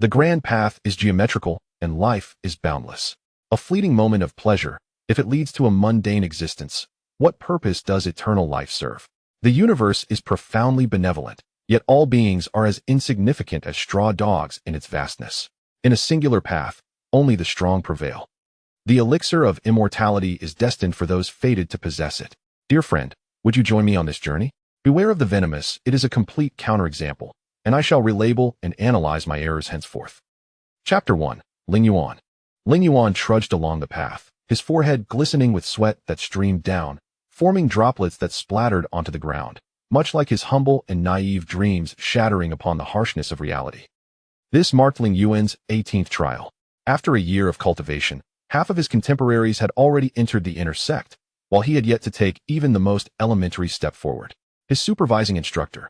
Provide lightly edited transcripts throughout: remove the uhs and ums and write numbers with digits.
The grand path is geometrical, and life is boundless. A fleeting moment of pleasure, if it leads to a mundane existence, what purpose does eternal life serve? The universe is profoundly benevolent, yet all beings are as insignificant as straw dogs in its vastness. In a singular path, only the strong prevail. The elixir of immortality is destined for those fated to possess it. Dear friend, would you join me on this journey? Beware of the venomous, it is a complete counterexample, and I shall relabel and analyze my errors henceforth. Chapter 1. Leyin. Leyin trudged along the path, his forehead glistening with sweat that streamed down, forming droplets that splattered onto the ground, much like his humble and naive dreams shattering upon the harshness of reality. This marked Leyin's 18th trial. After a year of cultivation, half of his contemporaries had already entered the inner sect, while he had yet to take even the most elementary step forward. His supervising instructor,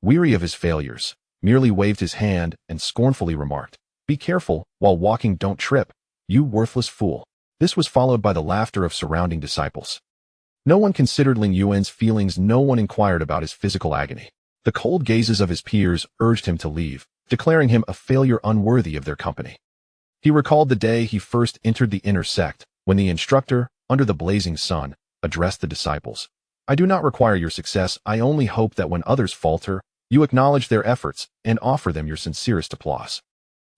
weary of his failures, merely waved his hand and scornfully remarked, "Be careful, while walking don't trip, you worthless fool." This was followed by the laughter of surrounding disciples. No one considered Leyin's feelings, no one inquired about his physical agony. The cold gazes of his peers urged him to leave, declaring him a failure unworthy of their company. He recalled the day he first entered the inner sect, when the instructor, under the blazing sun, addressed the disciples. "I do not require your success, I only hope that when others falter, you acknowledge their efforts and offer them your sincerest applause."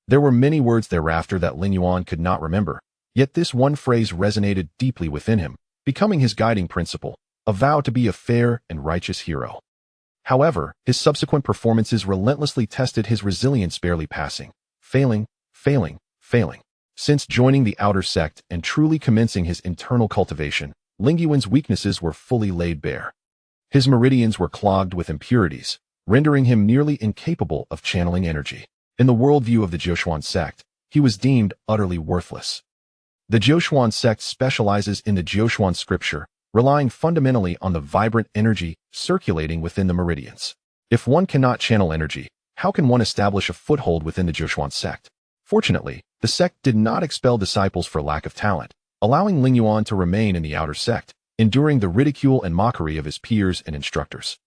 There were many words thereafter that Leyin could not remember, yet this one phrase resonated deeply within him, becoming his guiding principle, a vow to be a fair and righteous hero. However, his subsequent performances relentlessly tested his resilience, barely passing, failing. Since joining the outer sect and truly commencing his internal cultivation, Leyin's weaknesses were fully laid bare. His meridians were clogged with impurities, rendering him nearly incapable of channeling energy. In the worldview of the Joshuan sect, he was deemed utterly worthless. The Joshuan sect specializes in the Joshuan scripture, relying fundamentally on the vibrant energy circulating within the meridians. If one cannot channel energy, how can one establish a foothold within the Joshuan sect? Fortunately, the sect did not expel disciples for lack of talent, allowing Leyin to remain in the outer sect, enduring the ridicule and mockery of his peers and instructors.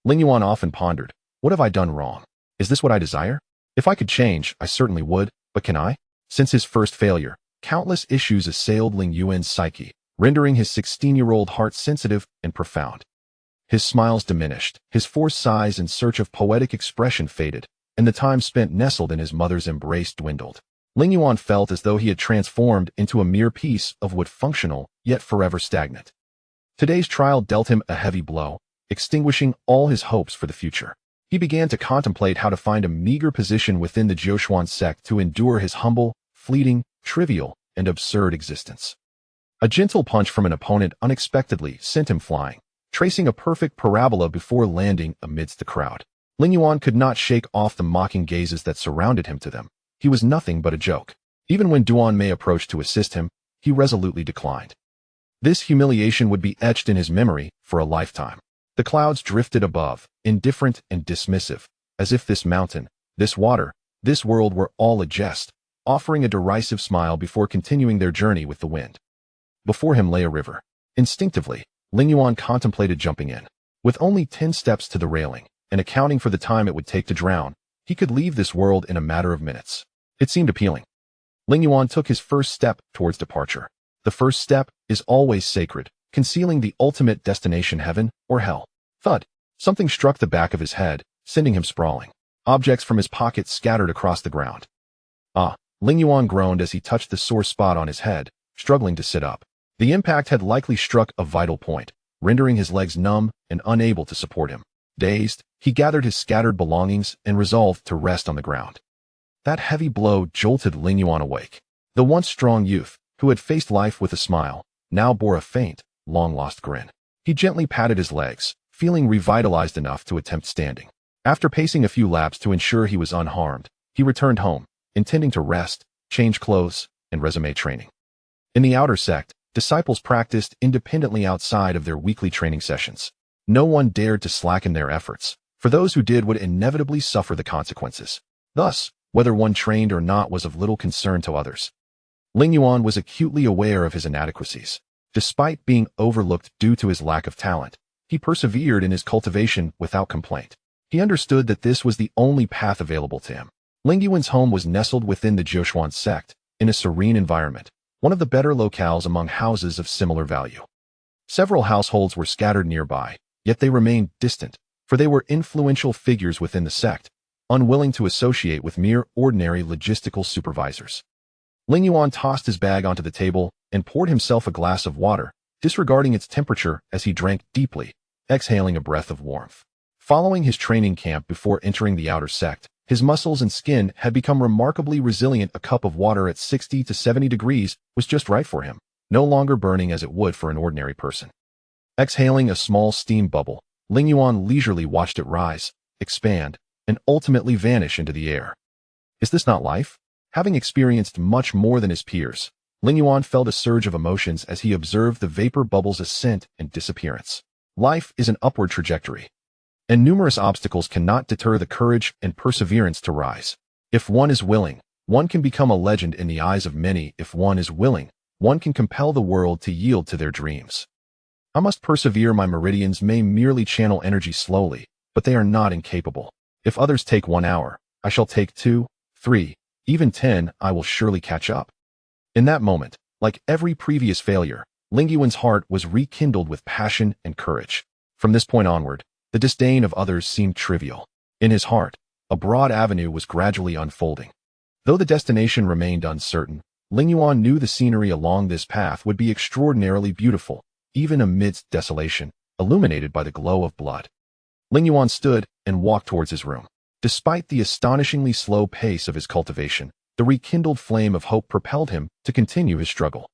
Leyin often pondered, "What have I done wrong? Is this what I desire? If I could change, I certainly would, but can I?" Since his first failure, countless issues assailed Leyin's psyche, rendering his 16-year-old heart sensitive and profound. His smiles diminished, his forced sighs in search of poetic expression faded, and the time spent nestled in his mother's embrace dwindled. Leyin felt as though he had transformed into a mere piece of wood, functional, yet forever stagnant. Today's trial dealt him a heavy blow, extinguishing all his hopes for the future. He began to contemplate how to find a meager position within the Joshuan sect to endure his humble, fleeting, trivial, and absurd existence. A gentle punch from an opponent unexpectedly sent him flying, tracing a perfect parabola before landing amidst the crowd. Leyin could not shake off the mocking gazes that surrounded him. To them, he was nothing but a joke. Even when Duan Mei approached to assist him, he resolutely declined. This humiliation would be etched in his memory for a lifetime. The clouds drifted above, indifferent and dismissive, as if this mountain, this water, this world were all a jest, offering a derisive smile before continuing their journey with the wind. Before him lay a river. Instinctively, Leyin contemplated jumping in. With only 10 steps to the railing, and accounting for the time it would take to drown, he could leave this world in a matter of minutes. It seemed appealing. Leyin took his first step towards departure. The first step is always sacred, concealing the ultimate destination, heaven or hell. Thud! Something struck the back of his head, sending him sprawling. Objects from his pockets scattered across the ground. "Ah!" Leyin groaned as he touched the sore spot on his head, struggling to sit up. The impact had likely struck a vital point, rendering his legs numb and unable to support him. Dazed, he gathered his scattered belongings and resolved to rest on the ground. That heavy blow jolted Leyin awake. The once strong youth, who had faced life with a smile, now bore a faint, long-lost grin. He gently patted his legs, feeling revitalized enough to attempt standing. After pacing a few laps to ensure he was unharmed, he returned home, intending to rest, change clothes, and resume training. In the outer sect, disciples practiced independently outside of their weekly training sessions. No one dared to slacken their efforts, for those who did would inevitably suffer the consequences. Thus, whether one trained or not was of little concern to others. Leyin was acutely aware of his inadequacies. Despite being overlooked due to his lack of talent, he persevered in his cultivation without complaint. He understood that this was the only path available to him. Ling Yuan's home was nestled within the Jochuan sect, in a serene environment, one of the better locales among houses of similar value. Several households were scattered nearby, yet they remained distant, for they were influential figures within the sect, unwilling to associate with mere ordinary logistical supervisors. Ling Yuan tossed his bag onto the table and poured himself a glass of water, disregarding its temperature as he drank deeply, exhaling a breath of warmth. Following his training camp before entering the outer sect, his muscles and skin had become remarkably resilient. A cup of water at 60 to 70 degrees was just right for him, no longer burning as it would for an ordinary person. Exhaling a small steam bubble, Ling Yuan leisurely watched it rise, expand, and ultimately vanish into the air. Is this not life? Having experienced much more than his peers, Ling Yuan felt a surge of emotions as he observed the vapor bubble's ascent and disappearance. Life is an upward trajectory, and numerous obstacles cannot deter the courage and perseverance to rise. If one is willing, one can become a legend in the eyes of many. If one is willing, one can compel the world to yield to their dreams. I must persevere. My meridians may merely channel energy slowly, but they are not incapable. If others take 1 hour, I shall take 2, 3, even 10. I will surely catch up. In that moment, like every previous failure, Ling Yuan's heart was rekindled with passion and courage. From this point onward, the disdain of others seemed trivial. In his heart, a broad avenue was gradually unfolding. Though the destination remained uncertain, Ling Yuan knew the scenery along this path would be extraordinarily beautiful, even amidst desolation, illuminated by the glow of blood. Ling Yuan stood and walked towards his room. Despite the astonishingly slow pace of his cultivation, the rekindled flame of hope propelled him to continue his struggle.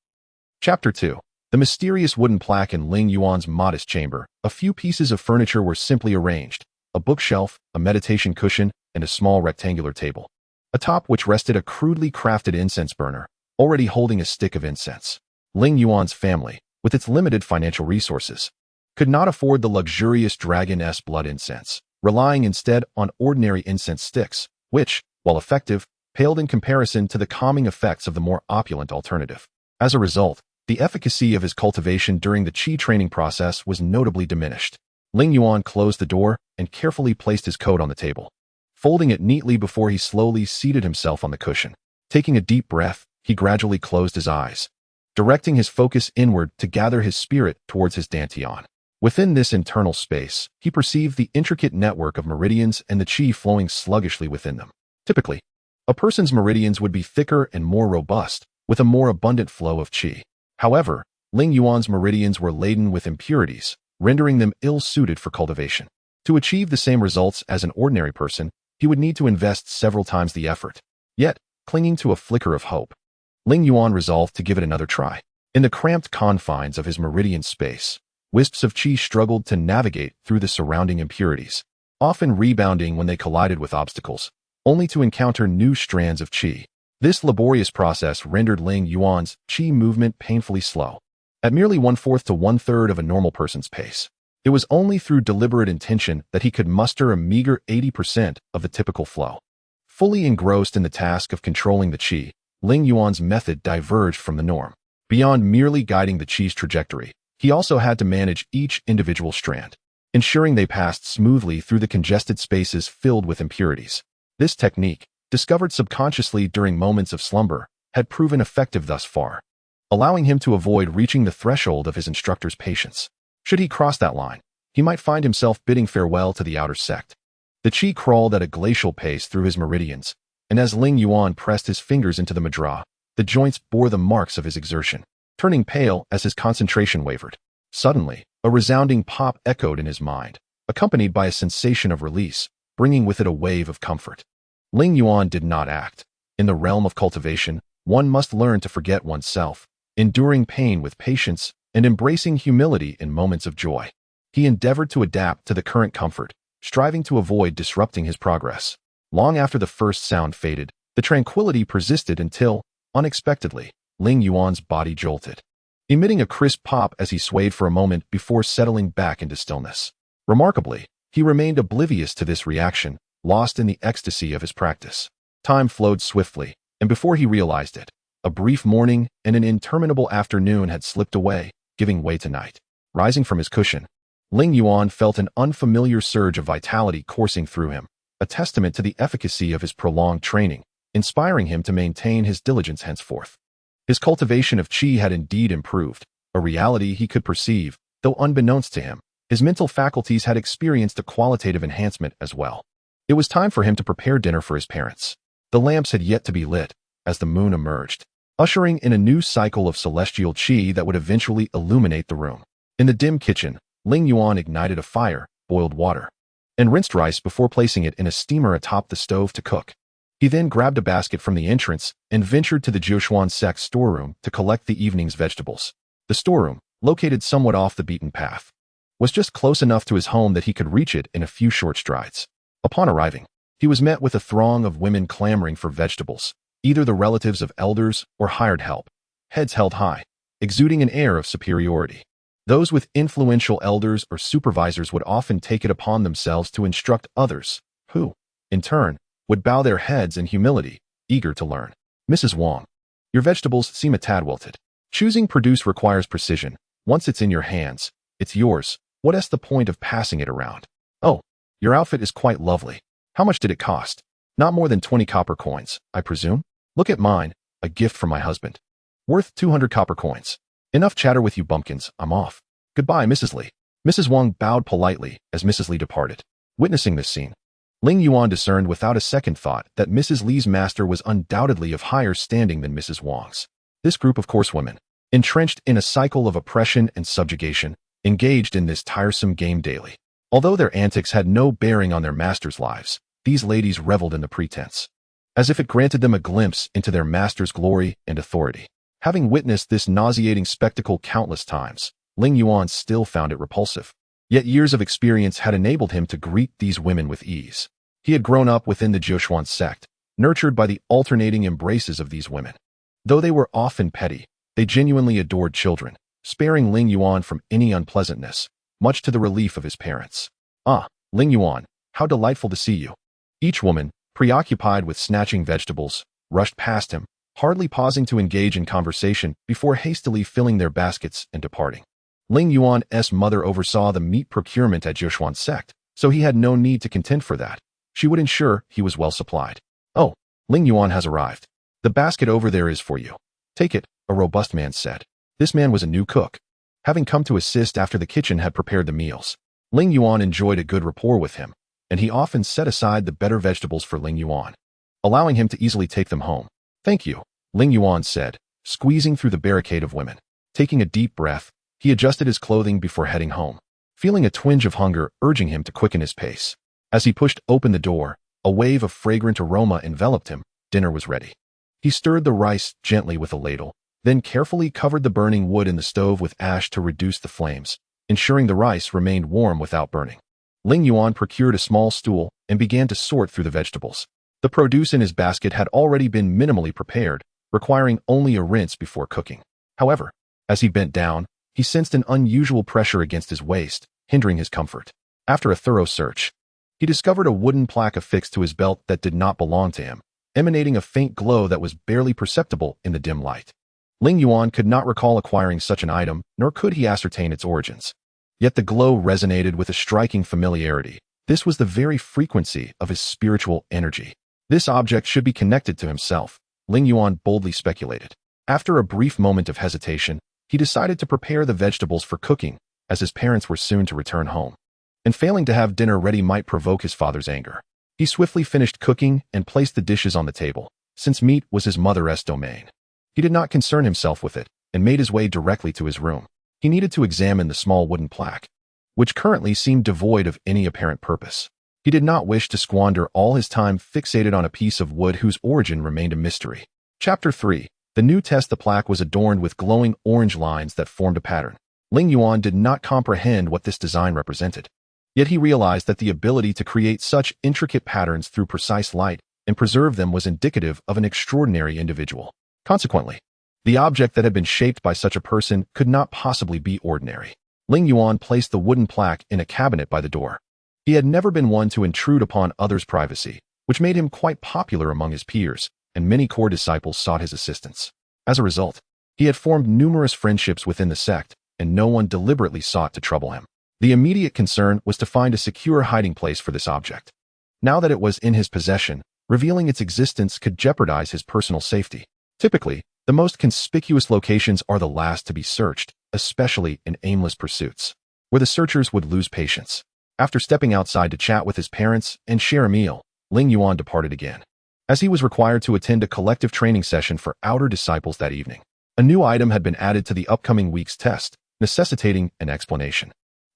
Chapter 2. The mysterious wooden plaque in Ling Yuan's modest chamber. A few pieces of furniture were simply arranged: a bookshelf, a meditation cushion, and a small rectangular table, atop which rested a crudely crafted incense burner, already holding a stick of incense. Ling Yuan's family, with its limited financial resources, could not afford the luxurious dragon-s blood incense, relying instead on ordinary incense sticks, which, while effective, paled in comparison to the calming effects of the more opulent alternative. As a result, the efficacy of his cultivation during the qi training process was notably diminished. Ling Yuan closed the door and carefully placed his coat on the table, folding it neatly before he slowly seated himself on the cushion. Taking a deep breath, he gradually closed his eyes, directing his focus inward to gather his spirit towards his dantian. Within this internal space, he perceived the intricate network of meridians and the qi flowing sluggishly within them. Typically, a person's meridians would be thicker and more robust, with a more abundant flow of qi. However, Ling Yuan's meridians were laden with impurities, rendering them ill-suited for cultivation. To achieve the same results as an ordinary person, he would need to invest several times the effort. Yet, clinging to a flicker of hope, Ling Yuan resolved to give it another try. In the cramped confines of his meridian space, wisps of qi struggled to navigate through the surrounding impurities, often rebounding when they collided with obstacles, only to encounter new strands of qi. This laborious process rendered Ling Yuan's qi movement painfully slow, at merely 1/4 to 1/3 of a normal person's pace. It was only through deliberate intention that he could muster a meager 80% of the typical flow. Fully engrossed in the task of controlling the qi, Ling Yuan's method diverged from the norm. Beyond merely guiding the qi's trajectory, he also had to manage each individual strand, ensuring they passed smoothly through the congested spaces filled with impurities. This technique, discovered subconsciously during moments of slumber, had proven effective thus far, allowing him to avoid reaching the threshold of his instructor's patience. Should he cross that line, he might find himself bidding farewell to the outer sect. The qi crawled at a glacial pace through his meridians, and as Ling Yuan pressed his fingers into the madra, the joints bore the marks of his exertion, turning pale as his concentration wavered. Suddenly, a resounding pop echoed in his mind, accompanied by a sensation of release, bringing with it a wave of comfort. Ling Yuan did not act. In the realm of cultivation, one must learn to forget oneself, enduring pain with patience and embracing humility in moments of joy. He endeavored to adapt to the current comfort, striving to avoid disrupting his progress. Long after the first sound faded, the tranquility persisted until, unexpectedly, Ling Yuan's body jolted, emitting a crisp pop as he swayed for a moment before settling back into stillness. Remarkably, he remained oblivious to this reaction, lost in the ecstasy of his practice. Time flowed swiftly, and before he realized it, a brief morning and an interminable afternoon had slipped away, giving way to night. Rising from his cushion, Ling Yuan felt an unfamiliar surge of vitality coursing through him, a testament to the efficacy of his prolonged training, inspiring him to maintain his diligence henceforth. His cultivation of qi had indeed improved, a reality he could perceive, though unbeknownst to him. His mental faculties had experienced a qualitative enhancement as well. It was time for him to prepare dinner for his parents. The lamps had yet to be lit as the moon emerged, ushering in a new cycle of celestial qi that would eventually illuminate the room. In the dim kitchen, Ling Yuan ignited a fire, boiled water, and rinsed rice before placing it in a steamer atop the stove to cook. He then grabbed a basket from the entrance and ventured to the Jiushuan Sect's storeroom to collect the evening's vegetables. The storeroom, located somewhat off the beaten path, was just close enough to his home that he could reach it in a few short strides. Upon arriving, he was met with a throng of women clamoring for vegetables, either the relatives of elders or hired help, heads held high, exuding an air of superiority. Those with influential elders or supervisors would often take it upon themselves to instruct others, who, in turn, would bow their heads in humility, eager to learn. Mrs. Wang, your vegetables seem a tad wilted. Choosing produce requires precision. Once it's in your hands, it's yours. What's the point of passing it around? Oh, your outfit is quite lovely. How much did it cost? Not more than 20 copper coins, I presume? Look at mine, a gift from my husband. Worth 200 copper coins. Enough chatter with you bumpkins, I'm off. Goodbye, Mrs. Li. Mrs. Wang bowed politely as Mrs. Li departed. Witnessing this scene, Ling Yuan discerned without a second thought that Mrs. Li's master was undoubtedly of higher standing than Mrs. Wang's. This group of coarse women, entrenched in a cycle of oppression and subjugation, engaged in this tiresome game daily. Although their antics had no bearing on their masters' lives, these ladies reveled in the pretense, as if it granted them a glimpse into their master's glory and authority. Having witnessed this nauseating spectacle countless times, Ling Yuan still found it repulsive. Yet years of experience had enabled him to greet these women with ease. He had grown up within the Jiushuan sect, nurtured by the alternating embraces of these women. Though they were often petty, they genuinely adored children, sparing Ling Yuan from any unpleasantness, much to the relief of his parents. Ah, Ling Yuan, how delightful to see you. Each woman, preoccupied with snatching vegetables, rushed past him, hardly pausing to engage in conversation before hastily filling their baskets and departing. Ling Yuan's mother oversaw the meat procurement at Jiushuan sect, so he had no need to contend for that. She would ensure he was well supplied. Oh, Ling Yuan has arrived. The basket over there is for you. Take it, a robust man said. This man was a new cook, having come to assist after the kitchen had prepared the meals. Ling Yuan enjoyed a good rapport with him, and he often set aside the better vegetables for Ling Yuan, allowing him to easily take them home. Thank you, Ling Yuan said, squeezing through the barricade of women. Taking a deep breath, he adjusted his clothing before heading home, feeling a twinge of hunger urging him to quicken his pace. As he pushed open the door, a wave of fragrant aroma enveloped him. Dinner was ready. He stirred the rice gently with a ladle, then carefully covered the burning wood in the stove with ash to reduce the flames, ensuring the rice remained warm without burning. Ling Yuan procured a small stool and began to sort through the vegetables. The produce in his basket had already been minimally prepared, requiring only a rinse before cooking. However, as he bent down, he sensed an unusual pressure against his waist, hindering his comfort. After a thorough search, he discovered a wooden plaque affixed to his belt that did not belong to him, emanating a faint glow that was barely perceptible in the dim light. Ling Yuan could not recall acquiring such an item, nor could he ascertain its origins. Yet the glow resonated with a striking familiarity. This was the very frequency of his spiritual energy. This object should be connected to himself, Ling Yuan boldly speculated. After a brief moment of hesitation, he decided to prepare the vegetables for cooking, as his parents were soon to return home, and failing to have dinner ready might provoke his father's anger. He swiftly finished cooking and placed the dishes on the table, since meat was his mother's domain. He did not concern himself with it, and made his way directly to his room. He needed to examine the small wooden plaque, which currently seemed devoid of any apparent purpose. He did not wish to squander all his time fixated on a piece of wood whose origin remained a mystery. Chapter 3. The new test. The plaque was adorned with glowing orange lines that formed a pattern. Ling Yuan did not comprehend what this design represented. Yet he realized that the ability to create such intricate patterns through precise light and preserve them was indicative of an extraordinary individual. Consequently, the object that had been shaped by such a person could not possibly be ordinary. Ling Yuan placed the wooden plaque in a cabinet by the door. He had never been one to intrude upon others' privacy, which made him quite popular among his peers, and many core disciples sought his assistance. As a result, he had formed numerous friendships within the sect, and no one deliberately sought to trouble him. The immediate concern was to find a secure hiding place for this object. now that it was in his possession, revealing its existence could jeopardize his personal safety. Typically, the most conspicuous locations are the last to be searched, especially in aimless pursuits, where the searchers would lose patience. After stepping outside to chat with his parents and share a meal, Ling Yuan departed again, as he was required to attend a collective training session for outer disciples that evening. A new item had been added to the upcoming week's test, necessitating an explanation.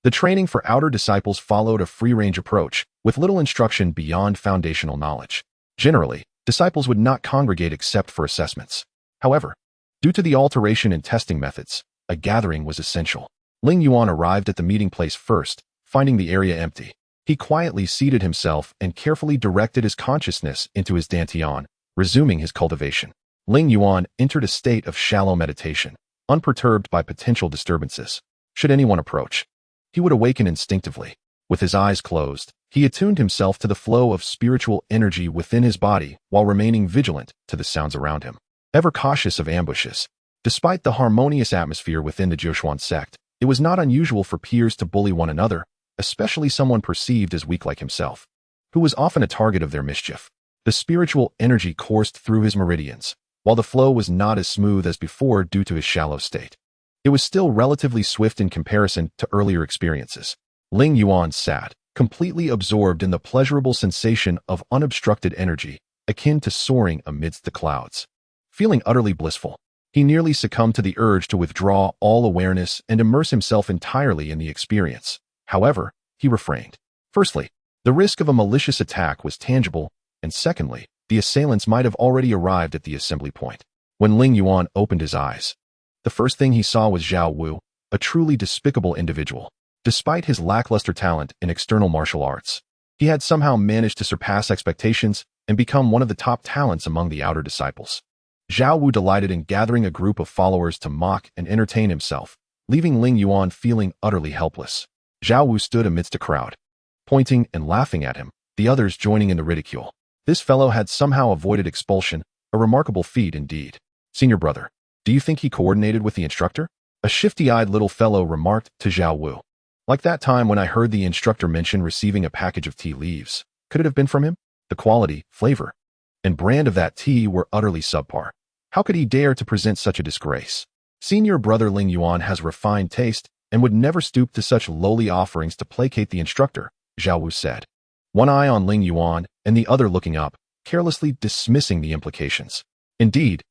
The training for outer disciples followed a free-range approach, with little instruction beyond foundational knowledge. Generally, disciples would not congregate except for assessments. However, due to the alteration in testing methods, a gathering was essential. Ling Yuan arrived at the meeting place first, finding the area empty. He quietly seated himself and carefully directed his consciousness into his dantian, resuming his cultivation. Ling Yuan entered a state of shallow meditation, unperturbed by potential disturbances. Should anyone approach, he would awaken instinctively. With his eyes closed, he attuned himself to the flow of spiritual energy within his body while remaining vigilant to the sounds around him. Ever cautious of ambushes, despite the harmonious atmosphere within the Joshuan sect, it was not unusual for peers to bully one another, especially someone perceived as weak like himself, who was often a target of their mischief. The spiritual energy coursed through his meridians, while the flow was not as smooth as before due to his shallow state. It was still relatively swift in comparison to earlier experiences. Ling Yuan sat, completely absorbed in the pleasurable sensation of unobstructed energy, akin to soaring amidst the clouds. Feeling utterly blissful, he nearly succumbed to the urge to withdraw all awareness and immerse himself entirely in the experience. However, he refrained. Firstly, the risk of a malicious attack was tangible, and secondly, the assailants might have already arrived at the assembly point. When Ling Yuan opened his eyes, the first thing he saw was Zhao Wu, a truly despicable individual. Despite his lackluster talent in external martial arts, he had somehow managed to surpass expectations and become one of the top talents among the outer disciples. Zhao Wu delighted in gathering a group of followers to mock and entertain himself, leaving Ling Yuan feeling utterly helpless. Zhao Wu stood amidst a crowd, pointing and laughing at him, the others joining in the ridicule. This fellow had somehow avoided expulsion, a remarkable feat indeed. Senior brother, do you think he coordinated with the instructor? A shifty-eyed little fellow remarked to Zhao Wu. Like that time when I heard the instructor mention receiving a package of tea leaves. Could it have been from him? The quality, flavor, and brand of that tea were utterly subpar. How could he dare to present such a disgrace? Senior brother Ling Yuan has refined taste and would never stoop to such lowly offerings to placate the instructor, Zhao Wu said, one eye on Ling Yuan and the other looking up, carelessly dismissing the implications. Indeed,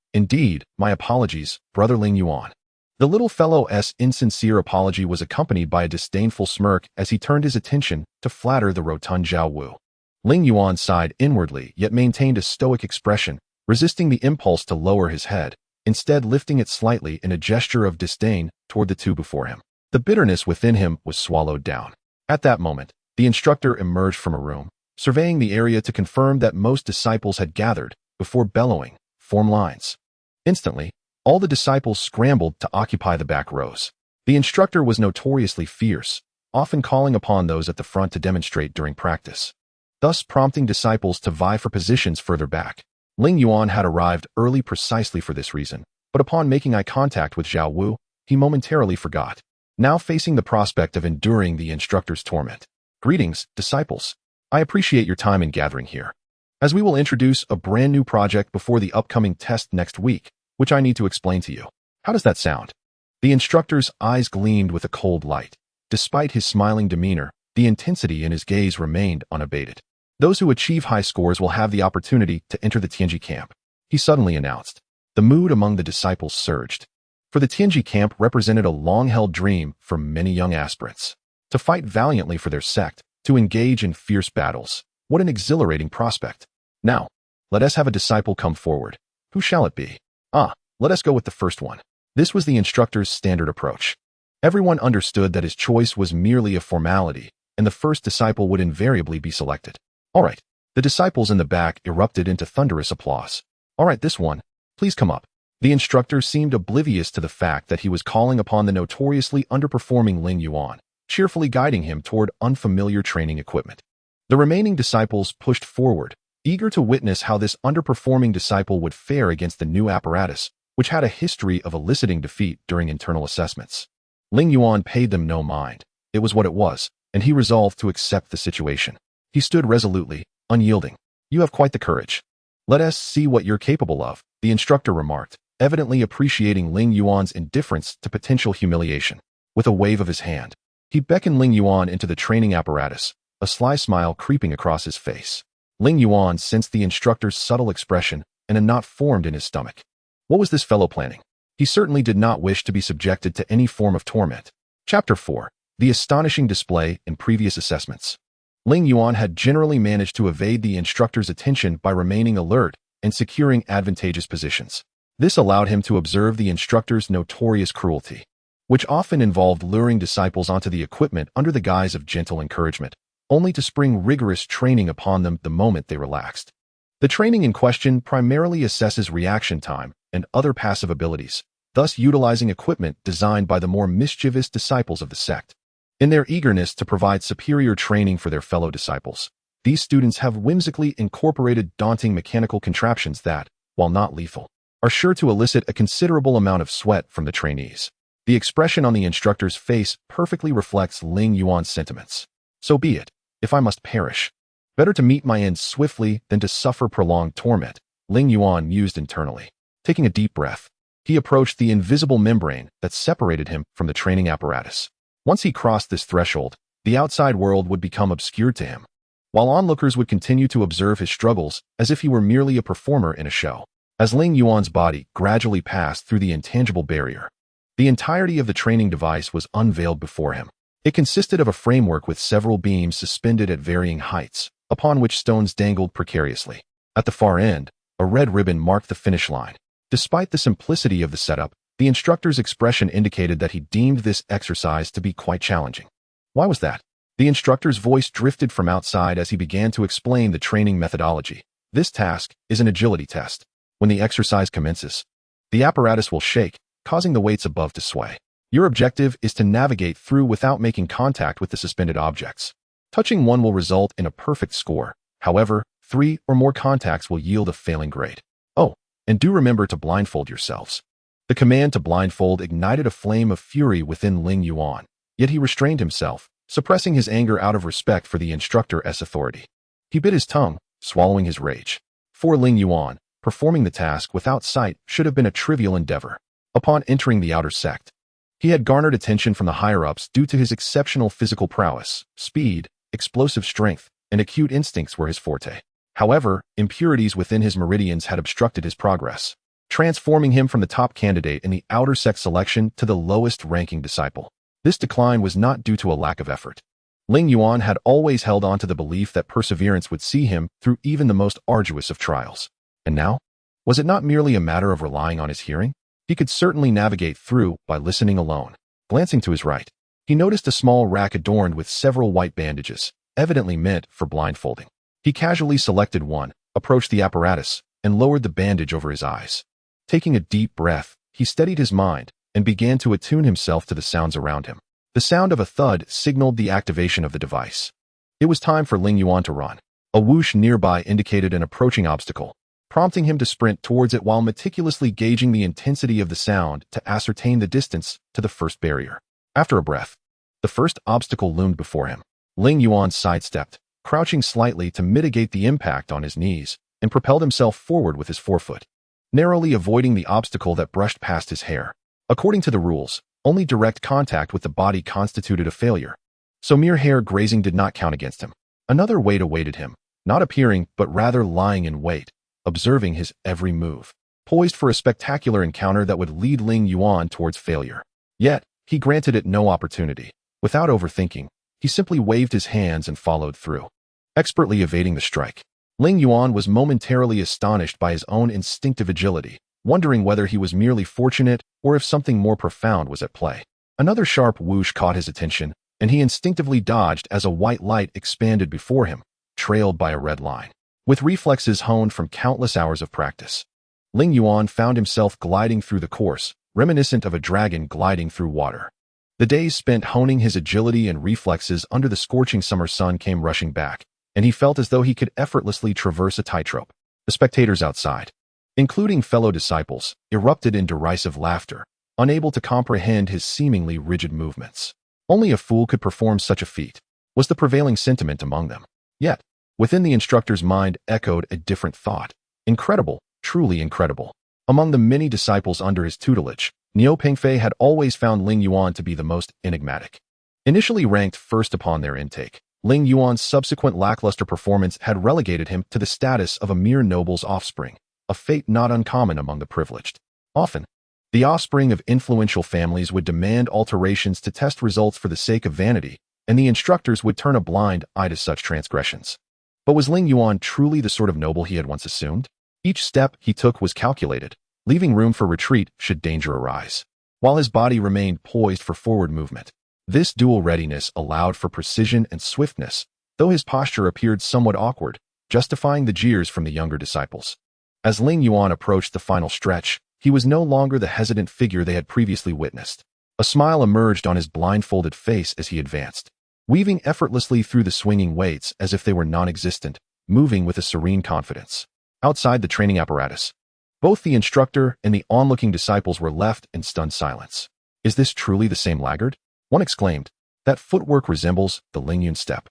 my apologies, brother Ling Yuan. The little fellow's insincere apology was accompanied by a disdainful smirk as he turned his attention to flatter the rotund Zhao Wu. Ling Yuan sighed inwardly yet maintained a stoic expression, resisting the impulse to lower his head, instead lifting it slightly in a gesture of disdain toward the two before him. The bitterness within him was swallowed down. At that moment, the instructor emerged from a room, surveying the area to confirm that most disciples had gathered, before bellowing, "Form lines." Instantly, all the disciples scrambled to occupy the back rows. The instructor was notoriously fierce, often calling upon those at the front to demonstrate during practice, thus prompting disciples to vie for positions further back. Ling Yuan had arrived early precisely for this reason, but upon making eye contact with Zhao Wu, he momentarily forgot, now facing the prospect of enduring the instructor's torment. Greetings, disciples. I appreciate your time in gathering here, as we will introduce a brand new project before the upcoming test next week, which I need to explain to you. How does that sound? The instructor's eyes gleamed with a cold light. Despite his smiling demeanor, the intensity in his gaze remained unabated. Those who achieve high scores will have the opportunity to enter the Tianji camp, he suddenly announced. The mood among the disciples surged, for the Tianji camp represented a long-held dream for many young aspirants. To fight valiantly for their sect, to engage in fierce battles. What an exhilarating prospect. Now, let us have a disciple come forward. Who shall it be? Let us go with the first one. This was the instructor's standard approach. Everyone understood that his choice was merely a formality, and the first disciple would invariably be selected. All right. The disciples in the back erupted into thunderous applause. All right, this one, please come up. The instructor seemed oblivious to the fact that he was calling upon the notoriously underperforming Ling Yuan, cheerfully guiding him toward unfamiliar training equipment. The remaining disciples pushed forward, eager to witness how this underperforming disciple would fare against the new apparatus, which had a history of eliciting defeat during internal assessments. Ling Yuan paid them no mind. It was what it was, and he resolved to accept the situation. He stood resolutely, unyielding. You have quite the courage. Let us see what you're capable of, the instructor remarked, evidently appreciating Ling Yuan's indifference to potential humiliation. With a wave of his hand, he beckoned Ling Yuan into the training apparatus, a sly smile creeping across his face. Ling Yuan sensed the instructor's subtle expression, and a knot formed in his stomach. What was this fellow planning? He certainly did not wish to be subjected to any form of torment. Chapter 4. The astonishing display in previous assessments. Ling Yuan had generally managed to evade the instructor's attention by remaining alert and securing advantageous positions. This allowed him to observe the instructor's notorious cruelty, which often involved luring disciples onto the equipment under the guise of gentle encouragement, only to spring rigorous training upon them the moment they relaxed. The training in question primarily assesses reaction time and other passive abilities, thus utilizing equipment designed by the more mischievous disciples of the sect. In their eagerness to provide superior training for their fellow disciples, these students have whimsically incorporated daunting mechanical contraptions that, while not lethal, are sure to elicit a considerable amount of sweat from the trainees. The expression on the instructor's face perfectly reflects Ling Yuan's sentiments. So be it, if I must perish. Better to meet my end swiftly than to suffer prolonged torment, Ling Yuan mused internally. Taking a deep breath, he approached the invisible membrane that separated him from the training apparatus. Once he crossed this threshold, the outside world would become obscured to him, while onlookers would continue to observe his struggles as if he were merely a performer in a show. As Ling Yuan's body gradually passed through the intangible barrier, the entirety of the training device was unveiled before him. It consisted of a framework with several beams suspended at varying heights, upon which stones dangled precariously. At the far end, a red ribbon marked the finish line. Despite the simplicity of the setup, the instructor's expression indicated that he deemed this exercise to be quite challenging. Why was that? The instructor's voice drifted from outside as he began to explain the training methodology. This task is an agility test. When the exercise commences, the apparatus will shake, causing the weights above to sway. Your objective is to navigate through without making contact with the suspended objects. Touching one will result in a perfect score. However, 3 or more contacts will yield a failing grade. Oh, and do remember to blindfold yourselves. The command to blindfold ignited a flame of fury within Ling Yuan, yet he restrained himself, suppressing his anger out of respect for the instructor's authority. He bit his tongue, swallowing his rage. For Ling Yuan, performing the task without sight should have been a trivial endeavor. Upon entering the outer sect, he had garnered attention from the higher-ups due to his exceptional physical prowess, speed, explosive strength, and acute instincts were his forte. However, impurities within his meridians had obstructed his progress, transforming him from the top candidate in the outer sect selection to the lowest-ranking disciple. This decline was not due to a lack of effort. Ling Yuan had always held on to the belief that perseverance would see him through even the most arduous of trials. And now? Was it not merely a matter of relying on his hearing? He could certainly navigate through by listening alone. Glancing to his right, he noticed a small rack adorned with several white bandages, evidently meant for blindfolding. He casually selected one, approached the apparatus, and lowered the bandage over his eyes. Taking a deep breath, he steadied his mind and began to attune himself to the sounds around him. The sound of a thud signaled the activation of the device. It was time for Ling Yuan to run. A whoosh nearby indicated an approaching obstacle, prompting him to sprint towards it while meticulously gauging the intensity of the sound to ascertain the distance to the first barrier. After a breath, the first obstacle loomed before him. Ling Yuan sidestepped, crouching slightly to mitigate the impact on his knees, and propelled himself forward with his forefoot, narrowly avoiding the obstacle that brushed past his hair. According to the rules, only direct contact with the body constituted a failure, so mere hair grazing did not count against him. Another weight awaited him, not appearing but rather lying in wait, observing his every move, poised for a spectacular encounter that would lead Ling Yuan towards failure. Yet, he granted it no opportunity. Without overthinking, he simply waved his hands and followed through, expertly evading the strike. Ling Yuan was momentarily astonished by his own instinctive agility, wondering whether he was merely fortunate or if something more profound was at play. Another sharp whoosh caught his attention, and he instinctively dodged as a white light expanded before him, trailed by a red line. With reflexes honed from countless hours of practice, Ling Yuan found himself gliding through the course, reminiscent of a dragon gliding through water. The days spent honing his agility and reflexes under the scorching summer sun came rushing back, and he felt as though he could effortlessly traverse a tightrope. The spectators outside, including fellow disciples, erupted in derisive laughter, unable to comprehend his seemingly rigid movements. Only a fool could perform such a feat, was the prevailing sentiment among them. Yet, Within the instructor's mind echoed a different thought. Incredible, truly incredible. Among the many disciples under his tutelage, Niu Pengfei had always found Ling Yuan to be the most enigmatic. Initially ranked first upon their intake, Ling Yuan's subsequent lackluster performance had relegated him to the status of a mere noble's offspring, a fate not uncommon among the privileged. Often, the offspring of influential families would demand alterations to test results for the sake of vanity, and the instructors would turn a blind eye to such transgressions. But was Ling Yuan truly the sort of noble he had once assumed? Each step he took was calculated, leaving room for retreat should danger arise, while his body remained poised for forward movement. This dual readiness allowed for precision and swiftness, though his posture appeared somewhat awkward, justifying the jeers from the younger disciples. As Ling Yuan approached the final stretch, he was no longer the hesitant figure they had previously witnessed. A smile emerged on his blindfolded face as he advanced, weaving effortlessly through the swinging weights as if they were non-existent, moving with a serene confidence. Outside the training apparatus, both the instructor and the onlooking disciples were left in stunned silence. Is this truly the same laggard? One exclaimed. That footwork resembles the Leyin step.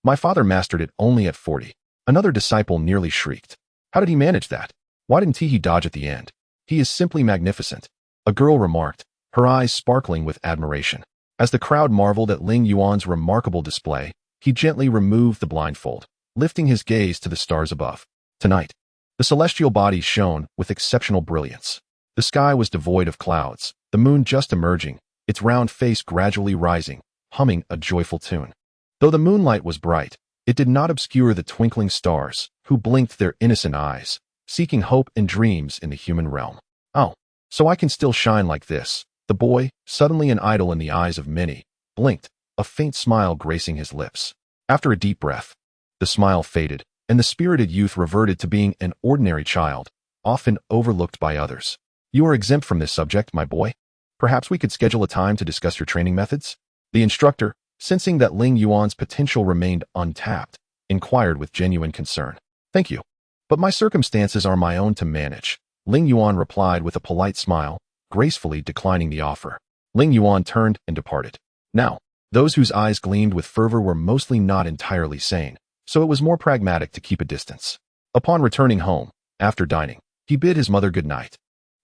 My father mastered it only at 40. Another disciple nearly shrieked. How did he manage that? Why didn't he dodge at the end? He is simply magnificent, a girl remarked, her eyes sparkling with admiration. As the crowd marveled at Ling Yuan's remarkable display, he gently removed the blindfold, lifting his gaze to the stars above. Tonight, the celestial bodies shone with exceptional brilliance. The sky was devoid of clouds, the moon just emerging, its round face gradually rising, humming a joyful tune. Though the moonlight was bright, it did not obscure the twinkling stars, who blinked their innocent eyes, seeking hope and dreams in the human realm. Oh, so I can still shine like this. The boy, suddenly an idol in the eyes of many, blinked, a faint smile gracing his lips. After a deep breath, the smile faded, and the spirited youth reverted to being an ordinary child, often overlooked by others. You are exempt from this subject, my boy. Perhaps we could schedule a time to discuss your training methods? The instructor, sensing that Ling Yuan's potential remained untapped, inquired with genuine concern. Thank you. But my circumstances are my own to manage, Ling Yuan replied with a polite smile, gracefully declining the offer. Ling Yuan turned and departed. Now, those whose eyes gleamed with fervor were mostly not entirely sane, so it was more pragmatic to keep a distance. Upon returning home, after dining, he bid his mother good night.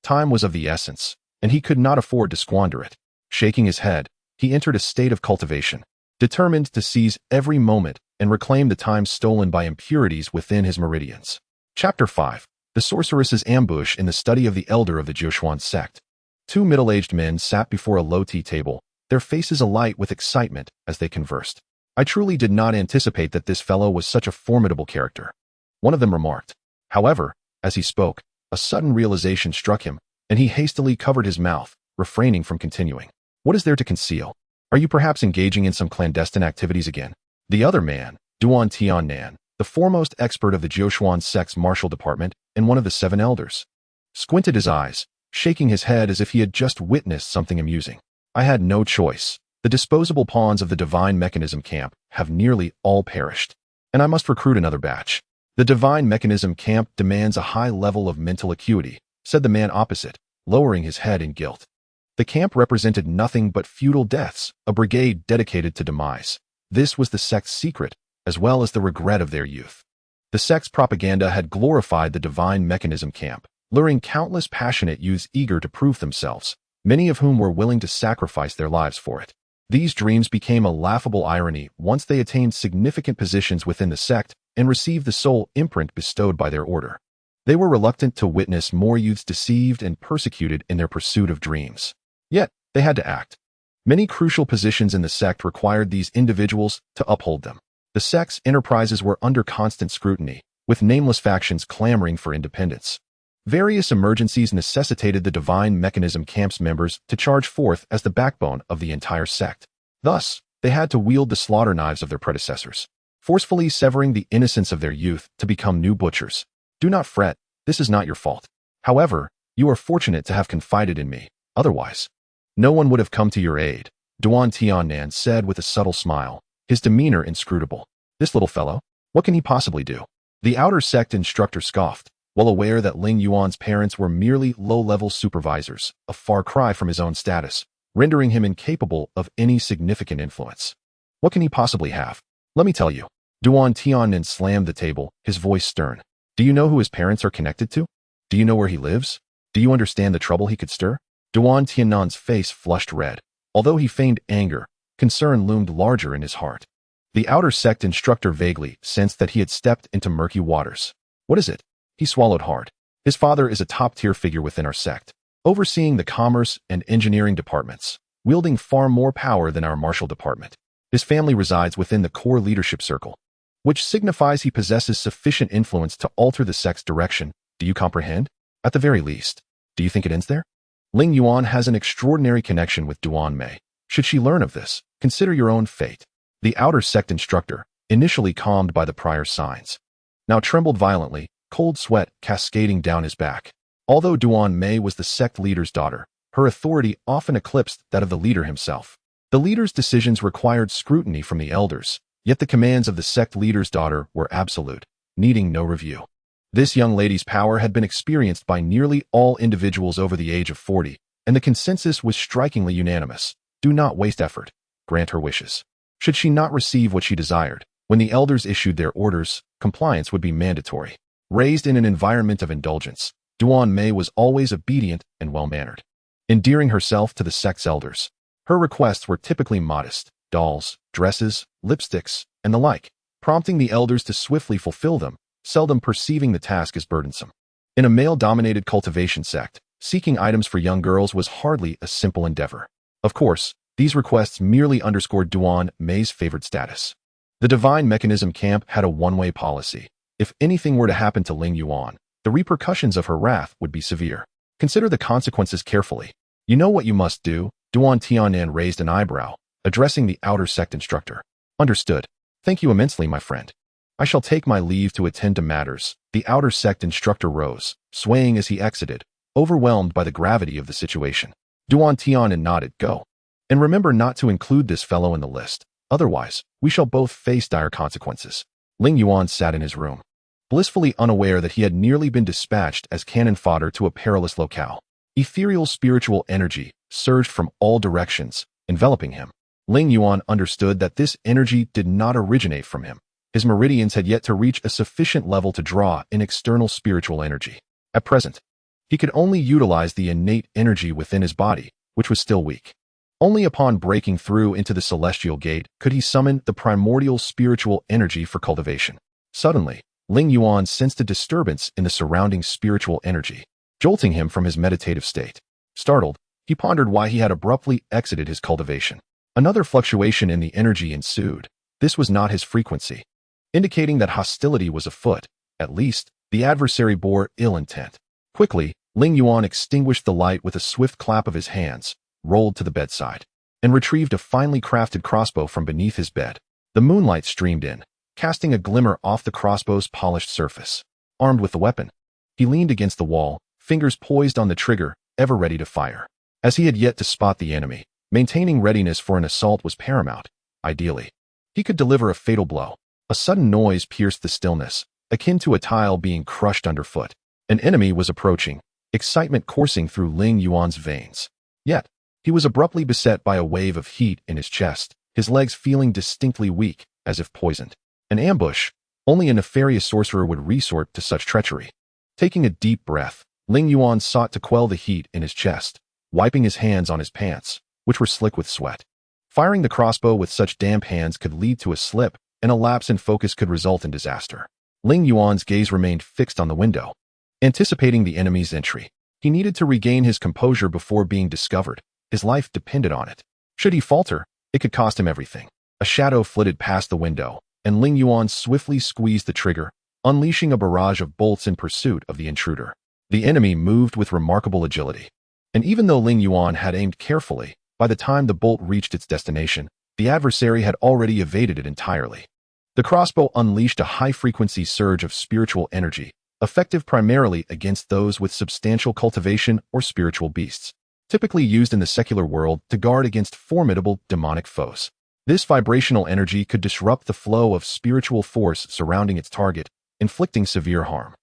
Time was of the essence, and he could not afford to squander it. Shaking his head, he entered a state of cultivation, determined to seize every moment and reclaim the time stolen by impurities within his meridians. Chapter 5. The Sorceress's Ambush in the Study of the Elder of the Joshua Sect. Two middle-aged men sat before a low tea table, their faces alight with excitement as they conversed. I truly did not anticipate that this fellow was such a formidable character, one of them remarked. However, as he spoke, a sudden realization struck him, and he hastily covered his mouth, refraining from continuing. What is there to conceal? Are you perhaps engaging in some clandestine activities again? The other man, Duan Tiannan, the foremost expert of the Joshua Sect's martial department and one of the 7 elders, squinted his eyes, shaking his head as if he had just witnessed something amusing. I had no choice. The disposable pawns of the Divine Mechanism camp have nearly all perished, and I must recruit another batch. The Divine Mechanism camp demands a high level of mental acuity, said the man opposite, lowering his head in guilt. The camp represented nothing but feudal deaths, a brigade dedicated to demise. This was the sect's secret, as well as the regret of their youth. The sect's propaganda had glorified the Divine Mechanism camp, luring countless passionate youths eager to prove themselves, many of whom were willing to sacrifice their lives for it. These dreams became a laughable irony once they attained significant positions within the sect and received the sole imprint bestowed by their order. They were reluctant to witness more youths deceived and persecuted in their pursuit of dreams. Yet, they had to act. Many crucial positions in the sect required these individuals to uphold them. The sect's enterprises were under constant scrutiny, with nameless factions clamoring for independence. Various emergencies necessitated the Divine Mechanism camp's members to charge forth as the backbone of the entire sect. Thus, they had to wield the slaughter knives of their predecessors, forcefully severing the innocence of their youth to become new butchers. Do not fret, this is not your fault. However, you are fortunate to have confided in me, otherwise, no one would have come to your aid, Duan Tiannan said with a subtle smile, his demeanor inscrutable. This little fellow, what can he possibly do? The outer sect instructor scoffed, well aware that Ling Yuan's parents were merely low-level supervisors, a far cry from his own status, rendering him incapable of any significant influence. What can he possibly have? Let me tell you. Duan Tiannin slammed the table, his voice stern. Do you know who his parents are connected to? Do you know where he lives? Do you understand the trouble he could stir? Duan Tiannan's face flushed red. Although he feigned anger, concern loomed larger in his heart. The outer sect instructor vaguely sensed that he had stepped into murky waters. What is it? He swallowed hard. His father is a top-tier figure within our sect, overseeing the commerce and engineering departments, wielding far more power than our martial department. His family resides within the core leadership circle, which signifies he possesses sufficient influence to alter the sect's direction. Do you comprehend? At the very least, do you think it ends there? Ling Yuan has an extraordinary connection with Duan Mei. Should she learn of this, consider your own fate. The outer sect instructor, initially calmed by the prior signs, now trembled violently, cold sweat cascading down his back. Although Duan Mei was the sect leader's daughter, her authority often eclipsed that of the leader himself. The leader's decisions required scrutiny from the elders, yet the commands of the sect leader's daughter were absolute, needing no review. This young lady's power had been experienced by nearly all individuals over the age of 40, and the consensus was strikingly unanimous. Do not waste effort. Grant her wishes. Should she not receive what she desired, when the elders issued their orders, compliance would be mandatory. Raised in an environment of indulgence, Duan Mei was always obedient and well-mannered, endearing herself to the sect's elders. Her requests were typically modest: dolls, dresses, lipsticks, and the like, prompting the elders to swiftly fulfill them, seldom perceiving the task as burdensome. In a male-dominated cultivation sect, seeking items for young girls was hardly a simple endeavor. Of course, these requests merely underscored Duan Mei's favored status. The Divine Mechanism camp had a one-way policy. If anything were to happen to Ling Yuan, the repercussions of her wrath would be severe. Consider the consequences carefully. You know what you must do. Duan Tiannan raised an eyebrow, addressing the outer sect instructor. Understood. Thank you immensely, my friend. I shall take my leave to attend to matters. The outer sect instructor rose, swaying as he exited, overwhelmed by the gravity of the situation. Duan Tiannan nodded. Go. And remember not to include this fellow in the list. Otherwise, we shall both face dire consequences. Ling Yuan sat in his room, blissfully unaware that he had nearly been dispatched as cannon fodder to a perilous locale. Ethereal spiritual energy surged from all directions, enveloping him. Ling Yuan understood that this energy did not originate from him. His meridians had yet to reach a sufficient level to draw in external spiritual energy. At present, he could only utilize the innate energy within his body, which was still weak. Only upon breaking through into the celestial gate could he summon the primordial spiritual energy for cultivation. Suddenly, Ling Yuan sensed a disturbance in the surrounding spiritual energy, jolting him from his meditative state. Startled, he pondered why he had abruptly exited his cultivation. Another fluctuation in the energy ensued. This was not his frequency, indicating that hostility was afoot. At least, the adversary bore ill intent. Quickly, Ling Yuan extinguished the light with a swift clap of his hands, rolled to the bedside, and retrieved a finely crafted crossbow from beneath his bed. The moonlight streamed in, casting a glimmer off the crossbow's polished surface. Armed with the weapon, he leaned against the wall, fingers poised on the trigger, ever ready to fire. As he had yet to spot the enemy, maintaining readiness for an assault was paramount. Ideally, he could deliver a fatal blow. A sudden noise pierced the stillness, akin to a tile being crushed underfoot. An enemy was approaching, excitement coursing through Ling Yuan's veins. Yet, he was abruptly beset by a wave of heat in his chest, his legs feeling distinctly weak, as if poisoned. An ambush. Only a nefarious sorcerer would resort to such treachery. Taking a deep breath, Ling Yuan sought to quell the heat in his chest, wiping his hands on his pants, which were slick with sweat. Firing the crossbow with such damp hands could lead to a slip, and a lapse in focus could result in disaster. Ling Yuan's gaze remained fixed on the window, anticipating the enemy's entry. He needed to regain his composure before being discovered. His life depended on it. Should he falter, it could cost him everything. A shadow flitted past the window, and Ling Yuan swiftly squeezed the trigger, unleashing a barrage of bolts in pursuit of the intruder. The enemy moved with remarkable agility. And even though Ling Yuan had aimed carefully, by the time the bolt reached its destination, the adversary had already evaded it entirely. The crossbow unleashed a high-frequency surge of spiritual energy, effective primarily against those with substantial cultivation or spiritual beasts, typically used in the secular world to guard against formidable demonic foes. This vibrational energy could disrupt the flow of spiritual force surrounding its target, inflicting severe harm,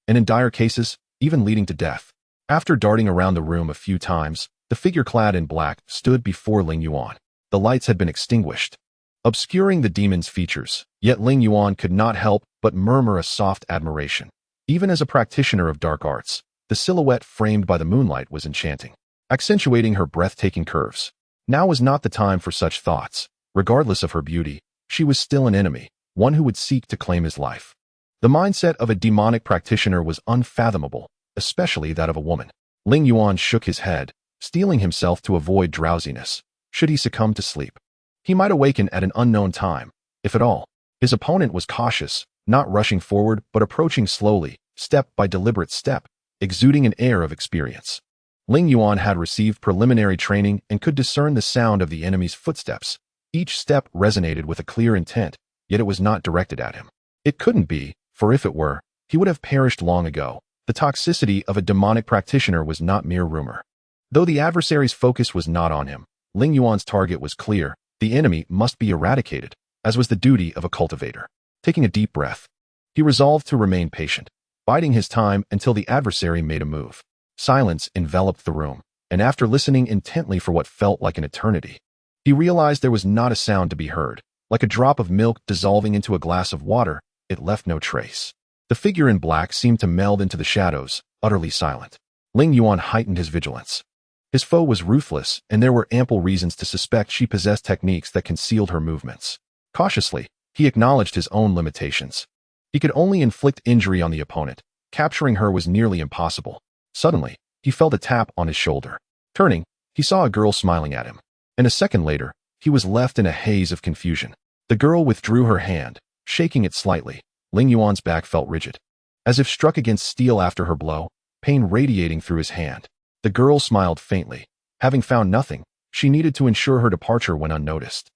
and in dire cases, even leading to death. After darting around the room a few times, the figure clad in black stood before Ling Yuan. The lights had been extinguished, obscuring the demon's features. Yet Ling Yuan could not help but murmur a soft admiration. Even as a practitioner of dark arts, the silhouette framed by the moonlight was enchanting, accentuating her breathtaking curves. Now was not the time for such thoughts. Regardless of her beauty, she was still an enemy, one who would seek to claim his life. The mindset of a demonic practitioner was unfathomable, especially that of a woman. Ling Yuan shook his head, steeling himself to avoid drowsiness. Should he succumb to sleep, he might awaken at an unknown time, if at all. His opponent was cautious, not rushing forward but approaching slowly, step by deliberate step, exuding an air of experience. Ling Yuan had received preliminary training and could discern the sound of the enemy's footsteps. Each step resonated with a clear intent, yet it was not directed at him. It couldn't be, for if it were, he would have perished long ago. The toxicity of a demonic practitioner was not mere rumor. Though the adversary's focus was not on him, Ling Yuan's target was clear. The enemy must be eradicated, as was the duty of a cultivator. Taking a deep breath, he resolved to remain patient, biding his time until the adversary made a move. Silence enveloped the room, and after listening intently for what felt like an eternity, he realized there was not a sound to be heard. Like a drop of milk dissolving into a glass of water, it left no trace. The figure in black seemed to meld into the shadows, utterly silent. Ling Yuan heightened his vigilance. His foe was ruthless, and there were ample reasons to suspect she possessed techniques that concealed her movements. Cautiously, he acknowledged his own limitations. He could only inflict injury on the opponent. Capturing her was nearly impossible. Suddenly, he felt a tap on his shoulder. Turning, he saw a girl smiling at him. And a second later, he was left in a haze of confusion. The girl withdrew her hand, shaking it slightly. Ling Yuan's back felt rigid, as if struck against steel after her blow, pain radiating through his hand. The girl smiled faintly. Having found nothing, she needed to ensure her departure went unnoticed.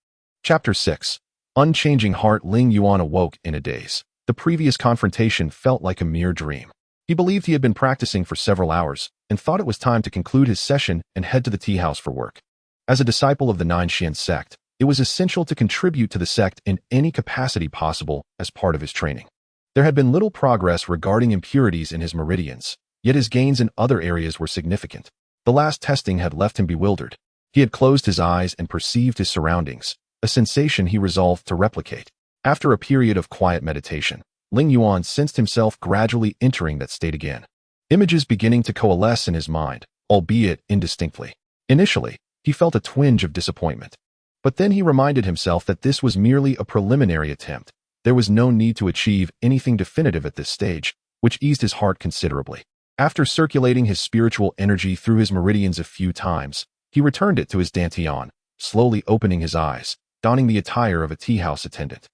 Chapter 6. Unchanging heart. Ling Yuan awoke in a daze. The previous confrontation felt like a mere dream. He believed he had been practicing for several hours, and thought it was time to conclude his session and head to the tea house for work. As a disciple of the Nine Mysteries Sect, it was essential to contribute to the sect in any capacity possible as part of his training. There had been little progress regarding impurities in his meridians, yet his gains in other areas were significant. The last testing had left him bewildered. He had closed his eyes and perceived his surroundings, a sensation he resolved to replicate. After a period of quiet meditation, Ling Yuan sensed himself gradually entering that state again. Images beginning to coalesce in his mind, albeit indistinctly. Initially, he felt a twinge of disappointment. But then he reminded himself that this was merely a preliminary attempt. There was no need to achieve anything definitive at this stage, which eased his heart considerably. After circulating his spiritual energy through his meridians a few times, he returned it to his dantian, slowly opening his eyes, donning the attire of a tea house attendant,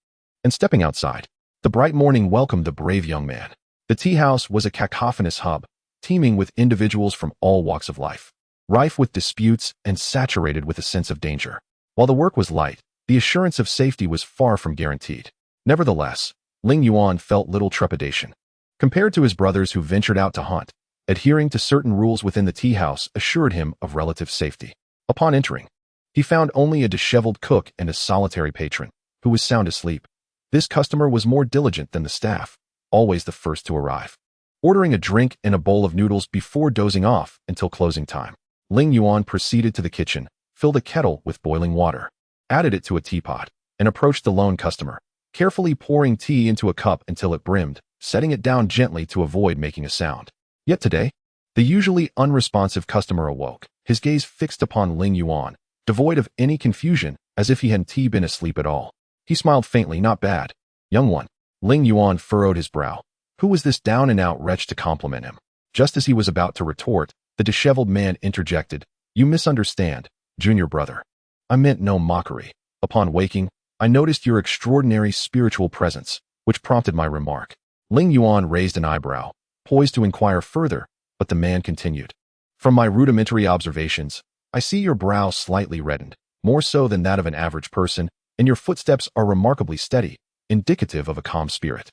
and stepping outside. The bright morning welcomed the brave young man. The tea house was a cacophonous hub, teeming with individuals from all walks of life, rife with disputes and saturated with a sense of danger. While the work was light, the assurance of safety was far from guaranteed. Nevertheless, Ling Yuan felt little trepidation. Compared to his brothers who ventured out to hunt, adhering to certain rules within the tea house assured him of relative safety. Upon entering, he found only a disheveled cook and a solitary patron, who was sound asleep. This customer was more diligent than the staff, always the first to arrive, ordering a drink and a bowl of noodles before dozing off until closing time. Ling Yuan proceeded to the kitchen, filled a kettle with boiling water, added it to a teapot, and approached the lone customer, carefully pouring tea into a cup until it brimmed, setting it down gently to avoid making a sound. Yet today, the usually unresponsive customer awoke, his gaze fixed upon Ling Yuan, devoid of any confusion, as if he hadn't been asleep at all. He smiled faintly. Not bad, young one. Ling Yuan furrowed his brow. Who was this down-and-out wretch to compliment him? Just as he was about to retort, the disheveled man interjected. You misunderstand, junior brother. I meant no mockery. Upon waking, I noticed your extraordinary spiritual presence, which prompted my remark. Ling Yuan raised an eyebrow, poised to inquire further, but the man continued. From my rudimentary observations, I see your brow slightly reddened, more so than that of an average person, and your footsteps are remarkably steady, indicative of a calm spirit.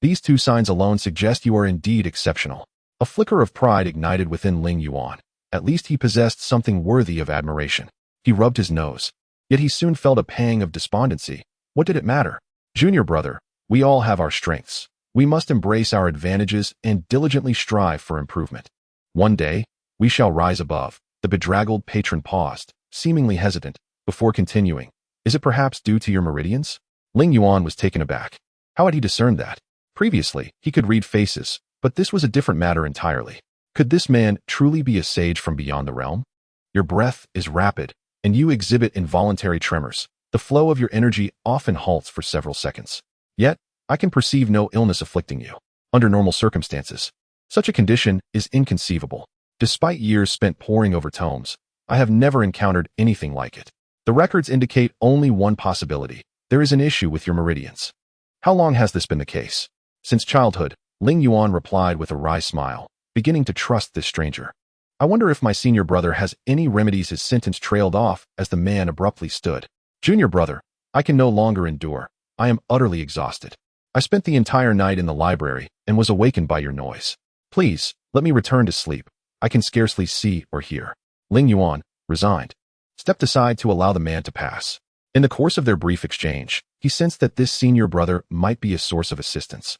These two signs alone suggest you are indeed exceptional. A flicker of pride ignited within Ling Yuan. At least he possessed something worthy of admiration. He rubbed his nose. Yet he soon felt a pang of despondency. What did it matter? Junior brother, we all have our strengths. We must embrace our advantages and diligently strive for improvement. One day, we shall rise above. The bedraggled patron paused, seemingly hesitant, before continuing. Is it perhaps due to your meridians? Ling Yuan was taken aback. How had he discerned that? Previously, he could read faces, but this was a different matter entirely. Could this man truly be a sage from beyond the realm? Your breath is rapid, and you exhibit involuntary tremors. The flow of your energy often halts for several seconds. Yet, I can perceive no illness afflicting you. Under normal circumstances, such a condition is inconceivable. Despite years spent poring over tomes, I have never encountered anything like it. The records indicate only one possibility. There is an issue with your meridians. How long has this been the case? Since childhood, Ling Yuan replied with a wry smile, beginning to trust this stranger. I wonder if my senior brother has any remedies. His sentence trailed off as the man abruptly stood. Junior brother, I can no longer endure. I am utterly exhausted. I spent the entire night in the library and was awakened by your noise. Please, let me return to sleep. I can scarcely see or hear. Ling Yuan, resigned, stepped aside to allow the man to pass. In the course of their brief exchange, he sensed that this senior brother might be a source of assistance,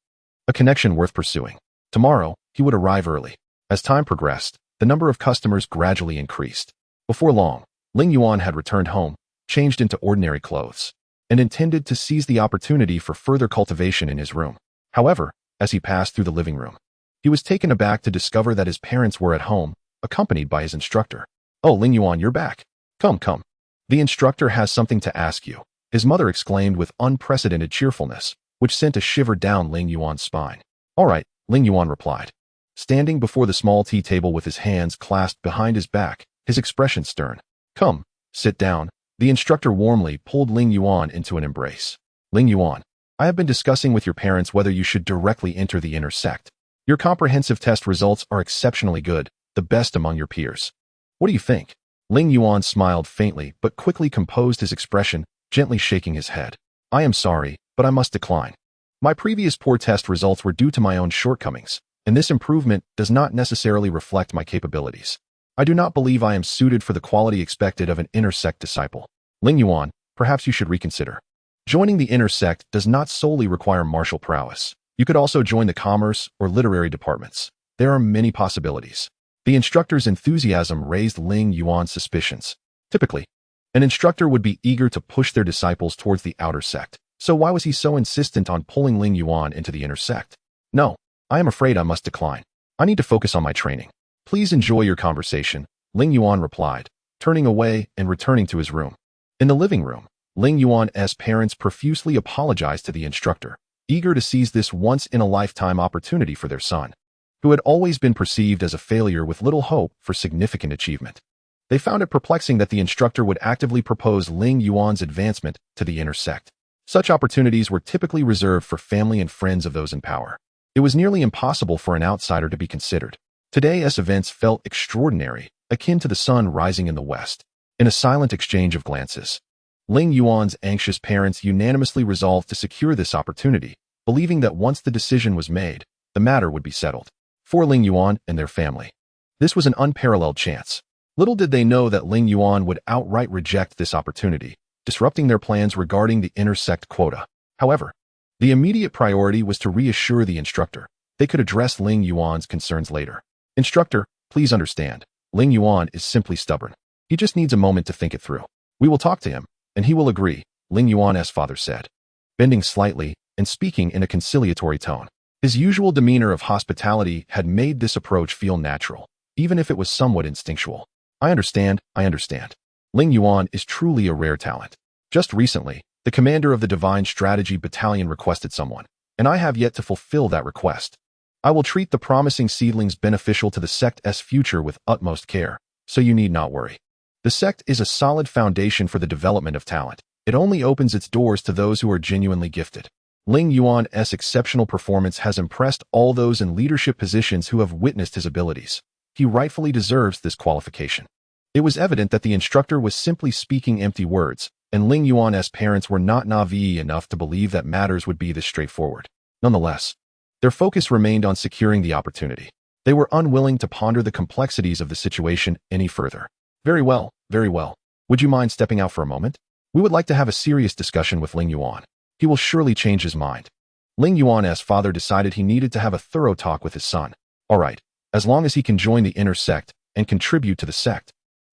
a connection worth pursuing. Tomorrow, he would arrive early. As time progressed, the number of customers gradually increased. Before long, Ling Yuan had returned home, changed into ordinary clothes, and intended to seize the opportunity for further cultivation in his room. However, as he passed through the living room, he was taken aback to discover that his parents were at home, accompanied by his instructor. Oh, Ling Yuan, you're back. Come, come. The instructor has something to ask you, his mother exclaimed with unprecedented cheerfulness, which sent a shiver down Ling Yuan's spine. All right, Ling Yuan replied. Standing before the small tea table with his hands clasped behind his back, his expression stern. Come, sit down. The instructor warmly pulled Ling Yuan into an embrace. Ling Yuan, I have been discussing with your parents whether you should directly enter the inner sect. Your comprehensive test results are exceptionally good, the best among your peers. What do you think? Ling Yuan smiled faintly but quickly composed his expression, gently shaking his head. I am sorry, but I must decline. My previous poor test results were due to my own shortcomings, and this improvement does not necessarily reflect my capabilities. I do not believe I am suited for the quality expected of an inner sect disciple. Ling Yuan, perhaps you should reconsider. Joining the inner sect does not solely require martial prowess. You could also join the commerce or literary departments. There are many possibilities. The instructor's enthusiasm raised Ling Yuan's suspicions. Typically, an instructor would be eager to push their disciples towards the outer sect. So why was he so insistent on pulling Ling Yuan into the inner sect? No, I am afraid I must decline. I need to focus on my training. Please enjoy your conversation, Ling Yuan replied, turning away and returning to his room. In the living room, Ling Yuan's parents profusely apologized to the instructor, eager to seize this once-in-a-lifetime opportunity for their son, who had always been perceived as a failure with little hope for significant achievement. They found it perplexing that the instructor would actively propose Ling Yuan's advancement to the inner sect. Such opportunities were typically reserved for family and friends of those in power. It was nearly impossible for an outsider to be considered. Today's events felt extraordinary, akin to the sun rising in the west. In a silent exchange of glances, Ling Yuan's anxious parents unanimously resolved to secure this opportunity, believing that once the decision was made, the matter would be settled. For Ling Yuan and their family, this was an unparalleled chance. Little did they know that Ling Yuan would outright reject this opportunity, disrupting their plans regarding the inner sect quota. However, the immediate priority was to reassure the instructor. They could address Ling Yuan's concerns later. Instructor, please understand, Ling Yuan is simply stubborn. He just needs a moment to think it through. We will talk to him, and he will agree, Ling Yuan's father said, bending slightly and speaking in a conciliatory tone. His usual demeanor of hospitality had made this approach feel natural, even if it was somewhat instinctual. I understand. Ling Yuan is truly a rare talent. Just recently, the commander of the Divine Strategy Battalion requested someone, and I have yet to fulfill that request. I will treat the promising seedlings beneficial to the sect's future with utmost care, so you need not worry. The sect is a solid foundation for the development of talent. It only opens its doors to those who are genuinely gifted. Ling Yuan's exceptional performance has impressed all those in leadership positions who have witnessed his abilities. He rightfully deserves this qualification. It was evident that the instructor was simply speaking empty words, and Ling Yuan's parents were not naive enough to believe that matters would be this straightforward. Nonetheless, their focus remained on securing the opportunity. They were unwilling to ponder the complexities of the situation any further. Very well. Would you mind stepping out for a moment? We would like to have a serious discussion with Ling Yuan. He will surely change his mind. Ling Yuan's father decided he needed to have a thorough talk with his son. All right, as long as he can join the inner sect and contribute to the sect,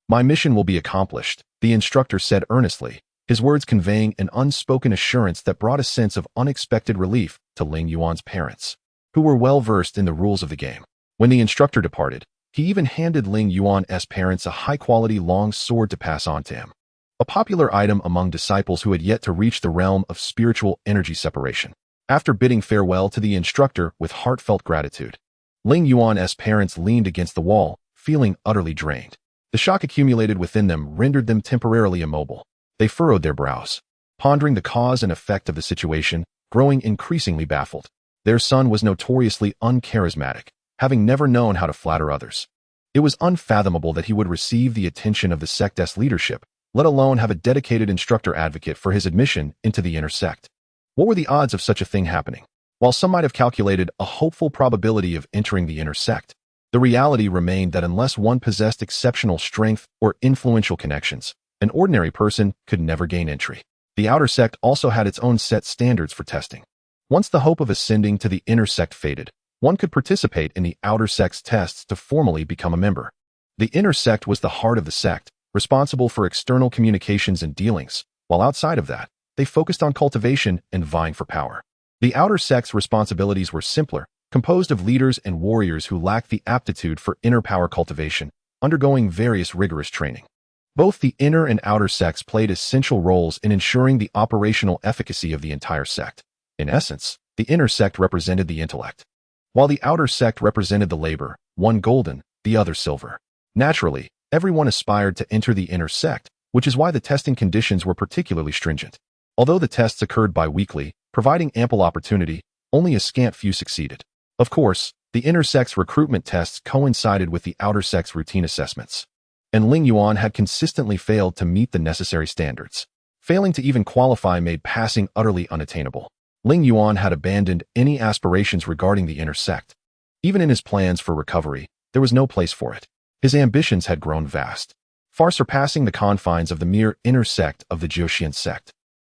my mission will be accomplished, the instructor said earnestly, his words conveying an unspoken assurance that brought a sense of unexpected relief to Ling Yuan's parents, who were well versed in the rules of the game. When the instructor departed, he even handed Ling Yuan's parents a high-quality long sword to pass on to him, a popular item among disciples who had yet to reach the realm of spiritual energy separation. After bidding farewell to the instructor with heartfelt gratitude, Ling Yuan's parents leaned against the wall, feeling utterly drained. The shock accumulated within them rendered them temporarily immobile. They furrowed their brows, pondering the cause and effect of the situation, growing increasingly baffled. Their son was notoriously uncharismatic, having never known how to flatter others. It was unfathomable that he would receive the attention of the sect's leadership, let alone have a dedicated instructor advocate for his admission into the inner sect. What were the odds of such a thing happening? While some might have calculated a hopeful probability of entering the inner sect, the reality remained that unless one possessed exceptional strength or influential connections, an ordinary person could never gain entry. The outer sect also had its own set standards for testing. Once the hope of ascending to the inner sect faded, one could participate in the outer sect's tests to formally become a member. The inner sect was the heart of the sect, responsible for external communications and dealings, while outside of that, they focused on cultivation and vying for power. The outer sect's responsibilities were simpler, composed of leaders and warriors who lacked the aptitude for inner power cultivation, undergoing various rigorous training. Both the inner and outer sects played essential roles in ensuring the operational efficacy of the entire sect. In essence, the inner sect represented the intellect, while the outer sect represented the labor, one golden, the other silver. Naturally, everyone aspired to enter the inner sect, which is why the testing conditions were particularly stringent. Although the tests occurred bi-weekly, providing ample opportunity, only a scant few succeeded. Of course, the inner sect's recruitment tests coincided with the outer sect's routine assessments, and Ling Yuan had consistently failed to meet the necessary standards. Failing to even qualify made passing utterly unattainable. Ling Yuan had abandoned any aspirations regarding the inner sect. Even in his plans for recovery, there was no place for it. His ambitions had grown vast, far surpassing the confines of the mere inner sect of the Jiuxian sect.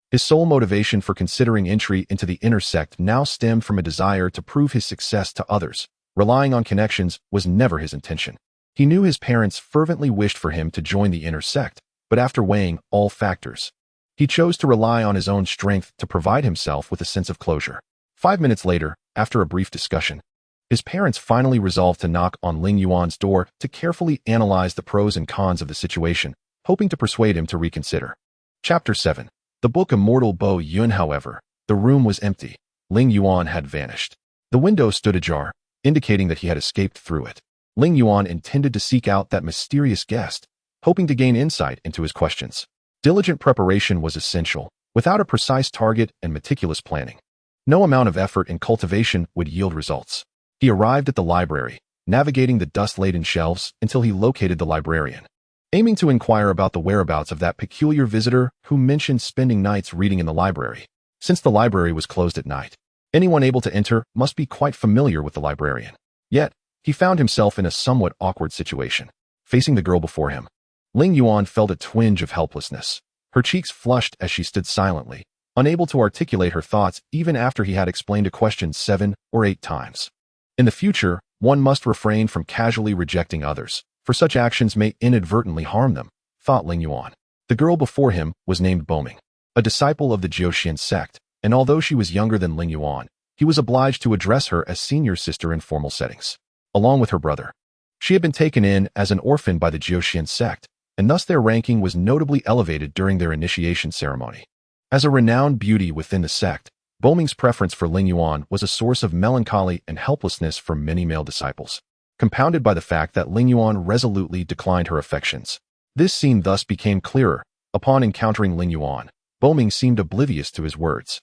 His sole motivation for considering entry into the inner sect now stemmed from a desire to prove his success to others. Relying on connections was never his intention. He knew his parents fervently wished for him to join the inner sect, but after weighing all factors, he chose to rely on his own strength to provide himself with a sense of closure. 5 minutes later, after a brief discussion, his parents finally resolved to knock on Ling Yuan's door to carefully analyze the pros and cons of the situation, hoping to persuade him to reconsider. Chapter 7. The Book Immortal Bo Yun. However, the room was empty. Ling Yuan had vanished. The window stood ajar, indicating that he had escaped through it. Ling Yuan intended to seek out that mysterious guest, hoping to gain insight into his questions. Diligent preparation was essential. Without a precise target and meticulous planning, no amount of effort and cultivation would yield results. He arrived at the library, navigating the dust-laden shelves until he located the librarian, aiming to inquire about the whereabouts of that peculiar visitor who mentioned spending nights reading in the library. Since the library was closed at night, anyone able to enter must be quite familiar with the librarian. Yet, he found himself in a somewhat awkward situation. Facing the girl before him, Ling Yuan felt a twinge of helplessness. Her cheeks flushed as she stood silently, unable to articulate her thoughts even after he had explained a question 7 or 8 times. In the future, one must refrain from casually rejecting others, for such actions may inadvertently harm them, thought Ling Yuan. The girl before him was named Boming, a disciple of the Jiuxian sect, and although she was younger than Ling Yuan, he was obliged to address her as senior sister in formal settings. Along with her brother, she had been taken in as an orphan by the Jiuxian sect, and thus their ranking was notably elevated during their initiation ceremony. As a renowned beauty within the sect, Boming's preference for Ling Yuan was a source of melancholy and helplessness for many male disciples, compounded by the fact that Ling Yuan resolutely declined her affections. This scene thus became clearer. Upon encountering Ling Yuan, Boming seemed oblivious to his words,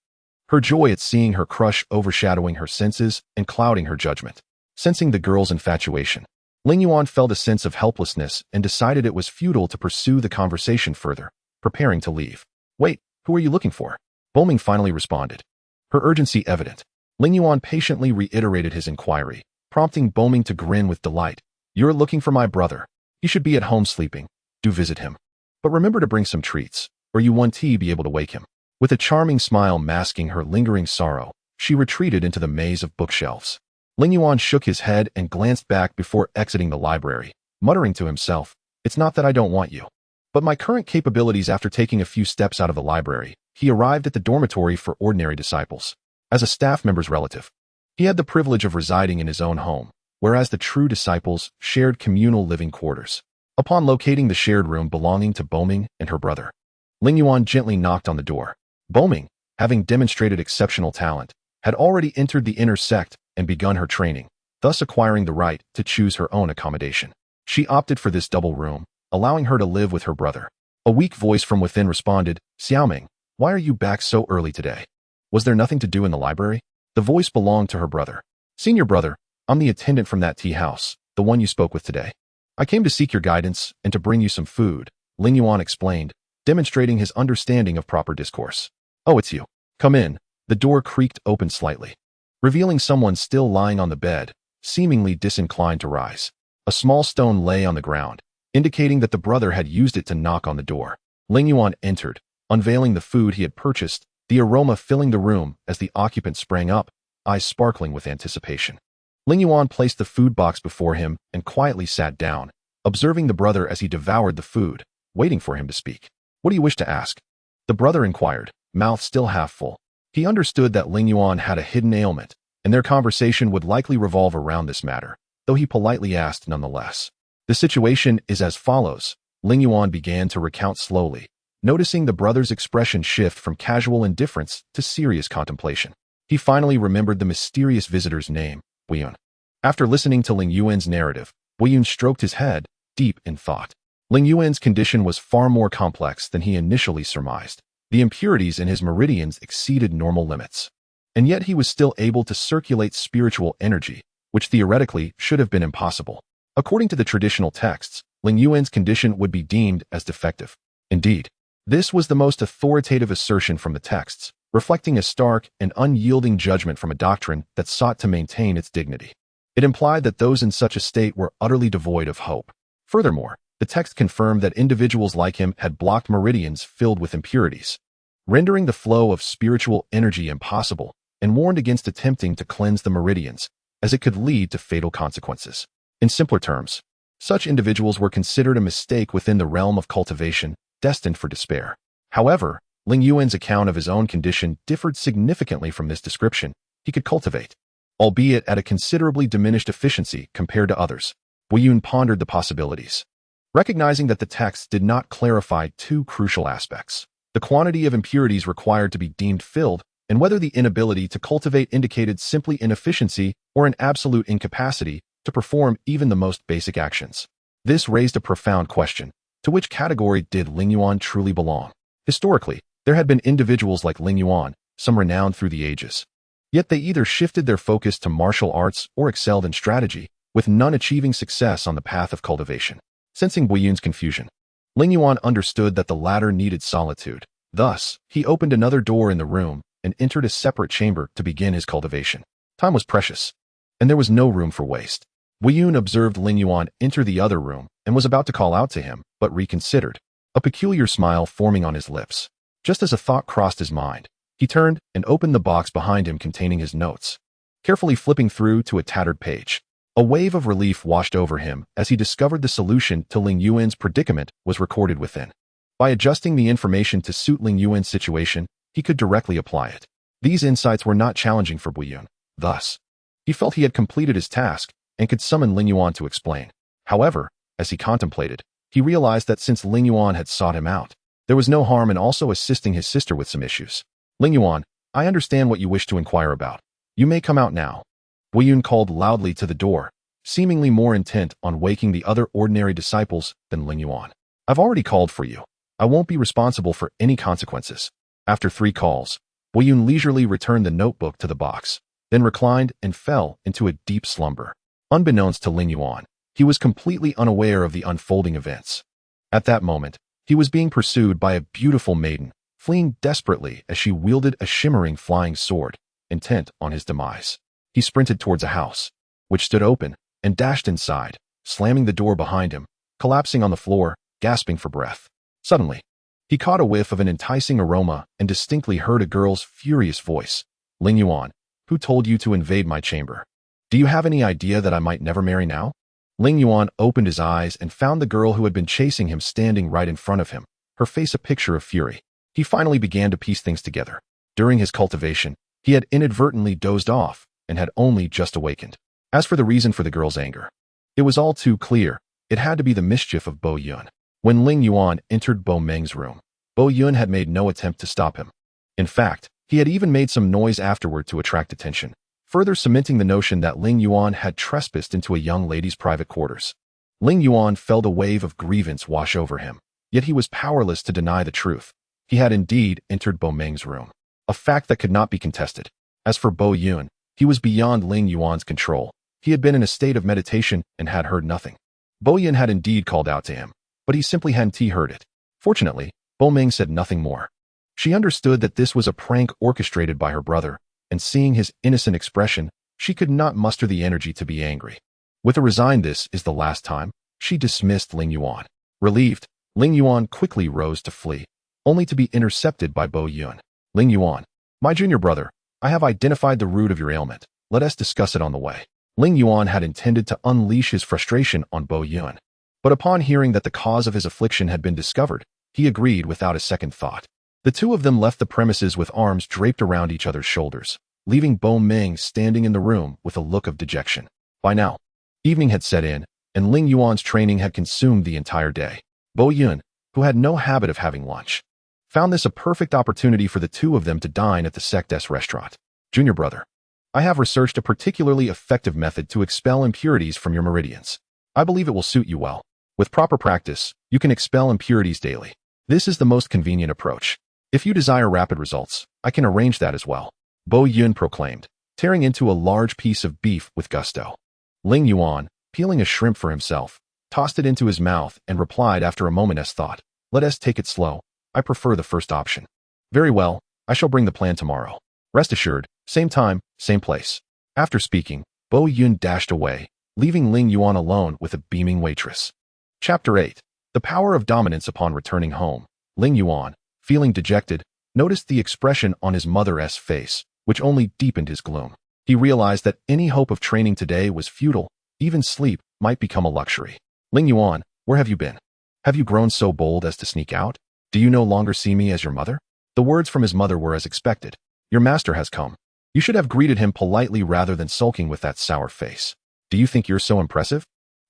her joy at seeing her crush overshadowing her senses and clouding her judgment. Sensing the girl's infatuation, Ling Yuan felt a sense of helplessness and decided it was futile to pursue the conversation further, preparing to leave. "Wait, who are you looking for?" Boming finally responded, her urgency evident. Ling Yuan patiently reiterated his inquiry, prompting Boming to grin with delight. "You're looking for my brother. He should be at home sleeping. Do visit him. But remember to bring some treats, or you won't be able to wake him." With a charming smile masking her lingering sorrow, she retreated into the maze of bookshelves. Ling Yuan shook his head and glanced back before exiting the library, muttering to himself, "It's not that I don't want you, But my current capabilities after taking a few steps out of the library, he arrived at the dormitory for ordinary disciples. As a staff member's relative, he had the privilege of residing in his own home, whereas the true disciples shared communal living quarters. Upon locating the shared room belonging to Boming and her brother, Lingyuan gently knocked on the door. Boming, having demonstrated exceptional talent, had already entered the inner sect and begun her training, thus acquiring the right to choose her own accommodation. She opted for this double room, allowing her to live with her brother. A weak voice from within responded, "Xiaoming, why are you back so early today? Was there nothing to do in the library?" The voice belonged to her brother. "Senior brother, I'm the attendant from that tea house, the one you spoke with today. I came to seek your guidance and to bring you some food," Lingyuan explained, demonstrating his understanding of proper discourse. "Oh, it's you. Come in." The door creaked open slightly, revealing someone still lying on the bed, seemingly disinclined to rise. A small stone lay on the ground, indicating that the brother had used it to knock on the door. Lingyuan entered, unveiling the food he had purchased, the aroma filling the room as the occupant sprang up, eyes sparkling with anticipation. Lingyuan placed the food box before him and quietly sat down, observing the brother as he devoured the food, waiting for him to speak. "What do you wish to ask?" the brother inquired, mouth still half full. He understood that Lingyuan had a hidden ailment, and their conversation would likely revolve around this matter, though he politely asked nonetheless. "The situation is as follows," Lingyuan began to recount slowly, noticing the brother's expression shift from casual indifference to serious contemplation. He finally remembered the mysterious visitor's name, Weiyun. After listening to Lingyuan's narrative, Weiyun stroked his head, deep in thought. Lingyuan's condition was far more complex than he initially surmised. The impurities in his meridians exceeded normal limits. And yet he was still able to circulate spiritual energy, which theoretically should have been impossible. According to the traditional texts, Lingyuan's condition would be deemed as defective. Indeed, this was the most authoritative assertion from the texts, reflecting a stark and unyielding judgment from a doctrine that sought to maintain its dignity. It implied that those in such a state were utterly devoid of hope. Furthermore, the text confirmed that individuals like him had blocked meridians filled with impurities, rendering the flow of spiritual energy impossible, and warned against attempting to cleanse the meridians, as it could lead to fatal consequences. In simpler terms, such individuals were considered a mistake within the realm of cultivation, destined for despair. However, Lingyuan's account of his own condition differed significantly from this description. He could cultivate, albeit at a considerably diminished efficiency compared to others. Weiyun pondered the possibilities, recognizing that the text did not clarify two crucial aspects: the quantity of impurities required to be deemed filled, and whether the inability to cultivate indicated simply inefficiency or an absolute incapacity to perform even the most basic actions. This raised a profound question: to which category did Lingyuan truly belong? Historically, there had been individuals like Lingyuan, some renowned through the ages. Yet they either shifted their focus to martial arts or excelled in strategy, with none achieving success on the path of cultivation. Sensing Weiyun's confusion, Lingyuan understood that the latter needed solitude. Thus, he opened another door in the room and entered a separate chamber to begin his cultivation. Time was precious, and there was no room for waste. Weiyun observed Lingyuan enter the other room and was about to call out to him, but reconsidered, a peculiar smile forming on his lips. Just as a thought crossed his mind, he turned and opened the box behind him containing his notes, carefully flipping through to a tattered page. A wave of relief washed over him as he discovered the solution to Lingyuan's predicament was recorded within. By adjusting the information to suit Lingyuan's situation, he could directly apply it. These insights were not challenging for Weiyun. Thus, he felt he had completed his task and could summon Lingyuan to explain. However, as he contemplated, he realized that since Lingyuan had sought him out, there was no harm in also assisting his sister with some issues. "Lingyuan, I understand what you wish to inquire about. You may come out now." Weiyun called loudly to the door, seemingly more intent on waking the other ordinary disciples than Lingyuan. "I've already called for you. I won't be responsible for any consequences." After 3 calls, Weiyun leisurely returned the notebook to the box, then reclined and fell into a deep slumber. Unbeknownst to Lingyuan, he was completely unaware of the unfolding events. At that moment, he was being pursued by a beautiful maiden, fleeing desperately as she wielded a shimmering flying sword, intent on his demise. He sprinted towards a house, which stood open, and dashed inside, slamming the door behind him, collapsing on the floor, gasping for breath. Suddenly, he caught a whiff of an enticing aroma and distinctly heard a girl's furious voice. "Lingyuan, who told you to invade my chamber? Do you have any idea that I might never marry now?" Ling Yuan opened his eyes and found the girl who had been chasing him standing right in front of him, her face a picture of fury. He finally began to piece things together. During his cultivation, he had inadvertently dozed off and had only just awakened. As for the reason for the girl's anger, it was all too clear. It had to be the mischief of Bo Yun. When Ling Yuan entered Bo Meng's room, Bo Yun had made no attempt to stop him. In fact, he had even made some noise afterward to attract attention, further cementing the notion that Ling Yuan had trespassed into a young lady's private quarters. Ling Yuan felt a wave of grievance wash over him, yet he was powerless to deny the truth. He had indeed entered Bo Meng's room, a fact that could not be contested. As for Bo Yun, he was beyond Ling Yuan's control. He had been in a state of meditation and had heard nothing. Bo Yun had indeed called out to him, but he simply hadn't heard it. Fortunately, Bo Meng said nothing more. She understood that this was a prank orchestrated by her brother, and seeing his innocent expression, she could not muster the energy to be angry. With a resigned "this is the last time," she dismissed Ling Yuan. Relieved, Ling Yuan quickly rose to flee, only to be intercepted by Bo Yun. "Ling Yuan, my junior brother, I have identified the root of your ailment. Let us discuss it on the way." Ling Yuan had intended to unleash his frustration on Bo Yun, but upon hearing that the cause of his affliction had been discovered, he agreed without a second thought. The two of them left the premises with arms draped around each other's shoulders, leaving Bo Meng standing in the room with a look of dejection. By now, evening had set in, and Ling Yuan's training had consumed the entire day. Bo Yun, who had no habit of having lunch, found this a perfect opportunity for the two of them to dine at the sect's restaurant. "Junior brother, I have researched a particularly effective method to expel impurities from your meridians. I believe it will suit you well. With proper practice, you can expel impurities daily. This is the most convenient approach. If you desire rapid results, I can arrange that as well," Bo Yun proclaimed, tearing into a large piece of beef with gusto. Ling Yuan, peeling a shrimp for himself, tossed it into his mouth and replied after a moment's thought, "Let us take it slow. I prefer the first option." "Very well, I shall bring the plan tomorrow. Rest assured, same time, same place." After speaking, Bo Yun dashed away, leaving Ling Yuan alone with a beaming waitress. Chapter 8. The Power of Dominance. Upon returning home, Ling Yuan, feeling dejected, noticed the expression on his mother's face, which only deepened his gloom. He realized that any hope of training today was futile. Even sleep might become a luxury. "Ling Yuan, where have you been? Have you grown so bold as to sneak out? Do you no longer see me as your mother?" The words from his mother were as expected. "Your master has come. You should have greeted him politely rather than sulking with that sour face. Do you think you're so impressive?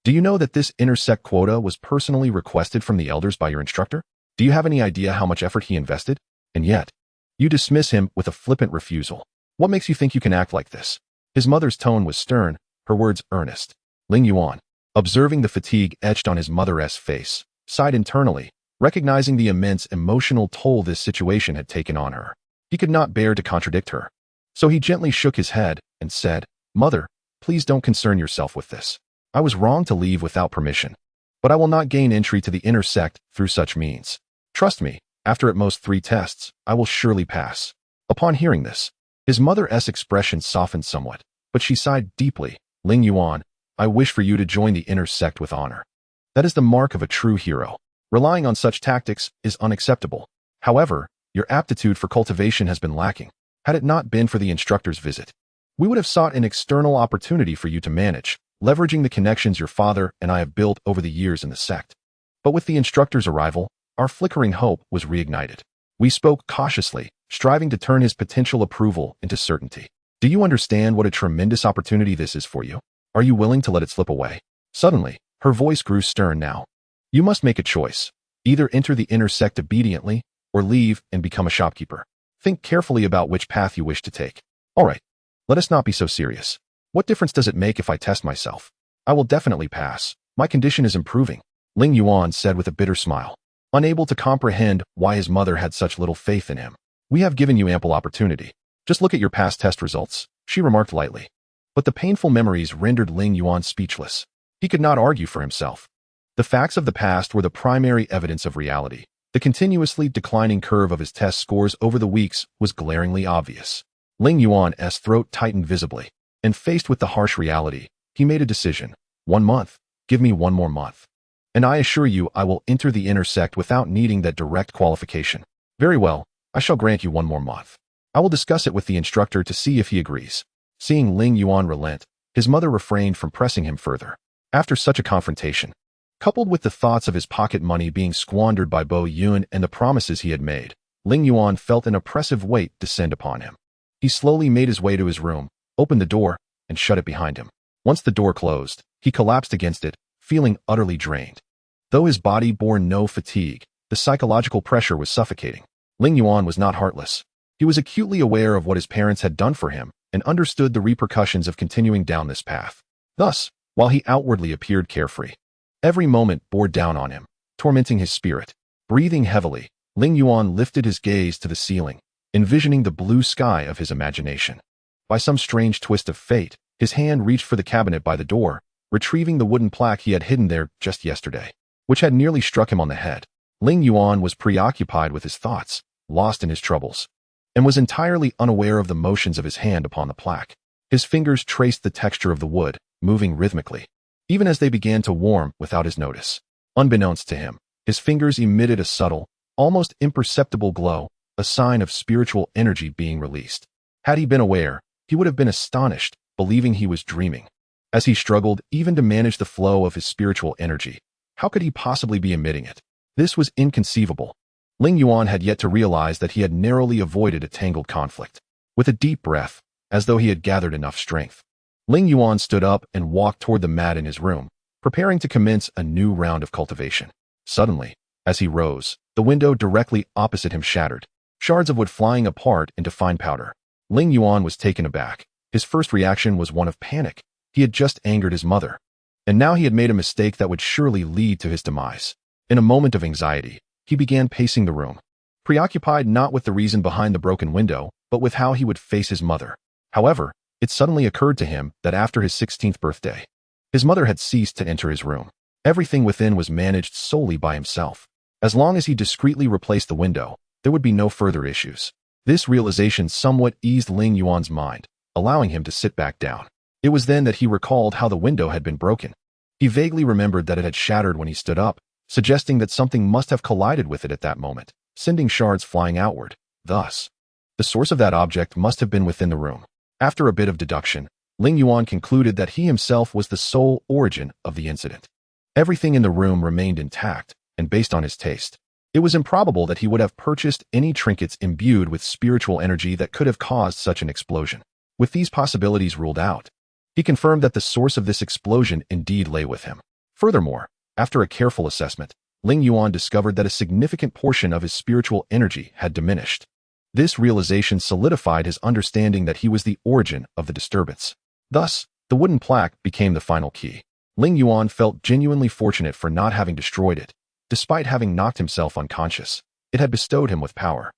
Do you know that this intersect quota was personally requested from the elders by your instructor? Do you have any idea how much effort he invested? And yet, you dismiss him with a flippant refusal. What makes you think you can act like this?" His mother's tone was stern, her words earnest. Ling Yuan, observing the fatigue etched on his mother's face, sighed internally, recognizing the immense emotional toll this situation had taken on her. He could not bear to contradict her. So he gently shook his head and said, "Mother, please don't concern yourself with this. I was wrong to leave without permission, but I will not gain entry to the inner sect through such means. Trust me, after at most 3 tests, I will surely pass." Upon hearing this, his mother's expression softened somewhat, but she sighed deeply. "Ling Yuan, I wish for you to join the inner sect with honor. That is the mark of a true hero. Relying on such tactics is unacceptable. However, your aptitude for cultivation has been lacking. Had it not been for the instructor's visit, we would have sought an external opportunity for you to manage, leveraging the connections your father and I have built over the years in the sect. But with the instructor's arrival, our flickering hope was reignited. We spoke cautiously, striving to turn his potential approval into certainty. Do you understand what a tremendous opportunity this is for you? Are you willing to let it slip away?" Suddenly, her voice grew stern now. "You must make a choice. Either enter the inner sect obediently, or leave and become a shopkeeper. Think carefully about which path you wish to take." "All right, let us not be so serious. What difference does it make if I test myself? I will definitely pass. My condition is improving," Ling Yuan said with a bitter smile, unable to comprehend why his mother had such little faith in him. "We have given you ample opportunity. Just look at your past test results," she remarked lightly. But the painful memories rendered Ling Yuan speechless. He could not argue for himself. The facts of the past were the primary evidence of reality. The continuously declining curve of his test scores over the weeks was glaringly obvious. Ling Yuan's throat tightened visibly, and faced with the harsh reality, he made a decision. 1 month. Give me 1 more month. And I assure you I will enter the inner sect without needing that direct qualification. "Very well, I shall grant you 1 more month. I will discuss it with the instructor to see if he agrees." Seeing Ling Yuan relent, his mother refrained from pressing him further. After such a confrontation, coupled with the thoughts of his pocket money being squandered by Bo Yun and the promises he had made, Ling Yuan felt an oppressive weight descend upon him. He slowly made his way to his room, opened the door, and shut it behind him. Once the door closed, he collapsed against it, feeling utterly drained. Though his body bore no fatigue, the psychological pressure was suffocating. Ling Yuan was not heartless. He was acutely aware of what his parents had done for him and understood the repercussions of continuing down this path. Thus, while he outwardly appeared carefree, every moment bore down on him, tormenting his spirit. Breathing heavily, Ling Yuan lifted his gaze to the ceiling, envisioning the blue sky of his imagination. By some strange twist of fate, his hand reached for the cabinet by the door, retrieving the wooden plaque he had hidden there just yesterday, which had nearly struck him on the head. Ling Yuan was preoccupied with his thoughts, lost in his troubles, and was entirely unaware of the motions of his hand upon the plaque. His fingers traced the texture of the wood, moving rhythmically, even as they began to warm without his notice. Unbeknownst to him, his fingers emitted a subtle, almost imperceptible glow, a sign of spiritual energy being released. Had he been aware, he would have been astonished, believing he was dreaming. As he struggled even to manage the flow of his spiritual energy, how could he possibly be emitting it? This was inconceivable. Ling Yuan had yet to realize that he had narrowly avoided a tangled conflict. With a deep breath, as though he had gathered enough strength, Ling Yuan stood up and walked toward the mat in his room, preparing to commence a new round of cultivation. Suddenly, as he rose, the window directly opposite him shattered, shards of wood flying apart into fine powder. Ling Yuan was taken aback. His first reaction was one of panic. He had just angered his mother, and now he had made a mistake that would surely lead to his demise. In a moment of anxiety, he began pacing the room, preoccupied not with the reason behind the broken window, but with how he would face his mother. However, it suddenly occurred to him that after his 16th birthday, his mother had ceased to enter his room. Everything within was managed solely by himself. As long as he discreetly replaced the window, there would be no further issues. This realization somewhat eased Ling Yuan's mind, allowing him to sit back down. It was then that he recalled how the window had been broken. He vaguely remembered that it had shattered when he stood up, suggesting that something must have collided with it at that moment, sending shards flying outward. Thus, the source of that object must have been within the room. After a bit of deduction, Ling Yuan concluded that he himself was the sole origin of the incident. Everything in the room remained intact, and based on his taste, it was improbable that he would have purchased any trinkets imbued with spiritual energy that could have caused such an explosion. With these possibilities ruled out, he confirmed that the source of this explosion indeed lay with him. Furthermore, after a careful assessment, Ling Yuan discovered that a significant portion of his spiritual energy had diminished. This realization solidified his understanding that he was the origin of the disturbance. Thus, the wooden plaque became the final key. Ling Yuan felt genuinely fortunate for not having destroyed it. Despite having knocked himself unconscious, it had bestowed him with power.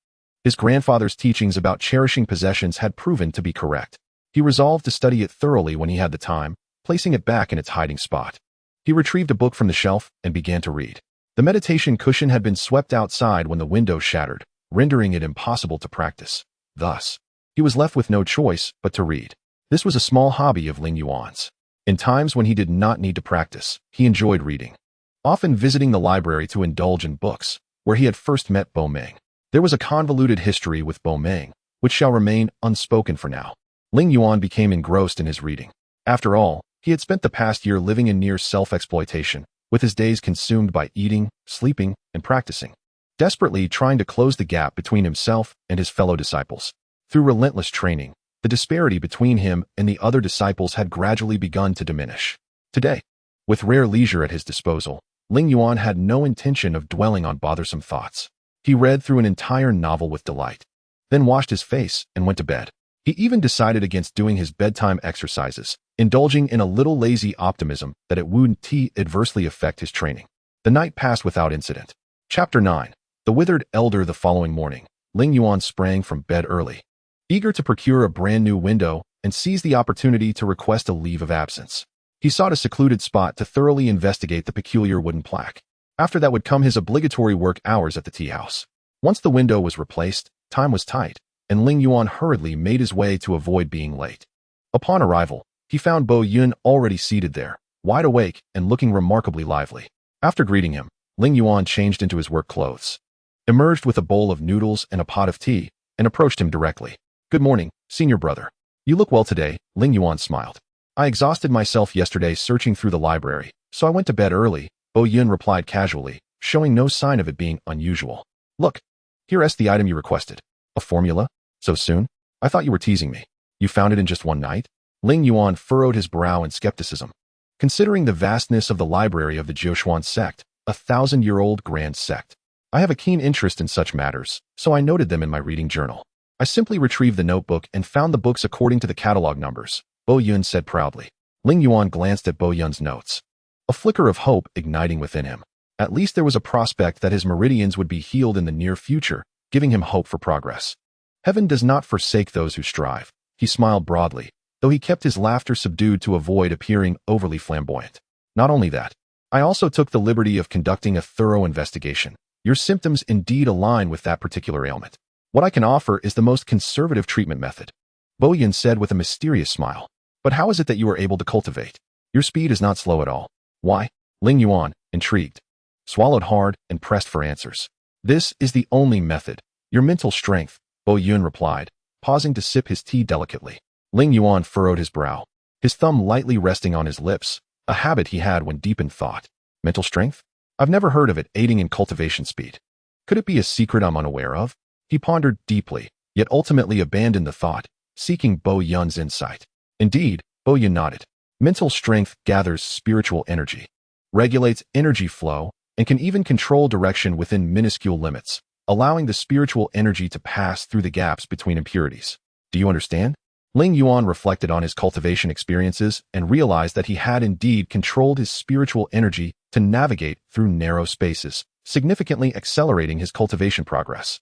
His grandfather's teachings about cherishing possessions had proven to be correct. He resolved to study it thoroughly when he had the time, placing it back in its hiding spot. He retrieved a book from the shelf and began to read. The meditation cushion had been swept outside when the window shattered, rendering it impossible to practice. Thus, he was left with no choice but to read. This was a small hobby of Ling Yuan's. In times when he did not need to practice, he enjoyed reading, often visiting the library to indulge in books, where he had first met Bo Meng. There was a convoluted history with Bo Meng, which shall remain unspoken for now. Ling Yuan became engrossed in his reading. After all, he had spent the past year living in near self-exploitation, with his days consumed by eating, sleeping, and practicing, desperately trying to close the gap between himself and his fellow disciples. Through relentless training, the disparity between him and the other disciples had gradually begun to diminish. Today, with rare leisure at his disposal, Ling Yuan had no intention of dwelling on bothersome thoughts. He read through an entire novel with delight, then washed his face and went to bed. He even decided against doing his bedtime exercises, indulging in a little lazy optimism that it wouldn't adversely affect his training. The night passed without incident. Chapter 9. The Withered Elder. The following morning, Ling Yuan sprang from bed early, eager to procure a brand new window and seize the opportunity to request a leave of absence. He sought a secluded spot to thoroughly investigate the peculiar wooden plaque. After that would come his obligatory work hours at the tea house. Once the window was replaced, time was tight, and Ling Yuan hurriedly made his way to avoid being late. Upon arrival, he found Bo Yun already seated there, wide awake and looking remarkably lively. After greeting him, Ling Yuan changed into his work clothes, emerged with a bowl of noodles and a pot of tea, and approached him directly. "Good morning, senior brother. You look well today." Ling Yuan smiled. I exhausted myself yesterday searching through the library, so I went to bed early, Bo Yun replied casually, showing no sign of it being unusual. Look, here's the item you requested. A formula? So soon? I thought you were teasing me. You found it in just one night? Ling Yuan furrowed his brow in skepticism. Considering the vastness of the library of the Jiuquan sect, a 1,000-year-old grand sect, I have a keen interest in such matters, so I noted them in my reading journal. I simply retrieved the notebook and found the books according to the catalog numbers, Bo Yun said proudly. Ling Yuan glanced at Bo Yun's notes, a flicker of hope igniting within him. At least there was a prospect that his meridians would be healed in the near future, giving him hope for progress. Heaven does not forsake those who strive. He smiled broadly, though he kept his laughter subdued to avoid appearing overly flamboyant. Not only that, I also took the liberty of conducting a thorough investigation. Your symptoms indeed align with that particular ailment. What I can offer is the most conservative treatment method, Bo Yun said with a mysterious smile. But how is it that you are able to cultivate? Your speed is not slow at all. Why? Ling Yuan, intrigued, swallowed hard and pressed for answers. This is the only method. Your mental strength, Bo Yun replied, pausing to sip his tea delicately. Ling Yuan furrowed his brow, his thumb lightly resting on his lips, a habit he had when deep in thought. Mental strength? I've never heard of it aiding in cultivation speed. Could it be a secret I'm unaware of? He pondered deeply, yet ultimately abandoned the thought, seeking Bo Yun's insight. Indeed, Bo Yun nodded. Mental strength gathers spiritual energy, regulates energy flow, and can even control direction within minuscule limits, allowing the spiritual energy to pass through the gaps between impurities. Do you understand? Ling Yuan reflected on his cultivation experiences and realized that he had indeed controlled his spiritual energy to navigate through narrow spaces, significantly accelerating his cultivation progress.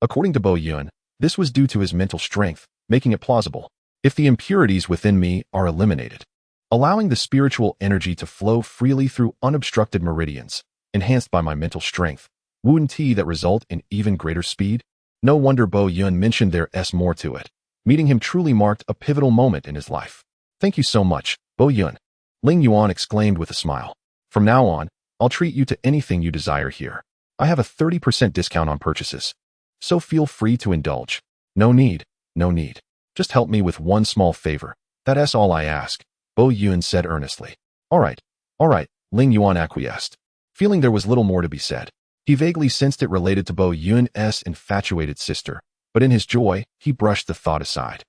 According to Bo Yun, this was due to his mental strength, making it plausible. If the impurities within me are eliminated, allowing the spiritual energy to flow freely through unobstructed meridians, enhanced by my mental strength, wouldn't that result in even greater speed? No wonder Bo Yun mentioned there's more to it. Meeting him truly marked a pivotal moment in his life. Thank you so much, Bo Yun, Ling Yuan exclaimed with a smile. From now on, I'll treat you to anything you desire here. I have a 30% discount on purchases, so feel free to indulge. No need. Just help me with one small favor. That's all I ask, Bo Yun said earnestly. All right, Ling Yuan acquiesced, feeling there was little more to be said. He vaguely sensed it related to Bo Yun's infatuated sister, but in his joy, he brushed the thought aside.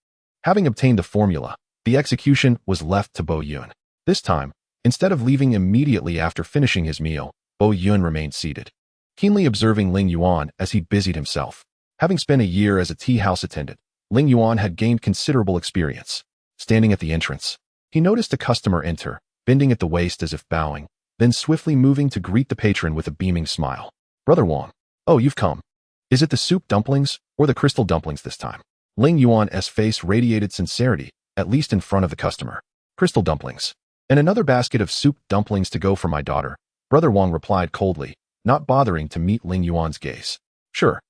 Having obtained the formula, the execution was left to Bo Yun. This time, instead of leaving immediately after finishing his meal, Bo Yun remained seated, keenly observing Ling Yuan as he busied himself. Having spent a year as a tea house attendant, Ling Yuan had gained considerable experience. Standing at the entrance, he noticed a customer enter, bending at the waist as if bowing, then swiftly moving to greet the patron with a beaming smile. Brother Wang, oh, you've come. Is it the soup dumplings or the crystal dumplings this time? Ling Yuan's face radiated sincerity, at least in front of the customer. Crystal dumplings. And another basket of soup dumplings to go for my daughter, Brother Wang replied coldly, not bothering to meet Ling Yuan's gaze. Sure.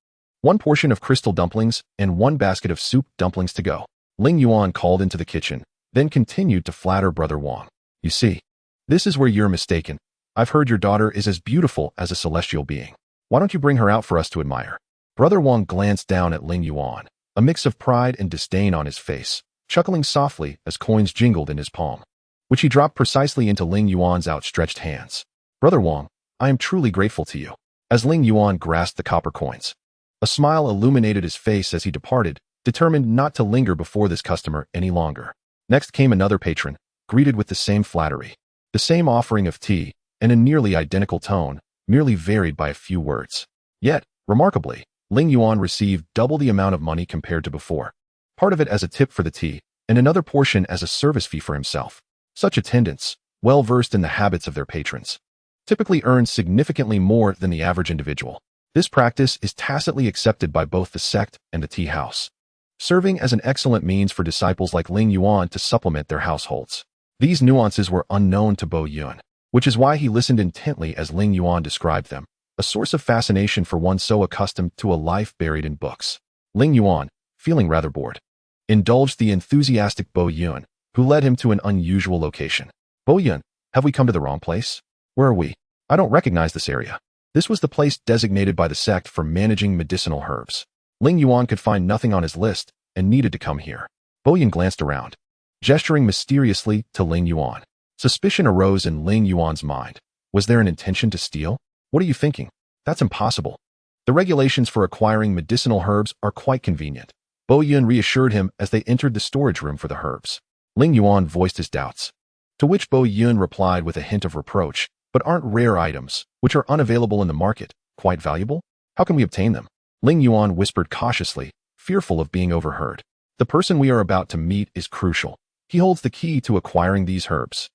One portion of crystal dumplings and one basket of soup dumplings to go. Ling Yuan called into the kitchen, then continued to flatter Brother Wang. You see, this is where you're mistaken. I've heard your daughter is as beautiful as a celestial being. Why don't you bring her out for us to admire? Brother Wang glanced down at Ling Yuan, a mix of pride and disdain on his face, chuckling softly as coins jingled in his palm, which he dropped precisely into Ling Yuan's outstretched hands. Brother Wang, I am truly grateful to you. As Ling Yuan grasped the copper coins, a smile illuminated his face as he departed, determined not to linger before this customer any longer. Next came another patron, greeted with the same flattery, the same offering of tea, and a nearly identical tone, merely varied by a few words. Yet, remarkably, Ling Yuan received double the amount of money compared to before, part of it as a tip for the tea, and another portion as a service fee for himself. Such attendants, well versed in the habits of their patrons, typically earn significantly more than the average individual. This practice is tacitly accepted by both the sect and the tea house, serving as an excellent means for disciples like Ling Yuan to supplement their households. These nuances were unknown to Bo Yun, which is why he listened intently as Ling Yuan described them, a source of fascination for one so accustomed to a life buried in books. Ling Yuan, feeling rather bored, indulged the enthusiastic Bo Yun, who led him to an unusual location. Bo Yun, have we come to the wrong place? Where are we? I don't recognize this area. This was the place designated by the sect for managing medicinal herbs. Ling Yuan could find nothing on his list and needed to come here. Bo Yun glanced around. gesturing mysteriously to Ling Yuan. Suspicion arose in Ling Yuan's mind. Was there an intention to steal? What are you thinking? That's impossible. The regulations for acquiring medicinal herbs are quite convenient. Bo Yun reassured him as they entered the storage room for the herbs. Ling Yuan voiced his doubts, to which Bo Yun replied with a hint of reproach, but aren't rare items, which are unavailable in the market, quite valuable? How can we obtain them? Ling Yuan whispered cautiously, fearful of being overheard. The person we are about to meet is crucial. He holds the key to acquiring these herbs.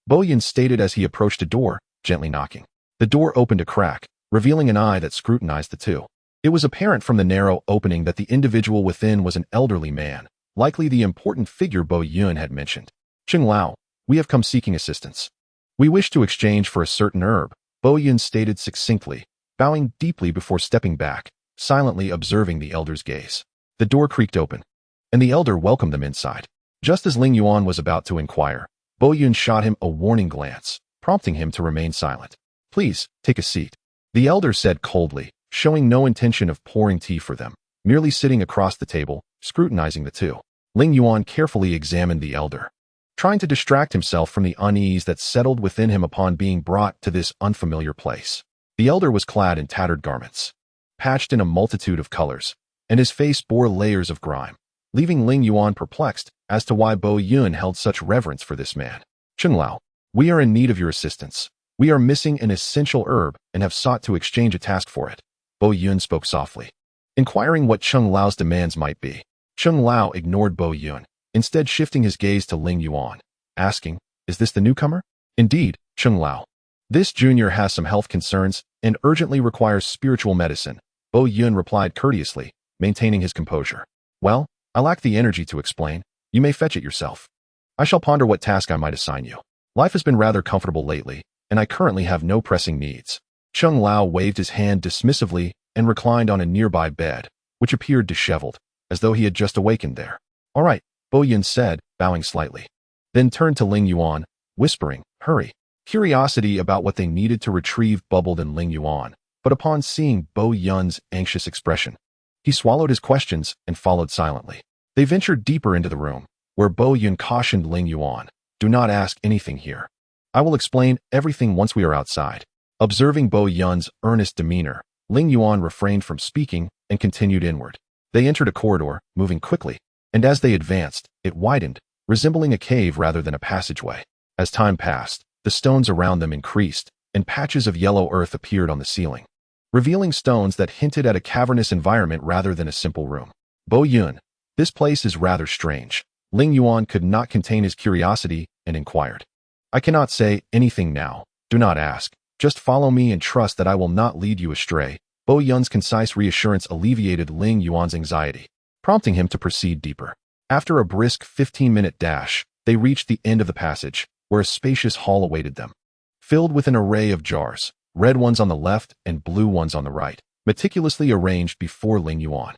Bo Yun stated as he approached a door, gently knocking. The door opened a crack, revealing an eye that scrutinized the two. It was apparent from the narrow opening that the individual within was an elderly man, likely the important figure Bo Yun had mentioned. Chung Lao, we have come seeking assistance. We wish to exchange for a certain herb, Bo Yun stated succinctly, bowing deeply before stepping back, silently observing the elder's gaze. The door creaked open, and the elder welcomed them inside. Just as Ling Yuan was about to inquire, Bo Yun shot him a warning glance, prompting him to remain silent. Please, take a seat, the elder said coldly, showing no intention of pouring tea for them, merely sitting across the table, scrutinizing the two. Ling Yuan carefully examined the elder, trying to distract himself from the unease that settled within him upon being brought to this unfamiliar place. The elder was clad in tattered garments, patched in a multitude of colors, and his face bore layers of grime, leaving Ling Yuan perplexed as to why Bo Yun held such reverence for this man. Chung Lao, we are in need of your assistance. We are missing an essential herb and have sought to exchange a task for it. Bo Yun spoke softly, inquiring what Chung Lao's demands might be. Chung Lao ignored Bo Yun, instead shifting his gaze to Ling Yuan, asking, is this the newcomer? Indeed, Chung Lao. This junior has some health concerns and urgently requires spiritual medicine, Bo Yun replied courteously, maintaining his composure. Well, I lack the energy to explain. You may fetch it yourself. I shall ponder what task I might assign you. Life has been rather comfortable lately, and I currently have no pressing needs. Chung Lao waved his hand dismissively and reclined on a nearby bed, which appeared disheveled, as though he had just awakened there. All right, Bo Yun said, bowing slightly. Then turned to Ling Yuan, whispering, hurry. Curiosity about what they needed to retrieve bubbled in Ling Yuan, but upon seeing Bo Yun's anxious expression, he swallowed his questions and followed silently. They ventured deeper into the room, where Bo Yun cautioned Ling Yuan, do not ask anything here. I will explain everything once we are outside. Observing Bo Yun's earnest demeanor, Ling Yuan refrained from speaking and continued inward. They entered a corridor, moving quickly, and as they advanced, it widened, resembling a cave rather than a passageway. As time passed, the stones around them increased, and patches of yellow earth appeared on the ceiling, revealing stones that hinted at a cavernous environment rather than a simple room. Bo Yun, this place is rather strange. Ling Yuan could not contain his curiosity and inquired. I cannot say anything now. Do not ask. Just follow me and trust that I will not lead you astray. Bo Yun's concise reassurance alleviated Ling Yuan's anxiety, prompting him to proceed deeper. After a brisk 15-minute dash, they reached the end of the passage, where a spacious hall awaited them, filled with an array of jars, red ones on the left and blue ones on the right, meticulously arranged before Ling Yuan.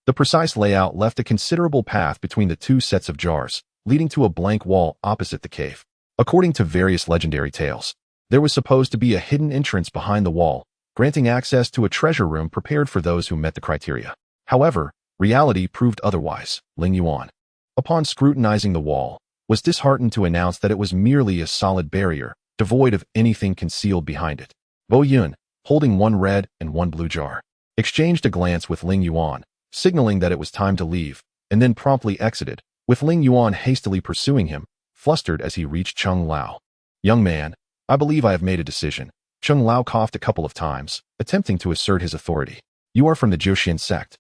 The precise layout left a considerable path between the two sets of jars, leading to a blank wall opposite the cave. According to various legendary tales, there was supposed to be a hidden entrance behind the wall, granting access to a treasure room prepared for those who met the criteria. However, reality proved otherwise. Ling Yuan, upon scrutinizing the wall, was disheartened to announce that it was merely a solid barrier, devoid of anything concealed behind it. Bo Yun, holding one red and one blue jar, exchanged a glance with Ling Yuan, signaling that it was time to leave, and then promptly exited, with Ling Yuan hastily pursuing him, flustered as he reached Chung Lao. Young man, I believe I have made a decision. Chung Lao coughed a couple of times, attempting to assert his authority. You are from the Joshin sect,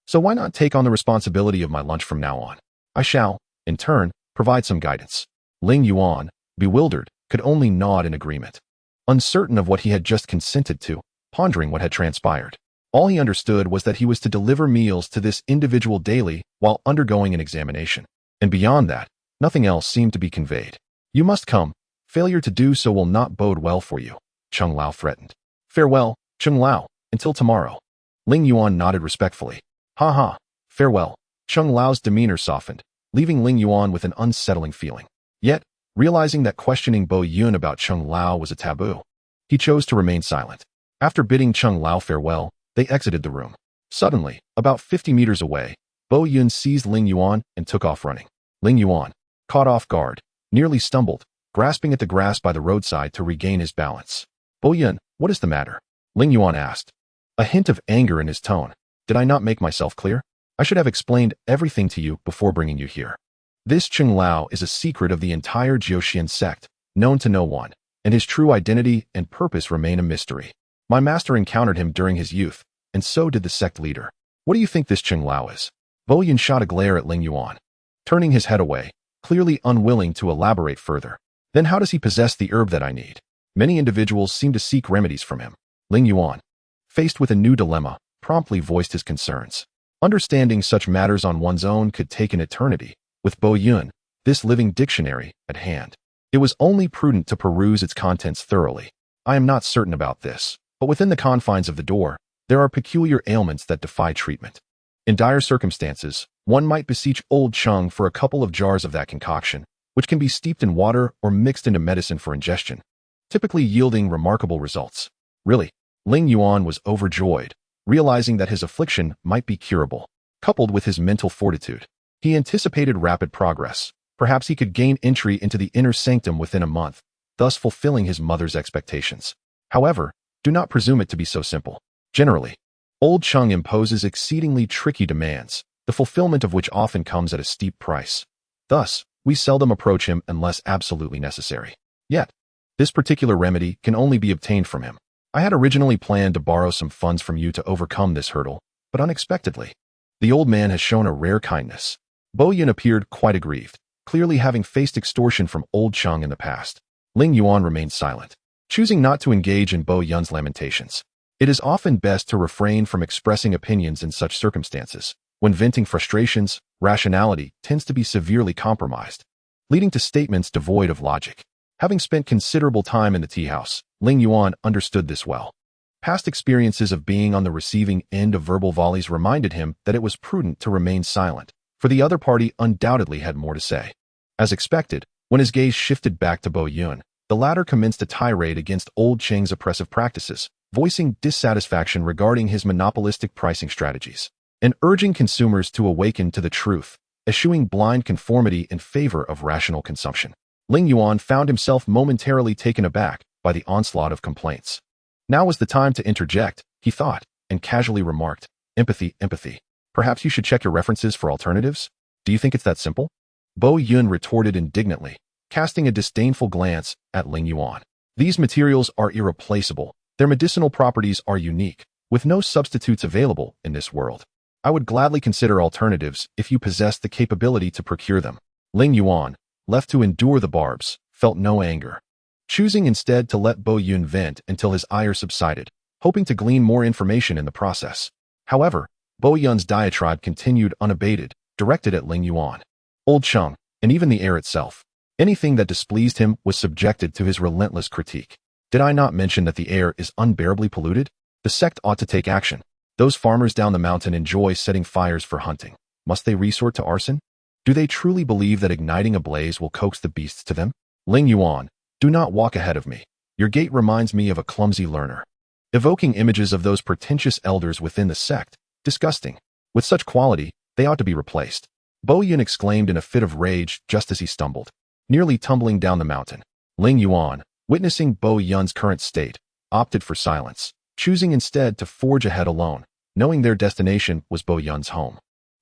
so why not take on the responsibility of my lunch from now on? I shall, in turn, provide some guidance. Ling Yuan, bewildered, could only nod in agreement, uncertain of what he had just consented to, pondering what had transpired. All he understood was that he was to deliver meals to this individual daily while undergoing an examination, and beyond that, nothing else seemed to be conveyed. You must come. Failure to do so will not bode well for you, Chung Lao threatened. Farewell, Chung Lao, until tomorrow. Ling Yuan nodded respectfully. Ha ha, farewell. Chung Lao's demeanor softened, leaving Ling Yuan with an unsettling feeling. Yet, realizing that questioning Bo Yun about Chung Lao was a taboo, he chose to remain silent. After bidding Chung Lao farewell, they exited the room. Suddenly, about 50 meters away, Bo Yun seized Ling Yuan and took off running. Ling Yuan, caught off guard, nearly stumbled, grasping at the grass by the roadside to regain his balance. Boyun, what is the matter? Ling Yuan asked, a hint of anger in his tone. Did I not make myself clear? I should have explained everything to you before bringing you here. This Qing Lao is a secret of the entire Jiuxian sect, known to no one, and his true identity and purpose remain a mystery. My master encountered him during his youth, and so did the sect leader. What do you think this Qing Lao is? Boyun shot a glare at Ling Yuan, turning his head away, clearly unwilling to elaborate further. Then how does he possess the herb that I need? Many individuals seem to seek remedies from him. Ling Yuan, faced with a new dilemma, promptly voiced his concerns. Understanding such matters on one's own could take an eternity. With Boyun, this living dictionary, at hand, it was only prudent to peruse its contents thoroughly. I am not certain about this, but within the confines of the door, there are peculiar ailments that defy treatment. In dire circumstances, one might beseech old Chung for a couple of jars of that concoction, which can be steeped in water or mixed into medicine for ingestion, typically yielding remarkable results. Really, Ling Yuan was overjoyed, realizing that his affliction might be curable. Coupled with his mental fortitude, he anticipated rapid progress. Perhaps he could gain entry into the inner sanctum within a month, thus fulfilling his mother's expectations. However, do not presume it to be so simple. Generally, old Chung imposes exceedingly tricky demands, the fulfillment of which often comes at a steep price. Thus, we seldom approach him unless absolutely necessary. Yet, this particular remedy can only be obtained from him. I had originally planned to borrow some funds from you to overcome this hurdle, but unexpectedly, the old man has shown a rare kindness. Boyun appeared quite aggrieved, clearly having faced extortion from old Chung in the past. Ling Yuan remained silent, choosing not to engage in Boyun's lamentations. It is often best to refrain from expressing opinions in such circumstances. When venting frustrations, rationality tends to be severely compromised, leading to statements devoid of logic. Having spent considerable time in the tea house, Ling Yuan understood this well. Past experiences of being on the receiving end of verbal volleys reminded him that it was prudent to remain silent, for the other party undoubtedly had more to say. As expected, when his gaze shifted back to Boyun, the latter commenced a tirade against old Cheng's oppressive practices, voicing dissatisfaction regarding his monopolistic pricing strategies, and urging consumers to awaken to the truth, eschewing blind conformity in favor of rational consumption. Ling Yuan found himself momentarily taken aback by the onslaught of complaints. Now was the time to interject, he thought, and casually remarked, empathy, empathy. Perhaps you should check your references for alternatives? Do you think it's that simple? Boyun retorted indignantly, casting a disdainful glance at Ling Yuan. These materials are irreplaceable. Their medicinal properties are unique, with no substitutes available in this world. I would gladly consider alternatives if you possessed the capability to procure them. Ling Yuan, left to endure the barbs, felt no anger, choosing instead to let Boyun vent until his ire subsided, hoping to glean more information in the process. However, Boyun's diatribe continued unabated, directed at Ling Yuan, old Chung, and even the air itself. Anything that displeased him was subjected to his relentless critique. Did I not mention that the air is unbearably polluted? The sect ought to take action. Those farmers down the mountain enjoy setting fires for hunting. Must they resort to arson? Do they truly believe that igniting a blaze will coax the beasts to them? Ling Yuan, do not walk ahead of me. Your gait reminds me of a clumsy learner, evoking images of those pretentious elders within the sect. Disgusting. With such quality, they ought to be replaced. Boyun exclaimed in a fit of rage just as he stumbled, nearly tumbling down the mountain. Ling Yuan, witnessing Boyun's current state, opted for silence, choosing instead to forge ahead alone, knowing their destination was Boyun's home.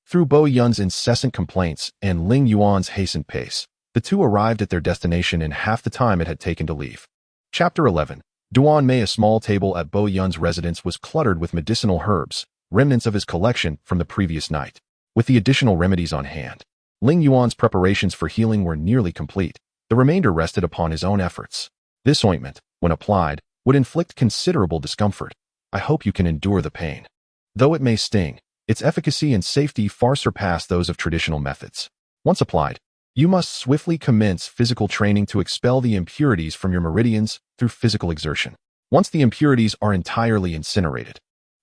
Through Boyun's incessant complaints and Ling Yuan's hastened pace, the two arrived at their destination in half the time it had taken to leave. Chapter 11. Duan Mei. A small table at Boyun's residence was cluttered with medicinal herbs, remnants of his collection from the previous night. With the additional remedies on hand, Ling Yuan's preparations for healing were nearly complete. The remainder rested upon his own efforts. This ointment, when applied, would inflict considerable discomfort. I hope you can endure the pain. Though it may sting, its efficacy and safety far surpass those of traditional methods. Once applied, you must swiftly commence physical training to expel the impurities from your meridians through physical exertion. Once the impurities are entirely incinerated,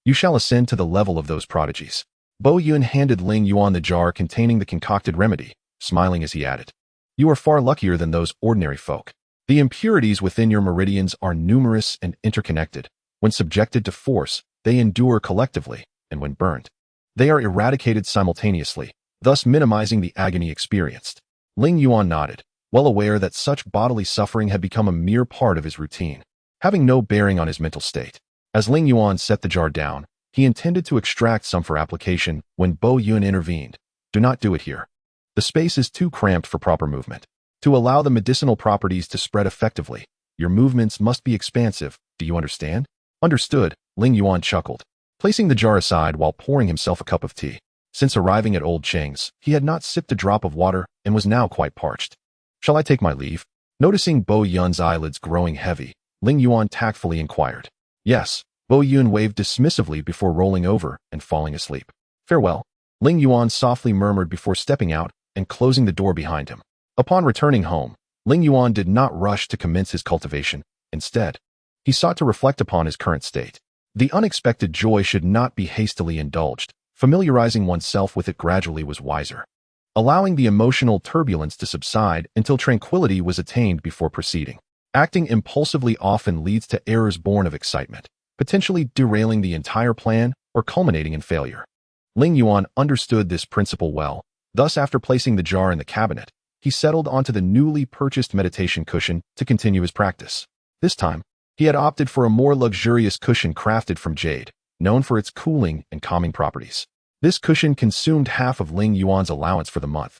you shall ascend to the level of those prodigies. Boyun handed Ling Yuan the jar containing the concocted remedy, smiling as he added, you are far luckier than those ordinary folk. The impurities within your meridians are numerous and interconnected. When subjected to force, they endure collectively, and when burned, they are eradicated simultaneously, thus minimizing the agony experienced. Ling Yuan nodded, well aware that such bodily suffering had become a mere part of his routine, having no bearing on his mental state. As Ling Yuan set the jar down, he intended to extract some for application when Bo Yun intervened. Do not do it here. The space is too cramped for proper movement. To allow the medicinal properties to spread effectively, your movements must be expansive. Do you understand? Understood, Ling Yuan chuckled, placing the jar aside while pouring himself a cup of tea. Since arriving at Old Cheng's, he had not sipped a drop of water and was now quite parched. Shall I take my leave? Noticing Bo Yun's eyelids growing heavy, Ling Yuan tactfully inquired. Yes, Bo Yun waved dismissively before rolling over and falling asleep. Farewell, Ling Yuan softly murmured before stepping out and closing the door behind him. Upon returning home, Ling Yuan did not rush to commence his cultivation. Instead, he sought to reflect upon his current state. The unexpected joy should not be hastily indulged. Familiarizing oneself with it gradually was wiser. Allowing the emotional turbulence to subside until tranquility was attained before proceeding. Acting impulsively often leads to errors born of excitement, potentially derailing the entire plan or culminating in failure. Ling Yuan understood this principle well. Thus, after placing the jar in the cabinet, he settled onto the newly purchased meditation cushion to continue his practice. This time, he had opted for a more luxurious cushion crafted from jade, known for its cooling and calming properties. This cushion consumed half of Ling Yuan's allowance for the month,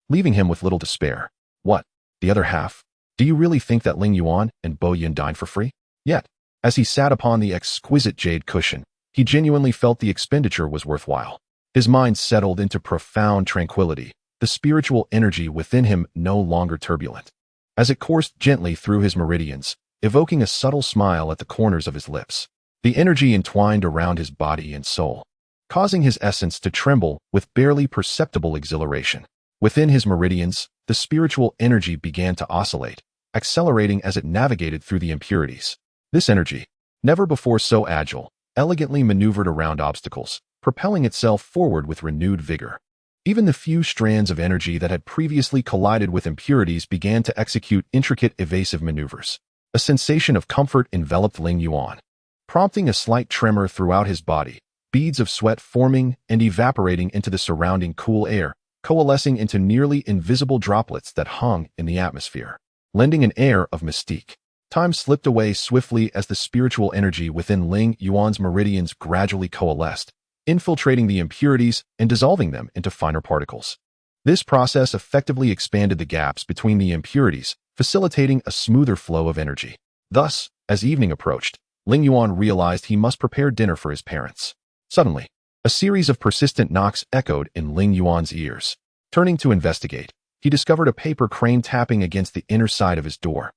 leaving him with little to spare. What? The other half? Do you really think that Ling Yuan and Bo Yun dined for free? Yet, as he sat upon the exquisite jade cushion, he genuinely felt the expenditure was worthwhile. His mind settled into profound tranquility, the spiritual energy within him no longer turbulent. As it coursed gently through his meridians, evoking a subtle smile at the corners of his lips, the energy entwined around his body and soul, causing his essence to tremble with barely perceptible exhilaration. Within his meridians, the spiritual energy began to oscillate, accelerating as it navigated through the impurities. This energy, never before so agile, elegantly maneuvered around obstacles, propelling itself forward with renewed vigor. Even the few strands of energy that had previously collided with impurities began to execute intricate evasive maneuvers. A sensation of comfort enveloped Ling Yuan, prompting a slight tremor throughout his body, beads of sweat forming and evaporating into the surrounding cool air, coalescing into nearly invisible droplets that hung in the atmosphere, lending an air of mystique. Time slipped away swiftly as the spiritual energy within Ling Yuan's meridians gradually coalesced, infiltrating the impurities and dissolving them into finer particles. This process effectively expanded the gaps between the impurities, facilitating a smoother flow of energy. Thus, as evening approached, Ling Yuan realized he must prepare dinner for his parents. Suddenly, a series of persistent knocks echoed in Ling Yuan's ears. Turning to investigate, he discovered a paper crane tapping against the inner side of his door,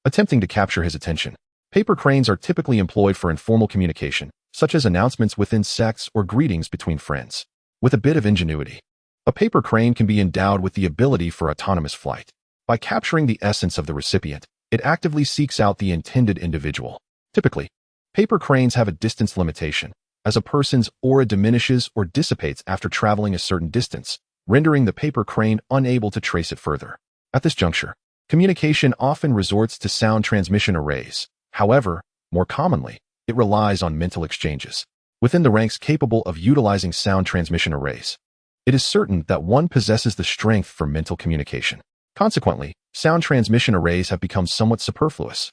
attempting to capture his attention. Paper cranes are typically employed for informal communication, such as announcements within sects or greetings between friends. With a bit of ingenuity, a paper crane can be endowed with the ability for autonomous flight. By capturing the essence of the recipient, it actively seeks out the intended individual. Typically, paper cranes have a distance limitation, as a person's aura diminishes or dissipates after traveling a certain distance, rendering the paper crane unable to trace it further. At this juncture, communication often resorts to sound transmission arrays. However, more commonly, it relies on mental exchanges. Within the ranks capable of utilizing sound transmission arrays, it is certain that one possesses the strength for mental communication. Consequently, sound transmission arrays have become somewhat superfluous,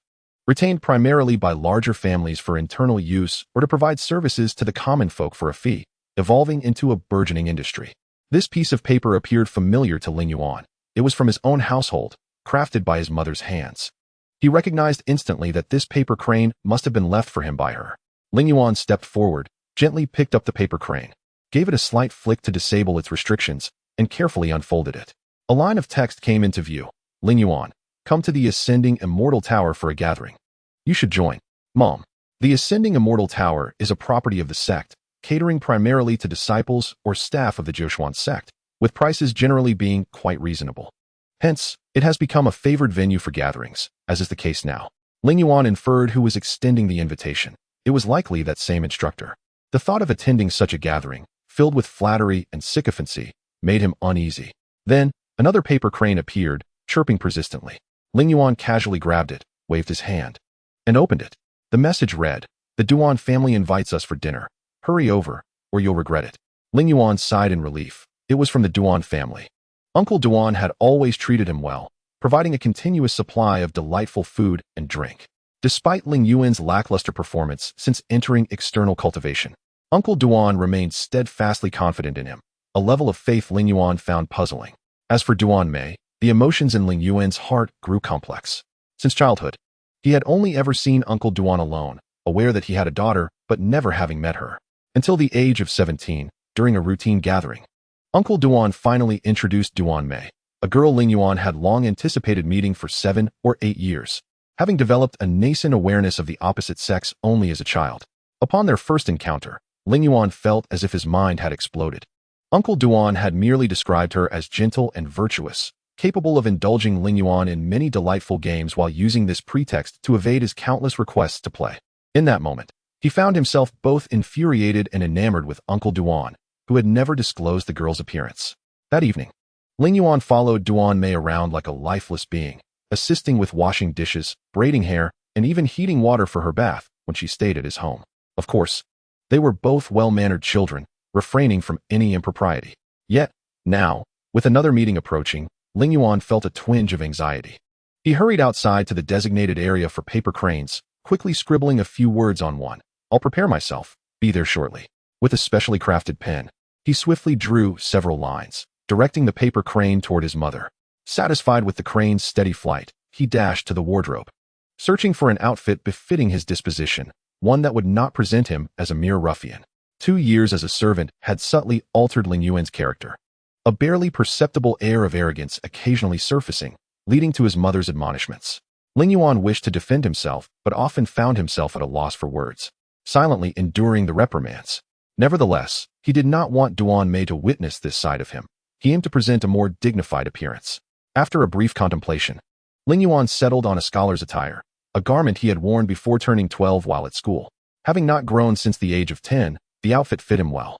retained primarily by larger families for internal use or to provide services to the common folk for a fee, evolving into a burgeoning industry. This piece of paper appeared familiar to Ling Yuan. It was from his own household, crafted by his mother's hands. He recognized instantly that this paper crane must have been left for him by her. Ling Yuan stepped forward, gently picked up the paper crane, gave it a slight flick to disable its restrictions, and carefully unfolded it. A line of text came into view. Ling Yuan, come to the Ascending Immortal Tower for a gathering. You should join. Mom. The Ascending Immortal Tower is a property of the sect, catering primarily to disciples or staff of the Joshuan sect, with prices generally being quite reasonable. Hence, it has become a favored venue for gatherings, as is the case now. Ling Yuan inferred who was extending the invitation. It was likely that same instructor. The thought of attending such a gathering, filled with flattery and sycophancy, made him uneasy. Then, another paper crane appeared, chirping persistently. Ling Yuan casually grabbed it, waved his hand, and opened it. The message read, "The Duan family invites us for dinner. Hurry over, or you'll regret it." Ling Yuan sighed in relief. It was from the Duan family. Uncle Duan had always treated him well, providing a continuous supply of delightful food and drink. Despite Ling Yuan's lackluster performance since entering external cultivation, Uncle Duan remained steadfastly confident in him, a level of faith Ling Yuan found puzzling. As for Duan Mei, the emotions in Ling Yuan's heart grew complex. Since childhood, he had only ever seen Uncle Duan alone, aware that he had a daughter but never having met her. Until the age of 17, during a routine gathering, Uncle Duan finally introduced Duan Mei, a girl Ling Yuan had long anticipated meeting for 7 or 8 years, having developed a nascent awareness of the opposite sex only as a child. Upon their first encounter, Ling Yuan felt as if his mind had exploded. Uncle Duan had merely described her as gentle and virtuous, capable of indulging Ling Yuan in many delightful games while using this pretext to evade his countless requests to play. In that moment, he found himself both infuriated and enamored with Uncle Duan, who had never disclosed the girl's appearance. That evening, Ling Yuan followed Duan Mei around like a lifeless being, assisting with washing dishes, braiding hair, and even heating water for her bath when she stayed at his home. Of course, they were both well-mannered children, refraining from any impropriety. Yet, now, with another meeting approaching, Ling Yuan felt a twinge of anxiety. He hurried outside to the designated area for paper cranes, quickly scribbling a few words on one. "I'll prepare myself. Be there shortly." With a specially crafted pen, he swiftly drew several lines, directing the paper crane toward his mother. Satisfied with the crane's steady flight, he dashed to the wardrobe, searching for an outfit befitting his disposition, one that would not present him as a mere ruffian. 2 years as a servant had subtly altered Ling Yuan's character, a barely perceptible air of arrogance occasionally surfacing, leading to his mother's admonishments. Ling Yuan wished to defend himself, but often found himself at a loss for words, silently enduring the reprimands. Nevertheless, he did not want Duan Mei to witness this side of him. He aimed to present a more dignified appearance. After a brief contemplation, Ling Yuan settled on a scholar's attire, a garment he had worn before turning 12 while at school. Having not grown since the age of 10, the outfit fit him well.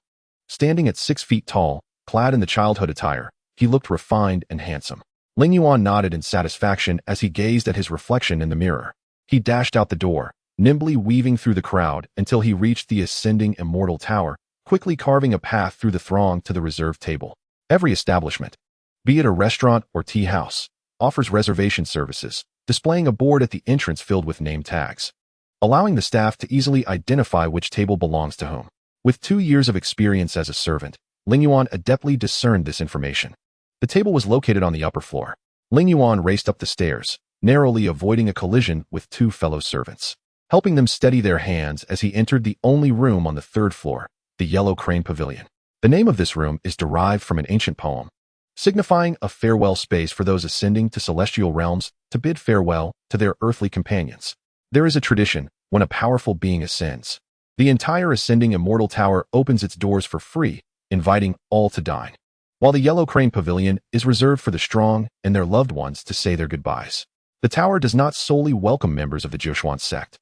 Standing at 6 feet tall, clad in the childhood attire, he looked refined and handsome. Ling Yuan nodded in satisfaction as he gazed at his reflection in the mirror. He dashed out the door, nimbly weaving through the crowd until he reached the ascending immortal tower, quickly carving a path through the throng to the reserved table. Every establishment, be it a restaurant or tea house, offers reservation services, displaying a board at the entrance filled with name tags, allowing the staff to easily identify which table belongs to whom. With 2 years of experience as a servant, Ling Yuan adeptly discerned this information. The table was located on the upper floor. Ling Yuan raced up the stairs, narrowly avoiding a collision with 2 fellow servants, helping them steady their hands as he entered the only room on the 3rd floor, the Yellow Crane Pavilion. The name of this room is derived from an ancient poem, signifying a farewell space for those ascending to celestial realms to bid farewell to their earthly companions. There is a tradition, when a powerful being ascends, the entire ascending immortal tower opens its doors for free, inviting all to dine, while the Yellow Crane Pavilion is reserved for the strong and their loved ones to say their goodbyes. The tower does not solely welcome members of the Joshua sect.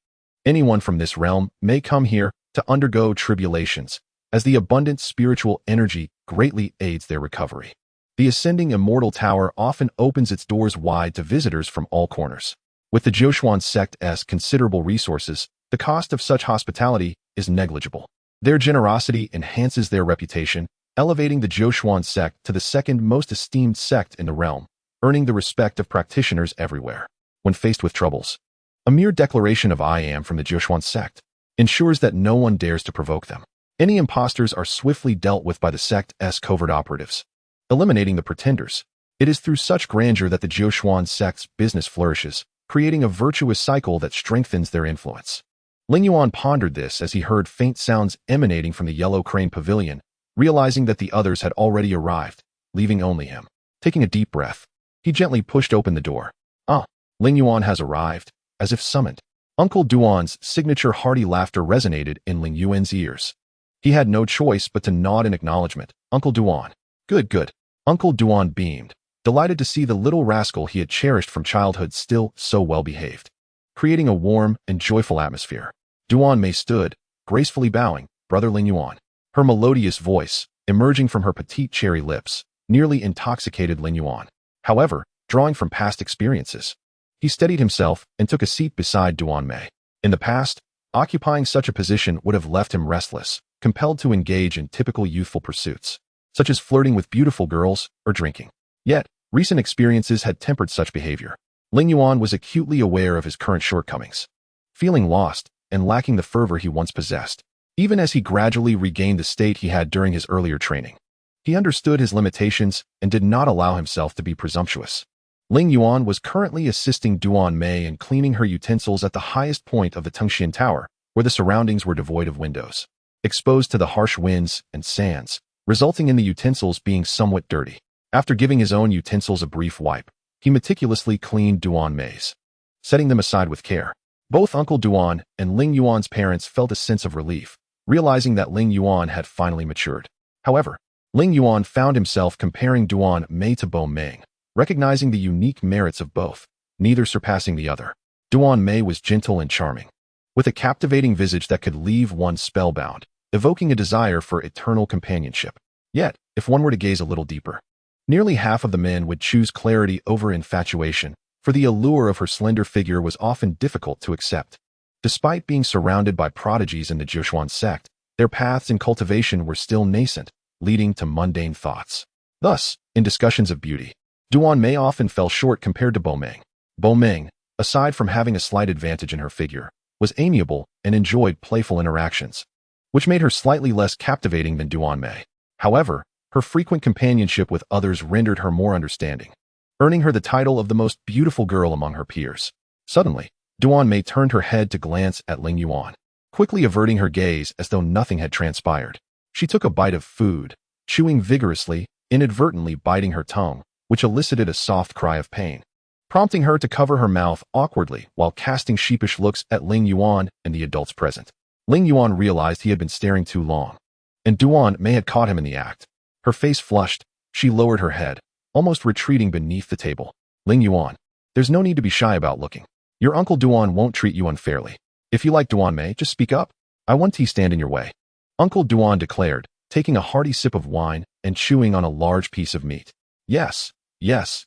Anyone from this realm may come here to undergo tribulations, as the abundant spiritual energy greatly aids their recovery. The ascending immortal tower often opens its doors wide to visitors from all corners. With the Joshua sect's considerable resources, the cost of such hospitality is negligible. Their generosity enhances their reputation, elevating the Joshua sect to the 2nd most esteemed sect in the realm, earning the respect of practitioners everywhere. When faced with troubles, a mere declaration of "I am from the Joshua sect" ensures that no one dares to provoke them. Any imposters are swiftly dealt with by the sect's covert operatives, eliminating the pretenders. It is through such grandeur that the Joshua sect's business flourishes, creating a virtuous cycle that strengthens their influence. Ling Yuan pondered this as he heard faint sounds emanating from the Yellow Crane Pavilion, realizing that the others had already arrived, leaving only him. Taking a deep breath, he gently pushed open the door. "Ah, Ling Yuan has arrived," as if summoned. Uncle Duan's signature hearty laughter resonated in Ling Yuan's ears. He had no choice but to nod in acknowledgement. "Uncle Duan." "Good, good." Uncle Duan beamed, delighted to see the little rascal he had cherished from childhood still so well behaved, creating a warm and joyful atmosphere. Duan Mei stood, gracefully bowing. "Brother Ling Yuan." Her melodious voice, emerging from her petite cherry lips, nearly intoxicated Ling Yuan. However, drawing from past experiences, he steadied himself and took a seat beside Duan Mei. In the past, occupying such a position would have left him restless, compelled to engage in typical youthful pursuits, such as flirting with beautiful girls or drinking. Yet, recent experiences had tempered such behavior. Ling Yuan was acutely aware of his current shortcomings, feeling lost and lacking the fervor he once possessed. Even as he gradually regained the state he had during his earlier training, he understood his limitations and did not allow himself to be presumptuous. Ling Yuan was currently assisting Duan Mei in cleaning her utensils at the highest point of the Tengxian Tower, where the surroundings were devoid of windows, exposed to the harsh winds and sands, resulting in the utensils being somewhat dirty. After giving his own utensils a brief wipe, he meticulously cleaned Duan Mei's, setting them aside with care. Both Uncle Duan and Ling Yuan's parents felt a sense of relief, realizing that Ling Yuan had finally matured. However, Ling Yuan found himself comparing Duan Mei to Bo Meng, recognizing the unique merits of both, neither surpassing the other. Duan Mei was gentle and charming, with a captivating visage that could leave one spellbound, evoking a desire for eternal companionship. Yet, if one were to gaze a little deeper, nearly half of the men would choose clarity over infatuation, for the allure of her slender figure was often difficult to accept. Despite being surrounded by prodigies in the Joshuan sect, their paths in cultivation were still nascent, leading to mundane thoughts. Thus, in discussions of beauty, Duan Mei often fell short compared to Bo Meng. Bo Meng, aside from having a slight advantage in her figure, was amiable and enjoyed playful interactions, which made her slightly less captivating than Duan Mei. However, her frequent companionship with others rendered her more understanding, earning her the title of the most beautiful girl among her peers. Suddenly, Duan Mei turned her head to glance at Ling Yuan, quickly averting her gaze as though nothing had transpired. She took a bite of food, chewing vigorously, inadvertently biting her tongue, which elicited a soft cry of pain, prompting her to cover her mouth awkwardly while casting sheepish looks at Ling Yuan and the adults present. Ling Yuan realized he had been staring too long, and Duan Mei had caught him in the act. Her face flushed, she lowered her head, almost retreating beneath the table. Ling Yuan, there's no need to be shy about looking. Your Uncle Duan won't treat you unfairly. If you like Duan Mei, just speak up. I won't stand in your way. Uncle Duan declared, taking a hearty sip of wine and chewing on a large piece of meat. Yes,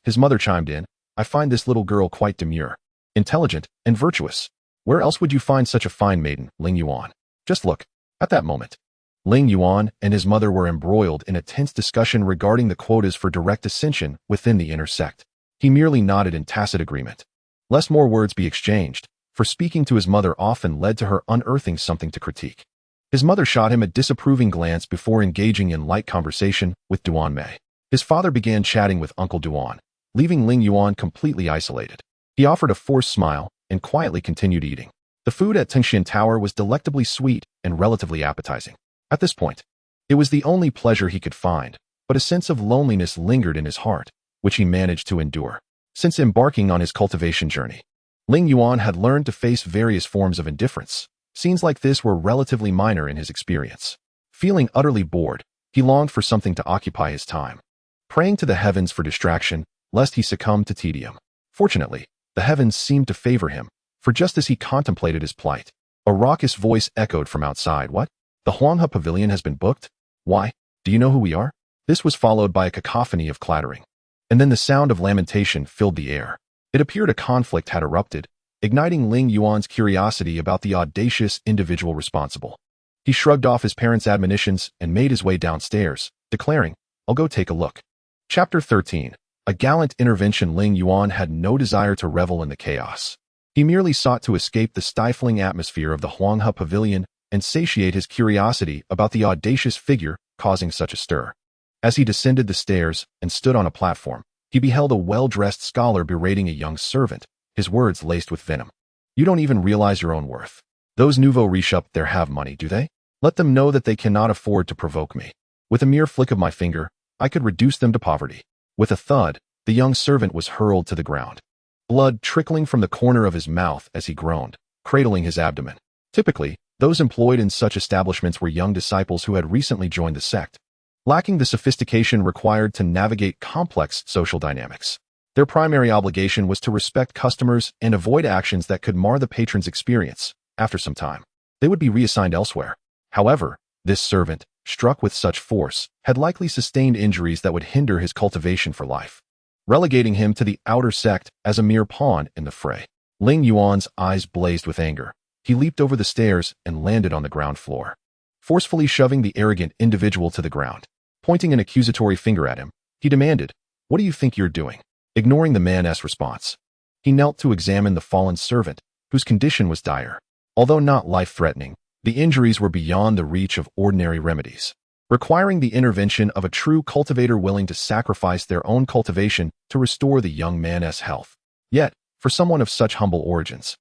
his mother chimed in. I find this little girl quite demure, intelligent, and virtuous. Where else would you find such a fine maiden, Ling Yuan? Just look. At that moment, Ling Yuan and his mother were embroiled in a tense discussion regarding the quotas for direct ascension within the inner sect. He merely nodded in tacit agreement, lest more words be exchanged, for speaking to his mother often led to her unearthing something to critique. His mother shot him a disapproving glance before engaging in light conversation with Duan Mei. His father began chatting with Uncle Duan, leaving Ling Yuan completely isolated. He offered a forced smile and quietly continued eating. The food at Tengxian Tower was delectably sweet and relatively appetizing. At this point, it was the only pleasure he could find, but a sense of loneliness lingered in his heart, which he managed to endure. Since embarking on his cultivation journey, Ling Yuan had learned to face various forms of indifference. Scenes like this were relatively minor in his experience. Feeling utterly bored, he longed for something to occupy his time, praying to the heavens for distraction, lest he succumb to tedium. Fortunately, the heavens seemed to favor him, for just as he contemplated his plight, a raucous voice echoed from outside. What? The Huanghe Pavilion has been booked? Why? Do you know who we are? This was followed by a cacophony of clattering, and then the sound of lamentation filled the air. It appeared a conflict had erupted, igniting Ling Yuan's curiosity about the audacious individual responsible. He shrugged off his parents' admonitions and made his way downstairs, declaring, I'll go take a look. Chapter 13. A gallant intervention. Ling Yuan had no desire to revel in the chaos. He merely sought to escape the stifling atmosphere of the Huanghe Pavilion and satiate his curiosity about the audacious figure causing such a stir. As he descended the stairs and stood on a platform, he beheld a well-dressed scholar berating a young servant, his words laced with venom. You don't even realize your own worth. Those nouveau riches up there have money, do they? Let them know that they cannot afford to provoke me. With a mere flick of my finger, I could reduce them to poverty. With a thud, the young servant was hurled to the ground, blood trickling from the corner of his mouth as he groaned, cradling his abdomen. Typically, those employed in such establishments were young disciples who had recently joined the sect, lacking the sophistication required to navigate complex social dynamics. Their primary obligation was to respect customers and avoid actions that could mar the patron's experience. After some time, they would be reassigned elsewhere. However, this servant, struck with such force, had likely sustained injuries that would hinder his cultivation for life, relegating him to the outer sect as a mere pawn in the fray. Ling Yuan's eyes blazed with anger. He leaped over the stairs and landed on the ground floor, forcefully shoving the arrogant individual to the ground. Pointing an accusatory finger at him, he demanded, What do you think you're doing? Ignoring the man's response, he knelt to examine the fallen servant, whose condition was dire. Although not life-threatening, the injuries were beyond the reach of ordinary remedies, requiring the intervention of a true cultivator willing to sacrifice their own cultivation to restore the young man's health. Yet, for someone of such humble origins,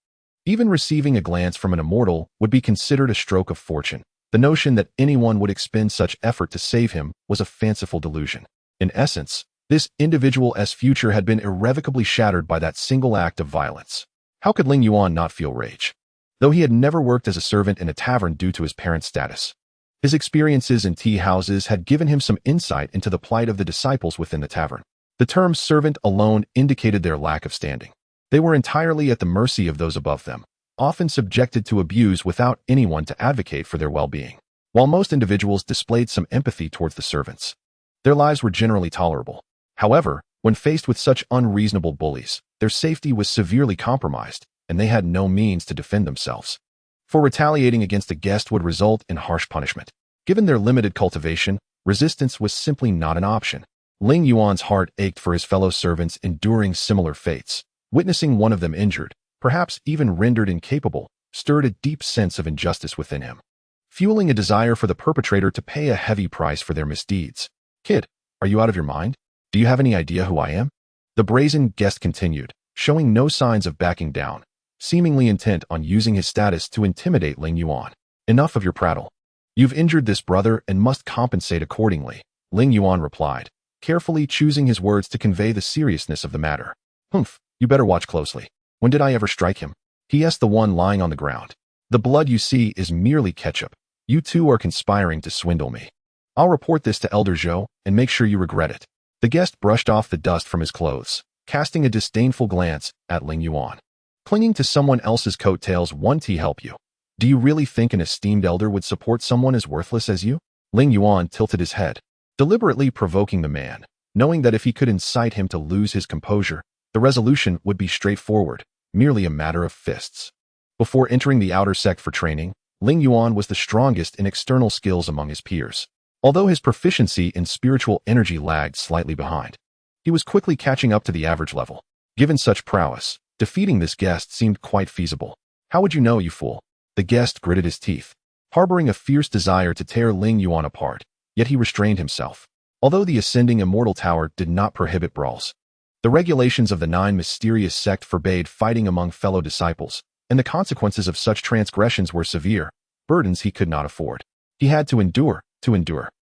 even receiving a glance from an immortal would be considered a stroke of fortune. The notion that anyone would expend such effort to save him was a fanciful delusion. In essence, this individual's future had been irrevocably shattered by that single act of violence. How could Ling Yuan not feel rage? Though he had never worked as a servant in a tavern due to his parents' status, his experiences in tea houses had given him some insight into the plight of the disciples within the tavern. The term servant alone indicated their lack of standing. They were entirely at the mercy of those above them, often subjected to abuse without anyone to advocate for their well-being. While most individuals displayed some empathy towards the servants, their lives were generally tolerable. However, when faced with such unreasonable bullies, their safety was severely compromised, and they had no means to defend themselves. For retaliating against a guest would result in harsh punishment. Given their limited cultivation, resistance was simply not an option. Ling Yuan's heart ached for his fellow servants enduring similar fates. Witnessing one of them injured, perhaps even rendered incapable, stirred a deep sense of injustice within him, fueling a desire for the perpetrator to pay a heavy price for their misdeeds. "Kid, are you out of your mind? Do you have any idea who I am?" The brazen guest continued, showing no signs of backing down, seemingly intent on using his status to intimidate Ling Yuan. "Enough of your prattle. You've injured this brother and must compensate accordingly," Ling Yuan replied, carefully choosing his words to convey the seriousness of the matter. "Humph, you better watch closely. When did I ever strike him?" he asked the one lying on the ground. "The blood you see is merely ketchup. You two are conspiring to swindle me. I'll report this to Elder Zhou and make sure you regret it." The guest brushed off the dust from his clothes, casting a disdainful glance at Ling Yuan. "Clinging to someone else's coattails won't help you. Do you really think an esteemed elder would support someone as worthless as you?" Ling Yuan tilted his head, deliberately provoking the man, knowing that if he could incite him to lose his composure, the resolution would be straightforward, merely a matter of fists. Before entering the outer sect for training, Ling Yuan was the strongest in external skills among his peers. Although his proficiency in spiritual energy lagged slightly behind, he was quickly catching up to the average level. Given such prowess, defeating this guest seemed quite feasible. "How would you know, you fool?" The guest gritted his teeth, harboring a fierce desire to tear Ling Yuan apart, yet he restrained himself. Although the ascending immortal tower did not prohibit brawls, the regulations of the Nine Mysteries Sect forbade fighting among fellow disciples, and the consequences of such transgressions were severe, burdens he could not afford. He had to endure.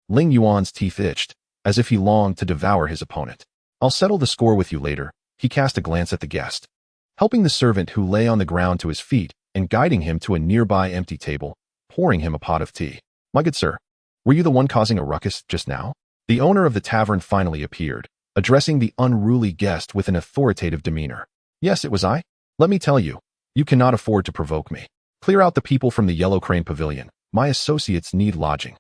Ling Yuan's teeth itched, as if he longed to devour his opponent. "I'll settle the score with you later," he cast a glance at the guest, helping the servant who lay on the ground to his feet and guiding him to a nearby empty table, pouring him a pot of tea. "My good sir, were you the one causing a ruckus just now?" The owner of the tavern finally appeared, addressing the unruly guest with an authoritative demeanor. "Yes, it was I. Let me tell you, you cannot afford to provoke me. Clear out the people from the Yellow Crane Pavilion. My associates need lodging."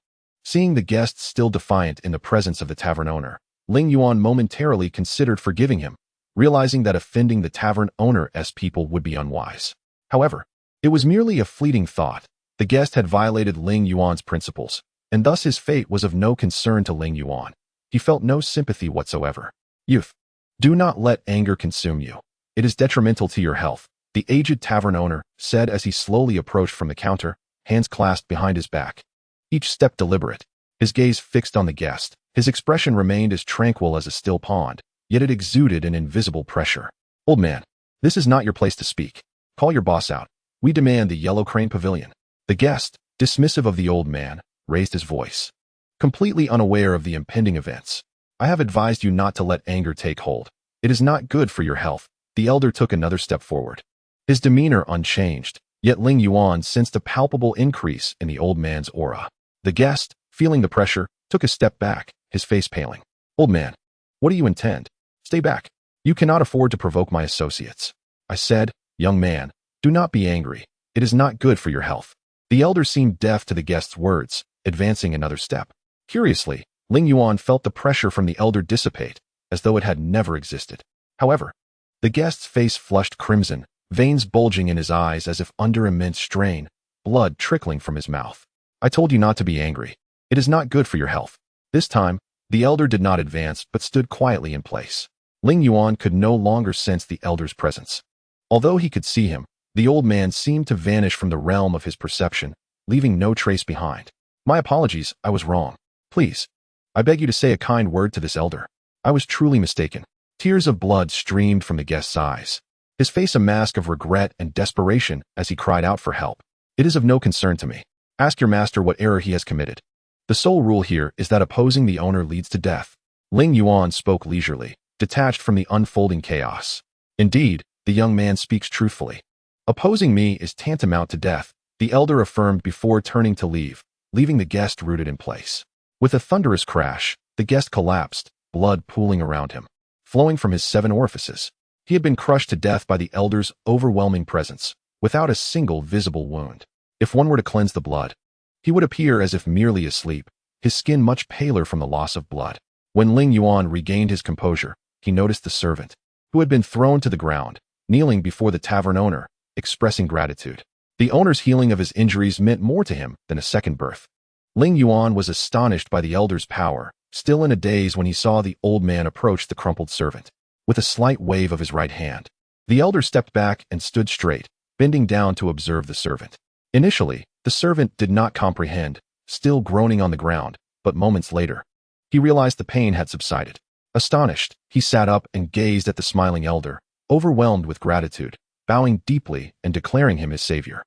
Seeing the guest still defiant in the presence of the tavern owner, Ling Yuan momentarily considered forgiving him, realizing that offending the tavern owner's people would be unwise. However, it was merely a fleeting thought. The guest had violated Ling Yuan's principles, and thus his fate was of no concern to Ling Yuan. He felt no sympathy whatsoever. "Youth, do not let anger consume you. It is detrimental to your health," the aged tavern owner said as he slowly approached from the counter, hands clasped behind his back, each step deliberate, his gaze fixed on the guest. His expression remained as tranquil as a still pond, yet it exuded an invisible pressure. "Old man, this is not your place to speak. Call your boss out. We demand the Yellow Crane Pavilion." The guest, dismissive of the old man, raised his voice, completely unaware of the impending events. "I have advised you not to let anger take hold. It is not good for your health." The elder took another step forward, his demeanor unchanged, yet Ling Yuan sensed a palpable increase in the old man's aura. The guest, feeling the pressure, took a step back, his face paling. "Old man, what do you intend? Stay back. You cannot afford to provoke my associates." "I said, young man, do not be angry. It is not good for your health." The elder seemed deaf to the guest's words, advancing another step. Curiously, Ling Yuan felt the pressure from the elder dissipate, as though it had never existed. However, the guest's face flushed crimson, veins bulging in his eyes as if under immense strain, blood trickling from his mouth. "I told you not to be angry. It is not good for your health." This time, The elder did not advance, but stood quietly in place. Ling Yuan could no longer sense the elder's presence. Although he could see him, the old man seemed to vanish from the realm of his perception, leaving no trace behind. My apologies, I was wrong. Please, I beg you to say a kind word to this elder. I was truly mistaken. Tears of blood streamed from the guest's eyes, his face a mask of regret and desperation as he cried out for help. It is of no concern to me. Ask your master what error he has committed. The sole rule here is that opposing the owner leads to death. Ling Yuan spoke leisurely, detached from the unfolding chaos. Indeed, the young man speaks truthfully. Opposing me is tantamount to death, the elder affirmed before turning to leave, leaving the guest rooted in place. With a thunderous crash, the guest collapsed, blood pooling around him, flowing from his 7 orifices. He had been crushed to death by the elder's overwhelming presence, without a single visible wound. If one were to cleanse the blood, he would appear as if merely asleep, his skin much paler from the loss of blood. When Ling Yuan regained his composure, he noticed the servant, who had been thrown to the ground, kneeling before the tavern owner, expressing gratitude. The owner's healing of his injuries meant more to him than a second birth. Ling Yuan was astonished by the elder's power, still in a daze when he saw the old man approach the crumpled servant. With a slight wave of his right hand, the elder stepped back and stood straight, bending down to observe the servant. Initially, the servant did not comprehend, still groaning on the ground, but moments later, he realized the pain had subsided. Astonished, he sat up and gazed at the smiling elder, overwhelmed with gratitude, bowing deeply and declaring him his savior.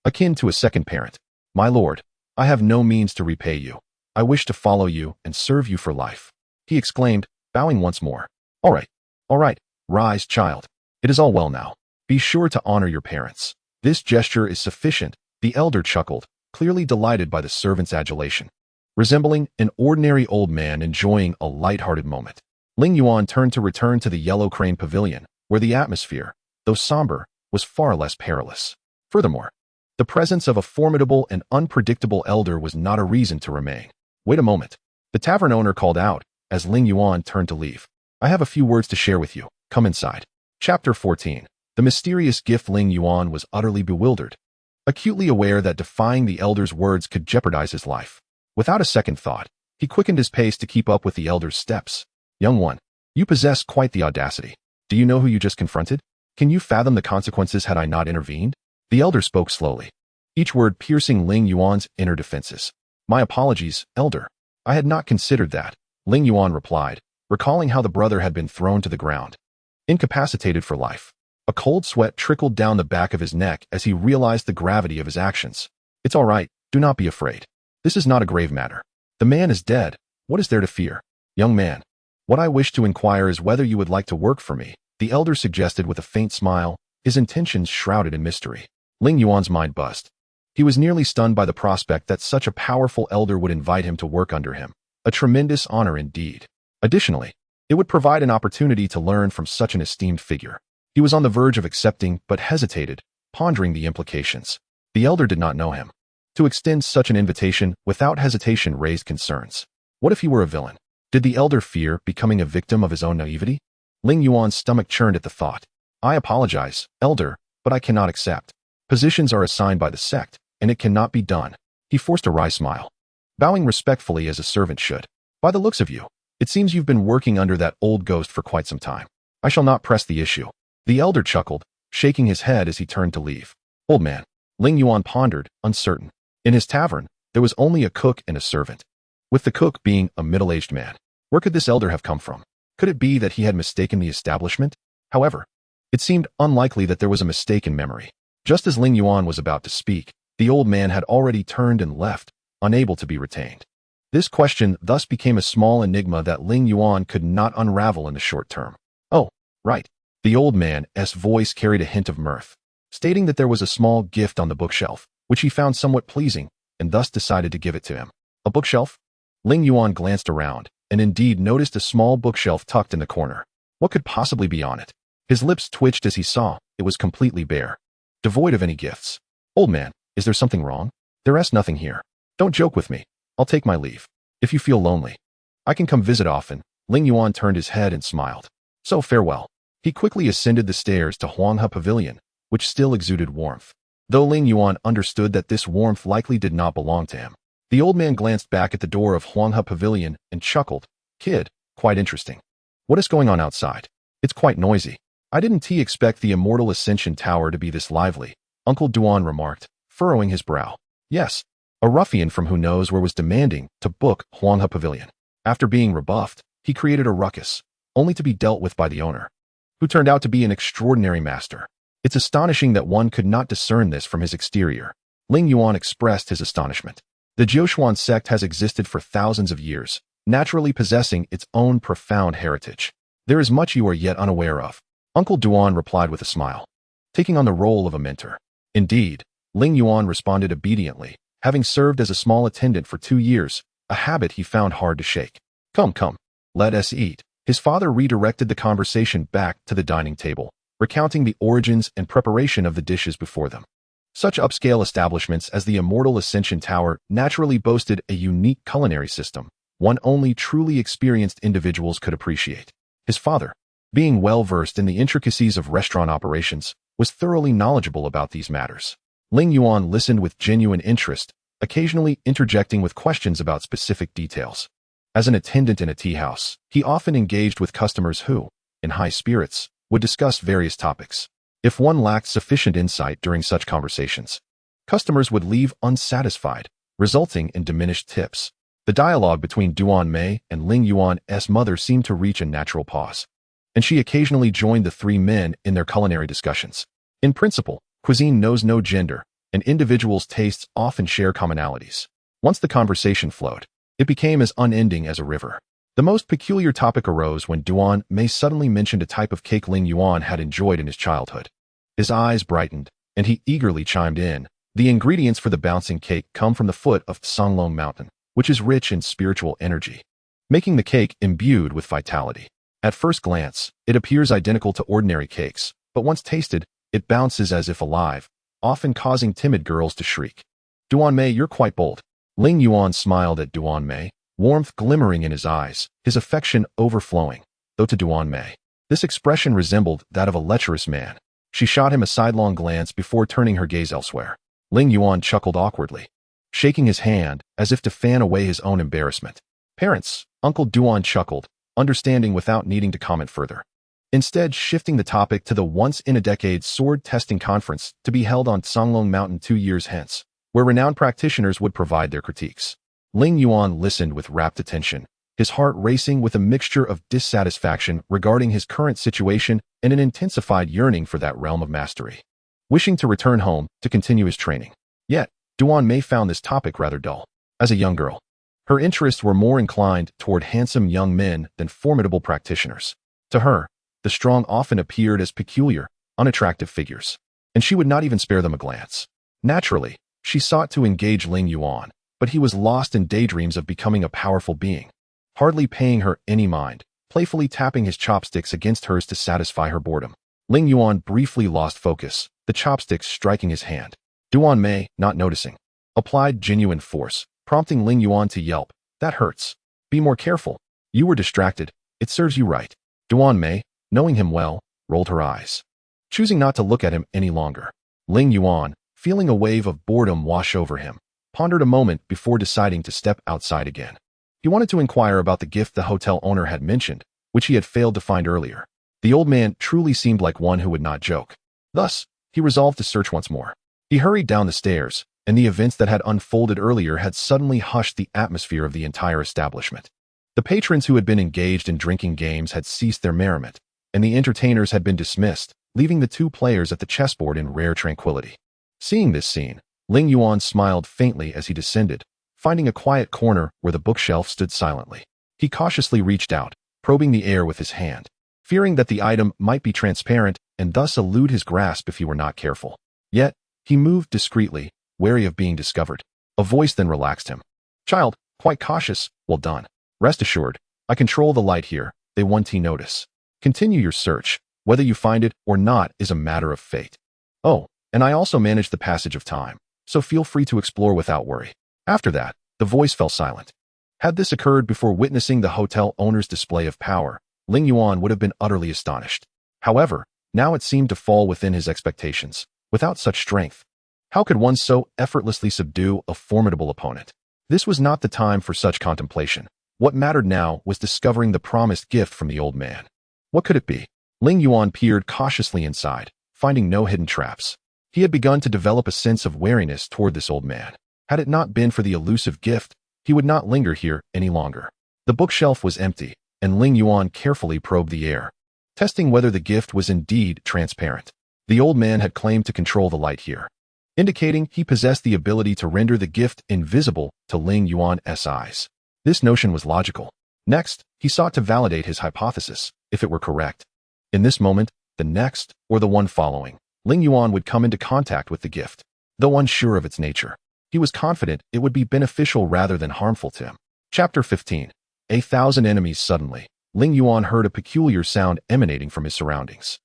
Akin to a second parent. My lord, I have no means to repay you. I wish to follow you and serve you for life, he exclaimed, bowing once more. All right, rise, child. It is all well now. Be sure to honor your parents. This gesture is sufficient, the elder chuckled, clearly delighted by the servant's adulation. Resembling an ordinary old man enjoying a light-hearted moment, Ling Yuan turned to return to the Yellow Crane Pavilion, where the atmosphere, though somber, was far less perilous. Furthermore, the presence of a formidable and unpredictable elder was not a reason to remain. Wait a moment. The tavern owner called out, as Ling Yuan turned to leave. I have a few words to share with you. Come inside. Chapter 14. The mysterious gift. Ling Yuan was utterly bewildered, acutely aware that defying the elder's words could jeopardize his life. Without a second thought, he quickened his pace to keep up with the elder's steps. Young one, you possess quite the audacity. Do you know who you just confronted? Can you fathom the consequences had I not intervened? The elder spoke slowly, each word piercing Ling Yuan's inner defenses. My apologies, elder. I had not considered that, Ling Yuan replied, recalling how the brother had been thrown to the ground, incapacitated for life. A cold sweat trickled down the back of his neck as he realized the gravity of his actions. It's all right, do not be afraid. This is not a grave matter. The man is dead. What is there to fear? Young man, what I wish to inquire is whether you would like to work for me, the elder suggested with a faint smile, his intentions shrouded in mystery. Ling Yuan's mind buzzed. He was nearly stunned by the prospect that such a powerful elder would invite him to work under him. A tremendous honor indeed. Additionally, it would provide an opportunity to learn from such an esteemed figure. He was on the verge of accepting, but hesitated, pondering the implications. The elder did not know him. To extend such an invitation without hesitation raised concerns. What if he were a villain? Did the elder fear becoming a victim of his own naivety? Ling Yuan's stomach churned at the thought. I apologize, elder, but I cannot accept. Positions are assigned by the sect, and it cannot be done. He forced a wry smile, bowing respectfully as a servant should. By the looks of you, it seems you've been working under that old ghost for quite some time. I shall not press the issue. The elder chuckled, shaking his head as he turned to leave. Old man, Ling Yuan pondered, uncertain. In his tavern, there was only a cook and a servant, with the cook being a middle-aged man. Where could this elder have come from? Could it be that he had mistaken the establishment? However, it seemed unlikely that there was a mistake in memory. Just as Ling Yuan was about to speak, the old man had already turned and left, unable to be retained. This question thus became a small enigma that Ling Yuan could not unravel in the short term. Oh, right. The old man's voice carried a hint of mirth, stating that there was a small gift on the bookshelf, which he found somewhat pleasing, and thus decided to give it to him. A bookshelf? Ling Yuan glanced around, and indeed noticed a small bookshelf tucked in the corner. What could possibly be on it? His lips twitched as he saw it was completely bare, devoid of any gifts. Old man, is there something wrong? There's nothing here. Don't joke with me. I'll take my leave. If you feel lonely, I can come visit often. Ling Yuan turned his head and smiled. So farewell. He quickly ascended the stairs to Huanghe Pavilion, which still exuded warmth. Though Ling Yuan understood that this warmth likely did not belong to him, the old man glanced back at the door of Huanghe Pavilion and chuckled, Kid, quite interesting. What is going on outside? It's quite noisy. I didn't expect the immortal Ascension Tower to be this lively, Uncle Duan remarked, furrowing his brow. Yes, a ruffian from who knows where was demanding to book Huanghe Pavilion. After being rebuffed, he created a ruckus, only to be dealt with by the owner, who turned out to be an extraordinary master. It's astonishing that one could not discern this from his exterior. Ling Yuan expressed his astonishment. The Jiuquan sect has existed for thousands of years, naturally possessing its own profound heritage. There is much you are yet unaware of. Uncle Duan replied with a smile, taking on the role of a mentor. Indeed, Ling Yuan responded obediently, having served as a small attendant for 2 years, a habit he found hard to shake. Come, let us eat. His father redirected the conversation back to the dining table, recounting the origins and preparation of the dishes before them. Such upscale establishments as the immortal Ascension Tower naturally boasted a unique culinary system, one only truly experienced individuals could appreciate. His father, being well-versed in the intricacies of restaurant operations, was thoroughly knowledgeable about these matters. Ling Yuan listened with genuine interest, occasionally interjecting with questions about specific details. As an attendant in a tea house, he often engaged with customers who, in high spirits, would discuss various topics. If one lacked sufficient insight during such conversations, customers would leave unsatisfied, resulting in diminished tips. The dialogue between Duan Mei and Ling Yuan's mother seemed to reach a natural pause, and she occasionally joined the three men in their culinary discussions. In principle, cuisine knows no gender, and individuals' tastes often share commonalities. Once the conversation flowed, it became as unending as a river. The most peculiar topic arose when Duan Mei suddenly mentioned a type of cake Ling Yuan had enjoyed in his childhood. His eyes brightened, and he eagerly chimed in. The ingredients for the bouncing cake come from the foot of Songlong Mountain, which is rich in spiritual energy, making the cake imbued with vitality. At first glance, it appears identical to ordinary cakes, but once tasted, it bounces as if alive, often causing timid girls to shriek. Duan Mei, you're quite bold. Ling Yuan smiled at Duan Mei, warmth glimmering in his eyes, his affection overflowing, though to Duan Mei, this expression resembled that of a lecherous man. She shot him a sidelong glance before turning her gaze elsewhere. Ling Yuan chuckled awkwardly, shaking his hand as if to fan away his own embarrassment. Parents, Uncle Duan chuckled, understanding without needing to comment further. Instead, shifting the topic to the once-in-a-decade sword testing conference to be held on Songlong Mountain 2 years hence, where renowned practitioners would provide their critiques. Ling Yuan listened with rapt attention, his heart racing with a mixture of dissatisfaction regarding his current situation and an intensified yearning for that realm of mastery. Wishing to return home to continue his training. Yet, Duan Mei found this topic rather dull. As a young girl, her interests were more inclined toward handsome young men than formidable practitioners. To her, the strong often appeared as peculiar, unattractive figures, and she would not even spare them a glance. Naturally, she sought to engage Ling Yuan, but he was lost in daydreams of becoming a powerful being, hardly paying her any mind, playfully tapping his chopsticks against hers to satisfy her boredom. Ling Yuan briefly lost focus, the chopsticks striking his hand. Duan Mei, not noticing, applied genuine force, prompting Ling Yuan to yelp, "That hurts. Be more careful. You were distracted. It serves you right." Duan Mei, knowing him well, rolled her eyes, choosing not to look at him any longer. Ling Yuan, feeling a wave of boredom wash over him, pondered a moment before deciding to step outside again. He wanted to inquire about the gift the hotel owner had mentioned, which he had failed to find earlier. The old man truly seemed like one who would not joke. Thus, he resolved to search once more. He hurried down the stairs, and the events that had unfolded earlier had suddenly hushed the atmosphere of the entire establishment. The patrons who had been engaged in drinking games had ceased their merriment, and the entertainers had been dismissed, leaving the two players at the chessboard in rare tranquility. Seeing this scene, Ling Yuan smiled faintly as he descended, finding a quiet corner where the bookshelf stood silently. He cautiously reached out, probing the air with his hand, fearing that the item might be transparent and thus elude his grasp if he were not careful. Yet, he moved discreetly, wary of being discovered. A voice then relaxed him. "Child, quite cautious, well done. Rest assured, I control the light here, they won't notice. Continue your search, whether you find it or not is a matter of fate. Oh, and I also manage the passage of time, so feel free to explore without worry." After that, the voice fell silent. Had this occurred before witnessing the hotel owner's display of power, Ling Yuan would have been utterly astonished. However, now it seemed to fall within his expectations. Without such strength, how could one so effortlessly subdue a formidable opponent? This was not the time for such contemplation. What mattered now was discovering the promised gift from the old man. What could it be? Ling Yuan peered cautiously inside, finding no hidden traps. He had begun to develop a sense of wariness toward this old man. Had it not been for the elusive gift, he would not linger here any longer. The bookshelf was empty, and Ling Yuan carefully probed the air, testing whether the gift was indeed transparent. The old man had claimed to control the light here, indicating he possessed the ability to render the gift invisible to Ling Yuan's eyes. This notion was logical. Next, he sought to validate his hypothesis, if it were correct. In this moment, the next, or the one following, Ling Yuan would come into contact with the gift. Though unsure of its nature, he was confident it would be beneficial rather than harmful to him. Chapter 15. 1,000 enemies. Suddenly, Ling Yuan heard a peculiar sound emanating from his surroundings.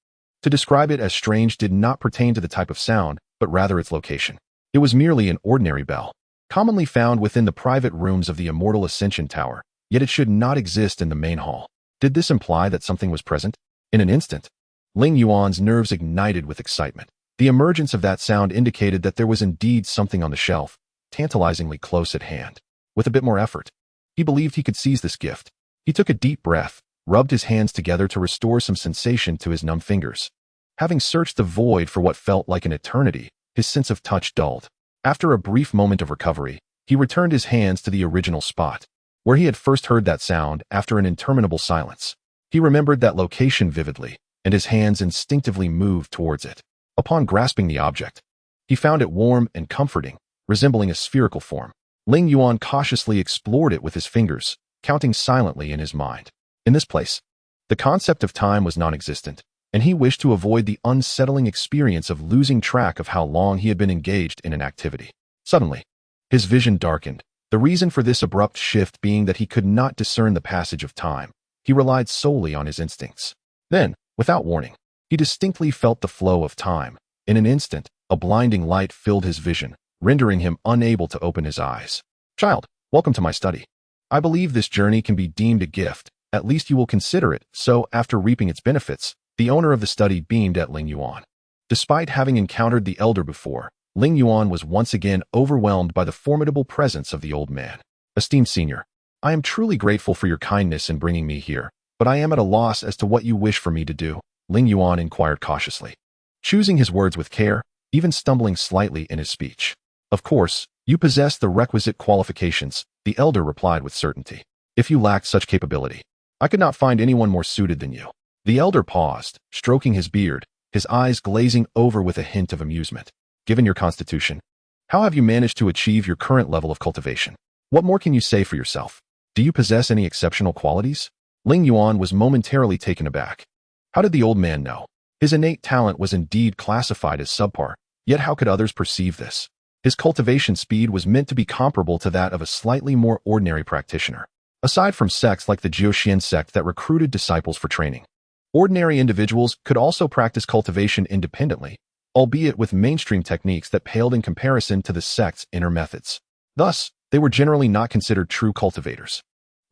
To describe it as strange did not pertain to the type of sound, but rather its location. It was merely an ordinary bell, commonly found within the private rooms of the Immortal Ascension Tower, yet it should not exist in the main hall. Did this imply that something was present? In an instant, Ling Yuan's nerves ignited with excitement. The emergence of that sound indicated that there was indeed something on the shelf, tantalizingly close at hand. With a bit more effort, he believed he could seize this gift. He took a deep breath, rubbed his hands together to restore some sensation to his numb fingers. Having searched the void for what felt like an eternity, his sense of touch dulled. After a brief moment of recovery, he returned his hands to the original spot, where he had first heard that sound after an interminable silence. He remembered that location vividly, and his hands instinctively moved towards it. Upon grasping the object, he found it warm and comforting, resembling a spherical form. Ling Yuan cautiously explored it with his fingers, counting silently in his mind. In this place, the concept of time was non-existent, and he wished to avoid the unsettling experience of losing track of how long he had been engaged in an activity. Suddenly, his vision darkened, the reason for this abrupt shift being that he could not discern the passage of time. He relied solely on his instincts. Then, without warning, he distinctly felt the flow of time. In an instant, a blinding light filled his vision, rendering him unable to open his eyes. "Child, welcome to my study. I believe this journey can be deemed a gift. At least you will consider it so." After reaping its benefits, the owner of the study beamed at Ling Yuan. Despite having encountered the elder before, Ling Yuan was once again overwhelmed by the formidable presence of the old man. "Esteemed senior, I am truly grateful for your kindness in bringing me here, but I am at a loss as to what you wish for me to do," Ling Yuan inquired cautiously, choosing his words with care, even stumbling slightly in his speech. "Of course, you possess the requisite qualifications," the elder replied with certainty. "If you lacked such capability, I could not find anyone more suited than you." The elder paused, stroking his beard, his eyes glazing over with a hint of amusement. "Given your constitution, how have you managed to achieve your current level of cultivation? What more can you say for yourself? Do you possess any exceptional qualities?" Ling Yuan was momentarily taken aback. How did the old man know? His innate talent was indeed classified as subpar, yet how could others perceive this? His cultivation speed was meant to be comparable to that of a slightly more ordinary practitioner. Aside from sects like the Jiuxian sect that recruited disciples for training, ordinary individuals could also practice cultivation independently, albeit with mainstream techniques that paled in comparison to the sect's inner methods. Thus, they were generally not considered true cultivators.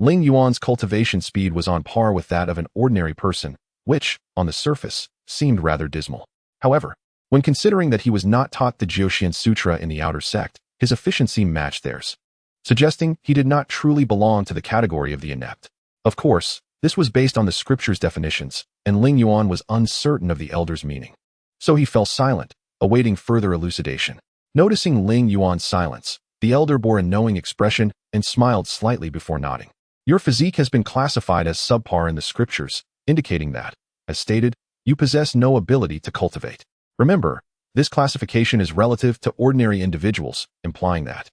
Ling Yuan's cultivation speed was on par with that of an ordinary person, which, on the surface, seemed rather dismal. However, when considering that he was not taught the Jiuxian Sutra in the outer sect, his efficiency matched theirs, suggesting he did not truly belong to the category of the inept. Of course, this was based on the scripture's definitions, and Ling Yuan was uncertain of the elder's meaning. So he fell silent, awaiting further elucidation. Noticing Ling Yuan's silence, the elder bore a knowing expression and smiled slightly before nodding. "Your physique has been classified as subpar in the scriptures, indicating that, as stated, you possess no ability to cultivate. Remember, this classification is relative to ordinary individuals, implying that,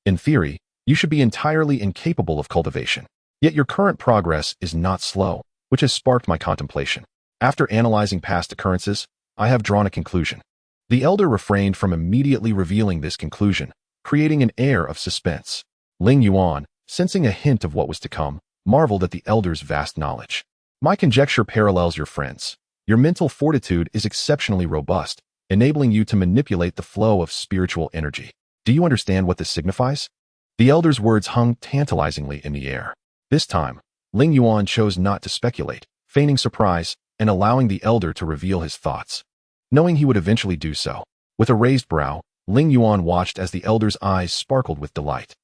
in theory, you should be entirely incapable of cultivation. Yet your current progress is not slow, which has sparked my contemplation. After analyzing past occurrences, I have drawn a conclusion." The elder refrained from immediately revealing this conclusion, creating an air of suspense. Ling Yuan, sensing a hint of what was to come, marveled at the elder's vast knowledge. "My conjecture parallels your friend's. Your mental fortitude is exceptionally robust, enabling you to manipulate the flow of spiritual energy. Do you understand what this signifies?" The elder's words hung tantalizingly in the air. This time, Ling Yuan chose not to speculate, feigning surprise and allowing the elder to reveal his thoughts. Knowing he would eventually do so, with a raised brow, Ling Yuan watched as the elder's eyes sparkled with delight.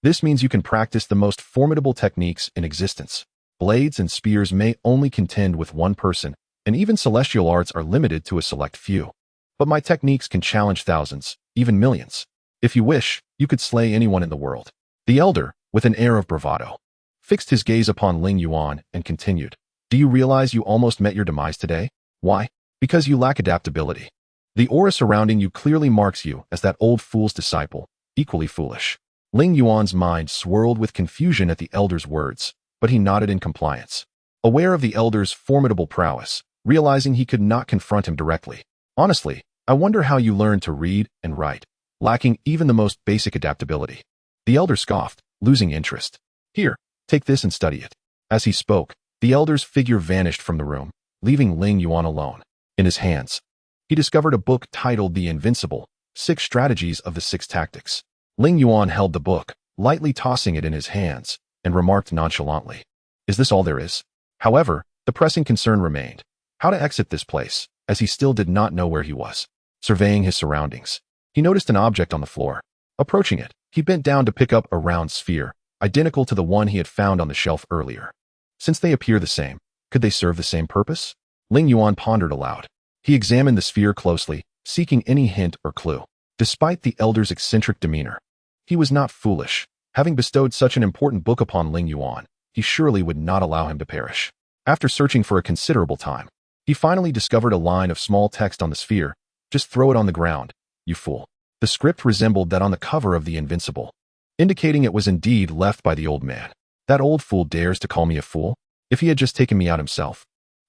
This means you can practice the most formidable techniques in existence. Blades and spears may only contend with one person, and even celestial arts are limited to a select few. But my techniques can challenge thousands, even millions. If you wish, you could slay anyone in the world. The elder, with an air of bravado, fixed his gaze upon Ling Yuan and continued. Do you realize you almost met your demise today? Why? Because you lack adaptability. The aura surrounding you clearly marks you as that old fool's disciple, equally foolish. Ling Yuan's mind swirled with confusion at the elder's words, but he nodded in compliance. Aware of the elder's formidable prowess, realizing he could not confront him directly. Honestly, I wonder how you learned to read and write, lacking even the most basic adaptability. The elder scoffed, losing interest. Here, take this and study it. As he spoke, the elder's figure vanished from the room, leaving Ling Yuan alone. In his hands, he discovered a book titled The Invincible, 6 Strategies of the 6 Tactics. Ling Yuan held the book, lightly tossing it in his hands, and remarked nonchalantly, "Is this all there is?" However, the pressing concern remained. How to exit this place, as he still did not know where he was. Surveying his surroundings, he noticed an object on the floor. Approaching it, he bent down to pick up a round sphere, identical to the one he had found on the shelf earlier. Since they appear the same, could they serve the same purpose? Ling Yuan pondered aloud. He examined the sphere closely, seeking any hint or clue. Despite the elder's eccentric demeanor, he was not foolish. Having bestowed such an important book upon Ling Yuan, he surely would not allow him to perish. After searching for a considerable time, he finally discovered a line of small text on the sphere. Just throw it on the ground, you fool. The script resembled that on the cover of The Invincible, indicating it was indeed left by the old man. That old fool dares to call me a fool? If he had just taken me out himself,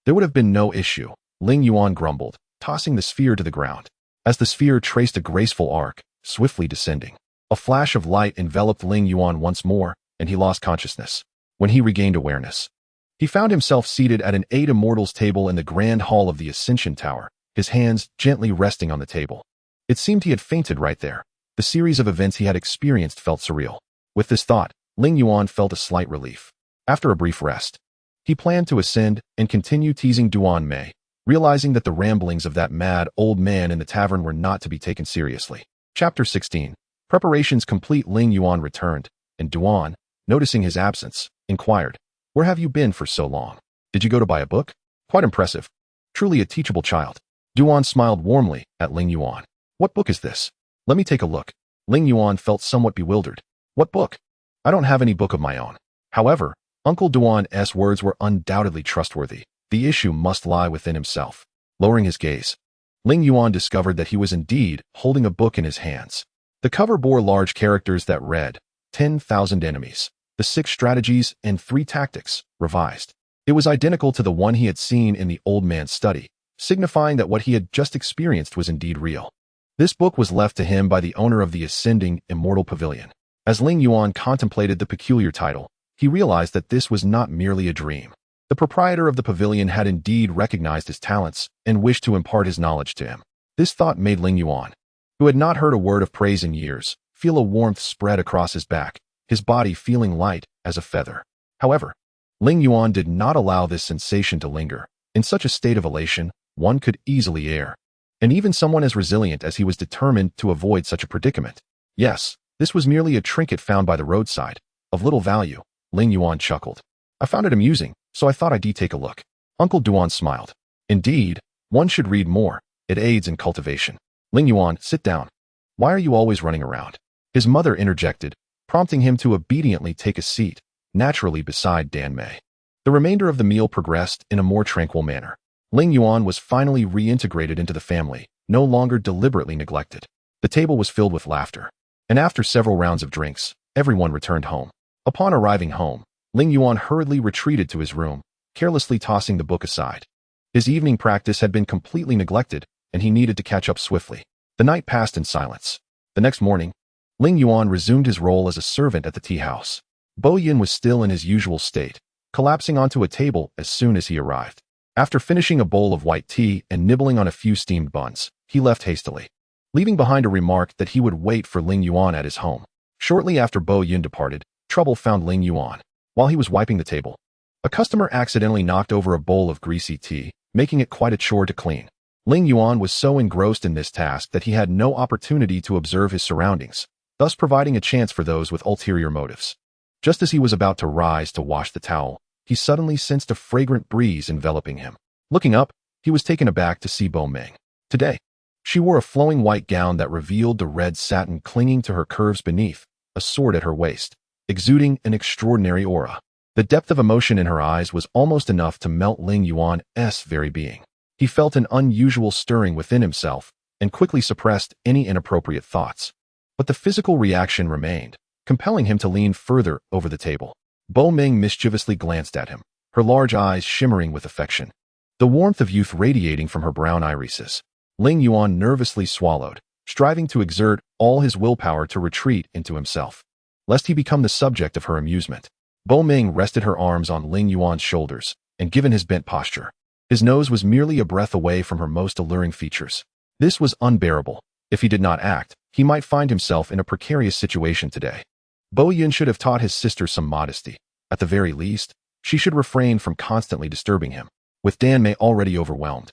there would have been no issue, Ling Yuan grumbled, tossing the sphere to the ground. As the sphere traced a graceful arc, swiftly descending, a flash of light enveloped Ling Yuan once more, and he lost consciousness. When he regained awareness, he found himself seated at an 8 Immortals table in the grand hall of the Ascension Tower, his hands gently resting on the table. It seemed he had fainted right there. The series of events he had experienced felt surreal. With this thought, Ling Yuan felt a slight relief. After a brief rest, he planned to ascend and continue teasing Duan Mei, realizing that the ramblings of that mad old man in the tavern were not to be taken seriously. Chapter 16. Preparations complete. Ling Yuan returned, and Duan, noticing his absence, inquired, "Where have you been for so long? Did you go to buy a book?" "Quite impressive. Truly a teachable child." Duan smiled warmly at Ling Yuan. "What book is this? Let me take a look." Ling Yuan felt somewhat bewildered. "What book? I don't have any book of my own." However, Uncle Duan's words were undoubtedly trustworthy. The issue must lie within himself. Lowering his gaze, Ling Yuan discovered that he was indeed holding a book in his hands. The cover bore large characters that read, 10,000 Enemies, the 6 Strategies and 3 Tactics, revised. It was identical to the one he had seen in the old man's study, signifying that what he had just experienced was indeed real. This book was left to him by the owner of the Ascending Immortal Pavilion. As Ling Yuan contemplated the peculiar title, he realized that this was not merely a dream. The proprietor of the pavilion had indeed recognized his talents and wished to impart his knowledge to him. This thought made Ling Yuan, who had not heard a word of praise in years, feel a warmth spread across his back, his body feeling light as a feather. However, Ling Yuan did not allow this sensation to linger. In such a state of elation, one could easily err. And even someone as resilient as he was determined to avoid such a predicament. Yes, this was merely a trinket found by the roadside, of little value, Ling Yuan chuckled. I found it amusing, so I thought I'd take a look. Uncle Duan smiled. Indeed, one should read more. It aids in cultivation. Ling Yuan, sit down. Why are you always running around? His mother interjected, prompting him to obediently take a seat, naturally beside Dan Mei. The remainder of the meal progressed in a more tranquil manner. Ling Yuan was finally reintegrated into the family, no longer deliberately neglected. The table was filled with laughter, and after several rounds of drinks, everyone returned home. Upon arriving home, Ling Yuan hurriedly retreated to his room, carelessly tossing the book aside. His evening practice had been completely neglected, and he needed to catch up swiftly. The night passed in silence. The next morning, Ling Yuan resumed his role as a servant at the tea house. Bo Yin was still in his usual state, collapsing onto a table as soon as he arrived. After finishing a bowl of white tea and nibbling on a few steamed buns, he left hastily, leaving behind a remark that he would wait for Ling Yuan at his home. Shortly after Bo Yin departed, trouble found Ling Yuan. While he was wiping the table, a customer accidentally knocked over a bowl of greasy tea, making it quite a chore to clean. Ling Yuan was so engrossed in this task that he had no opportunity to observe his surroundings, thus providing a chance for those with ulterior motives. Just as he was about to rise to wash the towel, he suddenly sensed a fragrant breeze enveloping him. Looking up, he was taken aback to see Bo Meng. Today, she wore a flowing white gown that revealed the red satin clinging to her curves beneath, a sword at her waist, exuding an extraordinary aura. The depth of emotion in her eyes was almost enough to melt Ling Yuan's very being. He felt an unusual stirring within himself and quickly suppressed any inappropriate thoughts. But the physical reaction remained, compelling him to lean further over the table. Bo Meng mischievously glanced at him, her large eyes shimmering with affection, the warmth of youth radiating from her brown irises. Ling Yuan nervously swallowed, striving to exert all his willpower to retreat into himself, lest he become the subject of her amusement. Bo Meng rested her arms on Ling Yuan's shoulders, and given his bent posture, his nose was merely a breath away from her most alluring features. This was unbearable. If he did not act, he might find himself in a precarious situation today. Bo Yun should have taught his sister some modesty. At the very least, she should refrain from constantly disturbing him, with Dan Mei already overwhelmed.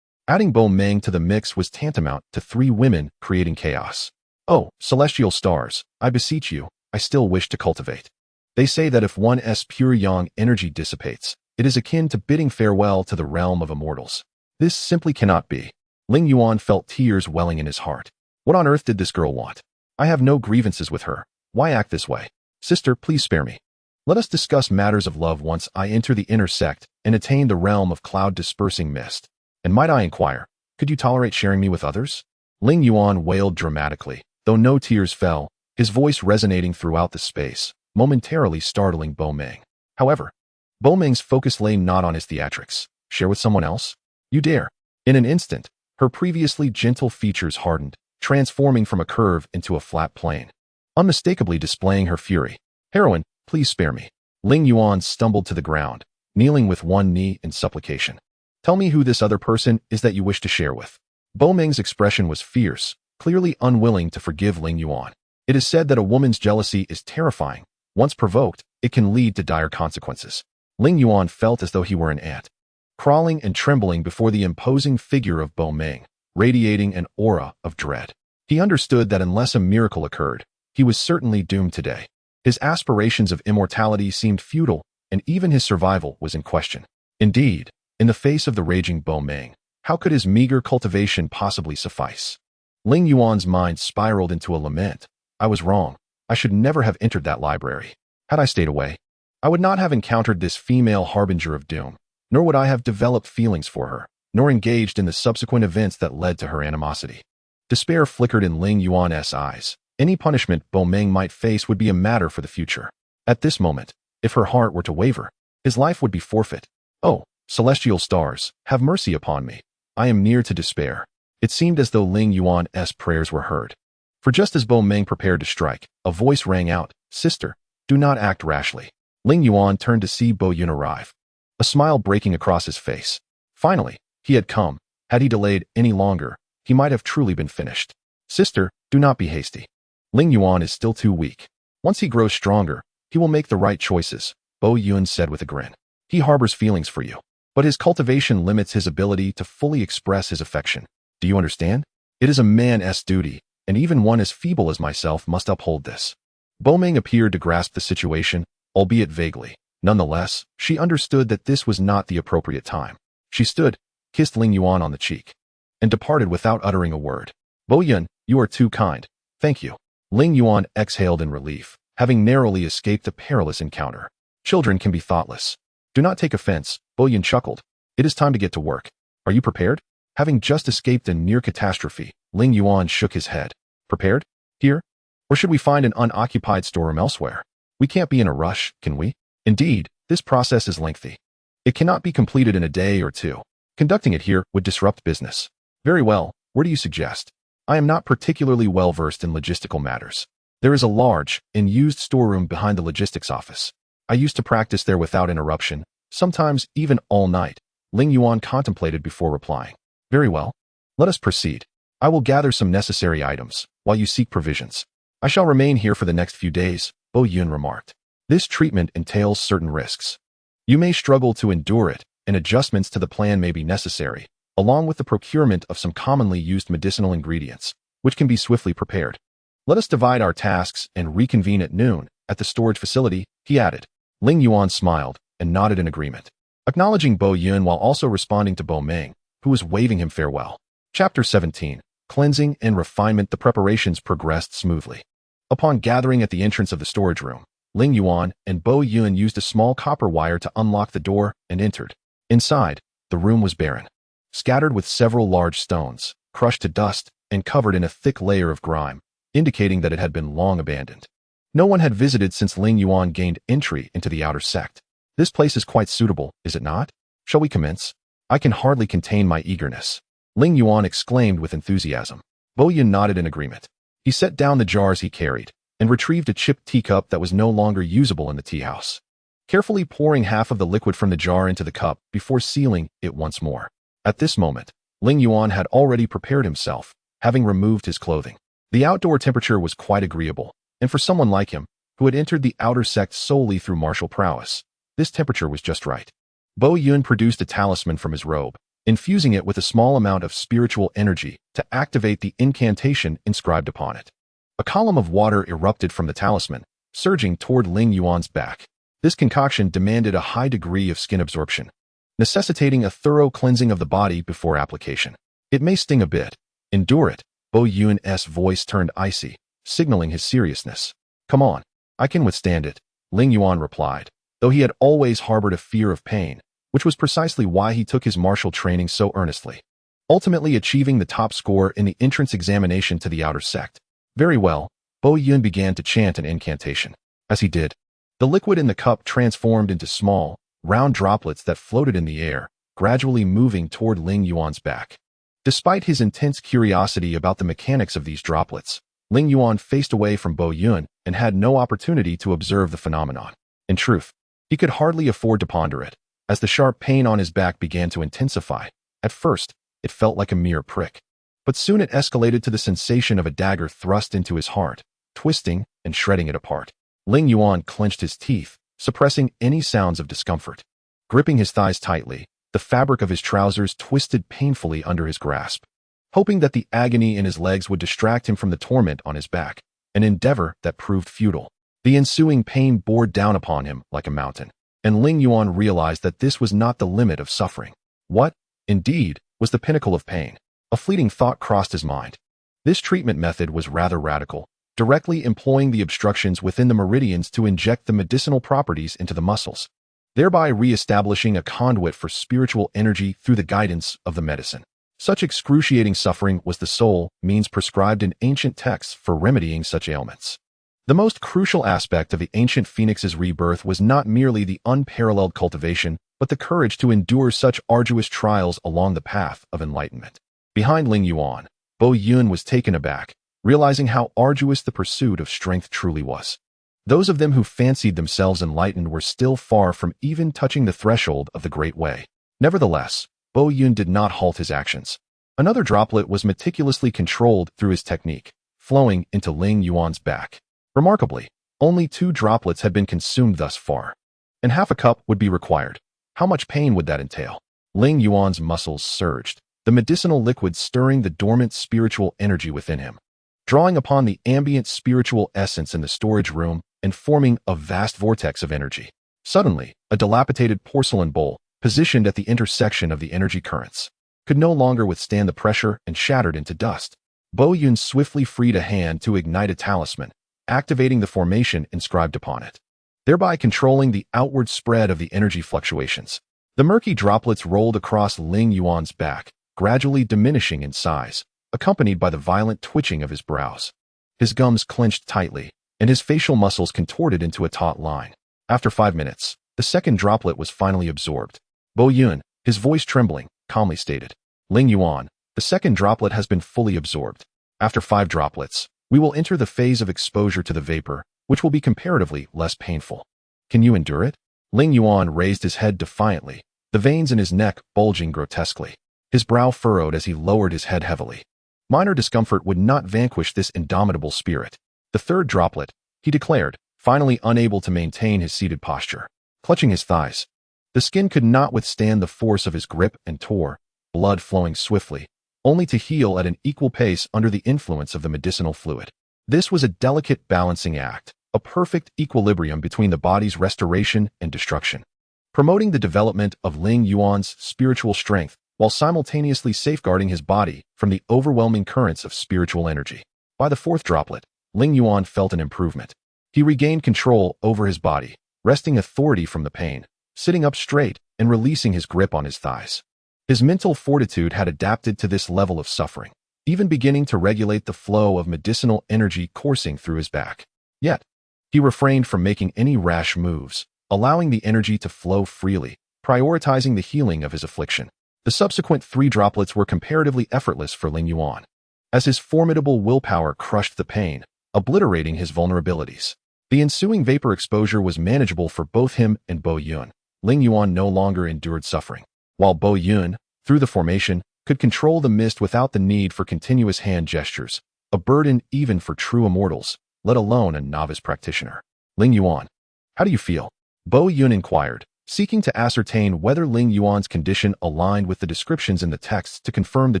Adding Bo Meng to the mix was tantamount to 3 women creating chaos. Oh, celestial stars, I beseech you, I still wish to cultivate. They say that if one's pure yang energy dissipates, it is akin to bidding farewell to the realm of immortals. This simply cannot be. Ling Yuan felt tears welling in his heart. What on earth did this girl want? I have no grievances with her. Why act this way? Sister, please spare me. Let us discuss matters of love once I enter the inner sect and attain the realm of cloud-dispersing mist. And might I inquire, could you tolerate sharing me with others? Ling Yuan wailed dramatically, though no tears fell, his voice resonating throughout the space, momentarily startling Bo Meng. However, Bo Meng's focus lay not on his theatrics. Share with someone else? You dare. In an instant, her previously gentle features hardened, transforming from a curve into a flat plane, unmistakably displaying her fury. Heroine, please spare me. Ling Yuan stumbled to the ground, kneeling with one knee in supplication. Tell me who this other person is that you wish to share with. Bo Meng's expression was fierce, clearly unwilling to forgive Ling Yuan. It is said that a woman's jealousy is terrifying. Once provoked, it can lead to dire consequences. Ling Yuan felt as though he were an ant, crawling and trembling before the imposing figure of Bo Meng, radiating an aura of dread. He understood that unless a miracle occurred, he was certainly doomed today. His aspirations of immortality seemed futile, and even his survival was in question. Indeed, in the face of the raging Bo Meng, how could his meager cultivation possibly suffice? Ling Yuan's mind spiraled into a lament. I was wrong. I should never have entered that library. Had I stayed away, I would not have encountered this female harbinger of doom, nor would I have developed feelings for her, nor engaged in the subsequent events that led to her animosity. Despair flickered in Ling Yuan's eyes. Any punishment Bo Meng might face would be a matter for the future. At this moment, if her heart were to waver, his life would be forfeit. Oh, celestial stars, have mercy upon me. I am near to despair. It seemed as though Ling Yuan's prayers were heard. For just as Bo Meng prepared to strike, a voice rang out, Sister, do not act rashly. Ling Yuan turned to see Bo Yun arrive, a smile breaking across his face. Finally, he had come. Had he delayed any longer, he might have truly been finished. Sister, do not be hasty. Ling Yuan is still too weak. Once he grows stronger, he will make the right choices, Bo Yun said with a grin. He harbors feelings for you, but his cultivation limits his ability to fully express his affection. Do you understand? It is a man's duty, and even one as feeble as myself must uphold this. Bo Meng appeared to grasp the situation, albeit vaguely. Nonetheless, she understood that this was not the appropriate time. She stood, kissed Ling Yuan on the cheek, and departed without uttering a word. Bo Yun, you are too kind. Thank you. Ling Yuan exhaled in relief, having narrowly escaped a perilous encounter. Children can be thoughtless. Do not take offense, Bo Yun chuckled. It is time to get to work. Are you prepared? Having just escaped a near catastrophe, Ling Yuan shook his head. Prepared? Here? Or should we find an unoccupied storeroom elsewhere? We can't be in a rush, can we? Indeed, this process is lengthy. It cannot be completed in a day or two. Conducting it here would disrupt business. Very well, where do you suggest? I am not particularly well versed in logistical matters. There is a large, unused storeroom behind the logistics office. I used to practice there without interruption, sometimes even all night. Ling Yuan contemplated before replying. Very well. Let us proceed. I will gather some necessary items, while you seek provisions. I shall remain here for the next few days, Bo Yun remarked. This treatment entails certain risks. You may struggle to endure it, and adjustments to the plan may be necessary, along with the procurement of some commonly used medicinal ingredients, which can be swiftly prepared. Let us divide our tasks and reconvene at noon at the storage facility, he added. Ling Yuan smiled and nodded in agreement, acknowledging Bo Yun while also responding to Bo Ming, who was waving him farewell. Chapter 17. Cleansing and Refinement. The preparations progressed smoothly. Upon gathering at the entrance of the storage room, Ling Yuan and Bo Yun used a small copper wire to unlock the door and entered. Inside, the room was barren, scattered with several large stones, crushed to dust, and covered in a thick layer of grime, indicating that it had been long abandoned. No one had visited since Ling Yuan gained entry into the outer sect. This place is quite suitable, is it not? Shall we commence? I can hardly contain my eagerness. Ling Yuan exclaimed with enthusiasm. Bo Yun nodded in agreement. He set down the jars he carried and retrieved a chipped teacup that was no longer usable in the tea house, carefully pouring half of the liquid from the jar into the cup before sealing it once more. At this moment, Ling Yuan had already prepared himself, having removed his clothing. The outdoor temperature was quite agreeable, and for someone like him, who had entered the outer sect solely through martial prowess, this temperature was just right. Bo Yun produced a talisman from his robe, infusing it with a small amount of spiritual energy to activate the incantation inscribed upon it. A column of water erupted from the talisman, surging toward Ling Yuan's back. This concoction demanded a high degree of skin absorption, necessitating a thorough cleansing of the body before application. It may sting a bit. Endure it. Bo Yun's voice turned icy, signaling his seriousness. Come on, I can withstand it, Ling Yuan replied, though he had always harbored a fear of pain, which was precisely why he took his martial training so earnestly, ultimately achieving the top score in the entrance examination to the outer sect. Very well, Bo Yun began to chant an incantation. As he did, the liquid in the cup transformed into small, round droplets that floated in the air, gradually moving toward Ling Yuan's back. Despite his intense curiosity about the mechanics of these droplets, Ling Yuan faced away from Bo Yun and had no opportunity to observe the phenomenon. In truth, he could hardly afford to ponder it, as the sharp pain on his back began to intensify. At first, it felt like a mere prick, but soon it escalated to the sensation of a dagger thrust into his heart, twisting and shredding it apart. Ling Yuan clenched his teeth, suppressing any sounds of discomfort. Gripping his thighs tightly, the fabric of his trousers twisted painfully under his grasp. Hoping that the agony in his legs would distract him from the torment on his back, an endeavor that proved futile. The ensuing pain bore down upon him like a mountain, and Ling Yuan realized that this was not the limit of suffering. What, indeed, was the pinnacle of pain? A fleeting thought crossed his mind. This treatment method was rather radical, directly employing the obstructions within the meridians to inject the medicinal properties into the muscles, thereby re-establishing a conduit for spiritual energy through the guidance of the medicine. Such excruciating suffering was the sole means prescribed in ancient texts for remedying such ailments. The most crucial aspect of the ancient phoenix's rebirth was not merely the unparalleled cultivation, but the courage to endure such arduous trials along the path of enlightenment. Behind Ling Yuan, Bo Yun was taken aback, realizing how arduous the pursuit of strength truly was. Those of them who fancied themselves enlightened were still far from even touching the threshold of the Great Way. Nevertheless, Bo Yun did not halt his actions. Another droplet was meticulously controlled through his technique, flowing into Ling Yuan's back. Remarkably, only 2 droplets had been consumed thus far, and half a cup would be required. How much pain would that entail? Ling Yuan's muscles surged, the medicinal liquid stirring the dormant spiritual energy within him, drawing upon the ambient spiritual essence in the storage room and forming a vast vortex of energy. Suddenly, a dilapidated porcelain bowl, positioned at the intersection of the energy currents, could no longer withstand the pressure and shattered into dust. Bo Yun swiftly freed a hand to ignite a talisman, activating the formation inscribed upon it, thereby controlling the outward spread of the energy fluctuations. The murky droplets rolled across Ling Yuan's back, gradually diminishing in size, accompanied by the violent twitching of his brows. His gums clenched tightly, and his facial muscles contorted into a taut line. After 5 minutes, the second droplet was finally absorbed. Bo Yun, his voice trembling, calmly stated, Ling Yuan, the second droplet has been fully absorbed. After 5 droplets, we will enter the phase of exposure to the vapor, which will be comparatively less painful. Can you endure it? Ling Yuan raised his head defiantly, the veins in his neck bulging grotesquely. His brow furrowed as he lowered his head heavily. Minor discomfort would not vanquish this indomitable spirit. The third droplet, he declared, finally unable to maintain his seated posture, clutching his thighs. The skin could not withstand the force of his grip and tore, blood flowing swiftly, only to heal at an equal pace under the influence of the medicinal fluid. This was a delicate balancing act, a perfect equilibrium between the body's restoration and destruction, promoting the development of Ling Yuan's spiritual strength while simultaneously safeguarding his body from the overwhelming currents of spiritual energy. By the fourth droplet, Ling Yuan felt an improvement. He regained control over his body, wresting authority from the pain, sitting up straight and releasing his grip on his thighs. His mental fortitude had adapted to this level of suffering, even beginning to regulate the flow of medicinal energy coursing through his back. Yet, he refrained from making any rash moves, allowing the energy to flow freely, prioritizing the healing of his affliction. The subsequent 3 droplets were comparatively effortless for Ling Yuan, as his formidable willpower crushed the pain, obliterating his vulnerabilities. The ensuing vapor exposure was manageable for both him and Bo Yun. Ling Yuan no longer endured suffering, while Bo Yun, through the formation, could control the mist without the need for continuous hand gestures, a burden even for true immortals, let alone a novice practitioner. Ling Yuan, how do you feel? Bo Yun inquired, seeking to ascertain whether Ling Yuan's condition aligned with the descriptions in the texts to confirm the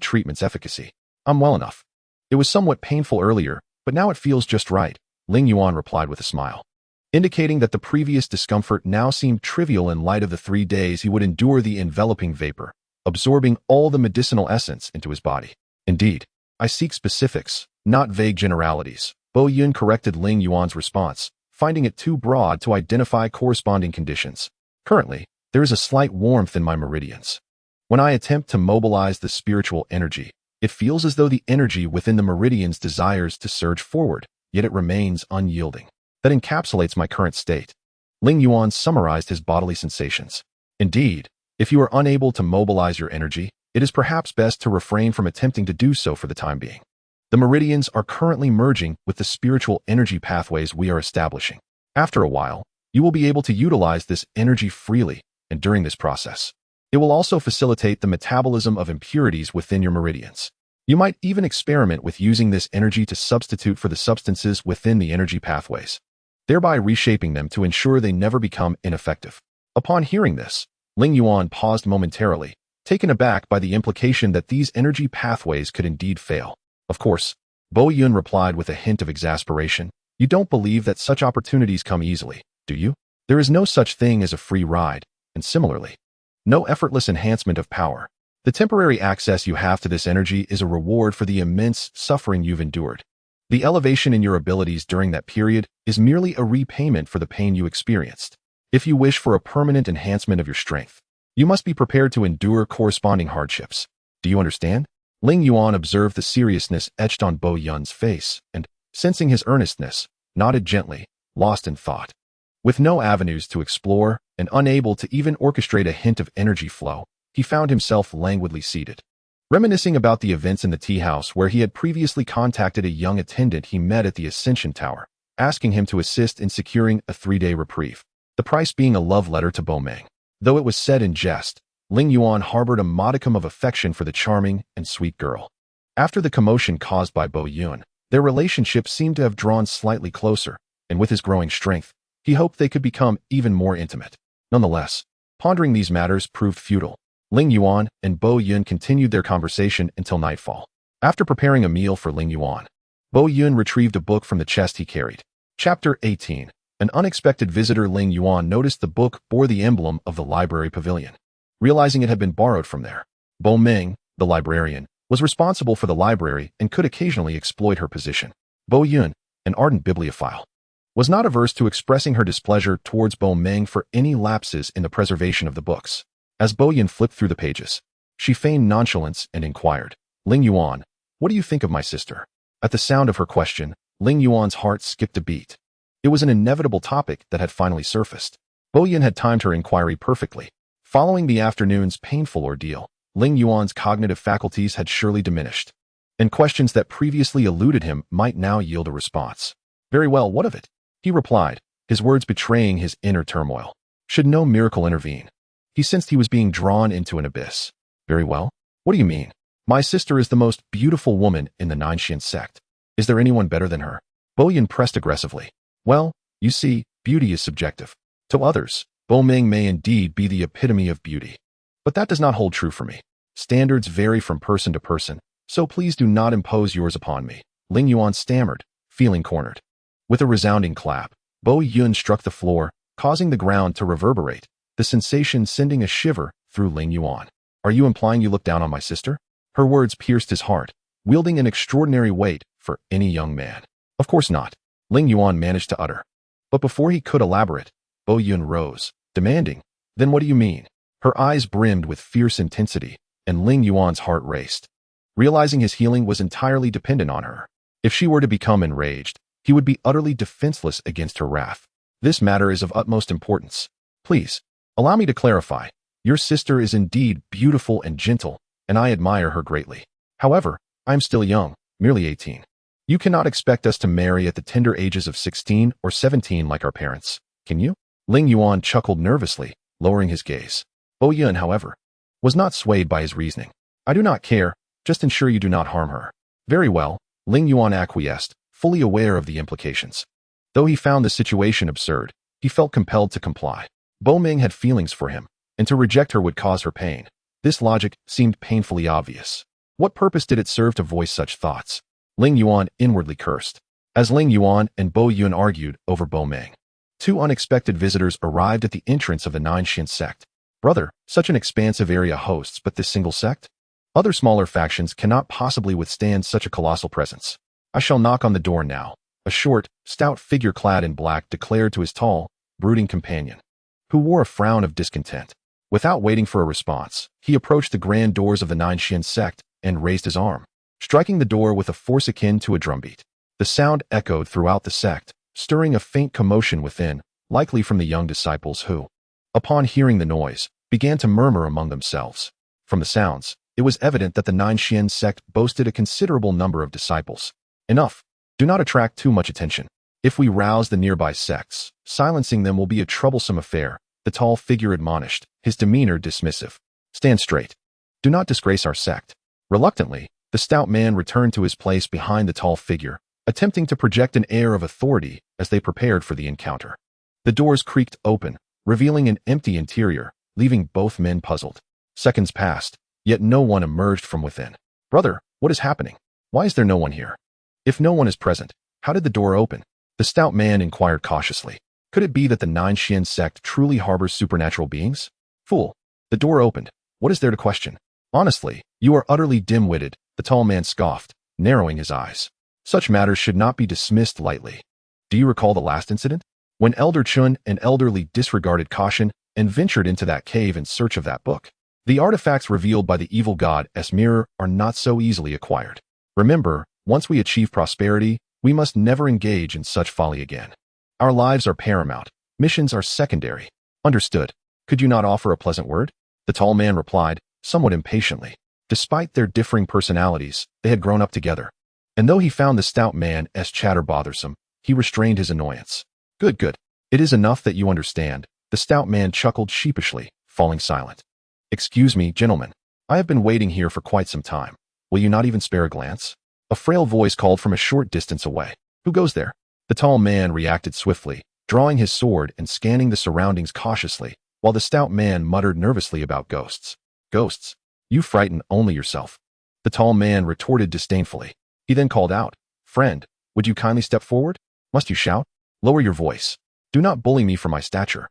treatment's efficacy. I'm well enough. It was somewhat painful earlier, but now it feels just right, Ling Yuan replied with a smile, indicating that the previous discomfort now seemed trivial in light of the 3 days he would endure the enveloping vapor, absorbing all the medicinal essence into his body. Indeed, I seek specifics, not vague generalities, Bo Yun corrected Ling Yuan's response, finding it too broad to identify corresponding conditions. Currently, there is a slight warmth in my meridians. When I attempt to mobilize the spiritual energy, it feels as though the energy within the meridians desires to surge forward, yet it remains unyielding. That encapsulates my current state. Ling Yuan summarized his bodily sensations. Indeed, if you are unable to mobilize your energy, it is perhaps best to refrain from attempting to do so for the time being. The meridians are currently merging with the spiritual energy pathways we are establishing. After a while, you will be able to utilize this energy freely, and during this process, it will also facilitate the metabolism of impurities within your meridians. You might even experiment with using this energy to substitute for the substances within the energy pathways, thereby reshaping them to ensure they never become ineffective. Upon hearing this, Ling Yuan paused momentarily, taken aback by the implication that these energy pathways could indeed fail. Of course, Bo Yun replied with a hint of exasperation, you don't believe that such opportunities come easily, do you? There is no such thing as a free ride, and similarly, no effortless enhancement of power. The temporary access you have to this energy is a reward for the immense suffering you've endured. The elevation in your abilities during that period is merely a repayment for the pain you experienced. If you wish for a permanent enhancement of your strength, you must be prepared to endure corresponding hardships. Do you understand? Ling Yuan observed the seriousness etched on Bo Yun's face and, sensing his earnestness, nodded gently, lost in thought. With no avenues to explore and unable to even orchestrate a hint of energy flow, he found himself languidly seated, reminiscing about the events in the tea house where he had previously contacted a young attendant he met at the Ascension Tower, asking him to assist in securing a 3-day reprieve, the price being a love letter to Bo Meng. Though it was said in jest, Ling Yuan harbored a modicum of affection for the charming and sweet girl. After the commotion caused by Bo Yun, their relationship seemed to have drawn slightly closer, and with his growing strength, he hoped they could become even more intimate. Nonetheless, pondering these matters proved futile. Ling Yuan and Bo Yun continued their conversation until nightfall. After preparing a meal for Ling Yuan, Bo Yun retrieved a book from the chest he carried. Chapter 18. An unexpected visitor. Ling Yuan noticed the book bore the emblem of the library pavilion. Realizing it had been borrowed from there, Bo Meng, the librarian, was responsible for the library and could occasionally exploit her position. Bo Yun, an ardent bibliophile, was not averse to expressing her displeasure towards Bo Meng for any lapses in the preservation of the books. As Bo Yun flipped through the pages, she feigned nonchalance and inquired, Ling Yuan, what do you think of my sister? At the sound of her question, Ling Yuan's heart skipped a beat. It was an inevitable topic that had finally surfaced. Bo Yun had timed her inquiry perfectly. Following the afternoon's painful ordeal, Ling Yuan's cognitive faculties had surely diminished, and questions that previously eluded him might now yield a response. Very well, what of it? He replied, his words betraying his inner turmoil. Should no miracle intervene, he sensed he was being drawn into an abyss. Very well. What do you mean? My sister is the most beautiful woman in the Nine Mysteries Sect. Is there anyone better than her? Bo Yun pressed aggressively. Well, you see, beauty is subjective. To others, Bo Meng may indeed be the epitome of beauty. But that does not hold true for me. Standards vary from person to person, so please do not impose yours upon me. Ling Yuan stammered, feeling cornered. With a resounding clap, Bo Yun struck the floor, causing the ground to reverberate, the sensation sending a shiver through Ling Yuan. Are you implying you look down on my sister? Her words pierced his heart, wielding an extraordinary weight for any young man. Of course not, Ling Yuan managed to utter. But before he could elaborate, Bo Yun rose, demanding, then what do you mean? Her eyes brimmed with fierce intensity, and Ling Yuan's heart raced. Realizing his healing was entirely dependent on her. If she were to become enraged, he would be utterly defenseless against her wrath. This matter is of utmost importance. Please, allow me to clarify. Your sister is indeed beautiful and gentle, and I admire her greatly. However, I am still young, merely 18. You cannot expect us to marry at the tender ages of 16 or 17 like our parents, can you? Ling Yuan chuckled nervously, lowering his gaze. Bo Yun, however, was not swayed by his reasoning. I do not care, just ensure you do not harm her. Very well, Ling Yuan acquiesced, fully aware of the implications. Though he found the situation absurd, he felt compelled to comply. Bo Ming had feelings for him, and to reject her would cause her pain. This logic seemed painfully obvious. What purpose did it serve to voice such thoughts? Ling Yuan inwardly cursed. As Ling Yuan and Bo Yun argued over Bo Ming, two unexpected visitors arrived at the entrance of the Nine Mysteries Sect. Brother, such an expansive area hosts but this single sect? Other smaller factions cannot possibly withstand such a colossal presence. I shall knock on the door now, a short, stout figure clad in black declared to his tall, brooding companion, who wore a frown of discontent. Without waiting for a response, he approached the grand doors of the Nine Mysteries Sect and raised his arm, striking the door with a force akin to a drumbeat. The sound echoed throughout the sect, stirring a faint commotion within, likely from the young disciples who, upon hearing the noise, began to murmur among themselves. From the sounds, it was evident that the Nine Mysteries Sect boasted a considerable number of disciples. Enough. Do not attract too much attention. If we rouse the nearby sects, silencing them will be a troublesome affair, the tall figure admonished, his demeanor dismissive. Stand straight. Do not disgrace our sect. Reluctantly, the stout man returned to his place behind the tall figure, attempting to project an air of authority as they prepared for the encounter. The doors creaked open, revealing an empty interior, leaving both men puzzled. Seconds passed, yet no one emerged from within. Brother, what is happening? Why is there no one here? If no one is present, how did the door open? The stout man inquired cautiously. Could it be that the Nine Mysteries Sect truly harbors supernatural beings? Fool. The door opened. What is there to question? Honestly, you are utterly dim-witted, the tall man scoffed, narrowing his eyes. Such matters should not be dismissed lightly. Do you recall the last incident? When Elder Chun and Elderly disregarded caution and ventured into that cave in search of that book. The artifacts revealed by the evil god Mirror are not so easily acquired. Remember, once we achieve prosperity, we must never engage in such folly again. Our lives are paramount, missions are secondary. Understood. Could you not offer a pleasant word? The tall man replied, somewhat impatiently. Despite their differing personalities, they had grown up together. And though he found the stout man's chatter bothersome, he restrained his annoyance. Good. It is enough that you understand. The stout man chuckled sheepishly, falling silent. Excuse me, gentlemen. I have been waiting here for quite some time. Will you not even spare a glance? A frail voice called from a short distance away. Who goes there? The tall man reacted swiftly, drawing his sword and scanning the surroundings cautiously, while the stout man muttered nervously about ghosts. Ghosts? You frighten only yourself. The tall man retorted disdainfully. He then called out, Friend, would you kindly step forward? Must you shout? Lower your voice. Do not bully me for my stature.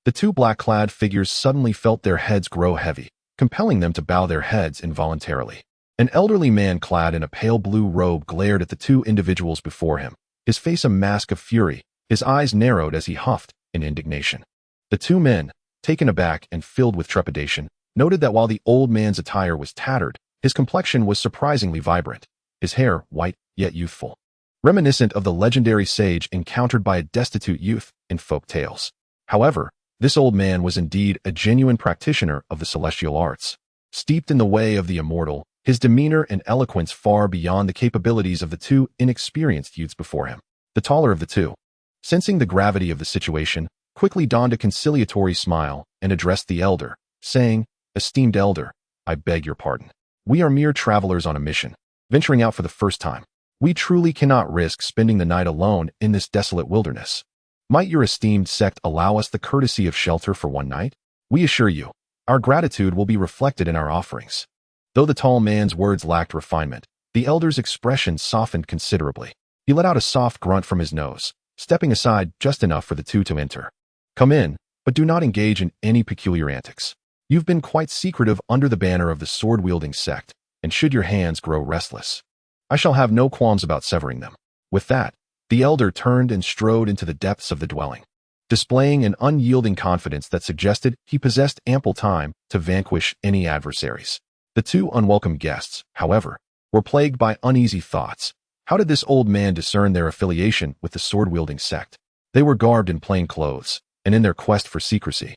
The two black-clad figures suddenly felt their heads grow heavy, compelling them to bow their heads involuntarily. An elderly man clad in a pale blue robe glared at the two individuals before him, his face a mask of fury, his eyes narrowed as he huffed in indignation. The two men, taken aback and filled with trepidation, noted that while the old man's attire was tattered, his complexion was surprisingly vibrant, his hair white yet youthful, reminiscent of the legendary sage encountered by a destitute youth in folk tales. However, this old man was indeed a genuine practitioner of the celestial arts. Steeped in the way of the immortal, his demeanor and eloquence far beyond the capabilities of the two inexperienced youths before him. The taller of the two, sensing the gravity of the situation, quickly donned a conciliatory smile and addressed the elder, saying, Esteemed elder, I beg your pardon. We are mere travelers on a mission, venturing out for the first time. We truly cannot risk spending the night alone in this desolate wilderness. Might your esteemed sect allow us the courtesy of shelter for one night? We assure you, our gratitude will be reflected in our offerings. Though the tall man's words lacked refinement, the elder's expression softened considerably. He let out a soft grunt from his nose, stepping aside just enough for the two to enter. Come in, but do not engage in any peculiar antics. You've been quite secretive under the banner of the sword-wielding sect, and should your hands grow restless, I shall have no qualms about severing them. With that, the elder turned and strode into the depths of the dwelling, displaying an unyielding confidence that suggested he possessed ample time to vanquish any adversaries. The two unwelcome guests, however, were plagued by uneasy thoughts. How did this old man discern their affiliation with the sword-wielding sect? They were garbed in plain clothes, and in their quest for secrecy,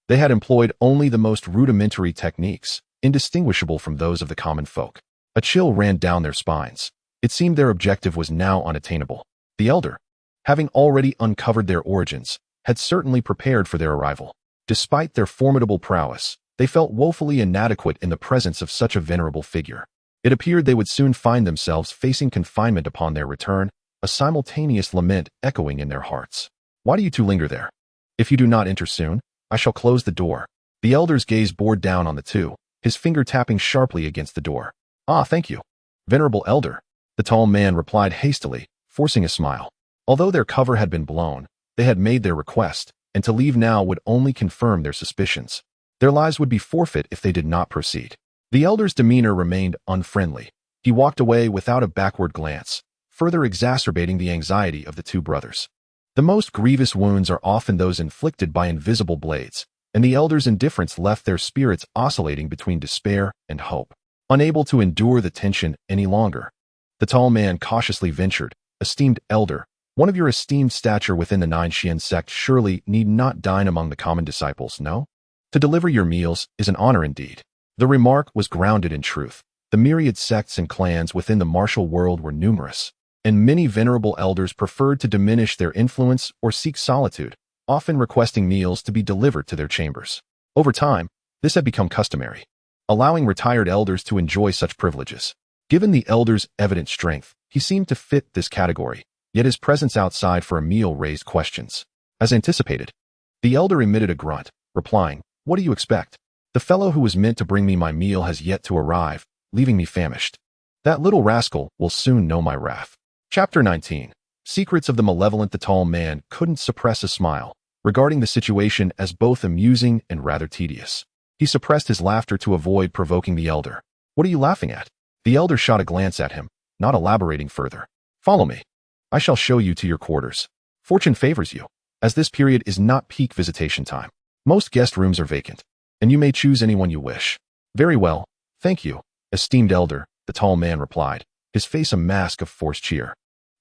they had employed only the most rudimentary techniques, indistinguishable from those of the common folk. A chill ran down their spines. It seemed their objective was now unattainable. The elder, having already uncovered their origins, had certainly prepared for their arrival. Despite their formidable prowess, they felt woefully inadequate in the presence of such a venerable figure. It appeared they would soon find themselves facing confinement upon their return, a simultaneous lament echoing in their hearts. Why do you two linger there? If you do not enter soon, I shall close the door. The elder's gaze bored down on the two, his finger tapping sharply against the door. Ah, thank you, venerable elder, the tall man replied hastily, forcing a smile. Although their cover had been blown, they had made their request, and to leave now would only confirm their suspicions. Their lives would be forfeit if they did not proceed. The elder's demeanor remained unfriendly. He walked away without a backward glance, further exacerbating the anxiety of the two brothers. The most grievous wounds are often those inflicted by invisible blades, and the elder's indifference left their spirits oscillating between despair and hope. Unable to endure the tension any longer, the tall man cautiously ventured, Esteemed elder, one of your esteemed stature within the Nine Mysteries Sect surely need not dine among the common disciples, no? To deliver your meals is an honor indeed. The remark was grounded in truth. The myriad sects and clans within the martial world were numerous, and many venerable elders preferred to diminish their influence or seek solitude, often requesting meals to be delivered to their chambers. Over time, this had become customary, allowing retired elders to enjoy such privileges. Given the elder's evident strength, he seemed to fit this category, yet his presence outside for a meal raised questions. As anticipated, the elder emitted a grunt, replying, "What do you expect? The fellow who was meant to bring me my meal has yet to arrive, leaving me famished. That little rascal will soon know my wrath." Chapter 19. Secrets of the Malevolent. The tall man couldn't suppress a smile, regarding the situation as both amusing and rather tedious. He suppressed his laughter to avoid provoking the elder. "What are you laughing at?" The elder shot a glance at him, not elaborating further. "Follow me. I shall show you to your quarters. Fortune favors you, as this period is not peak visitation time. Most guest rooms are vacant, and you may choose anyone you wish." "Very well, thank you, esteemed elder," the tall man replied, his face a mask of forced cheer.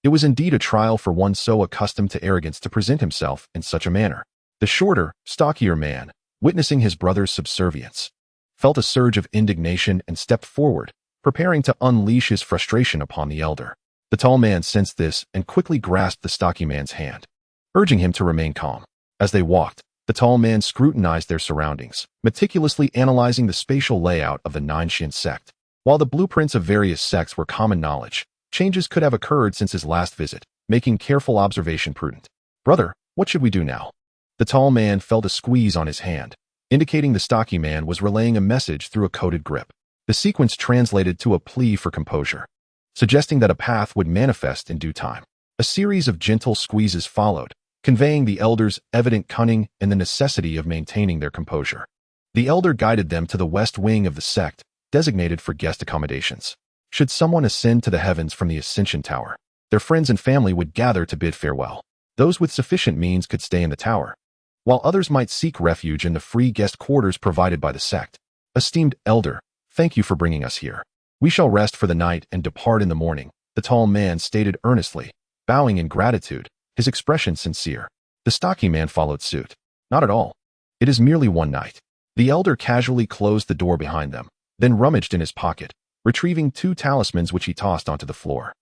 It was indeed a trial for one so accustomed to arrogance to present himself in such a manner. The shorter, stockier man, witnessing his brother's subservience, felt a surge of indignation and stepped forward, preparing to unleash his frustration upon the elder. The tall man sensed this and quickly grasped the stocky man's hand, urging him to remain calm. As they walked, the tall man scrutinized their surroundings, meticulously analyzing the spatial layout of the Nine Mysteries Sect. While the blueprints of various sects were common knowledge, changes could have occurred since his last visit, making careful observation prudent. "Brother, what should we do now?" The tall man felt a squeeze on his hand, indicating the stocky man was relaying a message through a coded grip. The sequence translated to a plea for composure, suggesting that a path would manifest in due time. A series of gentle squeezes followed, conveying the elder's evident cunning and the necessity of maintaining their composure. The elder guided them to the west wing of the sect, designated for guest accommodations. Should someone ascend to the heavens from the Ascension Tower, their friends and family would gather to bid farewell. Those with sufficient means could stay in the tower, while others might seek refuge in the free guest quarters provided by the sect. "Esteemed elder, thank you for bringing us here. We shall rest for the night and depart in the morning," the tall man stated earnestly, bowing in gratitude, his expression sincere. The stocky man followed suit. "Not at all. It is merely one night." The elder casually closed the door behind them, then rummaged in his pocket, retrieving 2 talismans which he tossed onto the floor.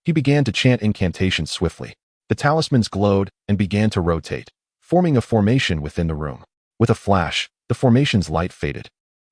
He began to chant incantations swiftly. The talismans glowed and began to rotate, forming a formation within the room. With a flash, the formation's light faded,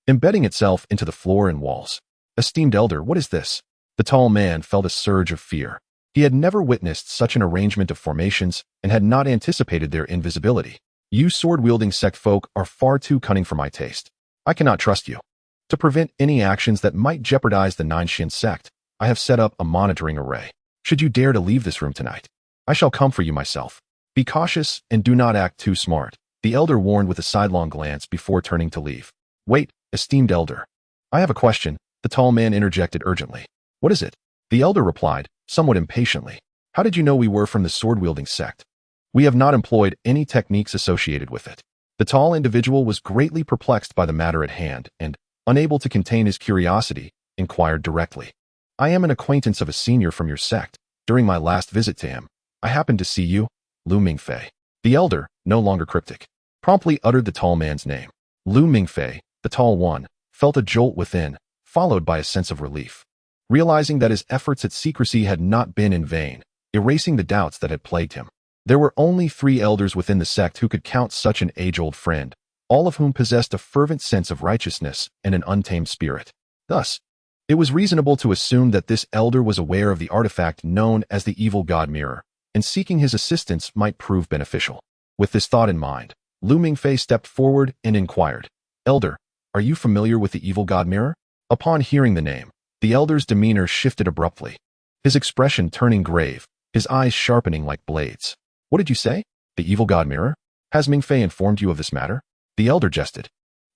embedding itself into the floor and walls. "Esteemed elder, what is this?" The tall man felt a surge of fear. He had never witnessed such an arrangement of formations and had not anticipated their invisibility. "You sword-wielding sect folk are far too cunning for my taste. I cannot trust you. To prevent any actions that might jeopardize the Nine Mysteries Sect, I have set up a monitoring array. Should you dare to leave this room tonight, I shall come for you myself. Be cautious and do not act too smart, the elder warned with a sidelong glance before turning to leave. Wait, esteemed elder. I have a question, the tall man interjected urgently. What is it? The elder replied, somewhat impatiently. How did you know we were from the sword-wielding sect? We have not employed any techniques associated with it. The tall individual was greatly perplexed by the matter at hand and, unable to contain his curiosity, inquired directly. I am an acquaintance of a senior from your sect. During my last visit to him, I happened to see you, Lu Mingfei. The elder, no longer cryptic, promptly uttered the tall man's name. Lu Mingfei, the tall one, felt a jolt within, followed by a sense of relief. Realizing that his efforts at secrecy had not been in vain, erasing the doubts that had plagued him. There were only 3 elders within the sect who could count such an age-old friend, all of whom possessed a fervent sense of righteousness and an untamed spirit. Thus, it was reasonable to assume that this elder was aware of the artifact known as the evil god mirror, and seeking his assistance might prove beneficial. With this thought in mind, Lu Mingfei stepped forward and inquired, Elder, are you familiar with the evil god mirror? Upon hearing the name, the elder's demeanor shifted abruptly, his expression turning grave, his eyes sharpening like blades. What did you say? The evil god mirror? Has Mingfei informed you of this matter? The elder jested.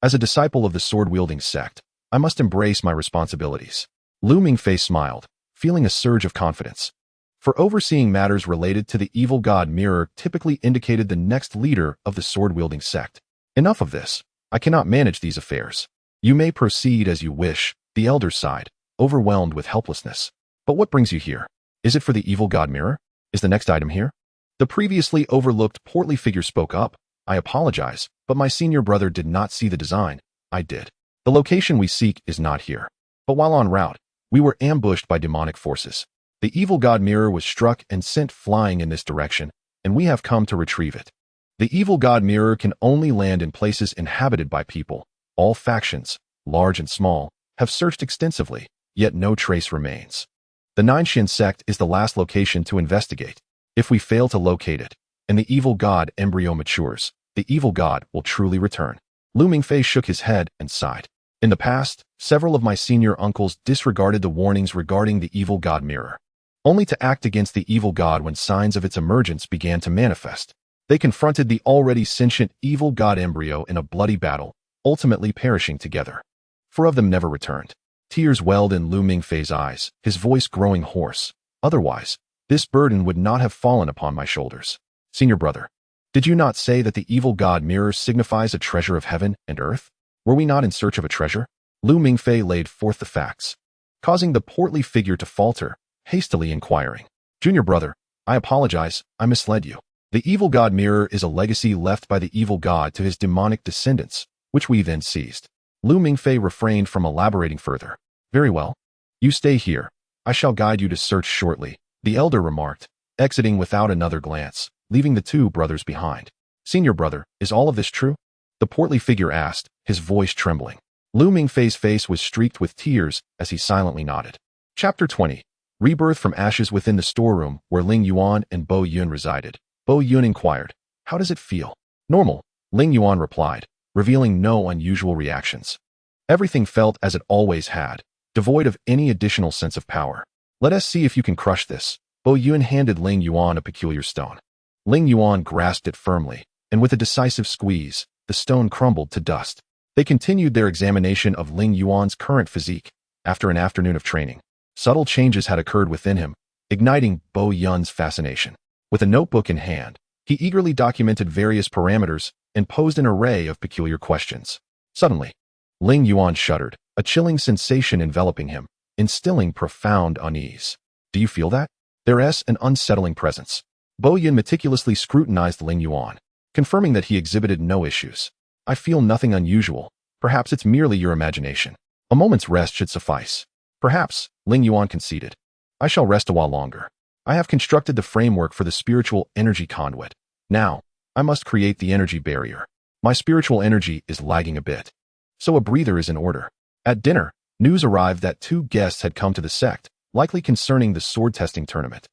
As a disciple of the sword-wielding sect, I must embrace my responsibilities. Lu Mingfei smiled, feeling a surge of confidence. For overseeing matters related to the evil god mirror typically indicated the next leader of the sword-wielding sect. Enough of this. I cannot manage these affairs. You may proceed as you wish, the elder sighed, overwhelmed with helplessness. But what brings you here? Is it for the evil god mirror? Is the next item here? The previously overlooked portly figure spoke up. I apologize, but my senior brother did not see the design. I did. The location we seek is not here. But while en route, we were ambushed by demonic forces. The evil god mirror was struck and sent flying in this direction, and we have come to retrieve it. The evil god mirror can only land in places inhabited by people. All factions, large and small, have searched extensively, yet no trace remains. The Nine Mysteries Sect is the last location to investigate. If we fail to locate it, and the evil god embryo matures, the evil god will truly return. Lu Mingfei shook his head and sighed. In the past, several of my senior uncles disregarded the warnings regarding the evil god mirror, only to act against the evil god when signs of its emergence began to manifest. They confronted the already sentient evil god embryo in a bloody battle, ultimately perishing together. 4 of them never returned. Tears welled in Lu Mingfei's eyes, his voice growing hoarse. Otherwise, this burden would not have fallen upon my shoulders. Senior brother, did you not say that the evil god mirror signifies a treasure of heaven and earth? Were we not in search of a treasure? Lu Mingfei laid forth the facts, causing the portly figure to falter, hastily inquiring. Junior brother, I apologize, I misled you. The evil god mirror is a legacy left by the evil god to his demonic descendants, which we then seized. Lu Mingfei refrained from elaborating further. Very well. You stay here. I shall guide you to search shortly, the elder remarked, exiting without another glance, leaving the 2 brothers behind. Senior brother, is all of this true? The portly figure asked, his voice trembling. Lu Mingfei's face was streaked with tears as he silently nodded. Chapter 20. Rebirth from ashes. Within the storeroom where Ling Yuan and Bo Yun resided, Bo Yun inquired, how does it feel? Normal, Ling Yuan replied, revealing no unusual reactions. Everything felt as it always had, devoid of any additional sense of power. Let us see if you can crush this. Bo Yun handed Ling Yuan a peculiar stone. Ling Yuan grasped it firmly, and with a decisive squeeze, the stone crumbled to dust. They continued their examination of Ling Yuan's current physique. After an afternoon of training, subtle changes had occurred within him, igniting Bo Yun's fascination. With a notebook in hand, he eagerly documented various parameters and posed an array of peculiar questions. Suddenly, Ling Yuan shuddered, a chilling sensation enveloping him, instilling profound unease. Do you feel that? There's an unsettling presence. Bo Yun meticulously scrutinized Ling Yuan, confirming that he exhibited no issues. I feel nothing unusual. Perhaps it's merely your imagination. A moment's rest should suffice. Perhaps, Ling Yuan conceded. I shall rest a while longer. I have constructed the framework for the spiritual energy conduit. Now, I must create the energy barrier. My spiritual energy is lagging a bit, so a breather is in order. At dinner, news arrived that 2 guests had come to the sect, likely concerning the sword testing tournament.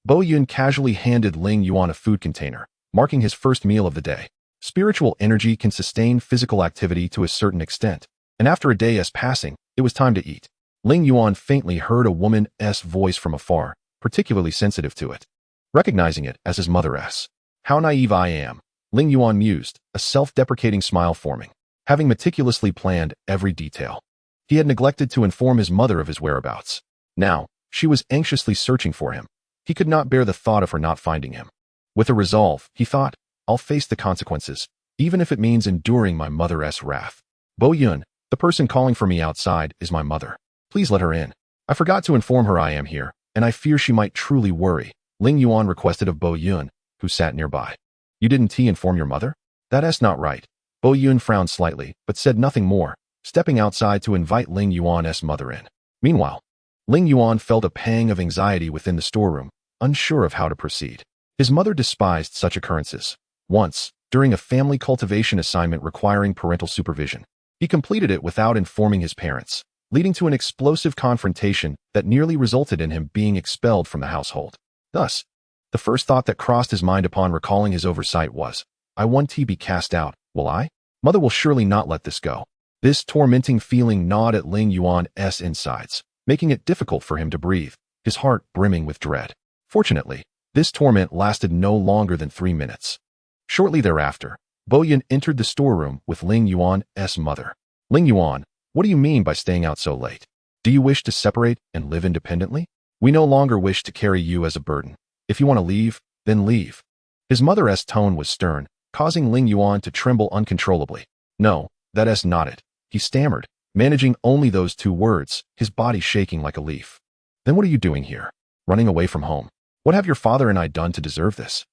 Bo Yun casually handed Ling Yuan a food container, marking his first meal of the day. Spiritual energy can sustain physical activity to a certain extent, and after a day as passing, it was time to eat. Ling Yuan faintly heard a woman's voice from afar, particularly sensitive to it. Recognizing it as his mother's. How naive I am, Ling Yuan mused, a self-deprecating smile forming. Having meticulously planned every detail, he had neglected to inform his mother of his whereabouts. Now, she was anxiously searching for him. He could not bear the thought of her not finding him. With a resolve, he thought, I'll face the consequences, even if it means enduring my mother's wrath. Bo Yun, the person calling for me outside, is my mother. Please let her in. I forgot to inform her I am here, and I fear she might truly worry, Ling Yuan requested of Bo Yun, who sat nearby. You didn't inform your mother? That's not right. Bo Yun frowned slightly, but said nothing more, stepping outside to invite Ling Yuan's mother in. Meanwhile, Ling Yuan felt a pang of anxiety within the storeroom, unsure of how to proceed. His mother despised such occurrences. Once, during a family cultivation assignment requiring parental supervision, he completed it without informing his parents, leading to an explosive confrontation that nearly resulted in him being expelled from the household. Thus, the first thought that crossed his mind upon recalling his oversight was, I want to be cast out, will I? Mother will surely not let this go. This tormenting feeling gnawed at Ling Yuan's insides, making it difficult for him to breathe, his heart brimming with dread. Fortunately, this torment lasted no longer than 3 minutes. Shortly thereafter, Bo Yun entered the storeroom with Ling Yuan's mother. Ling Yuan, what do you mean by staying out so late? Do you wish to separate and live independently? We no longer wish to carry you as a burden. If you want to leave, then leave. His mother's tone was stern, causing Ling Yuan to tremble uncontrollably. No, that's not it, he stammered, managing only those 2 words, his body shaking like a leaf. Then what are you doing here? Running away from home? What have your father and I done to deserve this?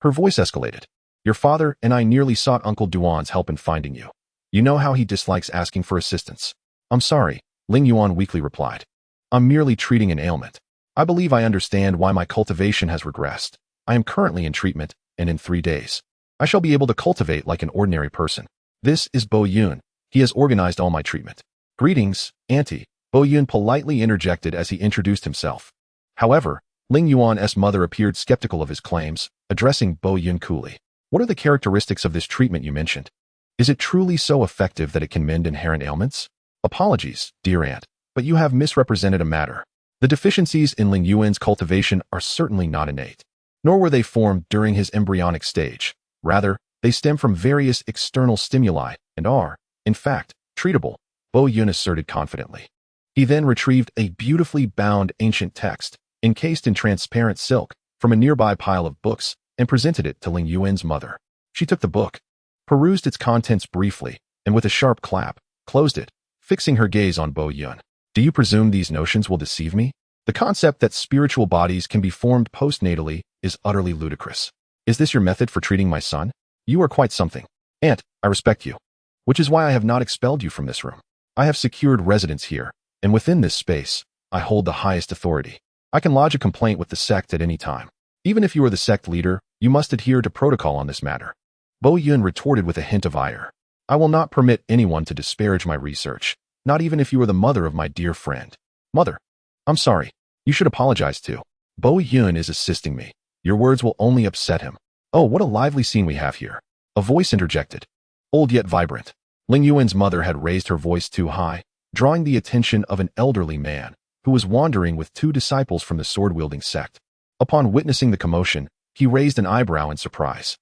Her voice escalated. Your father and I nearly sought Uncle Duan's help in finding you. You know how he dislikes asking for assistance. I'm sorry, Ling Yuan weakly replied. I'm merely treating an ailment. I believe I understand why my cultivation has regressed. I am currently in treatment, and in 3 days, I shall be able to cultivate like an ordinary person. This is Bo Yun. He has organized all my treatment. Greetings, Auntie, Bo Yun politely interjected as he introduced himself. However, Ling Yuan's mother appeared skeptical of his claims, addressing Bo Yun coolly. What are the characteristics of this treatment you mentioned? Is it truly so effective that it can mend inherent ailments? Apologies, dear aunt, but you have misrepresented a matter. The deficiencies in Ling Yuan's cultivation are certainly not innate, nor were they formed during his embryonic stage. Rather, they stem from various external stimuli and are, in fact, treatable, Bo Yun asserted confidently. He then retrieved a beautifully bound ancient text, encased in transparent silk, from a nearby pile of books, and presented it to Ling Yuan's mother. She took the book, perused its contents briefly, and with a sharp clap, closed it, fixing her gaze on Bo Yun. Do you presume these notions will deceive me? The concept that spiritual bodies can be formed postnatally is utterly ludicrous. Is this your method for treating my son? You are quite something. Aunt, I respect you. Which is why I have not expelled you from this room. I have secured residence here, and within this space, I hold the highest authority. I can lodge a complaint with the sect at any time. Even if you are the sect leader, you must adhere to protocol on this matter. Bo Yun retorted with a hint of ire. I will not permit anyone to disparage my research, not even if you are the mother of my dear friend. Mother, I'm sorry. You should apologize too. Bo Yun is assisting me. Your words will only upset him. Oh, what a lively scene we have here. A voice interjected. Old yet vibrant. Ling Yuan's mother had raised her voice too high, drawing the attention of an elderly man who was wandering with 2 disciples from the sword-wielding sect. Upon witnessing the commotion, he raised an eyebrow in surprise.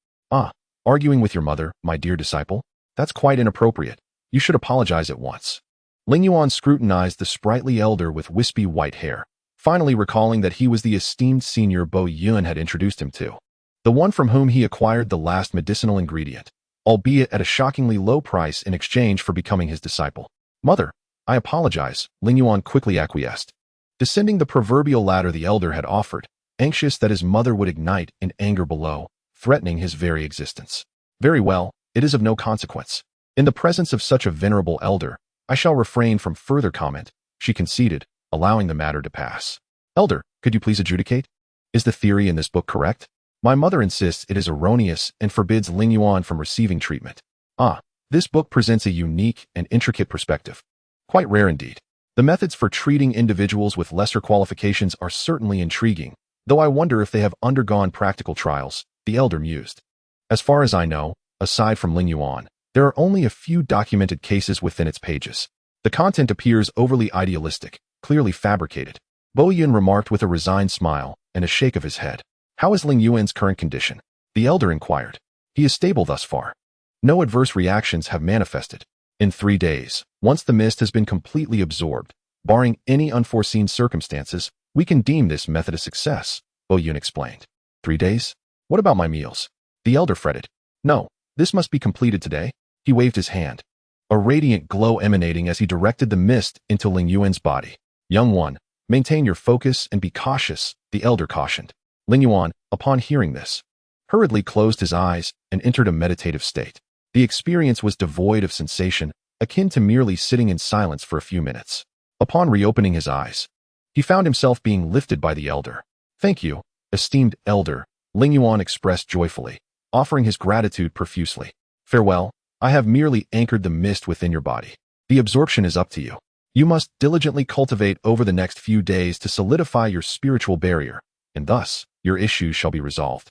Arguing with your mother, my dear disciple? That's quite inappropriate. You should apologize at once. Ling Yuan scrutinized the sprightly elder with wispy white hair, finally recalling that he was the esteemed senior Bo Yun had introduced him to, the one from whom he acquired the last medicinal ingredient, albeit at a shockingly low price in exchange for becoming his disciple. Mother, I apologize, Ling Yuan quickly acquiesced. Descending the proverbial ladder the elder had offered, anxious that his mother would ignite in anger below, threatening his very existence. Very well, it is of no consequence. In the presence of such a venerable elder, I shall refrain from further comment, she conceded, allowing the matter to pass. Elder, could you please adjudicate? Is the theory in this book correct? My mother insists it is erroneous and forbids Ling Yuan from receiving treatment. This book presents a unique and intricate perspective. Quite rare indeed. The methods for treating individuals with lesser qualifications are certainly intriguing, though I wonder if they have undergone practical trials, the elder mused. As far as I know, aside from Ling Yuan, there are only a few documented cases within its pages. The content appears overly idealistic, clearly fabricated. Bo Yun remarked with a resigned smile and a shake of his head. How is Ling Yuan's current condition? The elder inquired. He is stable thus far. No adverse reactions have manifested. In 3 days, once the mist has been completely absorbed, barring any unforeseen circumstances, we can deem this method a success, Bo Yun explained. 3 days? What about my meals? The elder fretted. No, this must be completed today. He waved his hand, a radiant glow emanating as he directed the mist into Ling Yuan's body. Young one, maintain your focus and be cautious, the elder cautioned. Ling Yuan, upon hearing this, hurriedly closed his eyes and entered a meditative state. The experience was devoid of sensation, akin to merely sitting in silence for a few minutes. Upon reopening his eyes, he found himself being lifted by the elder. Thank you, esteemed elder, Ling Yuan expressed joyfully, offering his gratitude profusely. Farewell, I have merely anchored the mist within your body. The absorption is up to you. You must diligently cultivate over the next few days to solidify your spiritual barrier, and thus, your issues shall be resolved.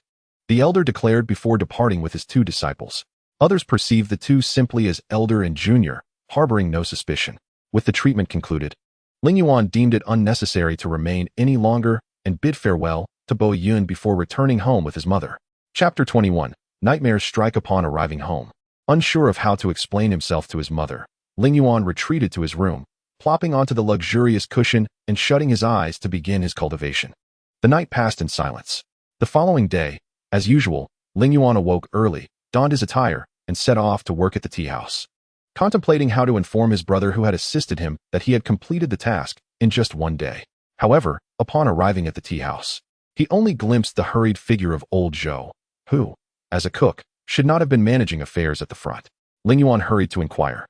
The elder declared before departing with his 2 disciples. Others perceived the 2 simply as elder and junior, harboring no suspicion. With the treatment concluded, Ling Yuan deemed it unnecessary to remain any longer and bid farewell to Bo Yun before returning home with his mother. Chapter 21. Nightmares strike upon arriving home. Unsure of how to explain himself to his mother, Ling Yuan retreated to his room, plopping onto the luxurious cushion and shutting his eyes to begin his cultivation. The night passed in silence. The following day, as usual, Ling Yuan awoke early, donned his attire, and set off to work at the tea house. Contemplating how to inform his brother who had assisted him that he had completed the task in just 1 day. However, upon arriving at the tea house, he only glimpsed the hurried figure of old Zhou, who, as a cook, should not have been managing affairs at the front. Ling Yuan hurried to inquire,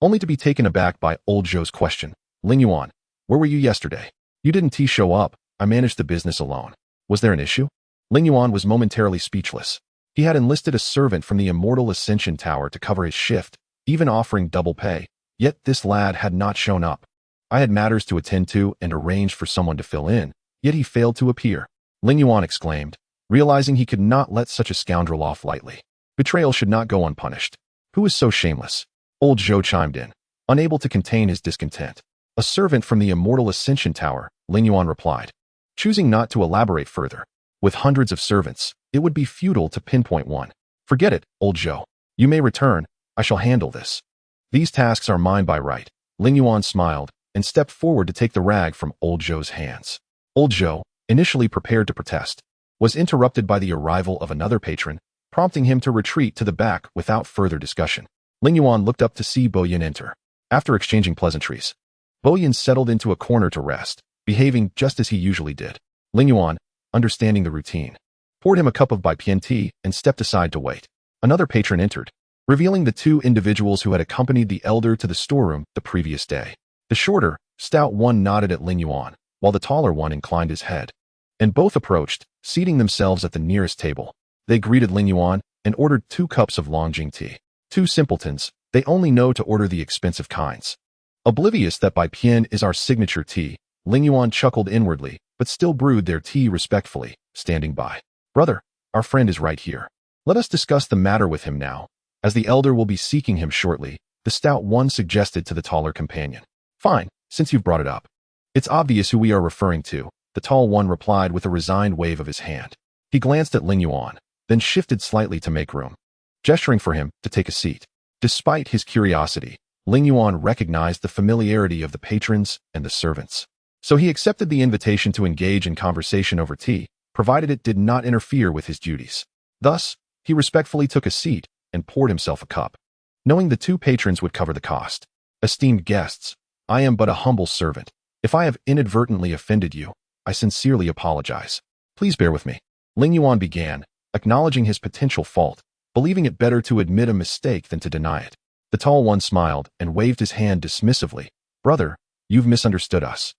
only to be taken aback by old Zhou's question. Ling Yuan, where were you yesterday? You didn't show up. I managed the business alone. Was there an issue? Ling Yuan was momentarily speechless. He had enlisted a servant from the Immortal Ascension Tower to cover his shift, even offering double pay, yet this lad had not shown up. I had matters to attend to and arranged for someone to fill in, yet he failed to appear. Ling Yuan exclaimed, realizing he could not let such a scoundrel off lightly. Betrayal should not go unpunished. Who is so shameless? Old Zhou chimed in, unable to contain his discontent. A servant from the Immortal Ascension Tower, Ling Yuan replied, choosing not to elaborate further. With hundreds of servants, it would be futile to pinpoint one. Forget it, old Zhou. You may return. I shall handle this. These tasks are mine by right. Ling Yuan smiled and stepped forward to take the rag from old Zhou's hands. Old Zhou, initially prepared to protest, was interrupted by the arrival of another patron, prompting him to retreat to the back without further discussion. Ling Yuan looked up to see Bo Yun enter. After exchanging pleasantries, Bo Yun settled into a corner to rest, behaving just as he usually did. Ling Yuan, understanding the routine, poured him a cup of Baipian tea and stepped aside to wait. Another patron entered, revealing the 2 individuals who had accompanied the elder to the storeroom the previous day. The shorter, stout one nodded at Ling Yuan, while the taller one inclined his head. And both approached, seating themselves at the nearest table. They greeted Ling Yuan and ordered 2 cups of Longjing tea. 2 simpletons, they only know to order the expensive kinds. Oblivious that Baipian is our signature tea, Ling Yuan chuckled inwardly, but still brewed their tea respectfully, standing by. Brother, our friend is right here. Let us discuss the matter with him now, as the elder will be seeking him shortly, the stout one suggested to the taller companion. Fine, since you've brought it up. It's obvious who we are referring to, the tall one replied with a resigned wave of his hand. He glanced at Ling Yuan, then shifted slightly to make room, gesturing for him to take a seat. Despite his curiosity, Ling Yuan recognized the familiarity of the patrons and the servants. So he accepted the invitation to engage in conversation over tea, provided it did not interfere with his duties. Thus, he respectfully took a seat and poured himself a cup, knowing the 2 patrons would cover the cost. Esteemed guests, I am but a humble servant. If I have inadvertently offended you, I sincerely apologize. Please bear with me. Ling Yuan began, acknowledging his potential fault, believing it better to admit a mistake than to deny it. The tall one smiled and waved his hand dismissively. Brother, you've misunderstood us.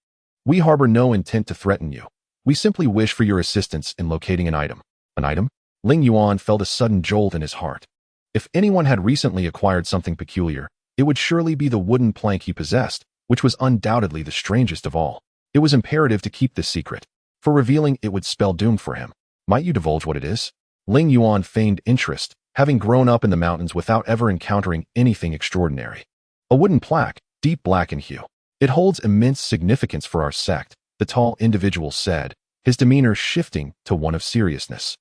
We harbor no intent to threaten you. We simply wish for your assistance in locating an item. An item? Ling Yuan felt a sudden jolt in his heart. If anyone had recently acquired something peculiar, it would surely be the wooden plank he possessed, which was undoubtedly the strangest of all. It was imperative to keep this secret, for revealing it would spell doom for him. Might you divulge what it is? Ling Yuan feigned interest, having grown up in the mountains without ever encountering anything extraordinary. A wooden plaque, deep black in hue. It holds immense significance for our sect, the tall individual said, his demeanor shifting to one of seriousness.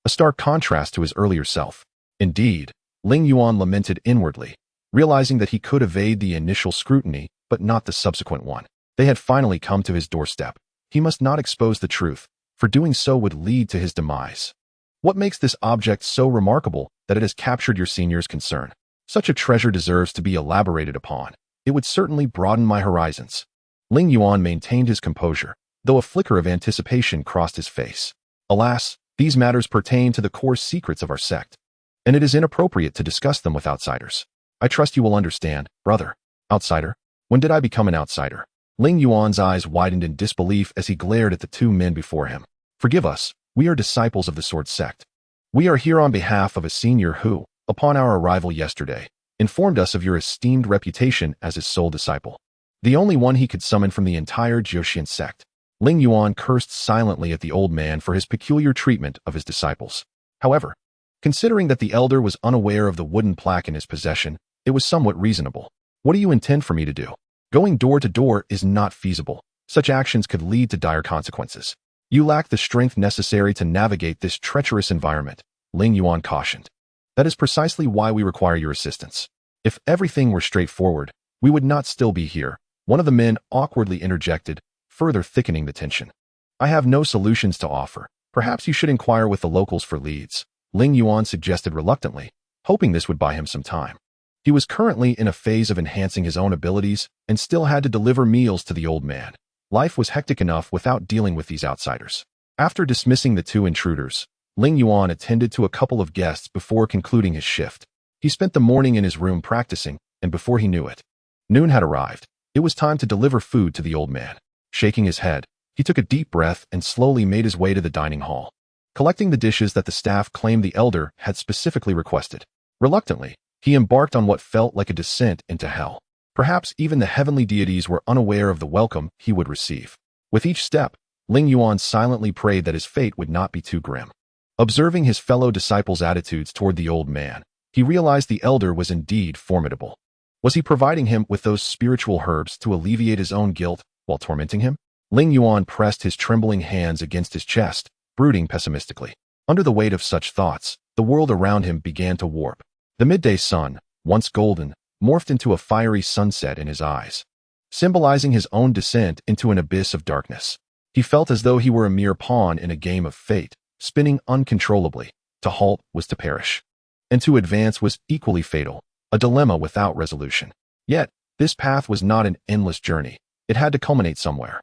A stark contrast to his earlier self. Indeed, Ling Yuan lamented inwardly, realizing that he could evade the initial scrutiny, but not the subsequent one. They had finally come to his doorstep. He must not expose the truth, for doing so would lead to his demise. What makes this object so remarkable that it has captured your senior's concern? Such a treasure deserves to be elaborated upon. It would certainly broaden my horizons. Ling Yuan maintained his composure, though a flicker of anticipation crossed his face. Alas, these matters pertain to the core secrets of our sect, and it is inappropriate to discuss them with outsiders. I trust you will understand, brother. Outsider? When did I become an outsider? Ling Yuan's eyes widened in disbelief as he glared at the two men before him. Forgive us, we are disciples of the Sword Sect. We are here on behalf of a senior who, upon our arrival yesterday, informed us of your esteemed reputation as his sole disciple. The only one he could summon from the entire Jiuxian sect. Ling Yuan cursed silently at the old man for his peculiar treatment of his disciples. However, considering that the elder was unaware of the wooden plaque in his possession, it was somewhat reasonable. What do you intend for me to do? Going door to door is not feasible. Such actions could lead to dire consequences. You lack the strength necessary to navigate this treacherous environment, Ling Yuan cautioned. That is precisely why we require your assistance. If everything were straightforward, we would not still be here, one of the men awkwardly interjected, further thickening the tension. I have no solutions to offer. Perhaps you should inquire with the locals for leads, Ling Yuan suggested reluctantly, hoping this would buy him some time. He was currently in a phase of enhancing his own abilities and still had to deliver meals to the old man. Life was hectic enough without dealing with these outsiders. After dismissing the two intruders, Ling Yuan attended to a couple of guests before concluding his shift. He spent the morning in his room practicing, and before he knew it, noon had arrived. It was time to deliver food to the old man. Shaking his head, he took a deep breath and slowly made his way to the dining hall, collecting the dishes that the staff claimed the elder had specifically requested. Reluctantly, he embarked on what felt like a descent into hell. Perhaps even the heavenly deities were unaware of the welcome he would receive. With each step, Ling Yuan silently prayed that his fate would not be too grim. Observing his fellow disciples' attitudes toward the old man, he realized the elder was indeed formidable. Was he providing him with those spiritual herbs to alleviate his own guilt while tormenting him? Ling Yuan pressed his trembling hands against his chest, brooding pessimistically. Under the weight of such thoughts, the world around him began to warp. The midday sun, once golden, morphed into a fiery sunset in his eyes, symbolizing his own descent into an abyss of darkness. He felt as though he were a mere pawn in a game of fate, spinning uncontrollably. To halt was to perish, and to advance was equally fatal, a dilemma without resolution. Yet, this path was not an endless journey. It had to culminate somewhere.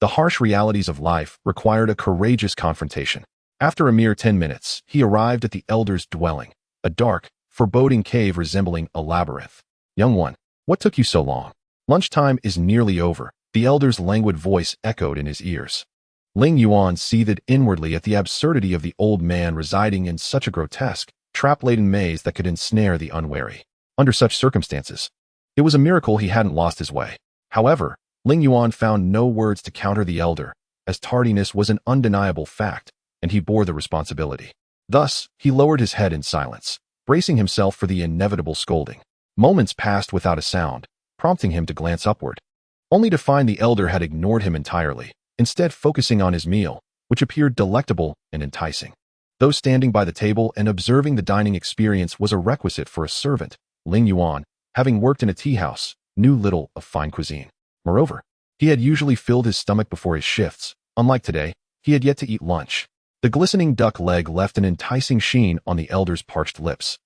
The harsh realities of life required a courageous confrontation. After a mere 10 minutes, he arrived at the elder's dwelling, a dark, foreboding cave resembling a labyrinth. Young one, what took you so long? Lunchtime is nearly over, the elder's languid voice echoed in his ears. Ling Yuan seethed inwardly at the absurdity of the old man residing in such a grotesque, trap-laden maze that could ensnare the unwary. Under such circumstances, it was a miracle he hadn't lost his way. However, Ling Yuan found no words to counter the elder, as tardiness was an undeniable fact, and he bore the responsibility. Thus, he lowered his head in silence, bracing himself for the inevitable scolding. Moments passed without a sound, prompting him to glance upward, only to find the elder had ignored him entirely, instead focusing on his meal, which appeared delectable and enticing. Though standing by the table and observing the dining experience was a requisite for a servant, Ling Yuan, having worked in a tea house, knew little of fine cuisine. Moreover, he had usually filled his stomach before his shifts. Unlike today, he had yet to eat lunch. The glistening duck leg left an enticing sheen on the elder's parched lips.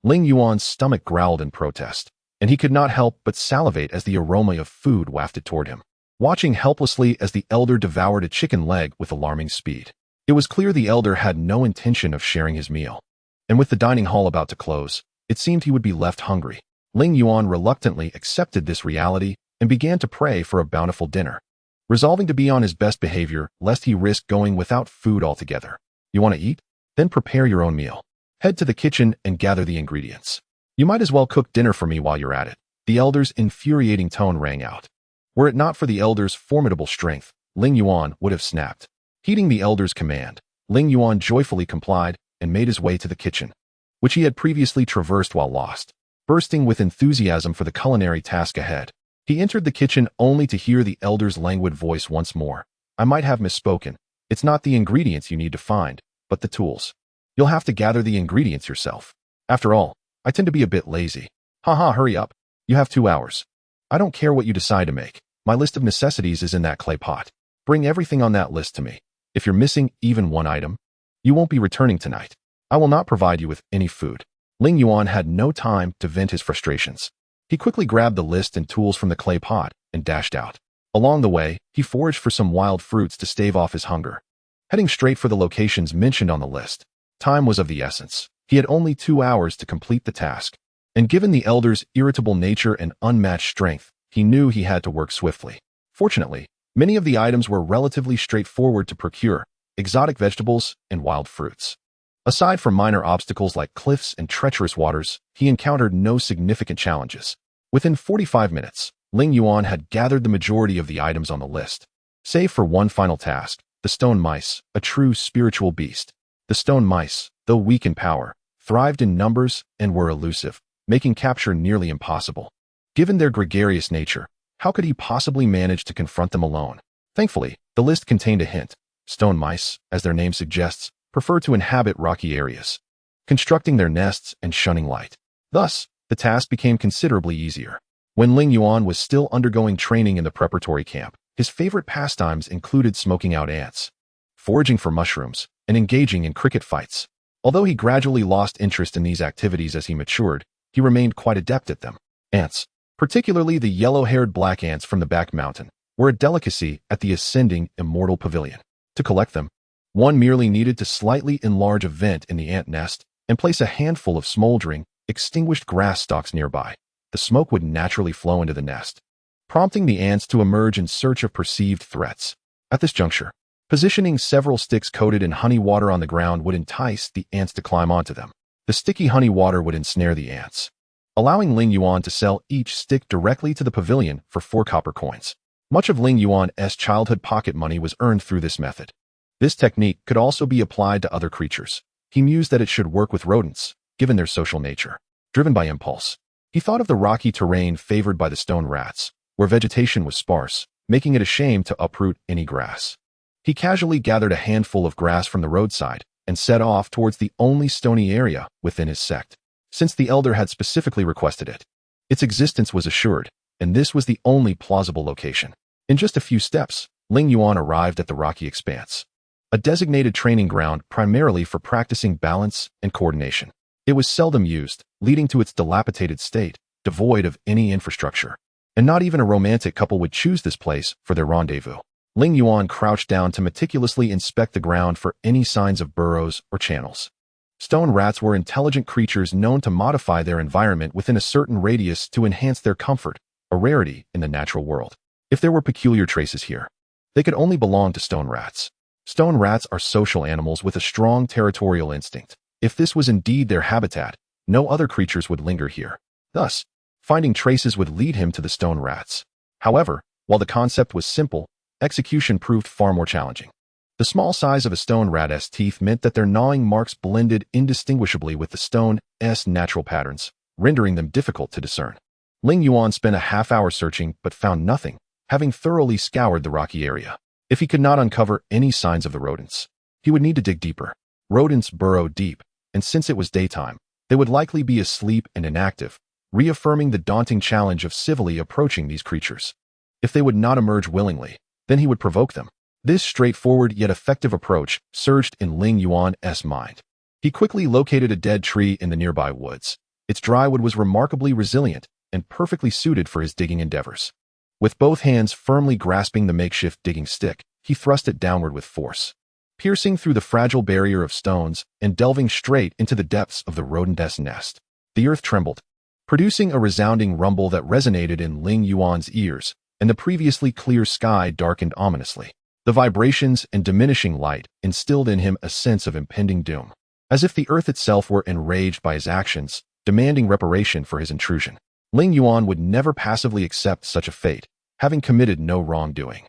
Ling Yuan's stomach growled in protest, and he could not help but salivate as the aroma of food wafted toward him, watching helplessly as the elder devoured a chicken leg with alarming speed. It was clear the elder had no intention of sharing his meal, and with the dining hall about to close, it seemed he would be left hungry. Ling Yuan reluctantly accepted this reality and began to pray for a bountiful dinner, resolving to be on his best behavior lest he risk going without food altogether. You want to eat? Then prepare your own meal. Head to the kitchen and gather the ingredients. You might as well cook dinner for me while you're at it. The elder's infuriating tone rang out. Were it not for the elder's formidable strength, Ling Yuan would have snapped. Heeding the elder's command, Ling Yuan joyfully complied and made his way to the kitchen, which he had previously traversed while lost. Bursting with enthusiasm for the culinary task ahead, he entered the kitchen only to hear the elder's languid voice once more. I might have misspoken. It's not the ingredients you need to find, but the tools. You'll have to gather the ingredients yourself. After all, I tend to be a bit lazy. Haha, hurry up. You have 2 hours. I don't care what you decide to make. My list of necessities is in that clay pot. Bring everything on that list to me. If you're missing even one item, you won't be returning tonight. I will not provide you with any food. Ling Yuan had no time to vent his frustrations. He quickly grabbed the list and tools from the clay pot and dashed out. Along the way, he foraged for some wild fruits to stave off his hunger. Heading straight for the locations mentioned on the list, time was of the essence. He had only 2 hours to complete the task. And given the elder's irritable nature and unmatched strength, he knew he had to work swiftly. Fortunately, many of the items were relatively straightforward to procure: exotic vegetables and wild fruits. Aside from minor obstacles like cliffs and treacherous waters, he encountered no significant challenges. Within 45 minutes, Ling Yuan had gathered the majority of the items on the list. Save for one final task: the stone mice, a true spiritual beast. The stone mice, though weak in power, thrived in numbers and were elusive, making capture nearly impossible. Given their gregarious nature, how could he possibly manage to confront them alone? Thankfully, the list contained a hint. Stone mice, as their name suggests, prefer to inhabit rocky areas, constructing their nests and shunning light. Thus, the task became considerably easier. When Ling Yuan was still undergoing training in the preparatory camp, his favorite pastimes included smoking out ants, foraging for mushrooms, and engaging in cricket fights. Although he gradually lost interest in these activities as he matured, he remained quite adept at them. Ants, particularly the yellow-haired black ants from the back mountain, were a delicacy at the ascending immortal pavilion. To collect them, one merely needed to slightly enlarge a vent in the ant nest and place a handful of smoldering, extinguished grass stalks nearby. The smoke would naturally flow into the nest, prompting the ants to emerge in search of perceived threats. At this juncture, positioning several sticks coated in honey water on the ground would entice the ants to climb onto them. The sticky honey water would ensnare the ants, allowing Ling Yuan to sell each stick directly to the pavilion for 4 copper coins. Much of Ling Yuan's childhood pocket money was earned through this method. This technique could also be applied to other creatures. He mused that it should work with rodents, given their social nature. Driven by impulse, he thought of the rocky terrain favored by the stone rats, where vegetation was sparse, making it a shame to uproot any grass. He casually gathered a handful of grass from the roadside and set off towards the only stony area within his sect. Since the elder had specifically requested it, its existence was assured, and this was the only plausible location. In just a few steps, Ling Yuan arrived at the rocky expanse, a designated training ground primarily for practicing balance and coordination. It was seldom used, leading to its dilapidated state, devoid of any infrastructure. And not even a romantic couple would choose this place for their rendezvous. Ling Yuan crouched down to meticulously inspect the ground for any signs of burrows or channels. Stone rats were intelligent creatures known to modify their environment within a certain radius to enhance their comfort, a rarity in the natural world. If there were peculiar traces here, they could only belong to stone rats. Stone rats are social animals with a strong territorial instinct. If this was indeed their habitat, no other creatures would linger here. Thus, finding traces would lead him to the stone rats. However, while the concept was simple, execution proved far more challenging. The small size of a stone rat's teeth meant that their gnawing marks blended indistinguishably with the stone's natural patterns, rendering them difficult to discern. Ling Yuan spent a half-hour searching but found nothing, having thoroughly scoured the rocky area. If he could not uncover any signs of the rodents, he would need to dig deeper. Rodents burrow deep, and since it was daytime, they would likely be asleep and inactive, reaffirming the daunting challenge of civilly approaching these creatures. If they would not emerge willingly, then he would provoke them. This straightforward yet effective approach surged in Ling Yuan's mind. He quickly located a dead tree in the nearby woods. Its dry wood was remarkably resilient and perfectly suited for his digging endeavors. With both hands firmly grasping the makeshift digging stick, he thrust it downward with force, piercing through the fragile barrier of stones and delving straight into the depths of the rodent's nest. The earth trembled, producing a resounding rumble that resonated in Ling Yuan's ears, and the previously clear sky darkened ominously. The vibrations and diminishing light instilled in him a sense of impending doom, as if the earth itself were enraged by his actions, demanding reparation for his intrusion. Ling Yuan would never passively accept such a fate, having committed no wrongdoing.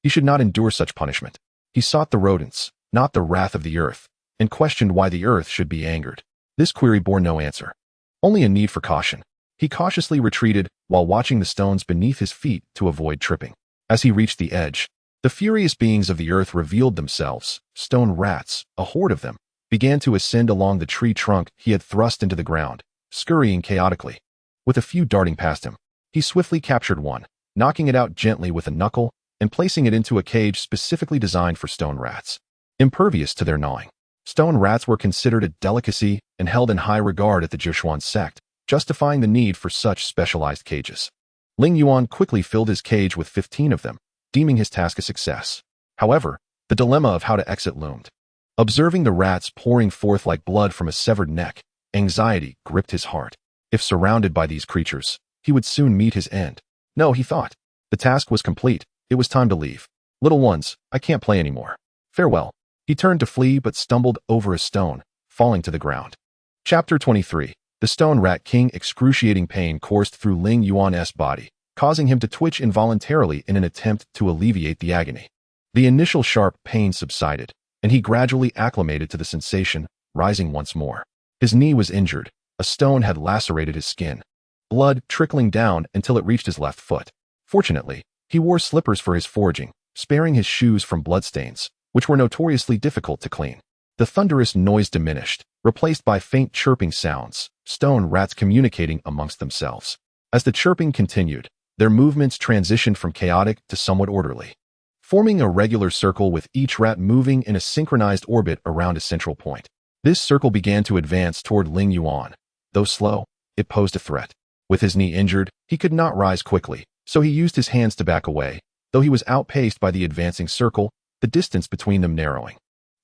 He should not endure such punishment. He sought the rodents, not the wrath of the earth, and questioned why the earth should be angered. This query bore no answer, only a need for caution. He cautiously retreated while watching the stones beneath his feet to avoid tripping. As he reached the edge, The furious beings of the earth revealed themselves. Stone rats, a horde of them, began to ascend along the tree trunk he had thrust into the ground, scurrying chaotically. With a few darting past him, he swiftly captured one, knocking it out gently with a knuckle and placing it into a cage specifically designed for stone rats. Impervious to their gnawing, stone rats were considered a delicacy and held in high regard at the Jishuan sect, justifying the need for such specialized cages. Leyin quickly filled his cage with 15 of them, deeming his task a success. However, the dilemma of how to exit loomed. Observing the rats pouring forth like blood from a severed neck, anxiety gripped his heart. If surrounded by these creatures, he would soon meet his end. No, he thought. The task was complete. It was time to leave. Little ones, I can't play anymore. Farewell. He turned to flee but stumbled over a stone, falling to the ground. Chapter 23. The Stone Rat King. Excruciating pain coursed through Leyin body, causing him to twitch involuntarily in an attempt to alleviate the agony. The initial sharp pain subsided, and he gradually acclimated to the sensation, rising once more. His knee was injured. A stone had lacerated his skin, blood trickling down until it reached his left foot. Fortunately, he wore slippers for his foraging, sparing his shoes from bloodstains, which were notoriously difficult to clean. The thunderous noise diminished, replaced by faint chirping sounds, stone rats communicating amongst themselves. As the chirping continued, their movements transitioned from chaotic to somewhat orderly, forming a regular circle with each rat moving in a synchronized orbit around a central point. This circle began to advance toward Leyin. Though slow, it posed a threat. With his knee injured, he could not rise quickly, so he used his hands to back away. Though he was outpaced by the advancing circle, the distance between them narrowing.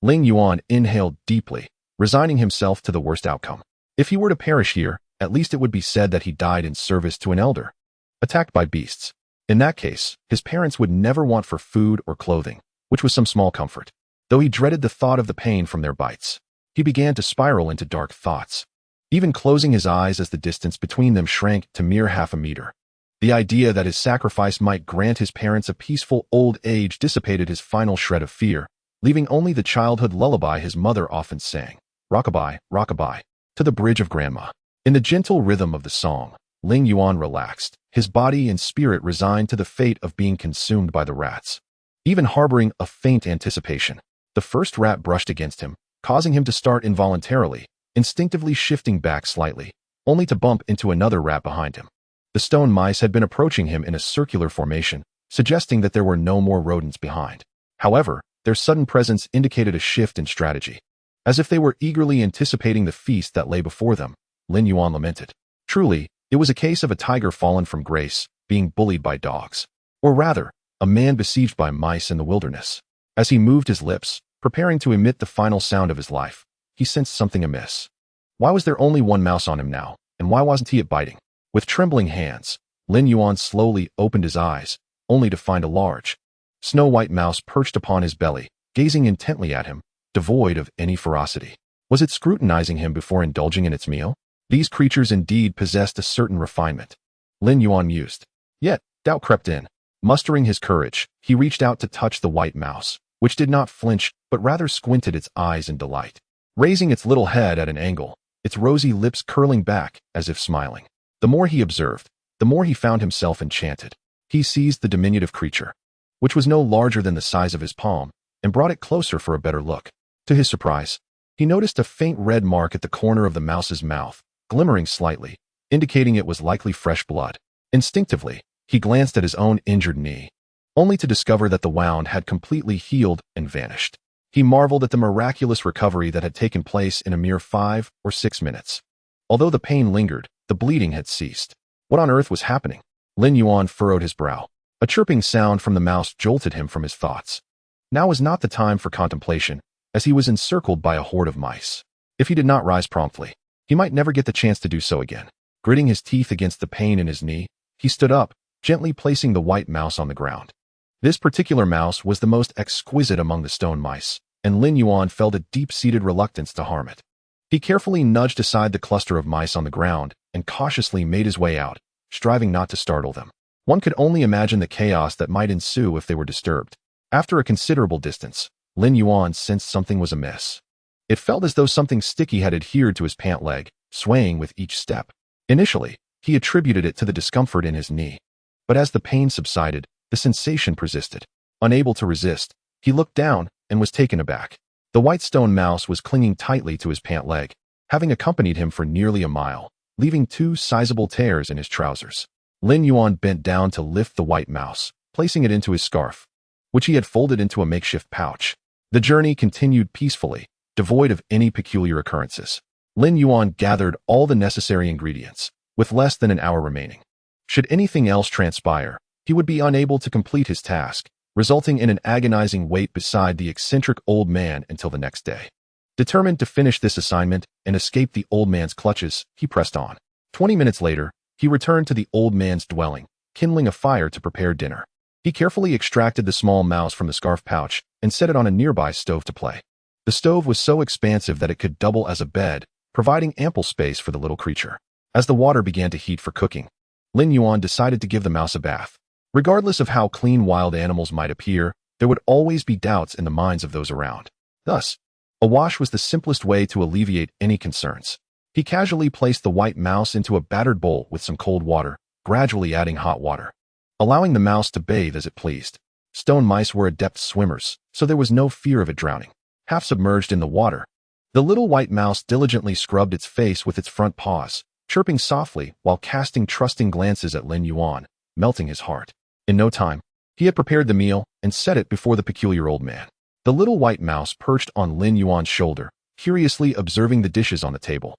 Leyin inhaled deeply, resigning himself to the worst outcome. If he were to perish here, at least it would be said that he died in service to an elder, attacked by beasts. In that case, his parents would never want for food or clothing, which was some small comfort. Though he dreaded the thought of the pain from their bites, he began to spiral into dark thoughts, even closing his eyes as the distance between them shrank to mere half a meter. The idea that his sacrifice might grant his parents a peaceful old age dissipated his final shred of fear, leaving only the childhood lullaby his mother often sang, "Rockabye, rockabye," to the bridge of grandma. In the gentle rhythm of the song, Leyin relaxed, his body and spirit resigned to the fate of being consumed by the rats. Even harboring a faint anticipation, the first rat brushed against him, causing him to start involuntarily, instinctively shifting back slightly, only to bump into another rat behind him. The stone mice had been approaching him in a circular formation, suggesting that there were no more rodents behind. However, their sudden presence indicated a shift in strategy. As if they were eagerly anticipating the feast that lay before them, Leyin lamented. Truly, it was a case of a tiger fallen from grace, being bullied by dogs. Or rather, a man besieged by mice in the wilderness. As he moved his lips, preparing to emit the final sound of his life, he sensed something amiss. Why was there only one mouse on him now, and why wasn't he biting? With trembling hands, Leyin slowly opened his eyes, only to find a large, snow-white mouse perched upon his belly, gazing intently at him, devoid of any ferocity. Was it scrutinizing him before indulging in its meal? These creatures indeed possessed a certain refinement, Leyin mused. Yet, doubt crept in. Mustering his courage, he reached out to touch the white mouse, which did not flinch, but rather squinted its eyes in delight, raising its little head at an angle, its rosy lips curling back as if smiling. The more he observed, the more he found himself enchanted. He seized the diminutive creature, which was no larger than the size of his palm, and brought it closer for a better look. To his surprise, he noticed a faint red mark at the corner of the mouse's mouth, glimmering slightly, indicating it was likely fresh blood. Instinctively, he glanced at his own injured knee, only to discover that the wound had completely healed and vanished. He marveled at the miraculous recovery that had taken place in a mere 5 or 6 minutes. Although the pain lingered, the bleeding had ceased. What on earth was happening? Leyin furrowed his brow. A chirping sound from the mouse jolted him from his thoughts. Now was not the time for contemplation, as he was encircled by a horde of mice. If he did not rise promptly, he might never get the chance to do so again. Gritting his teeth against the pain in his knee, he stood up, gently placing the white mouse on the ground. This particular mouse was the most exquisite among the stone mice, and Leyin felt a deep-seated reluctance to harm it. He carefully nudged aside the cluster of mice on the ground and cautiously made his way out, striving not to startle them. One could only imagine the chaos that might ensue if they were disturbed. After a considerable distance, Leyin sensed something was amiss. It felt as though something sticky had adhered to his pant leg, swaying with each step. Initially, he attributed it to the discomfort in his knee. But as the pain subsided, the sensation persisted. Unable to resist, he looked down and was taken aback. The white stone mouse was clinging tightly to his pant leg, having accompanied him for nearly a mile, leaving 2 sizable tears in his trousers. Lin Yuan bent down to lift the white mouse, placing it into his scarf, which he had folded into a makeshift pouch. The journey continued peacefully, devoid of any peculiar occurrences. Lin Yuan gathered all the necessary ingredients, with less than an hour remaining. Should anything else transpire, he would be unable to complete his task, resulting in an agonizing wait beside the eccentric old man until the next day. Determined to finish this assignment and escape the old man's clutches, he pressed on. 20 minutes later, he returned to the old man's dwelling, kindling a fire to prepare dinner. He carefully extracted the small mouse from the scarf pouch and set it on a nearby stove to play. The stove was so expansive that it could double as a bed, providing ample space for the little creature. As the water began to heat for cooking, Lin Yuan decided to give the mouse a bath. Regardless of how clean wild animals might appear, there would always be doubts in the minds of those around. Thus, a wash was the simplest way to alleviate any concerns. He casually placed the white mouse into a battered bowl with some cold water, gradually adding hot water, allowing the mouse to bathe as it pleased. Stone mice were adept swimmers, so there was no fear of it drowning. Half submerged in the water, the little white mouse diligently scrubbed its face with its front paws, chirping softly while casting trusting glances at Lin Yuan, melting his heart. In no time, he had prepared the meal and set it before the peculiar old man. The little white mouse perched on Lin Yuan's shoulder, curiously observing the dishes on the table.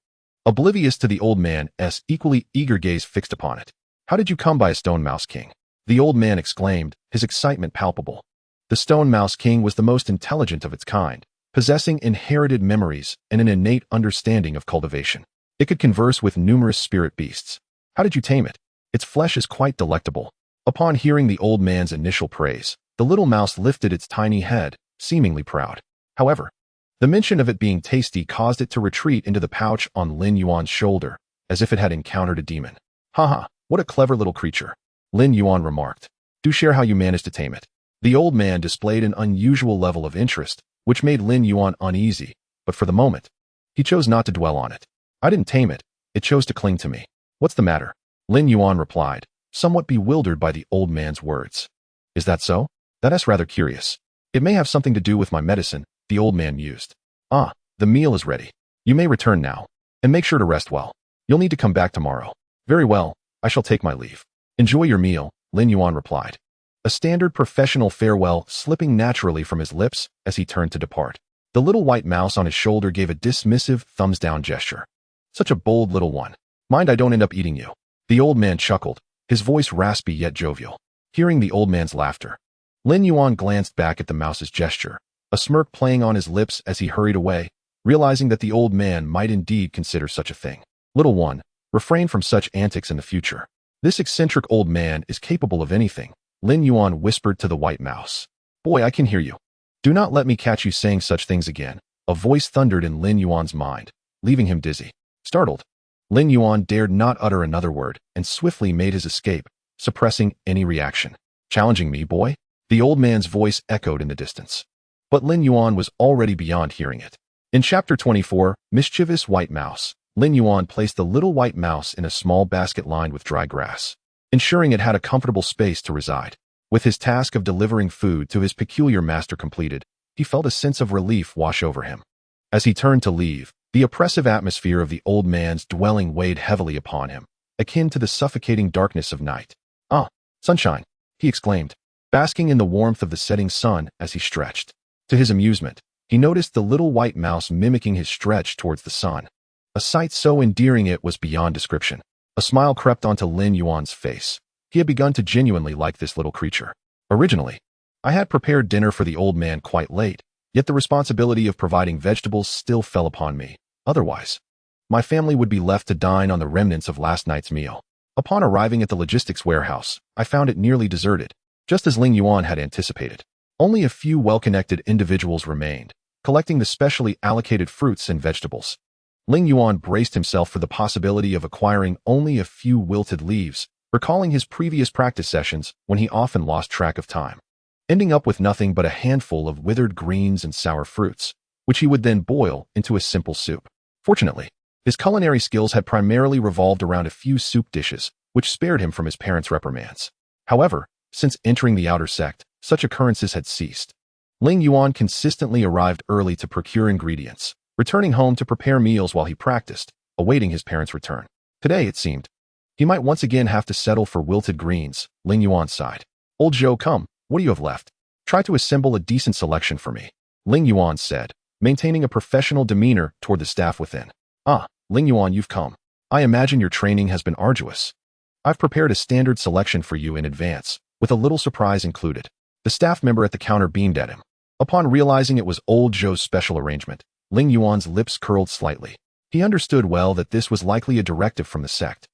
Oblivious to the old man's equally eager gaze fixed upon it. "How did you come by a stone mouse king?" the old man exclaimed, his excitement palpable. The stone mouse king was the most intelligent of its kind, possessing inherited memories and an innate understanding of cultivation. It could converse with numerous spirit beasts. "How did you tame it? Its flesh is quite delectable." Upon hearing the old man's initial praise, the little mouse lifted its tiny head, seemingly proud. However, the mention of it being tasty caused it to retreat into the pouch on Lin Yuan's shoulder, as if it had encountered a demon. "Haha, what a clever little creature," Lin Yuan remarked. "Do share how you managed to tame it." The old man displayed an unusual level of interest, which made Lin Yuan uneasy, but for the moment, he chose not to dwell on it. "I didn't tame it, it chose to cling to me." "What's the matter?" Lin Yuan replied, somewhat bewildered by the old man's words. "Is that so? That's rather curious. It may have something to do with my medicine," the old man mused. "Ah, the meal is ready. You may return now, and make sure to rest well. You'll need to come back tomorrow." "Very well, I shall take my leave." "Enjoy your meal," Lin Yuan replied, a standard professional farewell slipping naturally from his lips as he turned to depart. The little white mouse on his shoulder gave a dismissive thumbs-down gesture. "Such a bold little one. Mind I don't end up eating you." The old man chuckled, his voice raspy yet jovial. Hearing the old man's laughter, Lin Yuan glanced back at the mouse's gesture, a smirk playing on his lips as he hurried away, realizing that the old man might indeed consider such a thing. "Little one, refrain from such antics in the future. This eccentric old man is capable of anything," Lin Yuan whispered to the white mouse. "Boy, I can hear you. Do not let me catch you saying such things again," a voice thundered in Lin Yuan's mind, leaving him dizzy. Startled, Lin Yuan dared not utter another word and swiftly made his escape, suppressing any reaction. "Challenging me, boy?" the old man's voice echoed in the distance. But Lin Yuan was already beyond hearing it. In Chapter 24, Mischievous White Mouse, Lin Yuan placed the little white mouse in a small basket lined with dry grass, ensuring it had a comfortable space to reside. With his task of delivering food to his peculiar master completed, he felt a sense of relief wash over him. As he turned to leave, the oppressive atmosphere of the old man's dwelling weighed heavily upon him, akin to the suffocating darkness of night. "Ah, sunshine," he exclaimed, basking in the warmth of the setting sun as he stretched. To his amusement, he noticed the little white mouse mimicking his stretch towards the sun, a sight so endearing it was beyond description. A smile crept onto Lin Yuan's face. He had begun to genuinely like this little creature. "Originally, I had prepared dinner for the old man quite late, yet the responsibility of providing vegetables still fell upon me. Otherwise, my family would be left to dine on the remnants of last night's meal." Upon arriving at the logistics warehouse, I found it nearly deserted, just as Lin Yuan had anticipated. Only a few well-connected individuals remained, collecting the specially allocated fruits and vegetables. Lin Yuan braced himself for the possibility of acquiring only a few wilted leaves, recalling his previous practice sessions when he often lost track of time, ending up with nothing but a handful of withered greens and sour fruits, which he would then boil into a simple soup. Fortunately, his culinary skills had primarily revolved around a few soup dishes, which spared him from his parents' reprimands. However, since entering the outer sect, such occurrences had ceased. Ling Yuan consistently arrived early to procure ingredients, returning home to prepare meals while he practiced, awaiting his parents' return. Today, it seemed, he might once again have to settle for wilted greens. Ling Yuan sighed. Old Zhou, come, what do you have left? Try to assemble a decent selection for me, Ling Yuan said, maintaining a professional demeanor toward the staff within. Ah, Ling Yuan, you've come. I imagine your training has been arduous. I've prepared a standard selection for you in advance, with a little surprise included. The staff member at the counter beamed at him. Upon realizing it was old Zhou's special arrangement, Ling Yuan's lips curled slightly. He understood well that this was likely a directive from the sect.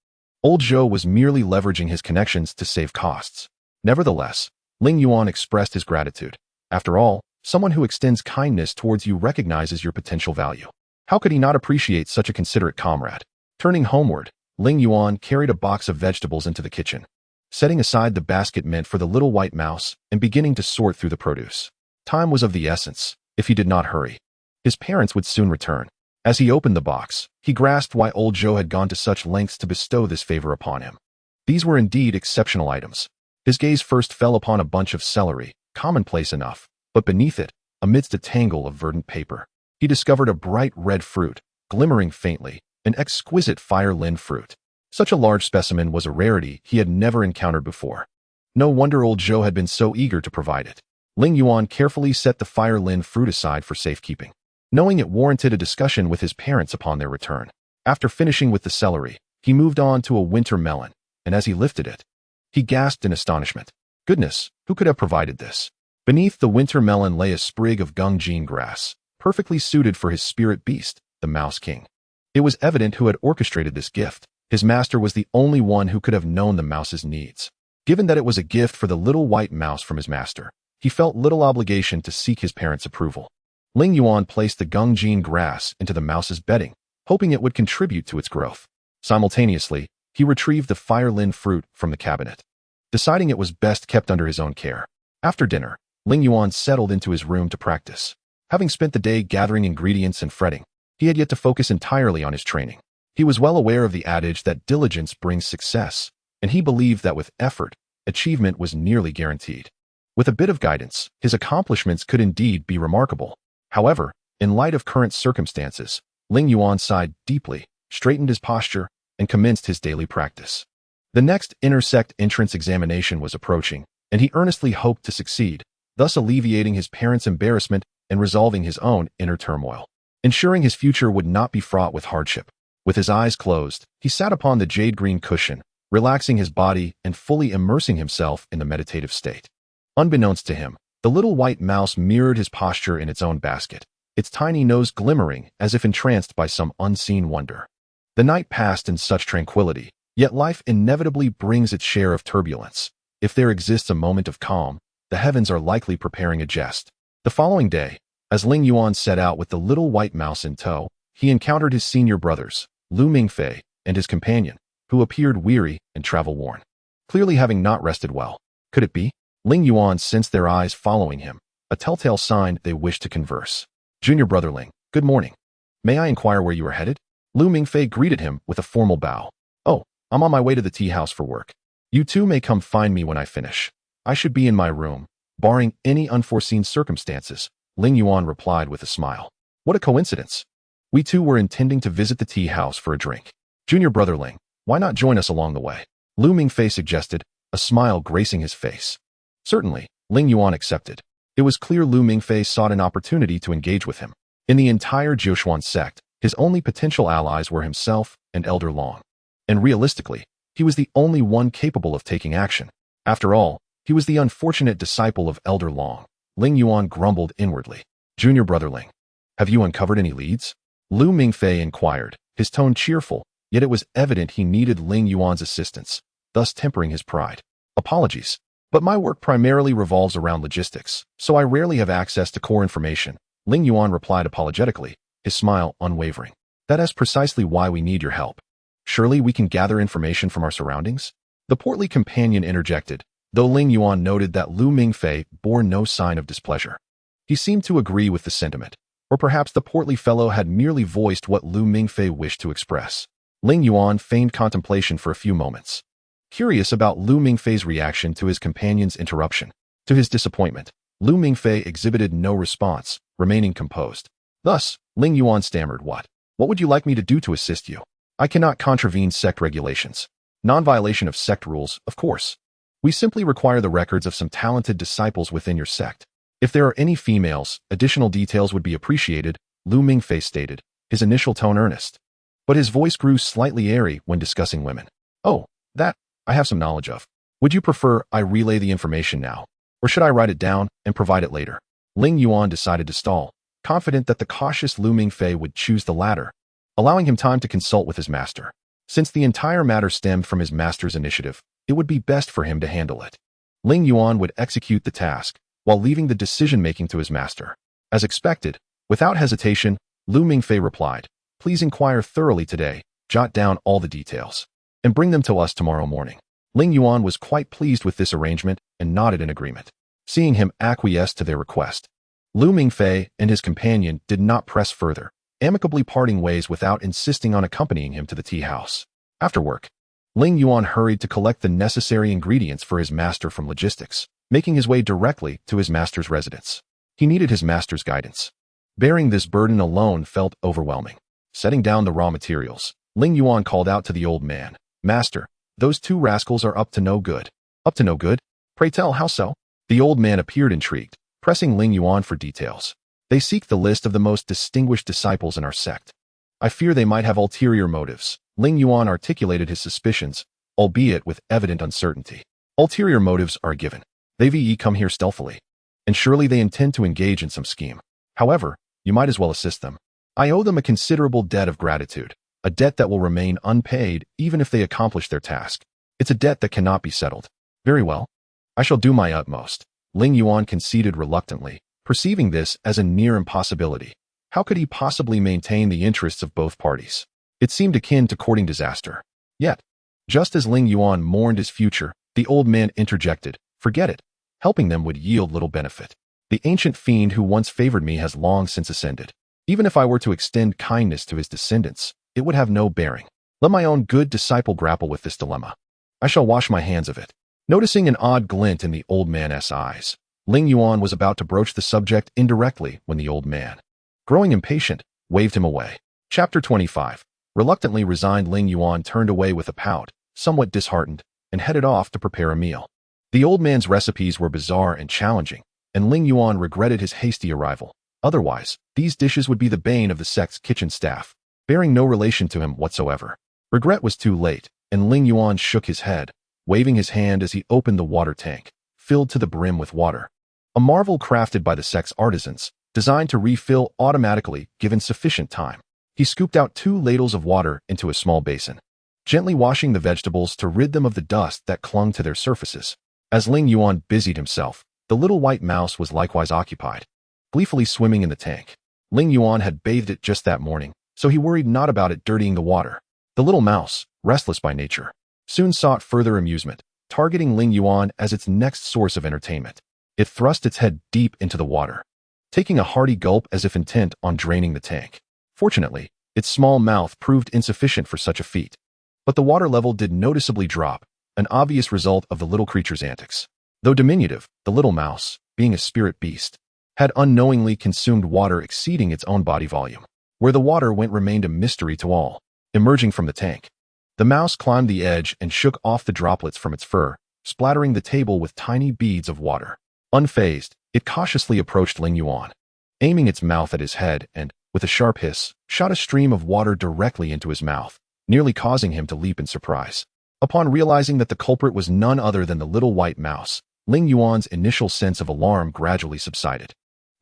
Old Zhou was merely leveraging his connections to save costs. Nevertheless, Ling Yuan expressed his gratitude. After all, someone who extends kindness towards you recognizes your potential value. How could he not appreciate such a considerate comrade? Turning homeward, Ling Yuan carried a box of vegetables into the kitchen, setting aside the basket meant for the little white mouse and beginning to sort through the produce. Time was of the essence. If he did not hurry, his parents would soon return. As he opened the box, he grasped why old Zhou had gone to such lengths to bestow this favor upon him. These were indeed exceptional items. His gaze first fell upon a bunch of celery, commonplace enough, but beneath it, amidst a tangle of verdant paper, he discovered a bright red fruit, glimmering faintly, an exquisite fire lind fruit. Such a large specimen was a rarity he had never encountered before. No wonder old Zhou had been so eager to provide it. Ling Yuan carefully set the fire lind fruit aside for safekeeping, knowing it warranted a discussion with his parents upon their return. After finishing with the celery, he moved on to a winter melon, and as he lifted it, he gasped in astonishment. Goodness, who could have provided this? Beneath the winter melon lay a sprig of gungjin grass, perfectly suited for his spirit beast, the Mouse King. It was evident who had orchestrated this gift. His master was the only one who could have known the mouse's needs. Given that it was a gift for the little white mouse from his master, he felt little obligation to seek his parents' approval. Ling Yuan placed the gungjin grass into the mouse's bedding, hoping it would contribute to its growth. Simultaneously, he retrieved the fire lind fruit from the cabinet, deciding it was best kept under his own care. After dinner, Ling Yuan settled into his room to practice. Having spent the day gathering ingredients and fretting, he had yet to focus entirely on his training. He was well aware of the adage that diligence brings success, and he believed that with effort, achievement was nearly guaranteed. With a bit of guidance, his accomplishments could indeed be remarkable. However, in light of current circumstances, Ling Yuan sighed deeply, straightened his posture, and commenced his daily practice. The next inner sect entrance examination was approaching, and he earnestly hoped to succeed, thus alleviating his parents' embarrassment and resolving his own inner turmoil, ensuring his future would not be fraught with hardship. With his eyes closed, he sat upon the jade-green cushion, relaxing his body and fully immersing himself in the meditative state. Unbeknownst to him, the little white mouse mirrored his posture in its own basket, its tiny nose glimmering as if entranced by some unseen wonder. The night passed in such tranquility, yet life inevitably brings its share of turbulence. If there exists a moment of calm, the heavens are likely preparing a jest. The following day, as Ling Yuan set out with the little white mouse in tow, he encountered his senior brothers, Lu Mingfei, and his companion, who appeared weary and travel-worn, clearly having not rested well. Could it be? Ling Yuan sensed their eyes following him, a telltale sign they wished to converse. Junior brother Ling, good morning. May I inquire where you are headed? Lu Mingfei greeted him with a formal bow. Oh, I'm on my way to the tea house for work. You two may come find me when I finish. I should be in my room, barring any unforeseen circumstances, Ling Yuan replied with a smile. What a coincidence. We two were intending to visit the tea house for a drink. Junior brother Ling, why not join us along the way? Lu Mingfei suggested, a smile gracing his face. Certainly, Ling Yuan accepted. It was clear Lu Mingfei sought an opportunity to engage with him. In the entire Jiushuan sect, his only potential allies were himself and Elder Long. And realistically, he was the only one capable of taking action. After all, he was the unfortunate disciple of Elder Long. Ling Yuan grumbled inwardly. Junior brother Ling, have you uncovered any leads? Lu Mingfei inquired, his tone cheerful, yet it was evident he needed Ling Yuan's assistance, thus tempering his pride. Apologies, but my work primarily revolves around logistics, so I rarely have access to core information, Ling Yuan replied apologetically, his smile unwavering. That is precisely why we need your help. Surely we can gather information from our surroundings? The portly companion interjected, though Ling Yuan noted that Lu Mingfei bore no sign of displeasure. He seemed to agree with the sentiment, or perhaps the portly fellow had merely voiced what Lu Mingfei wished to express. Ling Yuan feigned contemplation for a few moments, curious about Lu Mingfei's reaction to his companion's interruption. To his disappointment, Lu Mingfei exhibited no response, remaining composed. Thus, Ling Yuan stammered, What would you like me to do to assist you? I cannot contravene sect regulations. Non-violation of sect rules, of course. We simply require the records of some talented disciples within your sect. If there are any females, additional details would be appreciated, Lu Mingfei stated, his initial tone earnest. But his voice grew slightly airy when discussing women. Oh, that, I have some knowledge of. Would you prefer I relay the information now, or should I write it down and provide it later? Ling Yuan decided to stall, confident that the cautious Lu Mingfei would choose the latter, allowing him time to consult with his master. Since the entire matter stemmed from his master's initiative, it would be best for him to handle it. Ling Yuan would execute the task, while leaving the decision-making to his master. As expected, without hesitation, Lu Mingfei replied, Please inquire thoroughly today, jot down all the details, and bring them to us tomorrow morning. Ling Yuan was quite pleased with this arrangement and nodded in agreement. Seeing him acquiesce to their request, Lu Mingfei and his companion did not press further, amicably parting ways without insisting on accompanying him to the tea house. After work, Ling Yuan hurried to collect the necessary ingredients for his master from logistics, making his way directly to his master's residence. He needed his master's guidance. Bearing this burden alone felt overwhelming. Setting down the raw materials, Ling Yuan called out to the old man, Master, those two rascals are up to no good. Up to no good? Pray tell, how so? The old man appeared intrigued, pressing Ling Yuan for details. They seek the list of the most distinguished disciples in our sect. I fear they might have ulterior motives. Ling Yuan articulated his suspicions, albeit with evident uncertainty. Ulterior motives are a given. They've come here stealthily, and surely they intend to engage in some scheme. However, you might as well assist them. I owe them a considerable debt of gratitude, a debt that will remain unpaid even if they accomplish their task. It's a debt that cannot be settled. Very well. I shall do my utmost. Ling Yuan conceded reluctantly, perceiving this as a near impossibility. How could he possibly maintain the interests of both parties? It seemed akin to courting disaster. Yet, just as Ling Yuan mourned his future, the old man interjected, Forget it. Helping them would yield little benefit. The ancient fiend who once favored me has long since ascended. Even if I were to extend kindness to his descendants, it would have no bearing. Let my own good disciple grapple with this dilemma. I shall wash my hands of it. Noticing an odd glint in the old man's eyes, Ling Yuan was about to broach the subject indirectly when the old man, growing impatient, waved him away. Chapter 25. Reluctantly resigned, Ling Yuan turned away with a pout, somewhat disheartened, and headed off to prepare a meal. The old man's recipes were bizarre and challenging, and Ling Yuan regretted his hasty arrival. Otherwise, these dishes would be the bane of the sect's kitchen staff, bearing no relation to him whatsoever. Regret was too late, and Ling Yuan shook his head, waving his hand as he opened the water tank, filled to the brim with water. A marvel crafted by the sect's artisans, designed to refill automatically given sufficient time. He scooped out 2 ladles of water into a small basin, gently washing the vegetables to rid them of the dust that clung to their surfaces. As Ling Yuan busied himself, the little white mouse was likewise occupied, gleefully swimming in the tank. Ling Yuan had bathed it just that morning, so he worried not about it dirtying the water. The little mouse, restless by nature, soon sought further amusement, targeting Ling Yuan as its next source of entertainment. It thrust its head deep into the water, taking a hearty gulp as if intent on draining the tank. Fortunately, its small mouth proved insufficient for such a feat, but the water level did noticeably drop, an obvious result of the little creature's antics. Though diminutive, the little mouse, being a spirit beast, had unknowingly consumed water exceeding its own body volume. Where the water went remained a mystery to all. Emerging from the tank, the mouse climbed the edge and shook off the droplets from its fur, splattering the table with tiny beads of water. Unfazed, it cautiously approached Ling Yuan, aiming its mouth at his head and, with a sharp hiss, shot a stream of water directly into his mouth, nearly causing him to leap in surprise. Upon realizing that the culprit was none other than the little white mouse, Ling Yuan's initial sense of alarm gradually subsided.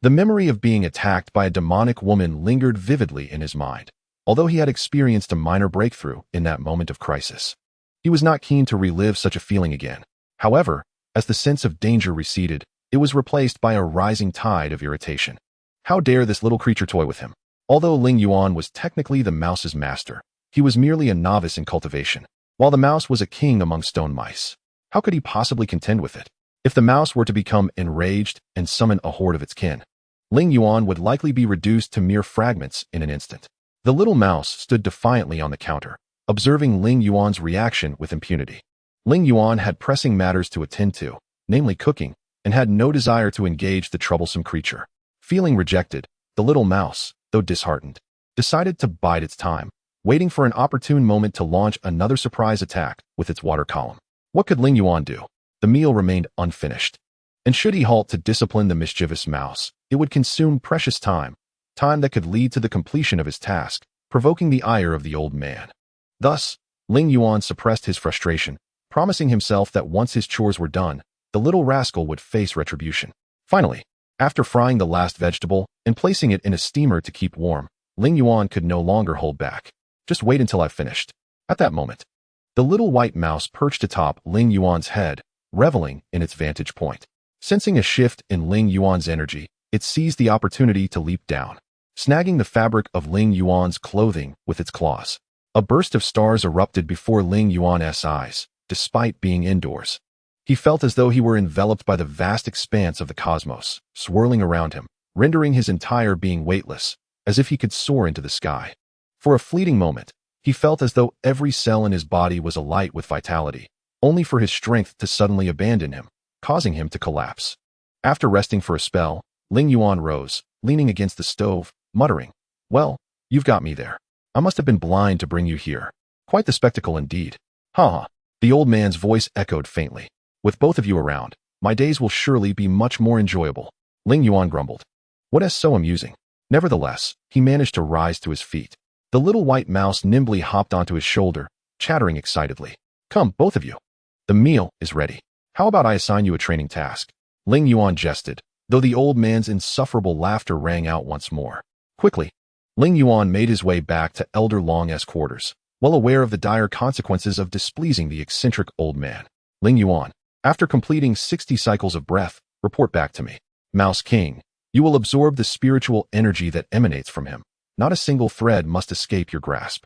The memory of being attacked by a demonic woman lingered vividly in his mind, although he had experienced a minor breakthrough in that moment of crisis. He was not keen to relive such a feeling again. However, as the sense of danger receded, it was replaced by a rising tide of irritation. How dare this little creature toy with him? Although Ling Yuan was technically the mouse's master, he was merely a novice in cultivation, while the mouse was a king among stone mice. How could he possibly contend with it? If the mouse were to become enraged and summon a horde of its kin, Ling Yuan would likely be reduced to mere fragments in an instant. The little mouse stood defiantly on the counter, observing Ling Yuan's reaction with impunity. Ling Yuan had pressing matters to attend to, namely cooking, and had no desire to engage the troublesome creature. Feeling rejected, the little mouse, though disheartened, decided to bide its time, waiting for an opportune moment to launch another surprise attack with its water column. What could Ling Yuan do? The meal remained unfinished. And should he halt to discipline the mischievous mouse, it would consume precious time that could lead to the completion of his task, provoking the ire of the old man. Thus, Ling Yuan suppressed his frustration, promising himself that once his chores were done, the little rascal would face retribution. Finally, after frying the last vegetable and placing it in a steamer to keep warm, Ling Yuan could no longer hold back. Just wait until I've finished. At that moment, the little white mouse perched atop Ling Yuan's head, reveling in its vantage point. Sensing a shift in Ling Yuan's energy, it seized the opportunity to leap down, snagging the fabric of Ling Yuan's clothing with its claws. A burst of stars erupted before Ling Yuan's eyes, despite being indoors. He felt as though he were enveloped by the vast expanse of the cosmos, swirling around him, rendering his entire being weightless, as if he could soar into the sky. For a fleeting moment, he felt as though every cell in his body was alight with vitality, only for his strength to suddenly abandon him, causing him to collapse. After resting for a spell, Ling Yuan rose, leaning against the stove, muttering, "Well, you've got me there. I must have been blind to bring you here. Quite the spectacle indeed." "Ha ha," the old man's voice echoed faintly. "With both of you around, my days will surely be much more enjoyable." Ling Yuan grumbled. "What is so amusing?" Nevertheless, he managed to rise to his feet. The little white mouse nimbly hopped onto his shoulder, chattering excitedly. "Come, both of you. The meal is ready. How about I assign you a training task?" Ling Yuan jested, though the old man's insufferable laughter rang out once more. Quickly, Ling Yuan made his way back to Elder Long's quarters, well aware of the dire consequences of displeasing the eccentric old man. "Ling Yuan, after completing 60 cycles of breath, report back to me. Mouse King, you will absorb the spiritual energy that emanates from him. Not a single thread must escape your grasp.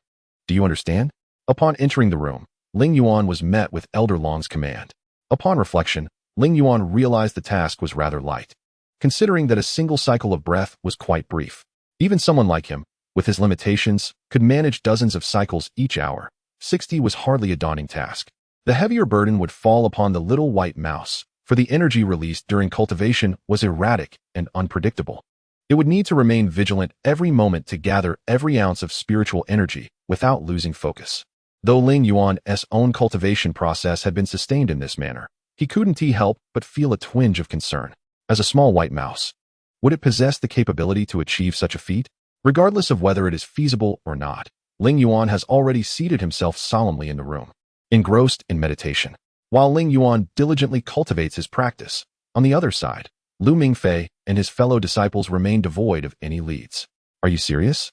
Do you understand?" Upon entering the room, Ling Yuan was met with Elder Long's command. Upon reflection, Ling Yuan realized the task was rather light, considering that a single cycle of breath was quite brief. Even someone like him, with his limitations, could manage dozens of cycles each hour. 60 was hardly a daunting task. The heavier burden would fall upon the little white mouse, for the energy released during cultivation was erratic and unpredictable. It would need to remain vigilant every moment to gather every ounce of spiritual energy without losing focus. Though Ling Yuan's own cultivation process had been sustained in this manner, he couldn't help but feel a twinge of concern. As a small white mouse, would it possess the capability to achieve such a feat? Regardless of whether it is feasible or not, Ling Yuan has already seated himself solemnly in the room, engrossed in meditation. While Ling Yuan diligently cultivates his practice, on the other side, Lu Mingfei and his fellow disciples remain devoid of any leads. "Are you serious?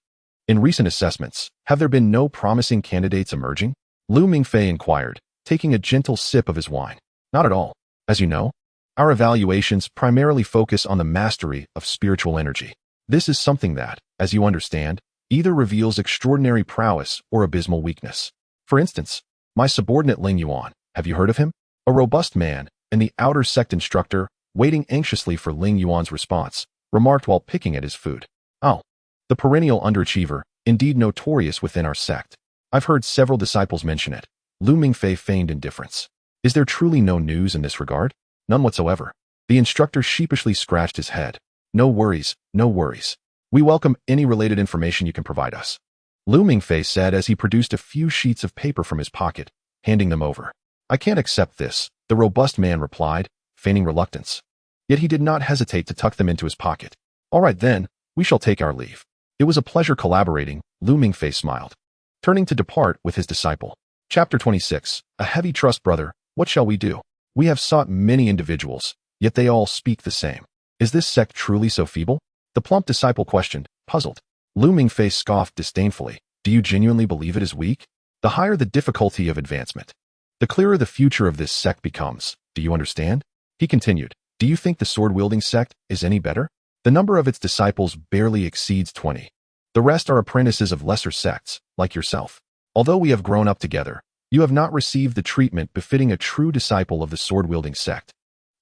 In recent assessments, have there been no promising candidates emerging?" Lu Mingfei inquired, taking a gentle sip of his wine. "Not at all. As you know, our evaluations primarily focus on the mastery of spiritual energy. This is something that, as you understand, either reveals extraordinary prowess or abysmal weakness. For instance, my subordinate Ling Yuan, have you heard of him? A robust man, and the outer sect instructor, waiting anxiously for Ling Yuan's response, remarked while picking at his food. "Oh, the perennial underachiever, indeed notorious within our sect. I've heard several disciples mention it." Lu Mingfei feigned indifference. "Is there truly no news in this regard?" "None whatsoever." The instructor sheepishly scratched his head. "No worries, no worries. We welcome any related information you can provide us," Lu Mingfei said as he produced a few sheets of paper from his pocket, handing them over. "I can't accept this," the robust man replied, feigning reluctance. Yet he did not hesitate to tuck them into his pocket. "All right then, we shall take our leave. It was a pleasure collaborating," Lu Mingfei smiled, turning to depart with his disciple. Chapter 26. A heavy trust, brother. What shall we do? We have sought many individuals, yet they all speak the same. Is this sect truly so feeble? The plump disciple questioned, puzzled. Lu Mingfei scoffed disdainfully. Do you genuinely believe it is weak? The higher the difficulty of advancement, the clearer the future of this sect becomes. Do you understand? He continued. Do you think the sword-wielding sect is any better? The number of its disciples barely exceeds 20. The rest are apprentices of lesser sects, like yourself. Although we have grown up together, you have not received the treatment befitting a true disciple of the sword-wielding sect.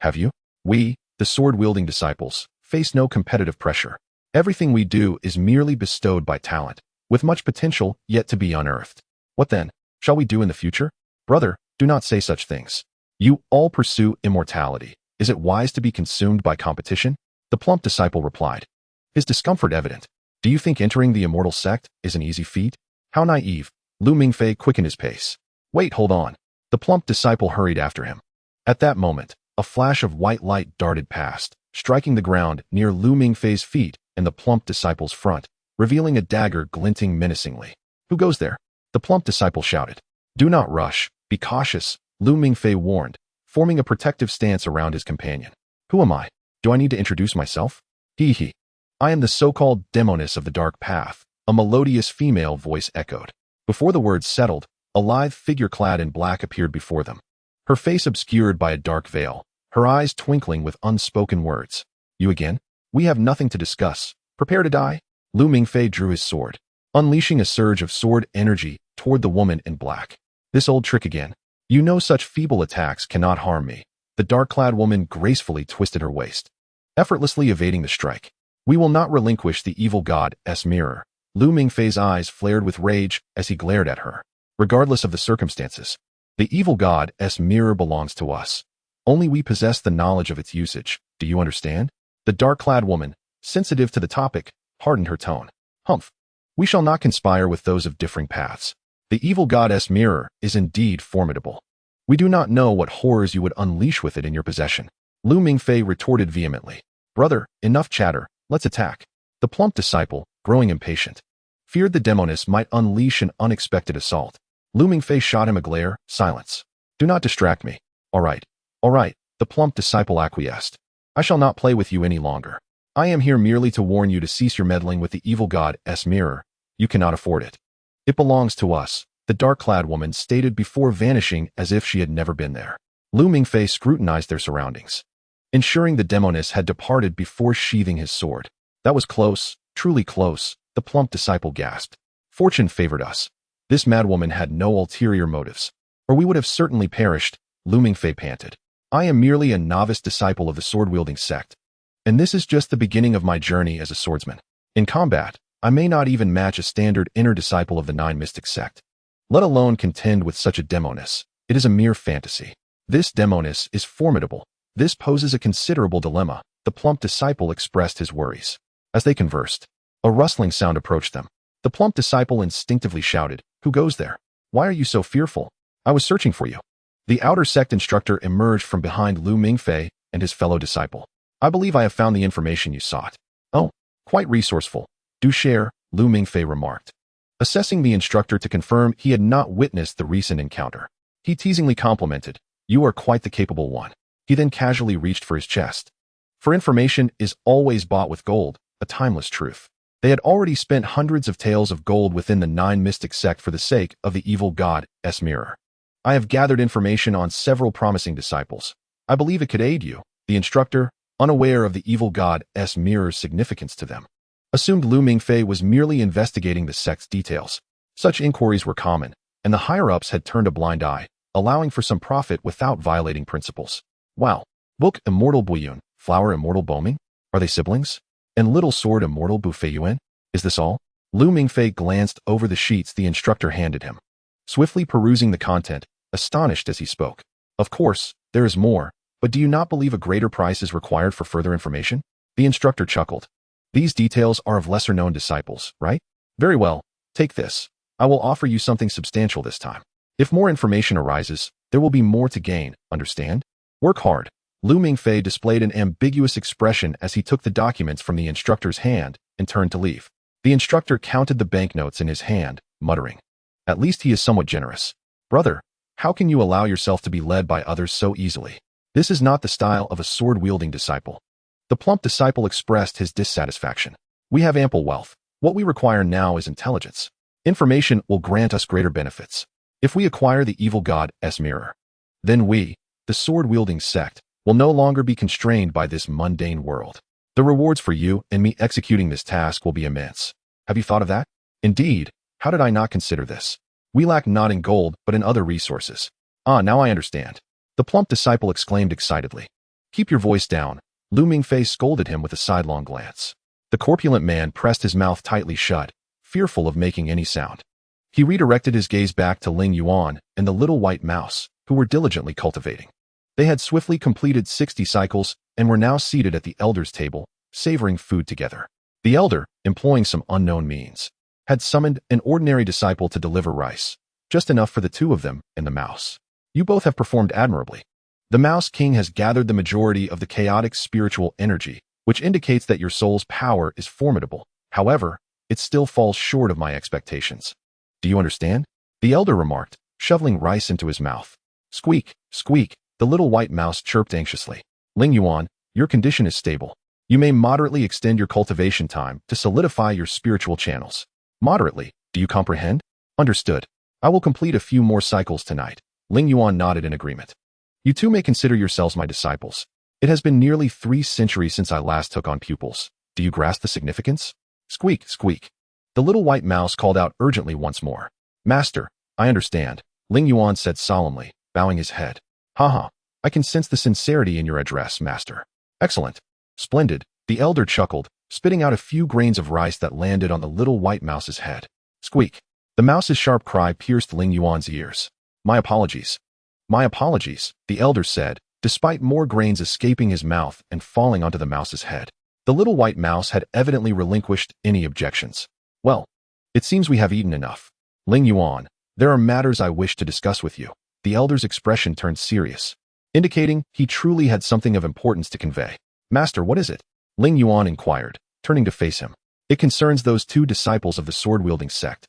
Have you? We, the sword-wielding disciples, face no competitive pressure. Everything we do is merely bestowed by talent, with much potential yet to be unearthed. What then, shall we do in the future? Brother, do not say such things. You all pursue immortality. Is it wise to be consumed by competition? The plump disciple replied, his discomfort evident. Do you think entering the immortal sect is an easy feat? How naive. Lu Mingfei quickened his pace. Wait, hold on. The plump disciple hurried after him. At that moment, a flash of white light darted past, striking the ground near Lu Mingfei's feet and the plump disciple's front, revealing a dagger glinting menacingly. Who goes there? The plump disciple shouted. Do not rush. Be cautious, Lu Mingfei warned, forming a protective stance around his companion. Who am I? Do I need to introduce myself? Hee hee. I am the so-called demoness of the dark path, a melodious female voice echoed. Before the words settled, a lithe figure clad in black appeared before them. Her face obscured by a dark veil, her eyes twinkling with unspoken words. You again? We have nothing to discuss. Prepare to die? Lu Mingfei drew his sword, unleashing a surge of sword energy toward the woman in black. This old trick again. You know such feeble attacks cannot harm me. The dark-clad woman gracefully twisted her waist, effortlessly evading the strike. We will not relinquish the evil god's mirror. Lu Mingfei's eyes flared with rage as he glared at her. Regardless of the circumstances, the evil god's mirror belongs to us. Only we possess the knowledge of its usage. Do you understand? The dark-clad woman, sensitive to the topic, hardened her tone. Humph. We shall not conspire with those of differing paths. The evil god's mirror is indeed formidable. We do not know what horrors you would unleash with it in your possession. Lu Mingfei retorted vehemently. Brother, enough chatter. Let's attack. The plump disciple, growing impatient, feared the demoness might unleash an unexpected assault. Lu Mingfei shot him a glare. Silence. Do not distract me. All right, the plump disciple acquiesced. I shall not play with you any longer. I am here merely to warn you to cease your meddling with the evil god's mirror. You cannot afford it. It belongs to us, the dark-clad woman stated before vanishing as if she had never been there. Lu Mingfei scrutinized their surroundings, ensuring the demoness had departed before sheathing his sword. That was close, truly close, the plump disciple gasped. Fortune favored us. This madwoman had no ulterior motives, or we would have certainly perished, Lu Mingfei panted. I am merely a novice disciple of the sword-wielding sect, and this is just the beginning of my journey as a swordsman. In combat, I may not even match a standard inner disciple of the Nine Mysteries Sect, let alone contend with such a demoness. It is a mere fantasy. This demoness is formidable. This poses a considerable dilemma. The plump disciple expressed his worries. As they conversed, a rustling sound approached them. The plump disciple instinctively shouted, Who goes there? Why are you so fearful? I was searching for you. The outer sect instructor emerged from behind Lu Mingfei and his fellow disciple. I believe I have found the information you sought. Oh, quite resourceful. Do share, Lu Mingfei remarked, assessing the instructor to confirm he had not witnessed the recent encounter. He teasingly complimented, You are quite the capable one. He then casually reached for his chest. For information is always bought with gold, a timeless truth. They had already spent hundreds of taels of gold within the Nine Mysteries Sect for the sake of the evil god's mirror. I have gathered information on several promising disciples. I believe it could aid you. The instructor, unaware of the evil god's mirror's significance to them, assumed Lu Mingfei was merely investigating the sect's details. Such inquiries were common, and the higher-ups had turned a blind eye, allowing for some profit without violating principles. Wow. Book Immortal Buyun, Flower Immortal Boming? Are they siblings? And Little Sword Immortal Bufeiyuan? Is this all? Lu Mingfei glanced over the sheets the instructor handed him, swiftly perusing the content, astonished as he spoke. Of course, there is more, but do you not believe a greater price is required for further information? The instructor chuckled. These details are of lesser-known disciples, right? Very well, take this. I will offer you something substantial this time. If more information arises, there will be more to gain, understand? Work hard. Lu Mingfei displayed an ambiguous expression as he took the documents from the instructor's hand and turned to leave. The instructor counted the banknotes in his hand, muttering, At least he is somewhat generous. Brother, how can you allow yourself to be led by others so easily? This is not the style of a sword-wielding disciple. The plump disciple expressed his dissatisfaction. We have ample wealth. What we require now is intelligence. Information will grant us greater benefits. If we acquire the evil god's mirror, then we, the sword-wielding sect, will no longer be constrained by this mundane world. The rewards for you and me executing this task will be immense. Have you thought of that? Indeed, how did I not consider this? We lack not in gold, but in other resources. Ah, now I understand. The plump disciple exclaimed excitedly. Keep your voice down. Lu Mingfei scolded him with a sidelong glance. The corpulent man pressed his mouth tightly shut, fearful of making any sound. He redirected his gaze back to Ling Yuan and the little white mouse, who were diligently cultivating. They had swiftly completed 60 cycles and were now seated at the elder's table, savoring food together. The elder, employing some unknown means, had summoned an ordinary disciple to deliver rice, just enough for the two of them and the mouse. You both have performed admirably. The Mouse King has gathered the majority of the chaotic spiritual energy, which indicates that your soul's power is formidable. However, it still falls short of my expectations. Do you understand? The elder remarked, shoveling rice into his mouth. Squeak, squeak, the little white mouse chirped anxiously. Ling Yuan, your condition is stable. You may moderately extend your cultivation time to solidify your spiritual channels. Moderately, do you comprehend? Understood. I will complete a few more cycles tonight. Ling Yuan nodded in agreement. You two may consider yourselves my disciples. It has been nearly 3 centuries since I last took on pupils. Do you grasp the significance? Squeak, squeak. The little white mouse called out urgently once more. Master, I understand, Ling Yuan said solemnly, bowing his head. Haha, I can sense the sincerity in your address, master. Excellent. Splendid, the elder chuckled, spitting out a few grains of rice that landed on the little white mouse's head. Squeak. The mouse's sharp cry pierced Ling Yuan's ears. My apologies. My apologies, the elder said, despite more grains escaping his mouth and falling onto the mouse's head. The little white mouse had evidently relinquished any objections. Well, it seems we have eaten enough. Ling Yuan, there are matters I wish to discuss with you. The elder's expression turned serious, indicating he truly had something of importance to convey. Master, what is it? Ling Yuan inquired, turning to face him. It concerns those 2 disciples of the sword-wielding sect.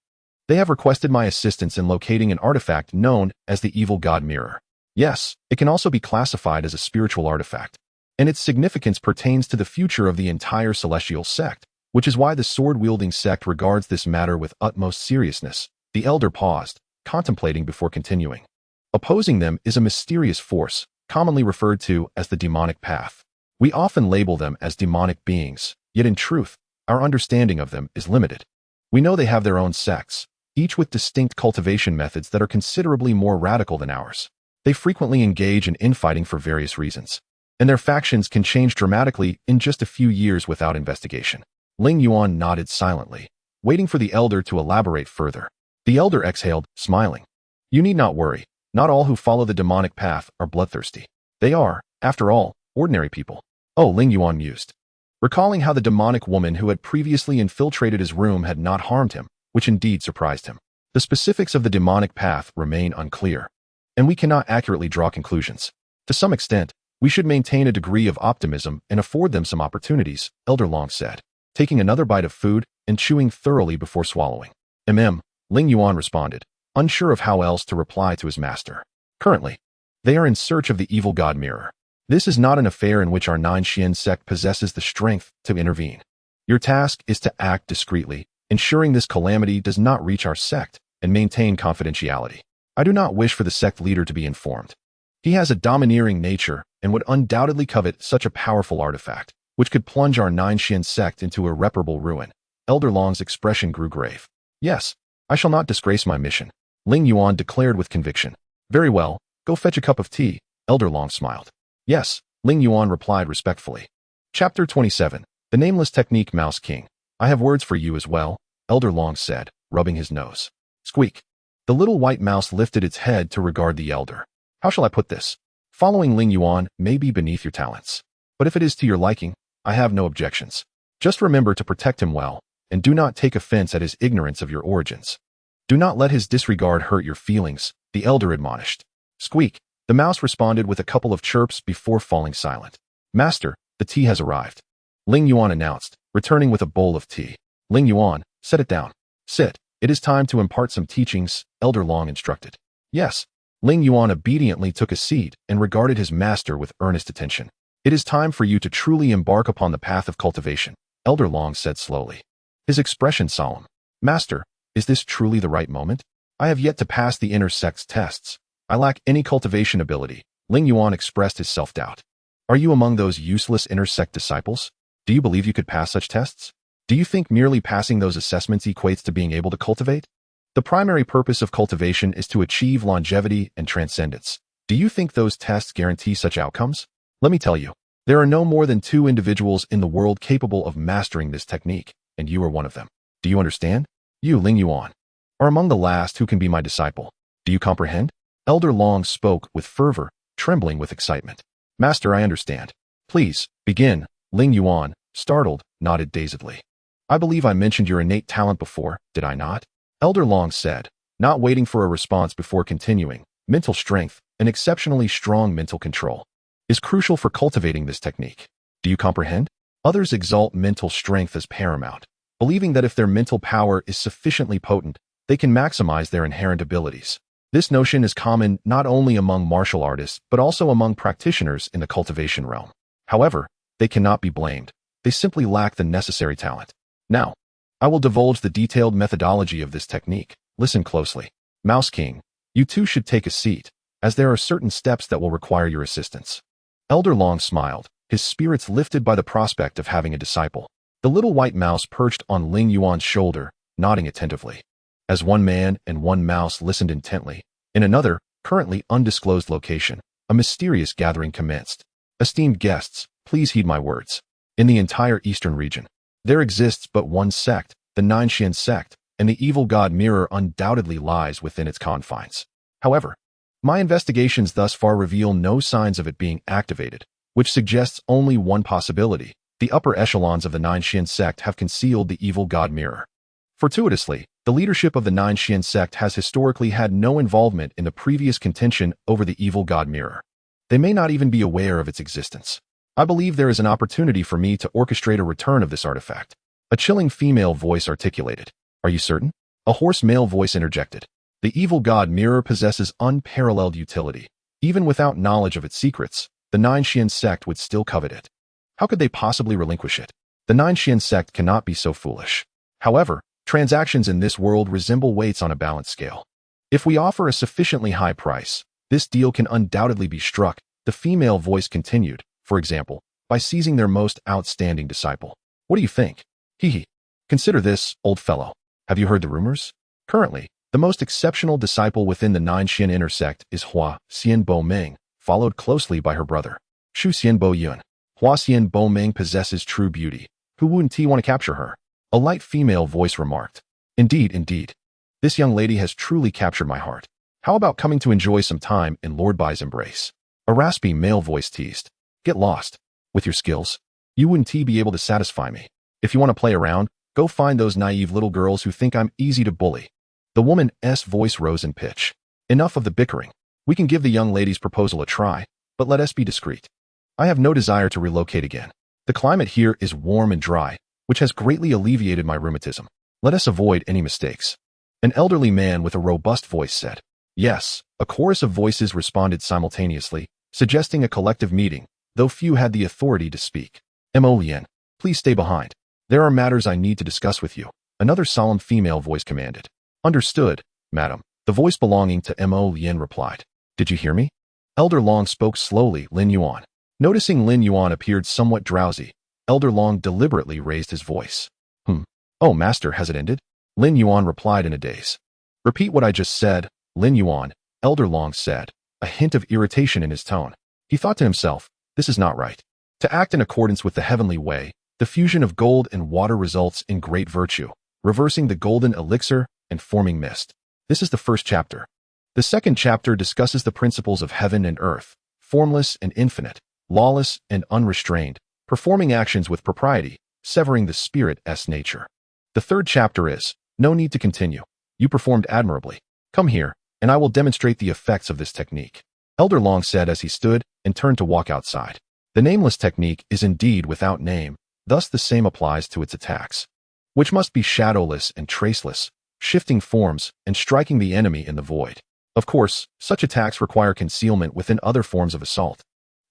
They have requested my assistance in locating an artifact known as the evil god mirror. Yes, it can also be classified as a spiritual artifact, and its significance pertains to the future of the entire celestial sect, which is why the sword-wielding sect regards this matter with utmost seriousness. The elder paused, contemplating before continuing. Opposing them is a mysterious force, commonly referred to as the demonic path. We often label them as demonic beings, yet in truth, our understanding of them is limited. We know they have their own sects, each with distinct cultivation methods that are considerably more radical than ours. They frequently engage in infighting for various reasons, and their factions can change dramatically in just a few years without investigation. Ling Yuan nodded silently, waiting for the elder to elaborate further. The elder exhaled, smiling. You need not worry. Not all who follow the demonic path are bloodthirsty. They are, after all, ordinary people. Oh, Ling Yuan mused, recalling how the demonic woman who had previously infiltrated his room had not harmed him, which indeed surprised him. The specifics of the demonic path remain unclear, and we cannot accurately draw conclusions. To some extent, we should maintain a degree of optimism and afford them some opportunities, Elder Long said, taking another bite of food and chewing thoroughly before swallowing. Ling Yuan responded, unsure of how else to reply to his master. Currently, they are in search of the evil god mirror. This is not an affair in which our Nine Mysteries Sect possesses the strength to intervene. Your task is to act discreetly, ensuring this calamity does not reach our sect, and maintain confidentiality. I do not wish for the sect leader to be informed. He has a domineering nature and would undoubtedly covet such a powerful artifact, which could plunge our Nine Mysteries Sect into irreparable ruin. Elder Long's expression grew grave. Yes, I shall not disgrace my mission, Ling Yuan declared with conviction. Very well, go fetch a cup of tea, Elder Long smiled. Yes, Ling Yuan replied respectfully. Chapter 27, The Nameless Technique. Mouse King, I have words for you as well, Elder Long said, rubbing his nose. Squeak. The little white mouse lifted its head to regard the elder. How shall I put this? Following Ling Yuan may be beneath your talents, but if it is to your liking, I have no objections. Just remember to protect him well, and do not take offense at his ignorance of your origins. Do not let his disregard hurt your feelings, the elder admonished. Squeak. The mouse responded with a couple of chirps before falling silent. Master, the tea has arrived, Ling Yuan announced, returning with a bowl of tea. Ling Yuan, set it down. Sit. It is time to impart some teachings, Elder Long instructed. Yes. Ling Yuan obediently took a seat and regarded his master with earnest attention. It is time for you to truly embark upon the path of cultivation, Elder Long said slowly, his expression solemn. Master, is this truly the right moment? I have yet to pass the inner sect's tests. I lack any cultivation ability, Ling Yuan expressed his self-doubt. Are you among those useless inner sect disciples? Do you believe you could pass such tests? Do you think merely passing those assessments equates to being able to cultivate? The primary purpose of cultivation is to achieve longevity and transcendence. Do you think those tests guarantee such outcomes? Let me tell you, there are no more than 2 individuals in the world capable of mastering this technique, and you are one of them. Do you understand? You, Ling Yuan, are among the last who can be my disciple. Do you comprehend? Elder Long spoke with fervor, trembling with excitement. Master, I understand. Please, begin. Ling Yuan, startled, nodded dazedly. I believe I mentioned your innate talent before, did I not? Elder Long said, not waiting for a response before continuing. Mental strength, an exceptionally strong mental control, is crucial for cultivating this technique. Do you comprehend? Others exalt mental strength as paramount, believing that if their mental power is sufficiently potent, they can maximize their inherent abilities. This notion is common not only among martial artists, but also among practitioners in the cultivation realm. However, they cannot be blamed. They simply lack the necessary talent. Now, I will divulge the detailed methodology of this technique. Listen closely. Mouse King, you too should take a seat, as there are certain steps that will require your assistance. Elder Long smiled, his spirits lifted by the prospect of having a disciple. The little white mouse perched on Ling Yuan's shoulder, nodding attentively. As one man and one mouse listened intently, in another, currently undisclosed location, a mysterious gathering commenced. Esteemed guests, please heed my words. In the entire eastern region, there exists but one sect, the Nine Mysteries Sect, and the evil god mirror undoubtedly lies within its confines. However, my investigations thus far reveal no signs of it being activated, which suggests only one possibility. The upper echelons of the Nine Mysteries Sect have concealed the evil god mirror. Fortuitously, the leadership of the Nine Mysteries Sect has historically had no involvement in the previous contention over the evil god mirror. They may not even be aware of its existence. I believe there is an opportunity for me to orchestrate a return of this artifact. A chilling female voice articulated. Are you certain? A hoarse male voice interjected. The evil god mirror possesses unparalleled utility. Even without knowledge of its secrets, the Nine Mysteries Sect would still covet it. How could they possibly relinquish it? The Nine Mysteries Sect cannot be so foolish. However, transactions in this world resemble weights on a balance scale. If we offer a sufficiently high price, this deal can undoubtedly be struck, the female voice continued, for example, by seizing their most outstanding disciple. What do you think? Hee. Consider this, old fellow. Have you heard the rumors? Currently, the most exceptional disciple within the Nine Xin inner sect is Hua Xian Bo Meng, followed closely by her brother, Shu Xian Bo Yun. Hua Xian Bo Meng possesses true beauty. Who wouldn't want to capture her? A light female voice remarked. Indeed. This young lady has truly captured my heart. How about coming to enjoy some time in Lord Bai's embrace? A raspy male voice teased. Get lost. With your skills, you wouldn't be able to satisfy me. If you want to play around, go find those naive little girls who think I'm easy to bully. The woman's voice rose in pitch. Enough of the bickering. We can give the young lady's proposal a try, but let us be discreet. I have no desire to relocate again. The climate here is warm and dry, which has greatly alleviated my rheumatism. Let us avoid any mistakes. An elderly man with a robust voice said. Yes, a chorus of voices responded simultaneously, suggesting a collective meeting, though few had the authority to speak. Mo Lian, please stay behind. There are matters I need to discuss with you, another solemn female voice commanded. Understood, madam, the voice belonging to Mo Lian replied. Did you hear me? Elder Long spoke slowly, Lin Yuan. Noticing Lin Yuan appeared somewhat drowsy, Elder Long deliberately raised his voice. Oh, master, has it ended? Lin Yuan replied in a daze. Repeat what I just said, Lin Yuan, Elder Long said, a hint of irritation in his tone. He thought to himself, this is not right. To act in accordance with the heavenly way, the fusion of gold and water results in great virtue, reversing the golden elixir and forming mist. This is the first chapter. The second chapter discusses the principles of heaven and earth, formless and infinite, lawless and unrestrained, performing actions with propriety, severing the spirit's nature. The third chapter is, no need to continue. You performed admirably. Come here, and I will demonstrate the effects of this technique. Elder Long said as he stood and turned to walk outside. The nameless technique is indeed without name, thus the same applies to its attacks, which must be shadowless and traceless, shifting forms and striking the enemy in the void. Of course, such attacks require concealment within other forms of assault.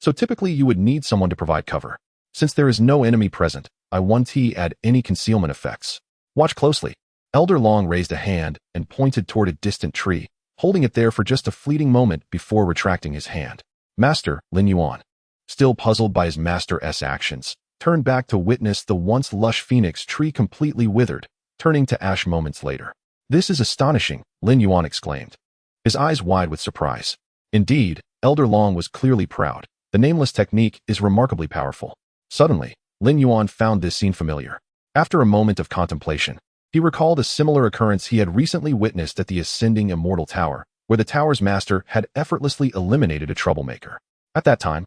So typically you would need someone to provide cover. Since there is no enemy present, I won't add any concealment effects. Watch closely. Elder Long raised a hand and pointed toward a distant tree, holding it there for just a fleeting moment before retracting his hand. Master, Lin Yuan, still puzzled by his master's actions, turned back to witness the once lush phoenix tree completely withered, turning to ash moments later. This is astonishing, Lin Yuan exclaimed, his eyes wide with surprise. Indeed, Elder Long was clearly proud. The nameless technique is remarkably powerful. Suddenly, Lin Yuan found this scene familiar. After a moment of contemplation, he recalled a similar occurrence he had recently witnessed at the ascending immortal tower, where the tower's master had effortlessly eliminated a troublemaker. At that time,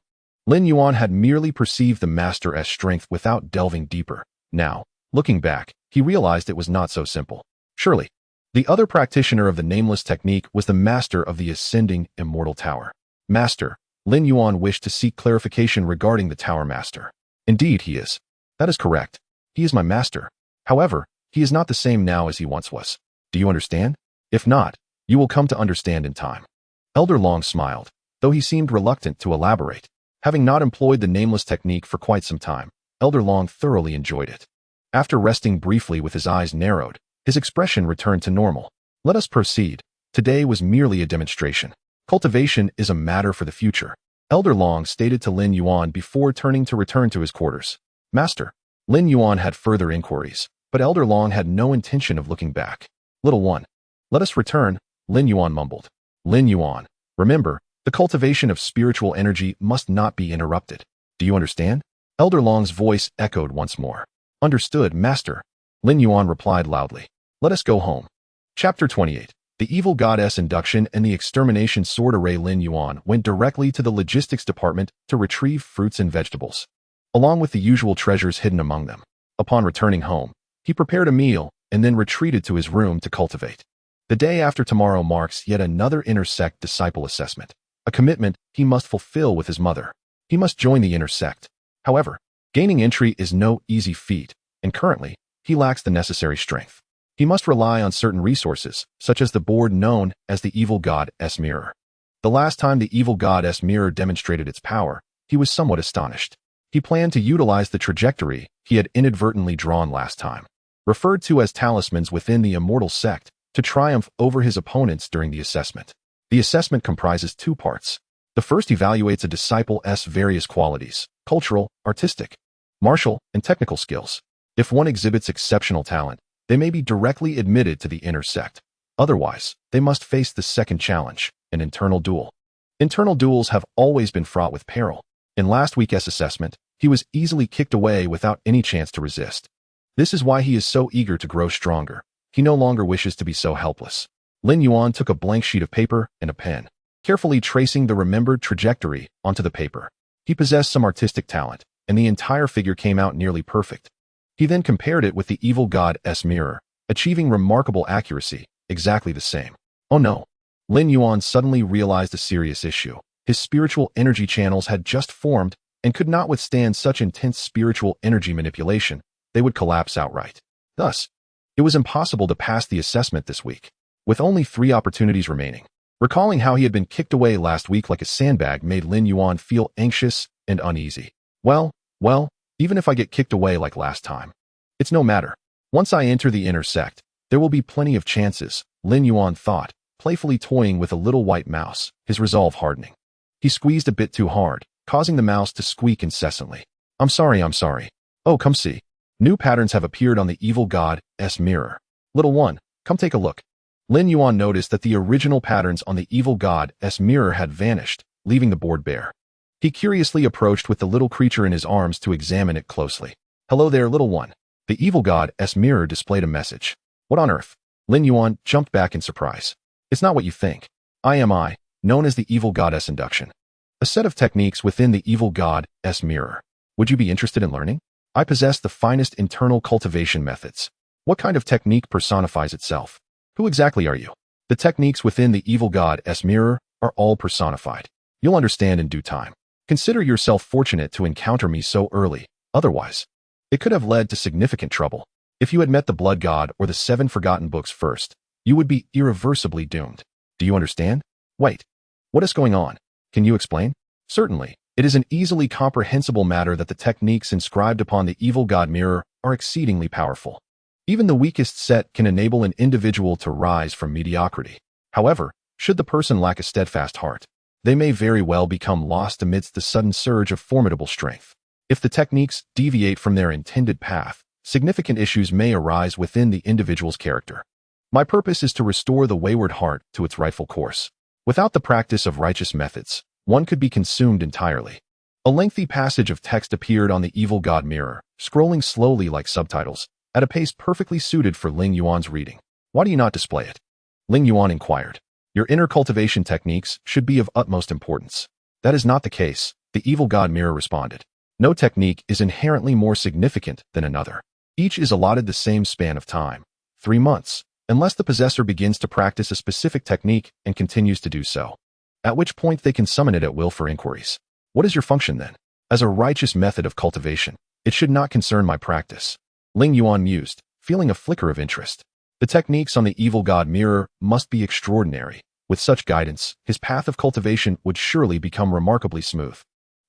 Lin Yuan had merely perceived the master as strength without delving deeper. Now, looking back, he realized it was not so simple. Surely, the other practitioner of the nameless technique was the master of the ascending immortal tower. Master, Lin Yuan wished to seek clarification regarding the tower master. Indeed, he is. That is correct. He is my master. However, he is not the same now as he once was. Do you understand? If not, you will come to understand in time. Elder Long smiled, though he seemed reluctant to elaborate. Having not employed the nameless technique for quite some time, Elder Long thoroughly enjoyed it. After resting briefly with his eyes narrowed, his expression returned to normal. Let us proceed. Today was merely a demonstration. Cultivation is a matter for the future, Elder Long stated to Lin Yuan before turning to return to his quarters. Master, Lin Yuan had further inquiries, but Elder Long had no intention of looking back. Little one, let us return, Lin Yuan mumbled. Lin Yuan, remember, the cultivation of spiritual energy must not be interrupted. Do you understand? Elder Long's voice echoed once more. Understood, Master, Lin Yuan replied loudly. Let us go home. Chapter 28. The Evil Goddess Induction and the Extermination Sword Array. Lin Yuan went directly to the logistics department to retrieve fruits and vegetables, along with the usual treasures hidden among them. Upon returning home, he prepared a meal and then retreated to his room to cultivate. The day after tomorrow marks yet another inner sect disciple assessment, a commitment he must fulfill with his mother. He must join the inner sect. However, gaining entry is no easy feat, and currently, he lacks the necessary strength. He must rely on certain resources, such as the board known as the Evil Goddess Mirror. The last time the Evil Goddess Mirror demonstrated its power, he was somewhat astonished. He planned to utilize the trajectory he had inadvertently drawn last time, referred to as talismans within the Immortal Sect, to triumph over his opponents during the assessment. The assessment comprises two parts. The first evaluates a disciple's various qualities: cultural, artistic, martial, and technical skills. If one exhibits exceptional talent, they may be directly admitted to the inner sect. Otherwise, they must face the second challenge, an internal duel. Internal duels have always been fraught with peril. In last week's assessment, he was easily kicked away without any chance to resist. This is why he is so eager to grow stronger. He no longer wishes to be so helpless. Lin Yuan took a blank sheet of paper and a pen, carefully tracing the remembered trajectory onto the paper. He possessed some artistic talent, and the entire figure came out nearly perfect. He then compared it with the Evil Goddess Mirror, achieving remarkable accuracy, exactly the same. Oh no! Lin Yuan suddenly realized a serious issue. His spiritual energy channels had just formed and could not withstand such intense spiritual energy manipulation. They would collapse outright. Thus, it was impossible to pass the assessment this week, with only 3 opportunities remaining. Recalling how he had been kicked away last week like a sandbag made Lin Yuan feel anxious and uneasy. Well, even if I get kicked away like last time, it's no matter. Once I enter the inner sect, there will be plenty of chances, Lin Yuan thought, playfully toying with a little white mouse, his resolve hardening. He squeezed a bit too hard, causing the mouse to squeak incessantly. I'm sorry. Oh, come see. New patterns have appeared on the Evil Goddess Mirror. Little one, come take a look. Lin Yuan noticed that the original patterns on the Evil Goddess Mirror had vanished, leaving the board bare. He curiously approached with the little creature in his arms to examine it closely. Hello there, little one. The Evil Goddess Mirror displayed a message. What on earth? Lin Yuan jumped back in surprise. It's not what you think. I, known as the Evil Goddess Induction, a set of techniques within the Evil Goddess Mirror. Would you be interested in learning? I possess the finest internal cultivation methods. What kind of technique personifies itself? Who exactly are you? The techniques within the Evil Goddess Mirror are all personified. You'll understand in due time. Consider yourself fortunate to encounter me so early. Otherwise, it could have led to significant trouble. If you had met the Blood God or the 7 Forgotten Books first, you would be irreversibly doomed. Do you understand? Wait. What is going on? Can you explain? Certainly. It is an easily comprehensible matter that the techniques inscribed upon the Evil God Mirror are exceedingly powerful. Even the weakest set can enable an individual to rise from mediocrity. However, should the person lack a steadfast heart, they may very well become lost amidst the sudden surge of formidable strength. If the techniques deviate from their intended path, significant issues may arise within the individual's character. My purpose is to restore the wayward heart to its rightful course. Without the practice of righteous methods, one could be consumed entirely. A lengthy passage of text appeared on the Evil God Mirror, scrolling slowly like subtitles, at a pace perfectly suited for Lin Yuan's reading. Why do you not display it? Lin Yuan inquired. Your inner cultivation techniques should be of utmost importance. That is not the case, the evil god mirror responded. No technique is inherently more significant than another. Each is allotted the same span of time, 3 months, unless the possessor begins to practice a specific technique and continues to do so, at which point they can summon it at will for inquiries. What is your function then? As a righteous method of cultivation, it should not concern my practice. Ling Yuan mused, feeling a flicker of interest. The techniques on the evil god mirror must be extraordinary. With such guidance, his path of cultivation would surely become remarkably smooth.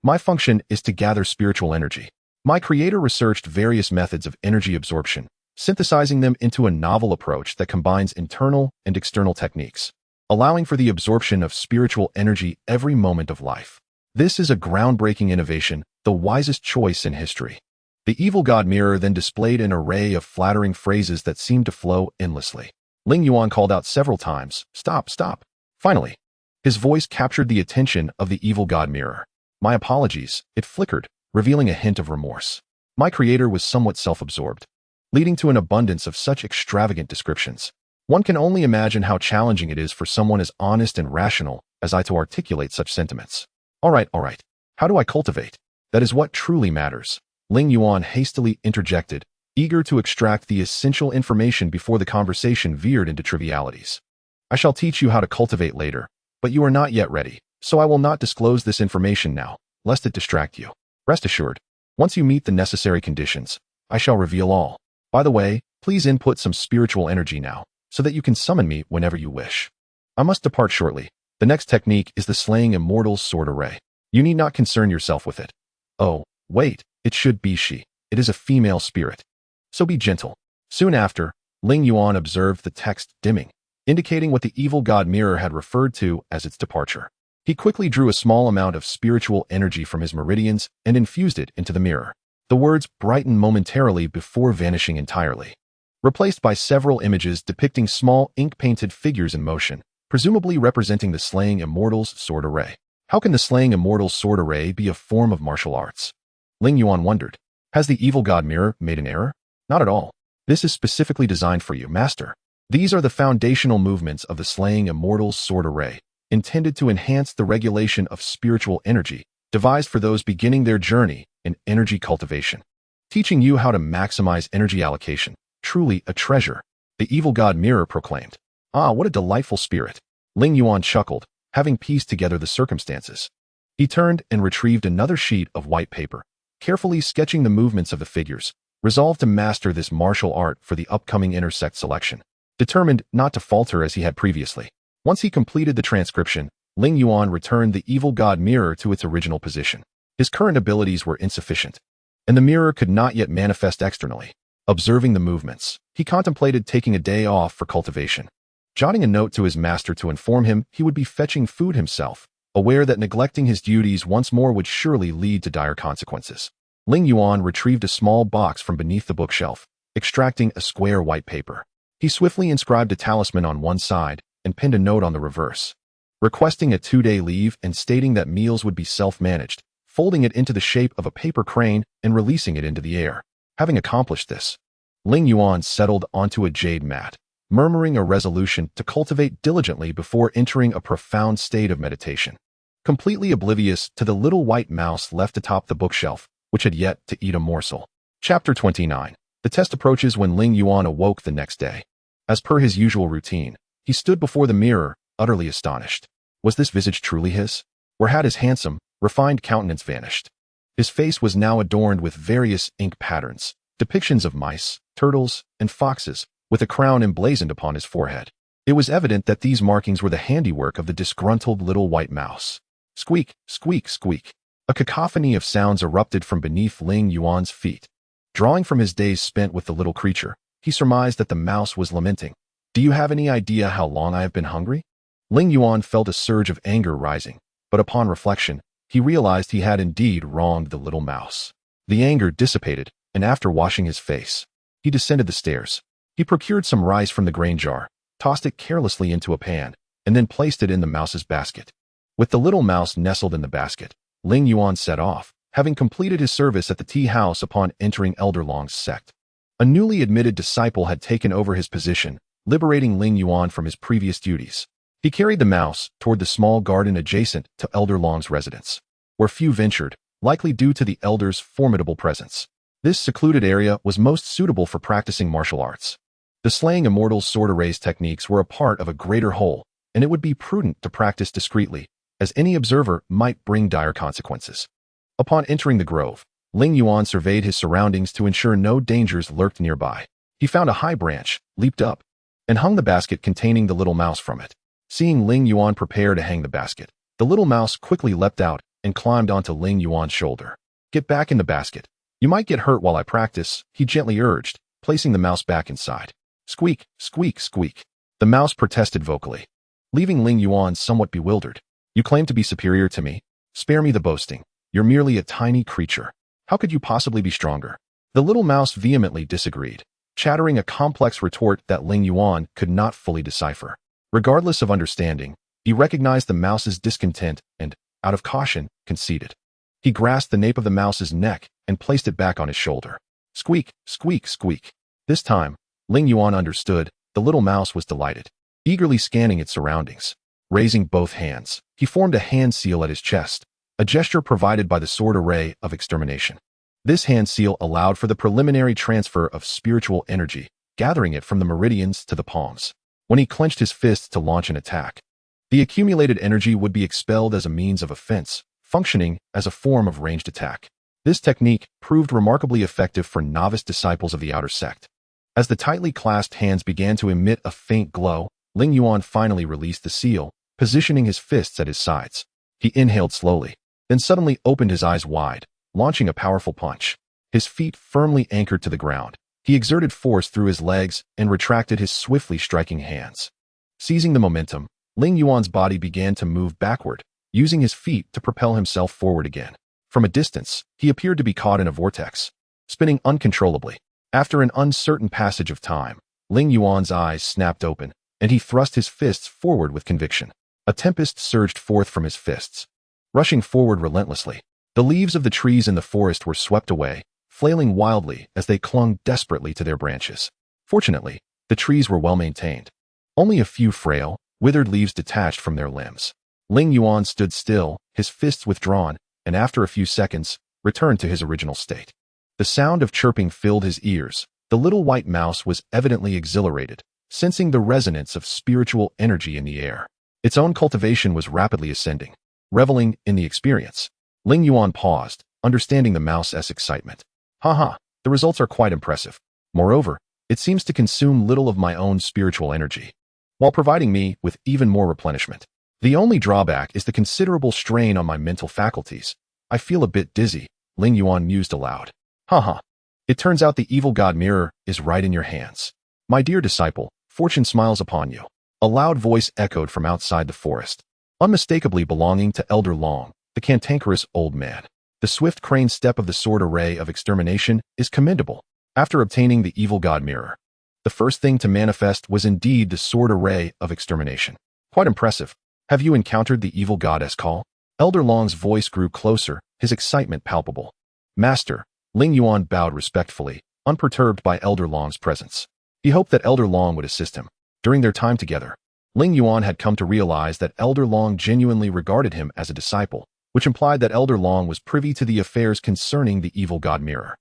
My function is to gather spiritual energy. My creator researched various methods of energy absorption, synthesizing them into a novel approach that combines internal and external techniques, allowing for the absorption of spiritual energy every moment of life. This is a groundbreaking innovation, the wisest choice in history. The evil god mirror then displayed an array of flattering phrases that seemed to flow endlessly. Ling Yuan called out several times, "Stop, stop." Finally, his voice captured the attention of the evil god mirror. "My apologies," it flickered, revealing a hint of remorse. My creator was somewhat self-absorbed, leading to an abundance of such extravagant descriptions. One can only imagine how challenging it is for someone as honest and rational as I to articulate such sentiments. All right. How do I cultivate? That is what truly matters. Ling Yuan hastily interjected, eager to extract the essential information before the conversation veered into trivialities. I shall teach you how to cultivate later, but you are not yet ready, so I will not disclose this information now, lest it distract you. Rest assured, once you meet the necessary conditions, I shall reveal all. By the way, please input some spiritual energy now, so that you can summon me whenever you wish. I must depart shortly. The next technique is the slaying immortals sword array. You need not concern yourself with it. Oh, wait, it should be she. It is a female spirit. So be gentle. Soon after, Ling Yuan observed the text dimming, indicating what the evil god mirror had referred to as its departure. He quickly drew a small amount of spiritual energy from his meridians and infused it into the mirror. The words brightened momentarily before vanishing entirely, replaced by several images depicting small ink-painted figures in motion, presumably representing the slaying immortals sword array. How can the slaying immortals sword array be a form of martial arts? Ling Yuan wondered. Has the evil god mirror made an error? Not at all. This is specifically designed for you, master. These are the foundational movements of the slaying immortals sword array, intended to enhance the regulation of spiritual energy, devised for those beginning their journey in energy cultivation. Teaching you how to maximize energy allocation, truly a treasure, the evil god mirror proclaimed. Ah, what a delightful spirit. Ling Yuan chuckled, having pieced together the circumstances. He turned and retrieved another sheet of white paper, carefully sketching the movements of the figures, resolved to master this martial art for the upcoming intersect selection, determined not to falter as he had previously. Once he completed the transcription, Ling Yuan returned the evil god mirror to its original position. His current abilities were insufficient, and the mirror could not yet manifest externally. Observing the movements, he contemplated taking a day off for cultivation, jotting a note to his master to inform him he would be fetching food himself, aware that neglecting his duties once more would surely lead to dire consequences. Ling Yuan retrieved a small box from beneath the bookshelf, extracting a square white paper. He swiftly inscribed a talisman on one side and pinned a note on the reverse, requesting a 2-day leave and stating that meals would be self-managed, folding it into the shape of a paper crane and releasing it into the air. Having accomplished this, Ling Yuan settled onto a jade mat, murmuring a resolution to cultivate diligently before entering a profound state of meditation, completely oblivious to the little white mouse left atop the bookshelf, which had yet to eat a morsel. Chapter 29. The test approaches when Ling Yuan awoke the next day. As per his usual routine, he stood before the mirror, utterly astonished. Was this visage truly his? Or had his handsome, refined countenance vanished? His face was now adorned with various ink patterns, depictions of mice, turtles, and foxes, with a crown emblazoned upon his forehead. It was evident that these markings were the handiwork of the disgruntled little white mouse. Squeak, squeak, squeak. A cacophony of sounds erupted from beneath Ling Yuan's feet. Drawing from his days spent with the little creature, he surmised that the mouse was lamenting. Do you have any idea how long I have been hungry? Ling Yuan felt a surge of anger rising, but upon reflection, he realized he had indeed wronged the little mouse. The anger dissipated, and after washing his face, he descended the stairs. He procured some rice from the grain jar, tossed it carelessly into a pan, and then placed it in the mouse's basket. With the little mouse nestled in the basket, Ling Yuan set off, having completed his service at the tea house upon entering Elder Long's sect. A newly admitted disciple had taken over his position, liberating Ling Yuan from his previous duties. He carried the mouse toward the small garden adjacent to Elder Long's residence, where few ventured, likely due to the elder's formidable presence. This secluded area was most suitable for practicing martial arts. The slaying immortals' sword arrays techniques were a part of a greater whole, and it would be prudent to practice discreetly, as any observer might bring dire consequences. Upon entering the grove, Ling Yuan surveyed his surroundings to ensure no dangers lurked nearby. He found a high branch, leaped up, and hung the basket containing the little mouse from it. Seeing Ling Yuan prepare to hang the basket, the little mouse quickly leapt out and climbed onto Ling Yuan's shoulder. "Get back in the basket. You might get hurt while I practice," he gently urged, placing the mouse back inside. Squeak, squeak, squeak. The mouse protested vocally, leaving Ling Yuan somewhat bewildered. "You claim to be superior to me? Spare me the boasting. You're merely a tiny creature. How could you possibly be stronger?" The little mouse vehemently disagreed, chattering a complex retort that Ling Yuan could not fully decipher. Regardless of understanding, he recognized the mouse's discontent and, out of caution, conceded. He grasped the nape of the mouse's neck and placed it back on his shoulder. Squeak, squeak, squeak. This time, Ling Yuan understood. The little mouse was delighted, eagerly scanning its surroundings. Raising both hands, he formed a hand seal at his chest, a gesture provided by the sword array of extermination. This hand seal allowed for the preliminary transfer of spiritual energy, gathering it from the meridians to the palms. When he clenched his fists to launch an attack, the accumulated energy would be expelled as a means of offense, functioning as a form of ranged attack. This technique proved remarkably effective for novice disciples of the outer sect. As the tightly clasped hands began to emit a faint glow, Ling Yuan finally released the seal, positioning his fists at his sides. He inhaled slowly, then suddenly opened his eyes wide, launching a powerful punch. His feet firmly anchored to the ground, he exerted force through his legs and retracted his swiftly striking hands. Seizing the momentum, Ling Yuan's body began to move backward, using his feet to propel himself forward again. From a distance, he appeared to be caught in a vortex, spinning uncontrollably. After an uncertain passage of time, Ling Yuan's eyes snapped open, and he thrust his fists forward with conviction. A tempest surged forth from his fists, rushing forward relentlessly. The leaves of the trees in the forest were swept away, flailing wildly as they clung desperately to their branches. Fortunately, the trees were well maintained. Only a few frail, withered leaves detached from their limbs. Ling Yuan stood still, his fists withdrawn, and after a few seconds, returned to his original state. The sound of chirping filled his ears. The little white mouse was evidently exhilarated, sensing the resonance of spiritual energy in the air. Its own cultivation was rapidly ascending. Reveling in the experience, Ling Yuan paused, understanding the mouse's excitement. Haha, the results are quite impressive. Moreover, it seems to consume little of my own spiritual energy, while providing me with even more replenishment. The only drawback is the considerable strain on my mental faculties. I feel a bit dizzy, Ling Yuan mused aloud. Haha, it turns out the evil god mirror is right in your hands. My dear disciple, fortune smiles upon you. A loud voice echoed from outside the forest, unmistakably belonging to Elder Long, the cantankerous old man. The swift crane step of the sword array of extermination is commendable. After obtaining the evil god mirror, the first thing to manifest was indeed the sword array of extermination. Quite impressive. Have you encountered the evil goddess call? Elder Long's voice grew closer, his excitement palpable. Master, Ling Yuan bowed respectfully, unperturbed by Elder Long's presence. He hoped that Elder Long would assist him. During their time together, Ling Yuan had come to realize that Elder Long genuinely regarded him as a disciple, which implied that Elder Long was privy to the affairs concerning the evil god mirror.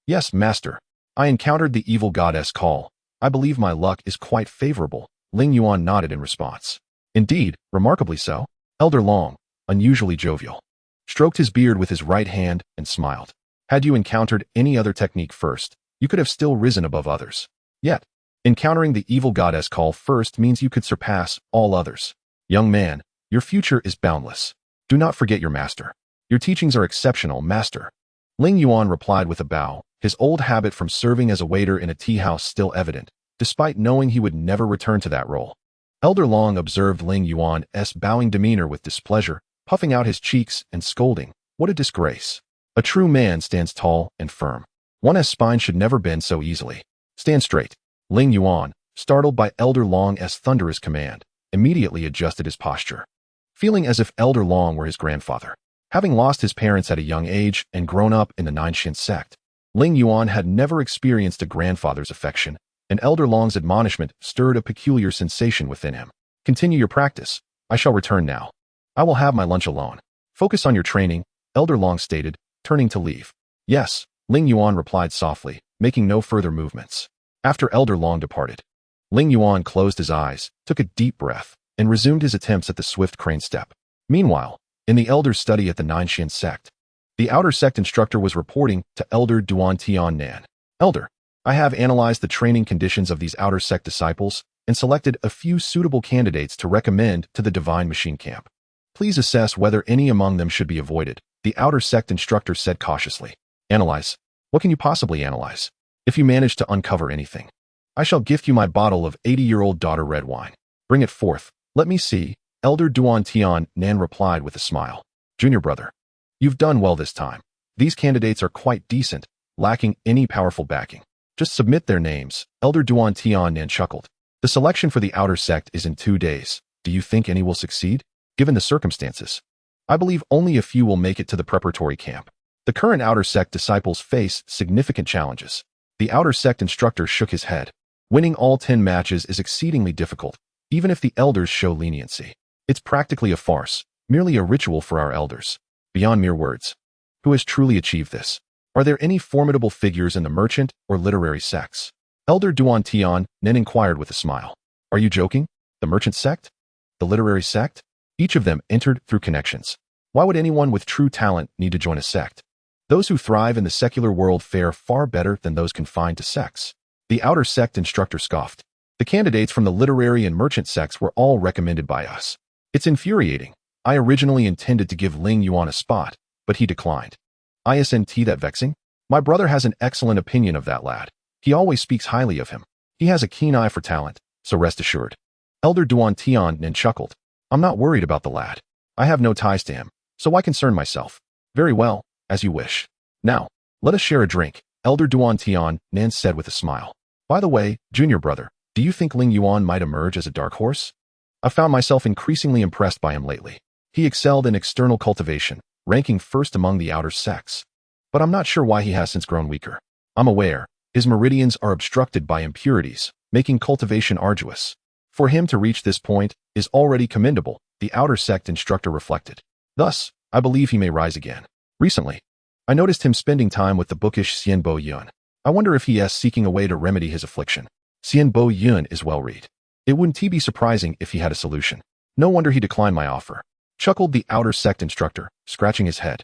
Yes, master. I encountered the evil goddess call. I believe my luck is quite favorable, Ling Yuan nodded in response. Indeed, remarkably so. Elder Long, unusually jovial, stroked his beard with his right hand and smiled. Had you encountered any other technique first, you could have still risen above others. Yet, encountering the evil goddess call first means you could surpass all others. Young man, your future is boundless. Do not forget your master. Your teachings are exceptional, master. Ling Yuan replied with a bow, his old habit from serving as a waiter in a tea house still evident, despite knowing he would never return to that role. Elder Long observed Ling Yuan's bowing demeanor with displeasure, puffing out his cheeks and scolding. What a disgrace. A true man stands tall and firm. One's spine should never bend so easily. Stand straight. Ling Yuan, startled by Elder Long's thunderous command, immediately adjusted his posture, feeling as if Elder Long were his grandfather. Having lost his parents at a young age and grown up in the Nine Mysteries Sect, Ling Yuan had never experienced a grandfather's affection, and Elder Long's admonishment stirred a peculiar sensation within him. Continue your practice. I shall return now. I will have my lunch alone. Focus on your training, Elder Long stated, turning to leave. Yes, Ling Yuan replied softly, making no further movements. After Elder Long departed, Ling Yuan closed his eyes, took a deep breath, and resumed his attempts at the swift crane step. Meanwhile, in the Elder's study at the Nine Mysteries Sect, the outer sect instructor was reporting to Elder Duan Tian Nan. Elder, I have analyzed the training conditions of these outer sect disciples and selected a few suitable candidates to recommend to the Divine Machine Camp. Please assess whether any among them should be avoided, the outer sect instructor said cautiously. Analyze? What can you possibly analyze? If you manage to uncover anything, I shall gift you my bottle of 80-year-old daughter red wine. Bring it forth. Let me see, Elder Duan Tian Nan replied with a smile. Junior brother, you've done well this time. These candidates are quite decent, lacking any powerful backing. Just submit their names, Elder Duan Tian Nan chuckled. The selection for the outer sect is in 2 days. Do you think any will succeed? Given the circumstances, I believe only a few will make it to the preparatory camp. The current outer sect disciples face significant challenges. The outer sect instructor shook his head. Winning all 10 matches is exceedingly difficult, even if the elders show leniency. It's practically a farce, merely a ritual for our elders. Beyond mere words. Who has truly achieved this? Are there any formidable figures in the merchant or literary sects? Elder Duan Tian Nan inquired with a smile. Are you joking? The merchant sect? The literary sect? Each of them entered through connections. Why would anyone with true talent need to join a sect? Those who thrive in the secular world fare far better than those confined to sects. The outer sect instructor scoffed. The candidates from the literary and merchant sects were all recommended by us. It's infuriating. I originally intended to give Ling Yuan a spot, but he declined. Isn't that vexing? My brother has an excellent opinion of that lad. He always speaks highly of him. He has a keen eye for talent, so rest assured. Elder Duan Tian Nan chuckled. I'm not worried about the lad. I have no ties to him, so why concern myself? Very well, as you wish. Now, let us share a drink, Elder Duan Tian Nan said with a smile. By the way, junior brother, do you think Ling Yuan might emerge as a dark horse? I've found myself increasingly impressed by him lately. He excelled in external cultivation, ranking first among the outer sects. But I'm not sure why he has since grown weaker. I'm aware, his meridians are obstructed by impurities, making cultivation arduous. For him to reach this point is already commendable, the outer sect instructor reflected. Thus, I believe he may rise again. Recently, I noticed him spending time with the bookish Xian Bo Yun. I wonder if he is seeking a way to remedy his affliction. Xian Bo Yun is well read. It wouldn't be surprising if he had a solution. No wonder he declined my offer. Chuckled the outer sect instructor, scratching his head.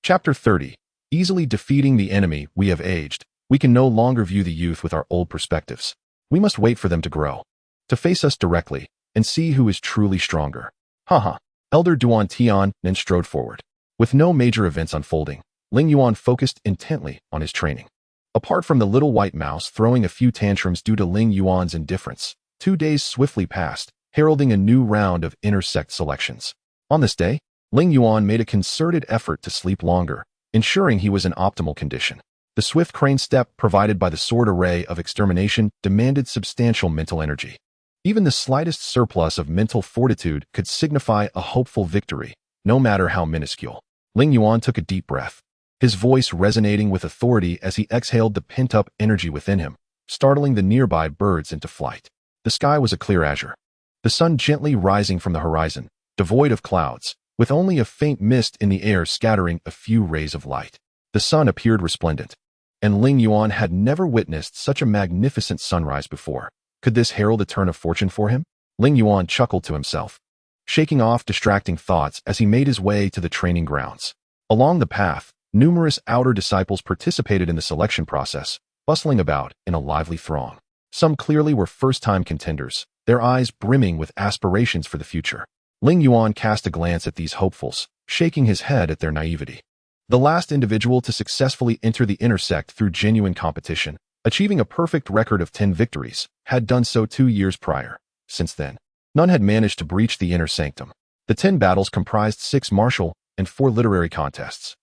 Chapter 30. Easily defeating the enemy we have aged. We can no longer view the youth with our old perspectives. We must wait for them to grow, to face us directly, and see who is truly stronger. Haha. Elder Duan Tian Nan strode forward. With no major events unfolding, Ling Yuan focused intently on his training. Apart from the little white mouse throwing a few tantrums due to Ling Yuan's indifference, 2 days swiftly passed, heralding a new round of intersect selections. On this day, Ling Yuan made a concerted effort to sleep longer, ensuring he was in optimal condition. The swift crane step provided by the sword array of extermination demanded substantial mental energy. Even the slightest surplus of mental fortitude could signify a hopeful victory, no matter how minuscule. Ling Yuan took a deep breath, his voice resonating with authority as he exhaled the pent-up energy within him, startling the nearby birds into flight. The sky was a clear azure, the sun gently rising from the horizon, devoid of clouds, with only a faint mist in the air scattering a few rays of light. The sun appeared resplendent, and Ling Yuan had never witnessed such a magnificent sunrise before. Could this herald a turn of fortune for him? Ling Yuan chuckled to himself, shaking off distracting thoughts as he made his way to the training grounds. Along the path, numerous outer disciples participated in the selection process, bustling about in a lively throng. Some clearly were first-time contenders, their eyes brimming with aspirations for the future. Ling Yuan cast a glance at these hopefuls, shaking his head at their naivety. The last individual to successfully enter the intersect through genuine competition, achieving a perfect record of 10 victories, had done so 2 years prior. Since then, none had managed to breach the inner sanctum. The 10 battles comprised 6 martial and 4 literary contests.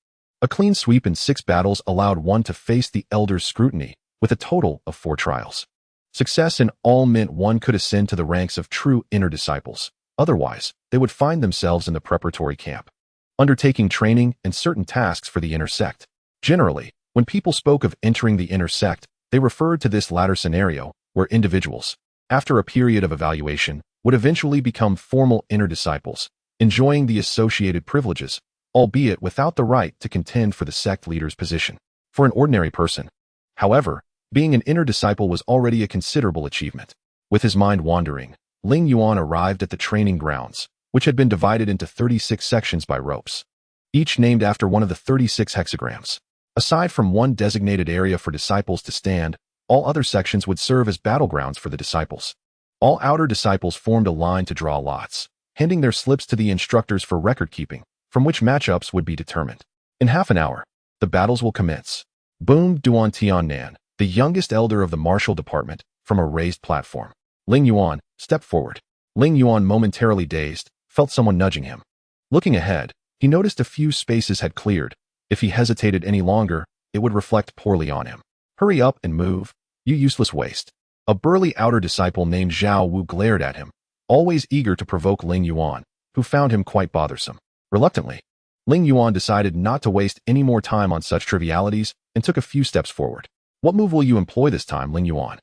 A clean sweep in 6 battles allowed one to face the elder's scrutiny, with a total of 4 trials. Success in all meant one could ascend to the ranks of true inner disciples. Otherwise, they would find themselves in the preparatory camp, undertaking training and certain tasks for the inner sect. Generally, when people spoke of entering the inner sect, they referred to this latter scenario, where individuals, after a period of evaluation, would eventually become formal inner disciples, enjoying the associated privileges, albeit without the right to contend for the sect leader's position. For an ordinary person, however, being an inner disciple was already a considerable achievement. With his mind wandering, Ling Yuan arrived at the training grounds, which had been divided into 36 sections by ropes, each named after one of the 36 hexagrams. Aside from one designated area for disciples to stand, all other sections would serve as battlegrounds for the disciples. All outer disciples formed a line to draw lots, handing their slips to the instructors for record-keeping, from which matchups would be determined. In half an hour, the battles will commence, boomed Duan Tiannan, the youngest elder of the martial department, from a raised platform. Ling Yuan stepped forward. Ling Yuan, momentarily dazed, felt someone nudging him. Looking ahead, he noticed a few spaces had cleared. If he hesitated any longer, it would reflect poorly on him. Hurry up and move, you useless waste. A burly outer disciple named Zhao Wu glared at him, always eager to provoke Ling Yuan, who found him quite bothersome. Reluctantly, Ling Yuan decided not to waste any more time on such trivialities and took a few steps forward. What move will you employ this time, Ling Yuan?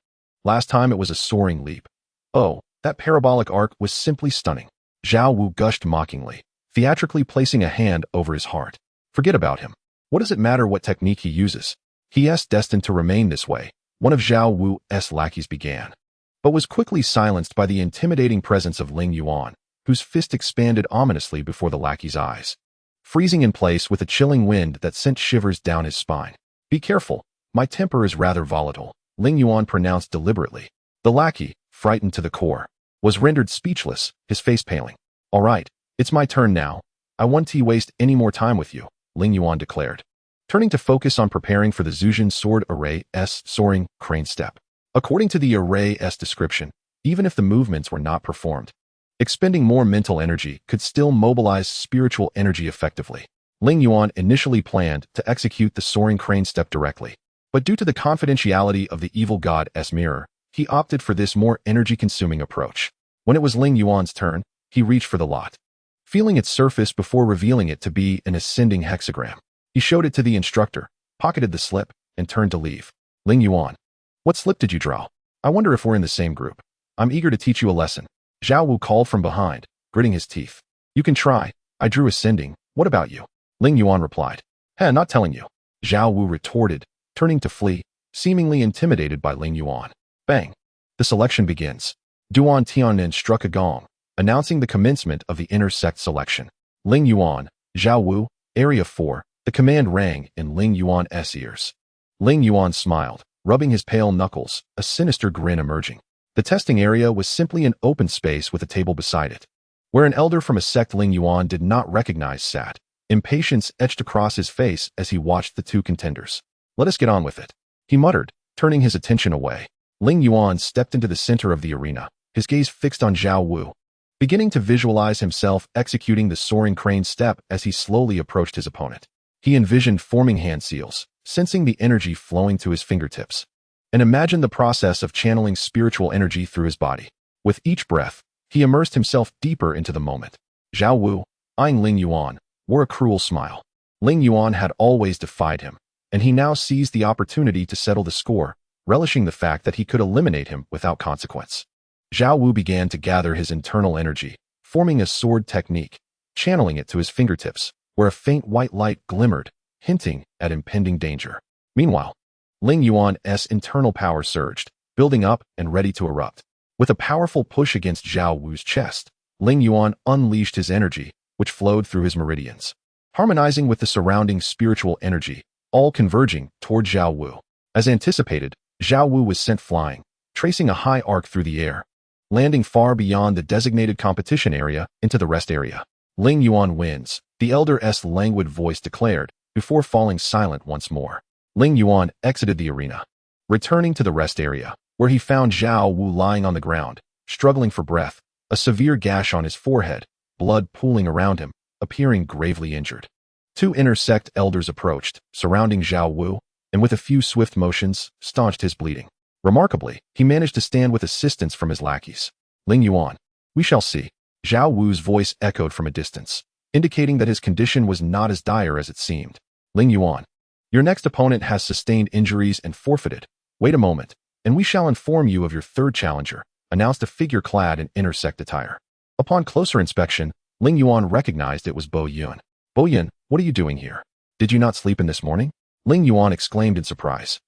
Last time it was a soaring leap. Oh, that parabolic arc was simply stunning. Zhao Wu gushed mockingly, theatrically placing a hand over his heart. Forget about him. What does it matter what technique he uses? He is destined to remain this way, one of Zhao Wu's lackeys began, but was quickly silenced by the intimidating presence of Ling Yuan, whose fist expanded ominously before the lackey's eyes, freezing in place with a chilling wind that sent shivers down his spine. Be careful, my temper is rather volatile, Ling Yuan pronounced deliberately. The lackey, frightened to the core, was rendered speechless, his face paling. All right, it's my turn now. I won't waste any more time with you, Ling Yuan declared, turning to focus on preparing for the Zhuzhen sword array's soaring crane step. According to the array's description, even if the movements were not performed, expending more mental energy could still mobilize spiritual energy effectively. Ling Yuan initially planned to execute the soaring crane step directly, but due to the confidentiality of the evil god's mirror, he opted for this more energy-consuming approach. When it was Ling Yuan's turn, he reached for the lot, feeling its surface before revealing it to be an ascending hexagram. He showed it to the instructor, pocketed the slip, and turned to leave. Ling Yuan, what slip did you draw? I wonder if we're in the same group. I'm eager to teach you a lesson. Zhao Wu called from behind, gritting his teeth. You can try. I drew ascending. What about you? Ling Yuan replied. Not telling you. Zhao Wu retorted, turning to flee, seemingly intimidated by Ling Yuan. Bang. The selection begins. Duan Tiannan struck a gong, announcing the commencement of the inner sect selection. Ling Yuan, Zhao Wu, Area 4, the command rang in Ling Yuan's ears. Ling Yuan smiled, rubbing his pale knuckles, a sinister grin emerging. The testing area was simply an open space with a table beside it, where an elder from a sect Ling Yuan did not recognize sat. Impatience etched across his face as he watched the two contenders. Let us get on with it, he muttered, turning his attention away. Ling Yuan stepped into the center of the arena, his gaze fixed on Zhao Wu, beginning to visualize himself executing the soaring crane step as he slowly approached his opponent. He envisioned forming hand seals, sensing the energy flowing to his fingertips, and imagined the process of channeling spiritual energy through his body. With each breath, he immersed himself deeper into the moment. Zhao Wu, eyeing Ling Yuan, wore a cruel smile. Ling Yuan had always defied him, and he now seized the opportunity to settle the score, relishing the fact that he could eliminate him without consequence. Zhao Wu began to gather his internal energy, forming a sword technique, channeling it to his fingertips, where a faint white light glimmered, hinting at impending danger. Meanwhile, Ling Yuan's internal power surged, building up and ready to erupt. With a powerful push against Zhao Wu's chest, Ling Yuan unleashed his energy, which flowed through his meridians, harmonizing with the surrounding spiritual energy, all converging toward Zhao Wu. As anticipated, Zhao Wu was sent flying, tracing a high arc through the air, landing far beyond the designated competition area into the rest area. Ling Yuan wins, the elder's languid voice declared, before falling silent once more. Ling Yuan exited the arena, returning to the rest area, where he found Zhao Wu lying on the ground, struggling for breath, a severe gash on his forehead, blood pooling around him, appearing gravely injured. Two inner sect elders approached, surrounding Zhao Wu, and with a few swift motions, staunched his bleeding. Remarkably, he managed to stand with assistance from his lackeys. Ling Yuan, we shall see. Zhao Wu's voice echoed from a distance, indicating that his condition was not as dire as it seemed. Ling Yuan, your next opponent has sustained injuries and forfeited. Wait a moment, and we shall inform you of your third challenger, announced a figure clad in inner sect attire. Upon closer inspection, Ling Yuan recognized it was Bo Yun. Bo Yun, what are you doing here? Did you not sleep in this morning? Ling Yuan exclaimed in surprise.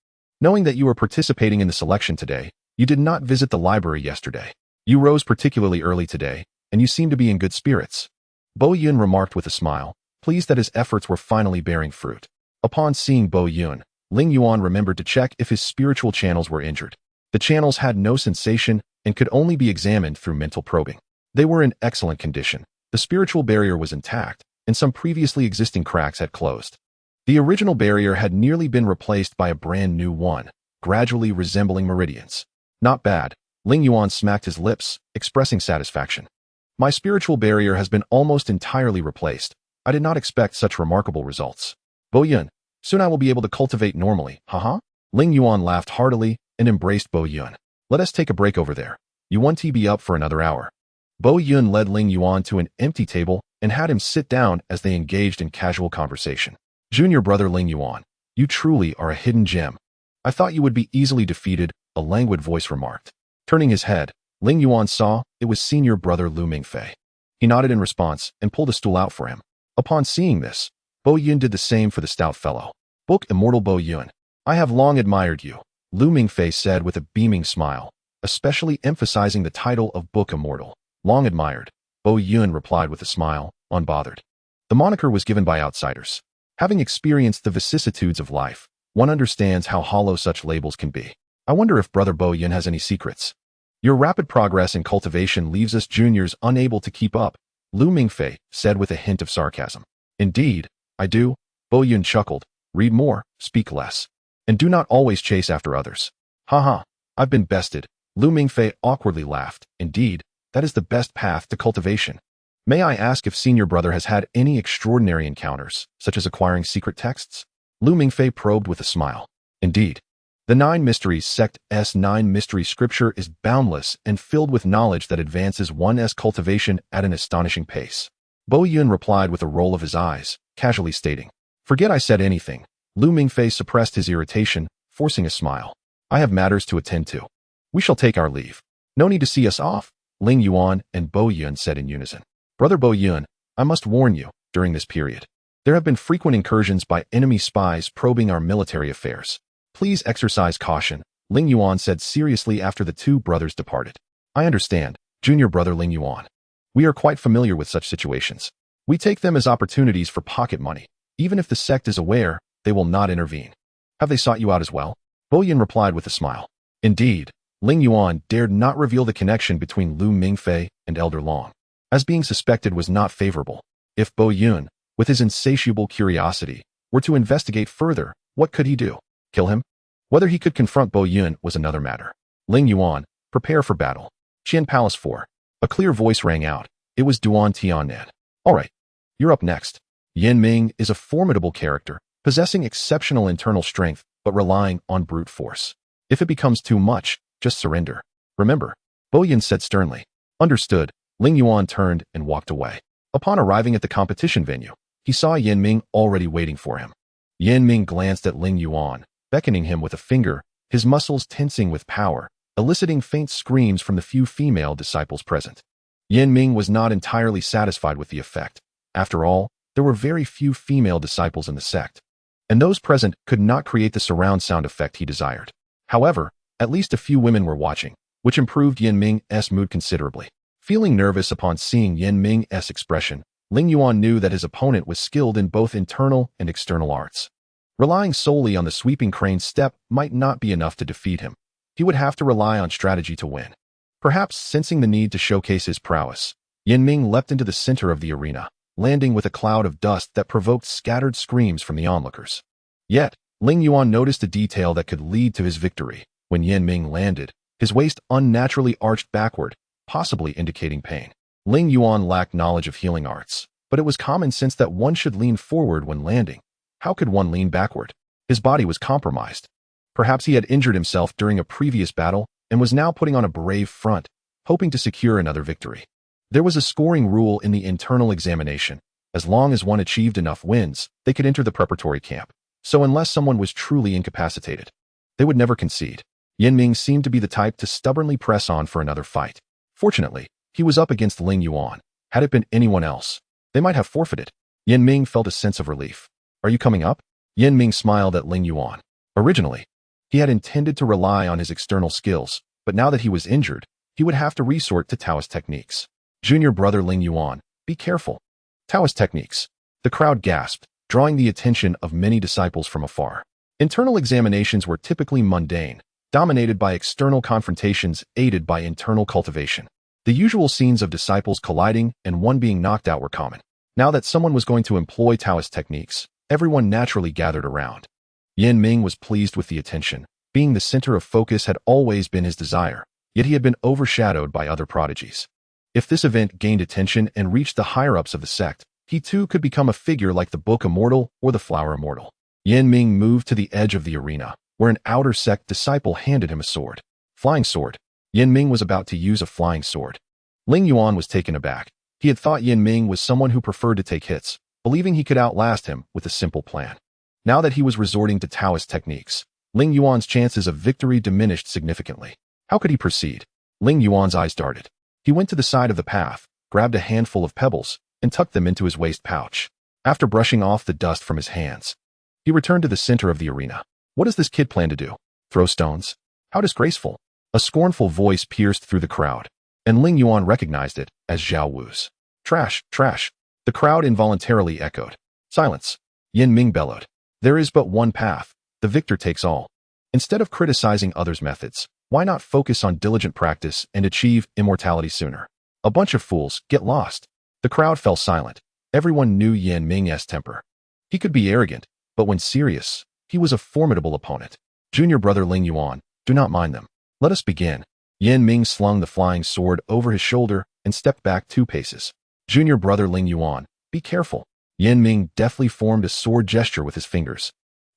Knowing that you were participating in the selection today, you did not visit the library yesterday. You rose particularly early today, and you seem to be in good spirits. Bo Yun remarked with a smile, pleased that his efforts were finally bearing fruit. Upon seeing Bo Yun, Ling Yuan remembered to check if his spiritual channels were injured. The channels had no sensation and could only be examined through mental probing. They were in excellent condition. The spiritual barrier was intact, and some previously existing cracks had closed. The original barrier had nearly been replaced by a brand new one, gradually resembling meridians. Not bad. Ling Yuan smacked his lips, expressing satisfaction. My spiritual barrier has been almost entirely replaced. I did not expect such remarkable results. Bo Yun, soon I will be able to cultivate normally, haha? Ling Yuan laughed heartily and embraced Bo Yun. Let us take a break over there. You want to be up for another hour. Bo Yun led Ling Yuan to an empty table and had him sit down as they engaged in casual conversation. Junior brother Ling Yuan, you truly are a hidden gem. I thought you would be easily defeated, a languid voice remarked. Turning his head, Ling Yuan saw it was senior brother Lu Mingfei. He nodded in response and pulled a stool out for him. Upon seeing this, Bo Yun did the same for the stout fellow. Book Immortal Bo Yun, I have long admired you, Lu Mingfei said with a beaming smile, especially emphasizing the title of Book Immortal. Long admired, Bo Yun replied with a smile, unbothered. The moniker was given by outsiders. Having experienced the vicissitudes of life, one understands how hollow such labels can be. I wonder if brother Bo Yun has any secrets. Your rapid progress in cultivation leaves us juniors unable to keep up, Lu Mingfei said with a hint of sarcasm. Indeed, I do, Bo Yun chuckled. Read more, speak less. And do not always chase after others. Haha, I've been bested, Lu Mingfei awkwardly laughed. Indeed, that is the best path to cultivation. May I ask if senior brother has had any extraordinary encounters, such as acquiring secret texts? Lu Mingfei probed with a smile. Indeed. The Nine Mysteries Sect's Nine Mystery Scripture is boundless and filled with knowledge that advances one's cultivation at an astonishing pace. Bo Yun replied with a roll of his eyes, casually stating. Forget I said anything. Lu Mingfei suppressed his irritation, forcing a smile. I have matters to attend to. We shall take our leave. No need to see us off, Ling Yuan and Bo Yun said in unison. Brother Bo Yun, I must warn you, during this period, there have been frequent incursions by enemy spies probing our military affairs. Please exercise caution, Ling Yuan said seriously after the two brothers departed. I understand, junior brother Ling Yuan. We are quite familiar with such situations. We take them as opportunities for pocket money. Even if the sect is aware, they will not intervene. Have they sought you out as well? Bo Yun replied with a smile. Indeed, Ling Yuan dared not reveal the connection between Lu Mingfei and Elder Long, as being suspected was not favorable. If Bo Yun, with his insatiable curiosity, were to investigate further, what could he do? Kill him? Whether he could confront Bo Yun was another matter. Ling Yuan, prepare for battle. Qian Palace 4. A clear voice rang out. It was Duan Tianan. All right, you're up next. Yan Ming is a formidable character, possessing exceptional internal strength, but relying on brute force. If it becomes too much, just surrender. Remember, Bo Yun said sternly. Understood. Ling Yuan turned and walked away. Upon arriving at the competition venue, he saw Yan Ming already waiting for him. Yan Ming glanced at Ling Yuan, beckoning him with a finger, his muscles tensing with power, eliciting faint screams from the few female disciples present. Yan Ming was not entirely satisfied with the effect. After all, there were very few female disciples in the sect, and those present could not create the surround sound effect he desired. However, at least a few women were watching, which improved Yan Ming's mood considerably. Feeling nervous upon seeing Yan Ming's expression, Ling Yuan knew that his opponent was skilled in both internal and external arts. Relying solely on the sweeping crane step might not be enough to defeat him. He would have to rely on strategy to win. Perhaps sensing the need to showcase his prowess, Yan Ming leapt into the center of the arena, landing with a cloud of dust that provoked scattered screams from the onlookers. Yet, Ling Yuan noticed a detail that could lead to his victory. When Yan Ming landed, his waist unnaturally arched backward, possibly indicating pain. Ling Yuan lacked knowledge of healing arts, but it was common sense that one should lean forward when landing. How could one lean backward? His body was compromised. Perhaps he had injured himself during a previous battle and was now putting on a brave front, hoping to secure another victory. There was a scoring rule in the internal examination. As long as one achieved enough wins, they could enter the preparatory camp. So unless someone was truly incapacitated, they would never concede. Yin Ming seemed to be the type to stubbornly press on for another fight. Fortunately, he was up against Ling Yuan. Had it been anyone else, they might have forfeited. Yin Ming felt a sense of relief. Are you coming up? Yin Ming smiled at Ling Yuan. Originally, he had intended to rely on his external skills, but now that he was injured, he would have to resort to Taoist techniques. Junior brother Ling Yuan, be careful. Taoist techniques. The crowd gasped, drawing the attention of many disciples from afar. Internal examinations were typically mundane, dominated by external confrontations aided by internal cultivation. The usual scenes of disciples colliding and one being knocked out were common. Now that someone was going to employ Taoist techniques, everyone naturally gathered around. Yin Ming was pleased with the attention. Being the center of focus had always been his desire, yet he had been overshadowed by other prodigies. If this event gained attention and reached the higher-ups of the sect, he too could become a figure like the Book Immortal or the Flower Immortal. Yin Ming moved to the edge of the arena, where an outer sect disciple handed him a sword. Flying sword. Yin Ming was about to use a flying sword. Ling Yuan was taken aback. He had thought Yin Ming was someone who preferred to take hits, believing he could outlast him with a simple plan. Now that he was resorting to Taoist techniques, Ling Yuan's chances of victory diminished significantly. How could he proceed? Ling Yuan's eyes darted. He went to the side of the path, grabbed a handful of pebbles, and tucked them into his waist pouch. After brushing off the dust from his hands, he returned to the center of the arena. What does this kid plan to do? Throw stones? How disgraceful. A scornful voice pierced through the crowd, and Ling Yuan recognized it as Zhao Wu's. Trash, trash. The crowd involuntarily echoed. Silence. Yin Ming bellowed. There is but one path. The victor takes all. Instead of criticizing others' methods, why not focus on diligent practice and achieve immortality sooner? A bunch of fools, get lost. The crowd fell silent. Everyone knew Yin Ming's temper. He could be arrogant, but when serious, he was a formidable opponent. Junior brother Ling Yuan, do not mind them. Let us begin. Yin Ming slung the flying sword over his shoulder and stepped back 2 paces. Junior brother Ling Yuan, be careful. Yin Ming deftly formed a sword gesture with his fingers,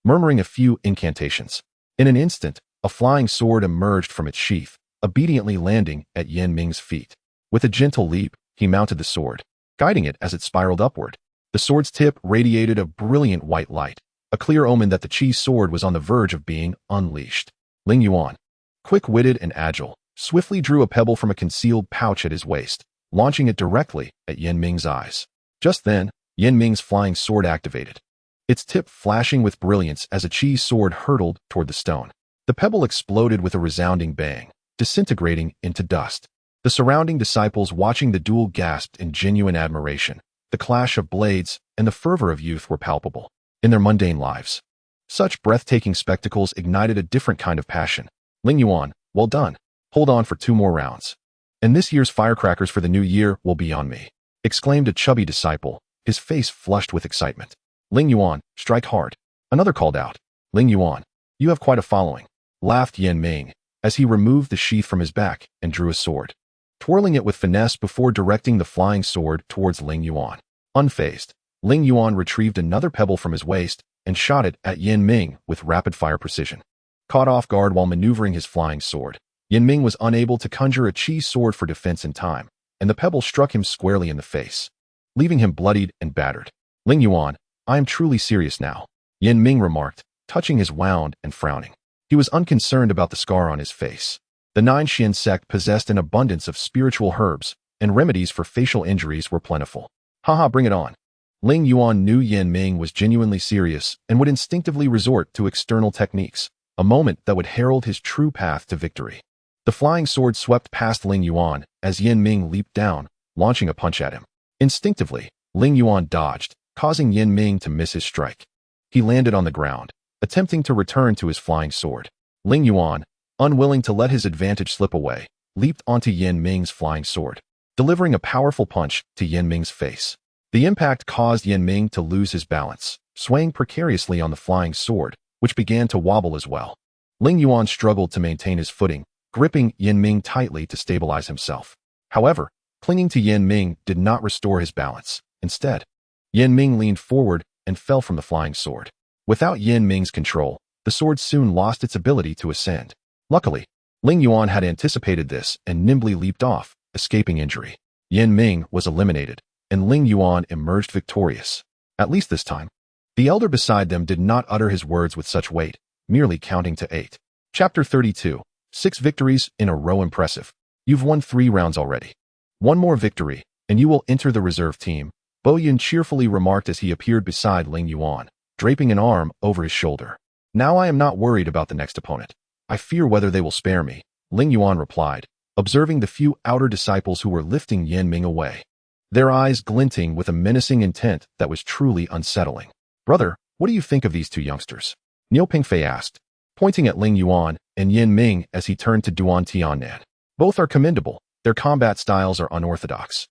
murmuring a few incantations. In an instant, a flying sword emerged from its sheath, obediently landing at Yin Ming's feet. With a gentle leap, he mounted the sword, guiding it as it spiraled upward. The sword's tip radiated a brilliant white light, a clear omen that the Qi sword was on the verge of being unleashed. Ling Yuan, quick-witted and agile, swiftly drew a pebble from a concealed pouch at his waist, launching it directly at Yin Ming's eyes. Just then, Yin Ming's flying sword activated, its tip flashing with brilliance as a Qi sword hurtled toward the stone. The pebble exploded with a resounding bang, disintegrating into dust. The surrounding disciples watching the duel gasped in genuine admiration. The clash of blades and the fervor of youth were palpable. In their mundane lives, such breathtaking spectacles ignited a different kind of passion. Ling Yuan, well done. Hold on for 2 more rounds. And this year's firecrackers for the new year will be on me, exclaimed a chubby disciple, his face flushed with excitement. Ling Yuan, strike hard. Another called out. Ling Yuan, you have quite a following, laughed Yin Ming, as he removed the sheath from his back and drew a sword, twirling it with finesse before directing the flying sword towards Ling Yuan. Unfazed, Ling Yuan retrieved another pebble from his waist and shot it at Yin Ming with rapid-fire precision. Caught off guard while maneuvering his flying sword, Yin Ming was unable to conjure a Qi sword for defense in time, and the pebble struck him squarely in the face, leaving him bloodied and battered. Ling Yuan, I am truly serious now, Yin Ming remarked, touching his wound and frowning. He was unconcerned about the scar on his face. The Nine Mysteries Sect possessed an abundance of spiritual herbs, and remedies for facial injuries were plentiful. Haha, bring it on. Ling Yuan knew Yin Ming was genuinely serious and would instinctively resort to external techniques, a moment that would herald his true path to victory. The flying sword swept past Ling Yuan as Yin Ming leaped down, launching a punch at him. Instinctively, Ling Yuan dodged, causing Yin Ming to miss his strike. He landed on the ground, attempting to return to his flying sword. Ling Yuan, unwilling to let his advantage slip away, leaped onto Yin Ming's flying sword, delivering a powerful punch to Yin Ming's face. The impact caused Yin Ming to lose his balance, swaying precariously on the flying sword, which began to wobble as well. Ling Yuan struggled to maintain his footing, gripping Yin Ming tightly to stabilize himself. However, clinging to Yin Ming did not restore his balance. Instead, Yin Ming leaned forward and fell from the flying sword. Without Yin Ming's control, the sword soon lost its ability to ascend. Luckily, Ling Yuan had anticipated this and nimbly leaped off, escaping injury. Yin Ming was eliminated, and Ling Yuan emerged victorious. At least this time. The elder beside them did not utter his words with such weight, merely counting to 8. Chapter 32. 6 victories in a row. Impressive. You've won 3 rounds already. One more victory, and you will enter the reserve team, Leyin cheerfully remarked as he appeared beside Ling Yuan, draping an arm over his shoulder. Now I am not worried about the next opponent. I fear whether they will spare me, Ling Yuan replied, observing the few outer disciples who were lifting Yan Ming away, their eyes glinting with a menacing intent that was truly unsettling. Brother, what do you think of these 2 youngsters? Niu Pingfei asked, pointing at Ling Yuan and Yan Ming as he turned to Duan Tiannan. Both are commendable. Their combat styles are unorthodox.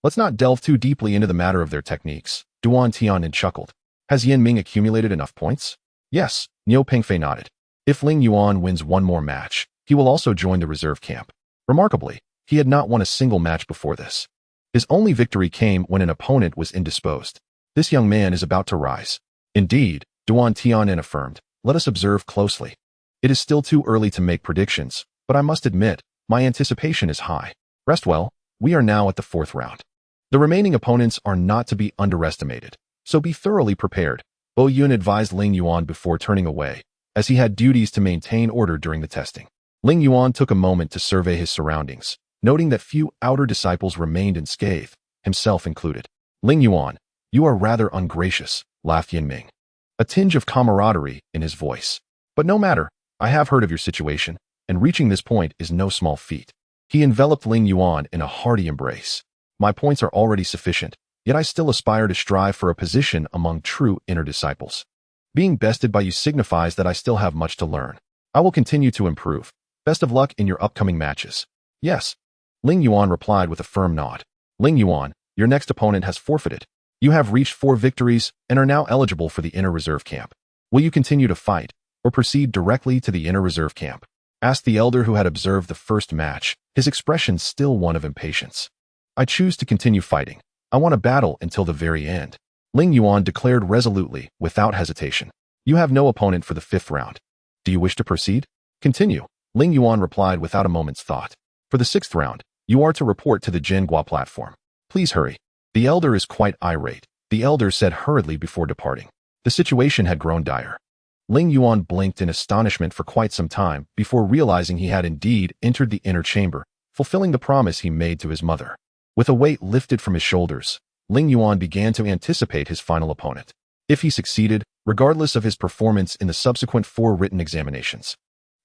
Let's not delve too deeply into the matter of their techniques, Duan Tiannan chuckled. Has Yan Ming accumulated enough points? Yes, Niu Pingfei nodded. If Ling Yuan wins one more match, he will also join the reserve camp. Remarkably, he had not won a single match before this. His only victory came when an opponent was indisposed. This young man is about to rise. Indeed, Duan Tiannan affirmed. Let us observe closely. It is still too early to make predictions, but I must admit, my anticipation is high. Rest well, we are now at the 4th round. The remaining opponents are not to be underestimated, so be thoroughly prepared, Leyin advised Ling Yuan before turning away, as he had duties to maintain order during the testing. Ling Yuan took a moment to survey his surroundings, noting that few outer disciples remained unscathed, himself included. Ling Yuan, you are rather ungracious, laughed Yan Ming, a tinge of camaraderie in his voice. But no matter, I have heard of your situation, and reaching this point is no small feat. He enveloped Ling Yuan in a hearty embrace. My points are already sufficient, yet I still aspire to strive for a position among true inner disciples. Being bested by you signifies that I still have much to learn. I will continue to improve. Best of luck in your upcoming matches. Yes. Ling Yuan replied with a firm nod. Ling Yuan, your next opponent has forfeited. You have reached 4 victories and are now eligible for the inner reserve camp. Will you continue to fight, or proceed directly to the inner reserve camp? Asked the elder who had observed the first match, his expression still one of impatience. I choose to continue fighting. I want to battle until the very end, Ling Yuan declared resolutely, without hesitation. You have no opponent for the 5th round. Do you wish to proceed? Continue, Ling Yuan replied without a moment's thought. For the 6th round, you are to report to the Jinhua platform. Please hurry. The elder is quite irate, the elder said hurriedly before departing. The situation had grown dire. Ling Yuan blinked in astonishment for quite some time before realizing he had indeed entered the inner chamber, fulfilling the promise he made to his mother. With a weight lifted from his shoulders, Ling Yuan began to anticipate his final opponent. If he succeeded, regardless of his performance in the subsequent 4 written examinations,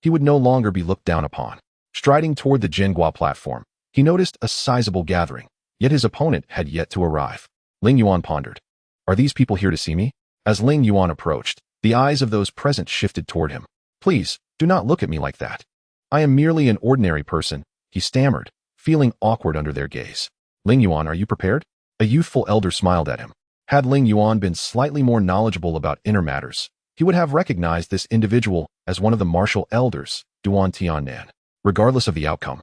he would no longer be looked down upon. Striding toward the Jinhua platform, he noticed a sizable gathering, yet his opponent had yet to arrive. Ling Yuan pondered. Are these people here to see me? As Ling Yuan approached, the eyes of those present shifted toward him. Please, do not look at me like that. I am merely an ordinary person, he stammered, feeling awkward under their gaze. Ling Yuan, are you prepared? A youthful elder smiled at him. Had Ling Yuan been slightly more knowledgeable about inner matters, he would have recognized this individual as one of the martial elders, Duan Tiannan. Regardless of the outcome,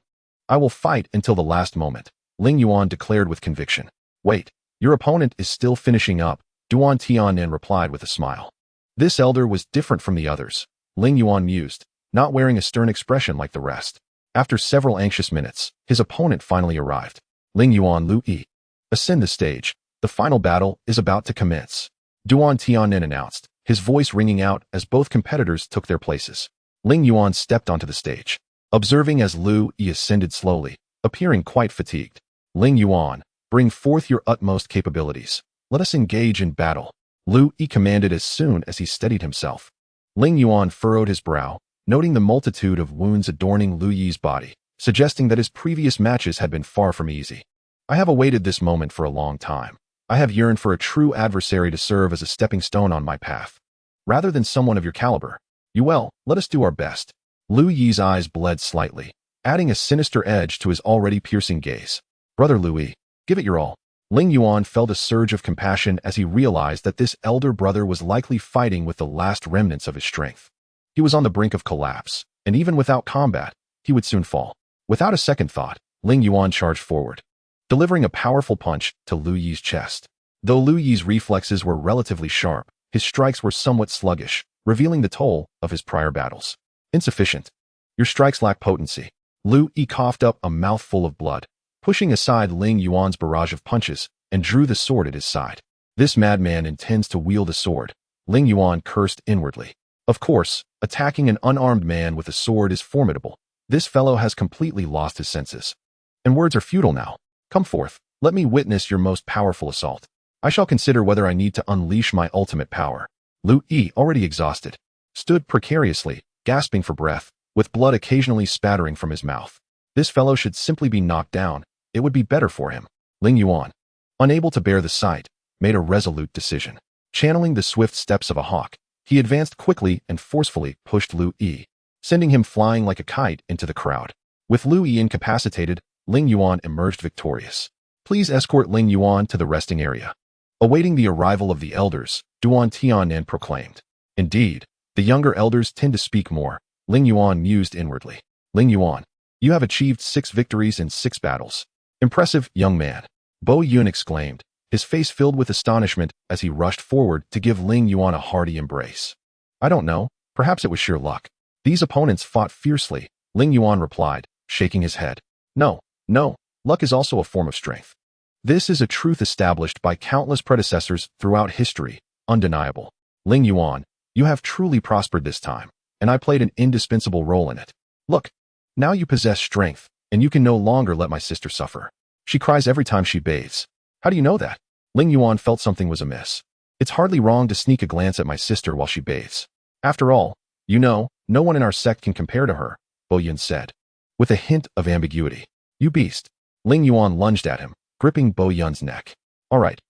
I will fight until the last moment, Ling Yuan declared with conviction. Wait, your opponent is still finishing up, Duan Tiannan replied with a smile. This elder was different from the others, Ling Yuan mused, not wearing a stern expression like the rest. After several anxious minutes, his opponent finally arrived. Ling Yuan Lu Yi. Ascend the stage. The final battle is about to commence, Duan Tiannan announced, his voice ringing out as both competitors took their places. Ling Yuan stepped onto the stage, observing as Lu Yi ascended slowly, appearing quite fatigued. Ling Yuan, bring forth your utmost capabilities. Let us engage in battle, Lu Yi commanded as soon as he steadied himself. Ling Yuan furrowed his brow, noting the multitude of wounds adorning Lu Yi's body, suggesting that his previous matches had been far from easy. I have awaited this moment for a long time. I have yearned for a true adversary to serve as a stepping stone on my path. Rather than someone of your caliber. Let us do our best. Lu Yi's eyes bled slightly, adding a sinister edge to his already piercing gaze. Brother Lu Yi, give it your all. Ling Yuan felt a surge of compassion as he realized that this elder brother was likely fighting with the last remnants of his strength. He was on the brink of collapse, and even without combat, he would soon fall. Without a second thought, Ling Yuan charged forward, delivering a powerful punch to Lu Yi's chest. Though Lu Yi's reflexes were relatively sharp, his strikes were somewhat sluggish, revealing the toll of his prior battles. Insufficient. Your strikes lack potency. Lu Yi coughed up a mouthful of blood, pushing aside Ling Yuan's barrage of punches, and drew the sword at his side. This madman intends to wield a sword, Ling Yuan cursed inwardly. Of course, attacking an unarmed man with a sword is formidable, This fellow has completely lost his senses. And words are futile now. Come forth. Let me witness your most powerful assault. I shall consider whether I need to unleash my ultimate power. Leyin, already exhausted, stood precariously, gasping for breath, with blood occasionally spattering from his mouth. This fellow should simply be knocked down. It would be better for him. Leyin, unable to bear the sight, made a resolute decision. Channeling the swift steps of a hawk, he advanced quickly and forcefully pushed Leyin, sending him flying like a kite into the crowd. With Leyin incapacitated, Leyin emerged victorious. Please escort Leyin to the resting area. Awaiting the arrival of the elders, Duan Tianan proclaimed. Indeed, the younger elders tend to speak more, Leyin mused inwardly. Leyin, you have achieved 6 victories in 6 battles. Impressive, young man. Bo Yun exclaimed, his face filled with astonishment as he rushed forward to give Leyin a hearty embrace. I don't know, perhaps it was sheer luck. These opponents fought fiercely, Leyin replied, shaking his head. No, luck is also a form of strength. This is a truth established by countless predecessors throughout history, undeniable. Leyin, you have truly prospered this time, and I played an indispensable role in it. Look, now you possess strength, and you can no longer let my sister suffer. She cries every time she bathes. How do you know that? Leyin felt something was amiss. It's hardly wrong to sneak a glance at my sister while she bathes. After all, you know, no one in our sect can compare to her, Bo Yun said, with a hint of ambiguity. You beast. Leyin lunged at him, gripping Bo Yun's neck. All right,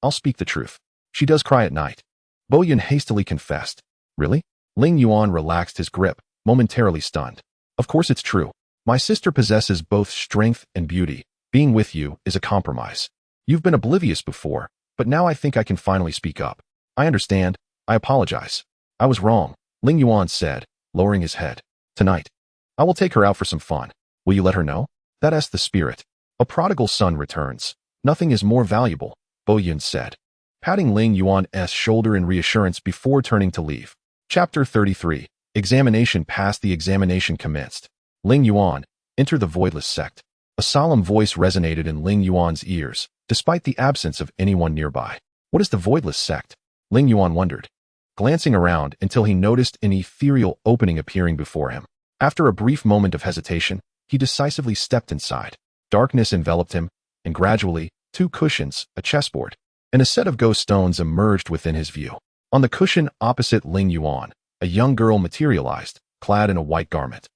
I'll speak the truth. She does cry at night. Bo Yun hastily confessed. Really? Leyin relaxed his grip, momentarily stunned. Of course it's true. My sister possesses both strength and beauty. Being with you is a compromise. You've been oblivious before, but now I think I can finally speak up. I understand. I apologize. I was wrong, Leyin said, lowering his head. Tonight, I will take her out for some fun. Will you let her know? That's the spirit. A prodigal son returns. Nothing is more valuable, Bo Yun said, patting Leyin's shoulder in reassurance before turning to leave. Chapter 33. Examination passed. The examination commenced. Leyin, enter the voidless sect. A solemn voice resonated in Leyin's ears, despite the absence of anyone nearby. What is the voidless sect? Leyin wondered, glancing around until he noticed an ethereal opening appearing before him. After a brief moment of hesitation, he decisively stepped inside. Darkness enveloped him, and gradually, 2 cushions, a chessboard, and a set of ghost stones emerged within his view. On the cushion opposite Leyin, a young girl materialized, clad in a white garment,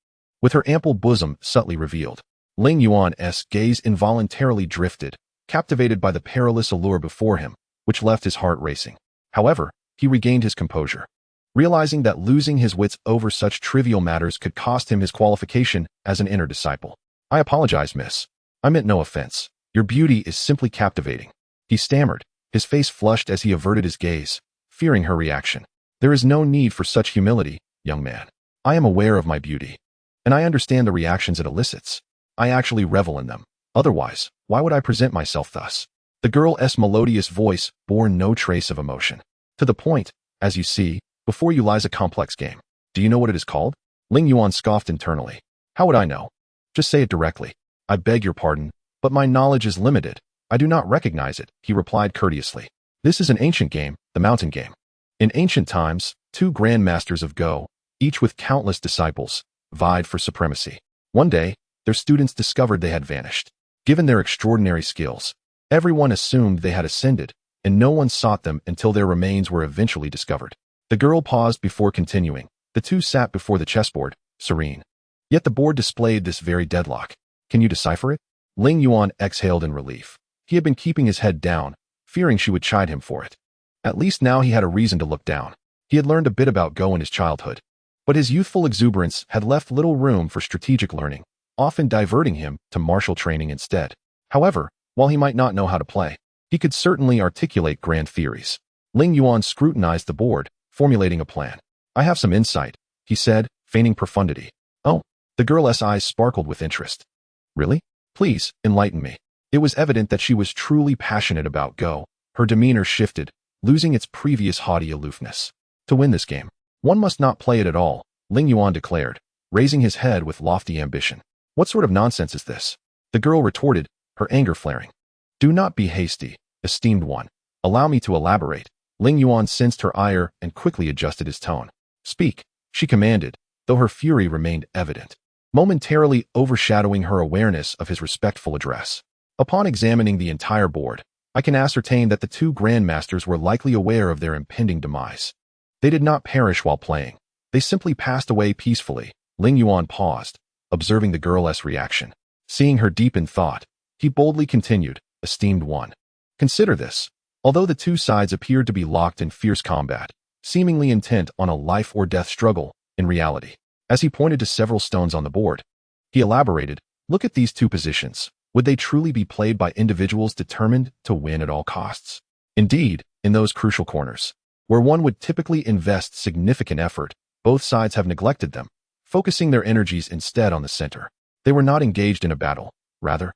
with her ample bosom subtly revealed. Leyin's gaze involuntarily drifted, captivated by the perilous allure before him, which left his heart racing. However, he regained his composure, realizing that losing his wits over such trivial matters could cost him his qualification as an inner disciple. I apologize, miss. I meant no offense. Your beauty is simply captivating. He stammered, his face flushed as he averted his gaze, fearing her reaction. There is no need for such humility, young man. I am aware of my beauty, and I understand the reactions it elicits. I actually revel in them. Otherwise, why would I present myself thus? The girl's melodious voice bore no trace of emotion. To the point, as you see, before you lies a complex game. Do you know what it is called? Leyin scoffed internally. How would I know? Just say it directly. I beg your pardon, but my knowledge is limited. I do not recognize it, he replied courteously. This is an ancient game, the mountain game. In ancient times, 2 grandmasters of Go, each with countless disciples, vied for supremacy. One day, their students discovered they had vanished. Given their extraordinary skills, everyone assumed they had ascended, and no one sought them until their remains were eventually discovered. The girl paused before continuing. The 2 sat before the chessboard, serene. Yet the board displayed this very deadlock. Can you decipher it? Leyin exhaled in relief. He had been keeping his head down, fearing she would chide him for it. At least now he had a reason to look down. He had learned a bit about Go in his childhood, but his youthful exuberance had left little room for strategic learning, often diverting him to martial training instead. However, while he might not know how to play, he could certainly articulate grand theories. Leyin scrutinized the board, formulating a plan. I have some insight, he said, feigning profundity. Oh, the girl's eyes sparkled with interest. Really? Please, enlighten me. It was evident that she was truly passionate about Go. Her demeanor shifted, losing its previous haughty aloofness. To win this game, one must not play it at all, Leyin declared, raising his head with lofty ambition. What sort of nonsense is this? The girl retorted, her anger flaring. Do not be hasty, esteemed one. Allow me to elaborate. Leyin sensed her ire and quickly adjusted his tone. Speak, she commanded, though her fury remained evident. momentarily overshadowing her awareness of his respectful address. Upon examining the entire board, I can ascertain that the two grandmasters were likely aware of their impending demise. They did not perish while playing. They simply passed away peacefully. Ling Yuan paused, observing the girl's reaction. Seeing her deep in thought, he boldly continued, "Esteemed one. Consider this. Although the two sides appeared to be locked in fierce combat, seemingly intent on a life-or-death struggle, in reality, as he pointed to several stones on the board, he elaborated, look at these two positions. Would they truly be played by individuals determined to win at all costs? Indeed, in those crucial corners, where one would typically invest significant effort, both sides have neglected them, focusing their energies instead on the center. They were not engaged in a battle. Rather,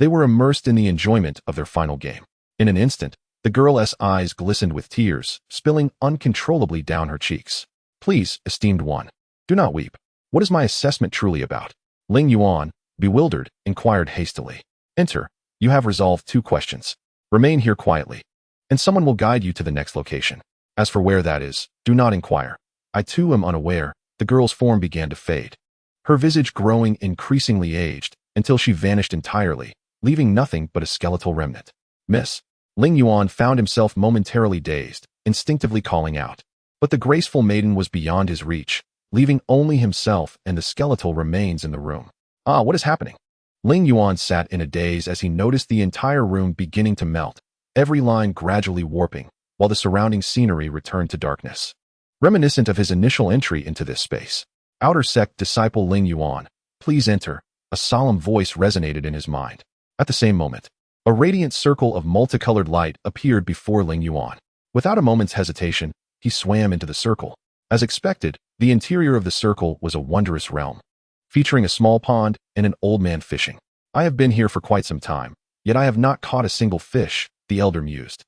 they were immersed in the enjoyment of their final game. In an instant, the girl's eyes glistened with tears, spilling uncontrollably down her cheeks. Please, esteemed one, do not weep. What is my assessment truly about? Ling Yuan, bewildered, inquired hastily. Enter. You have resolved 2 questions. Remain here quietly, and someone will guide you to the next location. As for where that is, do not inquire. I too am unaware. The girl's form began to fade, her visage growing increasingly aged, until she vanished entirely, leaving nothing but a skeletal remnant. Miss. Ling Yuan found himself momentarily dazed, instinctively calling out. But the graceful maiden was beyond his reach, leaving only himself and the skeletal remains in the room. Ah, what is happening? Ling Yuan sat in a daze as he noticed the entire room beginning to melt, every line gradually warping, while the surrounding scenery returned to darkness. Reminiscent of his initial entry into this space. Outer sect disciple Ling Yuan, please enter. A solemn voice resonated in his mind. At the same moment, a radiant circle of multicolored light appeared before Ling Yuan. Without a moment's hesitation, he swam into the circle. As expected, the interior of the circle was a wondrous realm, featuring a small pond and an old man fishing. I have been here for quite some time, yet I have not caught a single fish, the elder mused.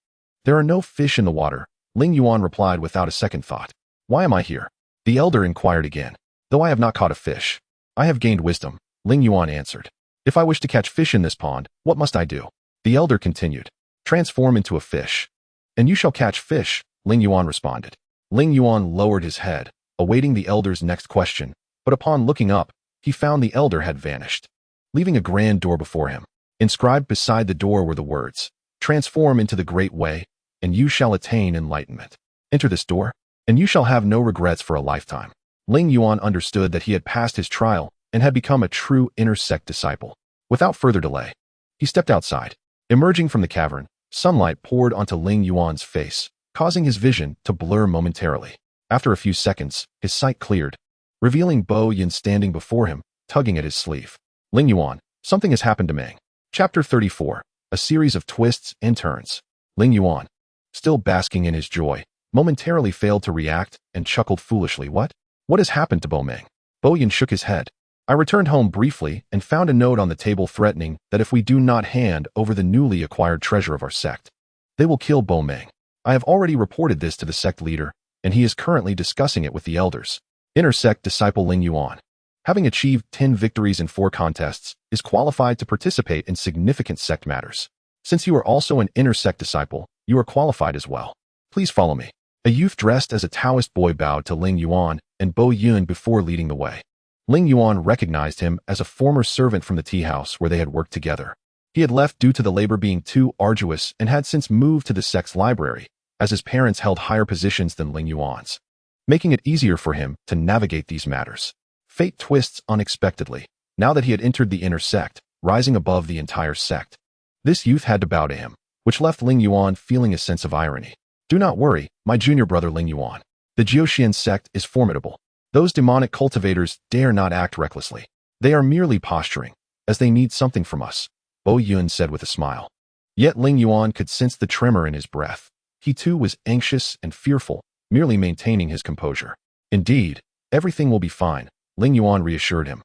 There are no fish in the water, Ling Yuan replied without a second thought. Why am I here? The elder inquired again. Though I have not caught a fish, I have gained wisdom, Ling Yuan answered. If I wish to catch fish in this pond, what must I do? The elder continued. Transform into a fish, and you shall catch fish, Ling Yuan responded. Ling Yuan lowered his head, awaiting the elder's next question, but upon looking up, he found the elder had vanished, leaving a grand door before him. Inscribed beside the door were the words, transform into the great way, and you shall attain enlightenment. Enter this door, and you shall have no regrets for a lifetime. Ling Yuan understood that he had passed his trial and had become a true inner sect disciple. Without further delay, he stepped outside. Emerging from the cavern, sunlight poured onto Ling Yuan's face, causing his vision to blur momentarily. After a few seconds, his sight cleared, revealing Bo Yin standing before him, tugging at his sleeve. Ling Yuan, something has happened to Meng. Chapter 34, a series of twists and turns. Ling Yuan, still basking in his joy, momentarily failed to react and chuckled foolishly. What has happened to Bo Meng? Bo Yin shook his head. I returned home briefly and found a note on the table threatening that if we do not hand over the newly acquired treasure of our sect, they will kill Bo Meng. I have already reported this to the sect leader, and he is currently discussing it with the elders. Inner sect disciple Ling Yuan, having achieved 10 victories in 4 contests, is qualified to participate in significant sect matters. Since you are also an inner sect disciple, you are qualified as well. Please follow me. A youth dressed as a Taoist boy bowed to Ling Yuan and Bo Yun before leading the way. Ling Yuan recognized him as a former servant from the tea house where they had worked together. He had left due to the labor being too arduous and had since moved to the sect's library, as his parents held higher positions than Ling Yuan's, making it easier for him to navigate these matters. Fate twists unexpectedly, now that he had entered the inner sect, rising above the entire sect. This youth had to bow to him, which left Ling Yuan feeling a sense of irony. Do not worry, my junior brother Ling Yuan. The Jiuxian sect is formidable. Those demonic cultivators dare not act recklessly. They are merely posturing, as they need something from us, Bo Yun said with a smile. Yet Ling Yuan could sense the tremor in his breath. He too was anxious and fearful, merely maintaining his composure. Indeed, everything will be fine, Ling Yuan reassured him,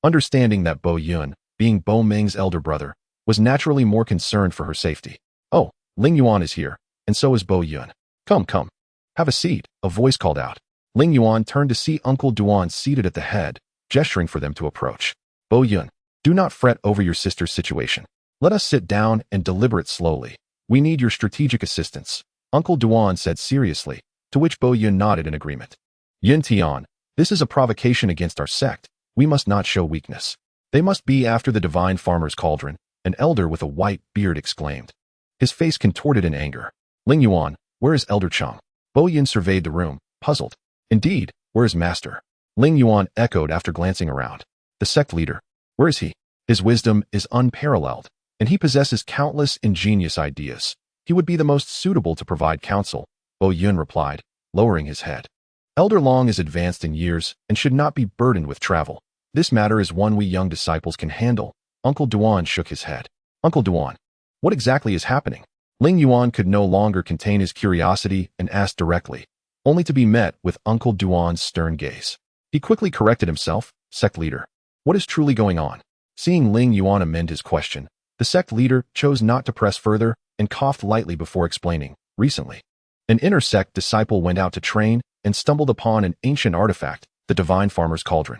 understanding that Bo Yun, being Bo Meng's elder brother, was naturally more concerned for her safety. Oh, Ling Yuan is here, and so is Bo Yun. Come, come. Have a seat, a voice called out. Ling Yuan turned to see Uncle Duan seated at the head, gesturing for them to approach. Bo Yun, do not fret over your sister's situation. Let us sit down and deliberate slowly. We need your strategic assistance, Uncle Duan said seriously, to which Bo Yun nodded in agreement. Yin Tian, this is a provocation against our sect, We must not show weakness. They must be after the divine farmer's cauldron, an elder with a white beard exclaimed. His face contorted in anger. Ling Yuan, where is Elder Chang? Bo Yin surveyed the room, puzzled. Indeed, where is Master? Ling Yuan echoed after glancing around. The sect leader. Where is he? His wisdom is unparalleled, and he possesses countless ingenious ideas. He would be the most suitable to provide counsel, Bo Yun replied, lowering his head. Elder Long is advanced in years and should not be burdened with travel. This matter is one we young disciples can handle. Uncle Duan shook his head. Uncle Duan, what exactly is happening? Ling Yuan could no longer contain his curiosity and asked directly, only to be met with Uncle Duan's stern gaze. He quickly corrected himself. Sect leader, what is truly going on? Seeing Ling Yuan amend his question, the sect leader chose not to press further and coughed lightly before explaining. Recently, an inner sect disciple went out to train and stumbled upon an ancient artifact, the divine farmer's cauldron,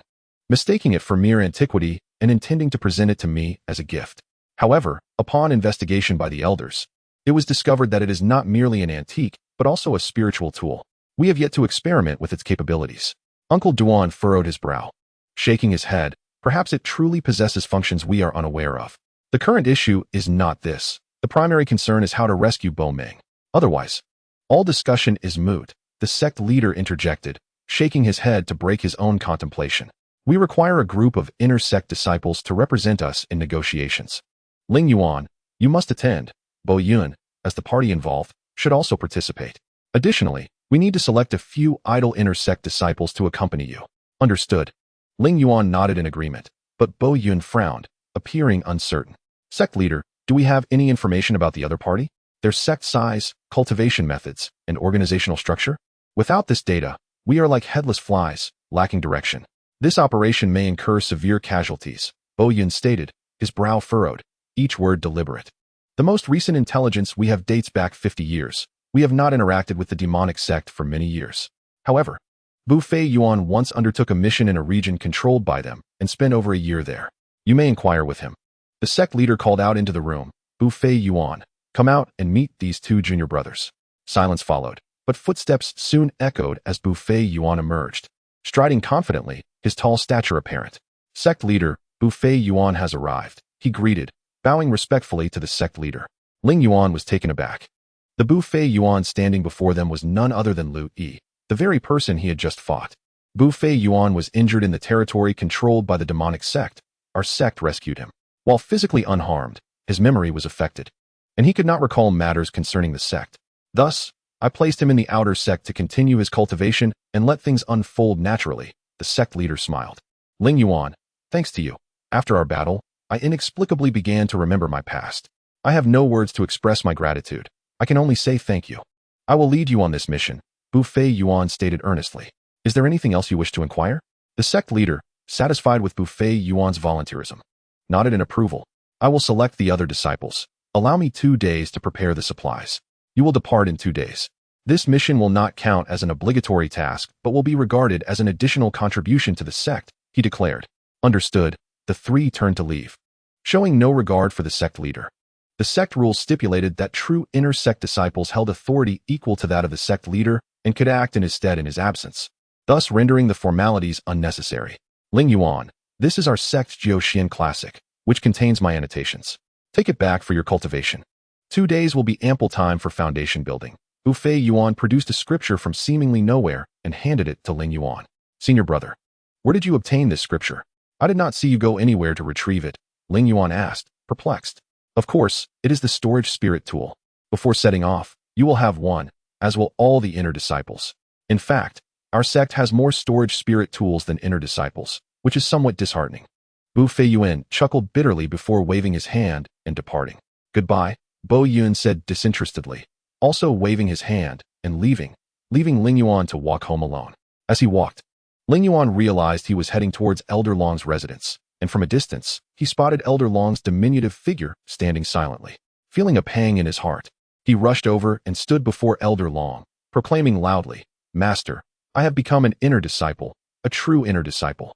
mistaking it for mere antiquity and intending to present it to me as a gift. However, upon investigation by the elders, it was discovered that it is not merely an antique, but also a spiritual tool. We have yet to experiment with its capabilities. Uncle Duan furrowed his brow, shaking his head. Perhaps it truly possesses functions we are unaware of. The current issue is not this. The primary concern is how to rescue Bo Meng. Otherwise, all discussion is moot. The sect leader interjected, shaking his head to break his own contemplation. We require a group of inner sect disciples to represent us in negotiations. Ling Yuan, you must attend. Bo Yun, as the party involved, should also participate. Additionally, we need to select a few idle inner sect disciples to accompany you. Understood. Ling Yuan nodded in agreement, but Bo Yun frowned, appearing uncertain. Sect leader, do we have any information about the other party? Their sect size, cultivation methods, and organizational structure? Without this data, we are like headless flies, lacking direction. This operation may incur severe casualties, Bo Yun stated, his brow furrowed, each word deliberate. The most recent intelligence we have dates back 50 years. We have not interacted with the demonic sect for many years. However, Bu Fei Yuan once undertook a mission in a region controlled by them and spent over a year there. You may inquire with him. The sect leader called out into the room. Bu Fei Yuan, come out and meet these two junior brothers. Silence followed, but footsteps soon echoed as Bu Fei Yuan emerged, striding confidently, his tall stature apparent. Sect leader, Bu Fei Yuan has arrived, he greeted, bowing respectfully to the sect leader. Ling Yuan was taken aback. The Bu Fei Yuan standing before them was none other than Lu Yi, the very person he had just fought. Bu Fei Yuan was injured in the territory controlled by the demonic sect. Our sect rescued him. While physically unharmed, his memory was affected, and he could not recall matters concerning the sect. Thus, I placed him in the outer sect to continue his cultivation and let things unfold naturally. The sect leader smiled. Ling Yuan, thanks to you. After our battle, I inexplicably began to remember my past. I have no words to express my gratitude. I can only say thank you. I will lead you on this mission, Bu Fei Yuan stated earnestly. Is there anything else you wish to inquire? The sect leader, satisfied with Bu Fei Yuan's volunteerism, nodded in approval. I will select the other disciples. Allow me 2 days to prepare the supplies. You will depart in 2 days. This mission will not count as an obligatory task, but will be regarded as an additional contribution to the sect, he declared. Understood. The three turned to leave, showing no regard for the sect leader. The sect rules stipulated that true inner sect disciples held authority equal to that of the sect leader and could act in his stead in his absence, thus rendering the formalities unnecessary. Ling Yuan, this is our sect Jiuxian classic, which contains my annotations. Take it back for your cultivation. 2 days will be ample time for foundation building. Bu Fei Yuan produced a scripture from seemingly nowhere and handed it to Ling Yuan. Senior brother, where did you obtain this scripture? I did not see you go anywhere to retrieve it, Ling Yuan asked, perplexed. Of course, it is the storage spirit tool. Before setting off, you will have one, as will all the inner disciples. In fact, our sect has more storage spirit tools than inner disciples, which is somewhat disheartening. Bu Fei Yuan chuckled bitterly before waving his hand and departing. Goodbye, Bo Yun said disinterestedly, also waving his hand and leaving Ling Yuan to walk home alone. As he walked, Ling Yuan realized he was heading towards Elder Long's residence, and from a distance, he spotted Elder Long's diminutive figure standing silently. Feeling a pang in his heart, he rushed over and stood before Elder Long, proclaiming loudly, Master, I have become an inner disciple, a true inner disciple.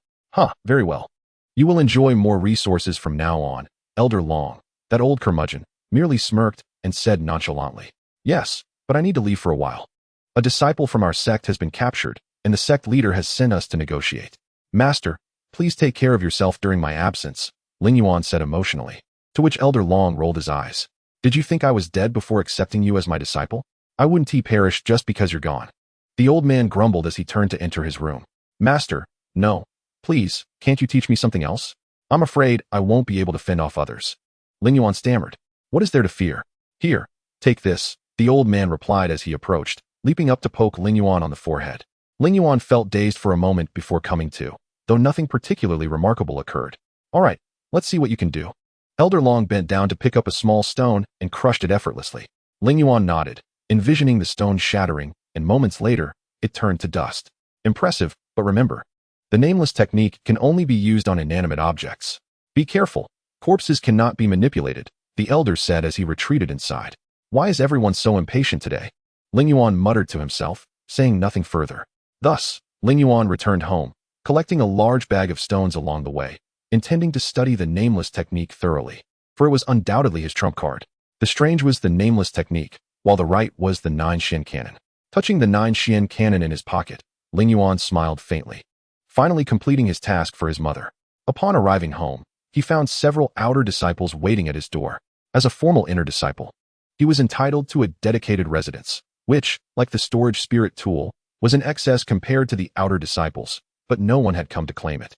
Very well. You will enjoy more resources from now on. Elder Long, that old curmudgeon, merely smirked and said nonchalantly, Yes, but I need to leave for a while. A disciple from our sect has been captured, and the sect leader has sent us to negotiate. Master, Please take care of yourself during my absence, Ling Yuan said emotionally, to which Elder Long rolled his eyes. Did you think I was dead before accepting you as my disciple? I wouldn't perish just because you're gone. The old man grumbled as he turned to enter his room. Master, no. Please, can't you teach me something else? I'm afraid I won't be able to fend off others. Ling Yuan stammered. What is there to fear? Here, take this, the old man replied as he approached, leaping up to poke Ling Yuan on the forehead. Ling Yuan felt dazed for a moment before coming to, though nothing particularly remarkable occurred. All right, let's see what you can do. Elder Long bent down to pick up a small stone and crushed it effortlessly. Ling Yuan nodded, envisioning the stone shattering, and moments later, it turned to dust. Impressive, but remember, the nameless technique can only be used on inanimate objects. Be careful, corpses cannot be manipulated, the elder said as he retreated inside. Why is everyone so impatient today? Ling Yuan muttered to himself, saying nothing further. Thus, Ling Yuan returned home, collecting a large bag of stones along the way, intending to study the nameless technique thoroughly, for it was undoubtedly his trump card. The strange was the nameless technique, while the right was the 9 Xian cannon. Touching the 9 Xian cannon in his pocket, Ling Yuan smiled faintly, finally completing his task for his mother. Upon arriving home, he found several outer disciples waiting at his door. As a formal inner disciple, he was entitled to a dedicated residence, which, like the storage spirit tool, was in excess compared to the outer disciples, but no one had come to claim it.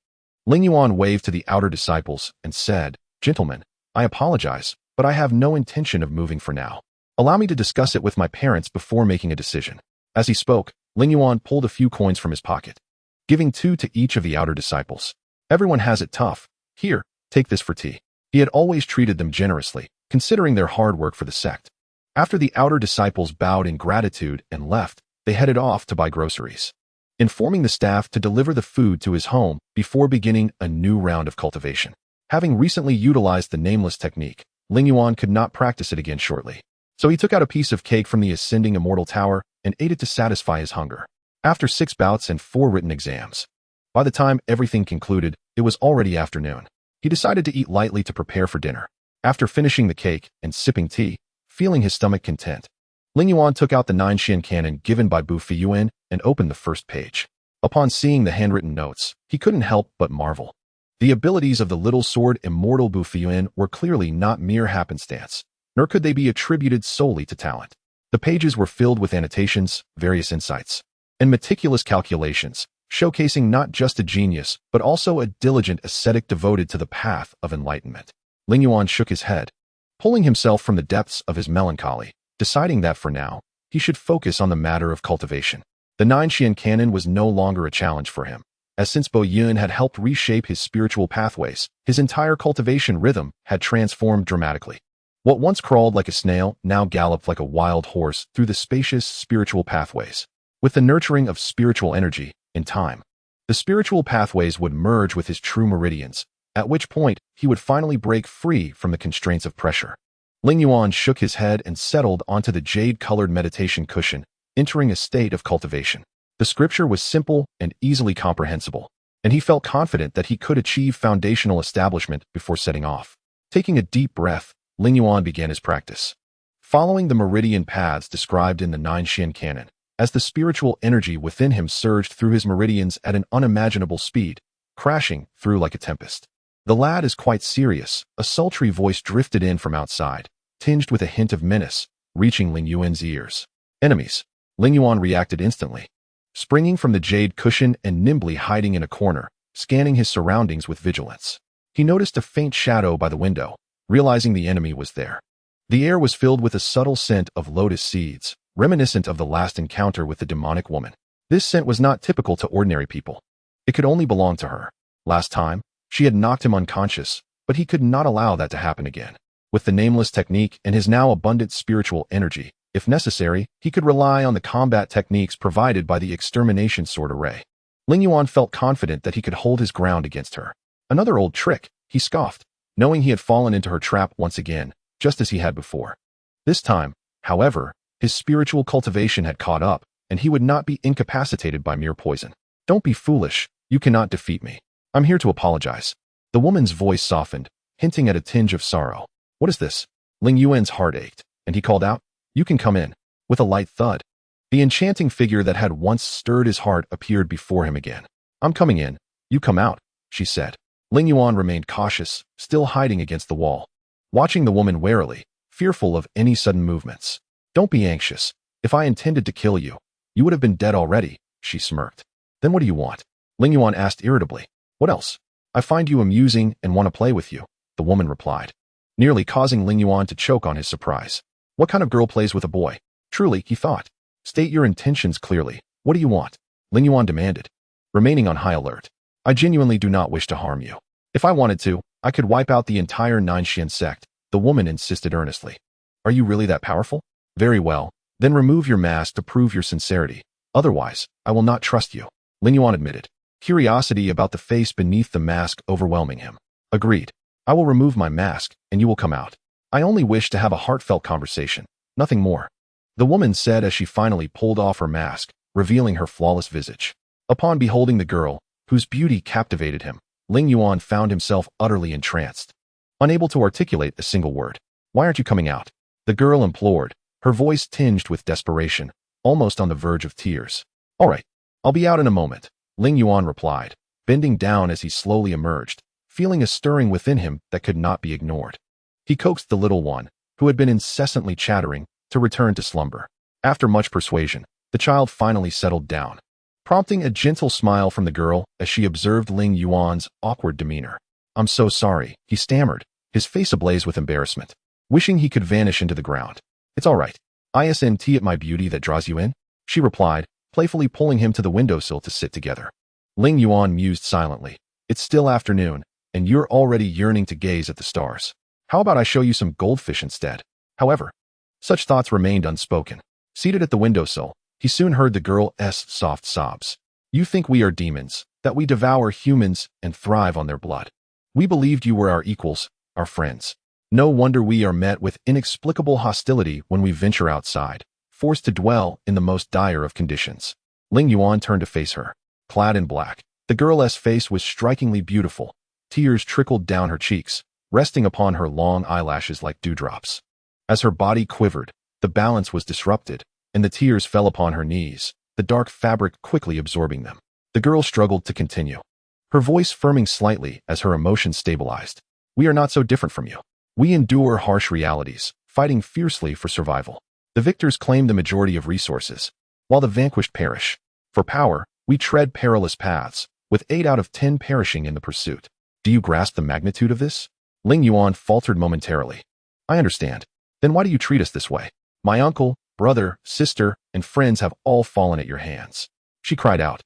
Ling Yuan waved to the outer disciples and said, Gentlemen, I apologize, but I have no intention of moving for now. Allow me to discuss it with my parents before making a decision. As he spoke, Ling Yuan pulled a few coins from his pocket, giving 2 to each of the outer disciples. Everyone has it tough. Here, take this for tea. He had always treated them generously, considering their hard work for the sect. After the outer disciples bowed in gratitude and left, they headed off to buy groceries, informing the staff to deliver the food to his home before beginning a new round of cultivation. Having recently utilized the nameless technique, Ling Yuan could not practice it again shortly. So he took out a piece of cake from the ascending immortal tower and ate it to satisfy his hunger. After 6 bouts and 4 written exams, by the time everything concluded, it was already afternoon. He decided to eat lightly to prepare for dinner. After finishing the cake and sipping tea, feeling his stomach content, Ling Yuan took out the 9 Xian cannon given by Bu Fiyuan and opened the first page. Upon seeing the handwritten notes, he couldn't help but marvel. The abilities of the little sword immortal Bu Fiyuan were clearly not mere happenstance, nor could they be attributed solely to talent. The pages were filled with annotations, various insights, and meticulous calculations, showcasing not just a genius, but also a diligent ascetic devoted to the path of enlightenment. Ling Yuan shook his head, pulling himself from the depths of his melancholy, deciding that for now, he should focus on the matter of cultivation. The 9 Xian cannon was no longer a challenge for him, as since Bo Yun had helped reshape his spiritual pathways, his entire cultivation rhythm had transformed dramatically. What once crawled like a snail now galloped like a wild horse through the spacious spiritual pathways. With the nurturing of spiritual energy, in time, the spiritual pathways would merge with his true meridians, at which point he would finally break free from the constraints of pressure. Ling Yuan shook his head and settled onto the jade-colored meditation cushion, entering a state of cultivation. The scripture was simple and easily comprehensible, and he felt confident that he could achieve foundational establishment before setting off. Taking a deep breath, Ling Yuan began his practice, following the meridian paths described in the 9 Xian canon. As the spiritual energy within him surged through his meridians at an unimaginable speed, crashing through like a tempest. The lad is quite serious, a sultry voice drifted in from outside, tinged with a hint of menace, reaching Ling Yuan's ears. Enemies. Ling Yuan reacted instantly, springing from the jade cushion and nimbly hiding in a corner, scanning his surroundings with vigilance. He noticed a faint shadow by the window, realizing the enemy was there. The air was filled with a subtle scent of lotus seeds, reminiscent of the last encounter with the demonic woman. This scent was not typical to ordinary people. It could only belong to her. Last time, she had knocked him unconscious, but he could not allow that to happen again. With the nameless technique and his now abundant spiritual energy, if necessary, he could rely on the combat techniques provided by the extermination sword array. Ling Yuan felt confident that he could hold his ground against her. Another old trick, he scoffed, knowing he had fallen into her trap once again, just as he had before. This time, however, his spiritual cultivation had caught up, and he would not be incapacitated by mere poison. Don't be foolish, you cannot defeat me. I'm here to apologize. The woman's voice softened, hinting at a tinge of sorrow. What is this? Ling Yuan's heart ached, and he called out, You can come in. With a light thud, the enchanting figure that had once stirred his heart appeared before him again. I'm coming in, you come out. she said. Ling Yuan remained cautious, still hiding against the wall, watching the woman warily, fearful of any sudden movements. Don't be anxious. If I intended to kill you, you would have been dead already, she smirked. Then what do you want? Ling Yuan asked irritably. What else? I find you amusing and want to play with you, the woman replied, nearly causing Ling Yuan to choke on his surprise. What kind of girl plays with a boy? Truly, he thought. State your intentions clearly. What do you want? Ling Yuan demanded, remaining on high alert. I genuinely do not wish to harm you. If I wanted to, I could wipe out the entire Nine Mysteries Sect, the woman insisted earnestly. Are you really that powerful? Very well, then remove your mask to prove your sincerity. Otherwise, I will not trust you, Ling Yuan admitted, curiosity about the face beneath the mask overwhelming him. Agreed. I will remove my mask, and you will come out. I only wish to have a heartfelt conversation, nothing more, the woman said as she finally pulled off her mask, revealing her flawless visage. Upon beholding the girl, whose beauty captivated him, Ling Yuan found himself utterly entranced, unable to articulate a single word. Why aren't you coming out? The girl implored, her voice tinged with desperation, almost on the verge of tears. All right, I'll be out in a moment, Ling Yuan replied, bending down as he slowly emerged, feeling a stirring within him that could not be ignored. He coaxed the little one, who had been incessantly chattering, to return to slumber. After much persuasion, the child finally settled down, prompting a gentle smile from the girl as she observed Ling Yuan's awkward demeanor. I'm so sorry, he stammered, his face ablaze with embarrassment, wishing he could vanish into the ground. It's all right. Isn't it my beauty that draws you in? She replied, playfully pulling him to the windowsill to sit together. Ling Yuan mused silently. It's still afternoon, and you're already yearning to gaze at the stars. How about I show you some goldfish instead? However, such thoughts remained unspoken. Seated at the windowsill, he soon heard the girl's soft sobs. You think we are demons, that we devour humans and thrive on their blood. We believed you were our equals, our friends. No wonder we are met with inexplicable hostility when we venture outside, forced to dwell in the most dire of conditions. Ling Yuan turned to face her. Clad in black, the girl's face was strikingly beautiful. Tears trickled down her cheeks, resting upon her long eyelashes like dewdrops. As her body quivered, the balance was disrupted, and the tears fell upon her knees, the dark fabric quickly absorbing them. The girl struggled to continue, her voice firming slightly as her emotions stabilized. We are not so different from you. We endure harsh realities, fighting fiercely for survival. The victors claim the majority of resources, while the vanquished perish. For power, we tread perilous paths, with 8 out of 10 perishing in the pursuit. Do you grasp the magnitude of this? Ling Yuan faltered momentarily. I understand. Then why do you treat us this way? My uncle, brother, sister, and friends have all fallen at your hands. She cried out,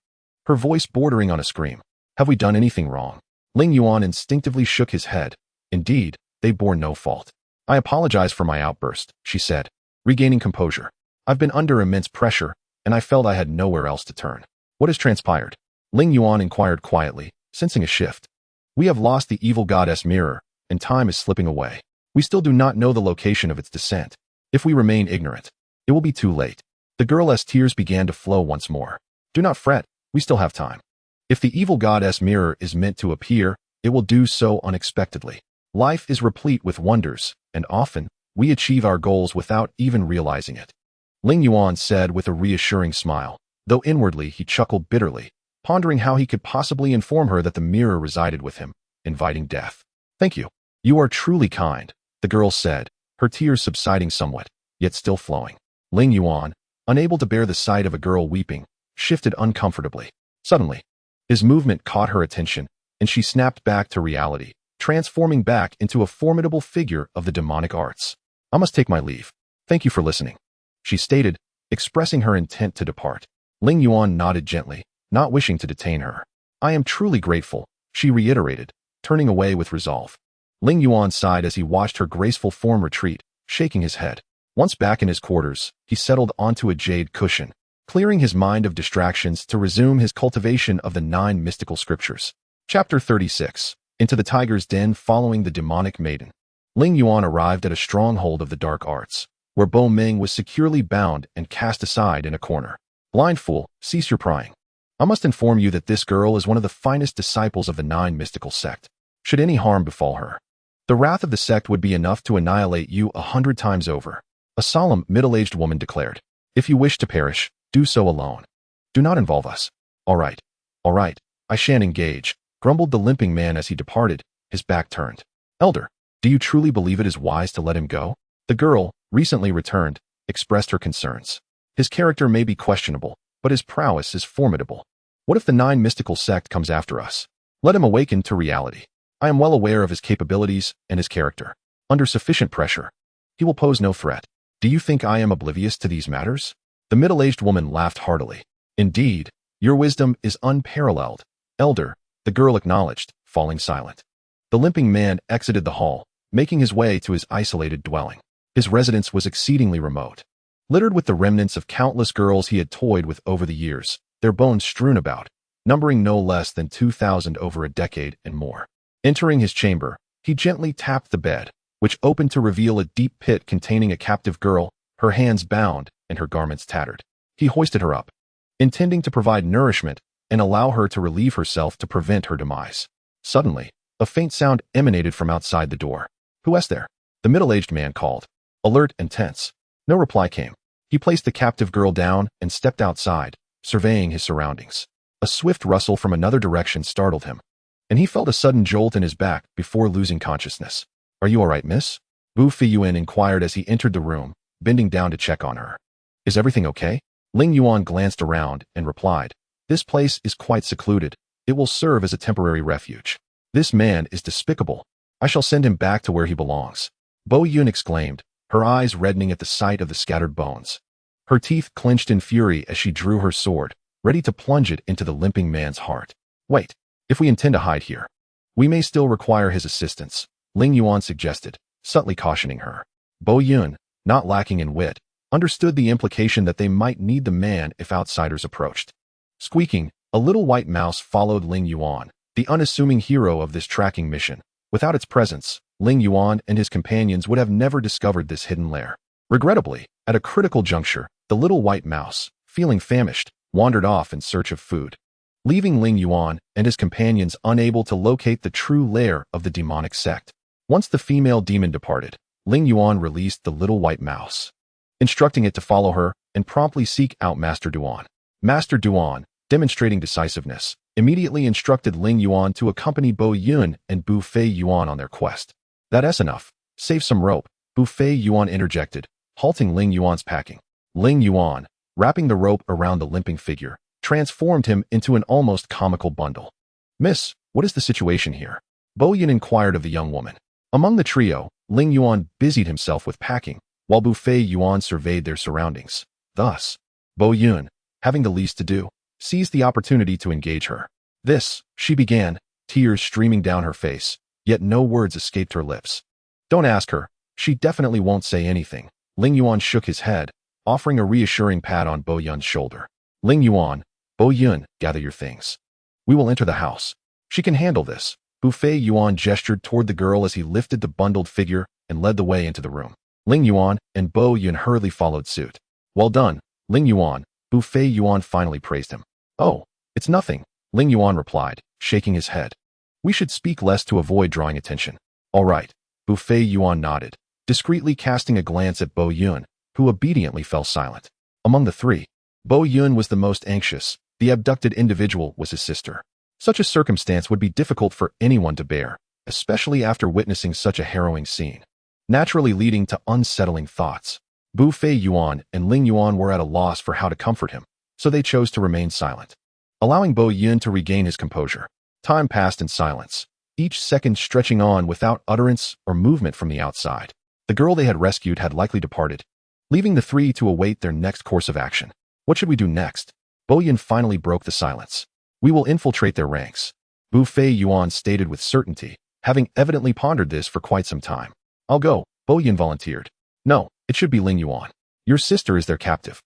her voice bordering on a scream. Have we done anything wrong? Ling Yuan instinctively shook his head. Indeed, they bore no fault. I apologize for my outburst, she said, regaining composure. I've been under immense pressure, and I felt I had nowhere else to turn. What has transpired? Ling Yuan inquired quietly, sensing a shift. We have lost the evil goddess mirror, and time is slipping away. We still do not know the location of its descent. If we remain ignorant, it will be too late. The girl's tears began to flow once more. Do not fret, we still have time. If the evil goddess mirror is meant to appear, it will do so unexpectedly. Life is replete with wonders, and often, we achieve our goals without even realizing it. Ling Yuan said with a reassuring smile, though inwardly he chuckled bitterly, pondering how he could possibly inform her that the mirror resided with him, inviting death. Thank you. You are truly kind, the girl said, her tears subsiding somewhat, yet still flowing. Ling Yuan, unable to bear the sight of a girl weeping, shifted uncomfortably. Suddenly, his movement caught her attention, and she snapped back to reality, transforming back into a formidable figure of the demonic arts. I must take my leave. Thank you for listening, she stated, expressing her intent to depart. Ling Yuan nodded gently, not wishing to detain her. I am truly grateful, she reiterated, turning away with resolve. Ling Yuan sighed as he watched her graceful form retreat, shaking his head. Once back in his quarters, he settled onto a jade cushion, clearing his mind of distractions to resume his cultivation of the 9 mystical scriptures. Chapter 36. Into the tiger's den following the demonic maiden. Ling Yuan arrived at a stronghold of the dark arts, where Bo Ming was securely bound and cast aside in a corner. Blind fool, cease your prying. I must inform you that this girl is one of the finest disciples of the 9 mystical sect. Should any harm befall her, the wrath of the sect would be enough to annihilate you 100 times over. A solemn, middle-aged woman declared. If you wish to perish, do so alone. Do not involve us. All right, I shan't engage, grumbled the limping man as he departed, his back turned. Elder, do you truly believe it is wise to let him go? The girl, recently returned, expressed her concerns. His character may be questionable, but his prowess is formidable. What if the Nine Mystical Sect comes after us? Let him awaken to reality. I am well aware of his capabilities and his character. Under sufficient pressure, he will pose no threat. Do you think I am oblivious to these matters? The middle-aged woman laughed heartily. Indeed, your wisdom is unparalleled. Elder, the girl acknowledged, falling silent. The limping man exited the hall, making his way to his isolated dwelling. His residence was exceedingly remote, littered with the remnants of countless girls he had toyed with over the years, their bones strewn about, numbering no less than 2,000 over a decade and more. Entering his chamber, he gently tapped the bed, which opened to reveal a deep pit containing a captive girl, her hands bound and her garments tattered. He hoisted her up, intending to provide nourishment and allow her to relieve herself to prevent her demise. Suddenly, a faint sound emanated from outside the door. Who is there? The middle-aged man called, alert and tense. No reply came. He placed the captive girl down and stepped outside, surveying his surroundings. A swift rustle from another direction startled him, and he felt a sudden jolt in his back before losing consciousness. Are you all right, miss? Bu Feiyuan inquired as he entered the room, bending down to check on her. Is everything okay? Ling Yuan glanced around and replied, this place is quite secluded. It will serve as a temporary refuge. This man is despicable. I shall send him back to where he belongs. Bo Yun exclaimed, her eyes reddening at the sight of the scattered bones. Her teeth clenched in fury as she drew her sword, ready to plunge it into the limping man's heart. Wait, if we intend to hide here, we may still require his assistance, Ling Yuan suggested, subtly cautioning her. Bo Yun, not lacking in wit, understood the implication that they might need the man if outsiders approached. Squeaking, a little white mouse followed Ling Yuan, the unassuming hero of this tracking mission. Without its presence, Ling Yuan and his companions would have never discovered this hidden lair. Regrettably, at a critical juncture, the little white mouse, feeling famished, wandered off in search of food, leaving Ling Yuan and his companions unable to locate the true lair of the demonic sect. Once the female demon departed, Ling Yuan released the little white mouse, instructing it to follow her and promptly seek out Master Duan. Master Duan, demonstrating decisiveness, immediately instructed Ling Yuan to accompany Bo Yun and Bu Feiyuan on their quest. That's enough. Save some rope, Bu Feiyuan interjected, halting Ling Yuan's packing. Ling Yuan, wrapping the rope around the limping figure, transformed him into an almost comical bundle. Miss, what is the situation here? Bo Yun inquired of the young woman. Among the trio, Ling Yuan busied himself with packing, while Bu Feiyuan surveyed their surroundings. Thus, Bo Yun, having the least to do, seized the opportunity to engage her. This, she began, tears streaming down her face, yet no words escaped her lips. Don't ask her, she definitely won't say anything. Ling Yuan shook his head, offering a reassuring pat on Bo Yun's shoulder. Ling Yuan, Bo Yun, gather your things. We will enter the house. She can handle this. Bu Feiyuan gestured toward the girl as he lifted the bundled figure and led the way into the room. Ling Yuan and Bo Yun hurriedly followed suit. Well done, Ling Yuan, Bu Feiyuan finally praised him. Oh, it's nothing, Ling Yuan replied, shaking his head. We should speak less to avoid drawing attention. All right, Bu Feiyuan nodded, discreetly casting a glance at Bo Yun, who obediently fell silent. Among the three, Bo Yun was the most anxious. The abducted individual was his sister. Such a circumstance would be difficult for anyone to bear, especially after witnessing such a harrowing scene, naturally leading to unsettling thoughts. Bu Feiyuan and Ling Yuan were at a loss for how to comfort him, so they chose to remain silent, allowing Bo Yun to regain his composure. Time passed in silence, each second stretching on without utterance or movement from the outside. The girl they had rescued had likely departed, leaving the three to await their next course of action. What should we do next? Bo Yun finally broke the silence. We will infiltrate their ranks, Bu Feiyuan stated with certainty, having evidently pondered this for quite some time. I'll go, Bo Yun volunteered. No, it should be Ling Yuan. Your sister is their captive.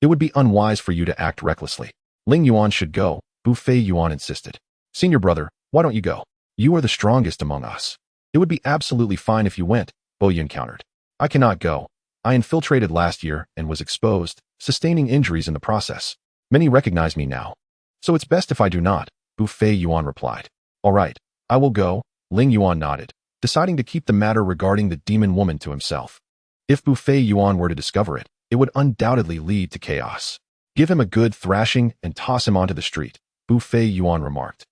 It would be unwise for you to act recklessly. Ling Yuan should go, Bu Feiyuan insisted. Senior brother, why don't you go? You are the strongest among us. It would be absolutely fine if you went, Bo Yun countered. I cannot go. I infiltrated last year and was exposed, sustaining injuries in the process. Many recognize me now. So it's best if I do not, Bu Feiyuan replied. All right, I will go, Ling Yuan nodded, deciding to keep the matter regarding the demon woman to himself. If Bu Feiyuan were to discover it, it would undoubtedly lead to chaos. Give him a good thrashing and toss him onto the street, Bu Feiyuan remarked.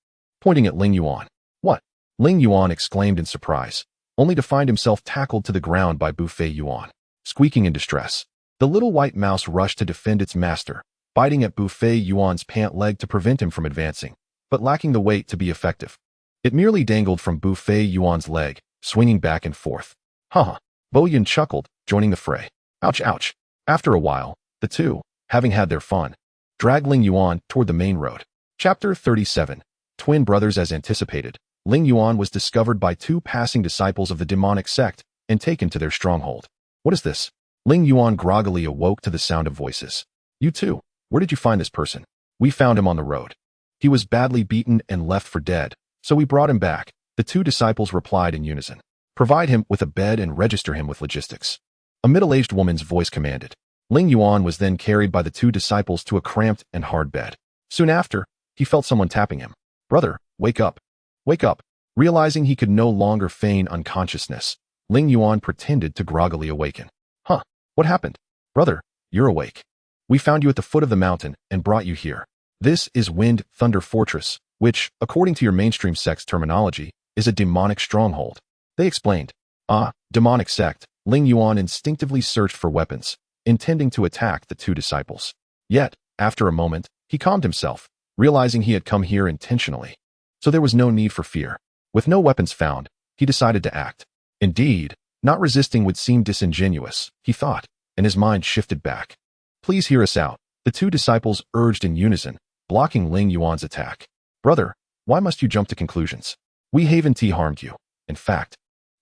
pointing at Ling Yuan. What? Ling Yuan exclaimed in surprise, only to find himself tackled to the ground by Buffet Yuan. Squeaking in distress, the little white mouse rushed to defend its master, biting at Buffet Yuan's pant leg to prevent him from advancing, but lacking the weight to be effective. It merely dangled from Buffet Yuan's leg, swinging back and forth. Haha, Bo Yun chuckled, joining the fray. Ouch, ouch. After a while, the two, having had their fun, dragged Ling Yuan toward the main road. Chapter 37. Twin brothers. As anticipated, Ling Yuan was discovered by two passing disciples of the demonic sect and taken to their stronghold. What is this? Ling Yuan groggily awoke to the sound of voices. You too. Where did you find this person? We found him on the road. He was badly beaten and left for dead, so we brought him back, the two disciples replied in unison. Provide him with a bed and register him with logistics. A middle-aged woman's voice commanded. Ling Yuan was then carried by the two disciples to a cramped and hard bed. Soon after, he felt someone tapping him. Brother, wake up. Wake up. Realizing he could no longer feign unconsciousness, Ling Yuan pretended to groggily awaken. Huh, what happened? Brother, you're awake. We found you at the foot of the mountain and brought you here. This is Wind Thunder Fortress, which, according to your mainstream sect's terminology, is a demonic stronghold. They explained. Ah, demonic sect. Ling Yuan instinctively searched for weapons, intending to attack the two disciples. Yet, after a moment, he calmed himself, realizing he had come here intentionally. So there was no need for fear. With no weapons found, he decided to act. Indeed, not resisting would seem disingenuous, he thought, and his mind shifted back. Please hear us out, the two disciples urged in unison, blocking Ling Yuan's attack. Brother, why must you jump to conclusions? We haven't harmed you. In fact,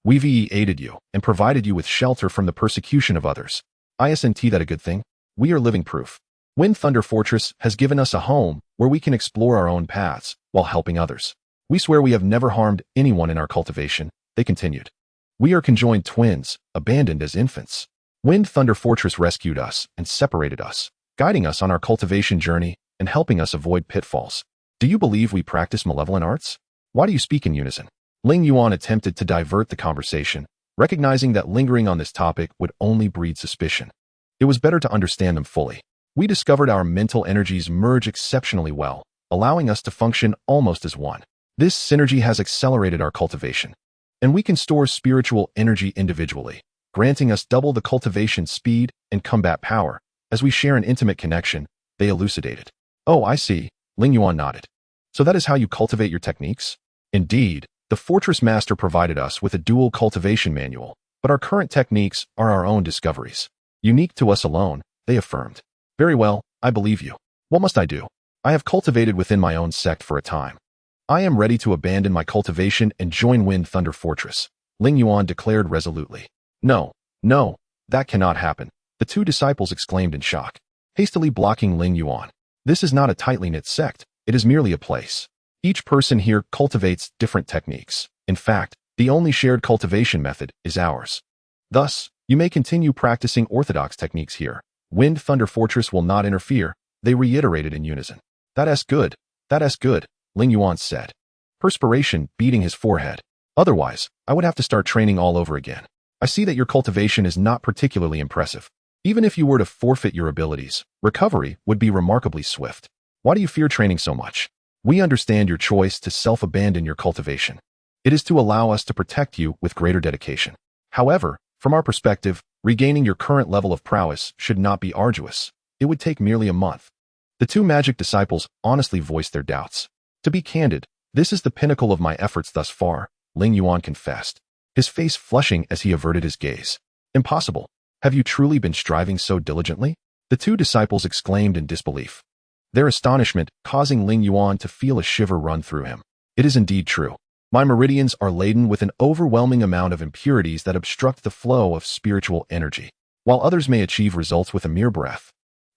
we've aided you and provided you with shelter from the persecution of others. Isn't that a good thing? We are living proof. Wind Thunder Fortress has given us a home where we can explore our own paths while helping others. We swear we have never harmed anyone in our cultivation, they continued. We are conjoined twins, abandoned as infants. Wind Thunder Fortress rescued us and separated us, guiding us on our cultivation journey and helping us avoid pitfalls. Do you believe we practice malevolent arts? Why do you speak in unison? Ling Yuan attempted to divert the conversation, recognizing that lingering on this topic would only breed suspicion. It was better to understand them fully. We discovered our mental energies merge exceptionally well, allowing us to function almost as one. This synergy has accelerated our cultivation, and we can store spiritual energy individually, granting us double the cultivation speed and combat power. As we share an intimate connection, they elucidated. Oh, I see, Ling Yuan nodded. So that is how you cultivate your techniques? Indeed, the Fortress Master provided us with a dual cultivation manual, but our current techniques are our own discoveries. Unique to us alone, they affirmed. Very well, I believe you. What must I do? I have cultivated within my own sect for a time. I am ready to abandon my cultivation and join Wind Thunder Fortress, Ling Yuan declared resolutely. No, no, that cannot happen, the two disciples exclaimed in shock, hastily blocking Ling Yuan. This is not a tightly knit sect, it is merely a place. Each person here cultivates different techniques. In fact, the only shared cultivation method is ours. Thus, you may continue practicing orthodox techniques here. Wind Thunder Fortress will not interfere, they reiterated in unison. That's good, Ling Yuan said, perspiration beading his forehead. Otherwise, I would have to start training all over again. I see that your cultivation is not particularly impressive. Even if you were to forfeit your abilities, recovery would be remarkably swift. Why do you fear training so much? We understand your choice to self-abandon your cultivation. It is to allow us to protect you with greater dedication. However, from our perspective, regaining your current level of prowess should not be arduous. It would take merely a month. The two magic disciples honestly voiced their doubts. To be candid, this is the pinnacle of my efforts thus far, Ling Yuan confessed, his face flushing as he averted his gaze. Impossible. Have you truly been striving so diligently? The two disciples exclaimed in disbelief, their astonishment causing Ling Yuan to feel a shiver run through him. It is indeed true. My meridians are laden with an overwhelming amount of impurities that obstruct the flow of spiritual energy. While others may achieve results with a mere breath,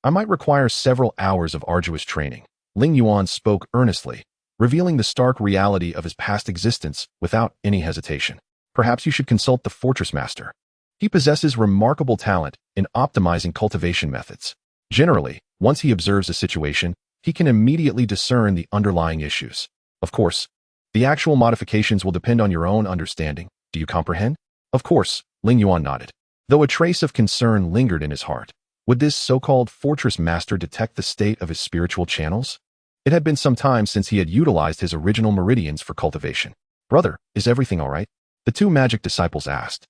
I might require several hours of arduous training. Ling Yuan spoke earnestly, revealing the stark reality of his past existence without any hesitation. Perhaps you should consult the Fortress Master. He possesses remarkable talent in optimizing cultivation methods. Generally, once he observes a situation, he can immediately discern the underlying issues. Of course, the actual modifications will depend on your own understanding. Do you comprehend? Of course, Ling Yuan nodded, though a trace of concern lingered in his heart. Would this so-called Fortress Master detect the state of his spiritual channels? It had been some time since he had utilized his original meridians for cultivation. Brother, is everything all right? The two magic disciples asked.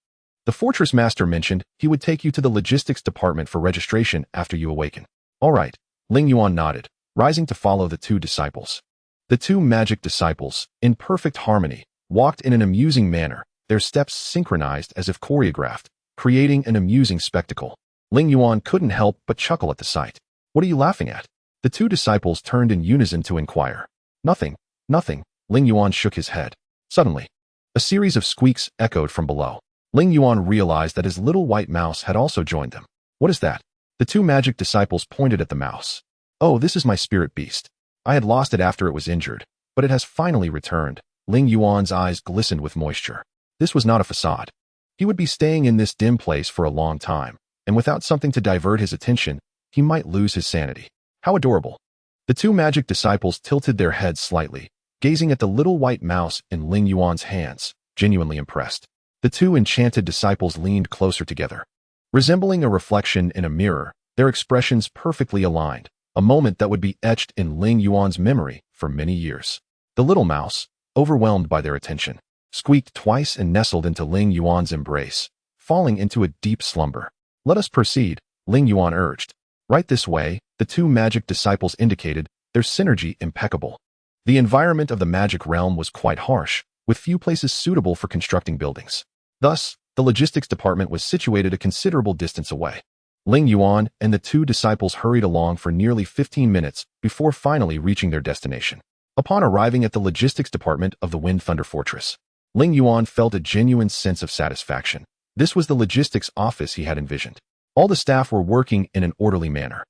The fortress master mentioned he would take you to the logistics department for registration after you awaken. All right, Ling Yuan nodded, rising to follow the two disciples. The two magic disciples, in perfect harmony, walked in an amusing manner, their steps synchronized as if choreographed, creating an amusing spectacle. Ling Yuan couldn't help but chuckle at the sight. What are you laughing at? The two disciples turned in unison to inquire. Nothing, nothing, Ling Yuan shook his head. Suddenly, a series of squeaks echoed from below. Ling Yuan realized that his little white mouse had also joined them. What is that? The two magic disciples pointed at the mouse. Oh, this is my spirit beast. I had lost it after it was injured, but it has finally returned. Ling Yuan's eyes glistened with moisture. This was not a facade. He would be staying in this dim place for a long time, and without something to divert his attention, he might lose his sanity. How adorable. The two magic disciples tilted their heads slightly, gazing at the little white mouse in Ling Yuan's hands, genuinely impressed. The two enchanted disciples leaned closer together. Resembling a reflection in a mirror, their expressions perfectly aligned, a moment that would be etched in Ling Yuan's memory for many years. The little mouse, overwhelmed by their attention, squeaked twice and nestled into Ling Yuan's embrace, falling into a deep slumber. Let us proceed, Ling Yuan urged. Right this way, the two magic disciples indicated, their synergy impeccable. The environment of the magic realm was quite harsh, with few places suitable for constructing buildings. Thus, the logistics department was situated a considerable distance away. Ling Yuan and the two disciples hurried along for nearly 15 minutes before finally reaching their destination. Upon arriving at the logistics department of the Wind Thunder Fortress, Ling Yuan felt a genuine sense of satisfaction. This was the logistics office he had envisioned. All the staff were working in an orderly manner.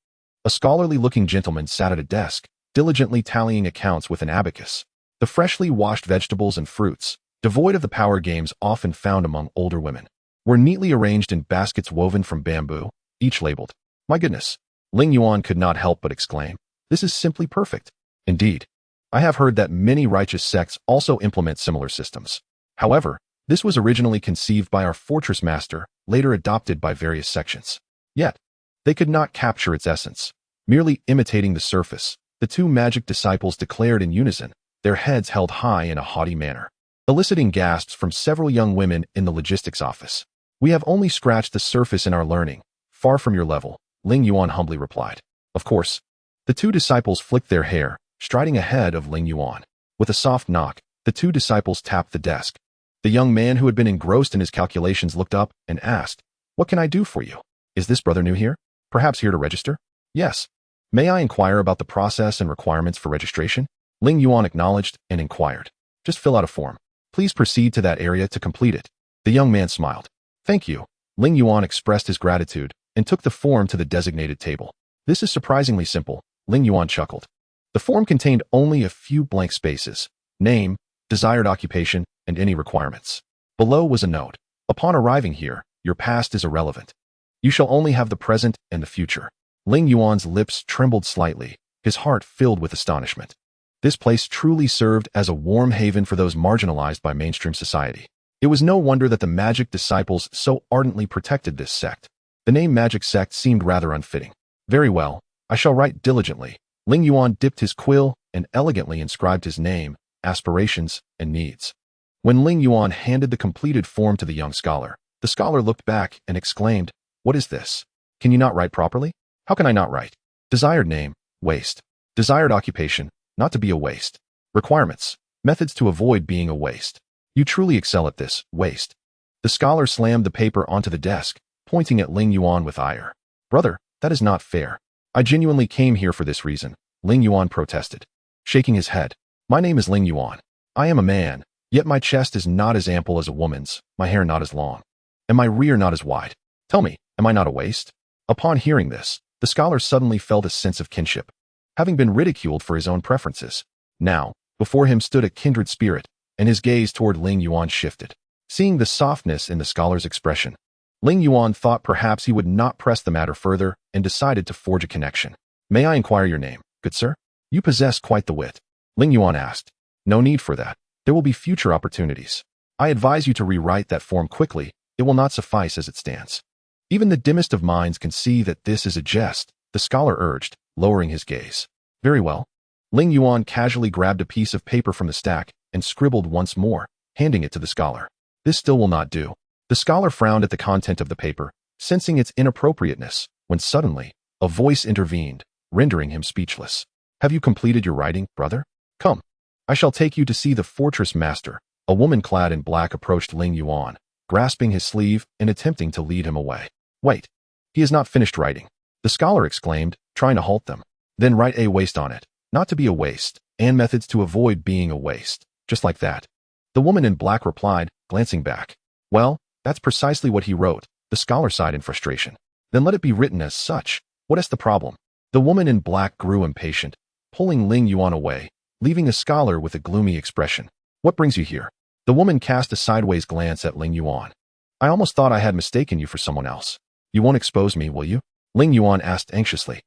A scholarly-looking gentleman sat at a desk, diligently tallying accounts with an abacus. The freshly washed vegetables and fruits, devoid of the power games often found among older women, were neatly arranged in baskets woven from bamboo, each labeled. My goodness, Ling Yuan could not help but exclaim. This is simply perfect. Indeed, I have heard that many righteous sects also implement similar systems. However, this was originally conceived by our fortress master, later adopted by various sections. Yet, they could not capture its essence. Merely imitating the surface, the two magic disciples declared in unison, their heads held high in a haughty manner, eliciting gasps from several young women in the logistics office. We have only scratched the surface in our learning, far from your level, Ling Yuan humbly replied. Of course. The two disciples flicked their hair, striding ahead of Ling Yuan. With a soft knock, the two disciples tapped the desk. The young man who had been engrossed in his calculations looked up and asked, What can I do for you? Is this brother new here? Perhaps here to register? Yes. May I inquire about the process and requirements for registration? Ling Yuan acknowledged and inquired. Just fill out a form. Please proceed to that area to complete it. The young man smiled. Thank you. Ling Yuan expressed his gratitude and took the form to the designated table. This is surprisingly simple, Ling Yuan chuckled. The form contained only a few blank spaces, name, desired occupation, and any requirements. Below was a note. Upon arriving here, your past is irrelevant. You shall only have the present and the future. Ling Yuan's lips trembled slightly, his heart filled with astonishment. This place truly served as a warm haven for those marginalized by mainstream society. It was no wonder that the magic disciples so ardently protected this sect. The name magic sect seemed rather unfitting. Very well, I shall write diligently. Ling Yuan dipped his quill and elegantly inscribed his name, aspirations, and needs. When Ling Yuan handed the completed form to the young scholar, the scholar looked back and exclaimed, What is this? Can you not write properly? How can I not write? Desired name, waste. Desired occupation, not to be a waste. Requirements, methods to avoid being a waste. You truly excel at this, waste. The scholar slammed the paper onto the desk, pointing at Ling Yuan with ire. Brother, that is not fair. I genuinely came here for this reason, Ling Yuan protested, shaking his head. My name is Ling Yuan. I am a man, yet my chest is not as ample as a woman's, my hair not as long, and my rear not as wide. Tell me, am I not a waste? Upon hearing this, the scholar suddenly felt a sense of kinship. Having been ridiculed for his own preferences, now, before him stood a kindred spirit, and his gaze toward Ling Yuan shifted. Seeing the softness in the scholar's expression, Ling Yuan thought perhaps he would not press the matter further and decided to forge a connection. May I inquire your name, good sir? You possess quite the wit. Ling Yuan asked. No need for that. There will be future opportunities. I advise you to rewrite that form quickly. It will not suffice as it stands. Even the dimmest of minds can see that this is a jest, the scholar urged, lowering his gaze. Very well. Ling Yuan casually grabbed a piece of paper from the stack and scribbled once more, handing it to the scholar. This still will not do. The scholar frowned at the content of the paper, sensing its inappropriateness, when suddenly, a voice intervened, rendering him speechless. Have you completed your writing, brother? Come. I shall take you to see the fortress master. A woman clad in black approached Ling Yuan, grasping his sleeve and attempting to lead him away. Wait. He has not finished writing. The scholar exclaimed, trying to halt them. Then write a waste on it. Not to be a waste, and methods to avoid being a waste. Just like that. The woman in black replied, glancing back. Well, that's precisely what he wrote. The scholar sighed in frustration. Then let it be written as such. What is the problem? The woman in black grew impatient, pulling Ling Yuan away, leaving the scholar with a gloomy expression. What brings you here? The woman cast a sideways glance at Ling Yuan. I almost thought I had mistaken you for someone else. You won't expose me, will you? Ling Yuan asked anxiously.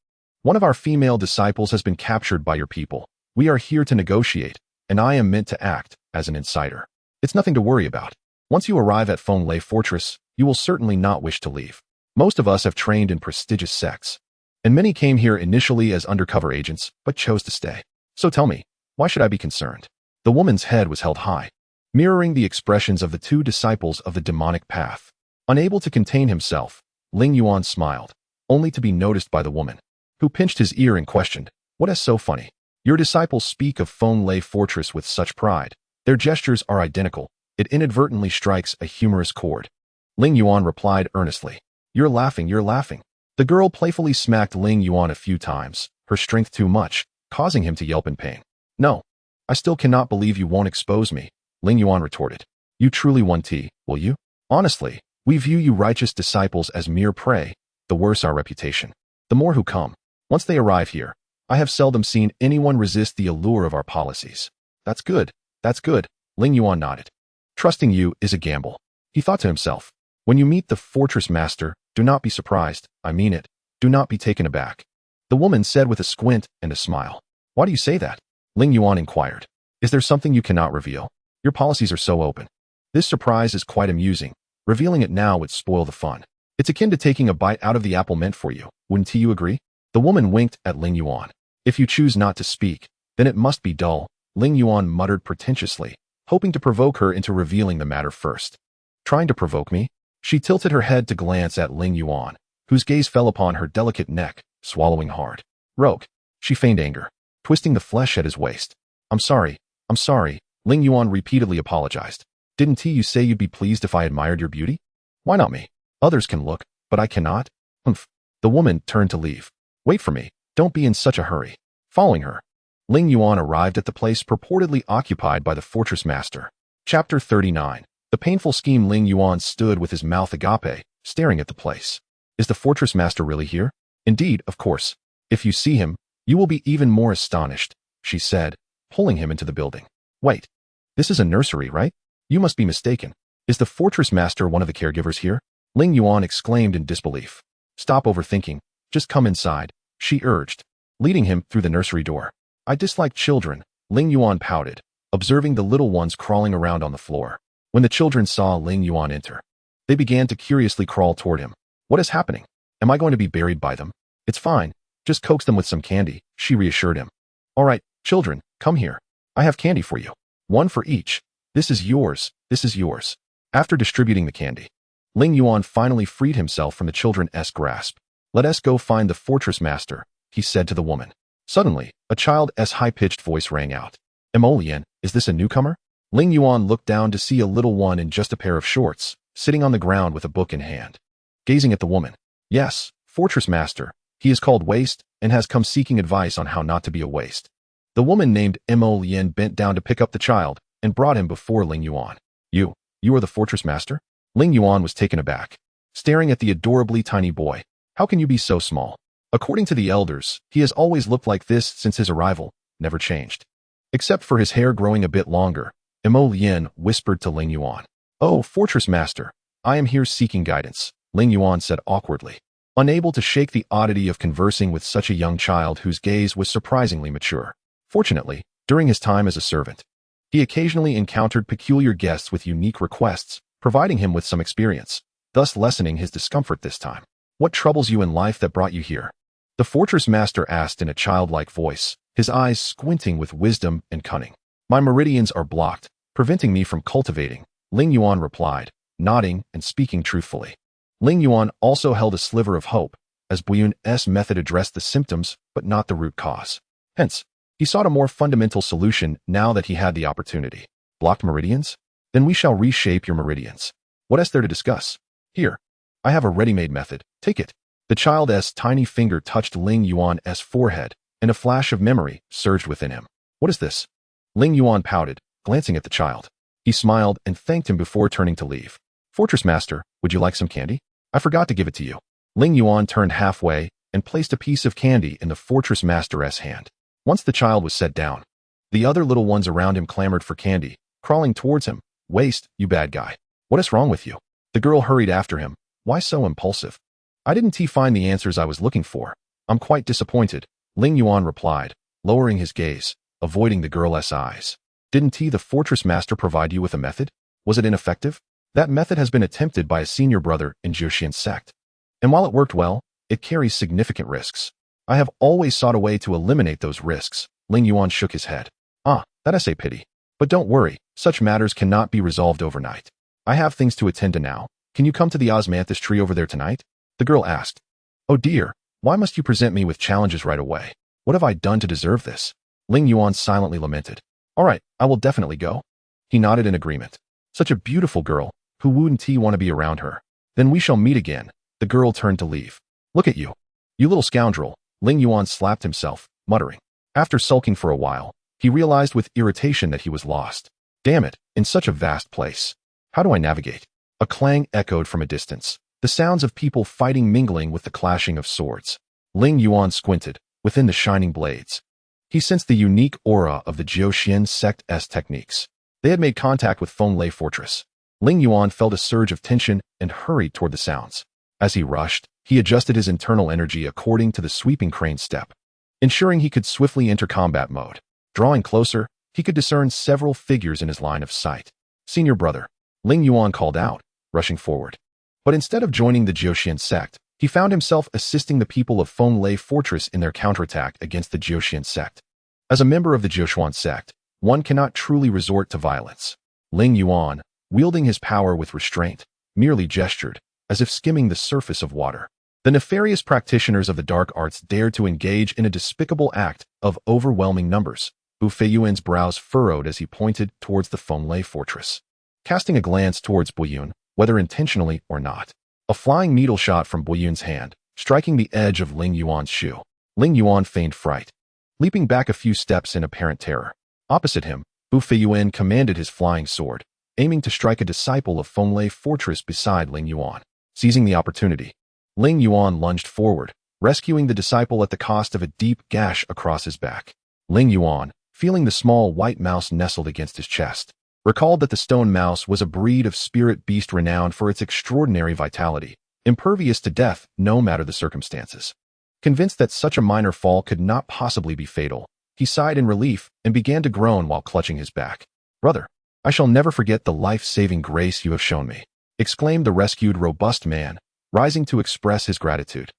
One of our female disciples has been captured by your people. We are here to negotiate, and I am meant to act as an insider. It's nothing to worry about. Once you arrive at Lei Fortress, you will certainly not wish to leave. Most of us have trained in prestigious sects, and many came here initially as undercover agents, but chose to stay. So tell me, why should I be concerned? The woman's head was held high, mirroring the expressions of the two disciples of the demonic path. Unable to contain himself, Ling Yuan smiled, only to be noticed by the woman, who pinched his ear and questioned, what is so funny? Your disciples speak of Lei Fortress with such pride. Their gestures are identical. It inadvertently strikes a humorous chord. Ling Yuan replied earnestly. You're laughing, you're laughing. The girl playfully smacked Ling Yuan a few times, her strength too much, causing him to yelp in pain. No, I still cannot believe you won't expose me, Ling Yuan retorted. You truly won't tea, will you? Honestly, we view you righteous disciples as mere prey. The worse our reputation, the more who come. Once they arrive here, I have seldom seen anyone resist the allure of our policies. That's good, Ling Yuan nodded. Trusting you is a gamble. He thought to himself. When you meet the fortress master, do not be surprised, I mean it. Do not be taken aback. The woman said with a squint and a smile. Why do you say that? Ling Yuan inquired. Is there something you cannot reveal? Your policies are so open. This surprise is quite amusing. Revealing it now would spoil the fun. It's akin to taking a bite out of the apple meant for you. Wouldn't you agree? The woman winked at Ling Yuan. If you choose not to speak, then it must be dull, Ling Yuan muttered pretentiously, hoping to provoke her into revealing the matter first. Trying to provoke me? She tilted her head to glance at Ling Yuan, whose gaze fell upon her delicate neck, swallowing hard. Rogue. She feigned anger, twisting the flesh at his waist. I'm sorry, Ling Yuan repeatedly apologized. Didn't you say you'd be pleased if I admired your beauty? Why not me? Others can look, but I cannot. Humph. The woman turned to leave. Wait for me. Don't be in such a hurry. Following her, Ling Yuan arrived at the place purportedly occupied by the fortress master. Chapter 39. The painful scheme. Ling Yuan stood with his mouth agape, staring at the place. Is the fortress master really here? Indeed, of course. If you see him, you will be even more astonished, she said, pulling him into the building. Wait. This is a nursery, right? You must be mistaken. Is the fortress master one of the caregivers here? Ling Yuan exclaimed in disbelief. Stop overthinking. Just come inside, she urged, leading him through the nursery door. I dislike children, Ling Yuan pouted, observing the little ones crawling around on the floor. When the children saw Ling Yuan enter, they began to curiously crawl toward him. What is happening? Am I going to be buried by them? It's fine. Just coax them with some candy, she reassured him. All right, children, come here. I have candy for you. One for each. This is yours. After distributing the candy, Ling Yuan finally freed himself from the children's grasp. Let us go find the fortress master, he said to the woman. Suddenly, a child's high-pitched voice rang out. Leyin, is this a newcomer? Ling Yuan looked down to see a little one in just a pair of shorts, sitting on the ground with a book in hand. Gazing at the woman. Yes, fortress master. He is called Waste and has come seeking advice on how not to be a waste. The woman named Leyin bent down to pick up the child and brought him before Ling Yuan. You are the fortress master? Ling Yuan was taken aback, staring at the adorably tiny boy. How can you be so small? According to the elders, he has always looked like this since his arrival, never changed. Except for his hair growing a bit longer, Leyin whispered to Ling Yuan. Oh, fortress master, I am here seeking guidance, Ling Yuan said awkwardly, unable to shake the oddity of conversing with such a young child whose gaze was surprisingly mature. Fortunately, during his time as a servant, he occasionally encountered peculiar guests with unique requests, providing him with some experience, thus lessening his discomfort this time. What troubles you in life that brought you here? The fortress master asked in a childlike voice, his eyes squinting with wisdom and cunning. My meridians are blocked, preventing me from cultivating, Ling Yuan replied, nodding and speaking truthfully. Ling Yuan also held a sliver of hope, as Buyun's method addressed the symptoms but not the root cause. Hence, he sought a more fundamental solution now that he had the opportunity. Blocked meridians? Then we shall reshape your meridians. What is there to discuss? Here, I have a ready-made method. Take it. The child's tiny finger touched Ling Yuan's forehead, and a flash of memory surged within him. What is this? Ling Yuan pouted, glancing at the child. He smiled and thanked him before turning to leave. Fortress Master, would you like some candy? I forgot to give it to you. Ling Yuan turned halfway and placed a piece of candy in the Fortress Master's hand. Once the child was set down, the other little ones around him clamored for candy, crawling towards him. Waste, you bad guy. What is wrong with you? The girl hurried after him. Why so impulsive? I didn't find the answers I was looking for. I'm quite disappointed, Ling Yuan replied, lowering his gaze, avoiding the girl's eyes. Didn't the Fortress Master provide you with a method? Was it ineffective? That method has been attempted by a senior brother in Eighteenth sect. And while it worked well, it carries significant risks. I have always sought a way to eliminate those risks. Ling Yuan shook his head. Ah, that is a pity. But don't worry, such matters cannot be resolved overnight. I have things to attend to now. Can you come to the osmanthus tree over there tonight? The girl asked. Oh dear, why must you present me with challenges right away? What have I done to deserve this? Ling Yuan silently lamented. All right, I will definitely go. He nodded in agreement. Such a beautiful girl, who wouldn't want to be around her? Then we shall meet again. The girl turned to leave. Look at you. You little scoundrel. Ling Yuan slapped himself, muttering. After sulking for a while, he realized with irritation that he was lost. Damn it, in such a vast place. How do I navigate? A clang echoed from a distance, the sounds of people fighting mingling with the clashing of swords. Ling Yuan squinted, within the shining blades. He sensed the unique aura of the Eighteenth sect's techniques. They had made contact with Fenglei Fortress. Ling Yuan felt a surge of tension and hurried toward the sounds. As he rushed, he adjusted his internal energy according to the sweeping crane step, ensuring he could swiftly enter combat mode. Drawing closer, he could discern several figures in his line of sight. Senior brother, Ling Yuan called out, rushing forward. But instead of joining the Eighteenth sect, he found himself assisting the people of Fenglei Fortress in their counterattack against the Eighteenth sect. As a member of the Eighteenth sect, one cannot truly resort to violence. Ling Yuan, wielding his power with restraint, merely gestured, as if skimming the surface of water. The nefarious practitioners of the dark arts dared to engage in a despicable act of overwhelming numbers. Bu Feiyuan's brows furrowed as he pointed towards the Fenglei Fortress. Casting a glance towards Buyun, whether intentionally or not, a flying needle shot from Buyun's hand, striking the edge of Ling Yuan's shoe. Ling Yuan feigned fright, leaping back a few steps in apparent terror. Opposite him, Bu Feiyuan commanded his flying sword, aiming to strike a disciple of Fenglei Fortress beside Ling Yuan. Seizing the opportunity, Ling Yuan lunged forward, rescuing the disciple at the cost of a deep gash across his back. Ling Yuan, feeling the small white mouse nestled against his chest, recalled that the stone mouse was a breed of spirit beast renowned for its extraordinary vitality, impervious to death no matter the circumstances. Convinced that such a minor fall could not possibly be fatal, he sighed in relief and began to groan while clutching his back. Brother, I shall never forget the life-saving grace you have shown me, exclaimed the rescued robust man, rising to express his gratitude,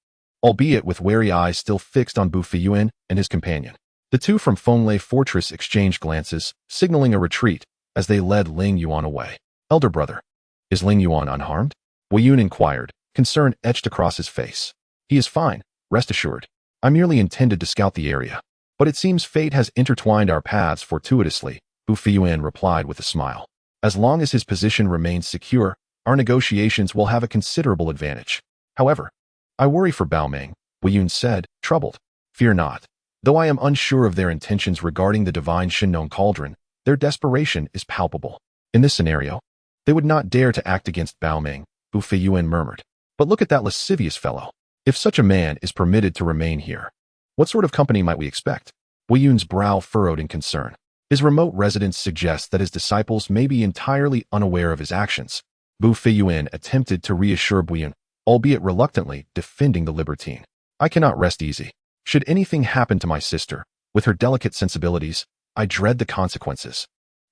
albeit with wary eyes still fixed on Bu Feiyuan and his companion. The two from Fenglei Fortress exchanged glances, signaling a retreat, as they led Ling Yuan away. Elder brother, is Ling Yuan unharmed? Buyun inquired, concern etched across his face. He is fine, rest assured. I merely intended to scout the area. But it seems fate has intertwined our paths fortuitously, Bu Feiyuan replied with a smile. As long as his position remains secure, our negotiations will have a considerable advantage. However, I worry for Baoming, Buyun said, troubled. Fear not. Though I am unsure of their intentions regarding the divine Shinnong cauldron, their desperation is palpable. In this scenario, they would not dare to act against Baoming, Bu Feiyuan murmured. But look at that lascivious fellow. If such a man is permitted to remain here, what sort of company might we expect? Buyun's brow furrowed in concern. His remote residence suggests that his disciples may be entirely unaware of his actions. Bu Feiyuan attempted to reassure Buyun, albeit reluctantly, defending the libertine. I cannot rest easy. Should anything happen to my sister, with her delicate sensibilities, I dread the consequences.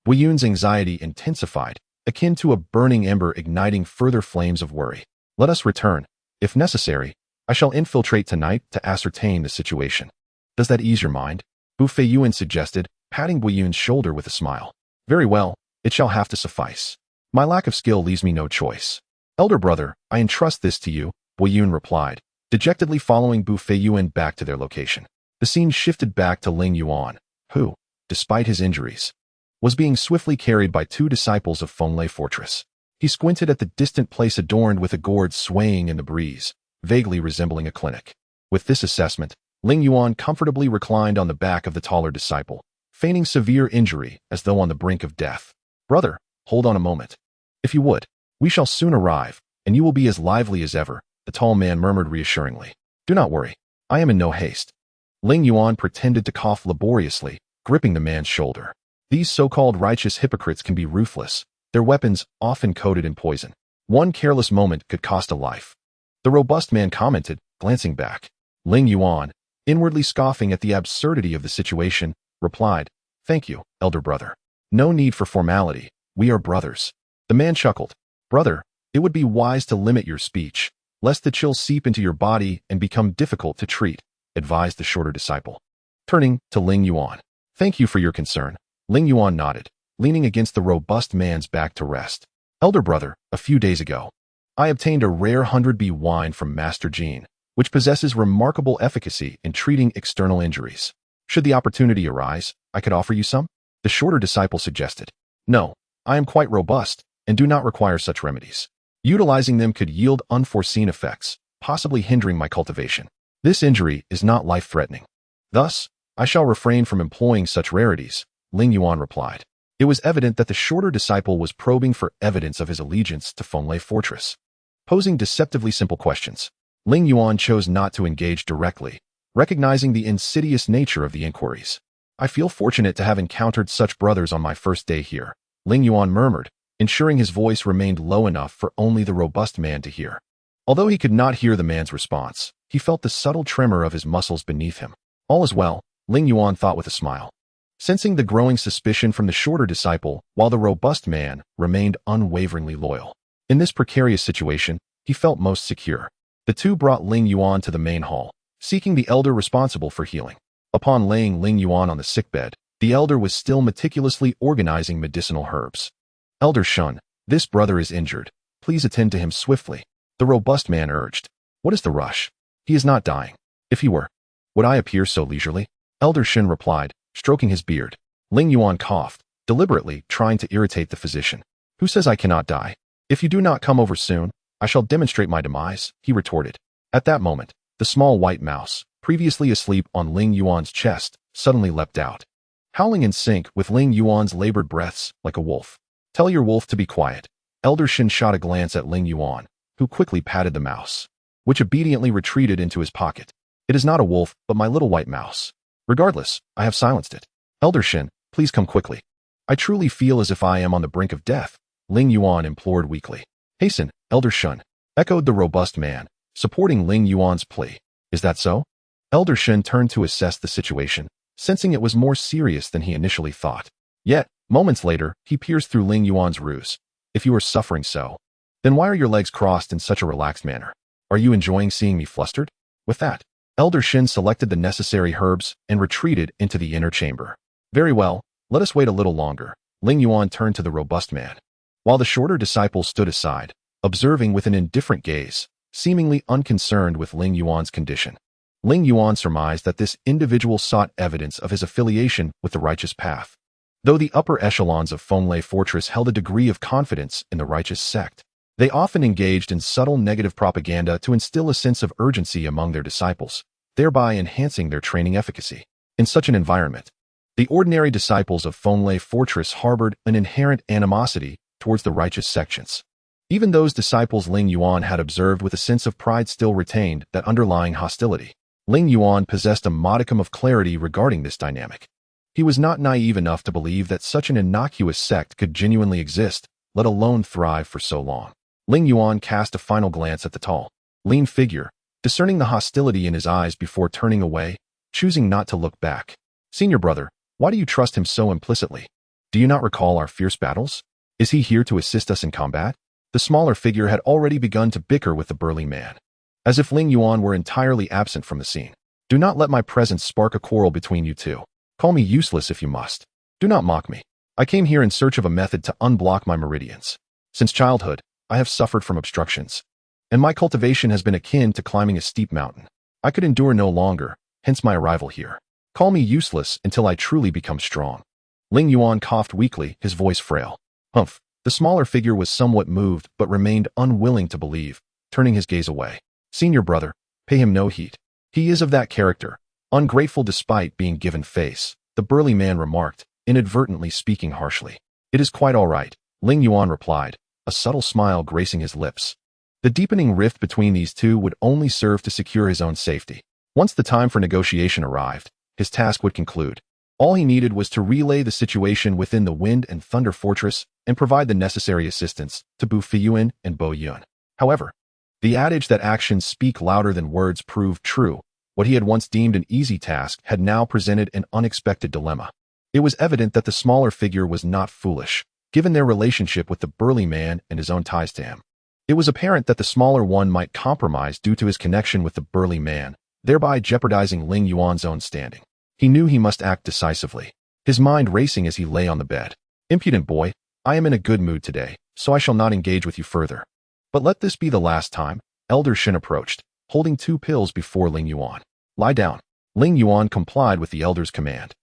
Buyun's anxiety intensified, akin to a burning ember igniting further flames of worry. Let us return, if necessary, I shall infiltrate tonight to ascertain the situation. Does that ease your mind? Bu Feiyuan suggested, patting Guiyun's shoulder with a smile. Very well, it shall have to suffice. My lack of skill leaves me no choice. Elder brother, I entrust this to you, Guiyun replied, dejectedly following Bu Feiyuan back to their location. The scene shifted back to Ling Yuan, who, despite his injuries, was being swiftly carried by two disciples of Fenglei Fortress. He squinted at the distant place adorned with a gourd swaying in the breeze, vaguely resembling a clinic. With this assessment, Ling Yuan comfortably reclined on the back of the taller disciple, feigning severe injury as though on the brink of death. Brother, hold on a moment. If you would, we shall soon arrive, and you will be as lively as ever, the tall man murmured reassuringly. Do not worry, I am in no haste. Ling Yuan pretended to cough laboriously, gripping the man's shoulder. These so-called righteous hypocrites can be ruthless, their weapons often coated in poison. One careless moment could cost a life. The robust man commented, glancing back. Ling Yuan, inwardly scoffing at the absurdity of the situation, replied, Thank you, elder brother. No need for formality, we are brothers. The man chuckled. Brother, it would be wise to limit your speech, lest the chill seep into your body and become difficult to treat, advised the shorter disciple. Turning to Ling Yuan. Thank you for your concern. Ling Yuan nodded, leaning against the robust man's back to rest. Elder brother, a few days ago, I obtained a rare 100B wine from Master Jean, which possesses remarkable efficacy in treating external injuries. Should the opportunity arise, I could offer you some? The shorter disciple suggested. No, I am quite robust and do not require such remedies. Utilizing them could yield unforeseen effects, possibly hindering my cultivation. This injury is not life-threatening. Thus, I shall refrain from employing such rarities, Ling Yuan replied. It was evident that the shorter disciple was probing for evidence of his allegiance to Fenglei Fortress. Posing deceptively simple questions, Ling Yuan chose not to engage directly, recognizing the insidious nature of the inquiries. I feel fortunate to have encountered such brothers on my first day here, Ling Yuan murmured, ensuring his voice remained low enough for only the robust man to hear. Although he could not hear the man's response, he felt the subtle tremor of his muscles beneath him. All is well, Ling Yuan thought with a smile. Sensing the growing suspicion from the shorter disciple, while the robust man remained unwaveringly loyal. In this precarious situation, he felt most secure. The two brought Ling Yuan to the main hall, seeking the elder responsible for healing. Upon laying Ling Yuan on the sickbed, the elder was still meticulously organizing medicinal herbs. Elder Shun, this brother is injured. Please attend to him swiftly, the robust man urged. What is the rush? He is not dying. If he were, would I appear so leisurely? Elder Shun replied, stroking his beard. Ling Yuan coughed, deliberately trying to irritate the physician. Who says I cannot die? If you do not come over soon, I shall demonstrate my demise, he retorted. At that moment, the small white mouse, previously asleep on Ling Yuan's chest, suddenly leapt out, howling in sync with Ling Yuan's labored breaths like a wolf. Tell your wolf to be quiet. Elder Shin shot a glance at Ling Yuan, who quickly patted the mouse, which obediently retreated into his pocket. It is not a wolf, but my little white mouse. Regardless, I have silenced it. Elder Shin, please come quickly. I truly feel as if I am on the brink of death, Ling Yuan implored weakly. Hasten, Elder Shun, echoed the robust man, supporting Ling Yuan's plea. Is that so? Elder Shin turned to assess the situation, sensing it was more serious than he initially thought. Yet, moments later, he pierced through Ling Yuan's ruse. If you are suffering so, then why are your legs crossed in such a relaxed manner? Are you enjoying seeing me flustered? With that, Elder Shin selected the necessary herbs and retreated into the inner chamber. Very well, let us wait a little longer. Ling Yuan turned to the robust man, while the shorter disciple stood aside, observing with an indifferent gaze, seemingly unconcerned with Ling Yuan's condition. Ling Yuan surmised that this individual sought evidence of his affiliation with the righteous path. Though the upper echelons of Fenglei Fortress held a degree of confidence in the righteous sect, they often engaged in subtle negative propaganda to instill a sense of urgency among their disciples, thereby enhancing their training efficacy. In such an environment, the ordinary disciples of Fenglei Fortress harbored an inherent animosity towards the righteous sections. Even those disciples Ling Yuan had observed with a sense of pride still retained that underlying hostility. Ling Yuan possessed a modicum of clarity regarding this dynamic. He was not naive enough to believe that such an innocuous sect could genuinely exist, let alone thrive for so long. Ling Yuan cast a final glance at the tall, lean figure, discerning the hostility in his eyes before turning away, choosing not to look back. Senior brother, why do you trust him so implicitly? Do you not recall our fierce battles? Is he here to assist us in combat? The smaller figure had already begun to bicker with the burly man. as if Ling Yuan were entirely absent from the scene. Do not let my presence spark a quarrel between you two. Call me useless if you must. Do not mock me. I came here in search of a method to unblock my meridians. Since childhood, I have suffered from obstructions, and my cultivation has been akin to climbing a steep mountain. I could endure no longer, hence my arrival here. Call me useless until I truly become strong. Ling Yuan coughed weakly, his voice frail. Humph. The smaller figure was somewhat moved but remained unwilling to believe, turning his gaze away. Senior brother, pay him no heed. He is of that character, ungrateful despite being given face, the burly man remarked, inadvertently speaking harshly. It is quite all right, Ling Yuan replied, a subtle smile gracing his lips. The deepening rift between these two would only serve to secure his own safety. Once the time for negotiation arrived, his task would conclude. All he needed was to relay the situation within the Wind and Thunder Fortress and provide the necessary assistance to Bu Fiyuan and Bo Yun. However, the adage that actions speak louder than words proved true. What he had once deemed an easy task had now presented an unexpected dilemma. It was evident that the smaller figure was not foolish, given their relationship with the burly man and his own ties to him. It was apparent that the smaller one might compromise due to his connection with the burly man, thereby jeopardizing Ling Yuan's own standing. He knew he must act decisively, his mind racing as he lay on the bed. Impudent boy, I am in a good mood today, so I shall not engage with you further. But let this be the last time. Elder Shin approached, holding 2 pills before Ling Yuan. Lie down. Ling Yuan complied with the elder's command,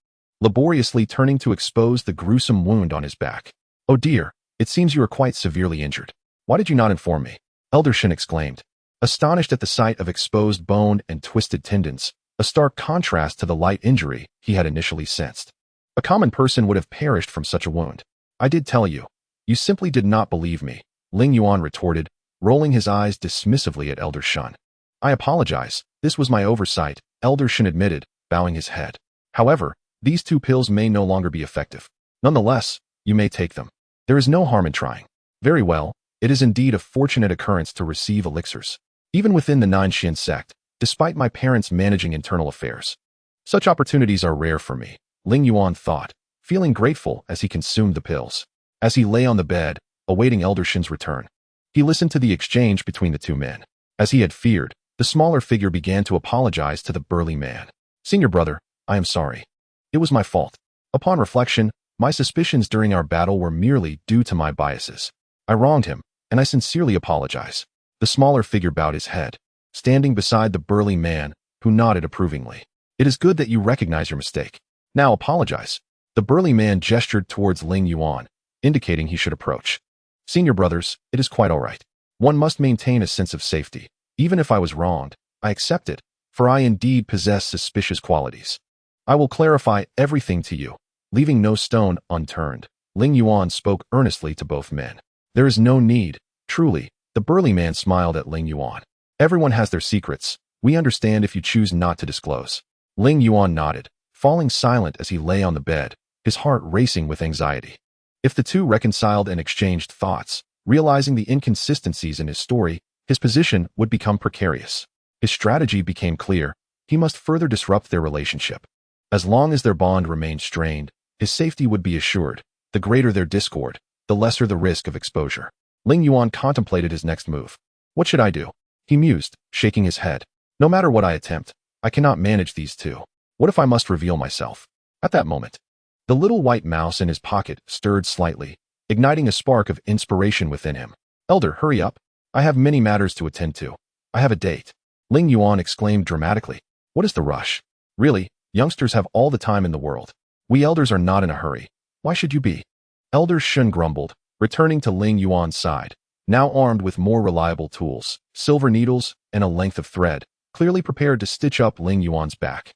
laboriously turning to expose the gruesome wound on his back. Oh dear, it seems you are quite severely injured. Why did you not inform me? Elder Shin exclaimed, astonished at the sight of exposed bone and twisted tendons, a stark contrast to the light injury he had initially sensed. A common person would have perished from such a wound. I did tell you. You simply did not believe me, Ling Yuan retorted, rolling his eyes dismissively at Elder Shin. I apologize, this was my oversight, Elder Shin admitted, bowing his head. However, these 2 pills may no longer be effective. Nonetheless, you may take them. There is no harm in trying. Very well, it is indeed a fortunate occurrence to receive elixirs. Even within the Nine Mysteries Sect, despite my parents managing internal affairs. Such opportunities are rare for me, Ling Yuan thought, feeling grateful as he consumed the pills. As he lay on the bed, awaiting Elder Shin's return, he listened to the exchange between the 2 men. As he had feared, the smaller figure began to apologize to the burly man. Senior brother, I am sorry. It was my fault. Upon reflection, my suspicions during our battle were merely due to my biases. I wronged him, and I sincerely apologize. The smaller figure bowed his head, standing beside the burly man, who nodded approvingly. It is good that you recognize your mistake. Now apologize. The burly man gestured towards Ling Yuan, indicating he should approach. Senior brothers, it is quite all right. One must maintain a sense of safety. Even if I was wronged, I accept it, for I indeed possess suspicious qualities. I will clarify everything to you, leaving no stone unturned. Ling Yuan spoke earnestly to both men. There is no need, truly, the burly man smiled at Ling Yuan. Everyone has their secrets. We understand if you choose not to disclose. Ling Yuan nodded, falling silent as he lay on the bed, his heart racing with anxiety. If the two reconciled and exchanged thoughts, realizing the inconsistencies in his story, his position would become precarious. His strategy became clear. He must further disrupt their relationship. As long as their bond remained strained, his safety would be assured. The greater their discord, the lesser the risk of exposure. Ling Yuan contemplated his next move. What should I do? He mused, shaking his head. No matter what I attempt, I cannot manage these two. What if I must reveal myself? At that moment, the little white mouse in his pocket stirred slightly, igniting a spark of inspiration within him. Elder, hurry up. I have many matters to attend to. I have a date. Ling Yuan exclaimed dramatically. What is the rush? Really, youngsters have all the time in the world. We elders are not in a hurry. Why should you be? Elder Shun grumbled, returning to Ling Yuan's side, now armed with more reliable tools, silver needles, and a length of thread, clearly prepared to stitch up Ling Yuan's back.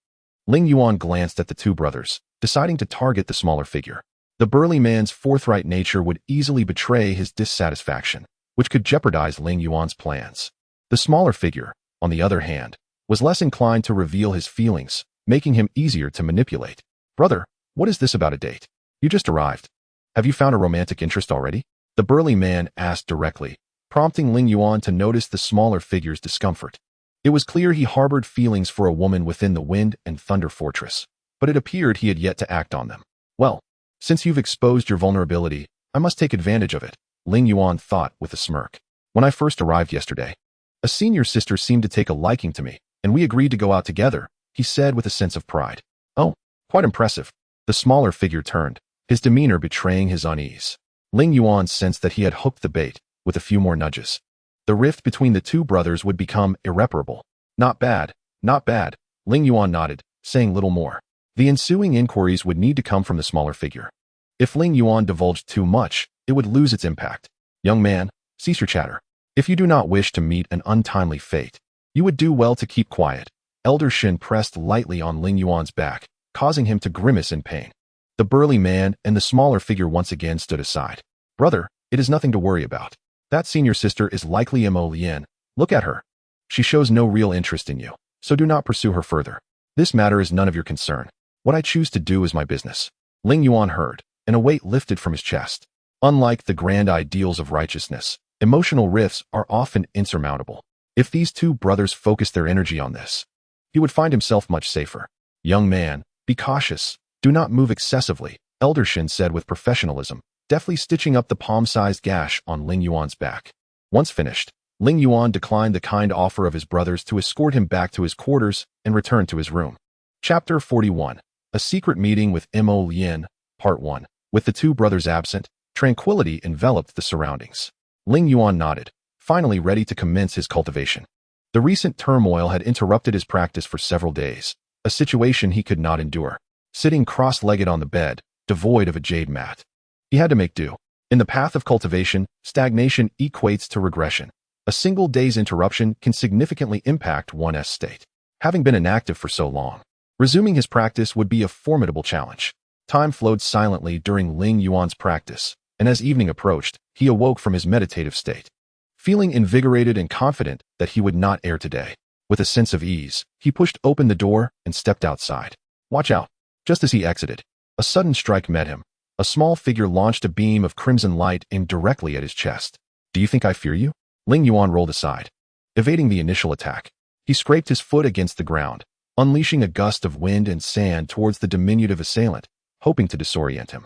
Ling Yuan glanced at the two brothers, deciding to target the smaller figure. The burly man's forthright nature would easily betray his dissatisfaction, which could jeopardize Ling Yuan's plans. The smaller figure, on the other hand, was less inclined to reveal his feelings, making him easier to manipulate. Brother, what is this about a date? You just arrived. Have you found a romantic interest already? The burly man asked directly, prompting Ling Yuan to notice the smaller figure's discomfort. It was clear he harbored feelings for a woman within the Wind and Thunder Fortress, but it appeared he had yet to act on them. Well, since you've exposed your vulnerability, I must take advantage of it, Ling Yuan thought with a smirk. When I first arrived yesterday, A senior sister seemed to take a liking to me, and we agreed to go out together, he said with a sense of pride. Oh, quite impressive. The smaller figure turned, his demeanor betraying his unease. Ling Yuan sensed that he had hooked the bait, with a few more nudges. The rift between the two brothers would become irreparable. Not bad, not bad, Ling Yuan nodded, saying little more. The ensuing inquiries would need to come from the smaller figure. If Ling Yuan divulged too much, it would lose its impact. Young man, cease your chatter. If you do not wish to meet an untimely fate, you would do well to keep quiet. Elder Shin pressed lightly on Ling Yuan's back, causing him to grimace in pain. The burly man and the smaller figure once again stood aside. Brother, it is nothing to worry about. That senior sister is likely Leyin. Look at her. She shows no real interest in you, so do not pursue her further. This matter is none of your concern. What I choose to do is my business. Ling Yuan heard, and a weight lifted from his chest. Unlike the grand ideals of righteousness, emotional rifts are often insurmountable. If these two brothers focused their energy on this, he would find himself much safer. Young man, be cautious. Do not move excessively, Elder Shin said with professionalism, deftly stitching up the palm-sized gash on Ling Yuan's back. Once finished, Ling Yuan declined the kind offer of his brothers to escort him back to his quarters and return to his room. Chapter 41. A Secret Meeting with Leyin, Part 1. With the two brothers absent, tranquility enveloped the surroundings. Ling Yuan nodded, finally ready to commence his cultivation. The recent turmoil had interrupted his practice for several days, a situation he could not endure. Sitting cross-legged on the bed, devoid of a jade mat, he had to make do. In the path of cultivation, stagnation equates to regression. A single day's interruption can significantly impact one's state. Having been inactive for so long, resuming his practice would be a formidable challenge. Time flowed silently during Ling Yuan's practice, and as evening approached, he awoke from his meditative state. Feeling invigorated and confident that he would not err today, with a sense of ease, he pushed open the door and stepped outside. Watch out. Just as he exited, a sudden strike met him. A small figure launched a beam of crimson light aimed directly at his chest. Do you think I fear you? Ling Yuan rolled aside. Evading the initial attack, he scraped his foot against the ground, unleashing a gust of wind and sand towards the diminutive assailant, hoping to disorient him.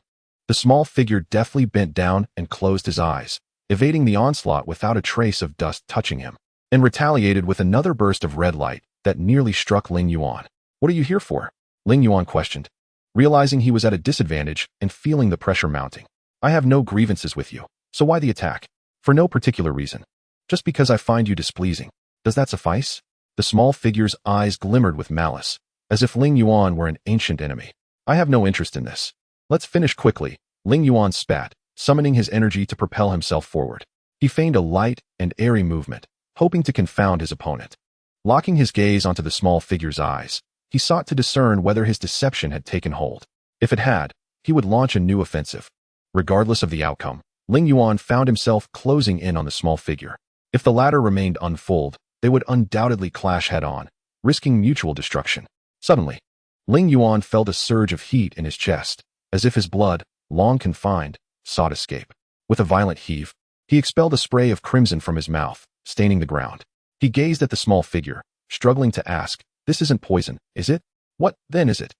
The small figure deftly bent down and closed his eyes, evading the onslaught without a trace of dust touching him, and retaliated with another burst of red light that nearly struck Ling Yuan. What are you here for? Ling Yuan questioned, realizing he was at a disadvantage and feeling the pressure mounting. I have no grievances with you, so why the attack? For no particular reason. Just because I find you displeasing. Does that suffice? The small figure's eyes glimmered with malice, as if Ling Yuan were an ancient enemy. I have no interest in this. Let's finish quickly. Ling Yuan spat, summoning his energy to propel himself forward. He feigned a light and airy movement, hoping to confound his opponent. Locking his gaze onto the small figure's eyes, he sought to discern whether his deception had taken hold. If it had, he would launch a new offensive. Regardless of the outcome, Ling Yuan found himself closing in on the small figure. If the latter remained unfooled, they would undoubtedly clash head-on, risking mutual destruction. Suddenly, Ling Yuan felt a surge of heat in his chest, as if his blood, long confined, sought escape. With a violent heave, he expelled a spray of crimson from his mouth, staining the ground. He gazed at the small figure, struggling to ask, "This isn't poison, is it? What, then, is it?"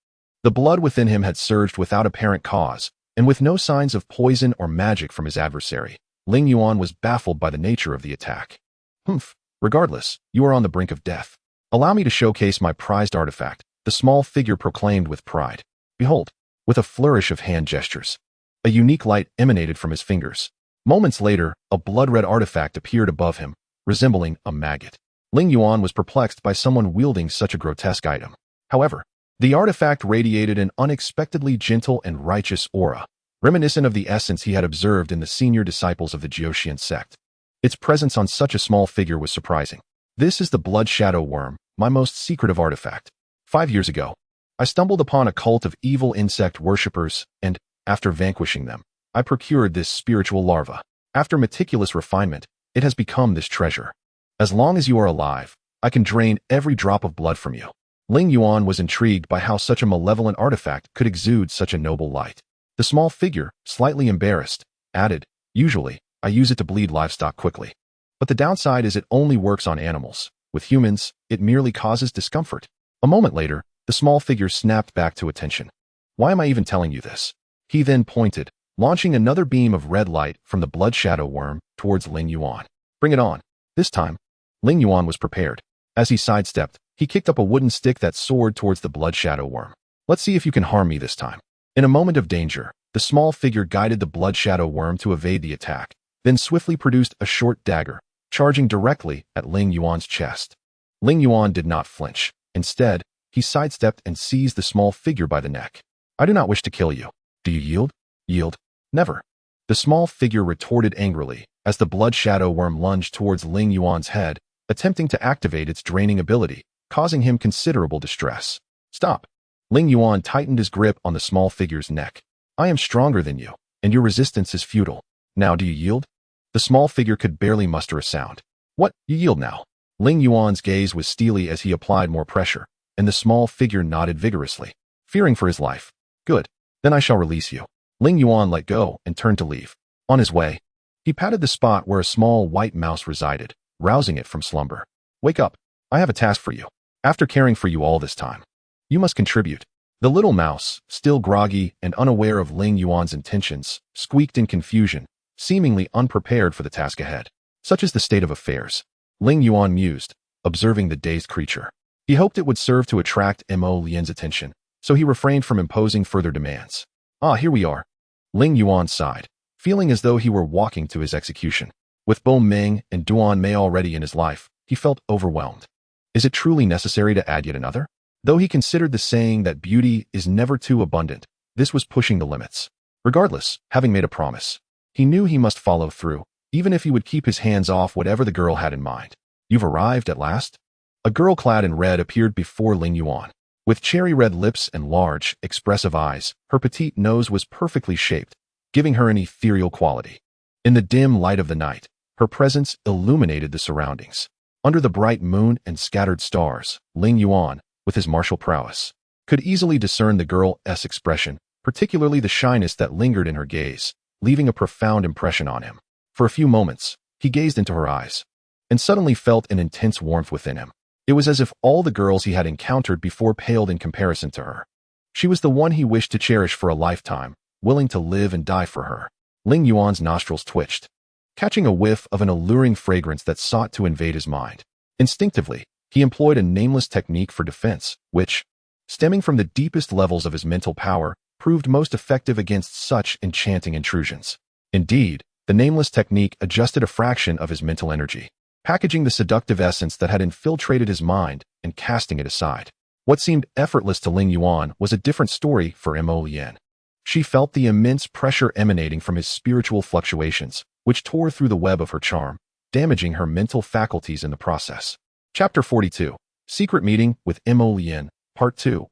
The blood within him had surged without apparent cause, and with no signs of poison or magic from his adversary, Ling Yuan was baffled by the nature of the attack. Humph. Regardless, you are on the brink of death. Allow me to showcase my prized artifact, the small figure proclaimed with pride. Behold. With a flourish of hand gestures, a unique light emanated from his fingers. Moments later, a blood-red artifact appeared above him, resembling a maggot. Ling Yuan was perplexed by someone wielding such a grotesque item. However, the artifact radiated an unexpectedly gentle and righteous aura, reminiscent of the essence he had observed in the senior disciples of the eighteenth sect. Its presence on such a small figure was surprising. This is the blood shadow worm, my most secretive artifact. 5 years ago, I stumbled upon a cult of evil insect worshippers, and, after vanquishing them, I procured this spiritual larva. After meticulous refinement, it has become this treasure. As long as you are alive, I can drain every drop of blood from you. Ling Yuan was intrigued by how such a malevolent artifact could exude such a noble light. The small figure, slightly embarrassed, added, "Usually, I use it to bleed livestock quickly. But the downside is it only works on animals. With humans, it merely causes discomfort." A moment later, the small figure snapped back to attention. "Why am I even telling you this?" He then pointed, launching another beam of red light from the blood shadow worm towards Ling Yuan. "Bring it on." This time, Ling Yuan was prepared. As he sidestepped, he kicked up a wooden stick that soared towards the blood shadow worm. Let's see if you can harm me this time. In a moment of danger, the small figure guided the blood shadow worm to evade the attack, then swiftly produced a short dagger, charging directly at Ling Yuan's chest. Ling Yuan did not flinch. Instead, he sidestepped and seized the small figure by the neck. I do not wish to kill you. Do you yield? Yield? Never. The small figure retorted angrily as the blood shadow worm lunged towards Ling Yuan's head, attempting to activate its draining ability, causing him considerable distress. Stop. Ling Yuan tightened his grip on the small figure's neck. I am stronger than you, and your resistance is futile. Now do you yield? The small figure could barely muster a sound. What? You yield now? Ling Yuan's gaze was steely as he applied more pressure, and the small figure nodded vigorously, fearing for his life. Good. Then I shall release you. Ling Yuan let go and turned to leave. On his way, he patted the spot where a small white mouse resided, rousing it from slumber. Wake up. I have a task for you. After caring for you all this time, you must contribute. The little mouse, still groggy and unaware of Ling Yuan's intentions, squeaked in confusion, seemingly unprepared for the task ahead. Such is the state of affairs. Ling Yuan mused, observing the dazed creature. He hoped it would serve to attract Mo Lian's attention, so he refrained from imposing further demands. Ah, here we are. Ling Yuan sighed, feeling as though he were walking to his execution. With Bo Ming and Duan Mei already in his life, he felt overwhelmed. Is it truly necessary to add yet another? Though he considered the saying that beauty is never too abundant, this was pushing the limits. Regardless, having made a promise, he knew he must follow through, even if he would keep his hands off whatever the girl had in mind. You've arrived at last? A girl clad in red appeared before Ling Yuan. With cherry-red lips and large, expressive eyes, her petite nose was perfectly shaped, giving her an ethereal quality. In the dim light of the night, her presence illuminated the surroundings. Under the bright moon and scattered stars, Ling Yuan, with his martial prowess, could easily discern the girl's expression, particularly the shyness that lingered in her gaze, leaving a profound impression on him. For a few moments, he gazed into her eyes, and suddenly felt an intense warmth within him. It was as if all the girls he had encountered before paled in comparison to her. She was the one he wished to cherish for a lifetime, willing to live and die for her. Ling Yuan's nostrils twitched, catching a whiff of an alluring fragrance that sought to invade his mind. Instinctively, he employed a nameless technique for defense, which, stemming from the deepest levels of his mental power, proved most effective against such enchanting intrusions. Indeed, the nameless technique adjusted a fraction of his mental energy, packaging the seductive essence that had infiltrated his mind and casting it aside. What seemed effortless to Ling Yuan was a different story for Mo Lian. She felt the immense pressure emanating from his spiritual fluctuations, which tore through the web of her charm, damaging her mental faculties in the process. Chapter 42. Secret Meeting with Mo Lian, Part 2.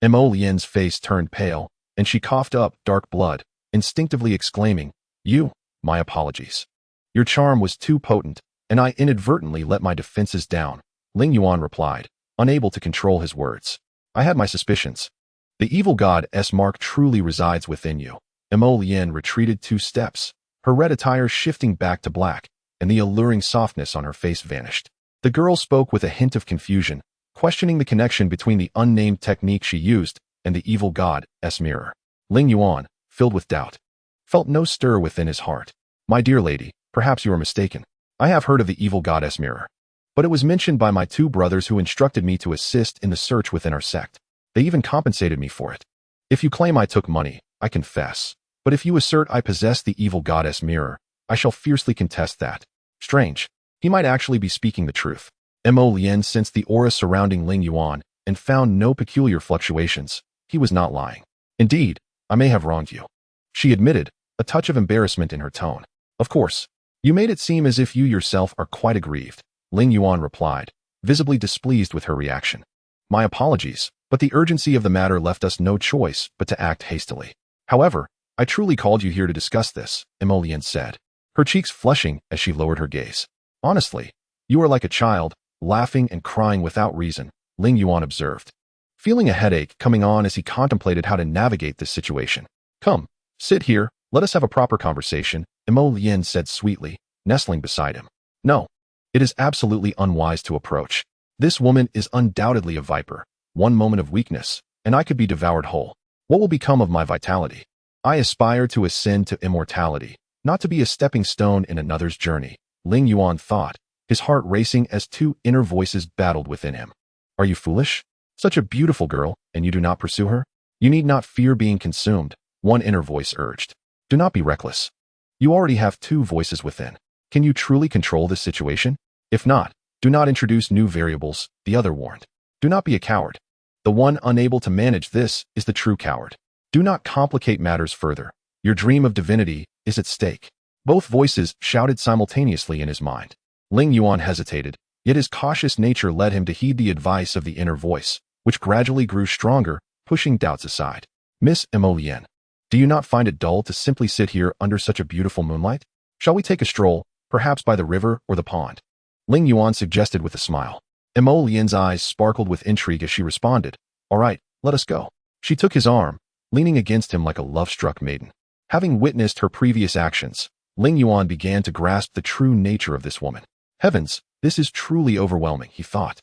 Mo Lian's face turned pale, and she coughed up dark blood, instinctively exclaiming, My apologies. Your charm was too potent, and I inadvertently let my defenses down, Ling Yuan replied, unable to control his words. I had my suspicions. The evil god's mark truly resides within you. Mo Lian retreated 2 steps, her red attire shifting back to black, and the alluring softness on her face vanished. The girl spoke with a hint of confusion, questioning the connection between the unnamed technique she used and the evil god's mirror. Ling Yuan, filled with doubt, felt no stir within his heart. My dear lady, perhaps you are mistaken. I have heard of the evil goddess mirror, but it was mentioned by my 2 brothers who instructed me to assist in the search within our sect. They even compensated me for it. If you claim I took money, I confess, but if you assert I possess the evil goddess mirror, I shall fiercely contest that. Strange. He might actually be speaking the truth. Mo Lian sensed the aura surrounding Ling Yuan and found no peculiar fluctuations. He was not lying. Indeed, I may have wronged you, she admitted, a touch of embarrassment in her tone. Of course. You made it seem as if you yourself are quite aggrieved, Ling Yuan replied, visibly displeased with her reaction. My apologies, but the urgency of the matter left us no choice but to act hastily. However, I truly called you here to discuss this, Mo Lian said, her cheeks flushing as she lowered her gaze. Honestly, you are like a child, laughing and crying without reason, Ling Yuan observed, feeling a headache coming on as he contemplated how to navigate this situation. Come, sit here, let us have a proper conversation, Mo Lian said sweetly, nestling beside him. No, it is absolutely unwise to approach. This woman is undoubtedly a viper. One moment of weakness, and I could be devoured whole. What will become of my vitality? I aspire to ascend to immortality, not to be a stepping stone in another's journey, Ling Yuan thought, his heart racing as two inner voices battled within him. Are you foolish? Such a beautiful girl, and you do not pursue her? You need not fear being consumed, one inner voice urged. Do not be reckless. You already have two voices within. Can you truly control this situation? If not, do not introduce new variables, the other warned. Do not be a coward. The one unable to manage this is the true coward. Do not complicate matters further. Your dream of divinity is at stake. Both voices shouted simultaneously in his mind. Ling Yuan hesitated, yet his cautious nature led him to heed the advice of the inner voice, which gradually grew stronger, pushing doubts aside. Miss Leyin, do you not find it dull to simply sit here under such a beautiful moonlight? Shall we take a stroll, perhaps by the river or the pond? Ling Yuan suggested with a smile. Leyen's eyes sparkled with intrigue as she responded, All right, let us go. She took his arm, leaning against him like a love-struck maiden. Having witnessed her previous actions, Ling Yuan began to grasp the true nature of this woman. Heavens, this is truly overwhelming, he thought.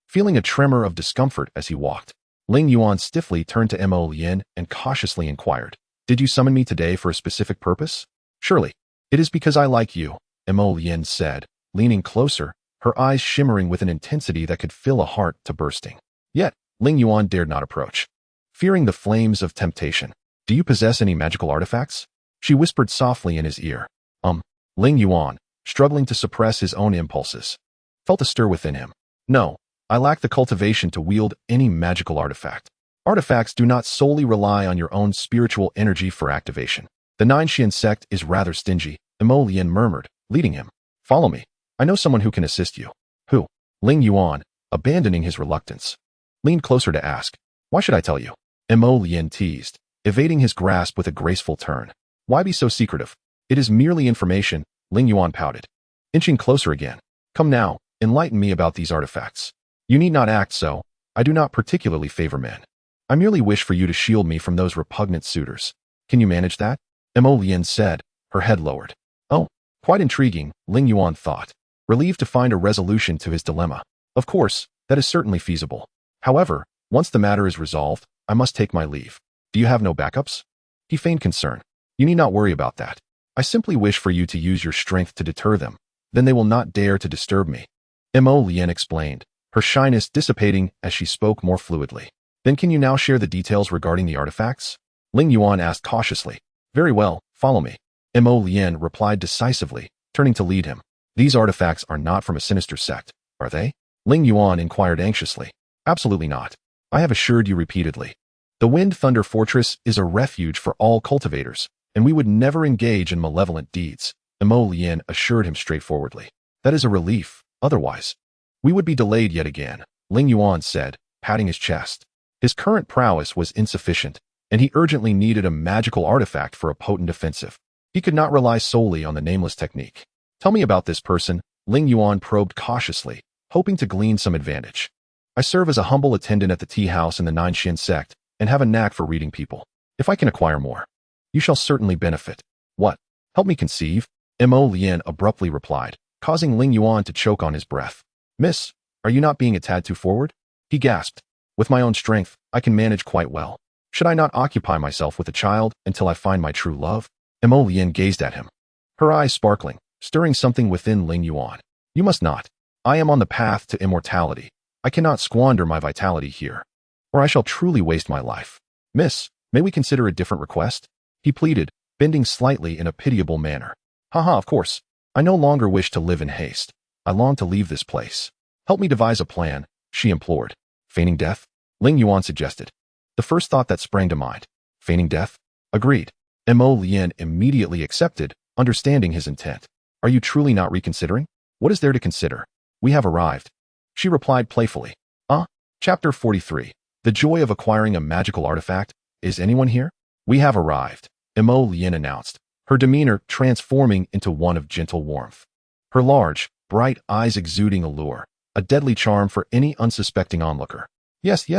Feeling a tremor of discomfort as he walked, Ling Yuan stiffly turned to Leyin and cautiously inquired, Did you summon me today for a specific purpose? Surely. It is because I like you, Leyin said, leaning closer, her eyes shimmering with an intensity that could fill a heart to bursting. Yet, Ling Yuan dared not approach, fearing the flames of temptation. Do you possess any magical artifacts? She whispered softly in his ear. Ling Yuan, struggling to suppress his own impulses, felt a stir within him. No, I lack the cultivation to wield any magical artifact. Artifacts do not solely rely on your own spiritual energy for activation. The Nine Mysteries Sect is rather stingy, Leyin murmured, leading him. Follow me. I know someone who can assist you. Who? Ling Yuan, abandoning his reluctance, leaned closer to ask. Why should I tell you? Leyin teased, evading his grasp with a graceful turn. Why be so secretive? It is merely information, Ling Yuan pouted, inching closer again. Come now, enlighten me about these artifacts. You need not act so. I do not particularly favor men. I merely wish for you to shield me from those repugnant suitors. Can you manage that? Leyin said, her head lowered. Oh, quite intriguing, Ling Yuan thought, relieved to find a resolution to his dilemma. Of course, that is certainly feasible. However, once the matter is resolved, I must take my leave. Do you have no backups? He feigned concern. You need not worry about that. I simply wish for you to use your strength to deter them. Then they will not dare to disturb me. Leyin explained, her shyness dissipating as she spoke more fluidly. Then can you now share the details regarding the artifacts? Ling Yuan asked cautiously. Very well, follow me. Leyin replied decisively, turning to lead him. These artifacts are not from a sinister sect, are they? Ling Yuan inquired anxiously. Absolutely not. I have assured you repeatedly. The Wind Thunder Fortress is a refuge for all cultivators, and we would never engage in malevolent deeds, Leyin assured him straightforwardly. That is a relief, otherwise we would be delayed yet again, Ling Yuan said, patting his chest. His current prowess was insufficient, and he urgently needed a magical artifact for a potent offensive. He could not rely solely on the nameless technique. Tell me about this person, Ling Yuan probed cautiously, hoping to glean some advantage. I serve as a humble attendant at the tea house in the Nine Mysteries Sect, and have a knack for reading people. If I can acquire more, you shall certainly benefit. What? Help me conceive? Leyin abruptly replied, causing Ling Yuan to choke on his breath. Miss, are you not being a tad too forward? He gasped. With my own strength, I can manage quite well. Should I not occupy myself with a child until I find my true love? Leyin gazed at him, her eyes sparkling, stirring something within Ling Yuan. You must not. I am on the path to immortality. I cannot squander my vitality here, or I shall truly waste my life. Miss, may we consider a different request? He pleaded, bending slightly in a pitiable manner. Haha, of course. I no longer wish to live in haste. I long to leave this place. Help me devise a plan, she implored. Feigning death? Ling Yuan suggested. The first thought that sprang to mind. Feigning death? Agreed. Leyin immediately accepted, understanding his intent. Are you truly not reconsidering? What is there to consider? We have arrived. She replied playfully. Chapter 43. The joy of acquiring a magical artifact. Is anyone here? We have arrived, Leyin announced, her demeanor transforming into one of gentle warmth. Her large, bright eyes exuding allure, a deadly charm for any unsuspecting onlooker. Yes.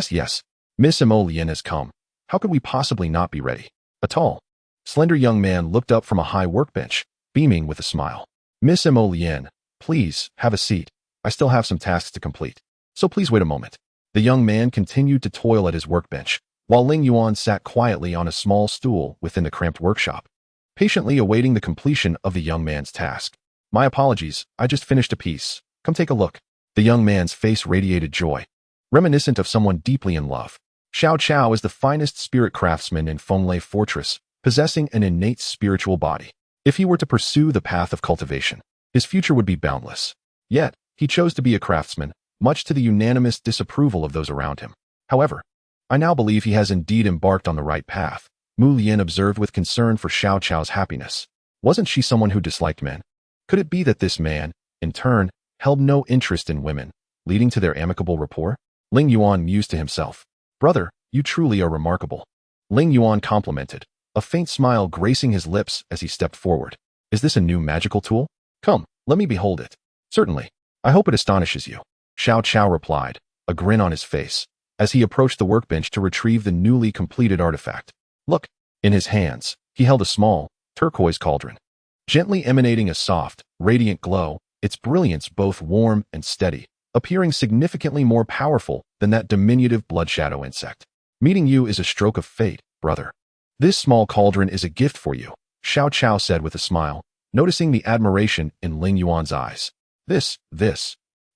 Miss Leyin has come. How could we possibly not be ready? A tall, slender young man looked up from a high workbench, beaming with a smile. Miss Leyin, please, have a seat. I still have some tasks to complete, so please wait a moment. The young man continued to toil at his workbench, while Ling Yuan sat quietly on a small stool within the cramped workshop, patiently awaiting the completion of the young man's task. My apologies, I just finished a piece, Come take a look. The young man's face radiated joy, reminiscent of someone deeply in love. Xiao Chao is the finest spirit craftsman in Fenglei Fortress, possessing an innate spiritual body. If he were to pursue the path of cultivation, his future would be boundless. Yet, he chose to be a craftsman, much to the unanimous disapproval of those around him. However, I now believe he has indeed embarked on the right path, Mu Lian observed with concern for Xiao Chao's happiness. Wasn't she someone who disliked men? Could it be that this man, in turn, held no interest in women, leading to their amicable rapport? Ling Yuan mused to himself. Brother, you truly are remarkable. Ling Yuan complimented, a faint smile gracing his lips as he stepped forward. Is this a new magical tool? Come, let me behold it. Certainly. I hope it astonishes you. Xiao Chao replied, a grin on his face, as he approached the workbench to retrieve the newly completed artifact. Look, in his hands, he held a small, turquoise cauldron, gently emanating a soft, radiant glow, its brilliance both warm and steady, appearing significantly more powerful than that diminutive blood shadow insect. Meeting you is a stroke of fate, brother. This small cauldron is a gift for you, Xiao Chao said with a smile, noticing the admiration in Ling Yuan's eyes. This.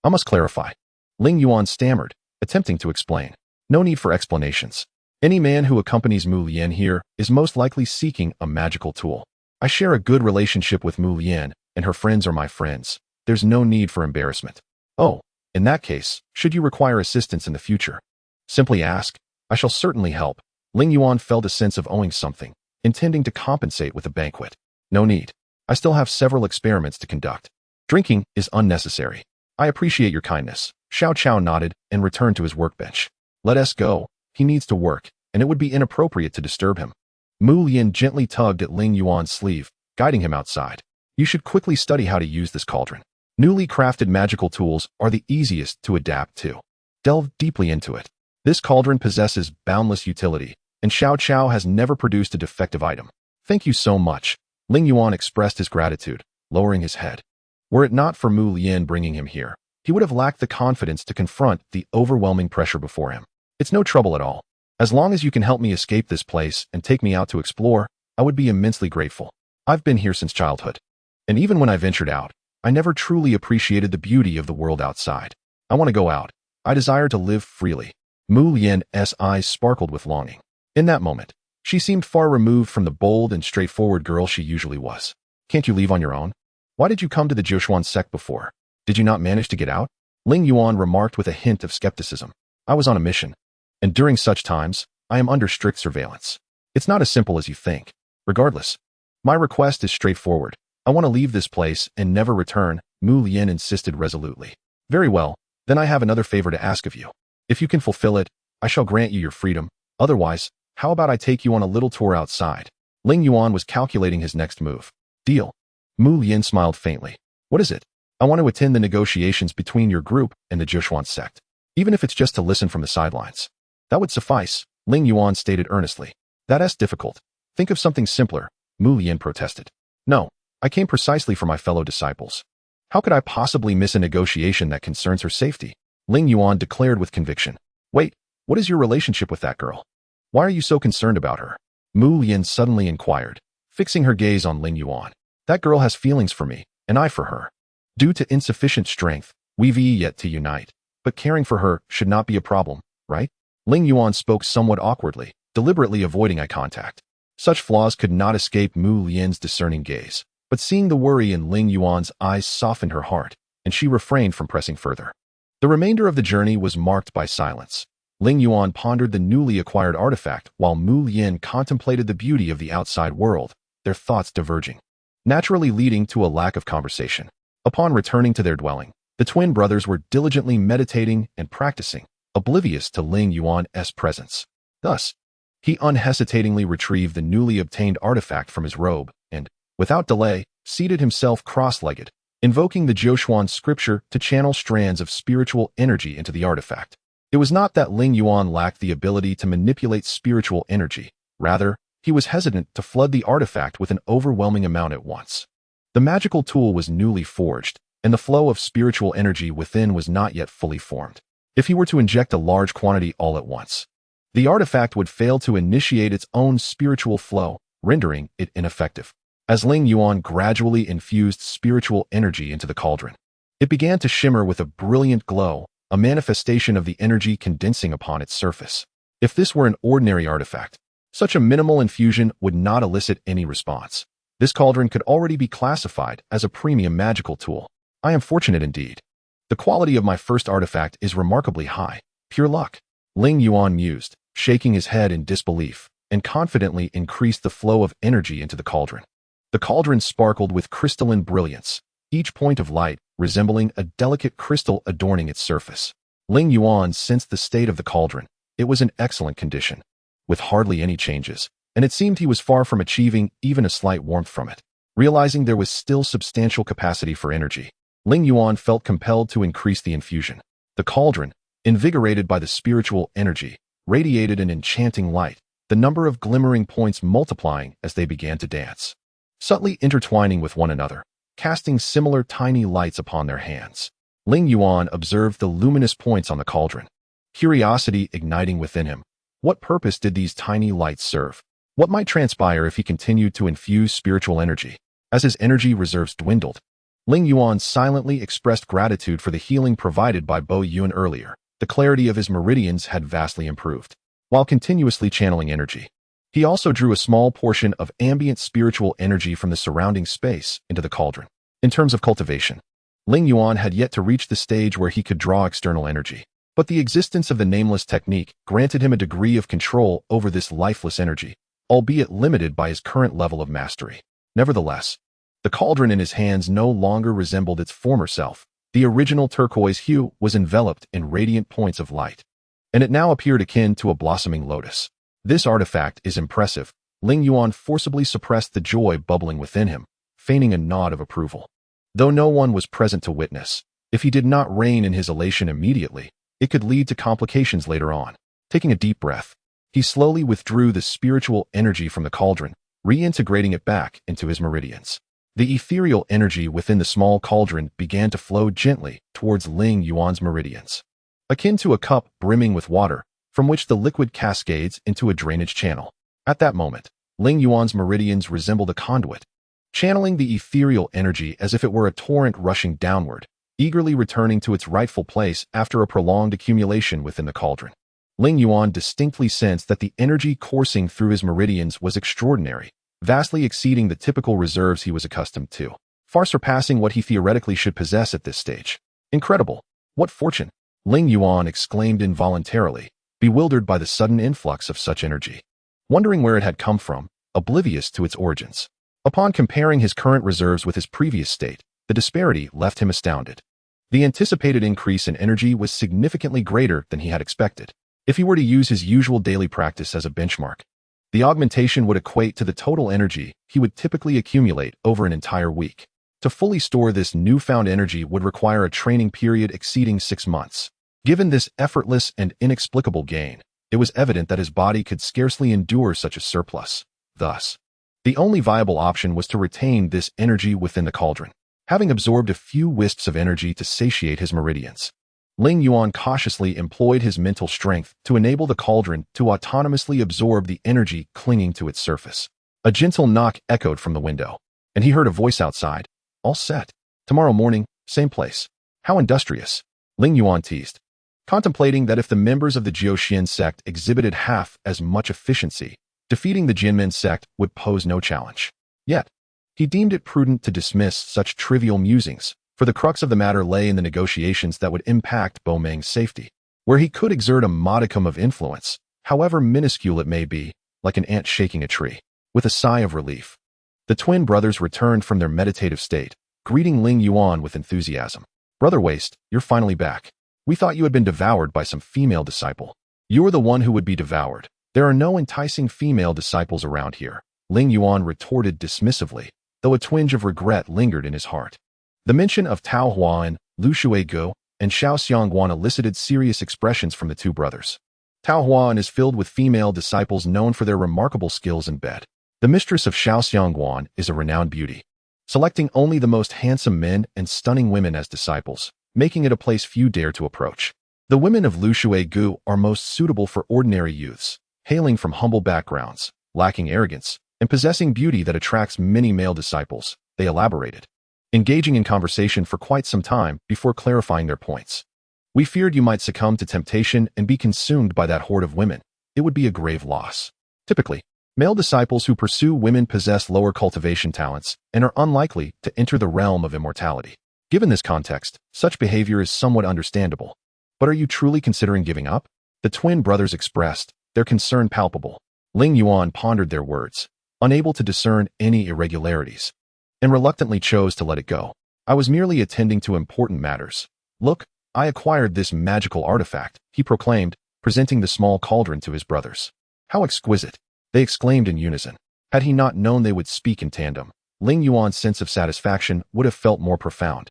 I must clarify. Ling Yuan stammered, attempting to explain. No need for explanations. Any man who accompanies Mu Lian here is most likely seeking a magical tool. I share a good relationship with Mu Lian, and her friends are my friends. There's no need for embarrassment. Oh, in that case, should you require assistance in the future, simply ask. I shall certainly help. Ling Yuan felt a sense of owing something, intending to compensate with a banquet. No need. I still have several experiments to conduct. Drinking is unnecessary. I appreciate your kindness. Xiao Chao nodded and returned to his workbench. Let us go. He needs to work, and it would be inappropriate to disturb him. Mu Lian gently tugged at Ling Yuan's sleeve, guiding him outside. You should quickly study how to use this cauldron. Newly crafted magical tools are the easiest to adapt to. Delve deeply into it. This cauldron possesses boundless utility, and Xiao Chao has never produced a defective item. Thank you so much. Ling Yuan expressed his gratitude, lowering his head. Were it not for Mu Lian bringing him here, he would have lacked the confidence to confront the overwhelming pressure before him. It's no trouble at all. As long as you can help me escape this place and take me out to explore, I would be immensely grateful. I've been here since childhood. And even when I ventured out, I never truly appreciated the beauty of the world outside. I want to go out. I desire to live freely. Mu Lian's eyes sparkled with longing. In that moment, she seemed far removed from the bold and straightforward girl she usually was. Can't you leave on your own? Why did you come to the Joshwan sect before? Did you not manage to get out? Ling Yuan remarked with a hint of skepticism. I was on a mission. And during such times, I am under strict surveillance. It's not as simple as you think. Regardless, my request is straightforward. I want to leave this place and never return, Mu Lian insisted resolutely. Very well, then I have another favor to ask of you. If you can fulfill it, I shall grant you your freedom. Otherwise, how about I take you on a little tour outside? Ling Yuan was calculating his next move. Deal. Mu Lian smiled faintly. What is it? I want to attend the negotiations between your group and the Joshwan sect. Even if it's just to listen from the sidelines. That would suffice, Ling Yuan stated earnestly. That's difficult. Think of something simpler, Mu Lian protested. No, I came precisely for my fellow disciples. How could I possibly miss a negotiation that concerns her safety? Ling Yuan declared with conviction. Wait, what is your relationship with that girl? Why are you so concerned about her? Mu Lian suddenly inquired, fixing her gaze on Ling Yuan. That girl has feelings for me, and I for her. Due to insufficient strength, we've yet to unite, but caring for her should not be a problem, right? Ling Yuan spoke somewhat awkwardly, deliberately avoiding eye contact. Such flaws could not escape Mu Lian's discerning gaze, but seeing the worry in Ling Yuan's eyes softened her heart, and she refrained from pressing further. The remainder of the journey was marked by silence. Ling Yuan pondered the newly acquired artifact while Mu Lian contemplated the beauty of the outside world, their thoughts diverging, naturally leading to a lack of conversation. Upon returning to their dwelling, the twin brothers were diligently meditating and practicing, oblivious to Ling Yuan's presence. Thus, he unhesitatingly retrieved the newly obtained artifact from his robe and, without delay, seated himself cross-legged, invoking the Joshwan scripture to channel strands of spiritual energy into the artifact. It was not that Ling Yuan lacked the ability to manipulate spiritual energy. Rather, he was hesitant to flood the artifact with an overwhelming amount at once. The magical tool was newly forged, and the flow of spiritual energy within was not yet fully formed. If he were to inject a large quantity all at once, the artifact would fail to initiate its own spiritual flow, rendering it ineffective. As Ling Yuan gradually infused spiritual energy into the cauldron, It began to shimmer with a brilliant glow, a manifestation of the energy condensing upon its surface. If this were an ordinary artifact, such a minimal infusion would not elicit any response. This cauldron could already be classified as a premium magical tool. I am fortunate indeed. The quality of my first artifact is remarkably high. Pure luck. Ling Yuan mused, shaking his head in disbelief, and confidently increased the flow of energy into the cauldron. The cauldron sparkled with crystalline brilliance, each point of light resembling a delicate crystal adorning its surface. Ling Yuan sensed the state of the cauldron. It was in excellent condition, with hardly any changes, and it seemed he was far from achieving even a slight warmth from it. Realizing there was still substantial capacity for energy, Ling Yuan felt compelled to increase the infusion. The cauldron, invigorated by the spiritual energy, radiated an enchanting light, the number of glimmering points multiplying as they began to dance, subtly intertwining with one another, casting similar tiny lights upon their hands. Ling Yuan observed the luminous points on the cauldron, curiosity igniting within him. What purpose did these tiny lights serve? What might transpire if he continued to infuse spiritual energy? As his energy reserves dwindled, Ling Yuan silently expressed gratitude for the healing provided by Bo Yun earlier. The clarity of his meridians had vastly improved. While continuously channeling energy, he also drew a small portion of ambient spiritual energy from the surrounding space into the cauldron. In terms of cultivation, Ling Yuan had yet to reach the stage where he could draw external energy, but the existence of the nameless technique granted him a degree of control over this lifeless energy, albeit limited by his current level of mastery. Nevertheless, the cauldron in his hands no longer resembled its former self. The original turquoise hue was enveloped in radiant points of light, and it now appeared akin to a blossoming lotus. This artifact is impressive. Ling Yuan forcibly suppressed the joy bubbling within him, feigning a nod of approval. Though no one was present to witness, if he did not rein in his elation immediately, it could lead to complications later on. Taking a deep breath, he slowly withdrew the spiritual energy from the cauldron, reintegrating it back into his meridians. The ethereal energy within the small cauldron began to flow gently towards Ling Yuan's meridians, akin to a cup brimming with water, from which the liquid cascades into a drainage channel. At that moment, Ling Yuan's meridians resembled a conduit, channeling the ethereal energy as if it were a torrent rushing downward, eagerly returning to its rightful place after a prolonged accumulation within the cauldron. Ling Yuan distinctly sensed that the energy coursing through his meridians was extraordinary, vastly exceeding the typical reserves he was accustomed to, far surpassing what he theoretically should possess at this stage. Incredible! What fortune! Ling Yuan exclaimed involuntarily, bewildered by the sudden influx of such energy, wondering where it had come from, oblivious to its origins. Upon comparing his current reserves with his previous state, the disparity left him astounded. The anticipated increase in energy was significantly greater than he had expected. If he were to use his usual daily practice as a benchmark, the augmentation would equate to the total energy he would typically accumulate over an entire week. To fully store this newfound energy would require a training period exceeding 6 months. Given this effortless and inexplicable gain, it was evident that his body could scarcely endure such a surplus. Thus, the only viable option was to retain this energy within the cauldron. Having absorbed a few wisps of energy to satiate his meridians, Ling Yuan cautiously employed his mental strength to enable the cauldron to autonomously absorb the energy clinging to its surface. A gentle knock echoed from the window, and he heard a voice outside. All set. Tomorrow morning, same place. How industrious. Ling Yuan teased, contemplating that if the members of the Jiuxian sect exhibited half as much efficiency, defeating the Jinmen sect would pose no challenge. Yet, he deemed it prudent to dismiss such trivial musings, for the crux of the matter lay in the negotiations that would impact Bo Meng's safety, where he could exert a modicum of influence, however minuscule it may be, like an ant shaking a tree. With a sigh of relief, the twin brothers returned from their meditative state, greeting Ling Yuan with enthusiasm. Brother Waste, you're finally back. We thought you had been devoured by some female disciple. You're the one who would be devoured. There are no enticing female disciples around here, Ling Yuan retorted dismissively, though a twinge of regret lingered in his heart. The mention of Tao Huan, Lu Shuigu, and Xiao Xiangguan elicited serious expressions from the two brothers. Tao Huan is filled with female disciples known for their remarkable skills in bed. The mistress of Xiao Xiangguan is a renowned beauty, selecting only the most handsome men and stunning women as disciples, making it a place few dare to approach. The women of Lu Shuigu are most suitable for ordinary youths, hailing from humble backgrounds, lacking arrogance, and possessing beauty that attracts many male disciples, they elaborated. engaging in conversation for quite some time before clarifying their points. We feared you might succumb to temptation and be consumed by that horde of women. It would be a grave loss. Typically, male disciples who pursue women possess lower cultivation talents and are unlikely to enter the realm of immortality. Given this context, such behavior is somewhat understandable. But are you truly considering giving up? The twin brothers expressed, their concern palpable. Ling Yuan pondered their words, unable to discern any irregularities, and reluctantly chose to let it go. I was merely attending to important matters. Look, I acquired this magical artifact, he proclaimed, presenting the small cauldron to his brothers. How exquisite, they exclaimed in unison. Had he not known they would speak in tandem, Ling Yuan's sense of satisfaction would have felt more profound.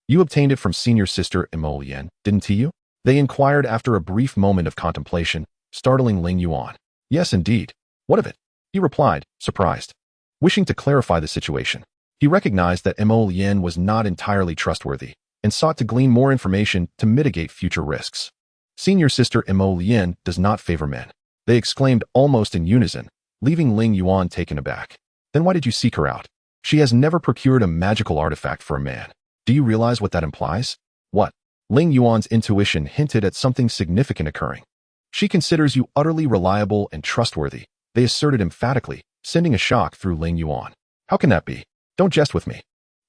You obtained it from senior sister Leyin, didn't you? They inquired after a brief moment of contemplation, startling Ling Yuan. Yes, indeed. What of it? He replied, surprised. Wishing to clarify the situation, he recognized that Leyin was not entirely trustworthy and sought to glean more information to mitigate future risks. Senior sister Leyin does not favor men, they exclaimed almost in unison, leaving Ling Yuan taken aback. Then why did you seek her out? She has never procured a magical artifact for a man. Do you realize what that implies? What? Ling Yuan's intuition hinted at something significant occurring. She considers you utterly reliable and trustworthy, they asserted emphatically, sending a shock through Ling Yuan. How can that be? Don't jest with me.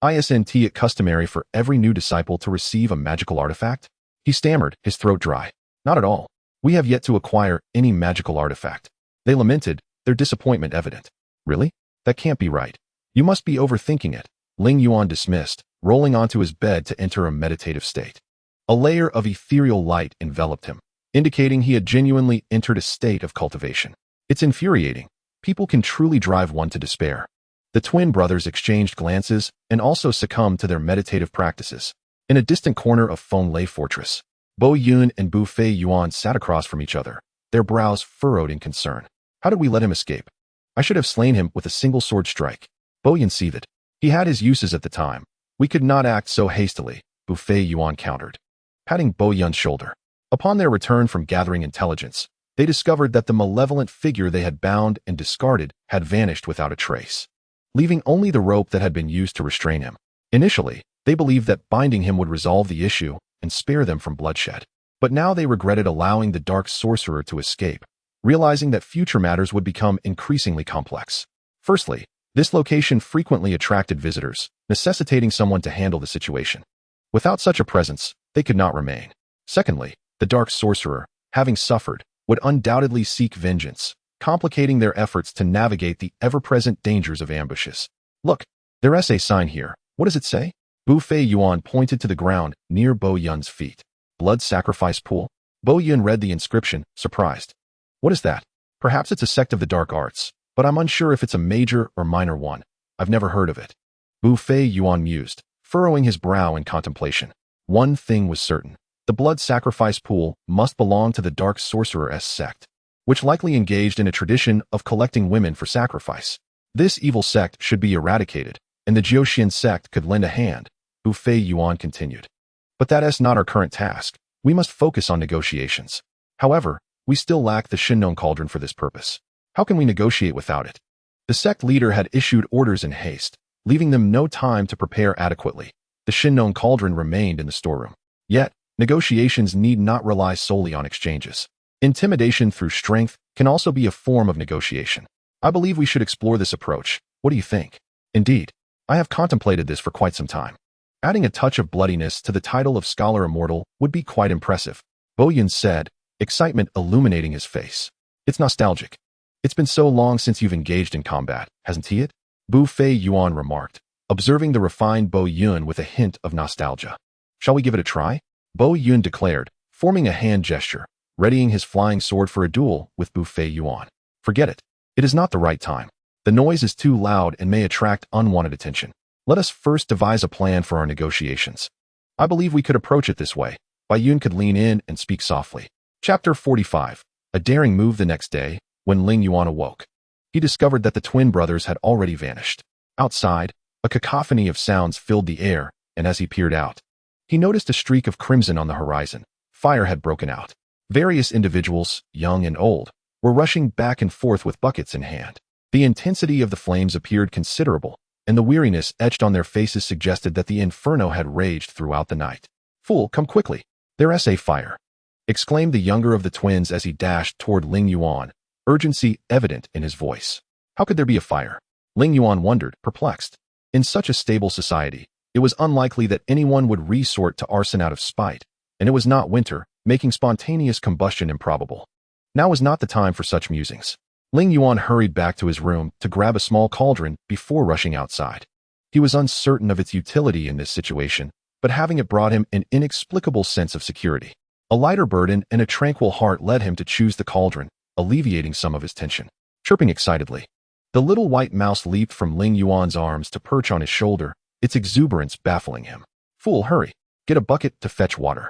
Isn't it customary for every new disciple to receive a magical artifact? He stammered, his throat dry. Not at all. We have yet to acquire any magical artifact. They lamented, their disappointment evident. Really? That can't be right. You must be overthinking it. Ling Yuan dismissed, rolling onto his bed to enter a meditative state. A layer of ethereal light enveloped him, indicating he had genuinely entered a state of cultivation. It's infuriating. People can truly drive one to despair. The twin brothers exchanged glances and also succumbed to their meditative practices. In a distant corner of Feng Lei Fortress, Bo Yun and Bu Fei Yuan sat across from each other, their brows furrowed in concern. How did we let him escape? I should have slain him with a single sword strike. Bo Yun seethed. He had his uses at the time. We could not act so hastily, Bu Fei Yuan countered, patting Bo Yun's shoulder. Upon their return from gathering intelligence, they discovered that the malevolent figure they had bound and discarded had vanished without a trace, leaving only the rope that had been used to restrain him. Initially, they believed that binding him would resolve the issue and spare them from bloodshed. But now they regretted allowing the dark sorcerer to escape, realizing that future matters would become increasingly complex. Firstly, this location frequently attracted visitors, necessitating someone to handle the situation. Without such a presence, they could not remain. Secondly, the dark sorcerer, having suffered, would undoubtedly seek vengeance, complicating their efforts to navigate the ever-present dangers of ambushes. Look, there is a sign here. What does it say? Bu Fei Yuan pointed to the ground near Bo Yun's feet. Blood sacrifice pool? Bo Yun read the inscription, surprised. What is that? Perhaps it's a sect of the dark arts, but I'm unsure if it's a major or minor one. I've never heard of it. Bu Fei Yuan mused, furrowing his brow in contemplation. One thing was certain. The blood sacrifice pool must belong to the dark sorcerer's sect, which likely engaged in a tradition of collecting women for sacrifice. This evil sect should be eradicated, and the Jiuxian sect could lend a hand, Bu Fei Yuan continued. But that is not our current task. We must focus on negotiations. However, we still lack the Shinnon cauldron for this purpose. How can we negotiate without it? The sect leader had issued orders in haste, leaving them no time to prepare adequately. The Shinnon cauldron remained in the storeroom. Yet, negotiations need not rely solely on exchanges. Intimidation through strength can also be a form of negotiation. I believe we should explore this approach. What do you think? Indeed, I have contemplated this for quite some time. Adding a touch of bloodiness to the title of Scholar Immortal would be quite impressive, Bo Yun said, excitement illuminating his face. It's nostalgic. It's been so long since you've engaged in combat, hasn't it? Bu Fei Yuan remarked, observing the refined Bo Yun with a hint of nostalgia. Shall we give it a try? Bo Yun declared, forming a hand gesture, readying his flying sword for a duel with Bu Fei Yuan. Forget it. It is not the right time. The noise is too loud and may attract unwanted attention. Let us first devise a plan for our negotiations. I believe we could approach it this way. Bai Yun could lean in and speak softly. Chapter 45. A daring move. The next day, when Ling Yuan awoke, he discovered that the twin brothers had already vanished. Outside, a cacophony of sounds filled the air, and as he peered out, he noticed a streak of crimson on the horizon. Fire had broken out. Various individuals, young and old, were rushing back and forth with buckets in hand. The intensity of the flames appeared considerable, and the weariness etched on their faces suggested that the inferno had raged throughout the night. "Fool, come quickly. There's a fire," exclaimed the younger of the twins as he dashed toward Ling Yuan, urgency evident in his voice. How could there be a fire? Ling Yuan wondered, perplexed. In such a stable society, it was unlikely that anyone would resort to arson out of spite, and it was not winter, making spontaneous combustion improbable. Now was not the time for such musings. Ling Yuan hurried back to his room to grab a small cauldron before rushing outside. He was uncertain of its utility in this situation, but having it brought him an inexplicable sense of security. A lighter burden and a tranquil heart led him to choose the cauldron, alleviating some of his tension. Chirping excitedly, the little white mouse leaped from Ling Yuan's arms to perch on his shoulder, its exuberance baffling him. "Fool, hurry. Get a bucket to fetch water,"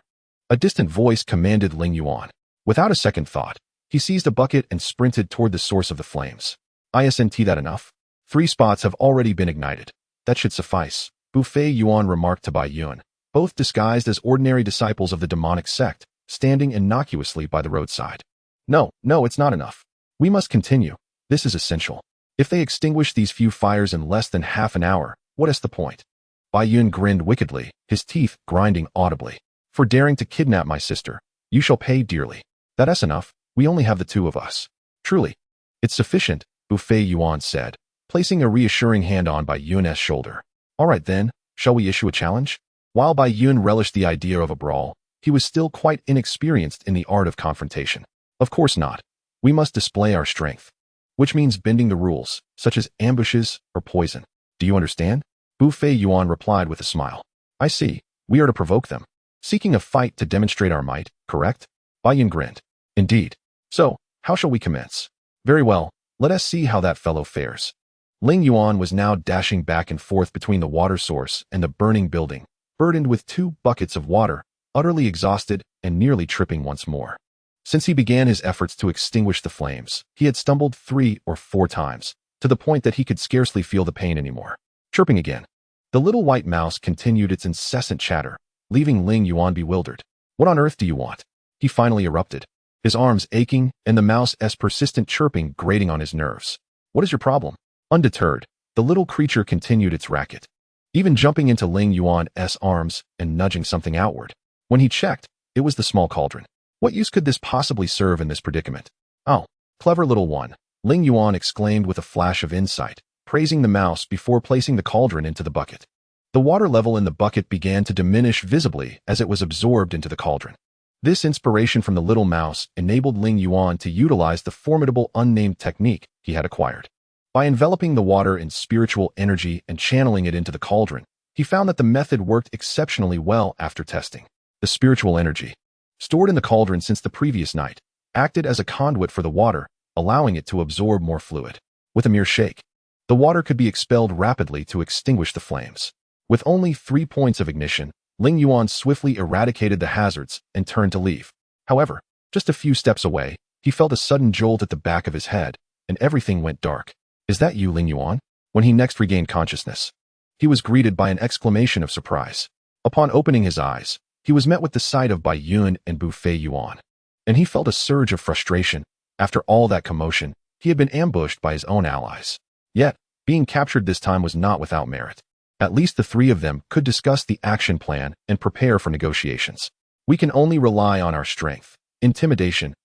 a distant voice commanded Ling Yuan. Without a second thought, he seized a bucket and sprinted toward the source of the flames. "Isn't that enough? 3 spots have already been ignited. That should suffice," Buffet Yuan remarked to Bai Yun, both disguised as ordinary disciples of the demonic sect, standing innocuously by the roadside. No, it's not enough. We must continue. This is essential. If they extinguish these few fires in less than half an hour, what is the point?" Bai Yun grinned wickedly, his teeth grinding audibly. "For daring to kidnap my sister, you shall pay dearly. That's enough. We only have the 2 of us." "Truly, it's sufficient," Buffet Yuan said, placing a reassuring hand on Bai Yun's shoulder. "All right then, shall we issue a challenge?" While Bai Yun relished the idea of a brawl, he was still quite inexperienced in the art of confrontation. "Of course not. We must display our strength. Which means bending the rules, such as ambushes or poison. Do you understand?" Buffet Yuan replied with a smile. "I see. We are to provoke them. Seeking a fight to demonstrate our might, correct?" Bai Yun grinned. "Indeed. So, how shall we commence?" "Very well, let us see how that fellow fares." Ling Yuan was now dashing back and forth between the water source and the burning building, burdened with 2 buckets of water, utterly exhausted and nearly tripping once more. Since he began his efforts to extinguish the flames, he had stumbled 3 or 4 times, to the point that he could scarcely feel the pain anymore. Chirping again, the little white mouse continued its incessant chatter, leaving Ling Yuan bewildered. "What on earth do you want?" he finally erupted, his arms aching and the mouse's persistent chirping grating on his nerves. "What is your problem?" Undeterred, the little creature continued its racket, even jumping into Ling Yuan's arms and nudging something outward. When he checked, it was the small cauldron. What use could this possibly serve in this predicament? "Oh, clever little one," Ling Yuan exclaimed with a flash of insight, praising the mouse before placing the cauldron into the bucket. The water level in the bucket began to diminish visibly as it was absorbed into the cauldron. This inspiration from the little mouse enabled Ling Yuan to utilize the formidable unnamed technique he had acquired. By enveloping the water in spiritual energy and channeling it into the cauldron, he found that the method worked exceptionally well after testing. The spiritual energy, stored in the cauldron since the previous night, acted as a conduit for the water, allowing it to absorb more fluid. With a mere shake, the water could be expelled rapidly to extinguish the flames. With only 3 points of ignition, Ling Yuan swiftly eradicated the hazards and turned to leave. However, just a few steps away, he felt a sudden jolt at the back of his head, and everything went dark. "Is that you, Ling Yuan?" When he next regained consciousness, he was greeted by an exclamation of surprise. Upon opening his eyes, he was met with the sight of Bai Yun and Buffet Yuan, and he felt a surge of frustration. After all that commotion, he had been ambushed by his own allies. Yet, being captured this time was not without merit. At least the 3 of them could discuss the action plan and prepare for negotiations. "We can only rely on our strength. Intimidation.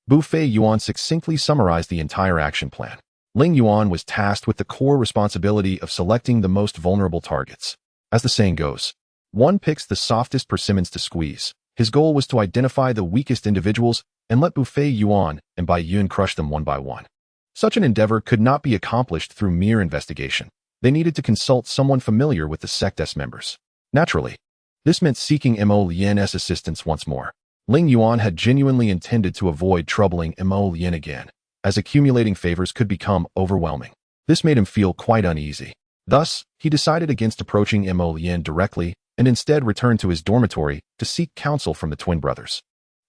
Buffet Yuan succinctly summarized the entire action plan. Ling Yuan was tasked with the core responsibility of selecting the most vulnerable targets. As the saying goes, one picks the softest persimmons to squeeze. His goal was to identify the weakest individuals and let Buffet Yuan and Bai Yun crush them one by one. Such an endeavor could not be accomplished through mere investigation. They needed to consult someone familiar with the sect's members. Naturally, this meant seeking Mo Lien's assistance once more. Ling Yuan had genuinely intended to avoid troubling Mo Lien again, as accumulating favors could become overwhelming. This made him feel quite uneasy. Thus, he decided against approaching Mo Lien directly and instead returned to his dormitory to seek counsel from the twin brothers.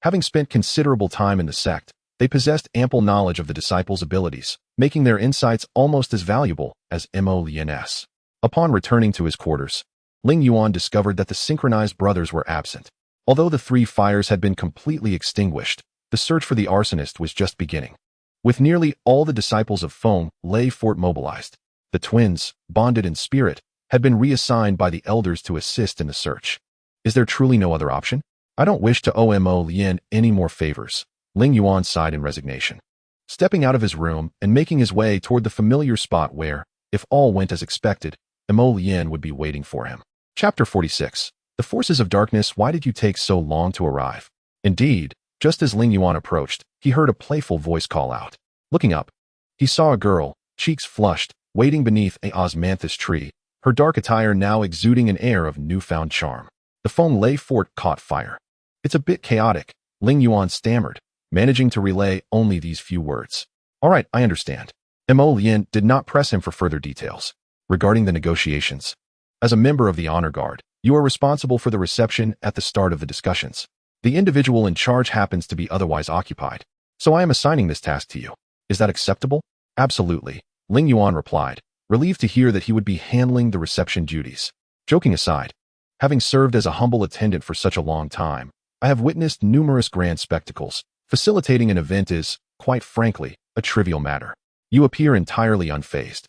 Having spent considerable time in the sect, they possessed ample knowledge of the disciples' abilities, making their insights almost as valuable as Mo Lien's. Upon returning to his quarters, Ling Yuan discovered that the synchronized brothers were absent. Although the 3 fires had been completely extinguished, the search for the arsonist was just beginning. With nearly all the disciples of Feng Lei Fort mobilized, the The twins, bonded in spirit, had been reassigned by the elders to assist in the search. Is there truly no other option? I don't wish to owe Mo Leyin any more favors, Ling Yuan sighed in resignation. Stepping out of his room and making his way toward the familiar spot where, if all went as expected, Mo Leyin would be waiting for him. Chapter 46. The Forces of Darkness. Why did you take so long to arrive? Indeed, just as Ling Yuan approached, he heard a playful voice call out. Looking up, he saw a girl, cheeks flushed, waiting beneath a osmanthus tree, her dark attire now exuding an air of newfound charm. The phone lay fort caught fire. It's a bit chaotic, Ling Yuan stammered, managing to relay only these few words. All right, I understand. Mo Leyin did not press him for further details. Regarding the negotiations, as a member of the honor guard, you are responsible for the reception at the start of the discussions. The individual in charge happens to be otherwise occupied, so I am assigning this task to you. Is that acceptable? Absolutely, Ling Yuan replied, relieved to hear that he would be handling the reception duties. Joking aside, having served as a humble attendant for such a long time, I have witnessed numerous grand spectacles. Facilitating an event is, quite frankly, a trivial matter. You appear entirely unfazed,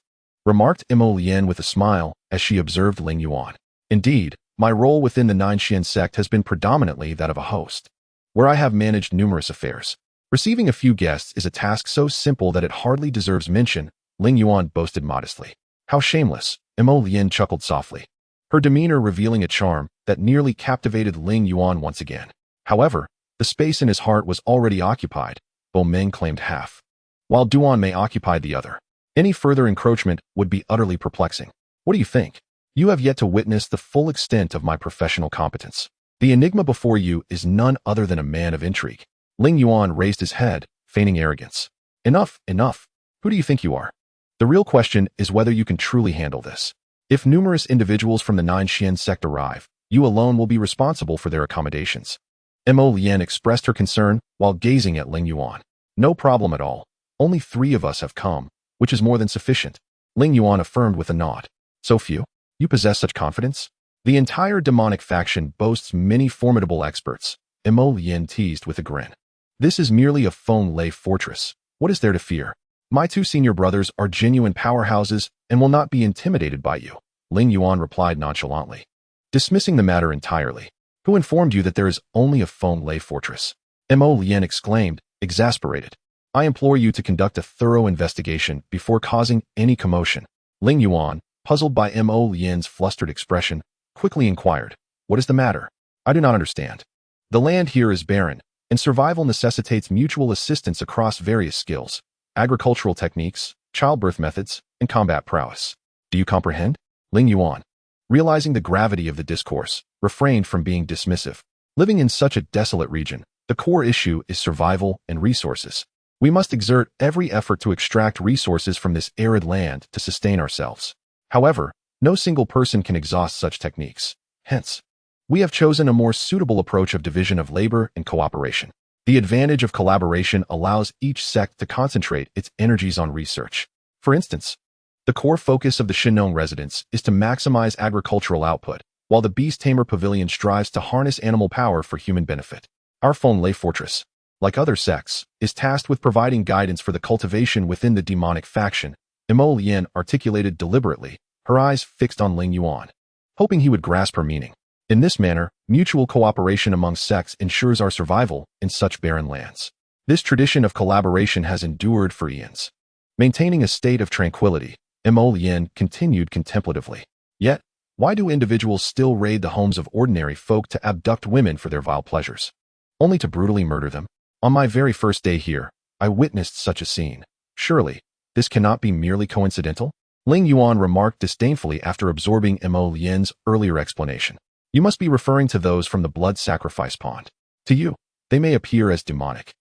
remarked Mo Leyin with a smile as she observed Ling Yuan. Indeed, my role within the Nine Mysteries Sect has been predominantly that of a host, where I have managed numerous affairs. Receiving a few guests is a task so simple that it hardly deserves mention, Ling Yuan boasted modestly. How shameless, Mo Leyin chuckled softly, her demeanor revealing a charm that nearly captivated Ling Yuan once again. However, the space in his heart was already occupied. Bo Meng claimed half, while Duan Mei occupied the other. Any further encroachment would be utterly perplexing. What do you think? You have yet to witness the full extent of my professional competence. The enigma before you is none other than a man of intrigue. Ling Yuan raised his head, feigning arrogance. Enough, enough. Who do you think you are? The real question is whether you can truly handle this. If numerous individuals from the Nine Mysteries Sect arrive, you alone will be responsible for their accommodations. Mo Leyin expressed her concern while gazing at Ling Yuan. No problem at all. Only 3 of us have come, which is more than sufficient, Ling Yuan affirmed with a nod. So few? You possess such confidence? The entire demonic faction boasts many formidable experts, Mo Leyin teased with a grin. This is merely a phone lay fortress. What is there to fear? My 2 senior brothers are genuine powerhouses and will not be intimidated by you, Ling Yuan replied nonchalantly, dismissing the matter entirely. Who informed you that there is only a phone lay fortress? Mo Leyin exclaimed, exasperated. I implore you to conduct a thorough investigation before causing any commotion. Ling Yuan, puzzled by Mo Leyin's flustered expression, quickly inquired, what is the matter? I do not understand. The land here is barren, and survival necessitates mutual assistance across various skills, agricultural techniques, childbirth methods, and combat prowess. Do you comprehend? Ling Yuan, realizing the gravity of the discourse, refrained from being dismissive. Living in such a desolate region, the core issue is survival and resources. We must exert every effort to extract resources from this arid land to sustain ourselves. However, no single person can exhaust such techniques. Hence, we have chosen a more suitable approach of division of labor and cooperation. The advantage of collaboration allows each sect to concentrate its energies on research. For instance, the core focus of the Shinong residents is to maximize agricultural output, while the Beast Tamer Pavilion strives to harness animal power for human benefit. Our Phone Lay Fortress, like other sects, is tasked with providing guidance for the cultivation within the demonic faction, Mo Leyin articulated deliberately, her eyes fixed on Ling Yuan, hoping he would grasp her meaning. In this manner, mutual cooperation among sects ensures our survival in such barren lands. This tradition of collaboration has endured for eons. Maintaining a state of tranquility, Mo Leyin continued contemplatively. Yet, why do individuals still raid the homes of ordinary folk to abduct women for their vile pleasures, only to brutally murder them? On my very first day here, I witnessed such a scene. Surely, this cannot be merely coincidental? Ling Yuan remarked disdainfully after absorbing Mo Leyin's earlier explanation. You must be referring to those from the blood sacrifice pond. To you, they may appear as demonic.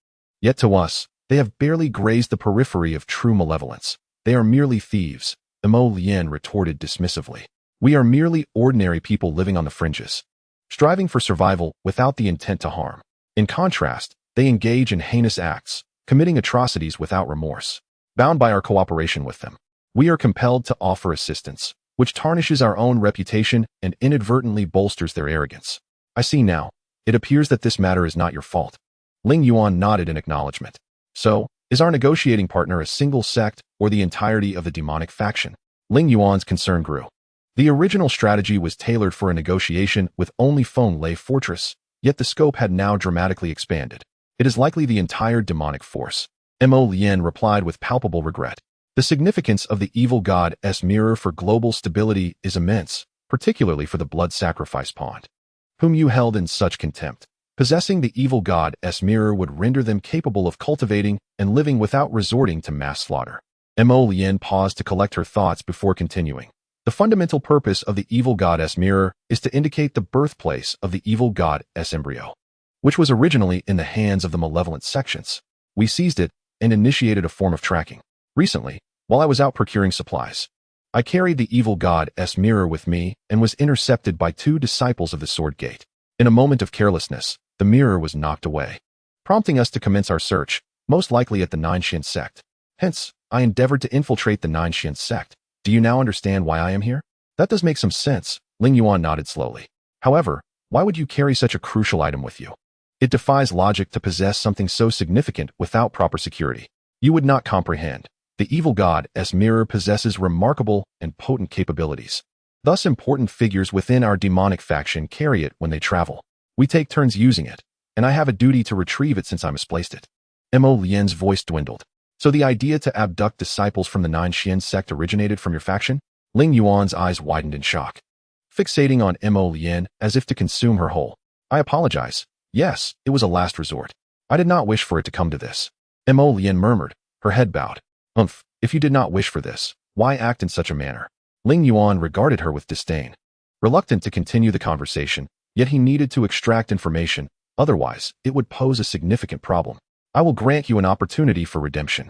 Yet to us, they have barely grazed the periphery of true malevolence. They are merely thieves, Mo Leyin retorted dismissively. We are merely ordinary people living on the fringes, striving for survival without the intent to harm. In contrast, they engage in heinous acts, committing atrocities without remorse. Bound by our cooperation with them, we are compelled to offer assistance, which tarnishes our own reputation and inadvertently bolsters their arrogance. I see now. It appears that this matter is not your fault. Ling Yuan nodded in acknowledgement. So, is our negotiating partner a single sect or the entirety of the demonic faction? Ling Yuan's concern grew. The original strategy was tailored for a negotiation with only Feng Lei Fortress, yet the scope had now dramatically expanded. It is likely the entire demonic force. Mo Leyin replied with palpable regret. The significance of the evil god's mirror for global stability is immense, particularly for the blood sacrifice pawn, whom you held in such contempt. Possessing the evil god's mirror would render them capable of cultivating and living without resorting to mass slaughter. Mo Leyin paused to collect her thoughts before continuing. The fundamental purpose of the evil god's mirror is to indicate the birthplace of the evil god's embryo, which was originally in the hands of the malevolent sections. We seized it and initiated a form of tracking. Recently, while I was out procuring supplies, I carried the evil god's mirror with me and was intercepted by 2 disciples of the Sword Gate. In a moment of carelessness, the mirror was knocked away, prompting us to commence our search, most likely at the Nine Mysteries Sect. Hence, I endeavored to infiltrate the Nine Mysteries Sect. Do you now understand why I am here? That does make some sense, Ling Yuan nodded slowly. However, why would you carry such a crucial item with you? It defies logic to possess something so significant without proper security. You would not comprehend. The evil god's mirror possesses remarkable and potent capabilities. Thus, important figures within our demonic faction carry it when they travel. We take turns using it, and I have a duty to retrieve it since I misplaced it. Mo Liyin's voice dwindled. So the idea to abduct disciples from the Nine Mysteries Sect originated from your faction? Ling Yuan's eyes widened in shock, fixating on Mo Leyin as if to consume her whole. I apologize. Yes, it was a last resort. I did not wish for it to come to this. Mo Leyin murmured, her head bowed. If you did not wish for this, why act in such a manner? Ling Yuan regarded her with disdain. Reluctant to continue the conversation, yet he needed to extract information, otherwise it would pose a significant problem. I will grant you an opportunity for redemption.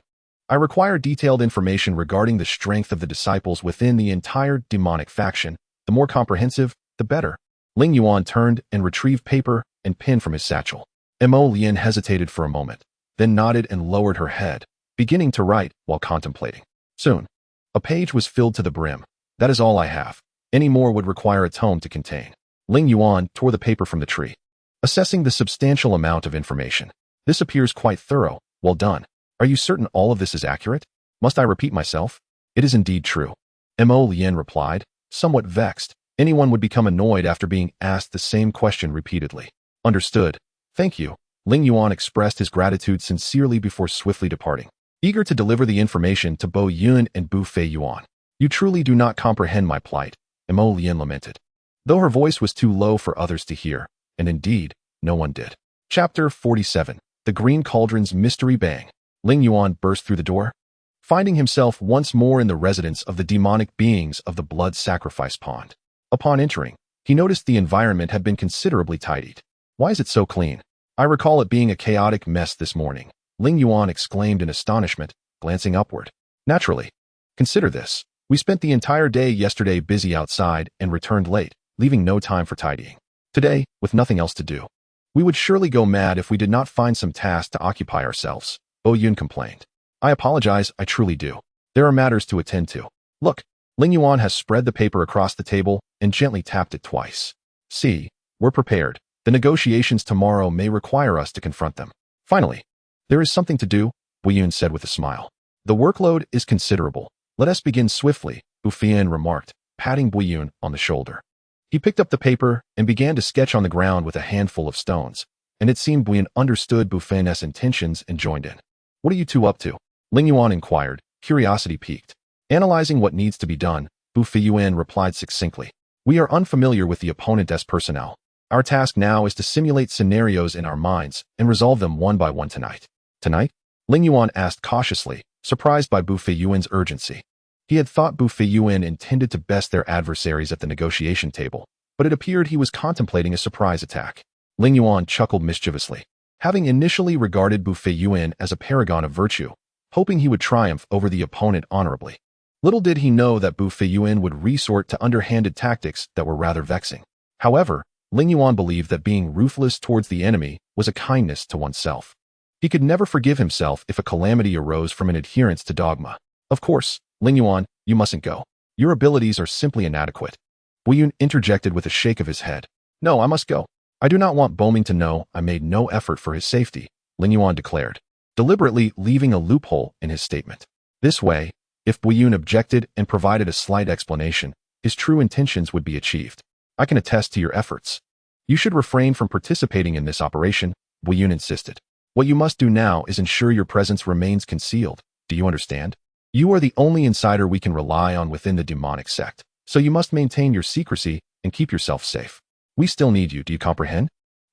I require detailed information regarding the strength of the disciples within the entire demonic faction. The more comprehensive, the better. Ling Yuan turned and retrieved paper and pen from his satchel. Mo Leyin hesitated for a moment, then nodded and lowered her head, beginning to write while contemplating. Soon, a page was filled to the brim. That is all I have. Any more would require a tome to contain. Ling Yuan tore the paper from the tree, assessing the substantial amount of information. This appears quite thorough. Well done. Are you certain all of this is accurate? Must I repeat myself? It is indeed true. Mo Leyin replied, somewhat vexed. Anyone would become annoyed after being asked the same question repeatedly. Understood. Thank you. Ling Yuan expressed his gratitude sincerely before swiftly departing, eager to deliver the information to Bo Yun and Bu Fei Yuan. You truly do not comprehend my plight, Mo Leyin lamented, though her voice was too low for others to hear, and indeed, no one did. Chapter 47. The Green Cauldron's Mystery Bang. Ling Yuan burst through the door, finding himself once more in the residence of the demonic beings of the blood sacrifice pond. Upon entering, he noticed the environment had been considerably tidied. Why is it so clean? I recall it being a chaotic mess this morning, Ling Yuan exclaimed in astonishment, glancing upward. Naturally. Consider this. We spent the entire day yesterday busy outside and returned late, leaving no time for tidying. Today, with nothing else to do, we would surely go mad if we did not find some task to occupy ourselves, Bo Yun complained. I apologize, I truly do. There are matters to attend to. Look, Ling Yuan has spread the paper across the table and gently tapped it twice. See, we're prepared. The negotiations tomorrow may require us to confront them. Finally, there is something to do, Bu Yun said with a smile. The workload is considerable. Let us begin swiftly, Bu Feiyan remarked, patting Bu Yun on the shoulder. He picked up the paper and began to sketch on the ground with a handful of stones, and it seemed Bu Yun understood Bu Feiyan's intentions and joined in. What are you two up to? Ling Yuan inquired, curiosity piqued. Analyzing what needs to be done, Bu Feiyan replied succinctly. We are unfamiliar with the opponent's personnel. Our task now is to simulate scenarios in our minds and resolve them one by one tonight. Tonight? Ling Yuan asked cautiously, surprised by Bu Feiyan's urgency. He had thought Bu Feiyan intended to best their adversaries at the negotiation table, but it appeared he was contemplating a surprise attack. Ling Yuan chuckled mischievously, having initially regarded Bu Feiyan as a paragon of virtue, hoping he would triumph over the opponent honorably. Little did he know that Bu Feiyan would resort to underhanded tactics that were rather vexing. However, Ling Yuan believed that being ruthless towards the enemy was a kindness to oneself. He could never forgive himself if a calamity arose from an adherence to dogma. Of course, Ling Yuan, you mustn't go. Your abilities are simply inadequate. Bu Yun interjected with a shake of his head. No, I must go. I do not want Boming to know I made no effort for his safety, Ling Yuan declared, deliberately leaving a loophole in his statement. This way, If Yun objected and provided a slight explanation, his true intentions would be achieved. I can attest to your efforts. You should refrain from participating in this operation, Yun insisted. What you must do now is ensure your presence remains concealed. Do you understand? You are the only insider we can rely on within the demonic sect, so you must maintain your secrecy and keep yourself safe. We still need you, do you comprehend?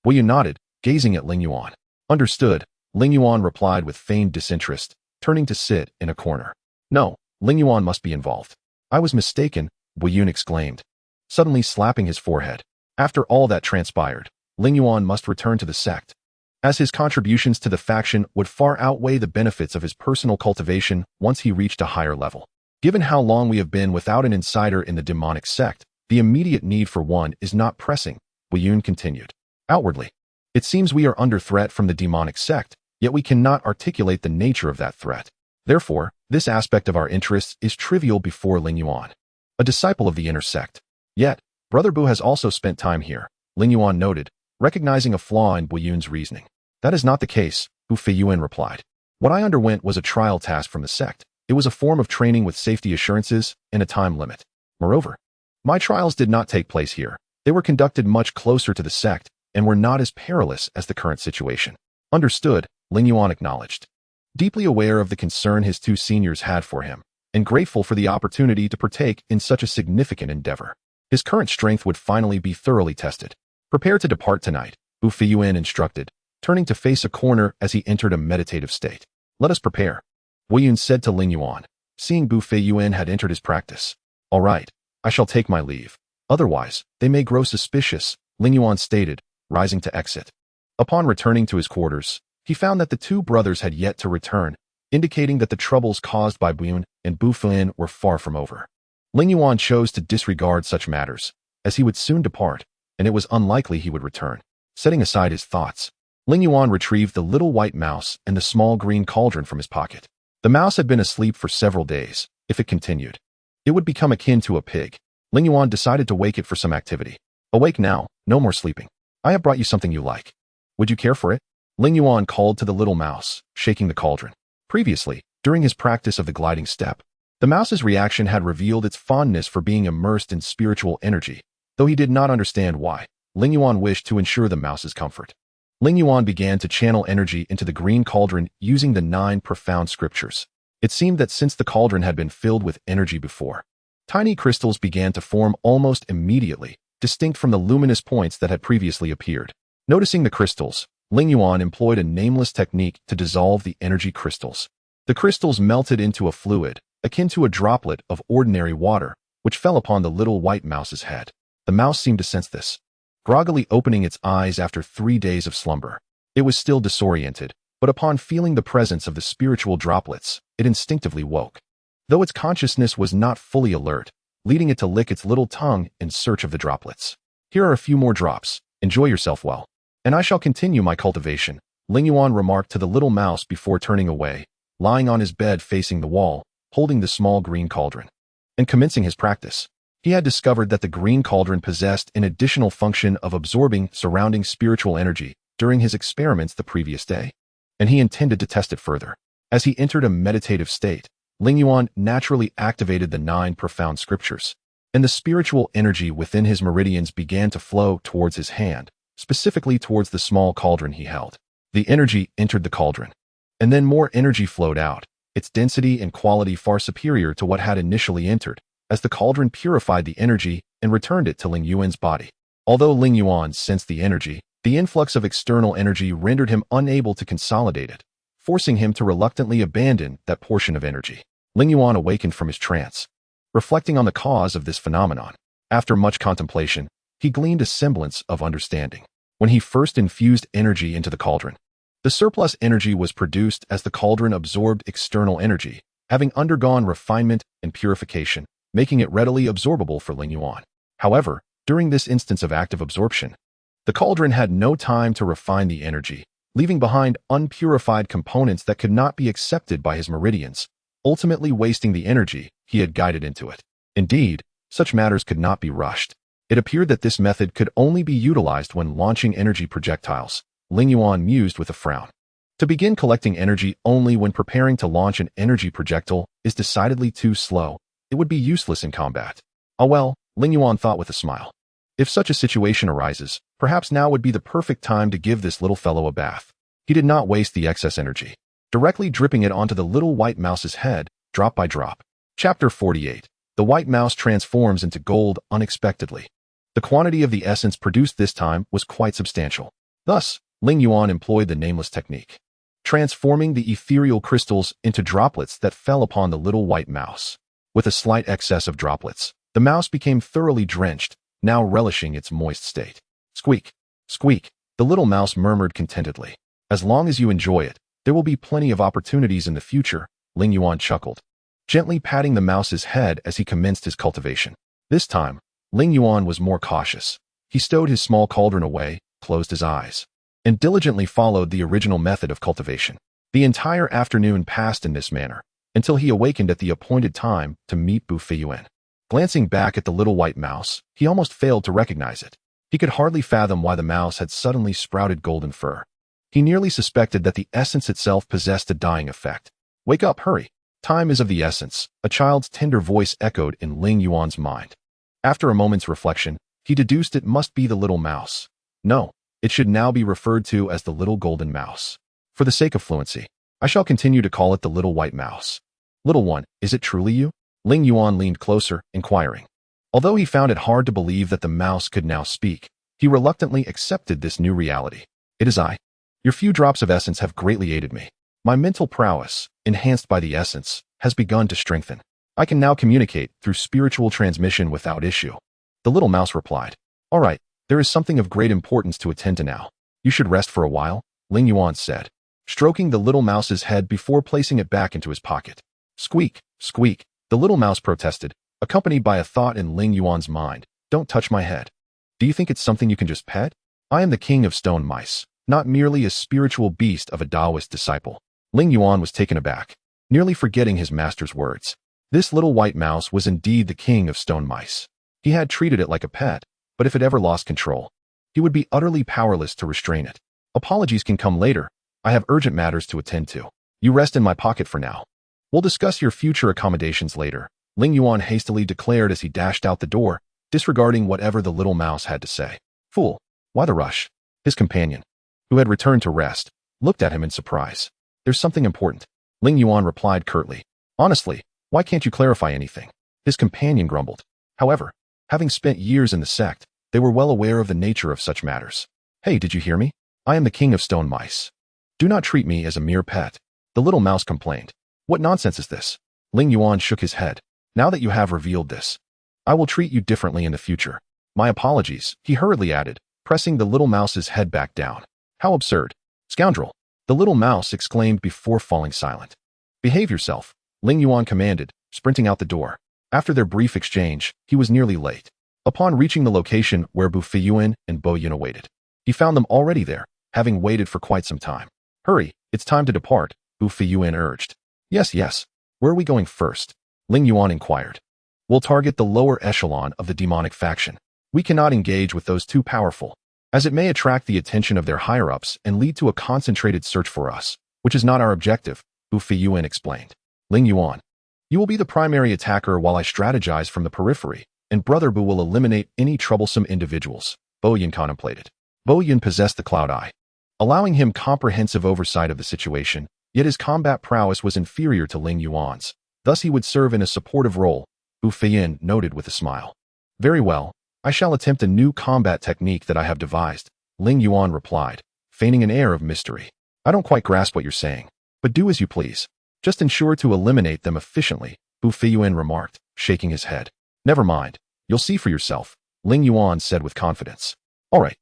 Yun nodded, gazing at Ling Yuan. Understood, Ling Yuan replied with feigned disinterest, turning to sit in a corner. No, Ling Yuan must be involved. I was mistaken, Yun exclaimed, suddenly slapping his forehead. After all that transpired, Ling Yuan must return to the sect, as his contributions to the faction would far outweigh the benefits of his personal cultivation once he reached a higher level. Given how long we have been without an insider in the demonic sect, the immediate need for one is not pressing, Yun continued. Outwardly, it seems we are under threat from the demonic sect, yet we cannot articulate the nature of that threat. Therefore, this aspect of our interests is trivial before Ling Yuan, a disciple of the inner sect. Yet, Brother Bu has also spent time here, Ling Yuan noted, recognizing a flaw in Yun's reasoning. That is not the case, Bu Feiyuan replied. What I underwent was a trial task from the sect. It was a form of training with safety assurances and a time limit. Moreover, my trials did not take place here. They were conducted much closer to the sect and were not as perilous as the current situation. Understood, Ling Yuan acknowledged, deeply aware of the concern his two seniors had for him, and grateful for the opportunity to partake in such a significant endeavor. His current strength would finally be thoroughly tested. Prepare to depart tonight, Bu Feiyuan instructed, turning to face a corner as he entered a meditative state. Let us prepare, Yun said to Ling Yuan, seeing Bu Feiyuan had entered his practice. All right, I shall take my leave. Otherwise, they may grow suspicious, Ling Yuan stated, rising to exit. Upon returning to his quarters, he found that the two brothers had yet to return, indicating that the troubles caused by Yun and Bu Feiyuan were far from over. Ling Yuan chose to disregard such matters, as he would soon depart, and it was unlikely he would return. Setting aside his thoughts, Ling Yuan retrieved the little white mouse and the small green cauldron from his pocket. The mouse had been asleep for several days. If it continued, it would become akin to a pig. Ling Yuan decided to wake it for some activity. Awake now, no more sleeping. I have brought you something you like. Would you care for it? Ling Yuan called to the little mouse, shaking the cauldron. Previously, during his practice of the gliding step, the mouse's reaction had revealed its fondness for being immersed in spiritual energy. Though he did not understand why, Ling Yuan wished to ensure the mouse's comfort. Ling Yuan began to channel energy into the green cauldron using the 9 profound scriptures. It seemed that since the cauldron had been filled with energy before, tiny crystals began to form almost immediately, distinct from the luminous points that had previously appeared. Noticing the crystals, Ling Yuan employed a nameless technique to dissolve the energy crystals. The crystals melted into a fluid, akin to a droplet of ordinary water, which fell upon the little white mouse's head. The mouse seemed to sense this, groggily opening its eyes after 3 days of slumber. It was still disoriented, but upon feeling the presence of the spiritual droplets, it instinctively woke. Though its consciousness was not fully alert, leading it to lick its little tongue in search of the droplets. Here are a few more drops. Enjoy yourself well. And I shall continue my cultivation, Ling Yuan remarked to the little mouse before turning away, lying on his bed facing the wall, holding the small green cauldron. And commencing his practice, he had discovered that the green cauldron possessed an additional function of absorbing surrounding spiritual energy during his experiments the previous day, and he intended to test it further. As he entered a meditative state, Ling Yuan naturally activated the 9 profound scriptures, and the spiritual energy within his meridians began to flow towards his hand, specifically towards the small cauldron he held. The energy entered the cauldron, and then more energy flowed out, its density and quality far superior to what had initially entered, as the cauldron purified the energy and returned it to Ling Yuan's body. Although Ling Yuan sensed the energy, the influx of external energy rendered him unable to consolidate it, forcing him to reluctantly abandon that portion of energy. Ling Yuan awakened from his trance, reflecting on the cause of this phenomenon. After much contemplation, he gleaned a semblance of understanding. When he first infused energy into the cauldron, the surplus energy was produced as the cauldron absorbed external energy, having undergone refinement and purification, making it readily absorbable for Ling Yuan. However, during this instance of active absorption, the cauldron had no time to refine the energy, leaving behind unpurified components that could not be accepted by his meridians, ultimately wasting the energy he had guided into it. Indeed, such matters could not be rushed. It appeared that this method could only be utilized when launching energy projectiles. Ling Yuan mused with a frown. To begin collecting energy only when preparing to launch an energy projectile is decidedly too slow. It would be useless in combat. Ah well, Ling Yuan thought with a smile. If such a situation arises, perhaps now would be the perfect time to give this little fellow a bath. He did not waste the excess energy, directly dripping it onto the little white mouse's head, drop by drop. Chapter 48. The white mouse transforms into gold unexpectedly. The quantity of the essence produced this time was quite substantial. Thus, Ling Yuan employed the nameless technique, transforming the ethereal crystals into droplets that fell upon the little white mouse. With a slight excess of droplets, the mouse became thoroughly drenched, now relishing its moist state. Squeak, squeak, the little mouse murmured contentedly. As long as you enjoy it, there will be plenty of opportunities in the future, Ling Yuan chuckled, gently patting the mouse's head as he commenced his cultivation. This time, Ling Yuan was more cautious. He stowed his small cauldron away, closed his eyes, and diligently followed the original method of cultivation. The entire afternoon passed in this manner, until he awakened at the appointed time to meet Bu Feiyuan. Glancing back at the little white mouse, he almost failed to recognize it. He could hardly fathom why the mouse had suddenly sprouted golden fur. He nearly suspected that the essence itself possessed a dying effect. Wake up, hurry. Time is of the essence, a child's tender voice echoed in Ling Yuan's mind. After a moment's reflection, he deduced it must be the little mouse. No, it should now be referred to as the little golden mouse. For the sake of fluency, I shall continue to call it the little white mouse. Little one, is it truly you? Ling Yuan leaned closer, inquiring. Although he found it hard to believe that the mouse could now speak, he reluctantly accepted this new reality. It is I. Your few drops of essence have greatly aided me. My mental prowess, enhanced by the essence, has begun to strengthen. I can now communicate through spiritual transmission without issue. The little mouse replied. All right, there is something of great importance to attend to now. You should rest for a while, Ling Yuan said, stroking the little mouse's head before placing it back into his pocket. Squeak, squeak, the little mouse protested, accompanied by a thought in Ling Yuan's mind. Don't touch my head. Do you think it's something you can just pet? I am the king of stone mice, not merely a spiritual beast of a Taoist disciple. Ling Yuan was taken aback, nearly forgetting his master's words. This little white mouse was indeed the king of stone mice. He had treated it like a pet, but if it ever lost control, he would be utterly powerless to restrain it. Apologies can come later. I have urgent matters to attend to. You rest in my pocket for now. We'll discuss your future accommodations later, Ling Yuan hastily declared as he dashed out the door, disregarding whatever the little mouse had to say. Fool, why the rush? His companion, who had returned to rest, looked at him in surprise. There's something important, Ling Yuan replied curtly. Honestly, why can't you clarify anything? His companion grumbled. However, having spent years in the sect, they were well aware of the nature of such matters. Hey, did you hear me? I am the king of stone mice. Do not treat me as a mere pet, the little mouse complained. What nonsense is this? Ling Yuan shook his head. Now that you have revealed this, I will treat you differently in the future. My apologies, he hurriedly added, pressing the little mouse's head back down. How absurd. Scoundrel, the little mouse exclaimed before falling silent. Behave yourself, Ling Yuan commanded, sprinting out the door. After their brief exchange, he was nearly late. Upon reaching the location where Bu Feiyuan and Bo Yun awaited, he found them already there, having waited for quite some time. Hurry, it's time to depart, Bu Feiyuan urged. Yes, yes. Where are we going first? Ling Yuan inquired. We'll target the lower echelon of the demonic faction. We cannot engage with those too powerful, as it may attract the attention of their higher-ups and lead to a concentrated search for us, which is not our objective, Bu Feiyuan explained. Ling Yuan, you will be the primary attacker while I strategize from the periphery, and Brother Bu will eliminate any troublesome individuals, Bo Yun contemplated. Bo Yun possessed the cloud eye, allowing him comprehensive oversight of the situation, yet his combat prowess was inferior to Ling Yuan's. Thus he would serve in a supportive role, Bu Feiyuan noted with a smile. Very well, I shall attempt a new combat technique that I have devised, Ling Yuan replied, feigning an air of mystery. I don't quite grasp what you're saying, but do as you please. Just ensure to eliminate them efficiently, Bu Feiyuan remarked, shaking his head. Never mind, you'll see for yourself, Ling Yuan said with confidence. All right,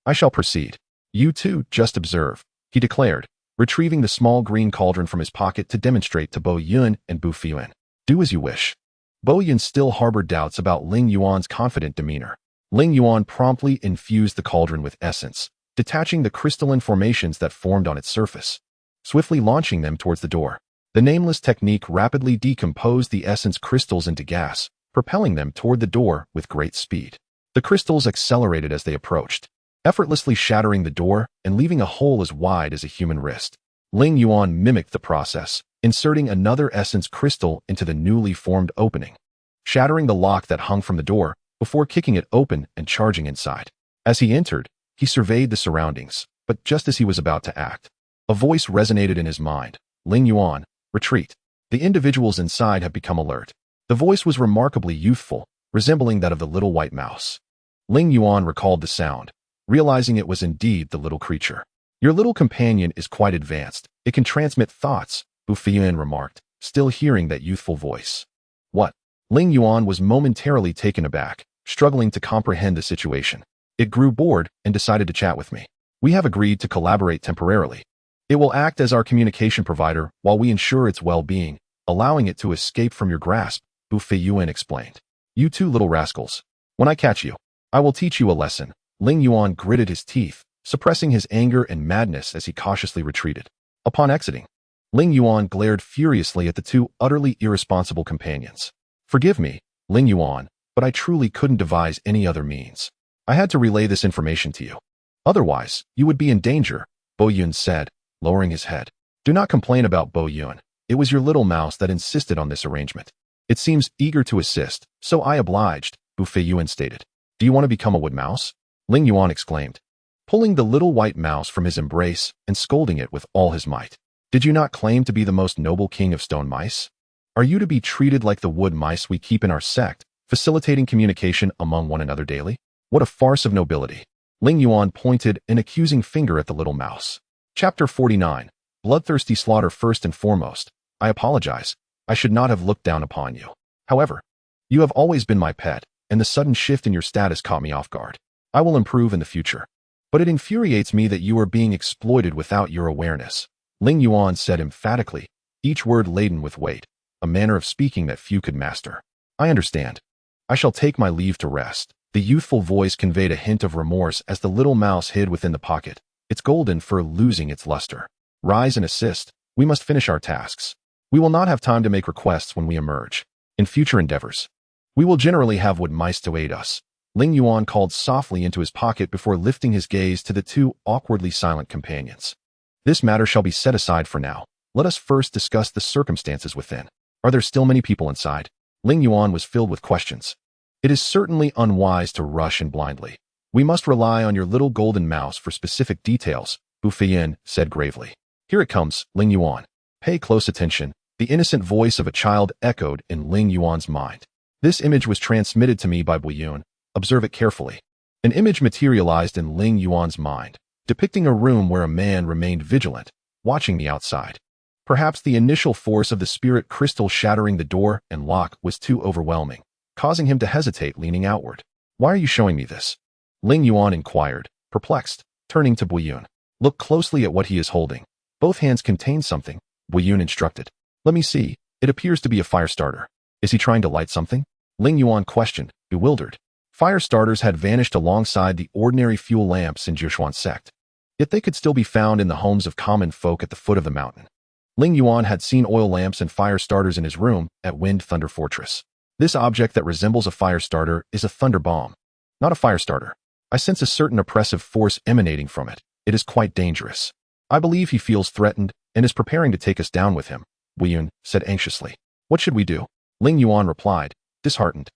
I shall proceed. You too, just observe, he declared, retrieving the small green cauldron from his pocket to demonstrate to Bo Yun and Bu Feiyuan. Do as you wish. Bo Yun still harbored doubts about Ling Yuan's confident demeanor. Ling Yuan promptly infused the cauldron with essence, detaching the crystalline formations that formed on its surface, swiftly launching them towards the door. The nameless technique rapidly decomposed the essence crystals into gas, propelling them toward the door with great speed. The crystals accelerated as they approached, effortlessly shattering the door and leaving a hole as wide as a human wrist. Ling Yuan mimicked the process, inserting another essence crystal into the newly formed opening, shattering the lock that hung from the door before kicking it open and charging inside. As he entered, he surveyed the surroundings, but just as he was about to act, a voice resonated in his mind. Ling Yuan, retreat. The individuals inside have become alert. The voice was remarkably youthful, resembling that of the little white mouse. Ling Yuan recalled the sound, realizing it was indeed the little creature. Your little companion is quite advanced. It can transmit thoughts, Bu Feiyuan remarked, still hearing that youthful voice. What? Ling Yuan was momentarily taken aback, struggling to comprehend the situation. It grew bored and decided to chat with me. We have agreed to collaborate temporarily. It will act as our communication provider while we ensure its well-being, allowing it to escape from your grasp, Bu Feiyuan explained. You two little rascals. When I catch you, I will teach you a lesson. Ling Yuan gritted his teeth, suppressing his anger and madness as he cautiously retreated. Upon exiting, Ling Yuan glared furiously at the two utterly irresponsible companions. Forgive me, Ling Yuan, but I truly couldn't devise any other means. I had to relay this information to you. Otherwise, you would be in danger, Bo Yun said, lowering his head. Do not complain about Bo Yun. It was your little mouse that insisted on this arrangement. It seems eager to assist, so I obliged, Bu Feiyuan stated. Do you want to become a wood mouse? Ling Yuan exclaimed, pulling the little white mouse from his embrace and scolding it with all his might. Did you not claim to be the most noble king of stone mice? Are you to be treated like the wood mice we keep in our sect, facilitating communication among one another daily? What a farce of nobility. Ling Yuan pointed an accusing finger at the little mouse. Chapter 49. Bloodthirsty slaughter. First and foremost, I apologize. I should not have looked down upon you. However, you have always been my pet, and the sudden shift in your status caught me off guard. I will improve in the future. But it infuriates me that you are being exploited without your awareness, Ling Yuan said emphatically, each word laden with weight, a manner of speaking that few could master. I understand. I shall take my leave to rest. The youthful voice conveyed a hint of remorse as the little mouse hid within the pocket, its golden fur losing its luster. Rise and assist. We must finish our tasks. We will not have time to make requests when we emerge. In future endeavors, we will generally have wood mice to aid us. Ling Yuan called softly into his pocket before lifting his gaze to the two awkwardly silent companions. This matter shall be set aside for now. Let us first discuss the circumstances within. Are there still many people inside? Ling Yuan was filled with questions. It is certainly unwise to rush in blindly. We must rely on your little golden mouse for specific details, Bu Feiyuan said gravely. Here it comes, Ling Yuan. Pay close attention. The innocent voice of a child echoed in Ling Yuan's mind. This image was transmitted to me by Bu Yun. Observe it carefully. An image materialized in Ling Yuan's mind, depicting a room where a man remained vigilant, watching the outside. Perhaps the initial force of the spirit crystal shattering the door and lock was too overwhelming, causing him to hesitate, leaning outward. Why are you showing me this? Ling Yuan inquired, perplexed, turning to Bu Yun. Look closely at what he is holding. Both hands contain something, Bu Yun instructed. Let me see. It appears to be a fire starter. Is he trying to light something? Ling Yuan questioned, bewildered. Fire starters had vanished alongside the ordinary fuel lamps in Jishuan sect. Yet they could still be found in the homes of common folk at the foot of the mountain. Ling Yuan had seen oil lamps and fire starters in his room at Wind Thunder Fortress. This object that resembles a fire starter is a thunder bomb, not a fire starter. I sense a certain oppressive force emanating from it. It is quite dangerous. I believe he feels threatened and is preparing to take us down with him, Bu Yun said anxiously. What should we do? Ling Yuan replied, disheartened.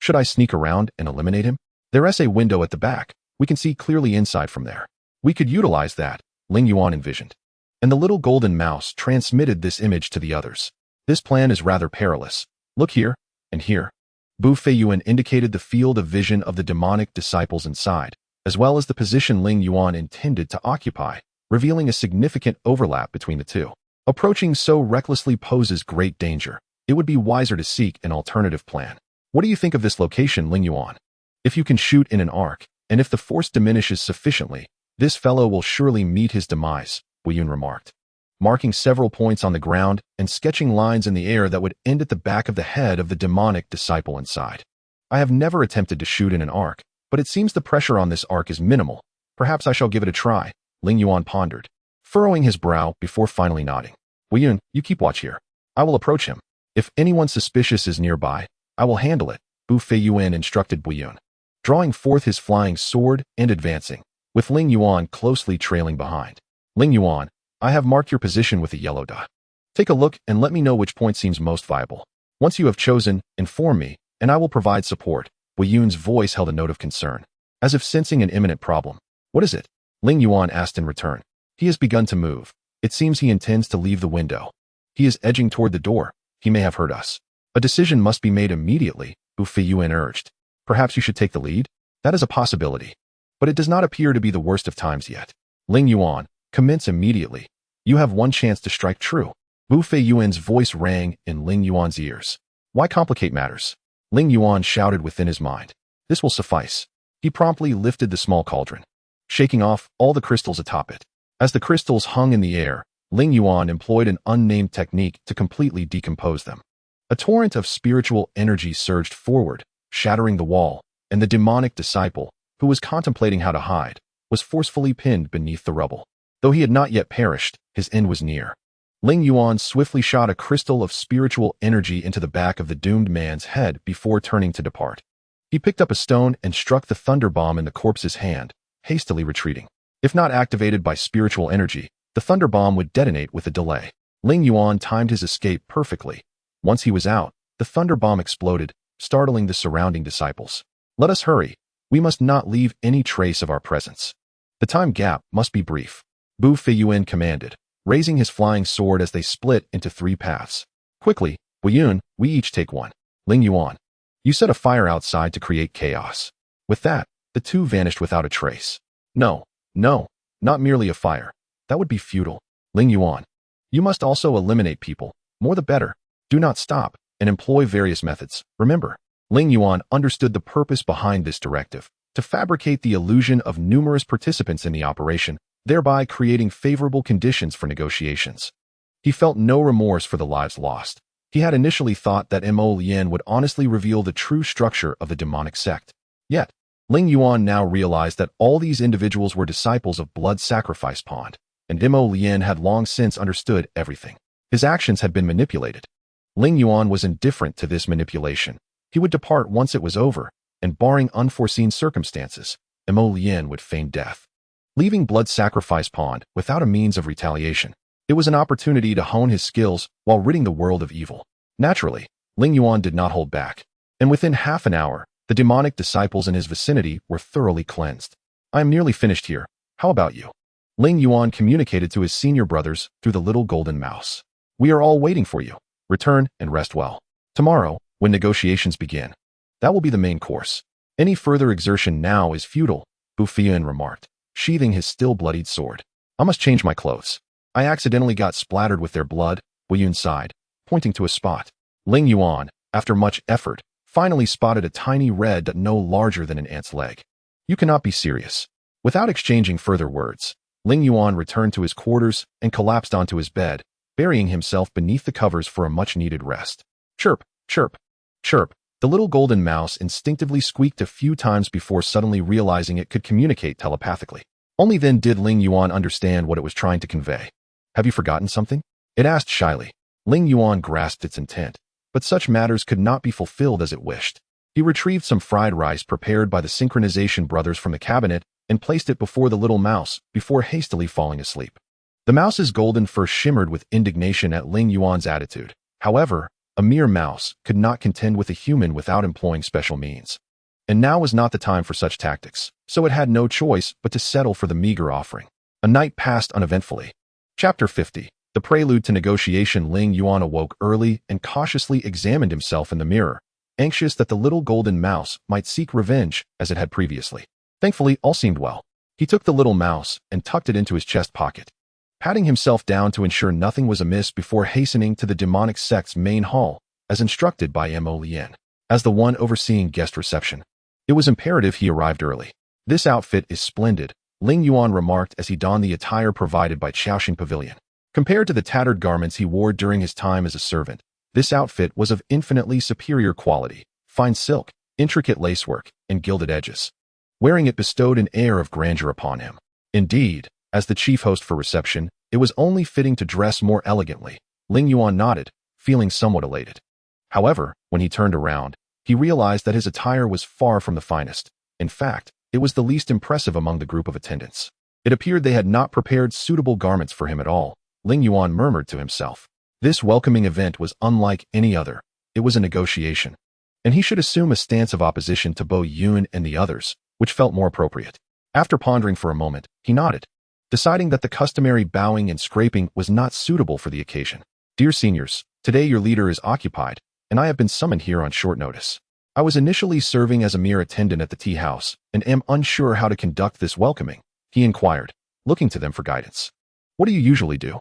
Should I sneak around and eliminate him? There is a window at the back. We can see clearly inside from there. We could utilize that, Ling Yuan envisioned. And the little golden mouse transmitted this image to the others. This plan is rather perilous. Look here, and here. Bu Feiyuan indicated the field of vision of the demonic disciples inside, as well as the position Ling Yuan intended to occupy, revealing a significant overlap between the two. Approaching so recklessly poses great danger. It would be wiser to seek an alternative plan. What do you think of this location, Ling Yuan? If you can shoot in an arc, and if the force diminishes sufficiently, this fellow will surely meet his demise, Bu Yun remarked, marking several points on the ground and sketching lines in the air that would end at the back of the head of the demonic disciple inside. I have never attempted to shoot in an arc, but it seems the pressure on this arc is minimal. Perhaps I shall give it a try, Ling Yuan pondered, furrowing his brow before finally nodding. Bu Yun, you keep watch here. I will approach him. If anyone suspicious is nearby, I will handle it, Bu Feiyuan instructed Bu Yun, drawing forth his flying sword and advancing, with Ling Yuan closely trailing behind. Ling Yuan, I have marked your position with a yellow dot. Take a look and let me know which point seems most viable. Once you have chosen, inform me, and I will provide support. Weiyun's voice held a note of concern, as if sensing an imminent problem. What is it? Ling Yuan asked in return. He has begun to move. It seems he intends to leave the window. He is edging toward the door. He may have heard us. A decision must be made immediately, Weiyun urged. Perhaps you should take the lead? That is a possibility. But it does not appear to be the worst of times yet. Ling Yuan, commence immediately. You have one chance to strike true. Weiyun's voice rang in Ling Yuan's ears. Why complicate matters? Ling Yuan shouted within his mind. This will suffice. He promptly lifted the small cauldron, shaking off all the crystals atop it. As the crystals hung in the air, Ling Yuan employed an unnamed technique to completely decompose them. A torrent of spiritual energy surged forward, shattering the wall, and the demonic disciple, who was contemplating how to hide, was forcefully pinned beneath the rubble. Though he had not yet perished, his end was near. Ling Yuan swiftly shot a crystal of spiritual energy into the back of the doomed man's head before turning to depart. He picked up a stone and struck the thunder bomb in the corpse's hand, hastily retreating. If not activated by spiritual energy, the thunder bomb would detonate with a delay. Ling Yuan timed his escape perfectly. Once he was out, the thunder bomb exploded, startling the surrounding disciples. Let us hurry. We must not leave any trace of our presence. The time gap must be brief. Weiyun commanded, raising his flying sword as they split into 3 paths. Quickly, Weiyun, we each take one. Ling Yuan, you set a fire outside to create chaos. With that, the two vanished without a trace. No, not merely a fire. That would be futile. Ling Yuan, you must also eliminate people. More the better. Do not stop, and employ various methods. Remember, Ling Yuan understood the purpose behind this directive, to fabricate the illusion of numerous participants in the operation, thereby creating favorable conditions for negotiations. He felt no remorse for the lives lost. He had initially thought that Leyin would honestly reveal the true structure of the demonic sect. Yet, Ling Yuan now realized that all these individuals were disciples of blood sacrifice pond, and Leyin had long since understood everything. His actions had been manipulated. Ling Yuan was indifferent to this manipulation. He would depart once it was over, and barring unforeseen circumstances, Leyin would feign death, leaving blood sacrifice pond without a means of retaliation. It was an opportunity to hone his skills while ridding the world of evil. Naturally, Ling Yuan did not hold back, and within half an hour, the demonic disciples in his vicinity were thoroughly cleansed. I am nearly finished here. How about you? Ling Yuan communicated to his senior brothers through the little golden mouse. We are all waiting for you. Return and rest well. Tomorrow, when negotiations begin, that will be the main course. Any further exertion now is futile, Weiyun remarked, sheathing his still bloodied sword. I must change my clothes. I accidentally got splattered with their blood, Weiyun sighed, pointing to a spot. Ling Yuan, after much effort, finally spotted a tiny red dot no larger than an ant's leg. You cannot be serious. Without exchanging further words, Ling Yuan returned to his quarters and collapsed onto his bed, burying himself beneath the covers for a much-needed rest. Chirp, chirp, chirp. The little golden mouse instinctively squeaked a few times before suddenly realizing it could communicate telepathically. Only then did Ling Yuan understand what it was trying to convey. Have you forgotten something? It asked shyly. Ling Yuan grasped its intent, but such matters could not be fulfilled as it wished. He retrieved some fried rice prepared by the synchronization brothers from the cabinet and placed it before the little mouse before hastily falling asleep. The mouse's golden fur shimmered with indignation at Ling Yuan's attitude. However, a mere mouse could not contend with a human without employing special means. And now was not the time for such tactics, so it had no choice but to settle for the meager offering. A night passed uneventfully. Chapter 50. The prelude to negotiation. Ling Yuan awoke early and cautiously examined himself in the mirror, anxious that the little golden mouse might seek revenge as it had previously. Thankfully, all seemed well. He took the little mouse and tucked it into his chest pocket, patting himself down to ensure nothing was amiss before hastening to the demonic sect's main hall, as instructed by Leyin. As the one overseeing guest reception, it was imperative he arrived early. This outfit is splendid, Ling Yuan remarked as he donned the attire provided by Chaoxing Pavilion. Compared to the tattered garments he wore during his time as a servant, this outfit was of infinitely superior quality, fine silk, intricate lacework, and gilded edges. Wearing it bestowed an air of grandeur upon him. Indeed, as the chief host for reception, it was only fitting to dress more elegantly. Ling Yuan nodded, feeling somewhat elated. However, when he turned around, he realized that his attire was far from the finest. In fact, it was the least impressive among the group of attendants. It appeared they had not prepared suitable garments for him at all. Ling Yuan murmured to himself. This welcoming event was unlike any other. It was a negotiation, and he should assume a stance of opposition to Bo Yun and the others, which felt more appropriate. After pondering for a moment, he nodded, deciding that the customary bowing and scraping was not suitable for the occasion. Dear seniors, today your leader is occupied, and I have been summoned here on short notice. I was initially serving as a mere attendant at the tea house, and am unsure how to conduct this welcoming, he inquired, looking to them for guidance. What do you usually do?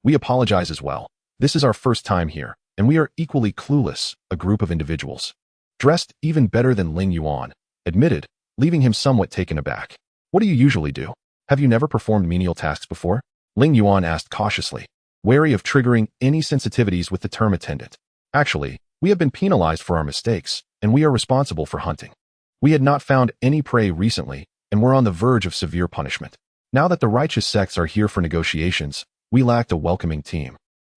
We apologize as well. This is our first time here, and we are equally clueless, a group of individuals. Dressed even better than Ling Yuan, admitted, leaving him somewhat taken aback. What do you usually do? Have you never performed menial tasks before? Ling Yuan asked cautiously, wary of triggering any sensitivities with the term attendant. Actually, we have been penalized for our mistakes, and we are responsible for hunting. We had not found any prey recently, and were on the verge of severe punishment. Now that the righteous sects are here for negotiations, we lacked a welcoming team.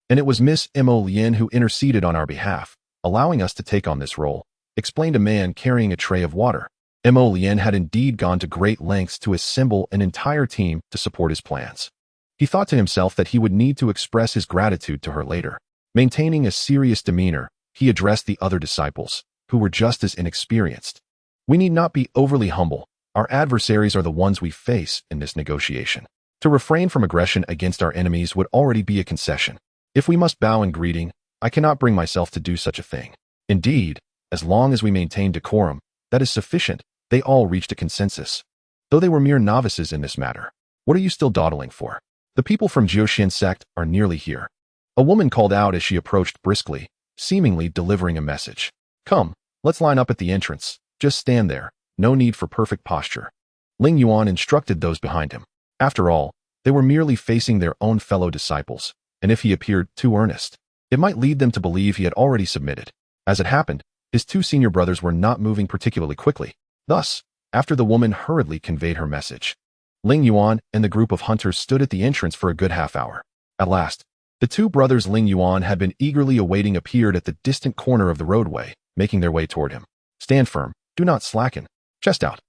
And it was Miss Leyin who interceded on our behalf, allowing us to take on this role, explained a man carrying a tray of water. Leyin had indeed gone to great lengths to assemble an entire team to support his plans. He thought to himself that he would need to express his gratitude to her later. Maintaining a serious demeanor, he addressed the other disciples, who were just as inexperienced. We need not be overly humble. Our adversaries are the ones we face in this negotiation. To refrain from aggression against our enemies would already be a concession. If we must bow in greeting, I cannot bring myself to do such a thing. Indeed, as long as we maintain decorum, that is sufficient. They all reached a consensus. Though they were mere novices in this matter. What are you still dawdling for? The people from Jiuxian sect are nearly here. A woman called out as she approached briskly, seemingly delivering a message. Come, let's line up at the entrance. Just stand there. No need for perfect posture. Ling Yuan instructed those behind him. After all, they were merely facing their own fellow disciples, and if he appeared too earnest, it might lead them to believe he had already submitted. As it happened, his two senior brothers were not moving particularly quickly. Thus, after the woman hurriedly conveyed her message, Ling Yuan and the group of hunters stood at the entrance for a good half hour. At last, the two brothers Ling Yuan had been eagerly awaiting appeared at the distant corner of the roadway, making their way toward him. Stand firm, do not slacken, chest out,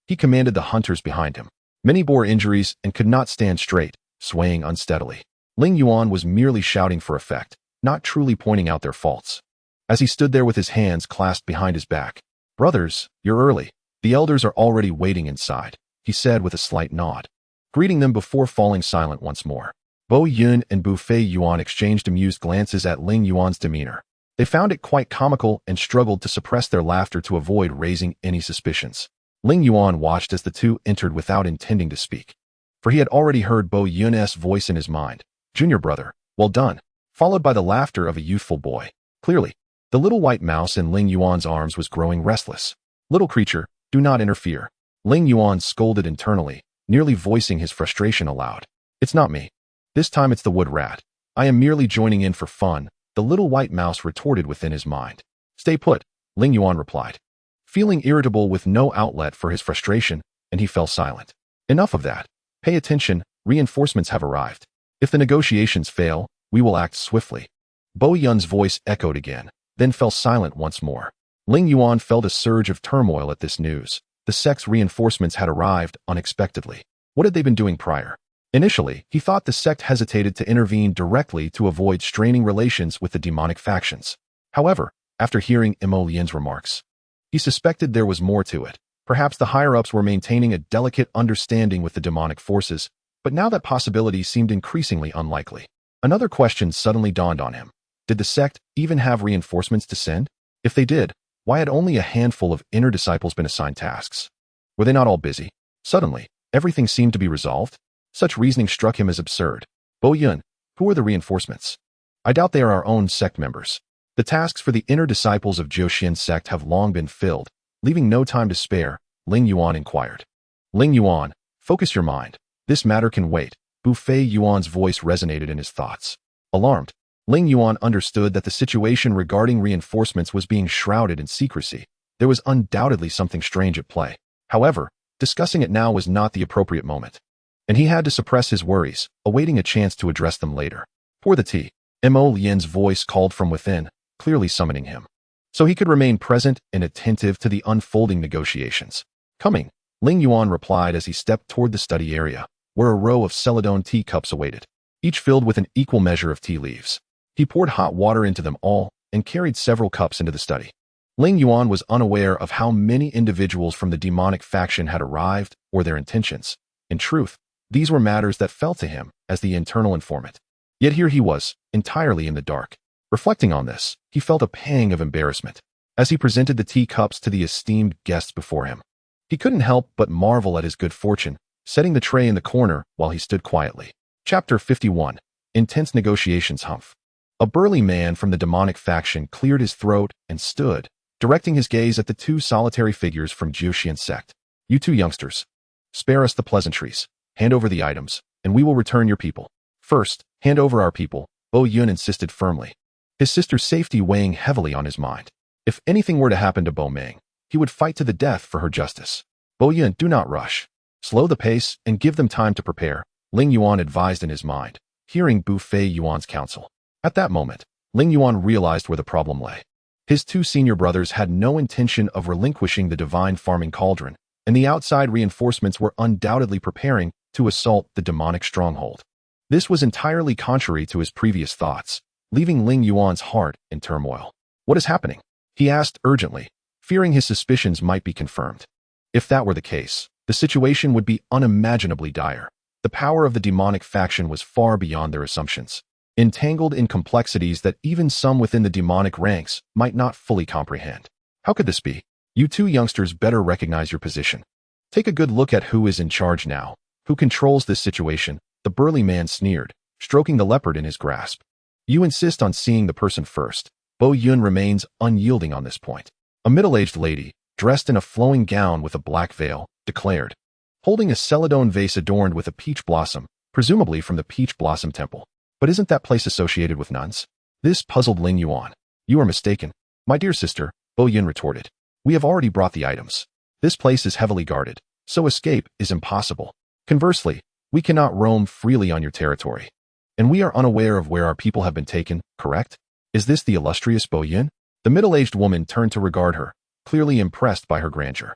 he commanded the hunters behind him. Many bore injuries and could not stand straight, swaying unsteadily. Ling Yuan was merely shouting for effect, not truly pointing out their faults. As he stood there with his hands clasped behind his back, brothers, you're early. The elders are already waiting inside, he said with a slight nod, greeting them before falling silent once more. Bo Yun and Bu Fei Yuan exchanged amused glances at Ling Yuan's demeanor. They found it quite comical and struggled to suppress their laughter to avoid raising any suspicions. Ling Yuan watched as the two entered without intending to speak, for he had already heard Bo Yun's voice in his mind. Junior brother, well done, followed by the laughter of a youthful boy. Clearly, the little white mouse in Ling Yuan's arms was growing restless. Little creature, do not interfere. Ling Yuan scolded internally, nearly voicing his frustration aloud. It's not me. This time it's the wood rat. I am merely joining in for fun, the little white mouse retorted within his mind. Stay put, Ling Yuan replied, feeling irritable with no outlet for his frustration, and he fell silent. Enough of that. Pay attention, reinforcements have arrived. If the negotiations fail, we will act swiftly. Bo Yun's voice echoed again, then fell silent once more. Ling Yuan felt a surge of turmoil at this news. The sect's reinforcements had arrived unexpectedly. What had they been doing prior? Initially, he thought the sect hesitated to intervene directly to avoid straining relations with the demonic factions. However, after hearing Leyen's remarks, he suspected there was more to it. Perhaps the higher-ups were maintaining a delicate understanding with the demonic forces, but now that possibility seemed increasingly unlikely. Another question suddenly dawned on him. Did the sect even have reinforcements to send? If they did, why had only a handful of inner disciples been assigned tasks? Were they not all busy? Suddenly, everything seemed to be resolved. Such reasoning struck him as absurd. Bo Yun, who are the reinforcements? I doubt they are our own sect members. The tasks for the inner disciples of Jiuxian sect have long been filled. Leaving no time to spare, Ling Yuan inquired. Ling Yuan, focus your mind. This matter can wait. Bu Fei Yuan's voice resonated in his thoughts. Alarmed, Ling Yuan understood that the situation regarding reinforcements was being shrouded in secrecy. There was undoubtedly something strange at play. However, discussing it now was not the appropriate moment, and he had to suppress his worries, awaiting a chance to address them later. Pour the tea. Leyen's voice called from within, clearly summoning him, so he could remain present and attentive to the unfolding negotiations. Coming, Ling Yuan replied as he stepped toward the study area, where a row of celadon tea cups awaited, each filled with an equal measure of tea leaves. He poured hot water into them all and carried several cups into the study. Ling Yuan was unaware of how many individuals from the demonic faction had arrived or their intentions. In truth, these were matters that fell to him as the internal informant. Yet here he was, entirely in the dark. Reflecting on this, he felt a pang of embarrassment as he presented the tea cups to the esteemed guests before him. He couldn't help but marvel at his good fortune, setting the tray in the corner while he stood quietly. Chapter 51. Intense Negotiations. Humph. A burly man from the demonic faction cleared his throat and stood, directing his gaze at the two solitary figures from eighteenth sect. You two youngsters, spare us the pleasantries. Hand over the items, and we will return your people. First, hand over our people, Bo Yun insisted firmly, his sister's safety weighing heavily on his mind. If anything were to happen to Bo Meng, he would fight to the death for her justice. Bo Yun, do not rush. Slow the pace and give them time to prepare, Ling Yuan advised in his mind, hearing Bu Fei Yuan's counsel. At that moment, Ling Yuan realized where the problem lay. His two senior brothers had no intention of relinquishing the divine farming cauldron, and the outside reinforcements were undoubtedly preparing to assault the demonic stronghold. This was entirely contrary to his previous thoughts, leaving Ling Yuan's heart in turmoil. What is happening? He asked urgently, fearing his suspicions might be confirmed. If that were the case, the situation would be unimaginably dire. The power of the demonic faction was far beyond their assumptions, entangled in complexities that even some within the demonic ranks might not fully comprehend. How could this be? You two youngsters better recognize your position. Take a good look at who is in charge now, who controls this situation, the burly man sneered, stroking the leopard in his grasp. You insist on seeing the person first. Bo Yun remains unyielding on this point. A middle-aged lady, dressed in a flowing gown with a black veil, declared, holding a celadon vase adorned with a peach blossom, presumably from the Peach Blossom Temple. But isn't that place associated with nuns? This puzzled Ling Yuan. You are mistaken, my dear sister, Bo Yun retorted. We have already brought the items. This place is heavily guarded, so escape is impossible. Conversely, we cannot roam freely on your territory. And we are unaware of where our people have been taken, correct? Is this the illustrious Bo Yun? The middle-aged woman turned to regard her, clearly impressed by her grandeur.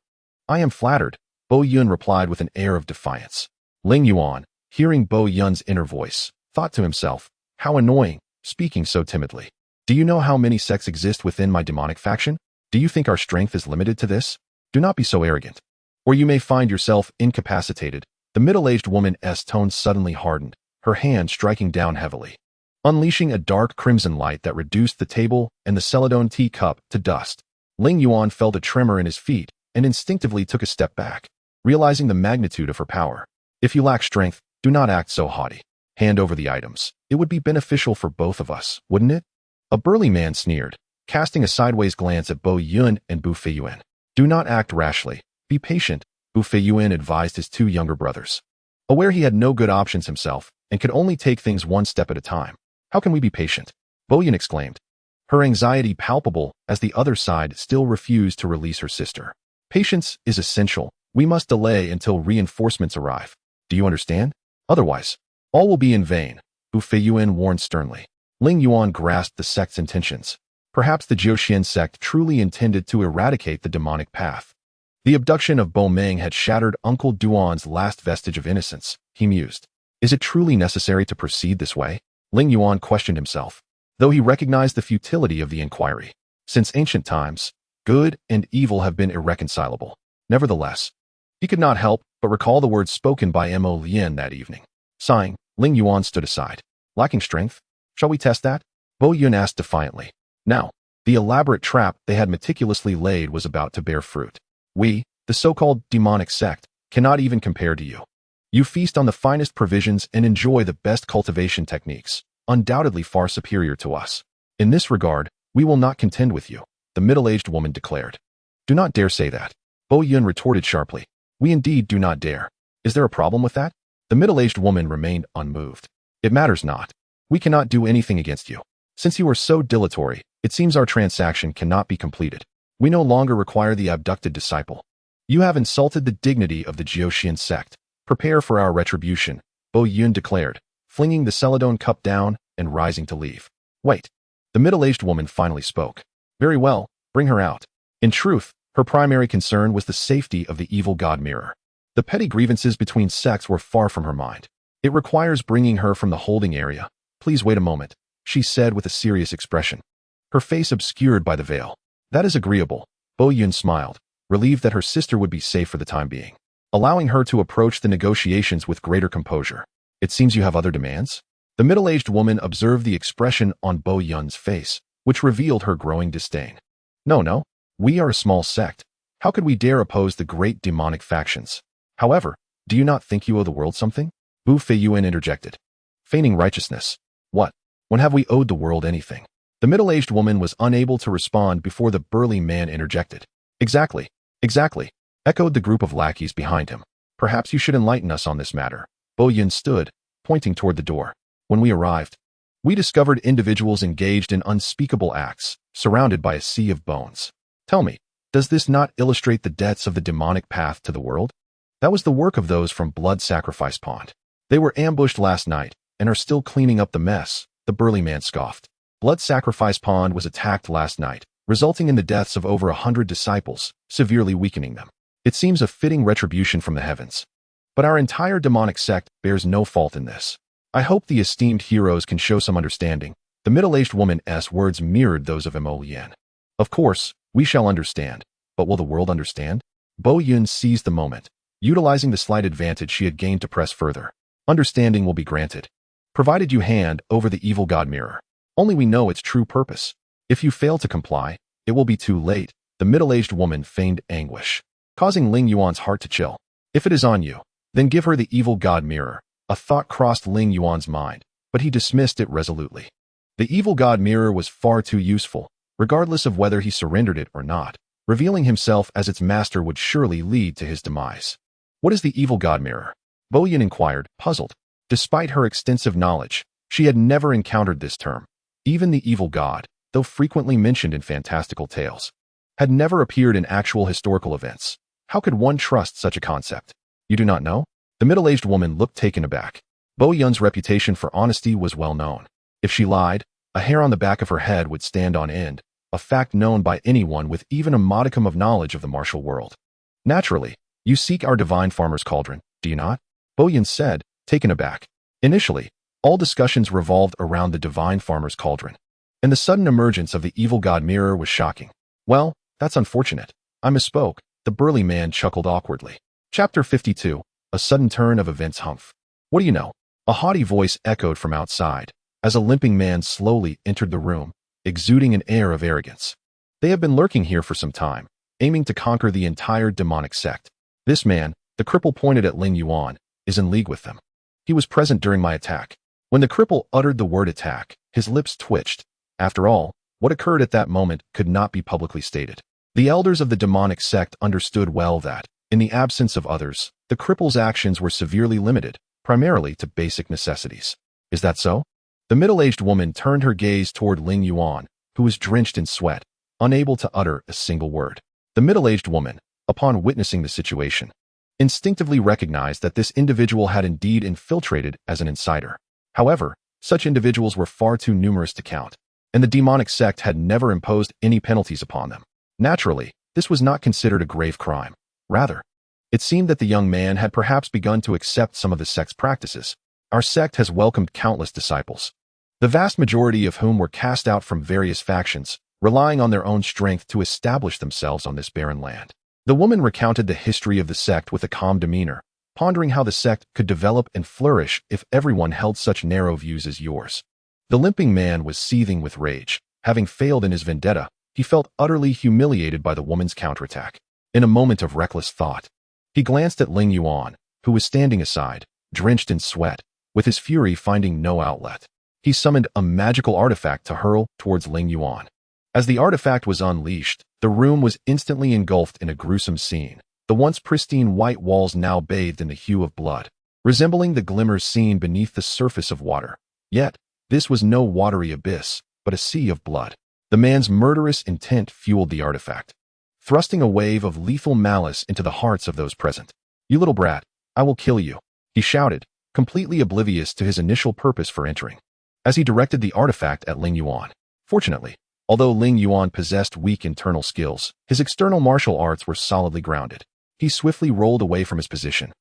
I am flattered, Bo Yun replied with an air of defiance. Ling Yuan, hearing Bo Yun's inner voice, thought to himself, how annoying, speaking so timidly. Do you know how many sects exist within my demonic faction? Do you think our strength is limited to this? Do not be so arrogant, or you may find yourself incapacitated. The middle-aged woman's tone suddenly hardened, her hand striking down heavily, unleashing a dark crimson light that reduced the table and the celadon tea cup to dust. Ling Yuan felt a tremor in his feet and instinctively took a step back, realizing the magnitude of her power. If you lack strength, do not act so haughty. Hand over the items. It would be beneficial for both of us, wouldn't it? A burly man sneered, casting a sideways glance at Bo Yun and Bu Fei Yuan. Do not act rashly. Be patient, Bu Fei Yuan advised his two younger brothers. Aware he had no good options himself and could only take things one step at a time. How can we be patient? Bo Yun exclaimed, her anxiety palpable as the other side still refused to release her sister. Patience is essential. We must delay until reinforcements arrive. Do you understand? Otherwise, all will be in vain, Bu Fei Yuan warned sternly. Ling Yuan grasped the sect's intentions. Perhaps the eighteenth sect truly intended to eradicate the demonic path. The abduction of Bo Meng had shattered Uncle Duan's last vestige of innocence, he mused. Is it truly necessary to proceed this way? Ling Yuan questioned himself, though he recognized the futility of the inquiry. Since ancient times, good and evil have been irreconcilable. Nevertheless, he could not help but recall the words spoken by Mo Leyin that evening. Sighing, Ling Yuan stood aside. Lacking strength? Shall we test that? Bo Yun asked defiantly. Now, the elaborate trap they had meticulously laid was about to bear fruit. We, the so-called demonic sect, cannot even compare to you. You feast on the finest provisions and enjoy the best cultivation techniques, undoubtedly far superior to us. In this regard, we will not contend with you, the middle-aged woman declared. Do not dare say that, Bo Yun retorted sharply. We indeed do not dare. Is there a problem with that? The middle-aged woman remained unmoved. It matters not. We cannot do anything against you. Since you are so dilatory, it seems our transaction cannot be completed. We no longer require the abducted disciple. You have insulted the dignity of the eighteenth sect. Prepare for our retribution, Bo Yun declared, flinging the celadon cup down and rising to leave. Wait. The middle-aged woman finally spoke. Very well, bring her out. In truth, Her primary concern was the safety of the evil god mirror. The petty grievances between sects were far from her mind. It requires bringing her from the holding area. Please wait a moment, she said with a serious expression, her face obscured by the veil. That is agreeable. Leyin smiled, relieved that her sister would be safe for the time being, allowing her to approach the negotiations with greater composure. It seems you have other demands? The middle-aged woman observed the expression on Leyin face, which revealed her growing disdain. No. We are a small sect. How could we dare oppose the great demonic factions? However, do you not think you owe the world something? Leyin interjected, feigning righteousness. What? When have we owed the world anything? The middle-aged woman was unable to respond before the burly man interjected. Exactly, echoed the group of lackeys behind him. Perhaps you should enlighten us on this matter. Leyin stood, pointing toward the door. When we arrived, we discovered individuals engaged in unspeakable acts, surrounded by a sea of bones. Tell me, does this not illustrate the depths of the demonic path to the world? That was the work of those from Blood Sacrifice Pond. They were ambushed last night and are still cleaning up the mess, the burly man scoffed. Blood Sacrifice Pond was attacked last night, resulting in the deaths of over 100 disciples, severely weakening them. It seems a fitting retribution from the heavens. But our entire demonic sect bears no fault in this. I hope the esteemed heroes can show some understanding. The middle-aged woman's words mirrored those of Leyin. Of course, we shall understand, but will the world understand? Leyin seized the moment, utilizing the slight advantage she had gained to press further. Understanding will be granted, provided you hand over the evil god mirror. Only we know its true purpose. If you fail to comply, it will be too late. The middle-aged woman feigned anguish, causing Leyin's heart to chill. If it is on you, then give her the evil god mirror. A thought crossed Leyin's mind, but he dismissed it resolutely. The evil god mirror was far too useful, regardless of whether he surrendered it or not. Revealing himself as its master would surely lead to his demise. What is the evil god mirror? Leyin inquired, puzzled. Despite her extensive knowledge, she had never encountered this term. Even the evil god, though frequently mentioned in fantastical tales, had never appeared in actual historical events. How could one trust such a concept? You do not know? The middle-aged woman looked taken aback. Leyin's reputation for honesty was well known. If she lied, a hair on the back of her head would stand on end, a fact known by anyone with even a modicum of knowledge of the martial world. Naturally, you seek our divine farmer's cauldron, do you not? Leyin said, taken aback. Initially, all discussions revolved around the divine farmer's cauldron, and the sudden emergence of the evil god mirror was shocking. Well, that's unfortunate. I misspoke, the burly man chuckled awkwardly. Chapter 52, A Sudden Turn of Events. Humph. What do you know? A haughty voice echoed from outside, as a limping man slowly entered the room, exuding an air of arrogance. They have been lurking here for some time, aiming to conquer the entire demonic sect. This man, the cripple pointed at Leyin, is in league with them. He was present during my attack. When the cripple uttered the word attack, his lips twitched. After all, what occurred at that moment could not be publicly stated. The elders of the demonic sect understood well that, in the absence of others, the cripple's actions were severely limited, primarily to basic necessities. Is that so? The middle-aged woman turned her gaze toward Leyin, who was drenched in sweat, unable to utter a single word. The middle-aged woman, upon witnessing the situation, instinctively recognized that this individual had indeed infiltrated as an insider. However, such individuals were far too numerous to count, and the demonic sect had never imposed any penalties upon them. Naturally, this was not considered a grave crime. Rather, it seemed that the young man had perhaps begun to accept some of the sect's practices. Our sect has welcomed countless disciples, the vast majority of whom were cast out from various factions, relying on their own strength to establish themselves on this barren land. The woman recounted the history of the sect with a calm demeanor, pondering how the sect could develop and flourish if everyone held such narrow views as yours. The limping man was seething with rage. Having failed in his vendetta, he felt utterly humiliated by the woman's counterattack. In a moment of reckless thought, he glanced at Leyin, who was standing aside, drenched in sweat, with his fury finding no outlet. He summoned a magical artifact to hurl towards Leyin. As the artifact was unleashed, the room was instantly engulfed in a gruesome scene. The once pristine white walls now bathed in the hue of blood, resembling the glimmers seen beneath the surface of water. Yet, this was no watery abyss, but a sea of blood. The man's murderous intent fueled the artifact, thrusting a wave of lethal malice into the hearts of those present. You little brat, I will kill you, he shouted, completely oblivious to his initial purpose for entering, as he directed the artifact at Leyin. Fortunately, Although Ling Yuan possessed weak internal skills, his external martial arts were solidly grounded. He swiftly rolled away from his position,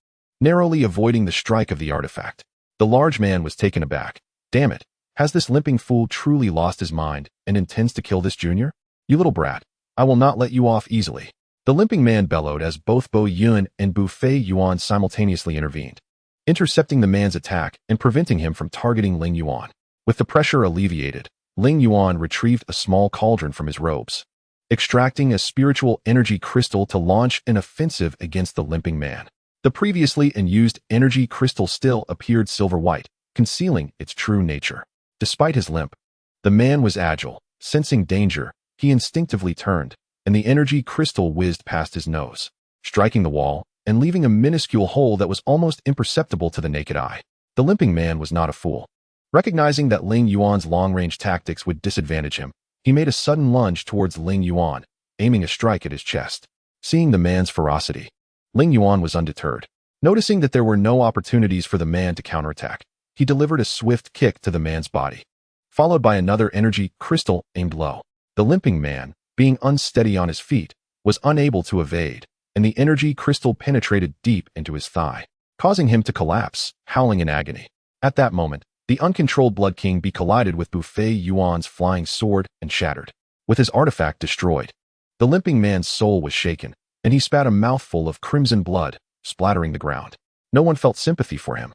narrowly avoiding the strike of the artifact. The large man was taken aback. Damn it, has this limping fool truly lost his mind and intends to kill this junior? You little brat, I will not let you off easily. The limping man bellowed as both Bo Yun and Bu Fei Yuan simultaneously intervened, intercepting the man's attack and preventing him from targeting Ling Yuan. With the pressure alleviated, Ling Yuan retrieved a small cauldron from his robes, extracting a spiritual energy crystal to launch an offensive against the limping man. The previously unused energy crystal still appeared silver-white, concealing its true nature. Despite his limp, the man was agile. Sensing danger, he instinctively turned, and the energy crystal whizzed past his nose, striking the wall and leaving a minuscule hole that was almost imperceptible to the naked eye. The limping man was not a fool. Recognizing that Ling Yuan's long-range tactics would disadvantage him, he made a sudden lunge towards Ling Yuan, aiming a strike at his chest. Seeing the man's ferocity, Ling Yuan was undeterred. Noticing that there were no opportunities for the man to counterattack, he delivered a swift kick to the man's body, followed by another energy crystal aimed low. The limping man, being unsteady on his feet, was unable to evade, and the energy crystal penetrated deep into his thigh, causing him to collapse, howling in agony. At that moment, the uncontrolled Blood King Bi collided with Bu Fei Yuan's flying sword and shattered. With his artifact destroyed, the limping man's soul was shaken, and he spat a mouthful of crimson blood, splattering the ground. No one felt sympathy for him,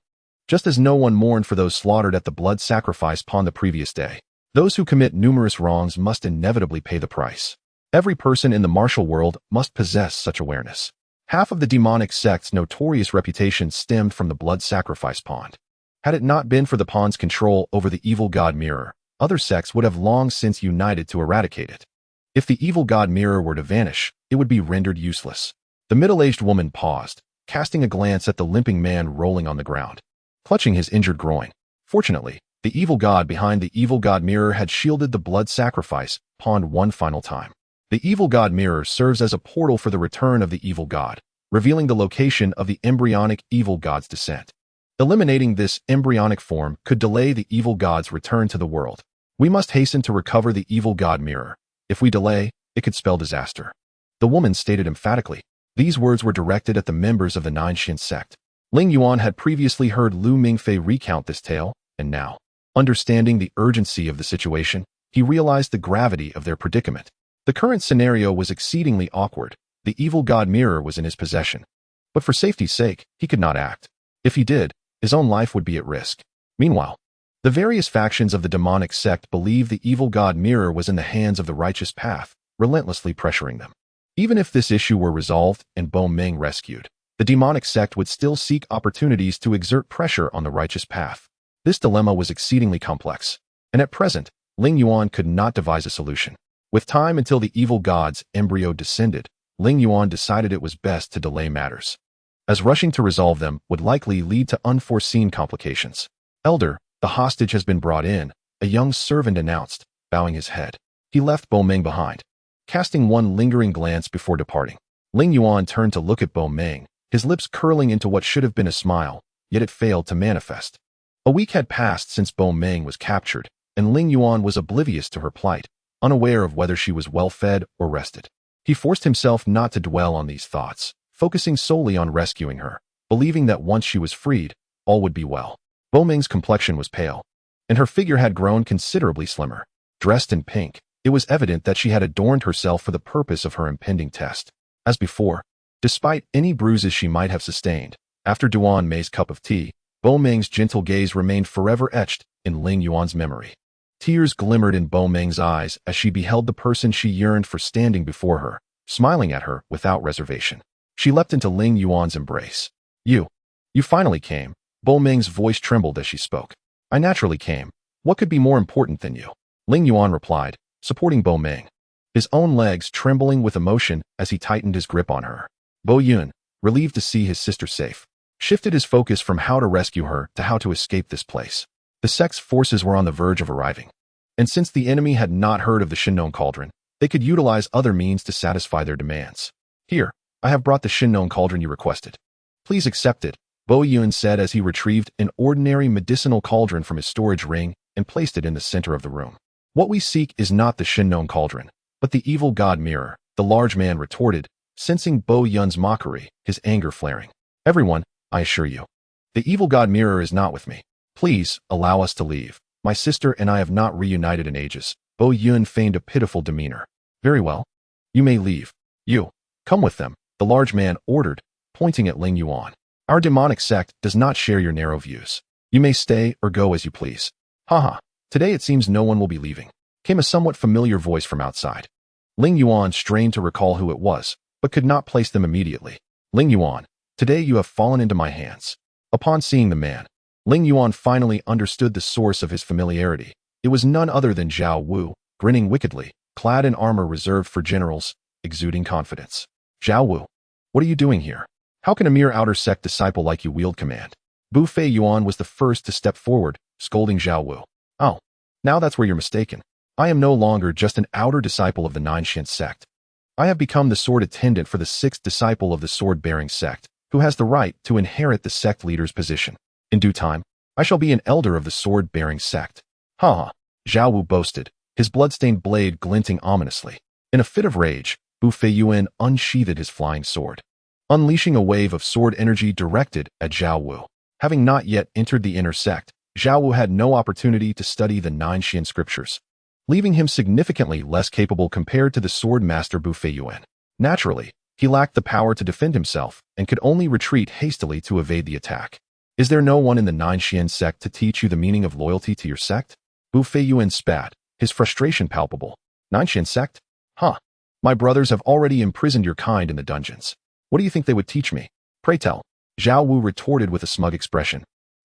just as no one mourned for those slaughtered at the blood sacrifice pond the previous day. Those who commit numerous wrongs must inevitably pay the price. Every person in the martial world must possess such awareness. Half of the demonic sect's notorious reputation stemmed from the blood sacrifice pond. Had it not been for the pond's control over the evil god mirror, other sects would have long since united to eradicate it. If the evil god mirror were to vanish, it would be rendered useless. The middle-aged woman paused, casting a glance at the limping man rolling on the ground, clutching his injured groin. Fortunately, the evil god behind the evil god mirror had shielded the blood sacrifice pond one final time. The evil god mirror serves as a portal for the return of the evil god, revealing the location of the embryonic evil god's descent. Eliminating this embryonic form could delay the evil god's return to the world. We must hasten to recover the evil god mirror. If we delay, it could spell disaster. The woman stated emphatically. These words were directed at the members of the Nine Mysteries Sect. Ling Yuan had previously heard Lu Mingfei recount this tale, and now, understanding the urgency of the situation, he realized the gravity of their predicament. The current scenario was exceedingly awkward. The evil god mirror was in his possession, but for safety's sake, he could not act. If he did, his own life would be at risk. Meanwhile, the various factions of the demonic sect believed the evil god mirror was in the hands of the righteous path, relentlessly pressuring them. Even if this issue were resolved and Bo Meng rescued, the demonic sect would still seek opportunities to exert pressure on the righteous path. This dilemma was exceedingly complex, and at present, Ling Yuan could not devise a solution. With time until the evil god's embryo descended, Ling Yuan decided it was best to delay matters, as rushing to resolve them would likely lead to unforeseen complications. Elder, the hostage has been brought in, a young servant announced, bowing his head. He left Bo Meng behind, casting one lingering glance before departing. Ling Yuan turned to look at Bo Meng, his lips curling into what should have been a smile, yet it failed to manifest. A week had passed since Bo Meng was captured, and Ling Yuan was oblivious to her plight, unaware of whether she was well-fed or rested. He forced himself not to dwell on these thoughts, focusing solely on rescuing her, believing that once she was freed, all would be well. Bo Meng's complexion was pale, and her figure had grown considerably slimmer. Dressed in pink, it was evident that she had adorned herself for the purpose of her impending test. As before, despite any bruises she might have sustained, after Duan Mei's cup of tea, Bo Meng's gentle gaze remained forever etched in Ling Yuan's memory. Tears glimmered in Bo Meng's eyes as she beheld the person she yearned for standing before her, smiling at her without reservation. She leapt into Ling Yuan's embrace. You finally came." Bo Meng's voice trembled as she spoke. "I naturally came. What could be more important than you?" Ling Yuan replied, supporting Bo Meng, his own legs trembling with emotion as he tightened his grip on her. Bo Yun, relieved to see his sister safe, shifted his focus from how to rescue her to how to escape this place. The sect's forces were on the verge of arriving, and since the enemy had not heard of the Shinnon Cauldron, they could utilize other means to satisfy their demands. "Here, I have brought the Shinnon Cauldron you requested. Please accept it," Bo Yun said as he retrieved an ordinary medicinal cauldron from his storage ring and placed it in the center of the room. What we seek is not the Shinnon cauldron, but the evil god mirror, the large man retorted, sensing Bo Yun's mockery, his anger flaring. Everyone, I assure you, the evil god mirror is not with me. Please, allow us to leave. My sister and I have not reunited in ages. Bo Yun feigned a pitiful demeanor. Very well. You may leave. You, come with them, the large man ordered, pointing at Ling Yuan. Our demonic sect does not share your narrow views. You may stay or go as you please. Haha, today it seems no one will be leaving, came a somewhat familiar voice from outside. Ling Yuan strained to recall who it was, but could not place them immediately. Ling Yuan, today you have fallen into my hands. Upon seeing the man, Ling Yuan finally understood the source of his familiarity. It was none other than Zhao Wu, grinning wickedly, clad in armor reserved for generals, exuding confidence. Zhao Wu, what are you doing here? How can a mere outer sect disciple like you wield command? Bu Fei Yuan was the first to step forward, scolding Zhao Wu. Oh, now that's where you're mistaken. I am no longer just an outer disciple of the Nine Mysteries Sect. I have become the sword attendant for the sixth disciple of the sword-bearing sect, who has the right to inherit the sect leader's position. In due time, I shall be an elder of the sword-bearing sect. Ha ha, Zhao Wu boasted, his blood-stained blade glinting ominously. In a fit of rage, Bu Feiyuan unsheathed his flying sword, unleashing a wave of sword energy directed at Zhao Wu. Having not yet entered the inner sect, Zhao Wu had no opportunity to study the Nine Xian scriptures, leaving him significantly less capable compared to the sword master Bu Feiyuan. Naturally, he lacked the power to defend himself and could only retreat hastily to evade the attack. Is there no one in the Nine Xian sect to teach you the meaning of loyalty to your sect? Bu Feiyuan spat, his frustration palpable. Nine Xian sect? Huh. My brothers have already imprisoned your kind in the dungeons. What do you think they would teach me? Pray tell. Zhao Wu retorted with a smug expression.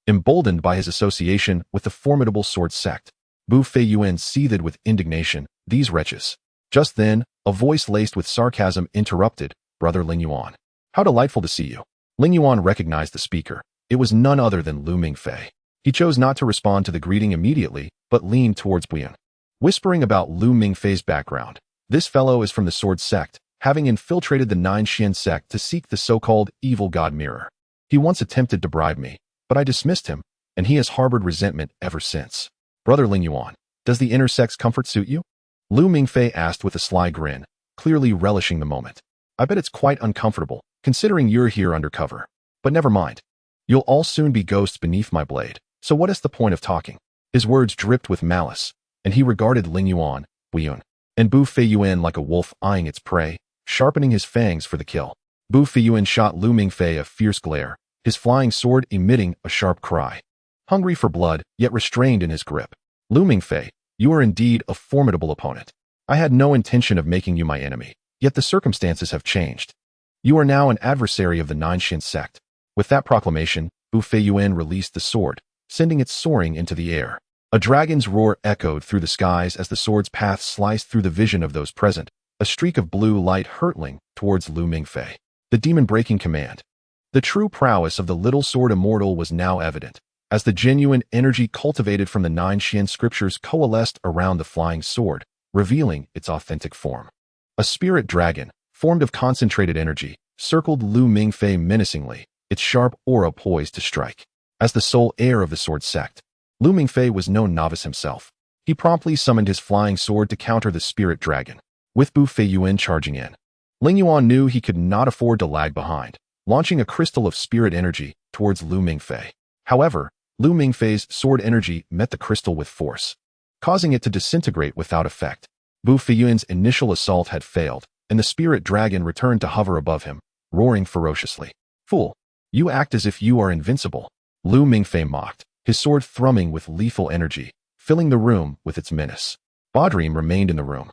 Emboldened by his association with the formidable sword sect, Bu Feiyuan seethed with indignation. These wretches. Just then, a voice laced with sarcasm interrupted, Brother Ling Yuan. How delightful to see you. Ling Yuan recognized the speaker. It was none other than Lu Mingfei. He chose not to respond to the greeting immediately, but leaned towards Buyun, whispering about Lu Mingfei's background. This fellow is from the sword sect, having infiltrated the Nine Xian sect to seek the so-called evil god mirror. He once attempted to bribe me, but I dismissed him, and he has harbored resentment ever since. Brother Ling Yuan, does the inner sect's comfort suit you? Lu Mingfei asked with a sly grin, clearly relishing the moment. I bet it's quite uncomfortable, considering you're here undercover. But never mind. You'll all soon be ghosts beneath my blade, so what is the point of talking? His words dripped with malice, and he regarded Ling Yuan, Buyun, and Bu Feiyuan like a wolf eyeing its prey, sharpening his fangs for the kill. Bu Feiyuan shot Lu Mingfei a fierce glare, his flying sword emitting a sharp cry. Hungry for blood, yet restrained in his grip. Lu Mingfei, you are indeed a formidable opponent. I had no intention of making you my enemy, yet the circumstances have changed. You are now an adversary of the Nine Xian sect. With that proclamation, Bu Feiyuan released the sword, sending it soaring into the air. A dragon's roar echoed through the skies as the sword's path sliced through the vision of those present, a streak of blue light hurtling towards Lu Mingfei. The demon-breaking command. The true prowess of the little sword immortal was now evident, as the genuine energy cultivated from the Nine Xian scriptures coalesced around the flying sword, revealing its authentic form. A spirit dragon, formed of concentrated energy, circled Lu Mingfei menacingly, its sharp aura poised to strike. As the sole heir of the sword sect, Lu Mingfei was no novice himself. He promptly summoned his flying sword to counter the spirit dragon, with Bu Feiyuan charging in. Ling Yuan knew he could not afford to lag behind, launching a crystal of spirit energy towards Lu Mingfei. However, Lu Mingfei's sword energy met the crystal with force, causing it to disintegrate without effect. Bu Feiyuan's initial assault had failed, and the spirit dragon returned to hover above him, roaring ferociously. Fool! You act as if you are invincible. Lu Mingfei mocked, his sword thrumming with lethal energy, filling the room with its menace. Bodrim remained in the room,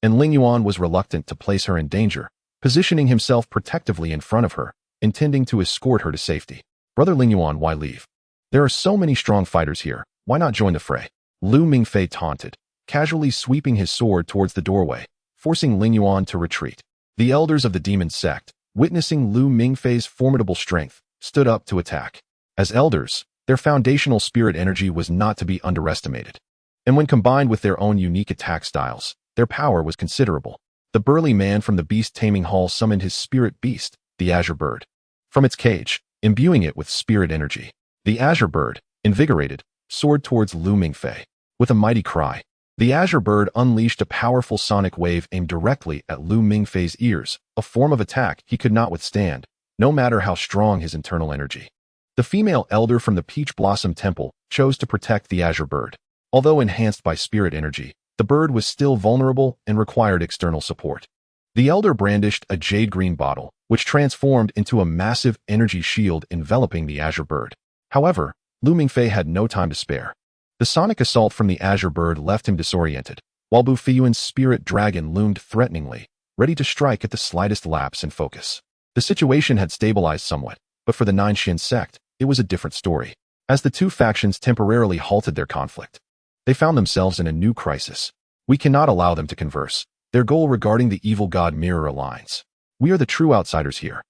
and Ling Yuan was reluctant to place her in danger, positioning himself protectively in front of her, intending to escort her to safety. Brother Ling Yuan, why leave? There are so many strong fighters here, why not join the fray? Lu Mingfei taunted, casually sweeping his sword towards the doorway, forcing Ling Yuan to retreat. The elders of the demon sect, witnessing Lu Mingfei's formidable strength, stood up to attack. As elders, their foundational spirit energy was not to be underestimated. And when combined with their own unique attack styles, their power was considerable. The burly man from the beast-taming hall summoned his spirit beast, the azure bird, from its cage, imbuing it with spirit energy. The azure bird, invigorated, soared towards Lu Mingfei. With a mighty cry, The azure bird unleashed a powerful sonic wave aimed directly at Lu Mingfei's ears, a form of attack he could not withstand, no matter how strong his internal energy. The female elder from the Peach Blossom Temple chose to protect the azure bird. Although enhanced by spirit energy, the bird was still vulnerable and required external support. The elder brandished a jade-green bottle, which transformed into a massive energy shield enveloping the azure bird. However, Lu Mingfei had no time to spare. The sonic assault from the azure bird left him disoriented, while Bu Feiyuan's spirit dragon loomed threateningly, ready to strike at the slightest lapse in focus. The situation had stabilized somewhat, but for the Nine Sect, it was a different story. As the two factions temporarily halted their conflict, they found themselves in a new crisis. We cannot allow them to converse. Their goal regarding the evil god mirror aligns. We are the true outsiders here.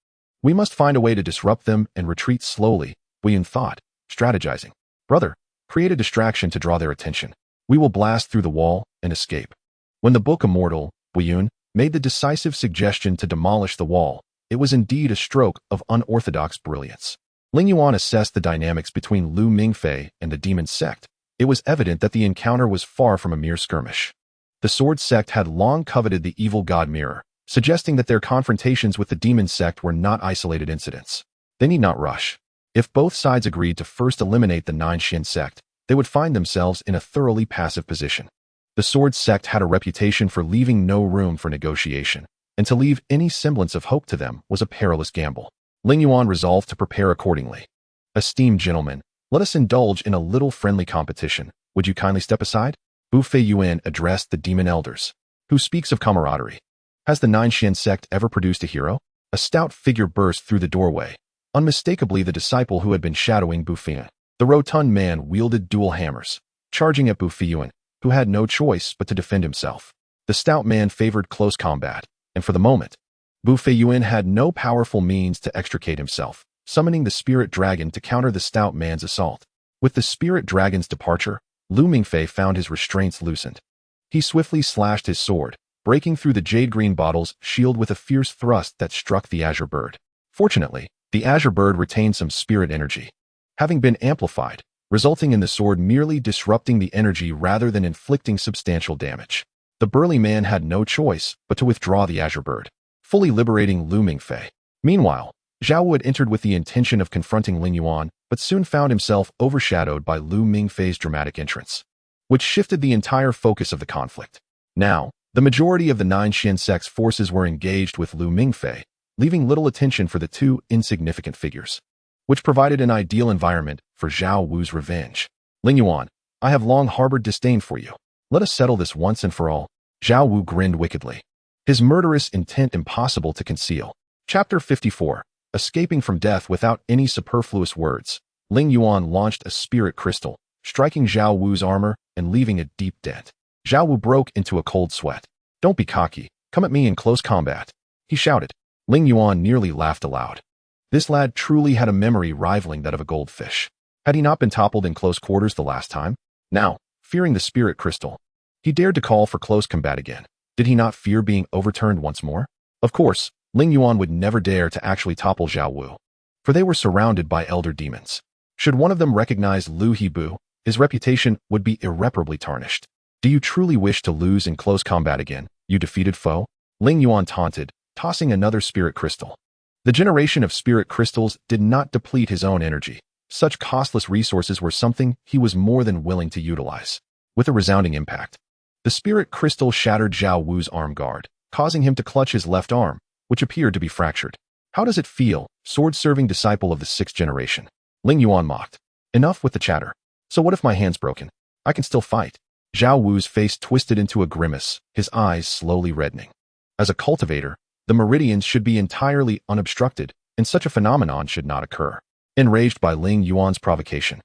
We must find a way to disrupt them and retreat slowly, Weiyun thought, strategizing. Brother, create a distraction to draw their attention. We will blast through the wall and escape. When the book Immortal, Weiyun, made the decisive suggestion to demolish the wall, it was indeed a stroke of unorthodox brilliance. Ling Yuan assessed the dynamics between Lu Mingfei and the demon sect. It was evident that the encounter was far from a mere skirmish. The sword sect had long coveted the evil god mirror, suggesting that their confrontations with the demon sect were not isolated incidents. They need not rush. If both sides agreed to first eliminate the Nine Sect, they would find themselves in a thoroughly passive position. The sword sect had a reputation for leaving no room for negotiation, and to leave any semblance of hope to them was a perilous gamble. Ling Yuan resolved to prepare accordingly. Esteemed gentlemen, let us indulge in a little friendly competition. Would you kindly step aside? Bu Feiyuan addressed the demon elders. Who speaks of camaraderie? Has the Nine Sect ever produced a hero? A stout figure burst through the doorway, unmistakably the disciple who had been shadowing Bu Feiyuan. The rotund man wielded dual hammers, charging at Bu Feiyuan, who had no choice but to defend himself. The stout man favored close combat, and for the moment, Bu Feiyuan had no powerful means to extricate himself, summoning the spirit dragon to counter the stout man's assault. With the spirit dragon's departure, Lu Mingfei found his restraints loosened. He swiftly slashed his sword, breaking through the jade-green bottle's shield with a fierce thrust that struck the azure bird. Fortunately, the azure bird retained some spirit energy, having been amplified, resulting in the sword merely disrupting the energy rather than inflicting substantial damage. The burly man had no choice but to withdraw the azure bird, fully liberating Lu Mingfei. Meanwhile, Zhao Wu had entered with the intention of confronting Ling Yuan, but soon found himself overshadowed by Lu Mingfei's dramatic entrance, which shifted the entire focus of the conflict. Now, the majority of the Nine Sect's forces were engaged with Lu Mingfei, leaving little attention for the two insignificant figures, which provided an ideal environment for Zhao Wu's revenge. Ling Yuan, I have long harbored disdain for you. Let us settle this once and for all. Zhao Wu grinned wickedly, his murderous intent impossible to conceal. Chapter 54. Escaping from death without any superfluous words, Ling Yuan launched a spirit crystal, striking Zhao Wu's armor and leaving a deep dent. Zhao Wu broke into a cold sweat. Don't be cocky. Come at me in close combat, he shouted. Ling Yuan nearly laughed aloud. This lad truly had a memory rivaling that of a goldfish. Had he not been toppled in close quarters the last time? Now, fearing the spirit crystal, he dared to call for close combat again. Did he not fear being overturned once more? Of course, Ling Yuan would never dare to actually topple Zhao Wu, for they were surrounded by elder demons. Should one of them recognize Lu Hibu, his reputation would be irreparably tarnished. Do you truly wish to lose in close combat again, you defeated foe? Ling Yuan taunted, tossing another spirit crystal. The generation of spirit crystals did not deplete his own energy. Such costless resources were something he was more than willing to utilize. With a resounding impact, the spirit crystal shattered Zhao Wu's arm guard, causing him to clutch his left arm, which appeared to be fractured. How does it feel, sword-serving disciple of the 6th generation? Ling Yuan mocked. Enough with the chatter. So what if my hand's broken? I can still fight. Zhao Wu's face twisted into a grimace, his eyes slowly reddening. As a cultivator, the meridians should be entirely unobstructed, and such a phenomenon should not occur. Enraged by Ling Yuan's provocation,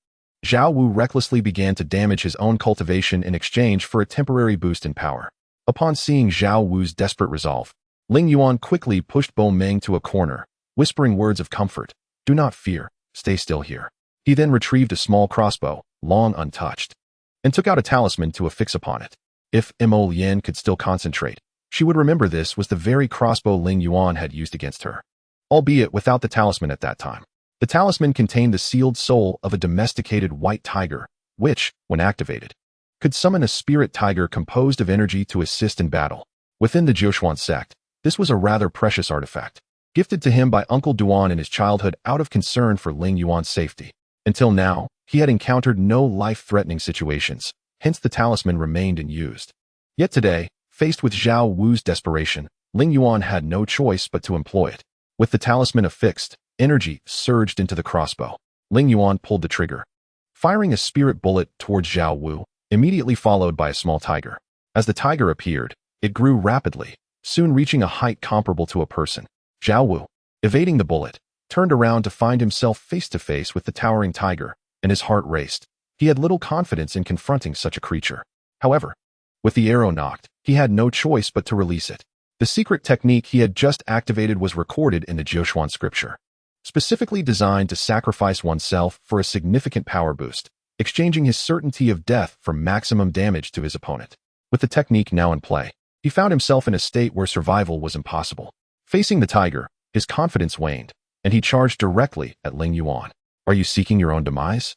Zhao Wu recklessly began to damage his own cultivation in exchange for a temporary boost in power. Upon seeing Zhao Wu's desperate resolve, Ling Yuan quickly pushed Bo Meng to a corner, whispering words of comfort. Do not fear, stay still here. He then retrieved a small crossbow, long untouched, and took out a talisman to affix upon it. If Mo Lian could still concentrate, she would remember this was the very crossbow Ling Yuan had used against her, albeit without the talisman at that time. The talisman contained the sealed soul of a domesticated white tiger, which, when activated, could summon a spirit tiger composed of energy to assist in battle. Within the Jiushuan sect, this was a rather precious artifact, gifted to him by Uncle Duan in his childhood out of concern for Ling Yuan's safety. Until now, he had encountered no life-threatening situations, hence the talisman remained unused. Yet today, faced with Zhao Wu's desperation, Ling Yuan had no choice but to employ it. With the talisman affixed, energy surged into the crossbow. Ling Yuan pulled the trigger, firing a spirit bullet towards Zhao Wu, immediately followed by a small tiger. As the tiger appeared, it grew rapidly, soon reaching a height comparable to a person. Zhao Wu, evading the bullet, turned around to find himself face-to-face with the towering tiger, and his heart raced. He had little confidence in confronting such a creature. However, with the arrow knocked, he had no choice but to release it. The secret technique he had just activated was recorded in the Jiushuan scripture, specifically designed to sacrifice oneself for a significant power boost, exchanging his certainty of death for maximum damage to his opponent. With the technique now in play, he found himself in a state where survival was impossible. Facing the tiger, his confidence waned, and he charged directly at Ling Yuan. Are you seeking your own demise?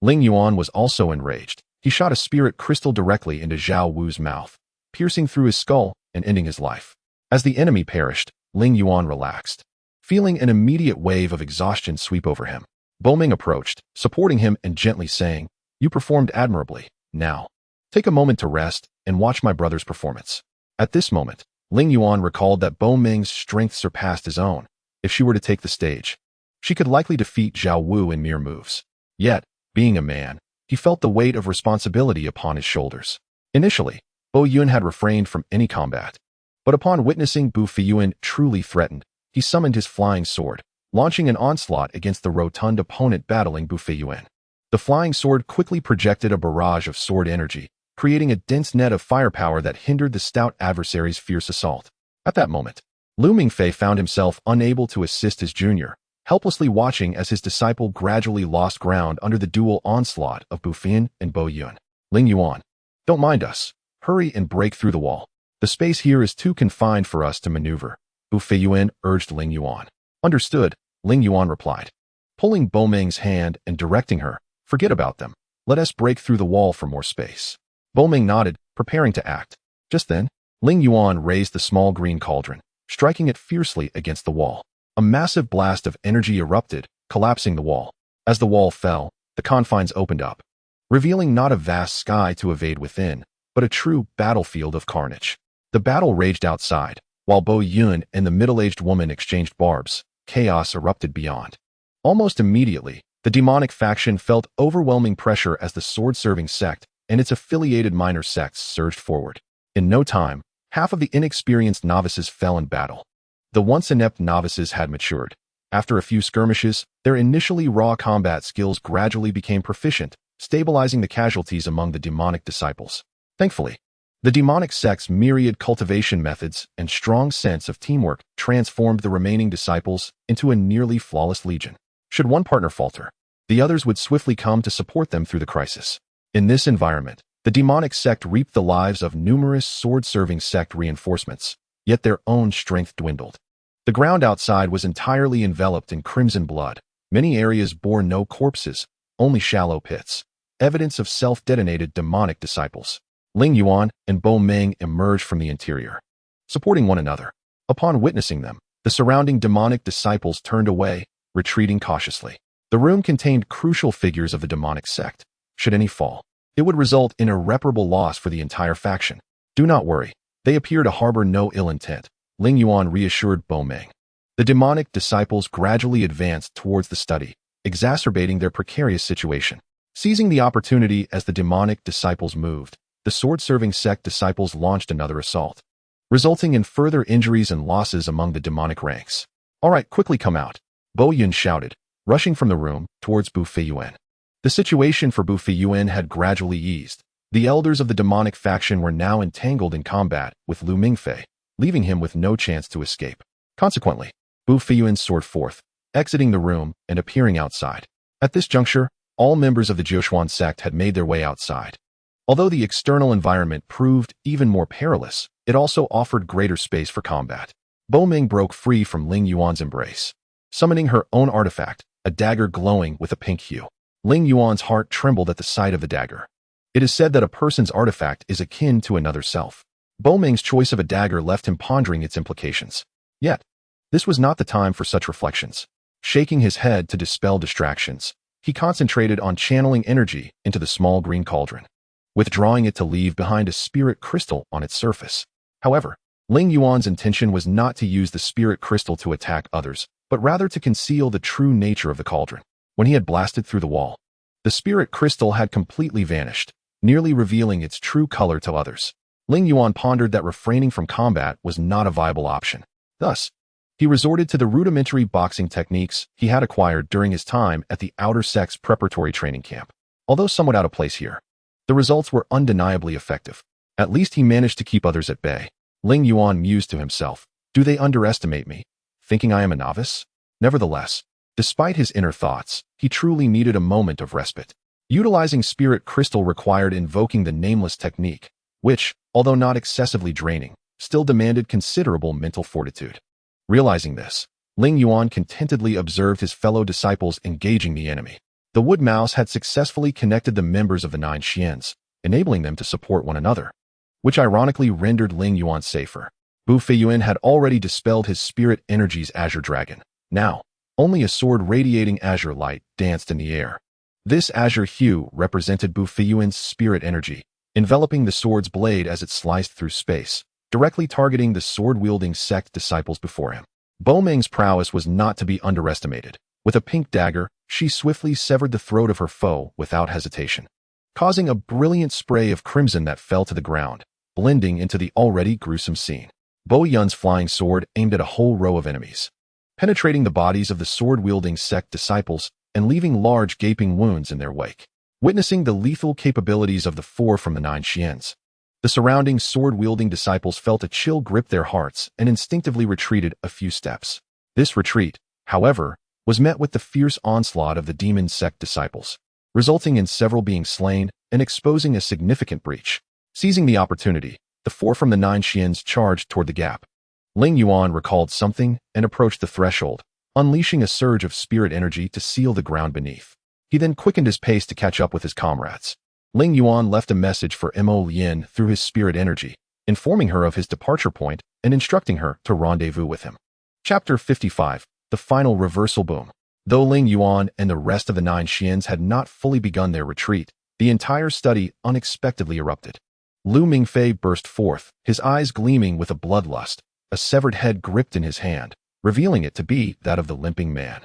Ling Yuan was also enraged. He shot a spirit crystal directly into Zhao Wu's mouth, piercing through his skull and ending his life. As the enemy perished, Ling Yuan relaxed, feeling an immediate wave of exhaustion sweep over him. Boming approached, supporting him and gently saying, "You performed admirably. Now, take a moment to rest and watch my brother's performance." At this moment, Ling Yuan recalled that Boming's strength surpassed his own. If she were to take the stage, she could likely defeat Zhao Wu in mere moves. Yet, being a man, he felt the weight of responsibility upon his shoulders. Initially, Bo Yun had refrained from any combat, but upon witnessing Bu Feiyuan truly threatened, he summoned his flying sword, launching an onslaught against the rotund opponent battling Bu Feiyuan. The flying sword quickly projected a barrage of sword energy, creating a dense net of firepower that hindered the stout adversary's fierce assault. At that moment, Lu Mingfei found himself unable to assist his junior, helplessly watching as his disciple gradually lost ground under the dual onslaught of Bu Feiyuan and Bo Yun. Ling Yuan, don't mind us. Hurry and break through the wall. The space here is too confined for us to maneuver, Bu Feiyuan urged Ling Yuan. Understood, Ling Yuan replied, pulling Bo Ming's hand and directing her. Forget about them. Let us break through the wall for more space. Bo Ming nodded, preparing to act. Just then, Ling Yuan raised the small green cauldron, striking it fiercely against the wall. A massive blast of energy erupted, collapsing the wall. As the wall fell, the confines opened up, revealing not a vast sky to evade within, but a true battlefield of carnage. The battle raged outside, while Bo Yun and the middle-aged woman exchanged barbs. Chaos erupted beyond. Almost immediately, the demonic faction felt overwhelming pressure as the sword-serving sect and its affiliated minor sects surged forward. In no time, half of the inexperienced novices fell in battle. The once inept novices had matured. After a few skirmishes, their initially raw combat skills gradually became proficient, stabilizing the casualties among the demonic disciples. Thankfully, the demonic sect's myriad cultivation methods and strong sense of teamwork transformed the remaining disciples into a nearly flawless legion. Should one partner falter, the others would swiftly come to support them through the crisis. In this environment, the demonic sect reaped the lives of numerous sword-serving sect reinforcements, yet their own strength dwindled. The ground outside was entirely enveloped in crimson blood. Many areas bore no corpses, only shallow pits, evidence of self-detonated demonic disciples. Ling Yuan and Bo Ming emerged from the interior, supporting one another. Upon witnessing them, the surrounding demonic disciples turned away, retreating cautiously. The room contained crucial figures of the demonic sect. Should any fall, it would result in irreparable loss for the entire faction. Do not worry, they appear to harbor no ill intent, Ling Yuan reassured Bo Ming. The demonic disciples gradually advanced towards the study, exacerbating their precarious situation. Seizing the opportunity as the demonic disciples moved, the sword-serving sect disciples launched another assault, resulting in further injuries and losses among the demonic ranks. All right, quickly come out, Bo Yun shouted, rushing from the room towards Bu Feiyuan. The situation for Bu Feiyuan had gradually eased. The elders of the demonic faction were now entangled in combat with Lu Mingfei, leaving him with no chance to escape. Consequently, Bu Feiyuan soared forth, exiting the room and appearing outside. At this juncture, all members of the Jiushuan sect had made their way outside. Although the external environment proved even more perilous, it also offered greater space for combat. Bo Ming broke free from Ling Yuan's embrace, summoning her own artifact, a dagger glowing with a pink hue. Ling Yuan's heart trembled at the sight of the dagger. It is said that a person's artifact is akin to another self. Bo Ming's choice of a dagger left him pondering its implications. Yet, this was not the time for such reflections. Shaking his head to dispel distractions, he concentrated on channeling energy into the small green cauldron, withdrawing it to leave behind a spirit crystal on its surface. However, Ling Yuan's intention was not to use the spirit crystal to attack others, but rather to conceal the true nature of the cauldron. When he had blasted through the wall, the spirit crystal had completely vanished, nearly revealing its true color to others. Ling Yuan pondered that refraining from combat was not a viable option. Thus, he resorted to the rudimentary boxing techniques he had acquired during his time at the Outer Sect's preparatory training camp. Although somewhat out of place here, the results were undeniably effective. At least he managed to keep others at bay. Ling Yuan mused to himself, "Do they underestimate me, thinking I am a novice?" Nevertheless, despite his inner thoughts, he truly needed a moment of respite. Utilizing Spirit Crystal required invoking the Nameless technique, which, although not excessively draining, still demanded considerable mental fortitude. Realizing this, Ling Yuan contentedly observed his fellow disciples engaging the enemy. The wood mouse had successfully connected the members of the Nine Xians, enabling them to support one another, which ironically rendered Ling Yuan safer. Bu Feiyuan had already dispelled his spirit energy's azure dragon. Now, only a sword radiating azure light danced in the air. This azure hue represented Bu Feiyuan's spirit energy, enveloping the sword's blade as it sliced through space, directly targeting the sword-wielding sect disciples before him. Bo Ming's prowess was not to be underestimated. With a pink dagger, she swiftly severed the throat of her foe without hesitation, causing a brilliant spray of crimson that fell to the ground, blending into the already gruesome scene. Bo Yun's flying sword aimed at a whole row of enemies, penetrating the bodies of the sword-wielding sect disciples and leaving large gaping wounds in their wake. Witnessing the lethal capabilities of the four from the Nine Xians, the surrounding sword-wielding disciples felt a chill grip their hearts and instinctively retreated a few steps. This retreat, however, was met with the fierce onslaught of the demon sect disciples, resulting in several being slain and exposing a significant breach. Seizing the opportunity, the four from the Nine Xians charged toward the gap. Ling Yuan recalled something and approached the threshold, unleashing a surge of spirit energy to seal the ground beneath. He then quickened his pace to catch up with his comrades. Ling Yuan left a message for Mo Leyin through his spirit energy, informing her of his departure point and instructing her to rendezvous with him. Chapter 55. The Final Reversal Boom. Though Ling Yuan and the rest of the Nine Xians had not fully begun their retreat, the entire study unexpectedly erupted. Lu Mingfei burst forth, his eyes gleaming with a bloodlust, a severed head gripped in his hand, revealing it to be that of the limping man.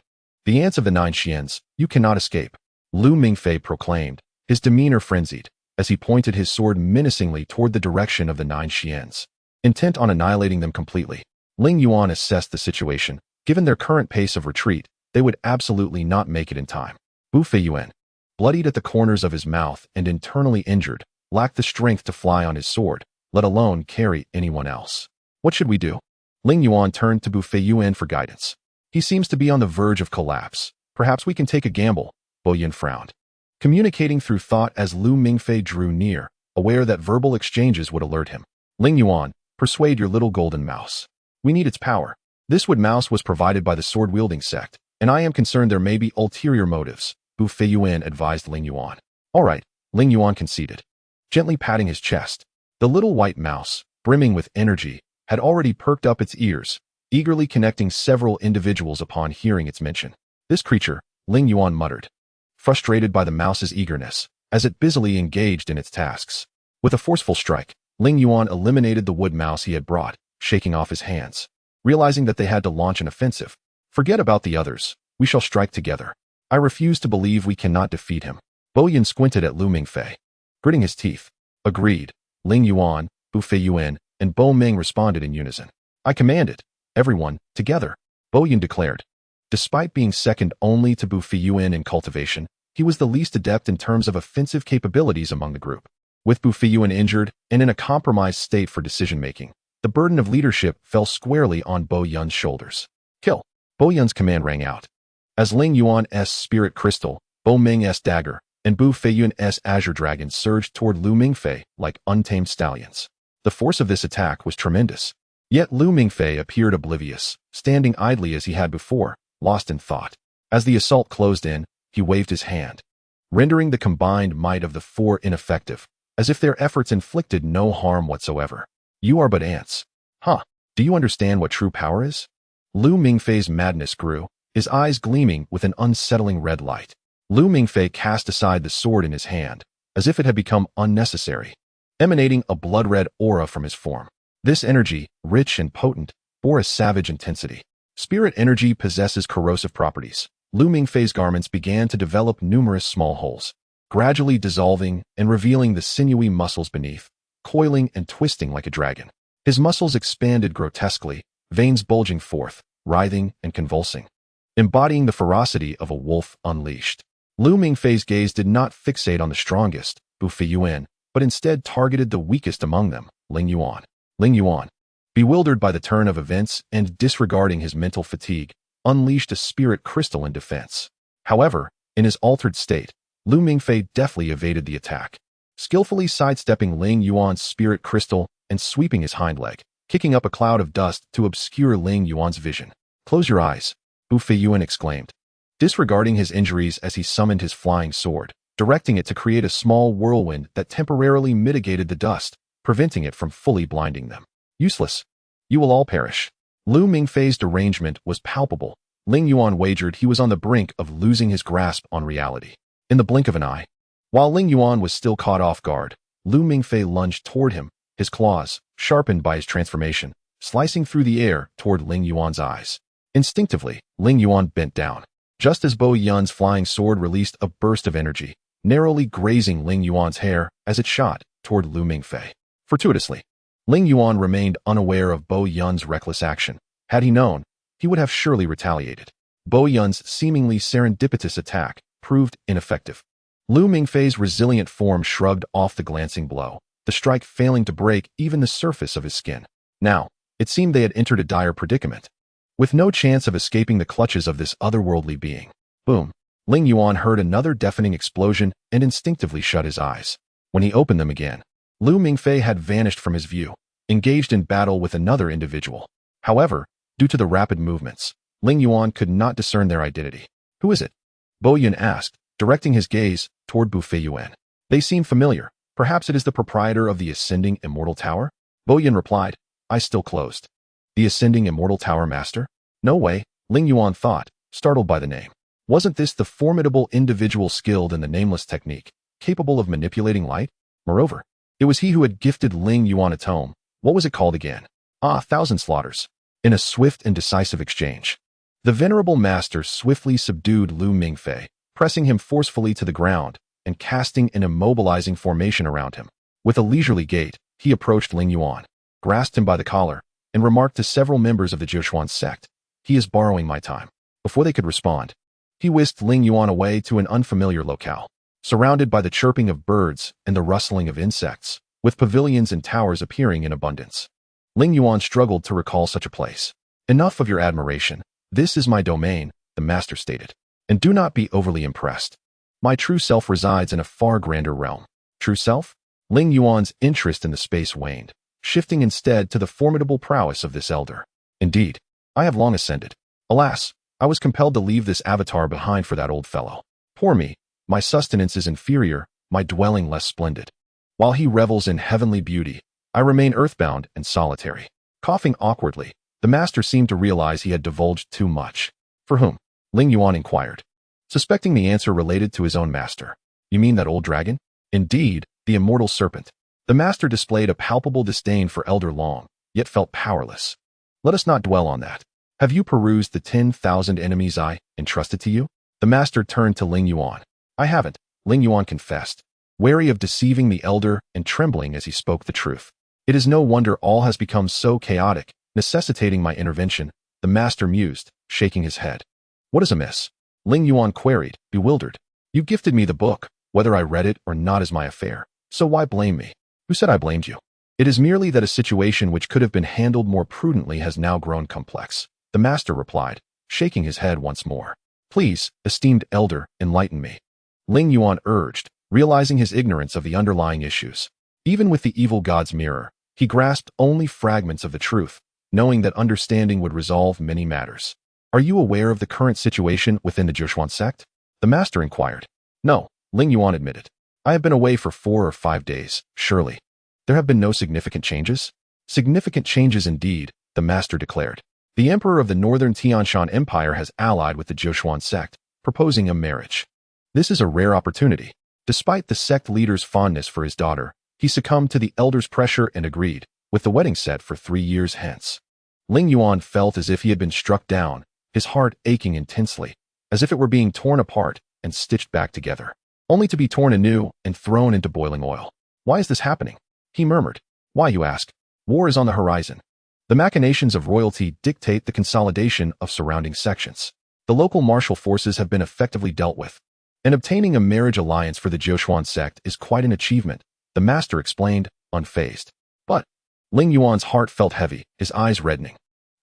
"The ants of the Nine Xians, you cannot escape," Lu Mingfei proclaimed, his demeanor frenzied, as he pointed his sword menacingly toward the direction of the Nine Xians. Intent on annihilating them completely, Ling Yuan assessed the situation. Given their current pace of retreat, they would absolutely not make it in time. Bu Feiyuan, bloodied at the corners of his mouth and internally injured, lacked the strength to fly on his sword, let alone carry anyone else. "What should we do?" Ling Yuan turned to Bu Feiyuan for guidance. "He seems to be on the verge of collapse. Perhaps we can take a gamble." Bo Yin frowned, communicating through thought as Lu Mingfei drew near, aware that verbal exchanges would alert him. "Ling Yuan, persuade your little golden mouse. We need its power." This wood mouse was provided by the sword-wielding sect, and I am concerned there may be ulterior motives, Bu Feiyuan advised Ling Yuan. "All right," Ling Yuan conceded, gently patting his chest. The little white mouse, brimming with energy, had already perked up its ears, eagerly connecting several individuals upon hearing its mention. "This creature," Ling Yuan muttered, frustrated by the mouse's eagerness, as it busily engaged in its tasks. With a forceful strike, Ling Yuan eliminated the wood mouse he had brought, shaking off his hands. Realizing that they had to launch an offensive. "Forget about the others. We shall strike together. I refuse to believe we cannot defeat him." Bo Yin squinted at Lu Mingfei, gritting his teeth. "Agreed." Ling Yuan, Bu Feiyuan, and Bo Ming responded in unison. "I command it. Everyone, together," Bo Yin declared. Despite being second only to Bu Feiyuan in cultivation, he was the least adept in terms of offensive capabilities among the group. With Bu Feiyuan injured and in a compromised state for decision-making, the burden of leadership fell squarely on Bo Yun's shoulders. "Kill!" Bo Yun's command rang out. As Ling Yuan's spirit crystal, Bo Ming's dagger, and Bu Feiyuan's azure dragon surged toward Lu Mingfei like untamed stallions. The force of this attack was tremendous. Yet Lu Mingfei appeared oblivious, standing idly as he had before, lost in thought. As the assault closed in, he waved his hand, rendering the combined might of the four ineffective, as if their efforts inflicted no harm whatsoever. You are but ants. Huh, do you understand what true power is? Lu Mingfei's madness grew, his eyes gleaming with an unsettling red light. Lu Mingfei cast aside the sword in his hand, as if it had become unnecessary, emanating a blood-red aura from his form. This energy, rich and potent, bore a savage intensity. Spirit energy possesses corrosive properties. Lu Mingfei's garments began to develop numerous small holes, gradually dissolving and revealing the sinewy muscles beneath, coiling and twisting like a dragon. His muscles expanded grotesquely, veins bulging forth, writhing and convulsing, embodying the ferocity of a wolf unleashed. Lu Mingfei's gaze did not fixate on the strongest, Bu Feiyuan, but instead targeted the weakest among them, Ling Yuan. Ling Yuan, bewildered by the turn of events and disregarding his mental fatigue, unleashed a spirit crystal in defense. However, in his altered state, Lu Mingfei deftly evaded the attack, skillfully sidestepping Ling Yuan's spirit crystal and sweeping his hind leg, kicking up a cloud of dust to obscure Ling Yuan's vision. Close your eyes, Bu Feiyuan exclaimed, disregarding his injuries as he summoned his flying sword, directing it to create a small whirlwind that temporarily mitigated the dust, preventing it from fully blinding them. Useless. You will all perish. Lu Mingfei's derangement was palpable. Ling Yuan wagered he was on the brink of losing his grasp on reality. In the blink of an eye, while Ling Yuan was still caught off guard, Lu Mingfei lunged toward him, his claws, sharpened by his transformation, slicing through the air toward Ling Yuan's eyes. Instinctively, Ling Yuan bent down, just as Bo Yun's flying sword released a burst of energy, narrowly grazing Ling Yuan's hair as it shot toward Lu Mingfei. Fortuitously, Ling Yuan remained unaware of Bo Yun's reckless action. Had he known, he would have surely retaliated. Bo Yun's seemingly serendipitous attack proved ineffective. Lu Mingfei's resilient form shrugged off the glancing blow, the strike failing to break even the surface of his skin. Now, it seemed they had entered a dire predicament, with no chance of escaping the clutches of this otherworldly being. Boom! Ling Yuan heard another deafening explosion and instinctively shut his eyes. When he opened them again, Lu Mingfei had vanished from his view, engaged in battle with another individual. However, due to the rapid movements, Ling Yuan could not discern their identity. Who is it? Bo Yun asked, directing his gaze toward Bu Feiyuan. They seem familiar. Perhaps it is the proprietor of the Ascending Immortal Tower? Bo Yun replied, eyes still closed. The Ascending Immortal Tower Master? No way, Ling Yuan thought, startled by the name. Wasn't this the formidable individual skilled in the nameless technique, capable of manipulating light? Moreover, it was he who had gifted Ling Yuan a tome. What was it called again? Thousand Slaughters. In a swift and decisive exchange, the venerable master swiftly subdued Lu Mingfei, pressing him forcefully to the ground and casting an immobilizing formation around him. With a leisurely gait, he approached Ling Yuan, grasped him by the collar, and remarked to several members of the Joshuan sect, "He is borrowing my time." Before they could respond, he whisked Ling Yuan away to an unfamiliar locale, surrounded by the chirping of birds and the rustling of insects, with pavilions and towers appearing in abundance. Ling Yuan struggled to recall such a place. Enough of your admiration. This is my domain, the master stated. And do not be overly impressed. My true self resides in a far grander realm. True self? Ling Yuan's interest in the space waned, shifting instead to the formidable prowess of this elder. Indeed, I have long ascended. Alas, I was compelled to leave this avatar behind for that old fellow. Poor me, my sustenance is inferior, my dwelling less splendid. While he revels in heavenly beauty, I remain earthbound and solitary. Coughing awkwardly, the master seemed to realize he had divulged too much. For whom? Ling Yuan inquired, suspecting the answer related to his own master. You mean that old dragon? Indeed, the immortal serpent. The master displayed a palpable disdain for Elder Long, yet felt powerless. Let us not dwell on that. Have you perused the 10,000 enemies I entrusted to you? The master turned to Ling Yuan. I haven't, Ling Yuan confessed, wary of deceiving the elder and trembling as he spoke the truth. It is no wonder all has become so chaotic, necessitating my intervention, the master mused, shaking his head. What is amiss? Ling Yuan queried, bewildered. You gifted me the book, whether I read it or not is my affair, so why blame me? Who said I blamed you? It is merely that a situation which could have been handled more prudently has now grown complex, the master replied, shaking his head once more. Please, esteemed elder, enlighten me. Ling Yuan urged, realizing his ignorance of the underlying issues. Even with the evil god's mirror, he grasped only fragments of the truth, knowing that understanding would resolve many matters. Are you aware of the current situation within the Joshuan sect? The master inquired. No, Ling Yuan admitted. I have been away for 4 or 5 days, surely. There have been no significant changes? Significant changes indeed, the master declared. The emperor of the northern Tianshan Empire has allied with the Jochuan sect, proposing a marriage. This is a rare opportunity. Despite the sect leader's fondness for his daughter, he succumbed to the elder's pressure and agreed, with the wedding set for 3 years hence. Ling Yuan felt as if he had been struck down, his heart aching intensely, as if it were being torn apart and stitched back together, only to be torn anew and thrown into boiling oil. Why is this happening? He murmured. Why, you ask? War is on the horizon. The machinations of royalty dictate the consolidation of surrounding sections. The local martial forces have been effectively dealt with, and obtaining a marriage alliance for the Jochuan sect is quite an achievement, the master explained, unfazed. But Ling Yuan's heart felt heavy, his eyes reddening.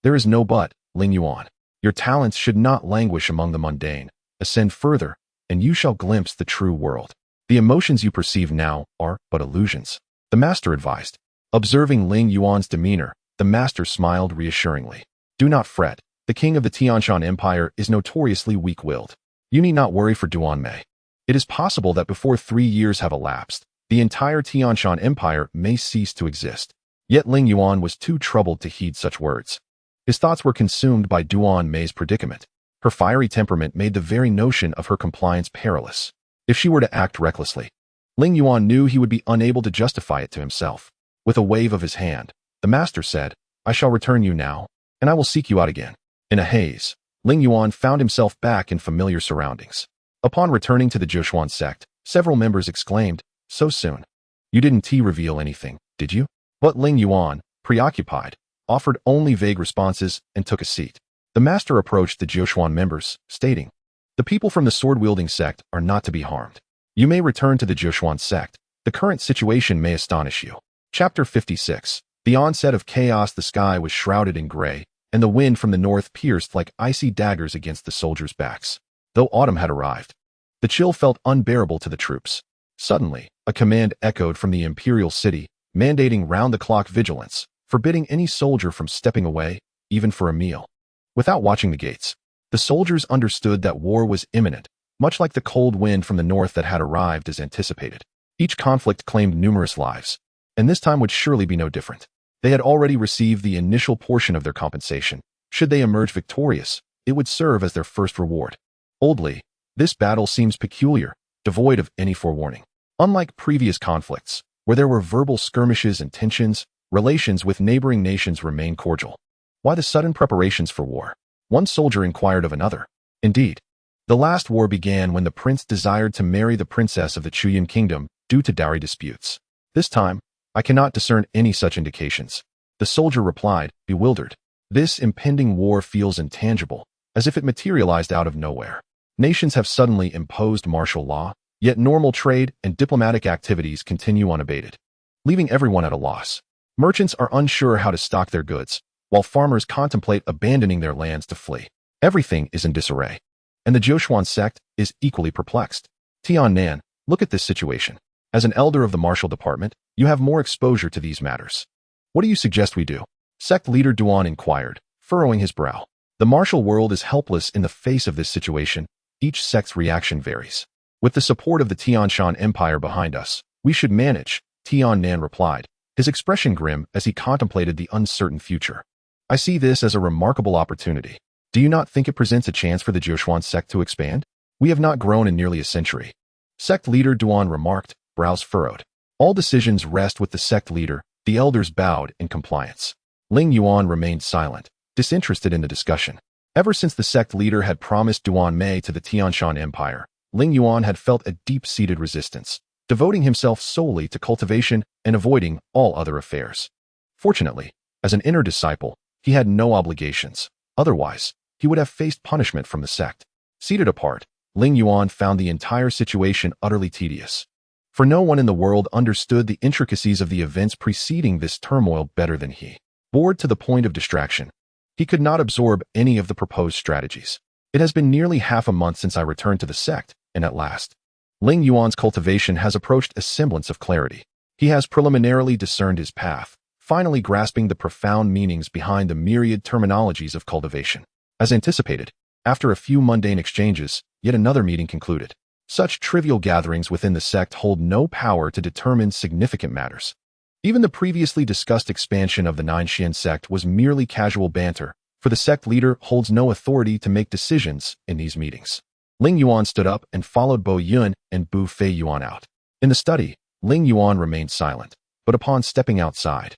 There is no but, Ling Yuan. Your talents should not languish among the mundane. Ascend further, and you shall glimpse the true world. The emotions you perceive now are but illusions, the master advised. Observing Ling Yuan's demeanor, the master smiled reassuringly. Do not fret. The king of the Tianshan Empire is notoriously weak-willed. You need not worry for Duan Mei. It is possible that before 3 years have elapsed, the entire Tianshan Empire may cease to exist. Yet Ling Yuan was too troubled to heed such words. His thoughts were consumed by Duan Mei's predicament. Her fiery temperament made the very notion of her compliance perilous. If she were to act recklessly, Ling Yuan knew he would be unable to justify it to himself. With a wave of his hand, the master said, I shall return you now, and I will seek you out again. In a haze, Ling Yuan found himself back in familiar surroundings. Upon returning to the Jochuan sect, several members exclaimed, so soon. You didn't reveal anything, did you? But Ling Yuan, preoccupied, offered only vague responses and took a seat. The master approached the Jochuan members, stating, the people from the sword-wielding sect are not to be harmed. You may return to the Jochuan sect. The current situation may astonish you. Chapter 56. The onset of chaos. The sky was shrouded in gray, and the wind from the north pierced like icy daggers against the soldiers' backs. Though autumn had arrived, the chill felt unbearable to the troops. Suddenly, a command echoed from the imperial city, mandating round-the-clock vigilance, forbidding any soldier from stepping away, even for a meal. Without watching the gates, the soldiers understood that war was imminent, much like the cold wind from the north that had arrived as anticipated. Each conflict claimed numerous lives, and this time would surely be no different. They had already received the initial portion of their compensation. Should they emerge victorious, it would serve as their first reward. Oddly, this battle seems peculiar, devoid of any forewarning. Unlike previous conflicts, where there were verbal skirmishes and tensions, relations with neighboring nations remain cordial. Why the sudden preparations for war? One soldier inquired of another. Indeed, the last war began when the prince desired to marry the princess of the Chuyan kingdom due to dowry disputes. This time, I cannot discern any such indications. The soldier replied, bewildered. This impending war feels intangible, as if it materialized out of nowhere. Nations have suddenly imposed martial law, yet normal trade and diplomatic activities continue unabated, leaving everyone at a loss. Merchants are unsure how to stock their goods, while farmers contemplate abandoning their lands to flee. Everything is in disarray, and the Jochuan sect is equally perplexed. Tian Nan, look at this situation. As an elder of the martial department, you have more exposure to these matters. What do you suggest we do? Sect leader Duan inquired, furrowing his brow. The martial world is helpless in the face of this situation. Each sect's reaction varies. With the support of the Tianshan Empire behind us, we should manage, Tian Nan replied, his expression grim as he contemplated the uncertain future. I see this as a remarkable opportunity. Do you not think it presents a chance for the Jochuan sect to expand? We have not grown in nearly a century. Sect leader Duan remarked, brows furrowed. All decisions rest with the sect leader. The elders bowed in compliance. Ling Yuan remained silent, disinterested in the discussion. Ever since the sect leader had promised Duan Mei to the Tianshan Empire, Ling Yuan had felt a deep-seated resistance, devoting himself solely to cultivation and avoiding all other affairs. Fortunately, as an inner disciple, he had no obligations. Otherwise, he would have faced punishment from the sect. Seated apart, Ling Yuan found the entire situation utterly tedious. For no one in the world understood the intricacies of the events preceding this turmoil better than he. Bored to the point of distraction, he could not absorb any of the proposed strategies. It has been nearly half a month since I returned to the sect, and at last, Ling Yuan's cultivation has approached a semblance of clarity. He has preliminarily discerned his path, finally grasping the profound meanings behind the myriad terminologies of cultivation. As anticipated, after a few mundane exchanges, yet another meeting concluded. Such trivial gatherings within the sect hold no power to determine significant matters. Even the previously discussed expansion of the Nine Mysteries Sect was merely casual banter, for the sect leader holds no authority to make decisions in these meetings. Ling Yuan stood up and followed Bo Yun and Bu Fei Yuan out. In the study, Ling Yuan remained silent, but upon stepping outside,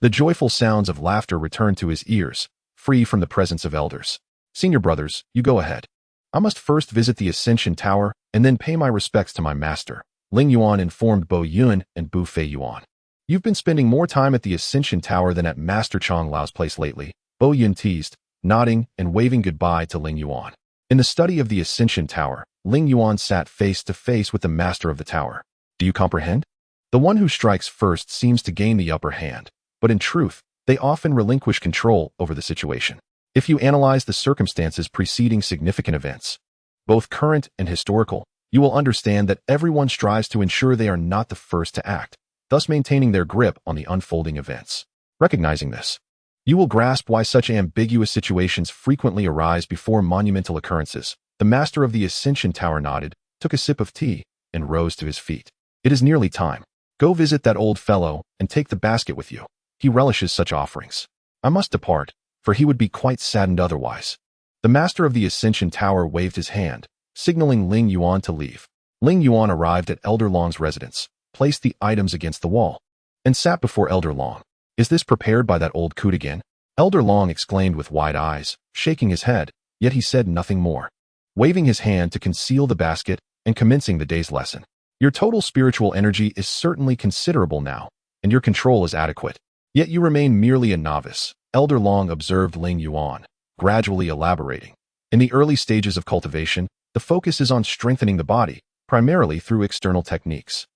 the joyful sounds of laughter returned to his ears, free from the presence of elders. Senior brothers, you go ahead. I must first visit the Ascension Tower and then pay my respects to my master, Ling Yuan informed Bo Yun and Bu Fei Yuan. You've been spending more time at the Ascension Tower than at Master Chong Lao's place lately, Bo Yun teased, nodding and waving goodbye to Ling Yuan. In the study of the Ascension Tower, Ling Yuan sat face to face with the master of the tower. Do you comprehend? The one who strikes first seems to gain the upper hand, but in truth, they often relinquish control over the situation. If you analyze the circumstances preceding significant events, both current and historical, you will understand that everyone strives to ensure they are not the first to act, thus maintaining their grip on the unfolding events. Recognizing this, you will grasp why such ambiguous situations frequently arise before monumental occurrences. The master of the Ascension Tower nodded, took a sip of tea, and rose to his feet. It is nearly time. Go visit that old fellow and take the basket with you. He relishes such offerings. I must depart, for he would be quite saddened otherwise. The master of the Ascension Tower waved his hand, signaling Ling Yuan to leave. Ling Yuan arrived at Elder Long's residence, placed the items against the wall, and sat before Elder Long. Is this prepared by that old coot again? Elder Long exclaimed with wide eyes, shaking his head, yet he said nothing more. Waving his hand to conceal the basket and commencing the day's lesson. Your total spiritual energy is certainly considerable now, and your control is adequate. Yet you remain merely a novice, Elder Long observed Ling Yuan, gradually elaborating. In the early stages of cultivation, the focus is on strengthening the body, primarily through external techniques,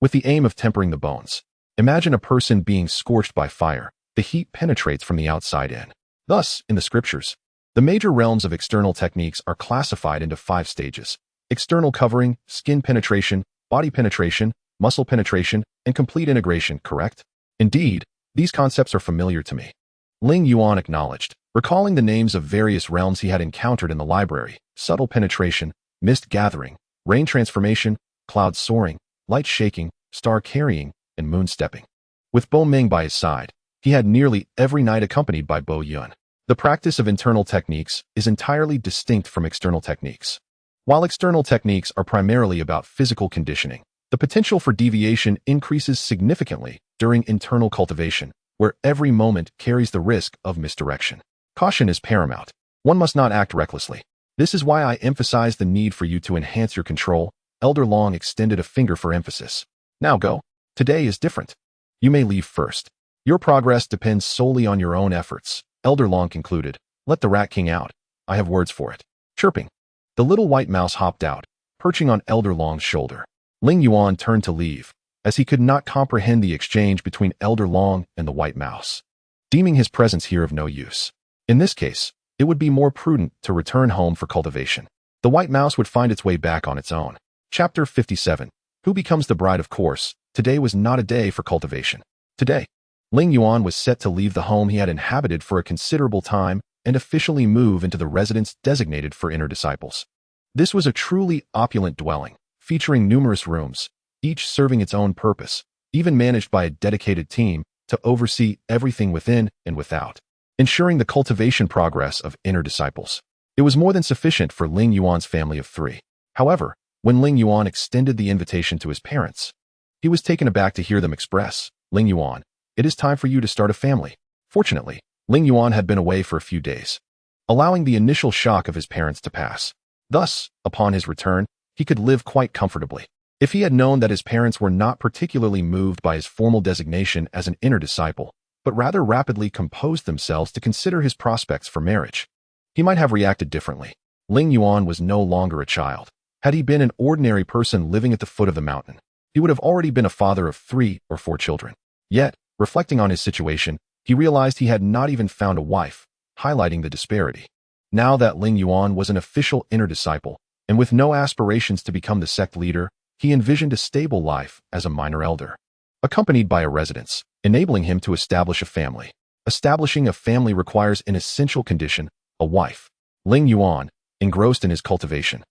with the aim of tempering the bones. Imagine a person being scorched by fire. The heat penetrates from the outside in. Thus, in the scriptures, the major realms of external techniques are classified into 5 stages: external covering, skin penetration, body penetration, muscle penetration, and complete integration, correct? Indeed, these concepts are familiar to me. Ling Yuan acknowledged, recalling the names of various realms he had encountered in the library: subtle penetration, mist gathering, rain transformation, cloud soaring, light shaking, star carrying, and moon stepping. With Bo Ming by his side, he had nearly every night accompanied by Bo Yun. The practice of internal techniques is entirely distinct from external techniques. While external techniques are primarily about physical conditioning, the potential for deviation increases significantly during internal cultivation, where every moment carries the risk of misdirection. Caution is paramount. One must not act recklessly. This is why I emphasize the need for you to enhance your control. Elder Long extended a finger for emphasis. Now go. Today is different. You may leave first. Your progress depends solely on your own efforts, Elder Long concluded. Let the Rat King out. I have words for it. Chirping. The little white mouse hopped out, perching on Elder Long's shoulder. Ling Yuan turned to leave, as he could not comprehend the exchange between Elder Long and the white mouse, deeming his presence here of no use. In this case, it would be more prudent to return home for cultivation. The white mouse would find its way back on its own. Chapter 57. Who becomes the bride? Of course, today was not a day for cultivation. Today, Ling Yuan was set to leave the home he had inhabited for a considerable time and officially move into the residence designated for inner disciples. This was a truly opulent dwelling, featuring numerous rooms, each serving its own purpose, even managed by a dedicated team to oversee everything within and without, ensuring the cultivation progress of inner disciples. It was more than sufficient for Ling Yuan's family of 3. However, when Ling Yuan extended the invitation to his parents, he was taken aback to hear them express, Ling Yuan, it is time for you to start a family. Fortunately, Ling Yuan had been away for a few days, allowing the initial shock of his parents to pass. Thus, upon his return, he could live quite comfortably. If he had known that his parents were not particularly moved by his formal designation as an inner disciple, but rather rapidly composed themselves to consider his prospects for marriage, he might have reacted differently. Ling Yuan was no longer a child. Had he been an ordinary person living at the foot of the mountain, he would have already been a father of 3 or 4 children. Yet, reflecting on his situation, he realized he had not even found a wife, highlighting the disparity. Now that Ling Yuan was an official inner disciple, and with no aspirations to become the sect leader, he envisioned a stable life as a minor elder, accompanied by a residence, enabling him to establish a family. Establishing a family requires an essential condition, a wife. Ling Yuan, engrossed in his cultivation,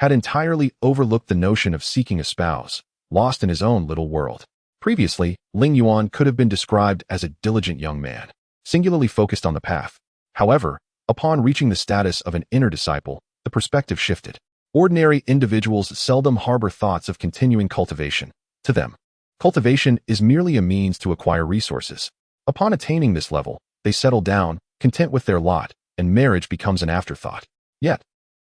had entirely overlooked the notion of seeking a spouse, lost in his own little world. Previously, Ling Yuan could have been described as a diligent young man, singularly focused on the path. However, upon reaching the status of an inner disciple, the perspective shifted. Ordinary individuals seldom harbor thoughts of continuing cultivation. To them, cultivation is merely a means to acquire resources. Upon attaining this level, they settle down, content with their lot, and marriage becomes an afterthought. Yet,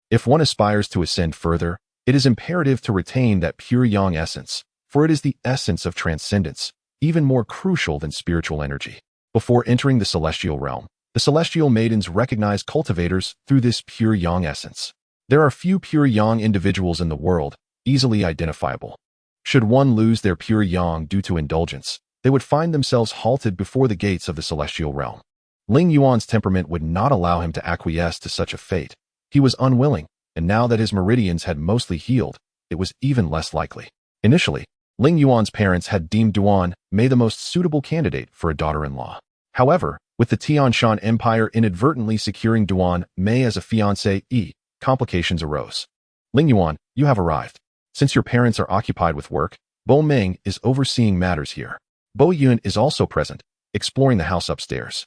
if one aspires to ascend further, it is imperative to retain that pure yang essence, for it is the essence of transcendence, even more crucial than spiritual energy. Before entering the celestial realm, the celestial maidens recognize cultivators through this pure yang essence. There are few pure yang individuals in the world, easily identifiable. Should one lose their pure yang due to indulgence, they would find themselves halted before the gates of the celestial realm. Ling Yuan's temperament would not allow him to acquiesce to such a fate. He was unwilling, and now that his meridians had mostly healed, it was even less likely. Initially, Ling Yuan's parents had deemed Duan Mei the most suitable candidate for a daughter-in-law. However, with the Tian Shan Empire inadvertently securing Duan Mei as a fiancée, complications arose. Ling Yuan, you have arrived. Since your parents are occupied with work, Bo Meng is overseeing matters here. Bo Yun is also present, exploring the house upstairs.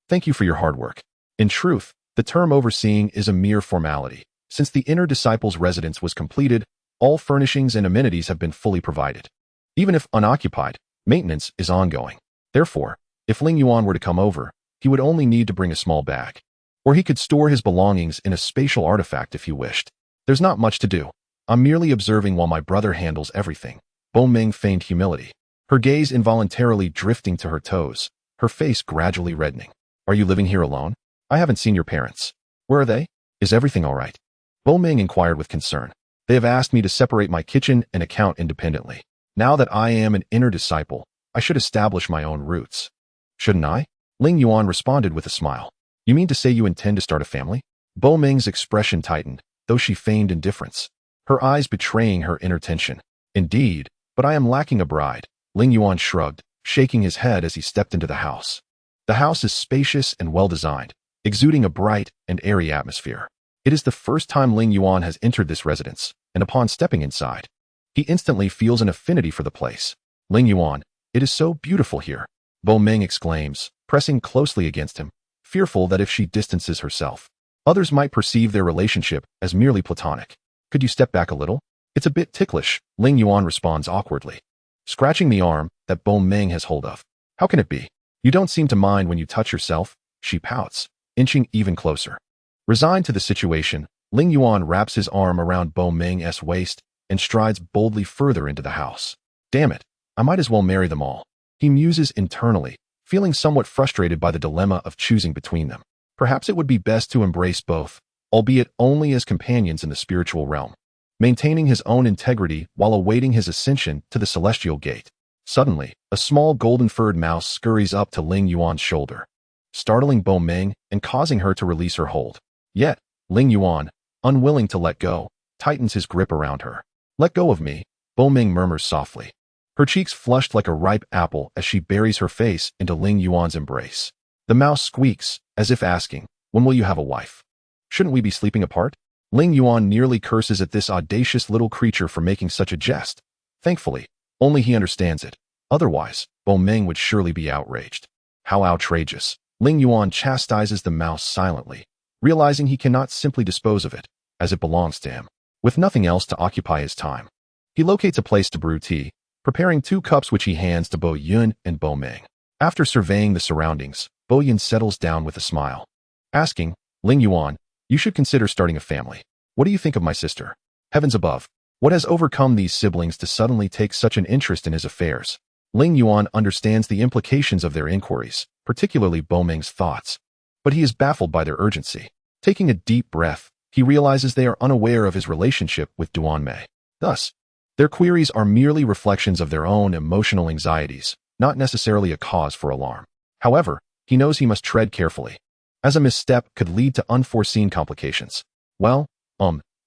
Thank you for your hard work. In truth, the term overseeing is a mere formality. Since the inner disciple's residence was completed, all furnishings and amenities have been fully provided. Even if unoccupied, maintenance is ongoing. Therefore, if Ling Yuan were to come over, he would only need to bring a small bag. Or he could store his belongings in a spatial artifact if he wished. There's not much to do. I'm merely observing while my brother handles everything. Bo Meng feigned humility, her gaze involuntarily drifting to her toes, her face gradually reddening. Are you living here alone? I haven't seen your parents. Where are they? Is everything all right? Bo Meng inquired with concern. They have asked me to separate my kitchen and account independently. Now that I am an inner disciple, I should establish my own roots. Shouldn't I? Ling Yuan responded with a smile. You mean to say you intend to start a family? Bo Meng's expression tightened, though she feigned indifference, her eyes betraying her inner tension. Indeed, but I am lacking a bride. Ling Yuan shrugged, shaking his head as he stepped into the house. The house is spacious and well-designed, exuding a bright and airy atmosphere. It is the first time Ling Yuan has entered this residence, and upon stepping inside, he instantly feels an affinity for the place. Ling Yuan, it is so beautiful here, Bo Meng exclaims, pressing closely against him, fearful that if she distances herself, others might perceive their relationship as merely platonic. Could you step back a little? It's a bit ticklish, Ling Yuan responds awkwardly, scratching the arm that Bo Meng has hold of. How can it be? You don't seem to mind when you touch yourself, she pouts, inching even closer. Resigned to the situation, Ling Yuan wraps his arm around Bo Meng's waist and strides boldly further into the house. Damn it, I might as well marry them all. He muses internally, feeling somewhat frustrated by the dilemma of choosing between them. Perhaps it would be best to embrace both, albeit only as companions in the spiritual realm, maintaining his own integrity while awaiting his ascension to the celestial gate. Suddenly, a small golden-furred mouse scurries up to Ling Yuan's shoulder, startling Bo Meng and causing her to release her hold. Yet, Ling Yuan, unwilling to let go, tightens his grip around her. Let go of me, Bo Meng murmurs softly, her cheeks flushed like a ripe apple as she buries her face into Ling Yuan's embrace. The mouse squeaks, as if asking, when will you have a wife? Shouldn't we be sleeping apart? Ling Yuan nearly curses at this audacious little creature for making such a jest. Thankfully, only he understands it. Otherwise, Bo Meng would surely be outraged. How outrageous. Ling Yuan chastises the mouse silently, realizing he cannot simply dispose of it, as it belongs to him. With nothing else to occupy his time, he locates a place to brew tea, preparing 2 cups which he hands to Bo Yun and Bo Meng. After surveying the surroundings, Bo Yun settles down with a smile, asking, Ling Yuan, you should consider starting a family. What do you think of my sister? Heavens above, what has overcome these siblings to suddenly take such an interest in his affairs? Ling Yuan understands the implications of their inquiries, particularly Bo Meng's thoughts, but he is baffled by their urgency. Taking a deep breath, he realizes they are unaware of his relationship with Duan Mei. Thus, their queries are merely reflections of their own emotional anxieties, not necessarily a cause for alarm. However, he knows he must tread carefully, as a misstep could lead to unforeseen complications. Well,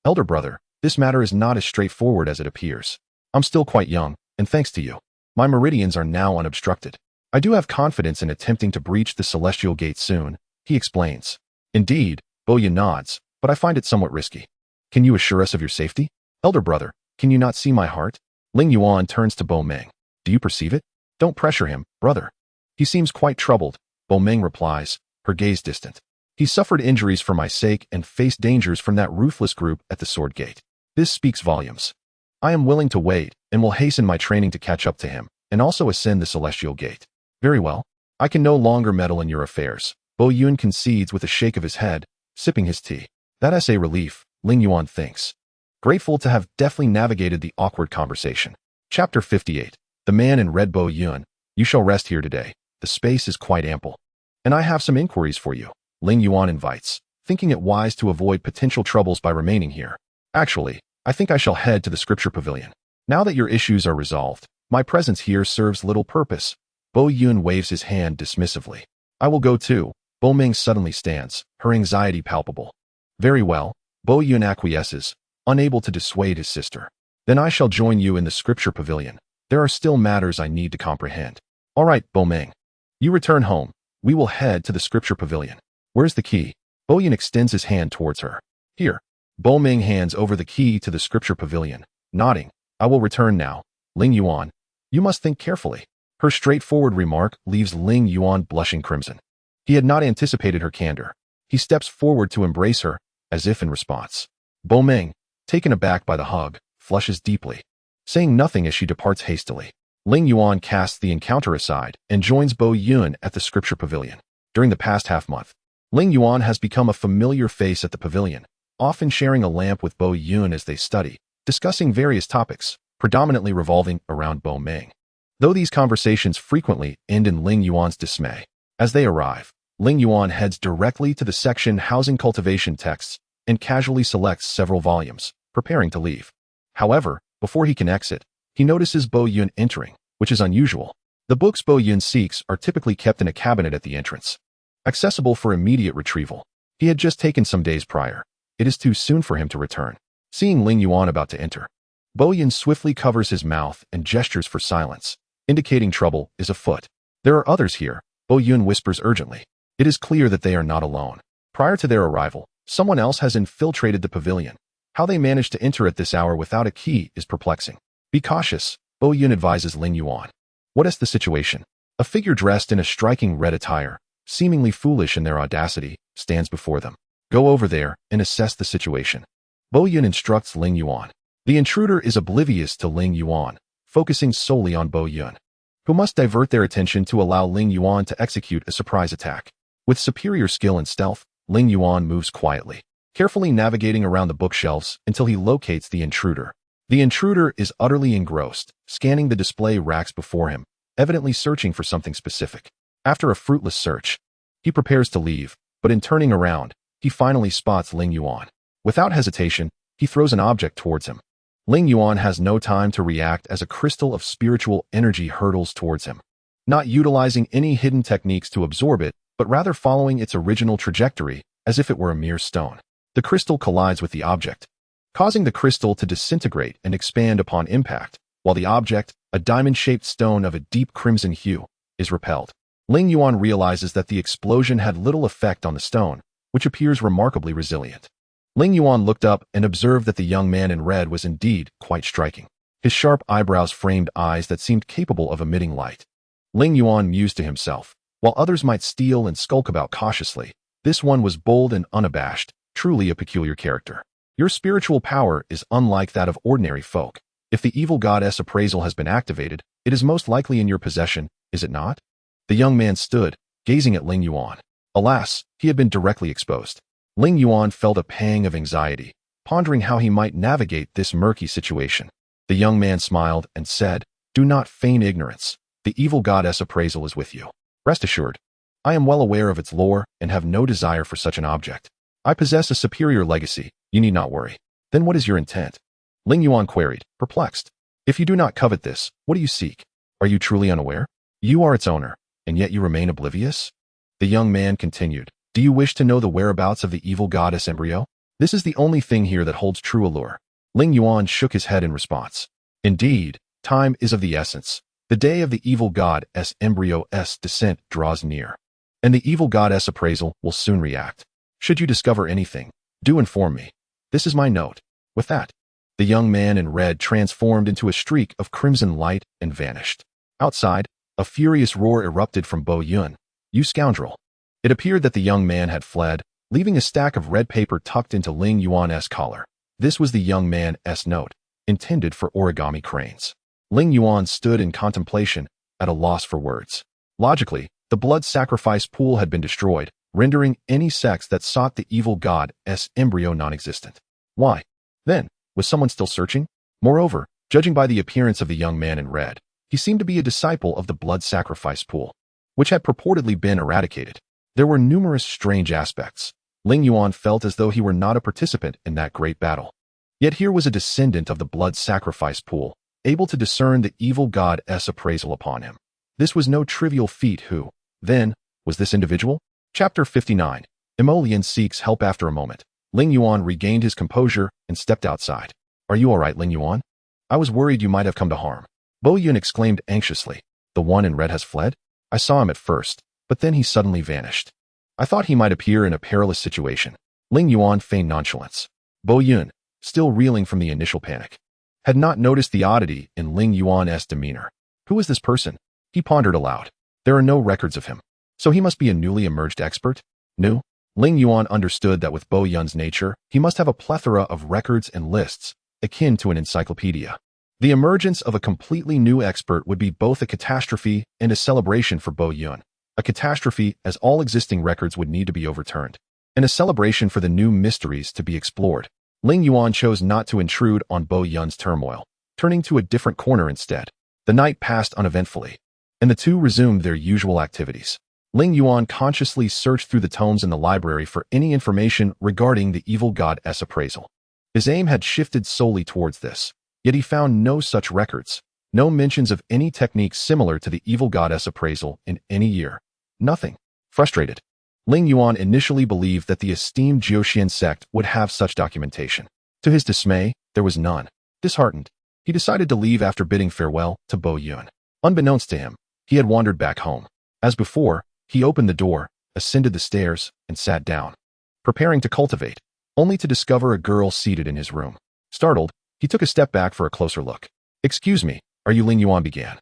elder brother, this matter is not as straightforward as it appears. I'm still quite young, and thanks to you, my meridians are now unobstructed. I do have confidence in attempting to breach the celestial gate soon, he explains. Indeed, Bo Yun nods, but I find it somewhat risky. Can you assure us of your safety? Elder brother, can you not see my heart? Ling Yuan turns to Bo Meng. Do you perceive it? Don't pressure him, brother. He seems quite troubled. Bo Meng replies, her gaze distant. He suffered injuries for my sake and faced dangers from that ruthless group at the Sword Gate. This speaks volumes. I am willing to wait and will hasten my training to catch up to him and also ascend the Celestial Gate. Very well. I can no longer meddle in your affairs. Bo Yun concedes with a shake of his head, sipping his tea. That's a relief, Ling Yuan thinks. Grateful to have deftly navigated the awkward conversation. Chapter 58. The Man in Red. Bo Yun, you shall rest here today. The space is quite ample. And I have some inquiries for you. Ling Yuan invites, thinking it wise to avoid potential troubles by remaining here. Actually, I think I shall head to the Scripture Pavilion. Now that your issues are resolved, my presence here serves little purpose. Bo Yun waves his hand dismissively. I will go too. Bo Meng suddenly stands, her anxiety palpable. Very well. Bo Yun acquiesces, unable to dissuade his sister. Then I shall join you in the Scripture Pavilion. There are still matters I need to comprehend. All right, Bo Meng. You return home. We will head to the Scripture Pavilion. Where's the key? Bo Yun extends his hand towards her. Here. Bo Meng hands over the key to the Scripture Pavilion, nodding. I will return now. Ling Yuan, you must think carefully. Her straightforward remark leaves Ling Yuan blushing crimson. He had not anticipated her candor. He steps forward to embrace her, as if in response. Bo Meng, taken aback by the hug, flushes deeply, saying nothing as she departs hastily. Ling Yuan casts the encounter aside and joins Bo Yun at the Scripture Pavilion. During the past half-month, Ling Yuan has become a familiar face at the pavilion, often sharing a lamp with Bo Yun as they study, discussing various topics, predominantly revolving around Bo Meng. Though these conversations frequently end in Ling Yuan's dismay. As they arrive, Ling Yuan heads directly to the section housing cultivation texts and casually selects several volumes, preparing to leave. However, before he can exit, he notices Bo Yun entering, which is unusual. The books Bo Yun seeks are typically kept in a cabinet at the entrance, accessible for immediate retrieval. He had just taken some days prior. It is too soon for him to return. Seeing Ling Yuan about to enter, Bo Yun swiftly covers his mouth and gestures for silence, indicating trouble is afoot. There are others here, Bo Yun whispers urgently. It is clear that they are not alone. Prior to their arrival, someone else has infiltrated the pavilion. How they managed to enter at this hour without a key is perplexing. Be cautious, Bo Yun advises Ling Yuan. What is the situation? A figure dressed in a striking red attire, seemingly foolish in their audacity, stands before them. Go over there and assess the situation. Bo Yun instructs Ling Yuan. The intruder is oblivious to Ling Yuan, focusing solely on Bo Yun, who must divert their attention to allow Ling Yuan to execute a surprise attack. With superior skill and stealth, Ling Yuan moves quietly, carefully navigating around the bookshelves until he locates the intruder. The intruder is utterly engrossed, scanning the display racks before him, evidently searching for something specific. After a fruitless search, he prepares to leave, but in turning around, he finally spots Ling Yuan. Without hesitation, he throws an object towards him. Ling Yuan has no time to react as a crystal of spiritual energy hurtles towards him, not utilizing any hidden techniques to absorb it, but rather following its original trajectory as if it were a mere stone. The crystal collides with the object, causing the crystal to disintegrate and expand upon impact, while the object, a diamond-shaped stone of a deep crimson hue, is repelled. Ling Yuan realizes that the explosion had little effect on the stone, which appears remarkably resilient. Ling Yuan looked up and observed that the young man in red was indeed quite striking. His sharp eyebrows framed eyes that seemed capable of emitting light. Ling Yuan mused to himself. While others might steal and skulk about cautiously, this one was bold and unabashed, truly a peculiar character. Your spiritual power is unlike that of ordinary folk. If the evil goddess appraisal has been activated, it is most likely in your possession, is it not? The young man stood, gazing at Ling Yuan. Alas, he had been directly exposed. Ling Yuan felt a pang of anxiety, pondering how he might navigate this murky situation. The young man smiled and said, Do not feign ignorance. The evil goddess appraisal is with you. Rest assured, I am well aware of its lore and have no desire for such an object. I possess a superior legacy, you need not worry. Then what is your intent? Ling Yuan queried, perplexed. If you do not covet this, what do you seek? Are you truly unaware? You are its owner, and yet you remain oblivious? The young man continued, Do you wish to know the whereabouts of the evil goddess embryo? This is the only thing here that holds true allure. Ling Yuan shook his head in response. Indeed, time is of the essence. The day of the evil goddess embryo's descent draws near, and the evil goddess appraisal will soon react. Should you discover anything, do inform me. This is my note. With that, the young man in red transformed into a streak of crimson light and vanished. Outside, a furious roar erupted from Bo Yun. You scoundrel. It appeared that the young man had fled, leaving a stack of red paper tucked into Ling Yuan's collar. This was the young man's note, intended for origami cranes. Ling Yuan stood in contemplation, at a loss for words. Logically, the blood sacrifice pool had been destroyed, rendering any sex that sought the evil god's embryo non-existent. Why, then, was someone still searching? Moreover, judging by the appearance of the young man in red, he seemed to be a disciple of the blood sacrifice pool, which had purportedly been eradicated. There were numerous strange aspects. Ling Yuan felt as though he were not a participant in that great battle. Yet here was a descendant of the blood sacrifice pool, able to discern the evil god's appraisal upon him. This was no trivial feat. Who, then, was this individual? Chapter 59. Leyin seeks help. After a moment, Ling Yuan regained his composure and stepped outside. Are you all right, Ling Yuan? I was worried you might have come to harm. Bo Yun exclaimed anxiously. The one in red has fled? I saw him at first, but then he suddenly vanished. I thought he might appear in a perilous situation. Ling Yuan feigned nonchalance. Bo Yun, still reeling from the initial panic, had not noticed the oddity in Ling Yuan's demeanor. Who is this person? He pondered aloud. There are no records of him. So he must be a newly emerged expert? New? Ling Yuan understood that with Bo Yun's nature, he must have a plethora of records and lists, akin to an encyclopedia. The emergence of a completely new expert would be both a catastrophe and a celebration for Bo Yun. A catastrophe as all existing records would need to be overturned, and a celebration for the new mysteries to be explored. Ling Yuan chose not to intrude on Bo Yun's turmoil, turning to a different corner instead. The night passed uneventfully, and the two resumed their usual activities. Ling Yuan consciously searched through the tomes in the library for any information regarding the evil god's appraisal. His aim had shifted solely towards this, yet he found no such records, no mentions of any techniques similar to the evil goddess appraisal in any year. Nothing. Frustrated, Ling Yuan initially believed that the esteemed Jiuxian sect would have such documentation. To his dismay, there was none. Disheartened, he decided to leave after bidding farewell to Bo Yun. Unbeknownst to him, he had wandered back home. As before, he opened the door, ascended the stairs, and sat down, preparing to cultivate, only to discover a girl seated in his room. Startled, he took a step back for a closer look. Excuse me, are you? Ling Yuan began.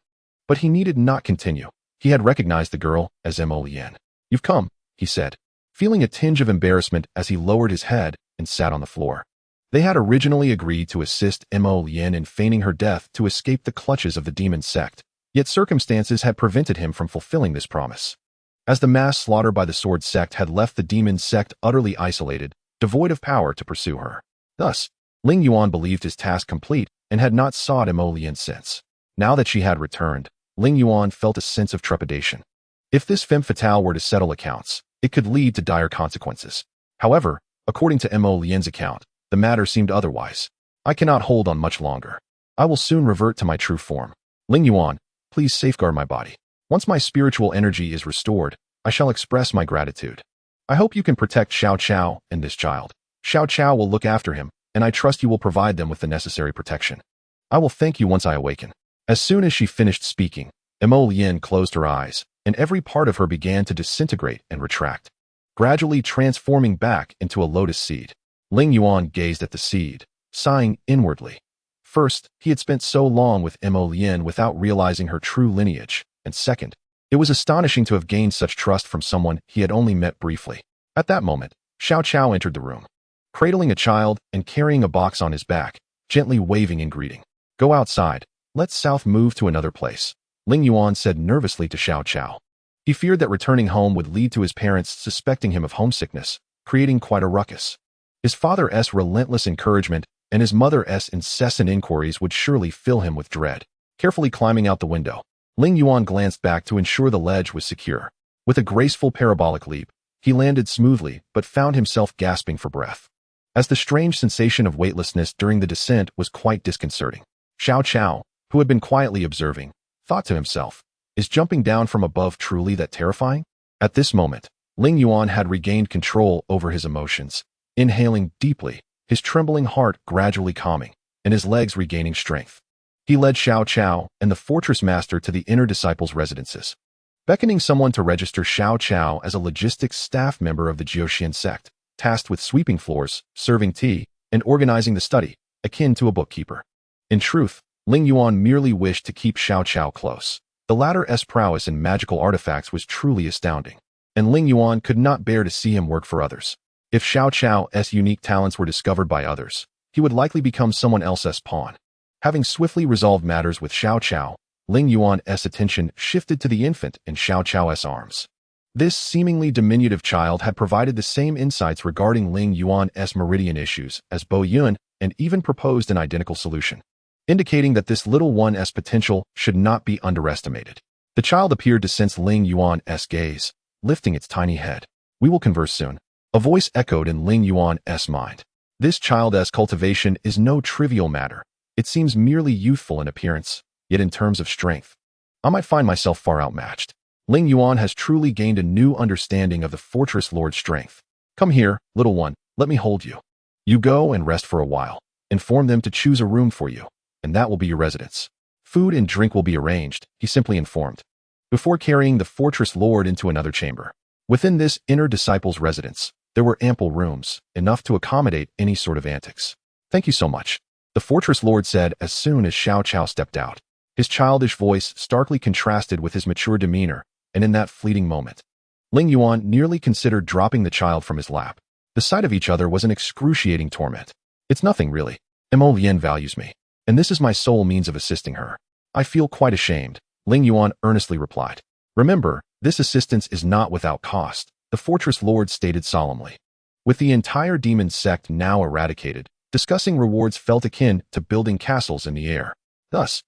But he needed not continue. He had recognized the girl as Leyin. You've come, he said, feeling a tinge of embarrassment as he lowered his head and sat on the floor. They had originally agreed to assist Leyin in feigning her death to escape the clutches of the demon sect, yet circumstances had prevented him from fulfilling this promise. As the mass slaughter by the sword sect had left the demon sect utterly isolated, devoid of power to pursue her. Thus, Ling Yuan believed his task complete and had not sought Leyin since. Now that she had returned, Ling Yuan felt a sense of trepidation. If this femme fatale were to settle accounts, it could lead to dire consequences. However, according to Leyin's account, the matter seemed otherwise. I cannot hold on much longer. I will soon revert to my true form. Ling Yuan, please safeguard my body. Once my spiritual energy is restored, I shall express my gratitude. I hope you can protect Xiao Qiao and this child. Xiao Qiao will look after him, and I trust you will provide them with the necessary protection. I will thank you once I awaken. As soon as she finished speaking, Leyin closed her eyes, and every part of her began to disintegrate and retract, gradually transforming back into a lotus seed. Ling Yuan gazed at the seed, sighing inwardly. First, he had spent so long with Leyin without realizing her true lineage, and second, it was astonishing to have gained such trust from someone he had only met briefly. At that moment, Xiao Qiao entered the room, cradling a child and carrying a box on his back, gently waving in greeting. Go outside. Let's south move to another place, Ling Yuan said nervously to Xiao Qiao. He feared that returning home would lead to his parents suspecting him of homesickness, creating quite a ruckus. His father's relentless encouragement and his mother's incessant inquiries would surely fill him with dread. Carefully climbing out the window, Ling Yuan glanced back to ensure the ledge was secure. With a graceful parabolic leap, he landed smoothly but found himself gasping for breath, as the strange sensation of weightlessness during the descent was quite disconcerting. Xiao Qiao, who had been quietly observing, thought to himself, is jumping down from above truly that terrifying? At this moment, Ling Yuan had regained control over his emotions, inhaling deeply, his trembling heart gradually calming, and his legs regaining strength. He led Xiao Qiao and the fortress master to the inner disciples' residences, beckoning someone to register Xiao Qiao as a logistics staff member of the Jiuxian sect, tasked with sweeping floors, serving tea, and organizing the study, akin to a bookkeeper. In truth, Ling Yuan merely wished to keep Xiao Qiao close. The latter's prowess in magical artifacts was truly astounding, and Ling Yuan could not bear to see him work for others. If Xiao Qiao's unique talents were discovered by others, he would likely become someone else's pawn. Having swiftly resolved matters with Xiao Qiao, Ling Yuan's attention shifted to the infant in Xiao Qiao's arms. This seemingly diminutive child had provided the same insights regarding Ling Yuan's meridian issues as Bo Yun and even proposed an identical solution, indicating that this little one's potential should not be underestimated. The child appeared to sense Ling Yuan's gaze, lifting its tiny head. "We will converse soon." A voice echoed in Ling Yuan's mind. This child's cultivation is no trivial matter. It seems merely youthful in appearance, yet in terms of strength, I might find myself far outmatched. Ling Yuan has truly gained a new understanding of the Fortress Lord's strength. "Come here, little one, let me hold you. You go and rest for a while. Inform them to choose a room for you, and that will be your residence. Food and drink will be arranged," he simply informed, before carrying the Fortress Lord into another chamber. Within this inner disciple's residence, there were ample rooms, enough to accommodate any sort of antics. "Thank you so much," the Fortress Lord said as soon as Xiao Qiao stepped out. His childish voice starkly contrasted with his mature demeanor, and in that fleeting moment, Ling Yuan nearly considered dropping the child from his lap. The sight of each other was an excruciating torment. "It's nothing, really. Mo Lian values me, and this is my sole means of assisting her. I feel quite ashamed," Ling Yuan earnestly replied. "Remember, this assistance is not without cost," the Fortress Lord stated solemnly. With the entire demon sect now eradicated, discussing rewards felt akin to building castles in the air. Thus,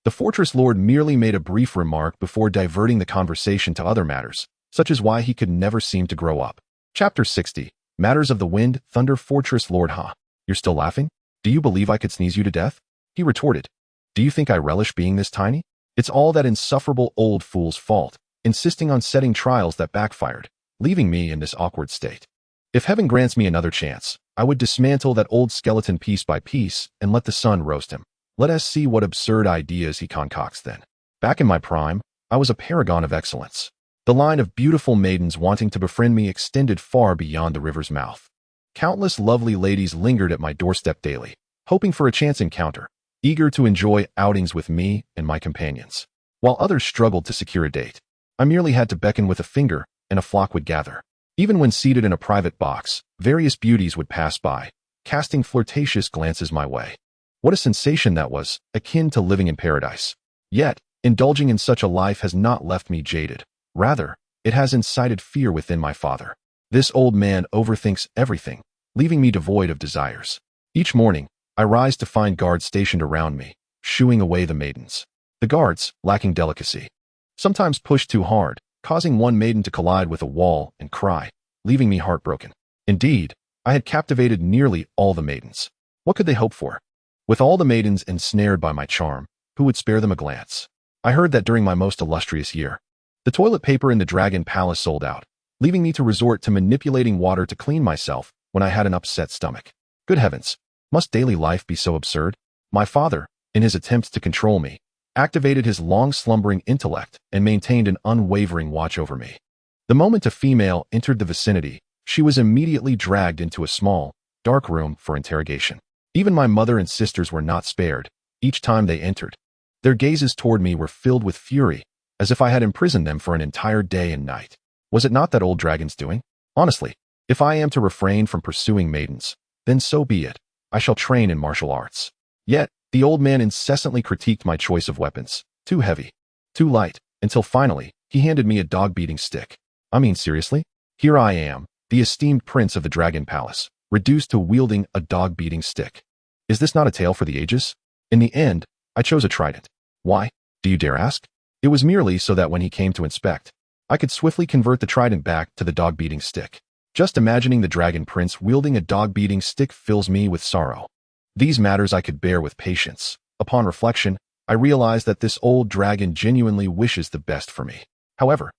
the Fortress Lord merely made a brief remark before diverting the conversation to other matters, such as why he could never seem to grow up. Chapter 60. Matters of the Wind, Thunder. Fortress Lord. "Huh? You're still laughing? Do you believe I could sneeze you to death?" he retorted. "Do you think I relish being this tiny? It's all that insufferable old fool's fault, insisting on setting trials that backfired, leaving me in this awkward state. If heaven grants me another chance, I would dismantle that old skeleton piece by piece and let the sun roast him. Let us see what absurd ideas he concocts then. Back in my prime, I was a paragon of excellence. The line of beautiful maidens wanting to befriend me extended far beyond the river's mouth. Countless lovely ladies lingered at my doorstep daily, hoping for a chance encounter, eager to enjoy outings with me and my companions, while others struggled to secure a date. I merely had to beckon with a finger, and a flock would gather. Even when seated in a private box, various beauties would pass by, casting flirtatious glances my way. What a sensation that was, akin to living in paradise. Yet, indulging in such a life has not left me jaded. Rather, it has incited fear within my father. This old man overthinks everything, leaving me devoid of desires. Each morning, I rise to find guards stationed around me, shooing away the maidens. The guards, lacking delicacy, sometimes push too hard, causing one maiden to collide with a wall and cry, leaving me heartbroken. Indeed, I had captivated nearly all the maidens. What could they hope for? With all the maidens ensnared by my charm, who would spare them a glance? I heard that during my most illustrious year, the toilet paper in the Dragon Palace sold out, leaving me to resort to manipulating water to clean myself when I had an upset stomach. Good heavens, must daily life be so absurd? My father, in his attempts to control me, activated his long-slumbering intellect and maintained an unwavering watch over me. The moment a female entered the vicinity, she was immediately dragged into a small, dark room for interrogation. Even my mother and sisters were not spared. Each time they entered, their gazes toward me were filled with fury, as if I had imprisoned them for an entire day and night. Was it not that old dragon's doing? Honestly, if I am to refrain from pursuing maidens, then so be it. I shall train in martial arts. Yet, the old man incessantly critiqued my choice of weapons. Too heavy, too light, until finally, he handed me a dog-beating stick. I mean, seriously? Here I am, the esteemed prince of the Dragon Palace, reduced to wielding a dog-beating stick. Is this not a tale for the ages? In the end, I chose a trident. Why, do you dare ask? It was merely so that when he came to inspect, I could swiftly convert the trident back to the dog-beating stick. Just imagining the dragon prince wielding a dog-beating stick fills me with sorrow. These matters I could bear with patience. Upon reflection, I realized that this old dragon genuinely wishes the best for me. However,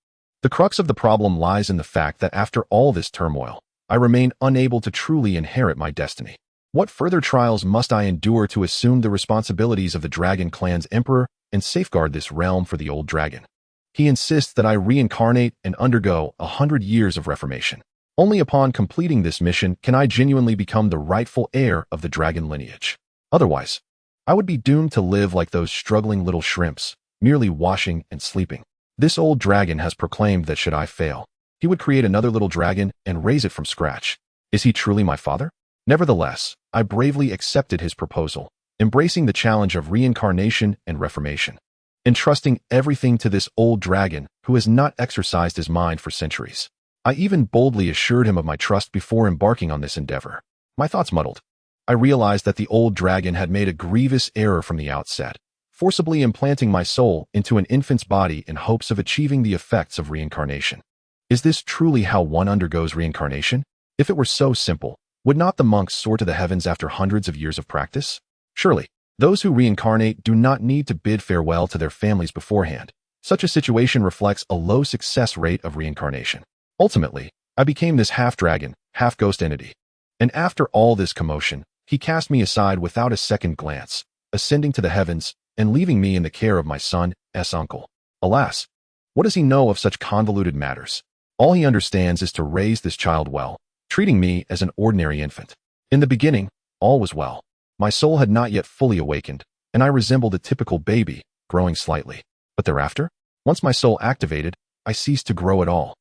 the crux of the problem lies in the fact that after all this turmoil, I remain unable to truly inherit my destiny. What further trials must I endure to assume the responsibilities of the dragon clan's emperor and safeguard this realm for the old dragon? He insists that I reincarnate and undergo 100 years of reformation. Only upon completing this mission can I genuinely become the rightful heir of the dragon lineage. Otherwise, I would be doomed to live like those struggling little shrimps, merely washing and sleeping. This old dragon has proclaimed that should I fail, he would create another little dragon and raise it from scratch. Is he truly my father? Nevertheless, I bravely accepted his proposal, embracing the challenge of reincarnation and reformation, entrusting everything to this old dragon who has not exercised his mind for centuries. I even boldly assured him of my trust before embarking on this endeavor. My thoughts muddled. I realized that the old dragon had made a grievous error from the outset, forcibly implanting my soul into an infant's body in hopes of achieving the effects of reincarnation. Is this truly how one undergoes reincarnation? If it were so simple, would not the monks soar to the heavens after hundreds of years of practice? Surely, those who reincarnate do not need to bid farewell to their families beforehand. Such a situation reflects a low success rate of reincarnation. Ultimately, I became this half-dragon, half-ghost entity. And after all this commotion, he cast me aside without a second glance, ascending to the heavens and leaving me in the care of my son's uncle. Alas, what does he know of such convoluted matters? All he understands is to raise this child well, treating me as an ordinary infant. In the beginning, all was well. My soul had not yet fully awakened, and I resembled a typical baby, growing slightly. But thereafter, once my soul activated, I ceased to grow at all.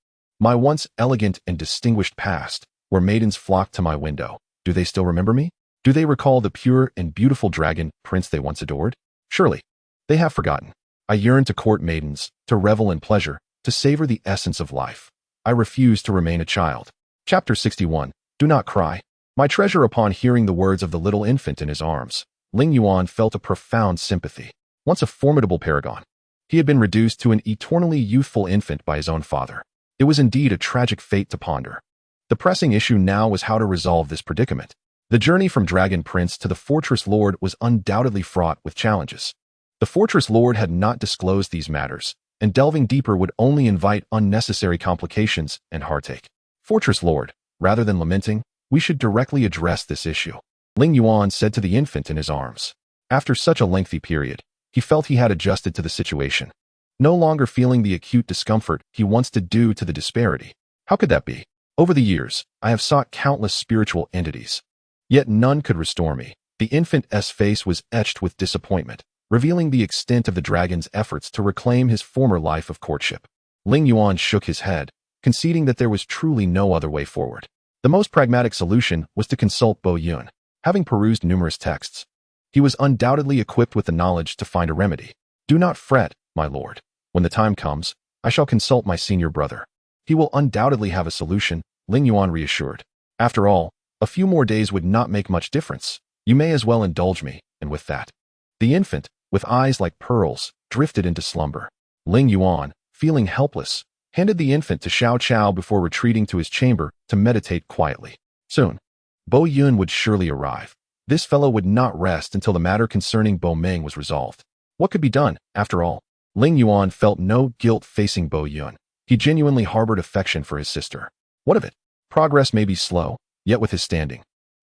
My once elegant and distinguished past, where maidens flocked to my window, do they still remember me? Do they recall the pure and beautiful dragon prince they once adored? Surely, they have forgotten. I yearn to court maidens, to revel in pleasure, to savor the essence of life. I refuse to remain a child. Chapter 61. Do not cry. My treasure. Upon hearing the words of the little infant in his arms, Ling Yuan felt a profound sympathy. Once a formidable paragon, he had been reduced to an eternally youthful infant by his own father. It was indeed a tragic fate to ponder. The pressing issue now was how to resolve this predicament. The journey from Dragon Prince to the Fortress Lord was undoubtedly fraught with challenges. The Fortress Lord had not disclosed these matters, and delving deeper would only invite unnecessary complications and heartache. Fortress Lord, rather than lamenting, we should directly address this issue, Ling Yuan said to the infant in his arms. After such a lengthy period, he felt he had adjusted to the situation, no longer feeling the acute discomfort he once did due to the disparity. How could that be? Over the years, I have sought countless spiritual entities, yet none could restore me. The infant's face was etched with disappointment, revealing the extent of the dragon's efforts to reclaim his former life of courtship. Ling Yuan shook his head, conceding that there was truly no other way forward. The most pragmatic solution was to consult Bo Yun. Having perused numerous texts, he was undoubtedly equipped with the knowledge to find a remedy. Do not fret, my lord. When the time comes, I shall consult my senior brother. He will undoubtedly have a solution, Ling Yuan reassured. After all, a few more days would not make much difference. You may as well indulge me, and with that, the infant, with eyes like pearls, drifted into slumber. Ling Yuan, feeling helpless, handed the infant to Xiao Chao before retreating to his chamber to meditate quietly. Soon, Bo Yun would surely arrive. This fellow would not rest until the matter concerning Bo Meng was resolved. What could be done, after all? Ling Yuan felt no guilt facing Bo Yun. He genuinely harbored affection for his sister. What of it? Progress may be slow, yet with his standing,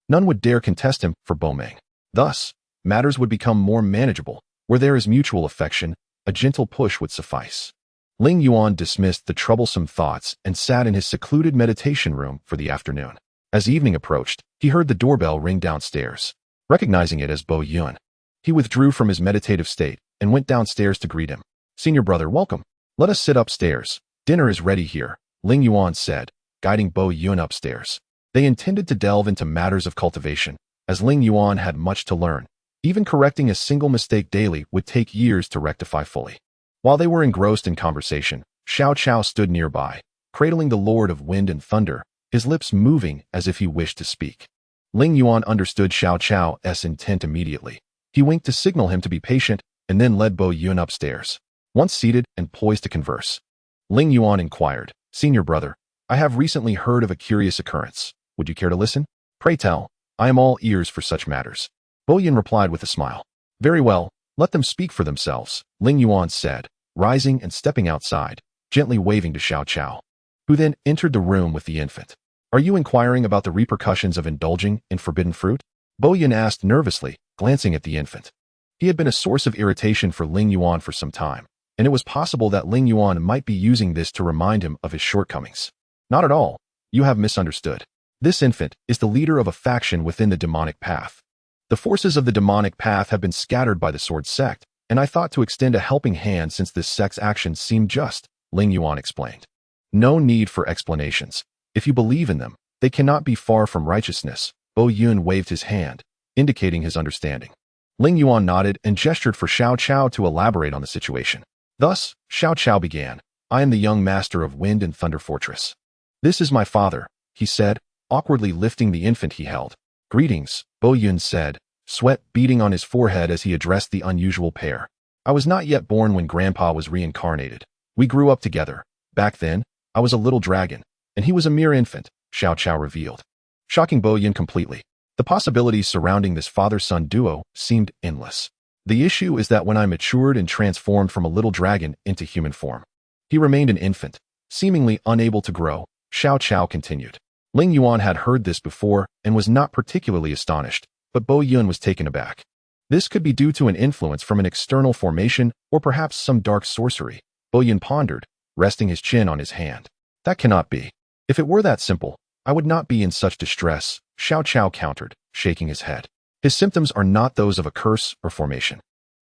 none would dare contest him for Bo Meng. Thus, matters would become more manageable. Where there is mutual affection, a gentle push would suffice. Ling Yuan dismissed the troublesome thoughts and sat in his secluded meditation room for the afternoon. As evening approached, he heard the doorbell ring downstairs. Recognizing it as Bo Yun, he withdrew from his meditative state and went downstairs to greet him. Senior brother, welcome. Let us sit upstairs. Dinner is ready here, Ling Yuan said, guiding Bo Yun upstairs. They intended to delve into matters of cultivation, as Ling Yuan had much to learn. Even correcting a single mistake daily would take years to rectify fully. While they were engrossed in conversation, Xiao Chao stood nearby, cradling the Lord of Wind and Thunder, his lips moving as if he wished to speak. Ling Yuan understood Xiao Chao's intent immediately. He winked to signal him to be patient and then led Bo Yun upstairs. Once seated and poised to converse, Ling Yuan inquired, Senior brother, I have recently heard of a curious occurrence. Would you care to listen? Pray tell, I am all ears for such matters. Bo Yun replied with a smile. Very well, let them speak for themselves, Ling Yuan said, rising and stepping outside, gently waving to Xiao Chao, who then entered the room with the infant. Are you inquiring about the repercussions of indulging in forbidden fruit? Bo Yun asked nervously, glancing at the infant. He had been a source of irritation for Ling Yuan for some time, and it was possible that Ling Yuan might be using this to remind him of his shortcomings. Not at all, You have misunderstood. This infant is the leader of a faction within the demonic path. The forces of the demonic path have been scattered by the sword sect, and I thought to extend a helping hand since this sect's actions seemed just, Ling Yuan explained. No need for explanations. If you believe in them, they cannot be far from righteousness. Bo Yun waved his hand, indicating his understanding. Ling Yuan nodded and gestured for Xiao Chao to elaborate on the situation. Thus, Xiao Chao began, I am the young master of Wind and Thunder Fortress. This is my father, he said, awkwardly lifting the infant he held. Greetings, Bo Yun said, sweat beading on his forehead as he addressed the unusual pair. I was not yet born when Grandpa was reincarnated. We grew up together. Back then, I was a little dragon, and he was a mere infant, Xiao Chao revealed, shocking Bo Yun completely. The possibilities surrounding this father-son duo seemed endless. The issue is that when I matured and transformed from a little dragon into human form, he remained an infant, seemingly unable to grow, Xiao Chao continued. Ling Yuan had heard this before and was not particularly astonished, but Bo Yun was taken aback. This could be due to an influence from an external formation or perhaps some dark sorcery, Bo Yun pondered, resting his chin on his hand. That cannot be. If it were that simple, I would not be in such distress, Xiao Chao countered, shaking his head. His symptoms are not those of a curse or formation.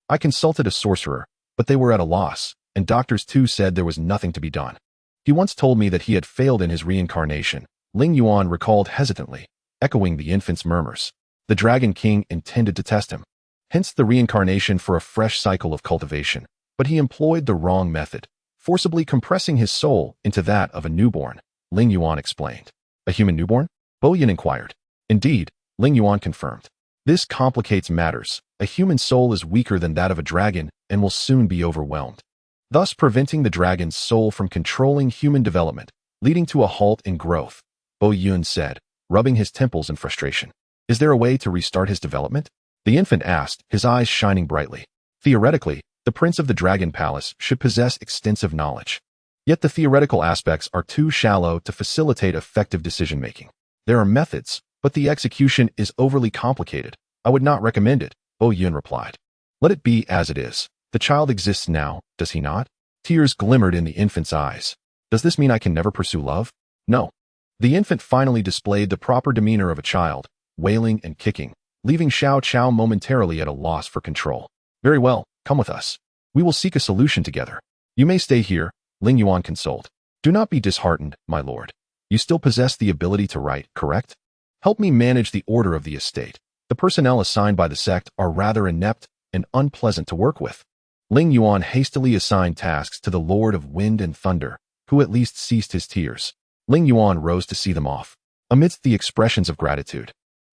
I consulted a sorcerer, but they were at a loss, and doctors too said there was nothing to be done. He once told me that he had failed in his reincarnation, Ling Yuan recalled hesitantly, echoing the infant's murmurs. The Dragon King intended to test him. Hence the reincarnation for a fresh cycle of cultivation, but he employed the wrong method, forcibly compressing his soul into that of a newborn, Ling Yuan explained. A human newborn? Bo Yun inquired. Indeed, Ling Yuan confirmed. This complicates matters. A human soul is weaker than that of a dragon and will soon be overwhelmed, thus preventing the dragon's soul from controlling human development, leading to a halt in growth, Bo Yun said, rubbing his temples in frustration. Is there a way to restart his development? The infant asked, his eyes shining brightly. Theoretically, the Prince of the Dragon Palace should possess extensive knowledge. Yet the theoretical aspects are too shallow to facilitate effective decision-making. There are methods, but the execution is overly complicated. I would not recommend it, Bo Yun replied. Let it be as it is. The child exists now, does he not? Tears glimmered in the infant's eyes. Does this mean I can never pursue love? No. The infant finally displayed the proper demeanor of a child, wailing and kicking, leaving Xiao Chao momentarily at a loss for control. Very well, come with us. We will seek a solution together. You may stay here, Ling Yuan consoled. Do not be disheartened, my lord. You still possess the ability to write, correct? Help me manage the order of the estate. The personnel assigned by the sect are rather inept and unpleasant to work with. Ling Yuan hastily assigned tasks to the Lord of Wind and Thunder, who at least ceased his tears. Ling Yuan rose to see them off. Amidst the expressions of gratitude,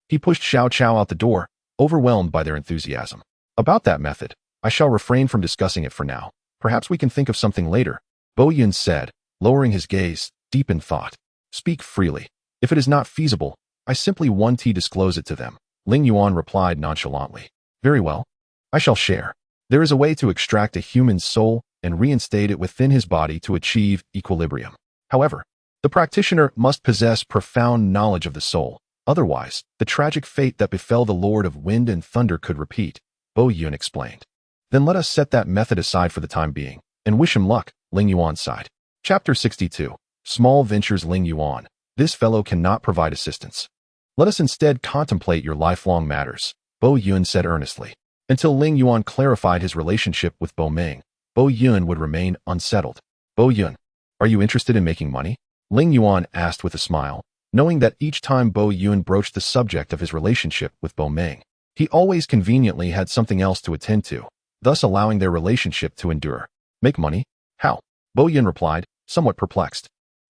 he pushed Xiao Chao out the door, overwhelmed by their enthusiasm. About that method, I shall refrain from discussing it for now. Perhaps we can think of something later, Bo Yun said, lowering his gaze, deep in thought. Speak freely. If it is not feasible, I simply want to disclose it to them, Ling Yuan replied nonchalantly. Very well. I shall share. There is a way to extract a human's soul and reinstate it within his body to achieve equilibrium. However, the practitioner must possess profound knowledge of the soul. Otherwise, the tragic fate that befell the Lord of Wind and Thunder could repeat, Bo Yun explained. Then let us set that method aside for the time being, and wish him luck, Ling Yuan sighed. Chapter 62. Small Ventures. Ling Yuan. This fellow cannot provide assistance. Let us instead contemplate your lifelong matters, Bo Yun said earnestly. Until Ling Yuan clarified his relationship with Bo Meng, Bo Yun would remain unsettled. Bo Yun, are you interested in making money? Ling Yuan asked with a smile, knowing that each time Bo Yun broached the subject of his relationship with Bo Meng, he always conveniently had something else to attend to, thus allowing their relationship to endure. Make money? How? Bo Yun replied, somewhat perplexed.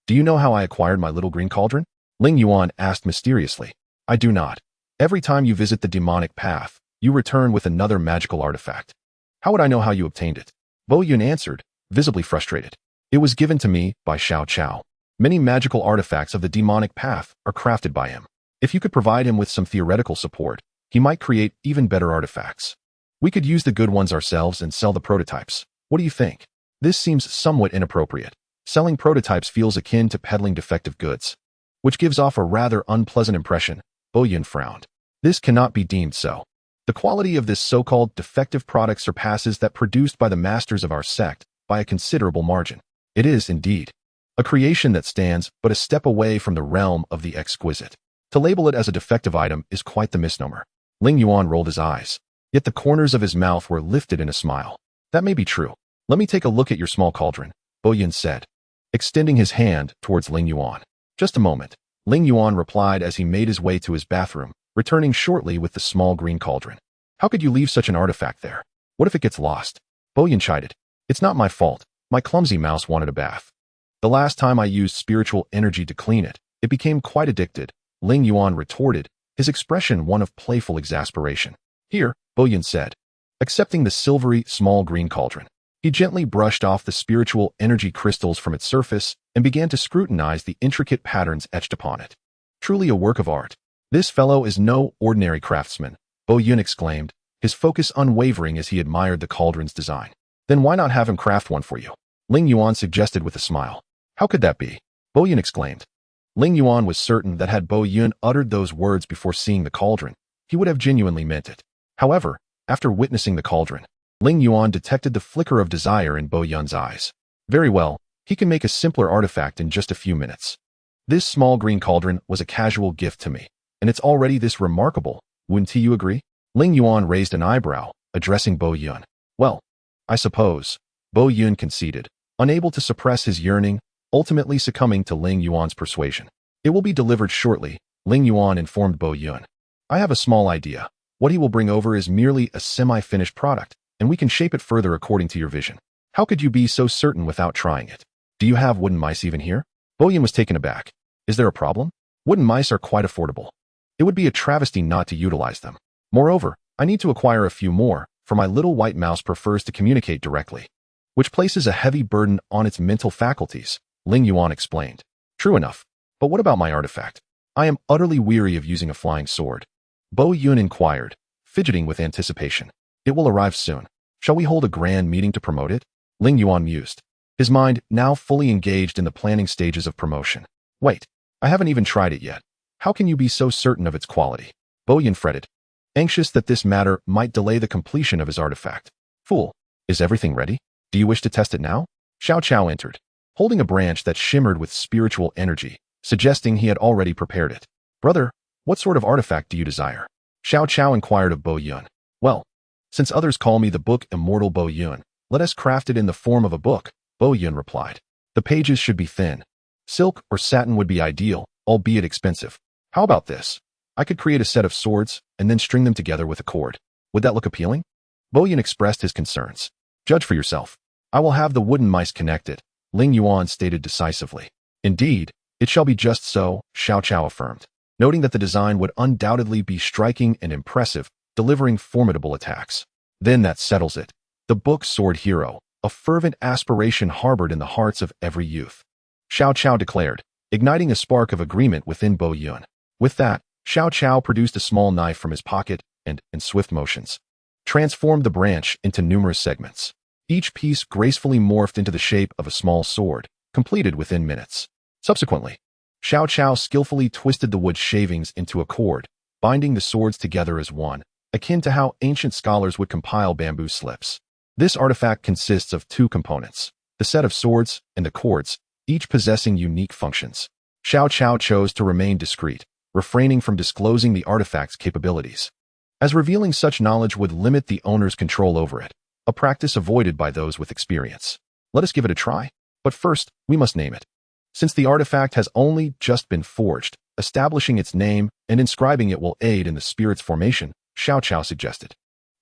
Do you know how I acquired my little green cauldron? Ling Yuan asked mysteriously. I do not. Every time you visit the demonic path, you return with another magical artifact. How would I know how you obtained it? Bo Yun answered, visibly frustrated. It was given to me by Xiao Chao. Many magical artifacts of the demonic path are crafted by him. If you could provide him with some theoretical support, he might create even better artifacts. We could use the good ones ourselves and sell the prototypes. What do you think? This seems somewhat inappropriate. Selling prototypes feels akin to peddling defective goods, which gives off a rather unpleasant impression. Bo Yun frowned. This cannot be deemed so. The quality of this so-called defective product surpasses that produced by the masters of our sect by a considerable margin. It is, indeed. a creation that stands but a step away from the realm of the exquisite. To label it as a defective item is quite the misnomer. Ling Yuan rolled his eyes, yet the corners of his mouth were lifted in a smile. That may be true. Let me take a look at your small cauldron, Bo Yun said, extending his hand towards Ling Yuan. Just a moment, Ling Yuan replied as he made his way to his bathroom, returning shortly with the small green cauldron. How could you leave such an artifact there? What if it gets lost? Bo Yun chided. It's not my fault. My clumsy mouse wanted a bath. The last time I used spiritual energy to clean it, it became quite addicted, Ling Yuan retorted, his expression one of playful exasperation. Here, Bo Yun said, accepting the silvery, small green cauldron. He gently brushed off the spiritual energy crystals from its surface and began to scrutinize the intricate patterns etched upon it. Truly a work of art. This fellow is no ordinary craftsman, Bo Yun exclaimed, his focus unwavering as he admired the cauldron's design. Then why not have him craft one for you? Ling Yuan suggested with a smile. How could that be? Bo Yun exclaimed. Ling Yuan was certain that had Bo Yun uttered those words before seeing the cauldron, he would have genuinely meant it. However, after witnessing the cauldron, Ling Yuan detected the flicker of desire in Bo Yun's eyes. Very well, he can make a simpler artifact in just a few minutes. This small green cauldron was a casual gift to me, and it's already this remarkable, wouldn't you agree? Ling Yuan raised an eyebrow, addressing Bo Yun. Well, I suppose, Bo Yun conceded, unable to suppress his yearning, ultimately succumbing to Ling Yuan's persuasion. It will be delivered shortly, Ling Yuan informed Bo Yun. I have a small idea. What he will bring over is merely a semi-finished product, and we can shape it further according to your vision. How could you be so certain without trying it? Do you have wooden mice even here? Bo Yun was taken aback. Is there a problem? Wooden mice are quite affordable. It would be a travesty not to utilize them. Moreover, I need to acquire a few more, for my little white mouse prefers to communicate directly, which places a heavy burden on its mental faculties, Ling Yuan explained. True enough. But what about my artifact? I am utterly weary of using a flying sword. Bo Yun inquired, fidgeting with anticipation. It will arrive soon. Shall we hold a grand meeting to promote it? Ling Yuan mused, his mind now fully engaged in the planning stages of promotion. Wait, I haven't even tried it yet. How can you be so certain of its quality? Bo Yun fretted, anxious that this matter might delay the completion of his artifact. Fool, is everything ready? Do you wish to test it now? Xiao Chao entered, holding a branch that shimmered with spiritual energy, suggesting he had already prepared it. Brother, what sort of artifact do you desire? Xiao Chao inquired of Bo Yun. Well, since others call me the book immortal Bo Yun, let us craft it in the form of a book, Bo Yun replied. The pages should be thin. Silk or satin would be ideal, albeit expensive. How about this? I could create a set of swords and then string them together with a cord. Would that look appealing? Bo Yun expressed his concerns. Judge for yourself. I will have the wooden mice connected, Ling Yuan stated decisively. Indeed, it shall be just so, Xiao Chao affirmed, noting that the design would undoubtedly be striking and impressive, delivering formidable attacks. Then that settles it. The book Sword Hero, a fervent aspiration harbored in the hearts of every youth. Xiao Chao declared, igniting a spark of agreement within Bo Yun. With that, Xiao Chao produced a small knife from his pocket and, in swift motions, transformed the branch into numerous segments. Each piece gracefully morphed into the shape of a small sword, completed within minutes. Subsequently, Xiao Chao skillfully twisted the wood shavings into a cord, binding the swords together as one, akin to how ancient scholars would compile bamboo slips. This artifact consists of two components, the set of swords and the cords, each possessing unique functions. Xiao Chao chose to remain discreet, refraining from disclosing the artifact's capabilities, as revealing such knowledge would limit the owner's control over it, a practice avoided by those with experience. Let us give it a try, but first, we must name it. Since the artifact has only just been forged, establishing its name and inscribing it will aid in the spirit's formation, Xiao Chao suggested.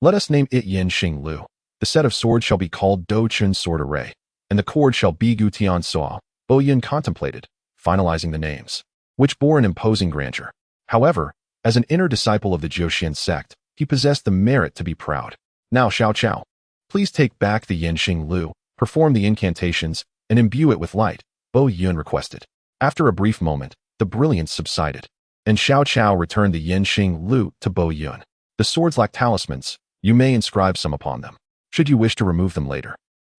Let us name it Yin Xing Lu. The set of swords shall be called Do Chun Sword Array, and the cord shall be Gu Tian Suo. Bo Yun contemplated, finalizing the names, which bore an imposing grandeur. However, as an inner disciple of the Jiuxian sect, he possessed the merit to be proud. Now, Xiao Chao, please take back the Yin Xing Lu, perform the incantations, and imbue it with light, Bo Yun requested. After a brief moment, the brilliance subsided, and Xiao Chao returned the Yin Xing Lu to Bo Yun. The swords lack talismans. You may inscribe some upon them. Should you wish to remove them later,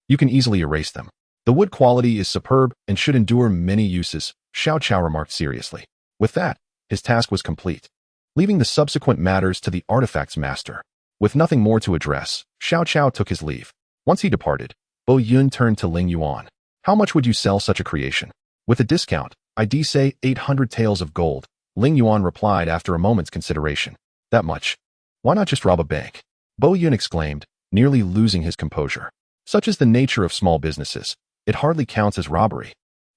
you can easily erase them. The wood quality is superb and should endure many uses, Xiao Chao remarked seriously. With that, his task was complete, leaving the subsequent matters to the artifact's master. With nothing more to address, Xiao Chao took his leave. Once he departed, Bo Yun turned to Ling Yuan. How much would you sell such a creation? With a discount, I'd say 800 taels of gold, Ling Yuan replied after a moment's consideration. That much? Why not just rob a bank? Bo Yun exclaimed, nearly losing his composure. Such is the nature of small businesses. It hardly counts as robbery.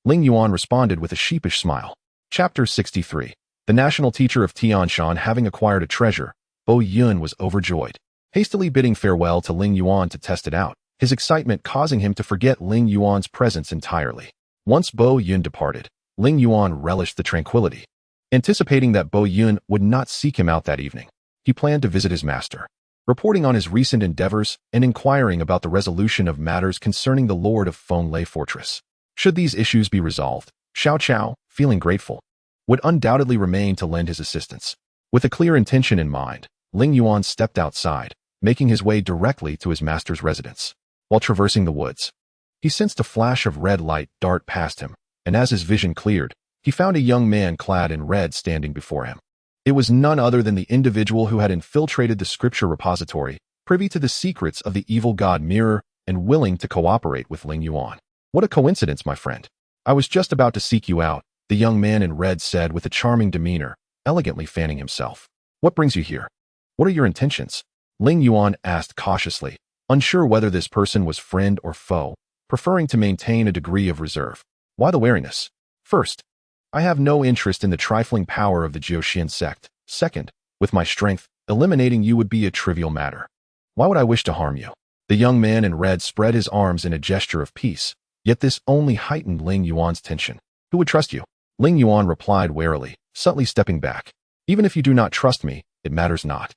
Ling Yuan responded with a sheepish smile. Chapter 63. The national teacher of Tianshan having acquired a treasure, Bo Yun was overjoyed. Hastily bidding farewell to Ling Yuan to test it out, his excitement causing him to forget Ling Yuan's presence entirely. Once Bo Yun departed, Ling Yuan relished the tranquility. Anticipating that Bo Yun would not seek him out that evening, he planned to visit his master. Reporting on his recent endeavors and inquiring about the resolution of matters concerning the Lord of Feng Lei Fortress. Should these issues be resolved, Xiao Chao, feeling grateful, would undoubtedly remain to lend his assistance. With a clear intention in mind, Ling Yuan stepped outside, making his way directly to his master's residence. While traversing the woods, he sensed a flash of red light dart past him, and as his vision cleared, he found a young man clad in red standing before him. It was none other than the individual who had infiltrated the scripture repository, privy to the secrets of the evil god Mirror and willing to cooperate with Ling Yuan. What a coincidence, my friend. I was just about to seek you out, the young man in red said with a charming demeanor, elegantly fanning himself. What brings you here? What are your intentions? Ling Yuan asked cautiously, unsure whether this person was friend or foe, preferring to maintain a degree of reserve. Why the wariness? First, I have no interest in the trifling power of the Jiuxian sect. Second, with my strength, eliminating you would be a trivial matter. Why would I wish to harm you? The young man in red spread his arms in a gesture of peace, yet this only heightened Ling Yuan's tension. Who would trust you? Ling Yuan replied warily, subtly stepping back. Even if you do not trust me, it matters not.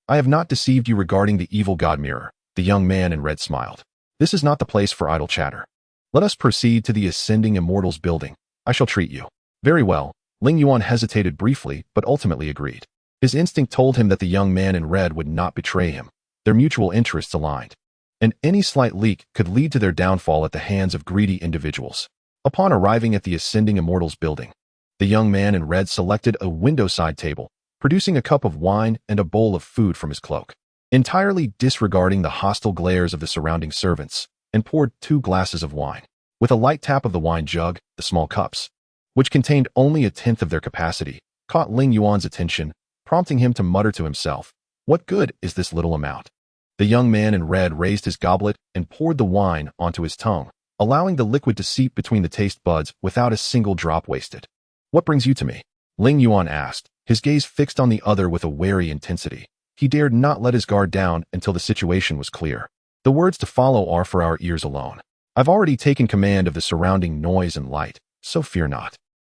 I have not deceived you regarding the evil god Mirror. The young man in red smiled. This is not the place for idle chatter. Let us proceed to the Ascending Immortals building. I shall treat you. Very well. Ling Yuan hesitated briefly, but ultimately agreed. His instinct told him that the young man in red would not betray him. Their mutual interests aligned, and any slight leak could lead to their downfall at the hands of greedy individuals. Upon arriving at the Ascending Immortals building, the young man in red selected a window-side table, producing a cup of wine and a bowl of food from his cloak. Entirely disregarding the hostile glares of the surrounding servants, and poured 2 glasses of wine. With a light tap of the wine jug, the small cups, which contained only a tenth of their capacity, caught Ling Yuan's attention, prompting him to mutter to himself, "What good is this little amount?" The young man in red raised his goblet and poured the wine onto his tongue, allowing the liquid to seep between the taste buds without a single drop wasted. What brings you to me? Ling Yuan asked, his gaze fixed on the other with a wary intensity. He dared not let his guard down until the situation was clear. The words to follow are for our ears alone. I've already taken command of the surrounding noise and light, so fear not.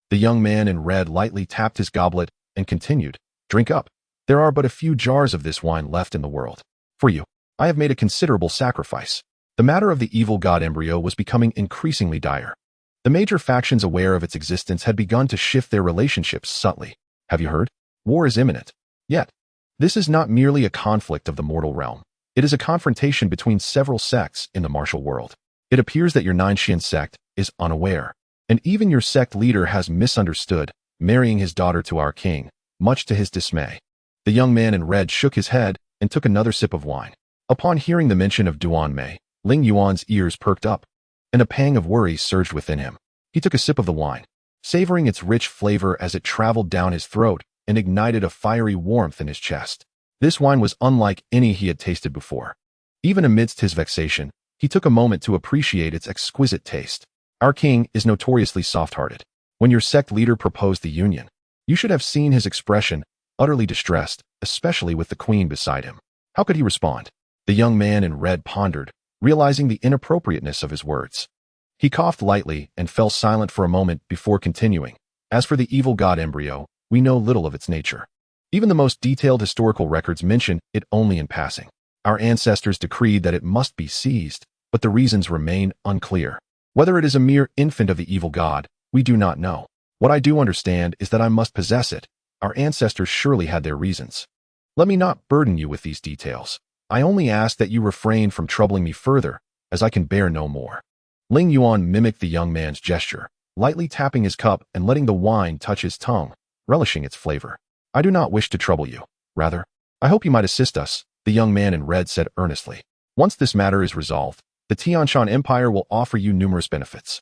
The young man in red lightly tapped his goblet and continued, "Drink up. There are but a few jars of this wine left in the world. For you, I have made a considerable sacrifice." The matter of the evil god embryo was becoming increasingly dire. The major factions aware of its existence had begun to shift their relationships subtly. Have you heard? War is imminent. Yet, this is not merely a conflict of the mortal realm. It is a confrontation between several sects in the martial world. It appears that your Nine Mysteries Sect is unaware, and even your sect leader has misunderstood, marrying his daughter to our king, much to his dismay. The young man in red shook his head and took another sip of wine. Upon hearing the mention of Duan Mei, Ling Yuan's ears perked up, and a pang of worry surged within him. He took a sip of the wine, savoring its rich flavor as it traveled down his throat and ignited a fiery warmth in his chest. This wine was unlike any he had tasted before. Even amidst his vexation, he took a moment to appreciate its exquisite taste. Our king is notoriously soft-hearted. When your sect leader proposed the union, you should have seen his expression, utterly distressed, especially with the queen beside him. How could he respond? The young man in red pondered, realizing the inappropriateness of his words. He coughed lightly and fell silent for a moment before continuing. As for the evil god embryo, we know little of its nature. Even the most detailed historical records mention it only in passing. Our ancestors decreed that it must be seized, but the reasons remain unclear. Whether it is a mere infant of the evil god, we do not know. What I do understand is that I must possess it. Our ancestors surely had their reasons. Let me not burden you with these details. I only ask that you refrain from troubling me further, as I can bear no more. Ling Yuan mimicked the young man's gesture, lightly tapping his cup and letting the wine touch his tongue, relishing its flavor. I do not wish to trouble you. Rather, I hope you might assist us, the young man in red said earnestly. Once this matter is resolved, the Tianshan Empire will offer you numerous benefits.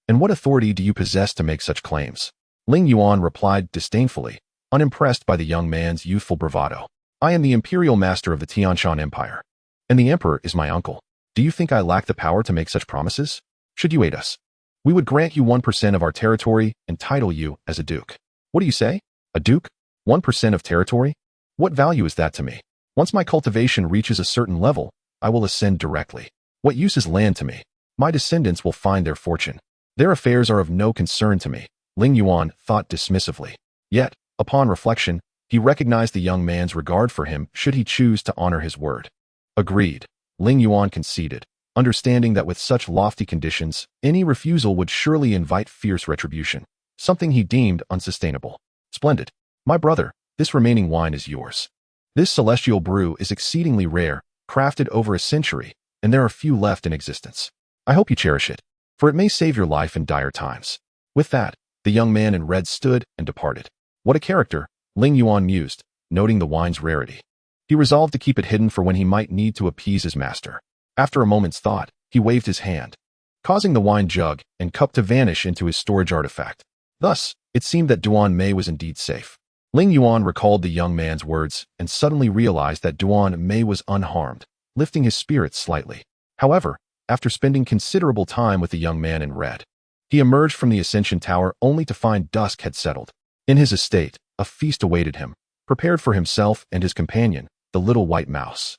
And what authority do you possess to make such claims? Ling Yuan replied disdainfully, unimpressed by the young man's youthful bravado. I am the imperial master of the Tianshan Empire, and the emperor is my uncle. Do you think I lack the power to make such promises? Should you aid us, we would grant you 1% of our territory and title you as a duke. What do you say? A duke? 1% of territory? What value is that to me? Once my cultivation reaches a certain level, I will ascend directly. What use is land to me? My descendants will find their fortune. Their affairs are of no concern to me, Ling Yuan thought dismissively. Yet, upon reflection, he recognized the young man's regard for him should he choose to honor his word. Agreed, Ling Yuan conceded, understanding that with such lofty conditions, any refusal would surely invite fierce retribution, something he deemed unsustainable. Splendid. My brother, this remaining wine is yours. This celestial brew is exceedingly rare, crafted over a century, and there are few left in existence. I hope you cherish it, for it may save your life in dire times. With that, the young man in red stood and departed. What a character, Ling Yuan mused, noting the wine's rarity. He resolved to keep it hidden for when he might need to appease his master. After a moment's thought, he waved his hand, causing the wine jug and cup to vanish into his storage artifact. Thus, it seemed that Duan Mei was indeed safe. Ling Yuan recalled the young man's words and suddenly realized that Duan Mei was unharmed, lifting his spirits slightly. However, after spending considerable time with the young man in red, he emerged from the Ascension Tower only to find dusk had settled. In his estate, a feast awaited him, prepared for himself and his companion, the little white mouse.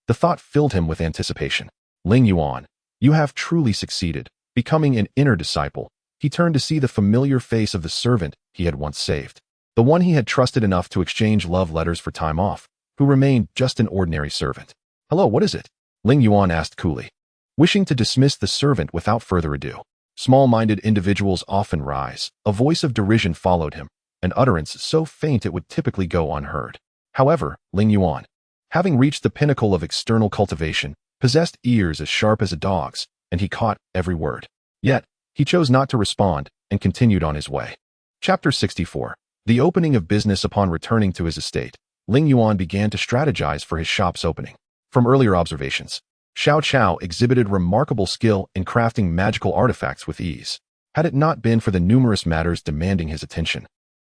The thought filled him with anticipation. Ling Yuan, you have truly succeeded. Becoming an inner disciple, he turned to see the familiar face of the servant he had once saved, the one he had trusted enough to exchange love letters for time off, who remained just an ordinary servant. Hello, what is it? Ling Yuan asked coolly, wishing to dismiss the servant without further ado. Small-minded individuals often rise. A voice of derision followed him, an utterance so faint it would typically go unheard. However, Ling Yuan, having reached the pinnacle of external cultivation, possessed ears as sharp as a dog's, and he caught every word. Yet, he chose not to respond and continued on his way. Chapter 64. The opening of business. Upon returning to his estate, Ling Yuan began to strategize for his shop's opening. From earlier observations, Xiao Chao exhibited remarkable skill in crafting magical artifacts with ease. Had it not been for the numerous matters demanding his attention,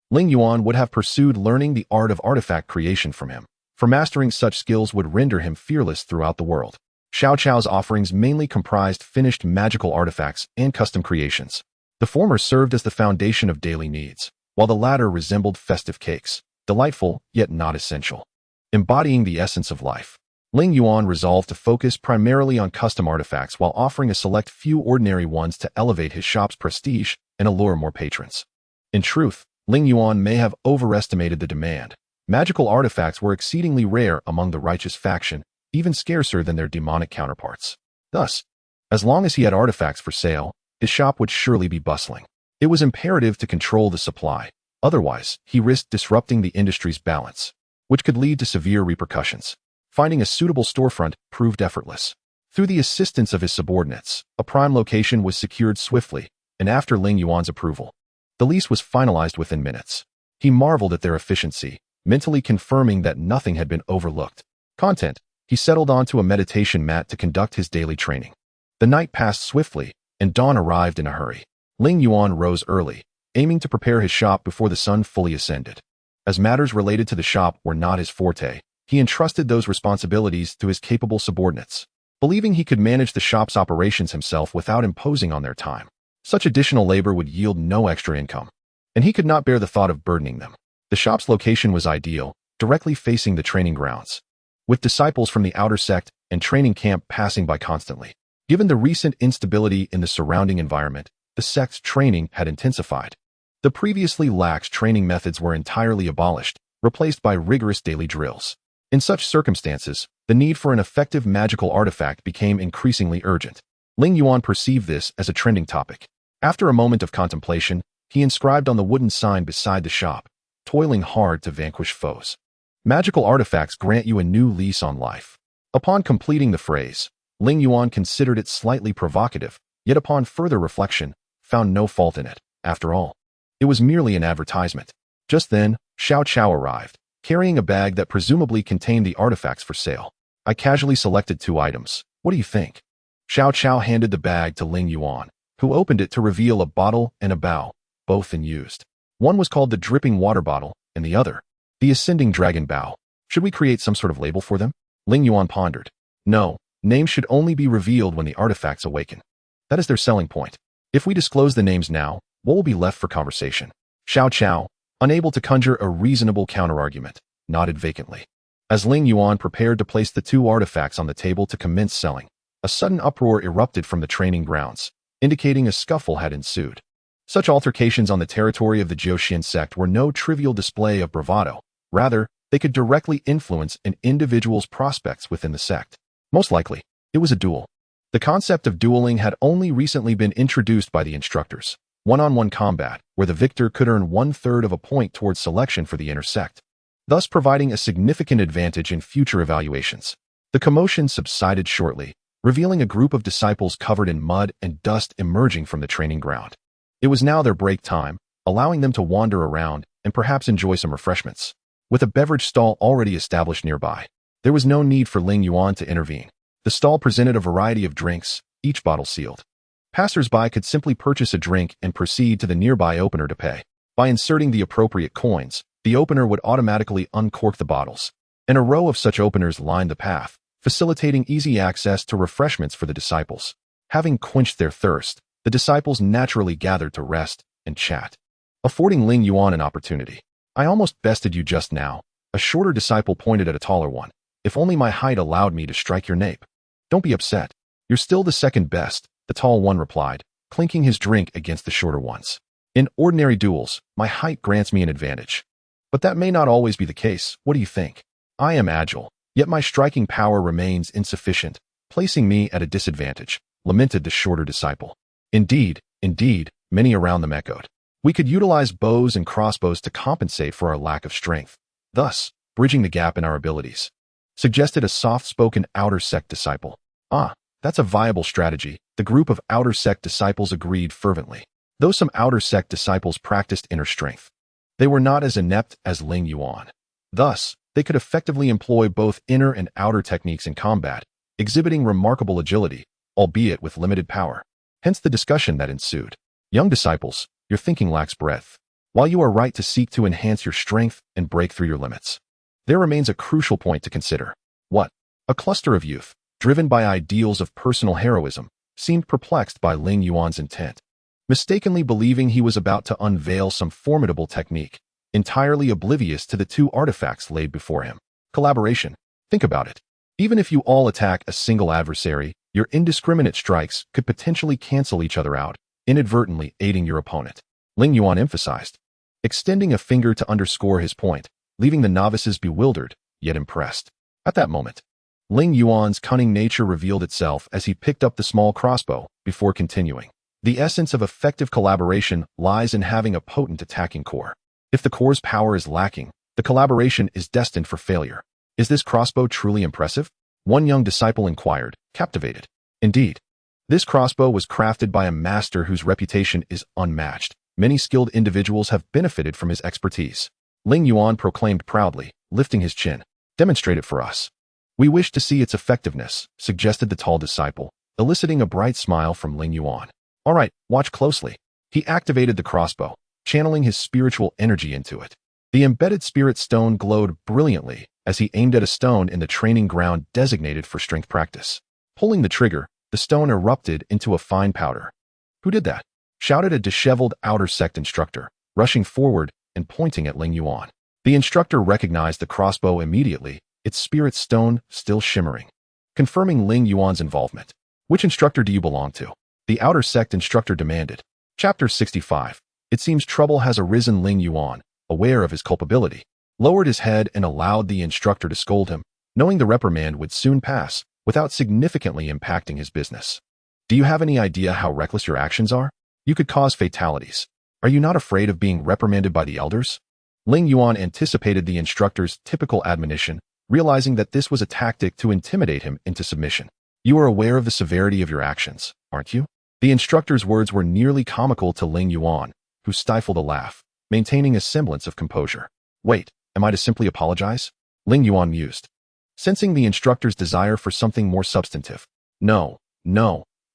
Ling Yuan would have pursued learning the art of artifact creation from him, for mastering such skills would render him fearless throughout the world. Xiao Chao's offerings mainly comprised finished magical artifacts and custom creations. The former served as the foundation of daily needs, while the latter resembled festive cakes, delightful yet not essential. Embodying the essence of life, Ling Yuan resolved to focus primarily on custom artifacts while offering a select few ordinary ones to elevate his shop's prestige and allure more patrons. In truth, Ling Yuan may have overestimated the demand. Magical artifacts were exceedingly rare among the righteous faction, even scarcer than their demonic counterparts. Thus, as long as he had artifacts for sale, his shop would surely be bustling. It was imperative to control the supply, otherwise he risked disrupting the industry's balance, which could lead to severe repercussions. Finding a suitable storefront proved effortless. Through the assistance of his subordinates, a prime location was secured swiftly, and after Ling Yuan's approval, the lease was finalized within minutes. He marveled at their efficiency, mentally confirming that nothing had been overlooked. Content. He settled onto a meditation mat to conduct his daily training. The night passed swiftly, and dawn arrived in a hurry. Ling Yuan rose early, aiming to prepare his shop before the sun fully ascended. As matters related to the shop were not his forte, he entrusted those responsibilities to his capable subordinates, believing he could manage the shop's operations himself without imposing on their time. Such additional labor would yield no extra income, and he could not bear the thought of burdening them. The shop's location was ideal, directly facing the training grounds, with disciples from the outer sect and training camp passing by constantly. Given the recent instability in the surrounding environment, the sect's training had intensified. The previously lax training methods were entirely abolished, replaced by rigorous daily drills. In such circumstances, the need for an effective magical artifact became increasingly urgent. Ling Yuan perceived this as a trending topic. After a moment of contemplation, he inscribed on the wooden sign beside the shop, toiling hard to vanquish foes. Magical artifacts grant you a new lease on life. Upon completing the phrase, Ling Yuan considered it slightly provocative, yet upon further reflection, found no fault in it. After all, it was merely an advertisement. Just then, Xiao Chao arrived, carrying a bag that presumably contained the artifacts for sale. I casually selected 2 items. What do you think? Xiao Chao handed the bag to Ling Yuan, who opened it to reveal a bottle and a bow, both unused. One was called the dripping water bottle, and the other, the ascending dragon bow. Should we create some sort of label for them? Ling Yuan pondered. No, names should only be revealed when the artifacts awaken. That is their selling point. If we disclose the names now, what will be left for conversation? Xiao Chao, unable to conjure a reasonable counterargument, nodded vacantly. As Ling Yuan prepared to place the two artifacts on the table to commence selling, a sudden uproar erupted from the training grounds, indicating a scuffle had ensued. Such altercations on the territory of the Jiuxian sect were no trivial display of bravado. Rather, they could directly influence an individual's prospects within the sect. Most likely, it was a duel. The concept of dueling had only recently been introduced by the instructors. One-on-one combat, where the victor could earn 1/3 of a point towards selection for the inner sect, thus providing a significant advantage in future evaluations. The commotion subsided shortly, revealing a group of disciples covered in mud and dust emerging from the training ground. It was now their break time, allowing them to wander around and perhaps enjoy some refreshments. With a beverage stall already established nearby, there was no need for Ling Yuan to intervene. The stall presented a variety of drinks, each bottle sealed. Passers-by could simply purchase a drink and proceed to the nearby opener to pay. By inserting the appropriate coins, the opener would automatically uncork the bottles. And a row of such openers lined the path, facilitating easy access to refreshments for the disciples. Having quenched their thirst, the disciples naturally gathered to rest and chat, affording Ling Yuan an opportunity. I almost bested you just now. A shorter disciple pointed at a taller one. If only my height allowed me to strike your nape. Don't be upset. You're still the second best, the tall one replied, clinking his drink against the shorter one's. In ordinary duels, my height grants me an advantage. But that may not always be the case. What do you think? I am agile, yet my striking power remains insufficient, placing me at a disadvantage, lamented the shorter disciple. Indeed, many around them echoed. We could utilize bows and crossbows to compensate for our lack of strength, thus bridging the gap in our abilities, suggested a soft-spoken outer sect disciple. Ah, that's a viable strategy, the group of outer sect disciples agreed fervently. Though some outer sect disciples practiced inner strength, they were not as inept as Ling Yuan. Thus, they could effectively employ both inner and outer techniques in combat, exhibiting remarkable agility, albeit with limited power. Hence the discussion that ensued. Young disciples, your thinking lacks breadth. While you are right to seek to enhance your strength and break through your limits, there remains a crucial point to consider. What? A cluster of youth, driven by ideals of personal heroism, seemed perplexed by Ling Yuan's intent, mistakenly believing he was about to unveil some formidable technique, entirely oblivious to the two artifacts laid before him. Collaboration. Think about it. Even if you all attack a single adversary, your indiscriminate strikes could potentially cancel each other out, inadvertently aiding your opponent. Ling Yuan emphasized, extending a finger to underscore his point, leaving the novices bewildered, yet impressed. At that moment, Ling Yuan's cunning nature revealed itself as he picked up the small crossbow, before continuing. The essence of effective collaboration lies in having a potent attacking core. If the core's power is lacking, the collaboration is destined for failure. Is this crossbow truly impressive? One young disciple inquired, captivated. Indeed, this crossbow was crafted by a master whose reputation is unmatched. Many skilled individuals have benefited from his expertise. Ling Yuan proclaimed proudly, lifting his chin. Demonstrate it for us. We wish to see its effectiveness, suggested the tall disciple, eliciting a bright smile from Ling Yuan. All right, watch closely. He activated the crossbow, channeling his spiritual energy into it. The embedded spirit stone glowed brilliantly as he aimed at a stone in the training ground designated for strength practice. Pulling the trigger, the stone erupted into a fine powder. Who did that? Shouted a disheveled outer sect instructor, rushing forward and pointing at Ling Yuan. The instructor recognized the crossbow immediately, its spirit stone still shimmering, confirming Ling Yuan's involvement. Which instructor do you belong to? The outer sect instructor demanded. Chapter 65. It seems trouble has arisen. Ling Yuan, aware of his culpability, lowered his head and allowed the instructor to scold him, knowing the reprimand would soon pass without significantly impacting his business. Do you have any idea how reckless your actions are? You could cause fatalities. Are you not afraid of being reprimanded by the elders? Ling Yuan anticipated the instructor's typical admonition, realizing that this was a tactic to intimidate him into submission. You are aware of the severity of your actions, aren't you? The instructor's words were nearly comical to Ling Yuan, who stifled a laugh, maintaining a semblance of composure. Wait, am I to simply apologize? Ling Yuan mused, sensing the instructor's desire for something more substantive. No,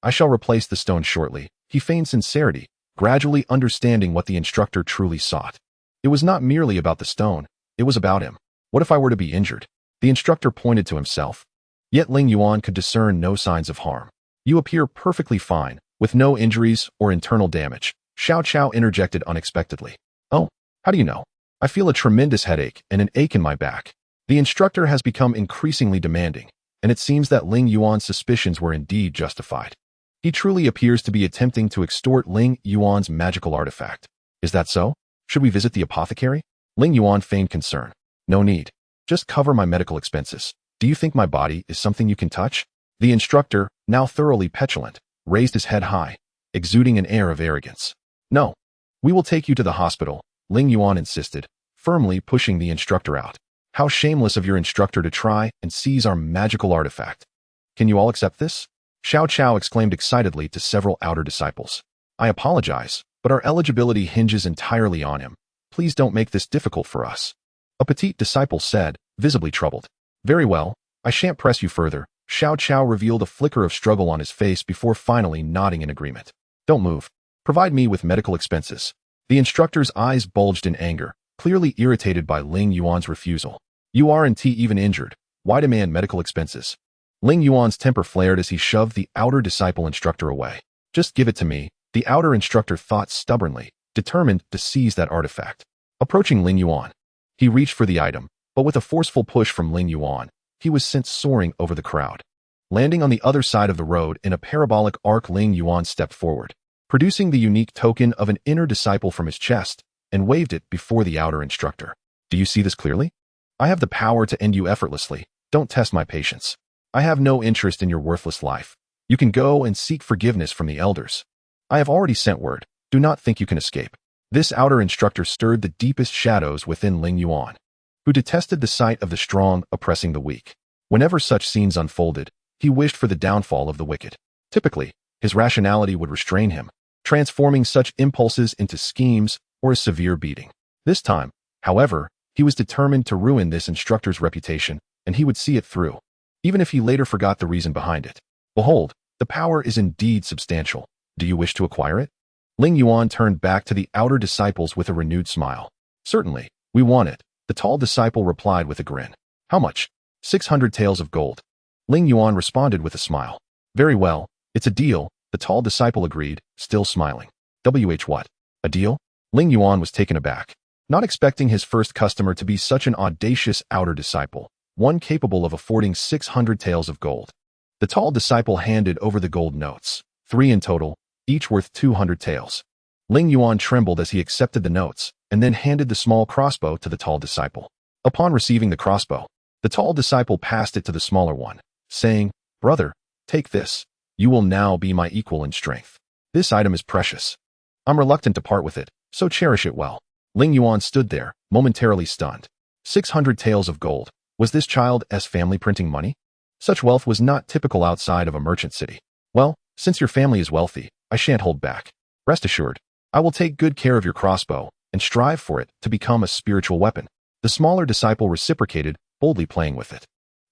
I shall replace the stone shortly, He feigned sincerity, gradually understanding what the instructor truly sought. It was not merely about the stone, it was about him. What if I were to be injured? The instructor pointed to himself. Yet Ling Yuan could discern no signs of harm. You appear perfectly fine, with no injuries or internal damage. Xiao Chao interjected unexpectedly. Oh, how do you know? I feel a tremendous headache and an ache in my back. The instructor has become increasingly demanding, and it seems that Ling Yuan's suspicions were indeed justified. He truly appears to be attempting to extort Ling Yuan's magical artifact. Is that so? Should we visit the apothecary? Ling Yuan feigned concern. No need. Just cover my medical expenses. Do you think my body is something you can touch? The instructor, now thoroughly petulant, raised his head high, exuding an air of arrogance. No. We will take you to the hospital, Ling Yuan insisted, firmly pushing the instructor out. How shameless of your instructor to try and seize our magical artifact. Can you all accept this? Xiao Chao exclaimed excitedly to several outer disciples. I apologize, but our eligibility hinges entirely on him. Please don't make this difficult for us. A petite disciple said, visibly troubled. Very well, I shan't press you further. Xiao Chao revealed a flicker of struggle on his face before finally nodding in agreement. Don't move. Provide me with medical expenses. The instructor's eyes bulged in anger, clearly irritated by Ling Yuan's refusal. You aren't even injured. Why demand medical expenses? Ling Yuan's temper flared as he shoved the outer disciple instructor away. Just give it to me, the outer instructor thought stubbornly, determined to seize that artifact. Approaching Ling Yuan, he reached for the item, but with a forceful push from Ling Yuan, he was sent soaring over the crowd. Landing on the other side of the road in a parabolic arc, Ling Yuan stepped forward, producing the unique token of an inner disciple from his chest, and waved it before the outer instructor. Do you see this clearly? I have the power to end you effortlessly. Don't test my patience. I have no interest in your worthless life. You can go and seek forgiveness from the elders. I have already sent word. Do not think you can escape. This outer instructor stirred the deepest shadows within Ling Yuan, who detested the sight of the strong oppressing the weak. Whenever such scenes unfolded, he wished for the downfall of the wicked. Typically, his rationality would restrain him, transforming such impulses into schemes or a severe beating. This time, however, he was determined to ruin this instructor's reputation, and he would see it through, even if he later forgot the reason behind it. Behold, the power is indeed substantial. Do you wish to acquire it? Ling Yuan turned back to the outer disciples with a renewed smile. Certainly, we want it, the tall disciple replied with a grin. How much? 600 taels of gold. Ling Yuan responded with a smile. Very well, it's a deal, the tall disciple agreed, still smiling. What? A deal? Ling Yuan was taken aback, not expecting his first customer to be such an audacious outer disciple, one capable of affording 600 taels of gold. The tall disciple handed over the gold notes, 3 in total, each worth 200 taels. Ling Yuan trembled as he accepted the notes, and then handed the small crossbow to the tall disciple. Upon receiving the crossbow, the tall disciple passed it to the smaller one, saying, Brother, take this. You will now be my equal in strength. This item is precious. I'm reluctant to part with it, so cherish it well. Ling Yuan stood there, momentarily stunned. 600 taels of gold. Was this child's family printing money? Such wealth was not typical outside of a merchant city. Well, since your family is wealthy, I shan't hold back. Rest assured, I will take good care of your crossbow and strive for it to become a spiritual weapon. The smaller disciple reciprocated, boldly playing with it.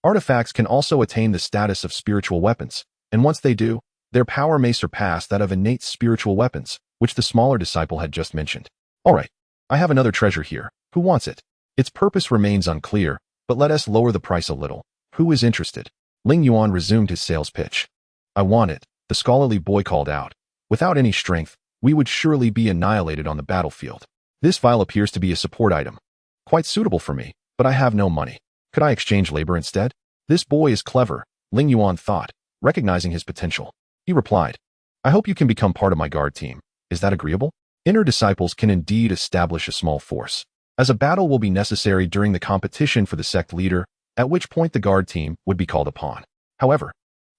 Artifacts can also attain the status of spiritual weapons, and once they do, their power may surpass that of innate spiritual weapons, which the smaller disciple had just mentioned. All right, I have another treasure here. Who wants it? Its purpose remains unclear, but let us lower the price a little. Who is interested? Ling Yuan resumed his sales pitch. I want it, the scholarly boy called out. Without any strength, we would surely be annihilated on the battlefield. This vial appears to be a support item. Quite suitable for me, but I have no money. Could I exchange labor instead? This boy is clever, Ling Yuan thought, recognizing his potential. He replied, I hope you can become part of my guard team. Is that agreeable? Inner disciples can indeed establish a small force, as a battle will be necessary during the competition for the sect leader, at which point the guard team would be called upon. However,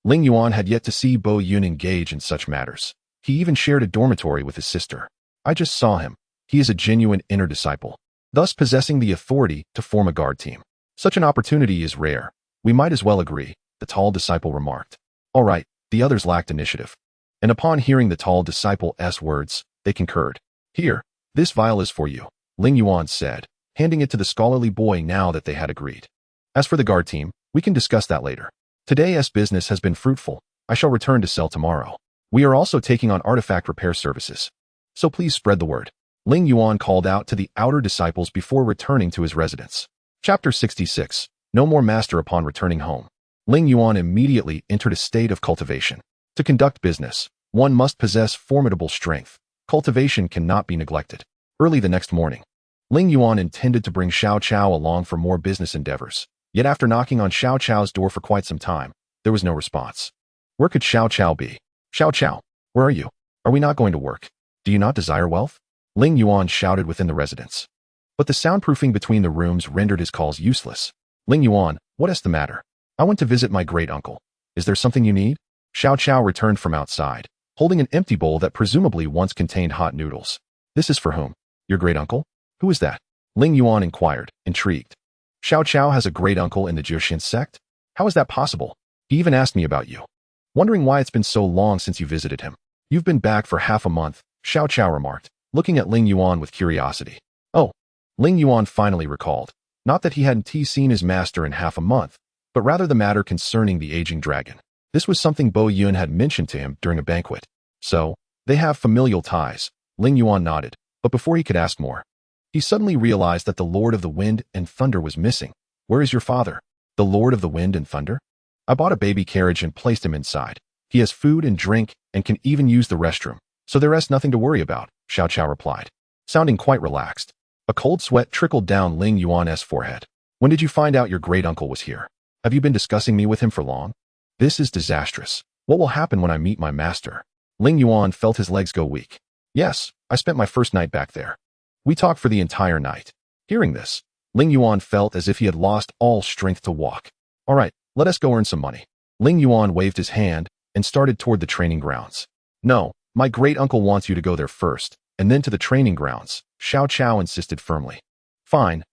Ling Yuan had yet to see Bo Yun engage in such matters. He even shared a dormitory with his sister. I just saw him. He is a genuine inner disciple, thus possessing the authority to form a guard team. Such an opportunity is rare. We might as well agree, the tall disciple remarked. All right, the others lacked initiative. And upon hearing the tall disciple's words, they concurred. Here, this vial is for you, Ling Yuan said, handing it to the scholarly boy now that they had agreed. As for the guard team, we can discuss that later. Today's business has been fruitful. I shall return to sell tomorrow. We are also taking on artifact repair services. So please spread the word. Ling Yuan called out to the outer disciples before returning to his residence. Chapter 66. No more master upon returning home. Ling Yuan immediately entered a state of cultivation. To conduct business, one must possess formidable strength. Cultivation cannot be neglected. Early the next morning, Ling Yuan intended to bring Xiao Chao along for more business endeavors. Yet after knocking on Xiao Chao's door for quite some time, there was no response. Where could Xiao Chao be? Xiao Chao, where are you? Are we not going to work? Do you not desire wealth? Ling Yuan shouted within the residence. But the soundproofing between the rooms rendered his calls useless. Ling Yuan, what is the matter? I went to visit my great-uncle. Is there something you need? Xiao Chao returned from outside, holding an empty bowl that presumably once contained hot noodles. This is for whom? Your great-uncle? Who is that? Ling Yuan inquired, intrigued. Xiao Chao has a great-uncle in the eighteenth sect? How is that possible? He even asked me about you. Wondering why it's been so long since you visited him. You've been back for half a month, Xiao Chao remarked, looking at Ling Yuan with curiosity. Oh, Ling Yuan finally recalled. Not that he hadn't seen his master in half a month, but rather the matter concerning the aging dragon. This was something Bo Yun had mentioned to him during a banquet. So, they have familial ties. Ling Yuan nodded, but before he could ask more, he suddenly realized that the Lord of the Wind and Thunder was missing. Where is your father? The Lord of the Wind and Thunder? I bought a baby carriage and placed him inside. He has food and drink and can even use the restroom, so there is nothing to worry about, Xiao Chao replied, sounding quite relaxed. A cold sweat trickled down Ling Yuan's forehead. When did you find out your great-uncle was here? Have you been discussing me with him for long? This is disastrous. What will happen when I meet my master? Ling Yuan felt his legs go weak. Yes, I spent my first night back there. We talked for the entire night. Hearing this, Ling Yuan felt as if he had lost all strength to walk. All right, let us go earn some money. Ling Yuan waved his hand and started toward the training grounds. No, my great-uncle wants you to go there first, and then to the training grounds, Xiao Chao insisted firmly. Fine,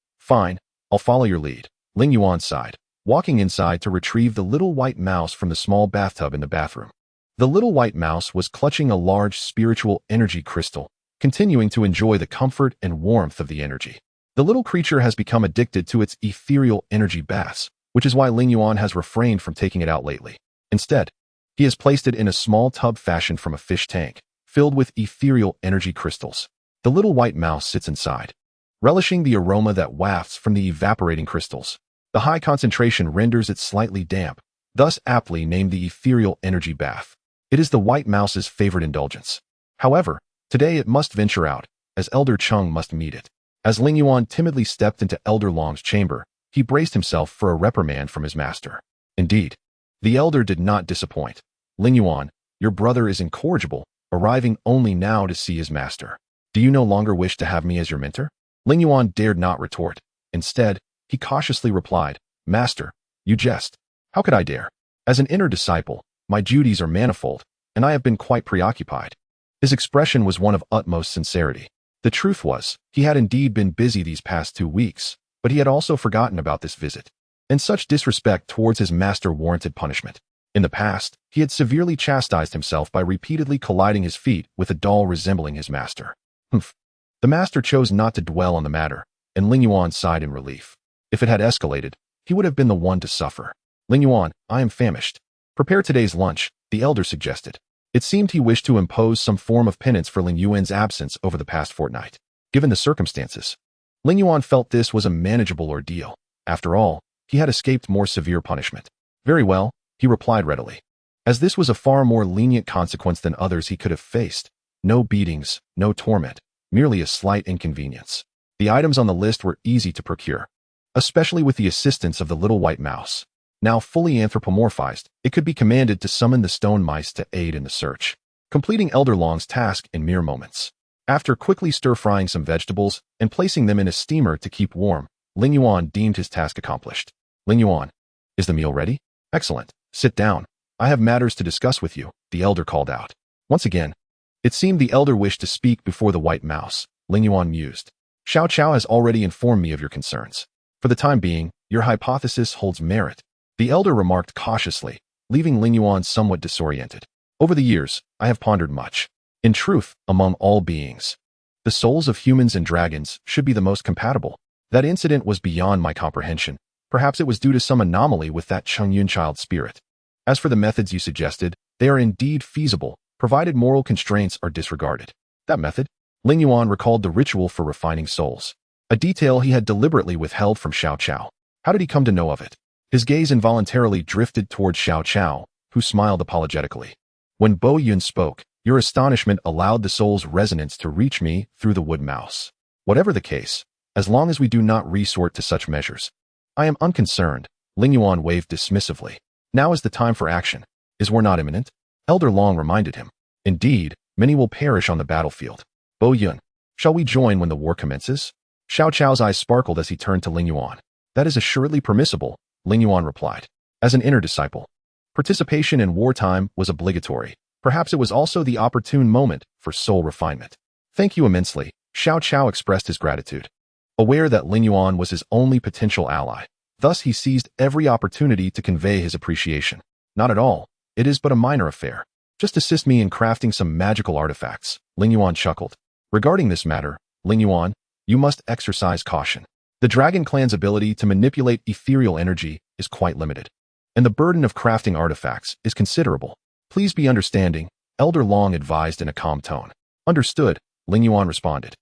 I'll follow your lead, Ling Yuan sighed, walking inside to retrieve the little white mouse from the small bathtub in the bathroom. The little white mouse was clutching a large spiritual energy crystal, continuing to enjoy the comfort and warmth of the energy. The little creature has become addicted to its ethereal energy baths, which is why Ling Yuan has refrained from taking it out lately. Instead, he has placed it in a small tub fashioned from a fish tank, filled with ethereal energy crystals. The little white mouse sits inside, relishing the aroma that wafts from the evaporating crystals. The high concentration renders it slightly damp, thus aptly named the ethereal energy bath. It is the white mouse's favorite indulgence. However, today it must venture out, as Elder Chung must meet it. As Ling Yuan timidly stepped into Elder Long's chamber, he braced himself for a reprimand from his master. Indeed, the elder did not disappoint. Ling Yuan, your brother is incorrigible, arriving only now to see his master. Do you no longer wish to have me as your mentor? Ling Yuan dared not retort. Instead, he cautiously replied, Master, you jest. How could I dare? As an inner disciple, my duties are manifold, and I have been quite preoccupied. His expression was one of utmost sincerity. The truth was, he had indeed been busy these past 2 weeks, but he had also forgotten about this visit. And such disrespect towards his master warranted punishment. In the past, he had severely chastised himself by repeatedly colliding his feet with a doll resembling his master. Humph. The master chose not to dwell on the matter, and Ling Yuan sighed in relief. If it had escalated, he would have been the one to suffer. Ling Yuan, I am famished. Prepare today's lunch, the elder suggested. It seemed he wished to impose some form of penance for Ling Yuan's absence over the past fortnight. Given the circumstances, Ling Yuan felt this was a manageable ordeal. After all, he had escaped more severe punishment. Very well, he replied readily. As this was a far more lenient consequence than others he could have faced. No beatings, no torment, merely a slight inconvenience. The items on the list were easy to procure, especially with the assistance of the little white mouse. Now fully anthropomorphized, it could be commanded to summon the stone mice to aid in the search, completing Elder Long's task in mere moments. After quickly stir-frying some vegetables and placing them in a steamer to keep warm, Ling Yuan deemed his task accomplished. Ling Yuan, is the meal ready? Excellent. Sit down. I have matters to discuss with you, the elder called out. Once again, it seemed the elder wished to speak before the white mouse. Ling Yuan mused. Xiao Chao has already informed me of your concerns. For the time being, your hypothesis holds merit, the elder remarked cautiously, leaving Ling Yuan somewhat disoriented. Over the years, I have pondered much. In truth, among all beings, the souls of humans and dragons should be the most compatible. That incident was beyond my comprehension. Perhaps it was due to some anomaly with that Chengyun child spirit. As for the methods you suggested, they are indeed feasible, provided moral constraints are disregarded. That method? Ling Yuan recalled the ritual for refining souls, a detail he had deliberately withheld from Xiao Chao. How did he come to know of it? His gaze involuntarily drifted towards Xiao Chao, who smiled apologetically. When Bo Yun spoke, your astonishment allowed the soul's resonance to reach me through the wood mouse. Whatever the case, as long as we do not resort to such measures, I am unconcerned. Ling Yuan waved dismissively. Now is the time for action. Is war not imminent? Elder Long reminded him. Indeed, many will perish on the battlefield. Bo Yun, shall we join when the war commences? Xiao Chao's eyes sparkled as he turned to Ling Yuan. That is assuredly permissible, Ling Yuan replied. As an inner disciple, participation in wartime was obligatory. Perhaps it was also the opportune moment for soul refinement. Thank you immensely, Xiao Chao expressed his gratitude. Aware that Ling Yuan was his only potential ally, thus he seized every opportunity to convey his appreciation. Not at all, it is but a minor affair. Just assist me in crafting some magical artifacts, Ling Yuan chuckled. Regarding this matter, Ling Yuan, you must exercise caution. The Dragon Clan's ability to manipulate ethereal energy is quite limited, and the burden of crafting artifacts is considerable. Please be understanding, Elder Long advised in a calm tone. Understood, Ling Yuan responded,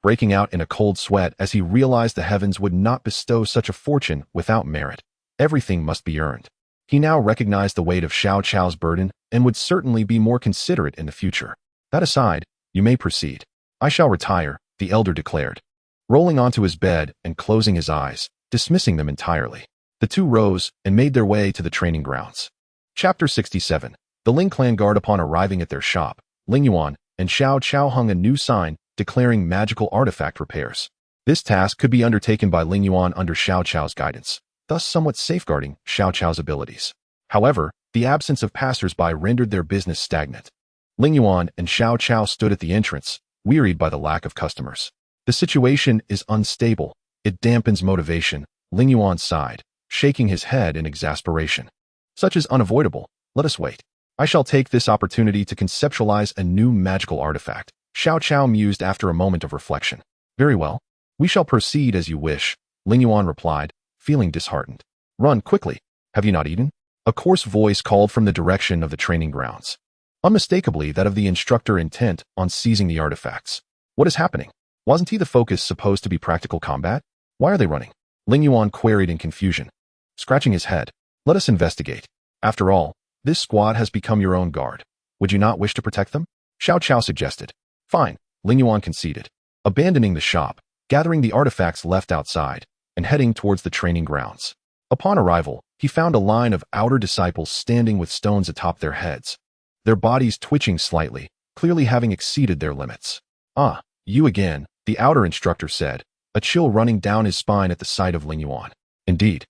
breaking out in a cold sweat as he realized the heavens would not bestow such a fortune without merit. Everything must be earned. He now recognized the weight of Xiao Chao's burden and would certainly be more considerate in the future. That aside, you may proceed. I shall retire, the elder declared, rolling onto his bed and closing his eyes, dismissing them entirely. The two rose and made their way to the training grounds. Chapter 67. The Ling clan guard upon arriving at their shop, Ling Yuan and Xiao Chao hung a new sign declaring magical artifact repairs. This task could be undertaken by Ling Yuan under Xiao Chao's guidance, thus somewhat safeguarding Xiao Chao's abilities. However, the absence of passers-by rendered their business stagnant. Ling Yuan and Xiao Chao stood at the entrance, wearied by the lack of customers. The situation is unstable. It dampens motivation, Ling Yuan sighed, shaking his head in exasperation. Such is unavoidable. Let us wait. I shall take this opportunity to conceptualize a new magical artifact, Xiao Chao mused after a moment of reflection. Very well. We shall proceed as you wish, Ling Yuan replied, feeling disheartened. Run quickly. Have you not eaten? A coarse voice called from the direction of the training grounds, unmistakably that of the instructor intent on seizing the artifacts. What is happening? Wasn't the focus supposed to be practical combat? Why are they running? Ling Yuan queried in confusion, scratching his head. Let us investigate. After all, this squad has become your own guard. Would you not wish to protect them? Xiao Chao suggested. Fine, Ling Yuan conceded, abandoning the shop, gathering the artifacts left outside, and heading towards the training grounds. Upon arrival, he found a line of outer disciples standing with stones atop their heads, their bodies twitching slightly, clearly having exceeded their limits. Ah, you again, the outer instructor said, a chill running down his spine at the sight of Ling Yuan. Indeed.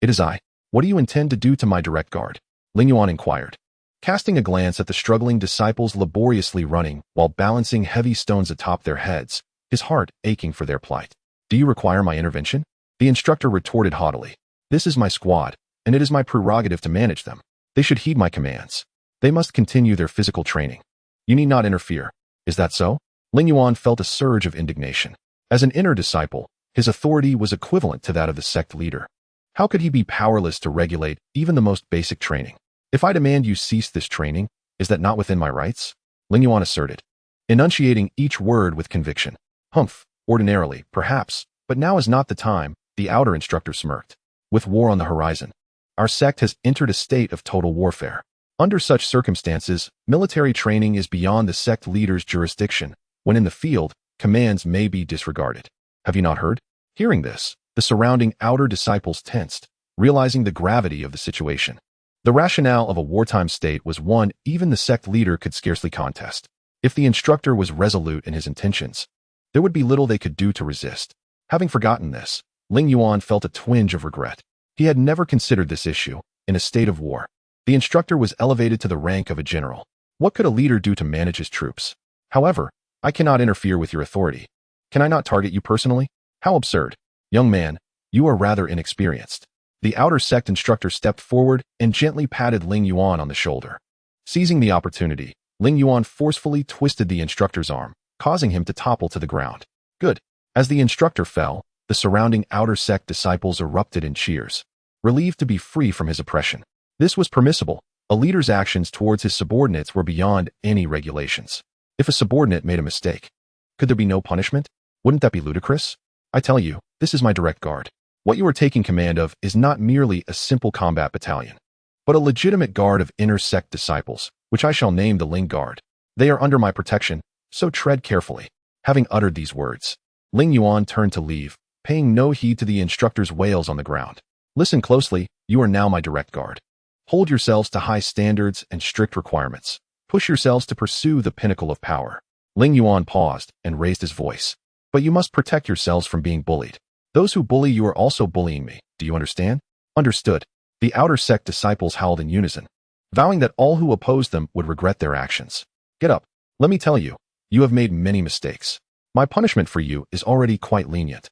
It is I. What do you intend to do to my direct guard? Ling Yuan inquired, casting a glance at the struggling disciples laboriously running while balancing heavy stones atop their heads, his heart aching for their plight. Do you require my intervention? The instructor retorted haughtily. This is my squad, and it is my prerogative to manage them. They should heed my commands. They must continue their physical training. You need not interfere. Is that so? Ling Yuan felt a surge of indignation. As an inner disciple, his authority was equivalent to that of the sect leader. How could he be powerless to regulate even the most basic training? If I demand you cease this training, is that not within my rights? Ling Yuan asserted, enunciating each word with conviction. Humph, ordinarily, perhaps, but now is not the time, the outer instructor smirked. With war on the horizon, our sect has entered a state of total warfare. Under such circumstances, military training is beyond the sect leader's jurisdiction. When in the field, commands may be disregarded. Have you not heard? Hearing this, the surrounding outer disciples tensed, realizing the gravity of the situation. The rationale of a wartime state was one even the sect leader could scarcely contest. If the instructor was resolute in his intentions, there would be little they could do to resist. Having forgotten this, Ling Yuan felt a twinge of regret. He had never considered this issue. In a state of war, the instructor was elevated to the rank of a general. What could a leader do to manage his troops? However, I cannot interfere with your authority. Can I not target you personally? How absurd. Young man, you are rather inexperienced. The outer sect instructor stepped forward and gently patted Ling Yuan on the shoulder. Seizing the opportunity, Ling Yuan forcefully twisted the instructor's arm, causing him to topple to the ground. Good. As the instructor fell, the surrounding outer sect disciples erupted in cheers, relieved to be free from his oppression. This was permissible. A leader's actions towards his subordinates were beyond any regulations. If a subordinate made a mistake, could there be no punishment? Wouldn't that be ludicrous? I tell you, this is my direct guard. What you are taking command of is not merely a simple combat battalion, but a legitimate guard of inner sect disciples, which I shall name the Ling Guard. They are under my protection, so tread carefully. Having uttered these words, Ling Yuan turned to leave, paying no heed to the instructor's wails on the ground. Listen closely, you are now my direct guard. Hold yourselves to high standards and strict requirements. Push yourselves to pursue the pinnacle of power. Ling Yuan paused and raised his voice. But you must protect yourselves from being bullied. Those who bully you are also bullying me. Do you understand? Understood. The outer sect disciples howled in unison, vowing that all who opposed them would regret their actions. Get up. Let me tell you, you have made many mistakes. My punishment for you is already quite lenient.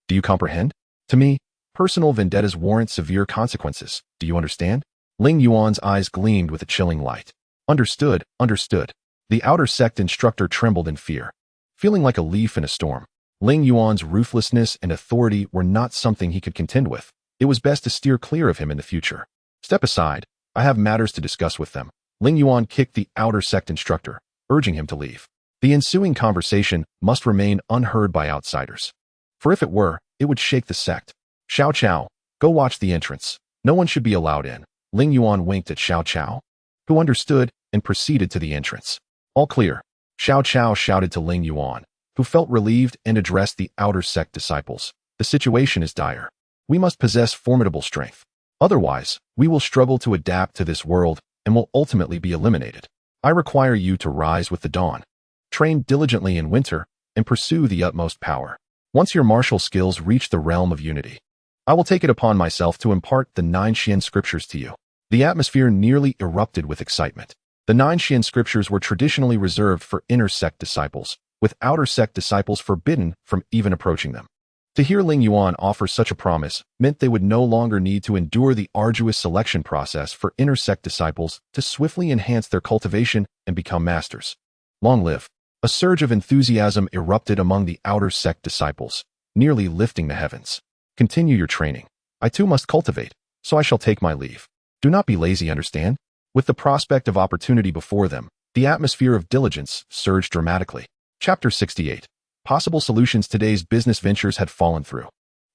Do you comprehend? To me, personal vendettas warrant severe consequences. Do you understand? Ling Yuan's eyes gleamed with a chilling light. Understood, understood. The outer sect instructor trembled in fear. Feeling like a leaf in a storm, Ling Yuan's ruthlessness and authority were not something he could contend with. It was best to steer clear of him in the future. Step aside. I have matters to discuss with them. Ling Yuan kicked the outer sect instructor, urging him to leave. The ensuing conversation must remain unheard by outsiders. For if it were, it would shake the sect. Xiao Chao, go watch the entrance. No one should be allowed in. Ling Yuan winked at Xiao Chao, who understood and proceeded to the entrance. All clear. Xiao Chao shouted to Ling Yuan, who felt relieved and addressed the outer sect disciples. The situation is dire. We must possess formidable strength. Otherwise, we will struggle to adapt to this world and will ultimately be eliminated. I require you to rise with the dawn. Train diligently in winter and pursue the utmost power. Once your martial skills reach the realm of unity, I will take it upon myself to impart the 9 Xian scriptures to you. The atmosphere nearly erupted with excitement. The 9 Xian scriptures were traditionally reserved for inner sect disciples, with outer sect disciples forbidden from even approaching them. To hear Ling Yuan offer such a promise meant they would no longer need to endure the arduous selection process for inner sect disciples to swiftly enhance their cultivation and become masters. Long live! A surge of enthusiasm erupted among the outer sect disciples, nearly lifting the heavens. Continue your training. I too must cultivate, so I shall take my leave. Do not be lazy, understand? With the prospect of opportunity before them, the atmosphere of diligence surged dramatically. Chapter 68. Possible solutions. Today's business ventures had fallen through.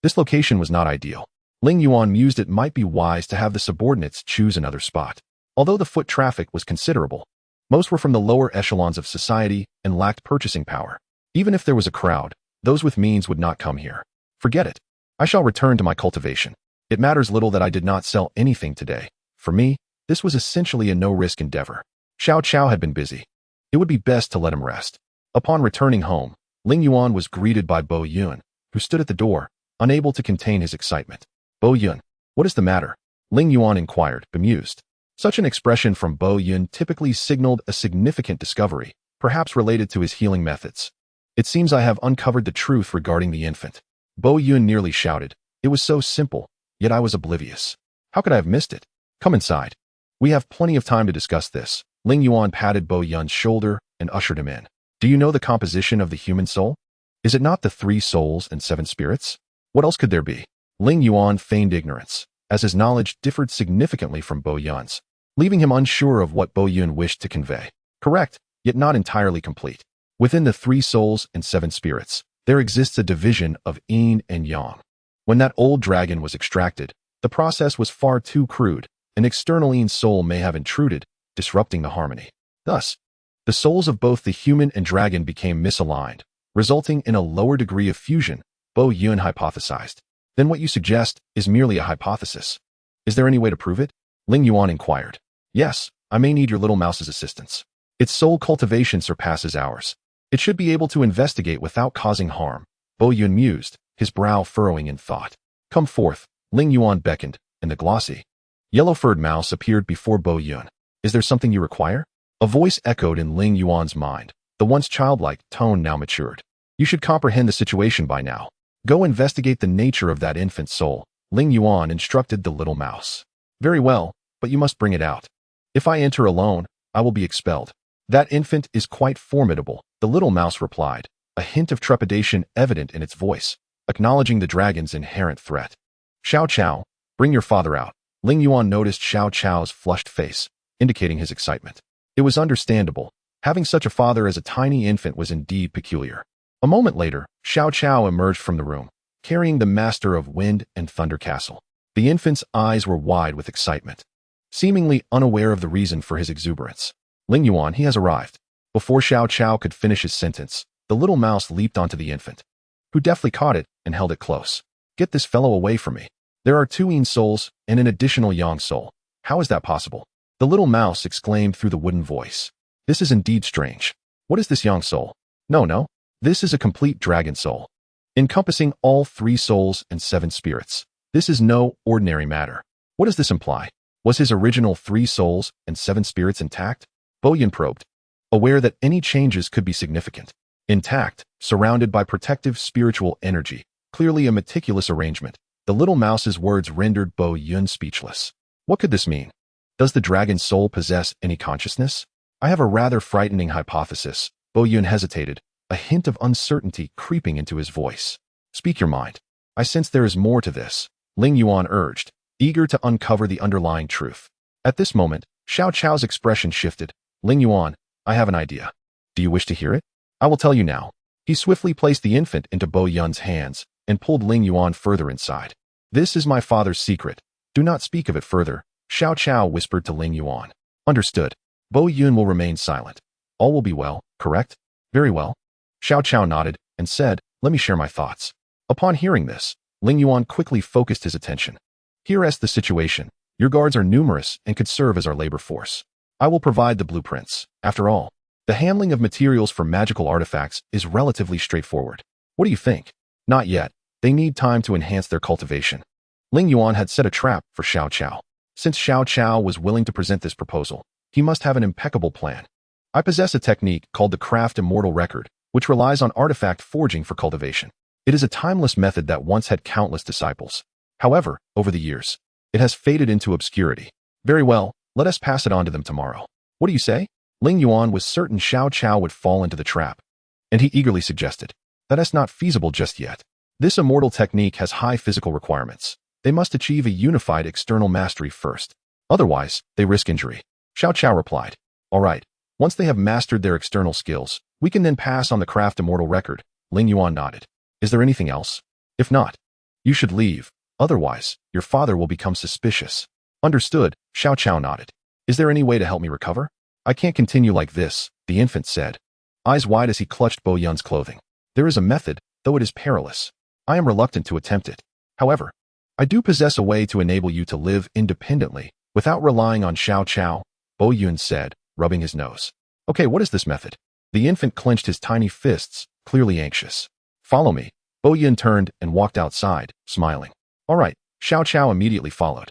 This location was not ideal. Ling Yuan mused it might be wise to have the subordinates choose another spot. Although the foot traffic was considerable, most were from the lower echelons of society and lacked purchasing power. Even if there was a crowd, those with means would not come here. Forget it. I shall return to my cultivation. It matters little that I did not sell anything today. For me, this was essentially a no-risk endeavor. Xiao Chao had been busy. It would be best to let him rest. Upon returning home, Ling Yuan was greeted by Bo Yun, who stood at the door, unable to contain his excitement. Bo Yun, what is the matter? Ling Yuan inquired, bemused. Such an expression from Bo Yun typically signaled a significant discovery, perhaps related to his healing methods. It seems I have uncovered the truth regarding the infant. Bo Yun nearly shouted. It was so simple, yet I was oblivious. How could I have missed it? Come inside. We have plenty of time to discuss this. Ling Yuan patted Bo Yun's shoulder and ushered him in. Do you know the composition of the human soul? Is it not the 3 souls and 7 spirits? What else could there be? Ling Yuan feigned ignorance, as his knowledge differed significantly from Bo Yun's, leaving him unsure of what Bo Yun wished to convey. Correct, yet not entirely complete. Within the 3 souls and 7 spirits, there exists a division of yin and yang. When that old dragon was extracted, the process was far too crude. An external yin soul may have intruded, disrupting the harmony. Thus, the souls of both the human and dragon became misaligned, resulting in a lower degree of fusion, Bo Yun hypothesized. Then what you suggest is merely a hypothesis. Is there any way to prove it? Ling Yuan inquired. Yes, I may need your little mouse's assistance. Its soul cultivation surpasses ours. It should be able to investigate without causing harm. Bo Yun mused, his brow furrowing in thought. Come forth. Ling Yuan beckoned, and the glossy, yellow-furred mouse appeared before Bo Yun. Is there something you require? A voice echoed in Ling Yuan's mind. The once childlike tone now matured. You should comprehend the situation by now. Go investigate the nature of that infant soul. Ling Yuan instructed the little mouse. Very well, but you must bring it out. If I enter alone, I will be expelled. That infant is quite formidable, the little mouse replied, a hint of trepidation evident in its voice, acknowledging the dragon's inherent threat. Xiao Chao, bring your father out. Ling Yuan noticed Xiao Chao's flushed face, indicating his excitement. It was understandable. Having such a father as a tiny infant was indeed peculiar. A moment later, Xiao Chao emerged from the room, carrying the master of Wind and Thunder Castle. The infant's eyes were wide with excitement, seemingly unaware of the reason for his exuberance. Ling Yuan, he has arrived. Before Xiao Chao could finish his sentence, the little mouse leaped onto the infant, who deftly caught it and held it close. Get this fellow away from me. There are 2 yin souls and an additional yang soul. How is that possible? The little mouse exclaimed through the wooden voice. This is indeed strange. What is this yang soul? No. This is a complete dragon soul, encompassing all 3 souls and 7 spirits. This is no ordinary matter. What does this imply? Was his original 3 souls and 7 spirits intact? Boyan probed, aware that any changes could be significant. Intact, surrounded by protective spiritual energy, clearly a meticulous arrangement. The little mouse's words rendered Bo Yun speechless. What could this mean? Does the dragon soul possess any consciousness? I have a rather frightening hypothesis. Bo Yun hesitated, a hint of uncertainty creeping into his voice. Speak your mind. I sense there is more to this, Ling Yuan urged, eager to uncover the underlying truth. At this moment, Xiao Chao's expression shifted. Ling Yuan, I have an idea. Do you wish to hear it? I will tell you now. He swiftly placed the infant into Bo Yun's hands and pulled Ling Yuan further inside. This is my father's secret. Do not speak of it further, Xiao Chao whispered to Ling Yuan. Understood. Bo Yun will remain silent. All will be well, correct? Very well. Xiao Chao nodded and said, let me share my thoughts. Upon hearing this, Ling Yuan quickly focused his attention. Here is the situation. Your guards are numerous and could serve as our labor force. I will provide the blueprints. After all, the handling of materials for magical artifacts is relatively straightforward. What do you think? Not yet. They need time to enhance their cultivation. Ling Yuan had set a trap for Xiao Chao. Since Xiao Chao was willing to present this proposal, he must have an impeccable plan. I possess a technique called the Craft Immortal Record, which relies on artifact forging for cultivation. It is a timeless method that once had countless disciples. However, over the years, it has faded into obscurity. Very well, let us pass it on to them tomorrow. What do you say? Ling Yuan was certain Xiao Chao would fall into the trap, and he eagerly suggested, that is not feasible just yet. This immortal technique has high physical requirements. They must achieve a unified external mastery first. Otherwise, they risk injury. Xiao Chao replied, all right, once they have mastered their external skills, we can then pass on the Craft Immortal Record. Ling Yuan nodded. Is there anything else? If not, you should leave. Otherwise, your father will become suspicious. Understood, Xiao Chao nodded. Is there any way to help me recover? I can't continue like this, the infant said, eyes wide as he clutched Bo Yun's clothing. There is a method, though it is perilous. I am reluctant to attempt it. However, I do possess a way to enable you to live independently, without relying on Xiao Chao, Bo Yun said, rubbing his nose. Okay, what is this method? The infant clenched his tiny fists, clearly anxious. Follow me. Bo Yun turned and walked outside, smiling. All right, Xiao Chao immediately followed,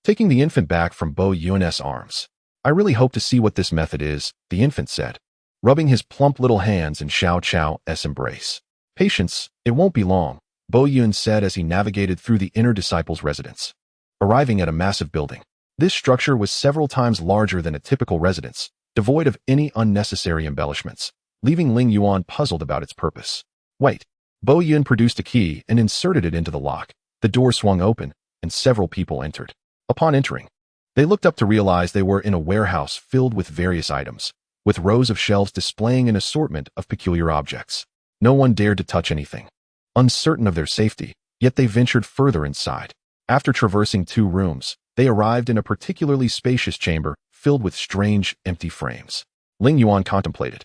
taking the infant back from Bo Yun's arms. I really hope to see what this method is, the infant said, rubbing his plump little hands in Xiao Chao's embrace. Patience, it won't be long, Bo Yun said as he navigated through the inner disciple's residence. Arriving at a massive building, this structure was several times larger than a typical residence, devoid of any unnecessary embellishments, leaving Ling Yuan puzzled about its purpose. Wait. Bo Yun produced a key and inserted it into the lock. The door swung open, and several people entered. Upon entering, they looked up to realize they were in a warehouse filled with various items, with rows of shelves displaying an assortment of peculiar objects. No one dared to touch anything, uncertain of their safety, yet they ventured further inside. After traversing 2 rooms, they arrived in a particularly spacious chamber filled with strange, empty frames. Ling Yuan contemplated,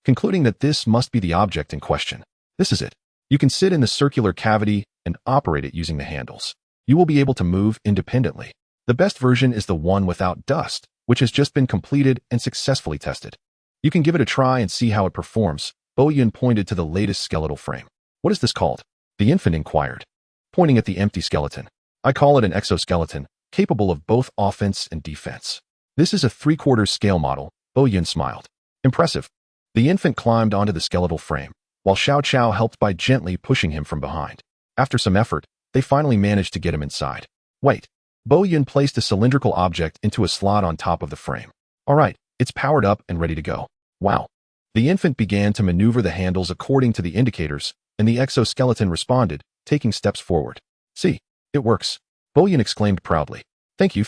concluding that this must be the object in question. This is it. You can sit in the circular cavity and operate it using the handles. You will be able to move independently. The best version is the one without dust, which has just been completed and successfully tested. You can give it a try and see how it performs. Bo Yun pointed to the latest skeletal frame. What is this called? The infant inquired, pointing at the empty skeleton. I call it an exoskeleton, capable of both offense and defense. This is a 3/4 scale model, Bo Yun smiled. Impressive. The infant climbed onto the skeletal frame, while Xiao Chao helped by gently pushing him from behind. After some effort, they finally managed to get him inside. Wait. Bo Yun placed a cylindrical object into a slot on top of the frame. All right, it's powered up and ready to go. Wow. The infant began to maneuver the handles according to the indicators, and the exoskeleton responded, taking steps forward. See, it works. Bo Yun exclaimed proudly. Thank you.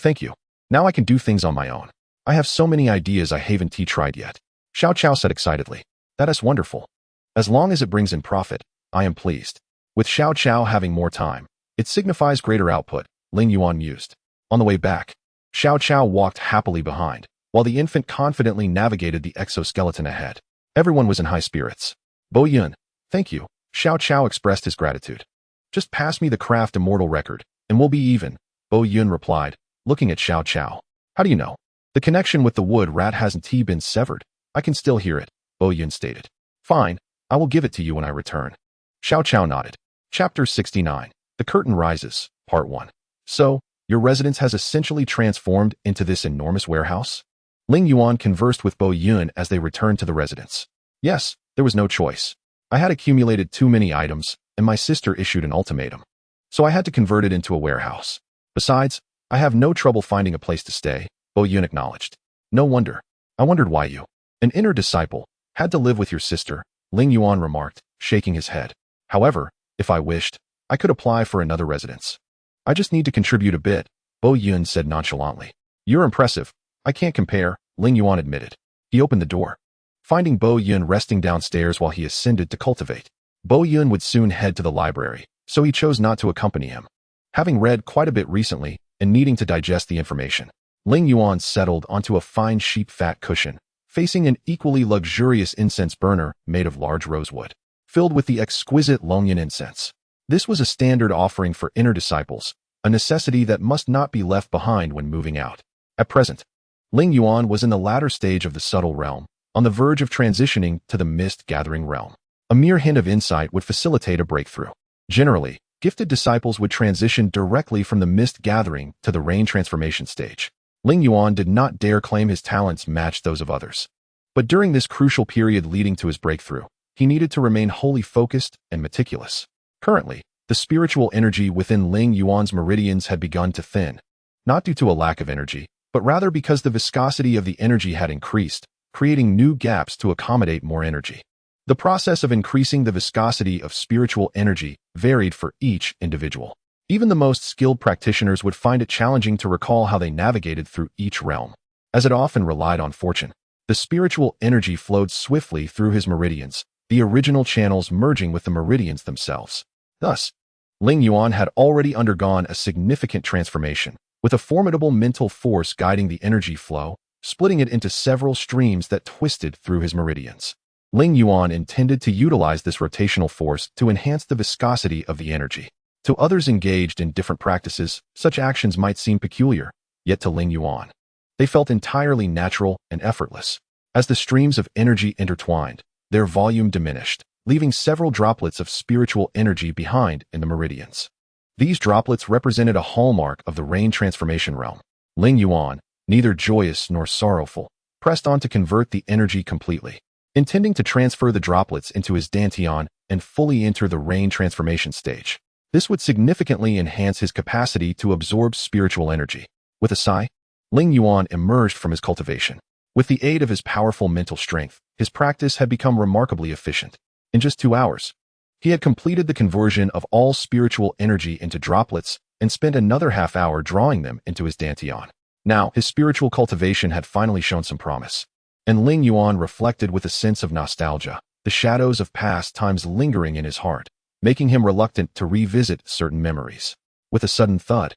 Now I can do things on my own. I have so many ideas I haven't tried yet. Xiao Qiao said excitedly. That is wonderful. As long as it brings in profit, I am pleased. With Xiao Qiao having more time, it signifies greater output, Ling Yuan mused. On the way back, Xiao Qiao walked happily behind, while the infant confidently navigated the exoskeleton ahead. Everyone was in high spirits. Bo Yun, thank you. Xiao Qiao expressed his gratitude. Just pass me the craft immortal record, and we'll be even, Bo Yun replied, looking at Xiao Qiao. How do you know? The connection with the wood rat hasn't been severed. I can still hear it, Bo Yun stated. Fine, I will give it to you when I return. Xiao Qiao nodded. Chapter 69. The Curtain Rises, Part 1. So, your residence has essentially transformed into this enormous warehouse? Ling Yuan conversed with Bo Yun as they returned to the residence. Yes, there was no choice. I had accumulated too many items, and my sister issued an ultimatum. So I had to convert it into a warehouse. Besides, I have no trouble finding a place to stay, Bo Yun acknowledged. No wonder. I wondered why you, an inner disciple, had to live with your sister, Ling Yuan remarked, shaking his head. However, if I wished, I could apply for another residence. I just need to contribute a bit, Bo Yun said nonchalantly. You're impressive. I can't compare, Ling Yuan admitted. He opened the door, finding Bo Yun resting downstairs while he ascended to cultivate. Bo Yun would soon head to the library, so he chose not to accompany him. Having read quite a bit recently and needing to digest the information, Ling Yuan settled onto a fine sheep fat cushion, facing an equally luxurious incense burner made of large rosewood, filled with the exquisite Leyin incense. This was a standard offering for inner disciples, a necessity that must not be left behind when moving out. At present, Ling Yuan was in the latter stage of the subtle realm, on the verge of transitioning to the mist-gathering realm. A mere hint of insight would facilitate a breakthrough. Generally, gifted disciples would transition directly from the mist-gathering to the rain transformation stage. Ling Yuan did not dare claim his talents matched those of others. But during this crucial period leading to his breakthrough, he needed to remain wholly focused and meticulous. Currently, the spiritual energy within Ling Yuan's meridians had begun to thin, not due to a lack of energy, but rather because the viscosity of the energy had increased, creating new gaps to accommodate more energy. The process of increasing the viscosity of spiritual energy varied for each individual. Even the most skilled practitioners would find it challenging to recall how they navigated through each realm, as it often relied on fortune. The spiritual energy flowed swiftly through his meridians, the original channels merging with the meridians themselves. Thus, Ling Yuan had already undergone a significant transformation, with a formidable mental force guiding the energy flow, splitting it into several streams that twisted through his meridians. Ling Yuan intended to utilize this rotational force to enhance the viscosity of the energy. To others engaged in different practices, such actions might seem peculiar, yet to Ling Yuan, they felt entirely natural and effortless. As the streams of energy intertwined, their volume diminished, leaving several droplets of spiritual energy behind in the meridians. These droplets represented a hallmark of the rain transformation realm. Ling Yuan, neither joyous nor sorrowful, pressed on to convert the energy completely, intending to transfer the droplets into his dantian and fully enter the rain transformation stage. This would significantly enhance his capacity to absorb spiritual energy. With a sigh, Ling Yuan emerged from his cultivation. With the aid of his powerful mental strength, his practice had become remarkably efficient. In just 2 hours, he had completed the conversion of all spiritual energy into droplets and spent another half hour drawing them into his dantian. Now, his spiritual cultivation had finally shown some promise. And Ling Yuan reflected with a sense of nostalgia, the shadows of past times lingering in his heart, making him reluctant to revisit certain memories. With a sudden thud,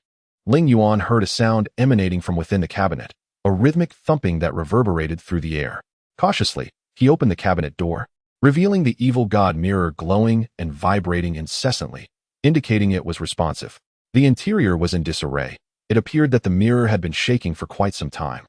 Ling Yuan heard a sound emanating from within the cabinet, a rhythmic thumping that reverberated through the air. Cautiously, he opened the cabinet door, revealing the evil god mirror glowing and vibrating incessantly, indicating it was responsive. The interior was in disarray. It appeared that the mirror had been shaking for quite some time.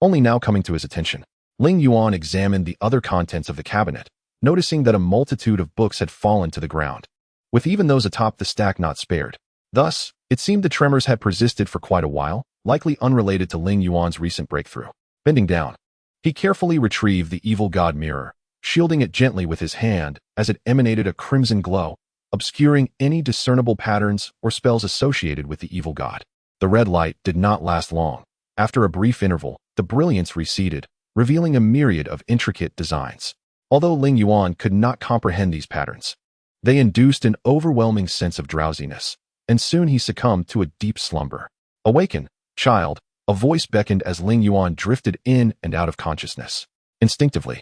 Only now coming to his attention, Ling Yuan examined the other contents of the cabinet, noticing that a multitude of books had fallen to the ground, with even those atop the stack not spared. Thus, it seemed the tremors had persisted for quite a while, likely unrelated to Ling Yuan's recent breakthrough. Bending down, he carefully retrieved the evil god mirror, shielding it gently with his hand as it emanated a crimson glow, obscuring any discernible patterns or spells associated with the evil god. The red light did not last long. After a brief interval, the brilliance receded, revealing a myriad of intricate designs. Although Ling Yuan could not comprehend these patterns, they induced an overwhelming sense of drowsiness, and soon he succumbed to a deep slumber. Awaken, child, A voice beckoned as Ling Yuan drifted in and out of consciousness. Instinctively,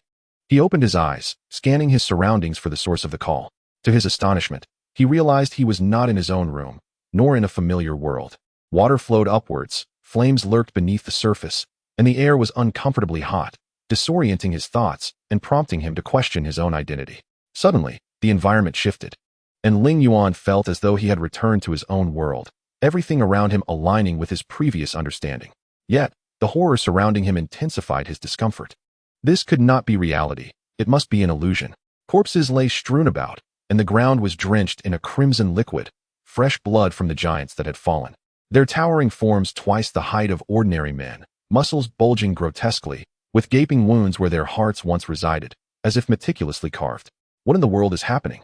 he opened his eyes, scanning his surroundings for the source of the call. To his astonishment, he realized he was not in his own room, nor in a familiar world. Water flowed upwards, flames lurked beneath the surface, and the air was uncomfortably hot, disorienting his thoughts and prompting him to question his own identity. Suddenly, the environment shifted, and Ling Yuan felt as though he had returned to his own world, everything around him aligning with his previous understanding. Yet, the horror surrounding him intensified his discomfort. This could not be reality. It must be an illusion. Corpses lay strewn about, and the ground was drenched in a crimson liquid, fresh blood from the giants that had fallen. Their towering forms twice the height of ordinary men, muscles bulging grotesquely, with gaping wounds where their hearts once resided, as if meticulously carved. What in the world is happening?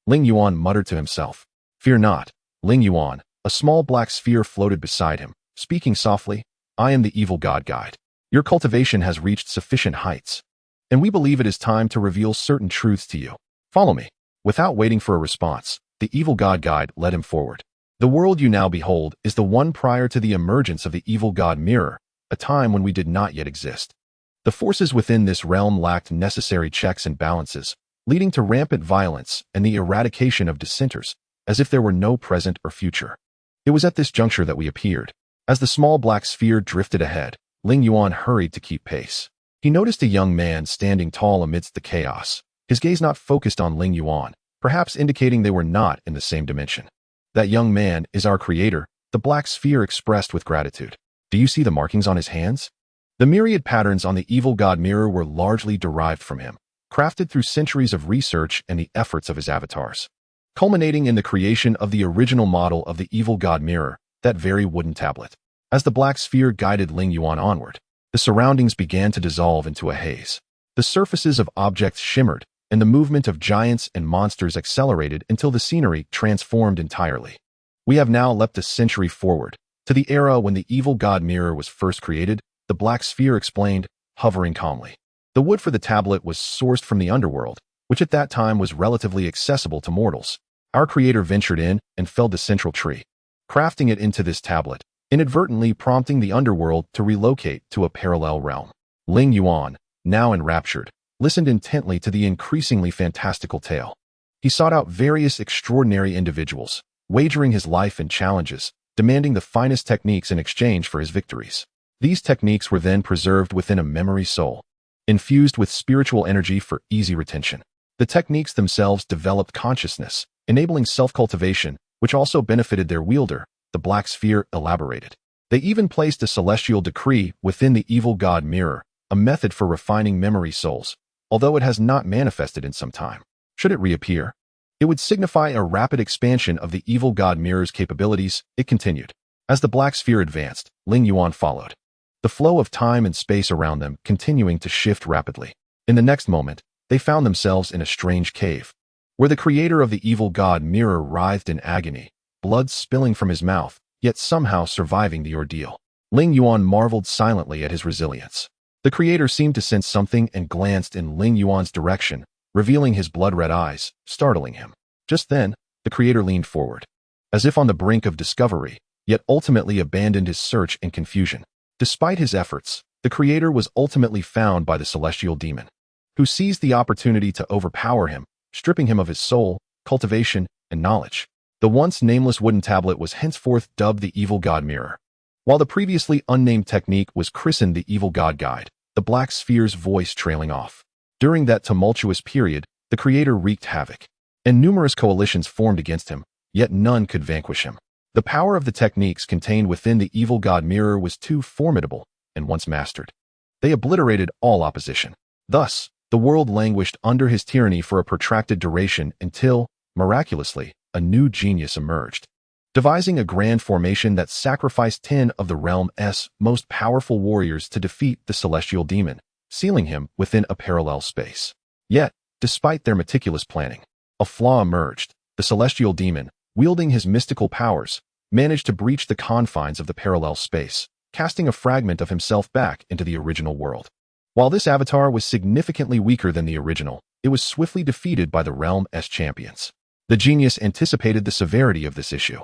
Ling Yuan muttered to himself. Fear not, Ling Yuan. A small black sphere floated beside him, speaking softly. I am the evil god guide. Your cultivation has reached sufficient heights, and we believe it is time to reveal certain truths to you. Follow me. Without waiting for a response, the evil god guide led him forward. The world you now behold is the one prior to the emergence of the evil god mirror, a time when we did not yet exist. The forces within this realm lacked necessary checks and balances, leading to rampant violence and the eradication of dissenters, as if there were no present or future. It was at this juncture that we appeared. As the small black sphere drifted ahead, Ling Yuan hurried to keep pace. He noticed a young man standing tall amidst the chaos, his gaze not focused on Ling Yuan, perhaps indicating they were not in the same dimension. That young man is our creator, the black sphere expressed with gratitude. Do you see the markings on his hands? The myriad patterns on the evil god mirror were largely derived from him, crafted through centuries of research and the efforts of his avatars, culminating in the creation of the original model of the evil god mirror, that very wooden tablet. As the black sphere guided Ling Yuan onward, the surroundings began to dissolve into a haze. The surfaces of objects shimmered, and the movement of giants and monsters accelerated until the scenery transformed entirely. We have now leapt a century forward, to the era when the evil god mirror was first created, the black sphere explained, hovering calmly. The wood for the tablet was sourced from the underworld, which at that time was relatively accessible to mortals. Our creator ventured in and felled the central tree, crafting it into this tablet, inadvertently prompting the underworld to relocate to a parallel realm. Ling Yuan, now enraptured, listened intently to the increasingly fantastical tale. He sought out various extraordinary individuals, wagering his life in challenges, demanding the finest techniques in exchange for his victories. These techniques were then preserved within a memory soul, infused with spiritual energy for easy retention. The techniques themselves developed consciousness, enabling self-cultivation, which also benefited their wielder. The black sphere elaborated. They even placed a celestial decree within the evil god mirror, a method for refining memory souls, although it has not manifested in some time. Should it reappear, it would signify a rapid expansion of the evil god mirror's capabilities. It continued. As the black sphere advanced, Ling Yuan followed, the flow of time and space around them continuing to shift rapidly. In the next moment, they found themselves in a strange cave, where the creator of the evil god mirror writhed in agony, blood spilling from his mouth, yet somehow surviving the ordeal. Ling Yuan marveled silently at his resilience. The creator seemed to sense something and glanced in Ling Yuan's direction, revealing his blood-red eyes, startling him. Just then, the creator leaned forward, as if on the brink of discovery, yet ultimately abandoned his search in confusion. Despite his efforts, the creator was ultimately found by the celestial demon, who seized the opportunity to overpower him, stripping him of his soul, cultivation, and knowledge. The once nameless wooden tablet was henceforth dubbed the evil god mirror, while the previously unnamed technique was christened the evil god guide, the black sphere's voice trailing off. During that tumultuous period, the creator wreaked havoc, and numerous coalitions formed against him, yet none could vanquish him. The power of the techniques contained within the evil god mirror was too formidable, and once mastered, they obliterated all opposition. Thus, the world languished under his tyranny for a protracted duration until, miraculously, a new genius emerged, devising a grand formation that sacrificed 10 of the realm's most powerful warriors to defeat the celestial demon, sealing him within a parallel space. Yet, despite their meticulous planning, a flaw emerged. The celestial demon, wielding his mystical powers, managed to breach the confines of the parallel space, casting a fragment of himself back into the original world. While this avatar was significantly weaker than the original, it was swiftly defeated by the realm's champions. The genius anticipated the severity of this issue.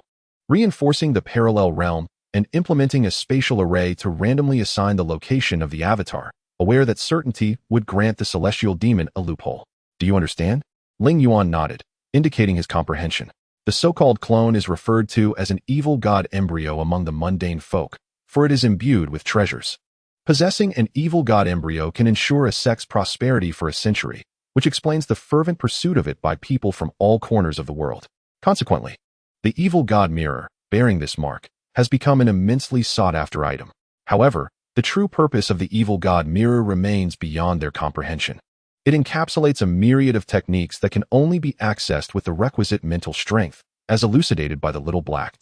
Reinforcing the parallel realm, and implementing a spatial array to randomly assign the location of the avatar, aware that certainty would grant the celestial demon a loophole. Do you understand? Ling Yuan nodded, indicating his comprehension. The so-called clone is referred to as an evil god embryo among the mundane folk, for it is imbued with treasures. Possessing an evil god embryo can ensure a sect's prosperity for a century, which explains the fervent pursuit of it by people from all corners of the world. Consequently, the evil god mirror, bearing this mark, has become an immensely sought-after item. However, the true purpose of the evil god mirror remains beyond their comprehension. It encapsulates a myriad of techniques that can only be accessed with the requisite mental strength, as elucidated by the little black.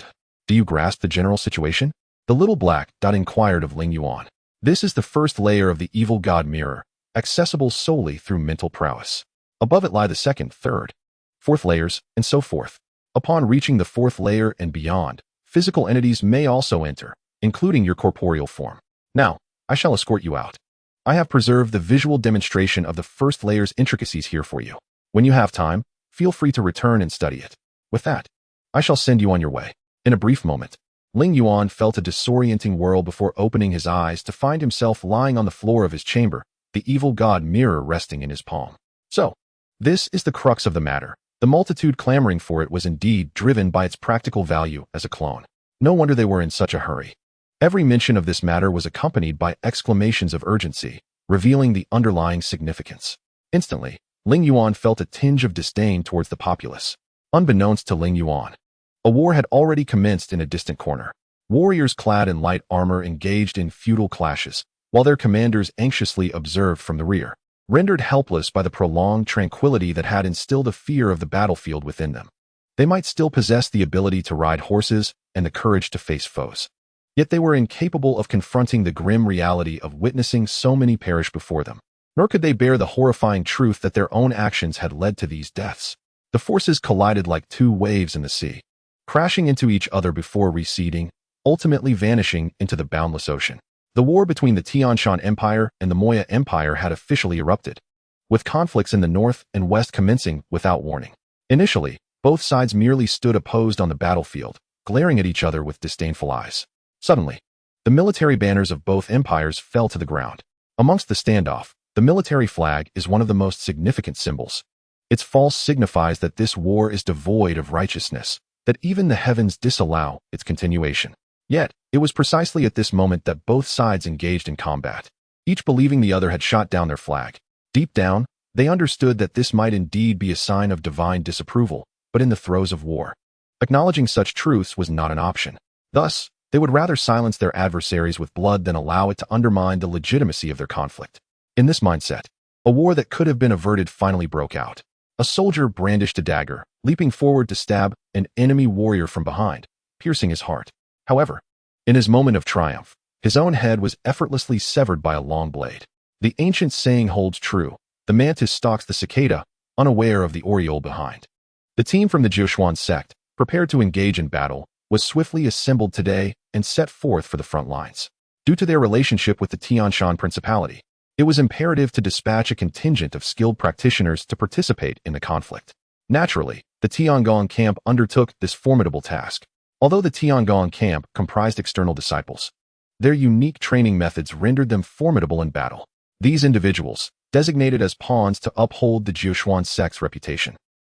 Do you grasp the general situation? The little black inquired of Ling Yuan. This is the first layer of the evil god mirror, accessible solely through mental prowess. Above it lie the second, third, fourth layers, and so forth. Upon reaching the fourth layer and beyond, physical entities may also enter, including your corporeal form. Now, I shall escort you out. I have preserved the visual demonstration of the first layer's intricacies here for you. When you have time, feel free to return and study it. With that, I shall send you on your way. In a brief moment, Ling Yuan felt a disorienting whirl before opening his eyes to find himself lying on the floor of his chamber, the evil god mirror resting in his palm. So, this is the crux of the matter. The multitude clamoring for it was indeed driven by its practical value as a clone. No wonder they were in such a hurry. Every mention of this matter was accompanied by exclamations of urgency, revealing the underlying significance. Instantly, Ling Yuan felt a tinge of disdain towards the populace. Unbeknownst to Ling Yuan, a war had already commenced in a distant corner. Warriors clad in light armor engaged in futile clashes, while their commanders anxiously observed from the rear, rendered helpless by the prolonged tranquility that had instilled a fear of the battlefield within them. They might still possess the ability to ride horses and the courage to face foes. Yet they were incapable of confronting the grim reality of witnessing so many perish before them. Nor could they bear the horrifying truth that their own actions had led to these deaths. The forces collided like two waves in the sea, crashing into each other before receding, ultimately vanishing into the boundless ocean. The war between the Tianshan Empire and the Moya Empire had officially erupted, with conflicts in the north and west commencing without warning. Initially, both sides merely stood opposed on the battlefield, glaring at each other with disdainful eyes. Suddenly, the military banners of both empires fell to the ground. Amongst the standoff, the military flag is one of the most significant symbols. Its fall signifies that this war is devoid of righteousness, that even the heavens disallow its continuation. Yet, it was precisely at this moment that both sides engaged in combat, each believing the other had shot down their flag. Deep down, they understood that this might indeed be a sign of divine disapproval, but in the throes of war, acknowledging such truths was not an option. Thus, they would rather silence their adversaries with blood than allow it to undermine the legitimacy of their conflict. In this mindset, a war that could have been averted finally broke out. A soldier brandished a dagger, leaping forward to stab an enemy warrior from behind, piercing his heart. However, in his moment of triumph, his own head was effortlessly severed by a long blade. The ancient saying holds true: the mantis stalks the cicada, unaware of the oriole behind. The team from the Jiushuan sect, prepared to engage in battle, was swiftly assembled today and set forth for the front lines. Due to their relationship with the Tianshan Principality, it was imperative to dispatch a contingent of skilled practitioners to participate in the conflict. Naturally, the Tiangong camp undertook this formidable task. Although the Tiangong camp comprised external disciples, their unique training methods rendered them formidable in battle. These individuals, designated as pawns to uphold the Jiushuan sect's reputation,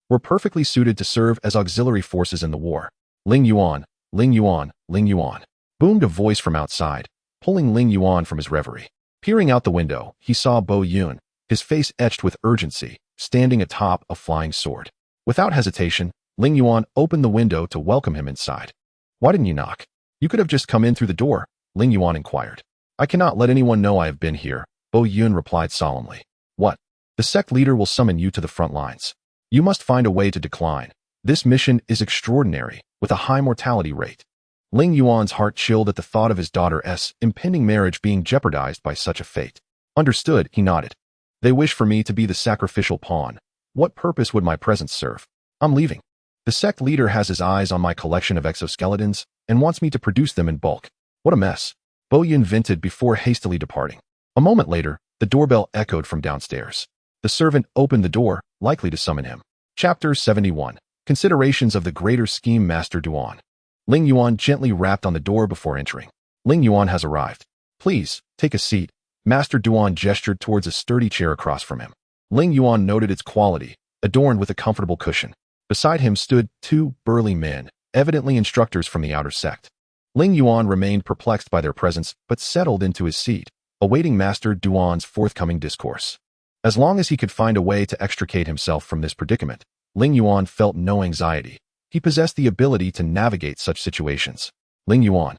were perfectly suited to serve as auxiliary forces in the war. Ling Yuan, Ling Yuan, Ling Yuan, boomed a voice from outside, pulling Ling Yuan from his reverie. Peering out the window, he saw Bo Yun, his face etched with urgency, standing atop a flying sword. Without hesitation, Ling Yuan opened the window to welcome him inside. "Why didn't you knock? You could have just come in through the door," Ling Yuan inquired. "I cannot let anyone know I have been here," Bo Yun replied solemnly. "What? The sect leader will summon you to the front lines. You must find a way to decline. This mission is extraordinary, with a high mortality rate." Ling Yuan's heart chilled at the thought of his daughter's impending marriage being jeopardized by such a fate. "Understood," he nodded. "They wish for me to be the sacrificial pawn. What purpose would my presence serve? I'm leaving. The sect leader has his eyes on my collection of exoskeletons and wants me to produce them in bulk. What a mess," Bo Yun vented before hastily departing. A moment later, the doorbell echoed from downstairs. The servant opened the door, likely to summon him. Chapter 71. Considerations of the Greater Scheme. Master Duan. Ling Yuan gently rapped on the door before entering. Ling Yuan has arrived. Please, take a seat. Master Duan gestured towards a sturdy chair across from him. Ling Yuan noted its quality, adorned with a comfortable cushion. Beside him stood two burly men, evidently instructors from the outer sect. Ling Yuan remained perplexed by their presence, but settled into his seat, awaiting Master Duan's forthcoming discourse. As long as he could find a way to extricate himself from this predicament, Ling Yuan felt no anxiety. He possessed the ability to navigate such situations. Ling Yuan,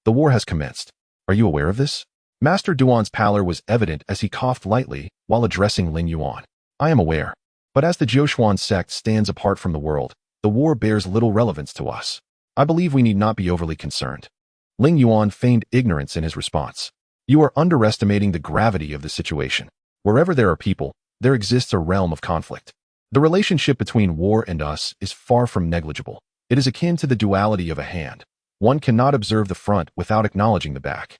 the war has commenced. Are you aware of this? Master Duan's pallor was evident as he coughed lightly while addressing Ling Yuan. I am aware. But as the Jiuquan sect stands apart from the world, the war bears little relevance to us. I believe we need not be overly concerned. Ling Yuan feigned ignorance in his response. You are underestimating the gravity of the situation. Wherever there are people, there exists a realm of conflict. The relationship between war and us is far from negligible. It is akin to the duality of a hand. One cannot observe the front without acknowledging the back.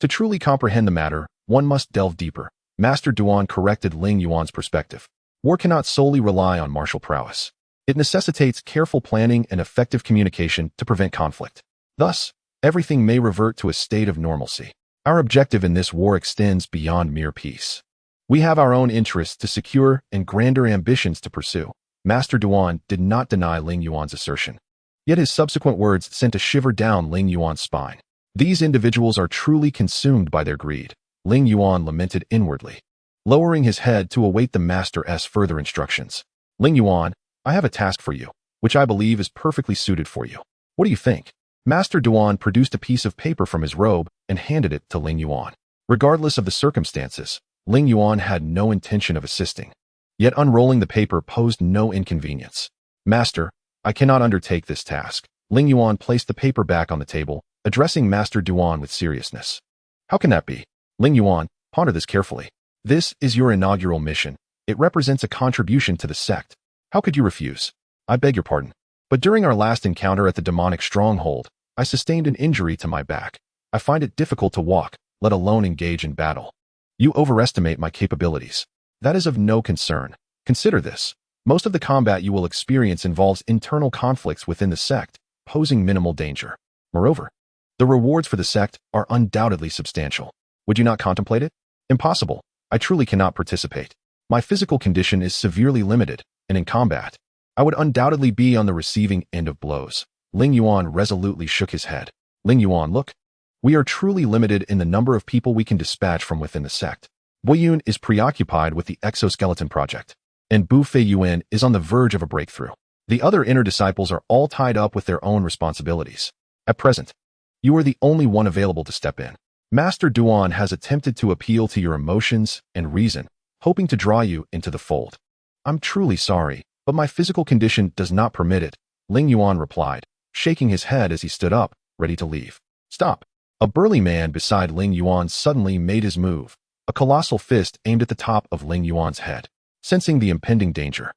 To truly comprehend the matter, one must delve deeper. Master Duan corrected Ling Yuan's perspective. War cannot solely rely on martial prowess. It necessitates careful planning and effective communication to prevent conflict. Thus, everything may revert to a state of normalcy. Our objective in this war extends beyond mere peace. We have our own interests to secure and grander ambitions to pursue. Master Duan did not deny Ling Yuan's assertion. Yet his subsequent words sent a shiver down Ling Yuan's spine. These individuals are truly consumed by their greed, Ling Yuan lamented inwardly, lowering his head to await the master's further instructions. Ling Yuan, I have a task for you, which I believe is perfectly suited for you. What do you think? Master Duan produced a piece of paper from his robe and handed it to Ling Yuan. Regardless of the circumstances, Ling Yuan had no intention of assisting. Yet unrolling the paper posed no inconvenience. Master, I cannot undertake this task. Ling Yuan placed the paper back on the table, addressing Master Duan with seriousness. How can that be? Ling Yuan, ponder this carefully. This is your inaugural mission. It represents a contribution to the sect. How could you refuse? I beg your pardon. But during our last encounter at the demonic stronghold, I sustained an injury to my back. I find it difficult to walk, let alone engage in battle. You overestimate my capabilities. That is of no concern. Consider this. Most of the combat you will experience involves internal conflicts within the sect, posing minimal danger. Moreover, the rewards for the sect are undoubtedly substantial. Would you not contemplate it? Impossible. I truly cannot participate. My physical condition is severely limited, and in combat, I would undoubtedly be on the receiving end of blows. Ling Yuan resolutely shook his head. Ling Yuan, look. We are truly limited in the number of people we can dispatch from within the sect. Boyun is preoccupied with the exoskeleton project, and Bu Feiyuan is on the verge of a breakthrough. The other inner disciples are all tied up with their own responsibilities. At present, you are the only one available to step in. Master Duan has attempted to appeal to your emotions and reason, hoping to draw you into the fold. I'm truly sorry, but my physical condition does not permit it, Ling Yuan replied, shaking his head as he stood up, ready to leave. Stop. A burly man beside Ling Yuan suddenly made his move, a colossal fist aimed at the top of Ling Yuan's head. Sensing the impending danger,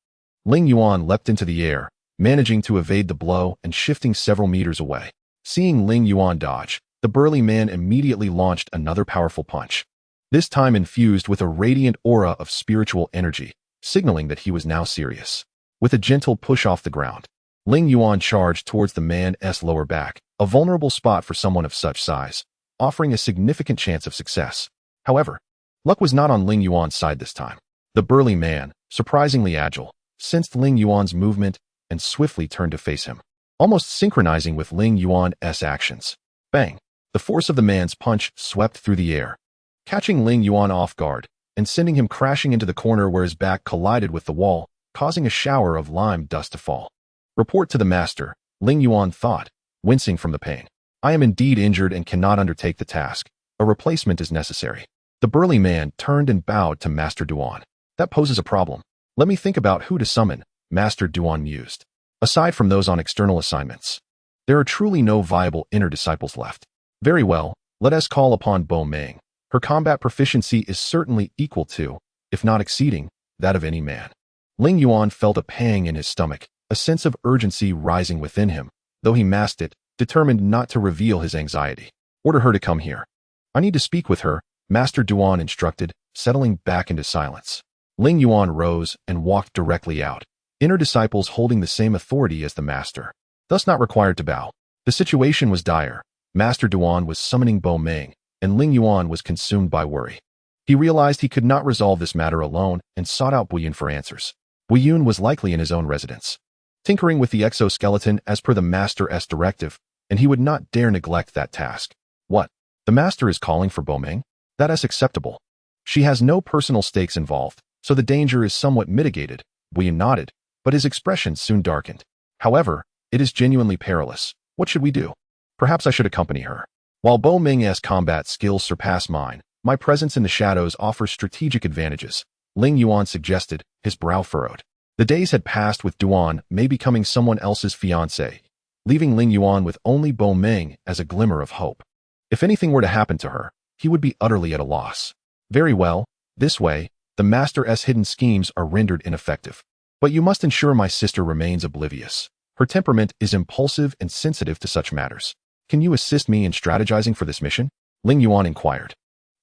Ling Yuan leapt into the air, managing to evade the blow and shifting several meters away. Seeing Ling Yuan dodge, the burly man immediately launched another powerful punch, this time infused with a radiant aura of spiritual energy, signaling that he was now serious. With a gentle push off the ground, Ling Yuan charged towards the man's lower back, a vulnerable spot for someone of such size, offering a significant chance of success. However, luck was not on Ling Yuan's side this time. The burly man, surprisingly agile, sensed Ling Yuan's movement and swiftly turned to face him, almost synchronizing with Ling Yuan's actions. Bang! The force of the man's punch swept through the air, catching Ling Yuan off guard and sending him crashing into the corner where his back collided with the wall, causing a shower of lime dust to fall. Report to the master, Ling Yuan thought, wincing from the pain. I am indeed injured and cannot undertake the task. A replacement is necessary. The burly man turned and bowed to Master Duan. That poses a problem. Let me think about who to summon, Master Duan mused. Aside from those on external assignments, there are truly no viable inner disciples left. Very well, let us call upon Bo Meng. Her combat proficiency is certainly equal to, if not exceeding, that of any man. Ling Yuan felt a pang in his stomach, a sense of urgency rising within him, though he masked it, determined not to reveal his anxiety. Order her to come here. I need to speak with her, Master Duan instructed, settling back into silence. Ling Yuan rose and walked directly out, inner disciples holding the same authority as the master, thus not required to bow. The situation was dire. Master Duan was summoning Bo Ming, and Ling Yuan was consumed by worry. He realized he could not resolve this matter alone and sought out Yun for answers. Yun was likely in his own residence, tinkering with the exoskeleton as per the Master's directive, and he would not dare neglect that task. What? The Master is calling for Bo Ming? That is acceptable. She has no personal stakes involved, so the danger is somewhat mitigated. Yun nodded, but his expression soon darkened. However, it is genuinely perilous. What should we do? Perhaps I should accompany her. While Bo Ming's combat skills surpass mine, my presence in the shadows offers strategic advantages, Ling Yuan suggested, his brow furrowed. The days had passed with Duan Mei becoming someone else's fiancée, leaving Ling Yuan with only Bo Ming as a glimmer of hope. If anything were to happen to her, he would be utterly at a loss. Very well, this way, the Master's hidden schemes are rendered ineffective. But you must ensure my sister remains oblivious. Her temperament is impulsive and sensitive to such matters. Can you assist me in strategizing for this mission? Ling Yuan inquired.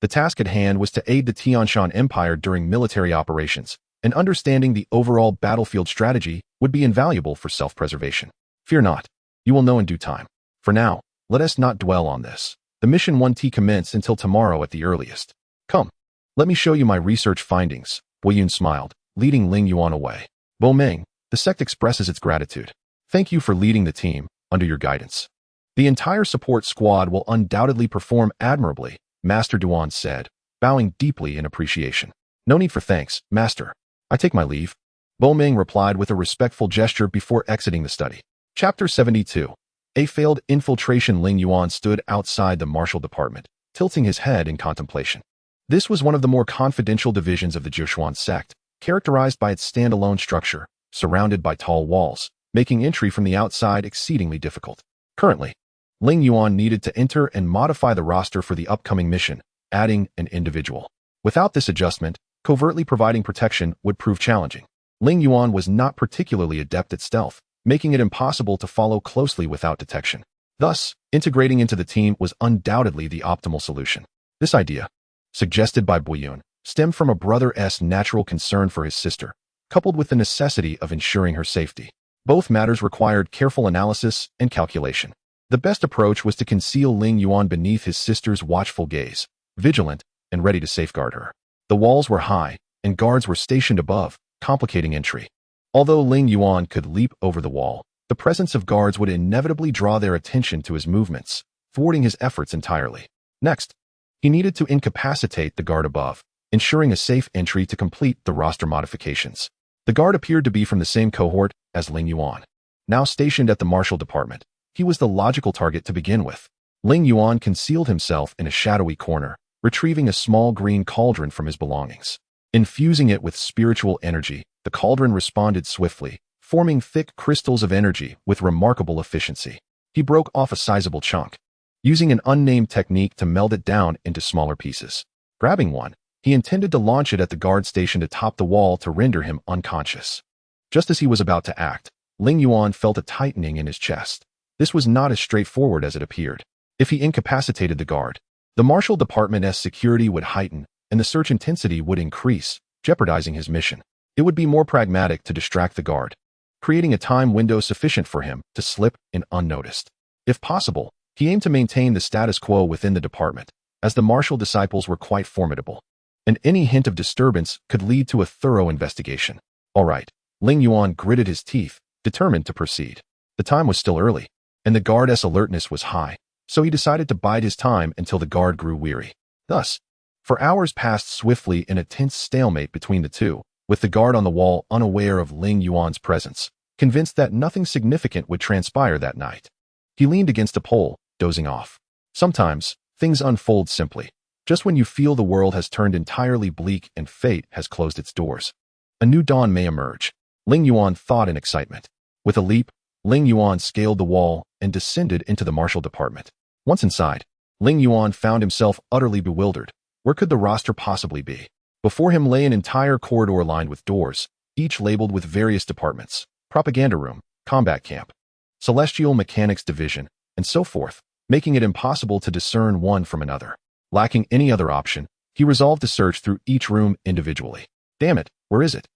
The task at hand was to aid the Tianshan Empire during military operations, and understanding the overall battlefield strategy would be invaluable for self-preservation. Fear not. You will know in due time. For now, let us not dwell on this. The mission won't commence until tomorrow at the earliest. Come, let me show you my research findings. Yun smiled, leading Ling Yuan away. Bo Ming, the sect expresses its gratitude. Thank you for leading the team, under your guidance. The entire support squad will undoubtedly perform admirably, Master Duan said, bowing deeply in appreciation. No need for thanks, Master. I take my leave. Bo Ming replied with a respectful gesture before exiting the study. Chapter 72. A failed infiltration. Ling Yuan stood outside the martial department, tilting his head in contemplation. This was one of the more confidential divisions of the Jishuan sect, characterized by its standalone structure, surrounded by tall walls, making entry from the outside exceedingly difficult. Currently, Ling Yuan needed to enter and modify the roster for the upcoming mission, adding an individual. Without this adjustment, covertly providing protection would prove challenging. Ling Yuan was not particularly adept at stealth, making it impossible to follow closely without detection. Thus, integrating into the team was undoubtedly the optimal solution. This idea, suggested by Yun, stemmed from a brother's natural concern for his sister, coupled with the necessity of ensuring her safety. Both matters required careful analysis and calculation. The best approach was to conceal Ling Yuan beneath his sister's watchful gaze, vigilant and ready to safeguard her. The walls were high, and guards were stationed above, complicating entry. Although Ling Yuan could leap over the wall, the presence of guards would inevitably draw their attention to his movements, thwarting his efforts entirely. Next, he needed to incapacitate the guard above, ensuring a safe entry to complete the roster modifications. The guard appeared to be from the same cohort as Ling Yuan. Now stationed at the martial department, he was the logical target to begin with. Ling Yuan concealed himself in a shadowy corner, retrieving a small green cauldron from his belongings. Infusing it with spiritual energy, the cauldron responded swiftly, forming thick crystals of energy with remarkable efficiency. He broke off a sizable chunk, using an unnamed technique to meld it down into smaller pieces. Grabbing one, he intended to launch it at the guard stationed atop the wall to render him unconscious. Just as he was about to act, Ling Yuan felt a tightening in his chest. This was not as straightforward as it appeared. If he incapacitated the guard, the martial department's security would heighten, and the search intensity would increase, jeopardizing his mission. It would be more pragmatic to distract the guard, creating a time window sufficient for him to slip in unnoticed. If possible, he aimed to maintain the status quo within the department, as the martial disciples were quite formidable, and any hint of disturbance could lead to a thorough investigation. All right, Ling Yuan gritted his teeth, determined to proceed. The time was still early, and the guard's alertness was high, so he decided to bide his time until the guard grew weary. Thus, for hours passed swiftly in a tense stalemate between the two, with the guard on the wall unaware of Ling Yuan's presence, convinced that nothing significant would transpire that night. He leaned against a pole, dozing off. Sometimes, things unfold simply, just when you feel the world has turned entirely bleak and fate has closed its doors. A new dawn may emerge, Ling Yuan thought in excitement. With a leap, Ling Yuan scaled the wall and descended into the martial department. Once inside, Ling Yuan found himself utterly bewildered. Where could the roster possibly be? Before him lay an entire corridor lined with doors, each labeled with various departments: propaganda room, combat camp, celestial mechanics division, and so forth, making it impossible to discern one from another. Lacking any other option, he resolved to search through each room individually. Damn it, where is it?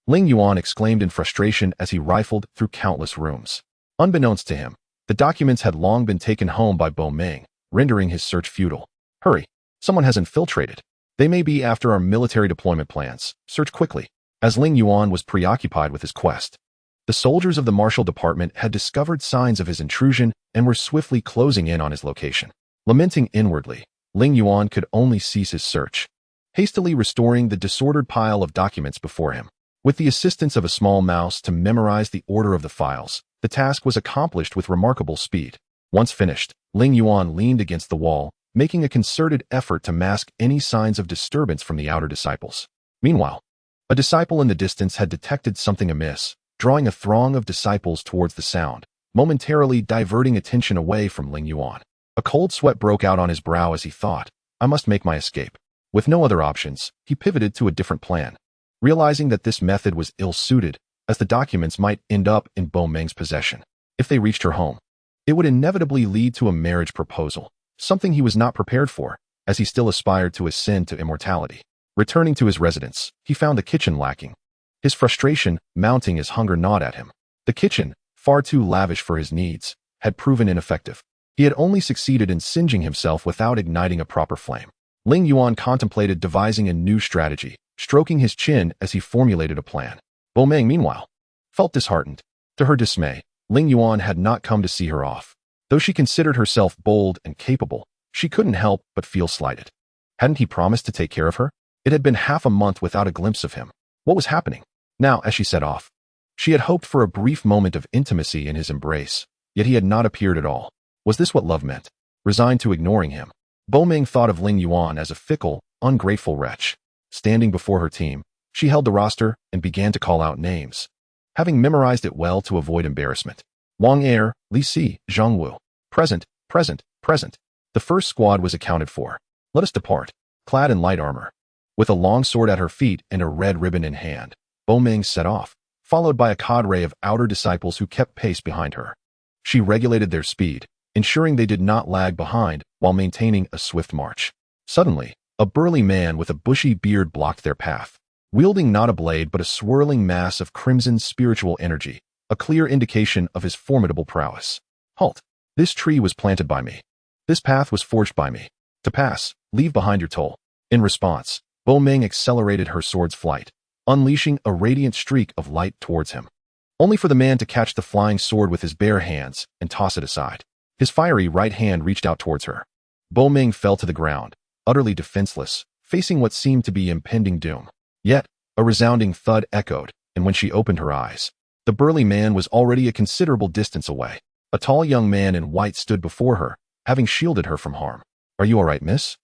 Ling Yuan exclaimed in frustration as he rifled through countless rooms. Unbeknownst to him, The documents had long been taken home by Bo Meng, rendering his search futile. Hurry! Someone has infiltrated. They may be after our military deployment plans. Search quickly. As Ling Yuan was preoccupied with his quest, the soldiers of the Marshal Department had discovered signs of his intrusion and were swiftly closing in on his location. Lamenting inwardly, Ling Yuan could only cease his search, hastily restoring the disordered pile of documents before him. With the assistance of a small mouse to memorize the order of the files, the task was accomplished with remarkable speed. Once finished, Ling Yuan leaned against the wall, making a concerted effort to mask any signs of disturbance from the outer disciples. Meanwhile, a disciple in the distance had detected something amiss, drawing a throng of disciples towards the sound, momentarily diverting attention away from Ling Yuan. A cold sweat broke out on his brow as he thought, I must make my escape. With no other options, he pivoted to a different plan, realizing that this method was ill-suited, as the documents might end up in Bo Meng's possession. If they reached her home, it would inevitably lead to a marriage proposal, something he was not prepared for, as he still aspired to ascend to immortality. Returning to his residence, he found the kitchen lacking, his frustration mounting as hunger gnawed at him. The kitchen, far too lavish for his needs, had proven ineffective. He had only succeeded in singeing himself without igniting a proper flame. Ling Yuan contemplated devising a new strategy, stroking his chin as he formulated a plan. Bo Meng, meanwhile, felt disheartened. To her dismay, Ling Yuan had not come to see her off. Though she considered herself bold and capable, she couldn't help but feel slighted. Hadn't he promised to take care of her? It had been half a month without a glimpse of him. What was happening? Now, as she set off, she had hoped for a brief moment of intimacy in his embrace, yet he had not appeared at all. Was this what love meant? Resigned to ignoring him, Bo Meng thought of Ling Yuan as a fickle, ungrateful wretch. Standing before her team, she held the roster and began to call out names, having memorized it well to avoid embarrassment. Wang Er, Li Si, Zhang Wu. Present, present, present. The first squad was accounted for. Let us depart. Clad in light armor, with a long sword at her feet and a red ribbon in hand, Bo Meng set off, followed by a cadre of outer disciples who kept pace behind her. She regulated their speed, ensuring they did not lag behind while maintaining a swift march. Suddenly, a burly man with a bushy beard blocked their path, wielding not a blade but a swirling mass of crimson spiritual energy, a clear indication of his formidable prowess. Halt! This tree was planted by me. This path was forged by me. To pass, leave behind your toll. In response, Bo Meng accelerated her sword's flight, unleashing a radiant streak of light towards him, only for the man to catch the flying sword with his bare hands and toss it aside. His fiery right hand reached out towards her. Bo Meng fell to the ground, utterly defenseless, facing what seemed to be impending doom. Yet, a resounding thud echoed, and when she opened her eyes, the burly man was already a considerable distance away. A tall young man in white stood before her, having shielded her from harm. Are you all right, miss?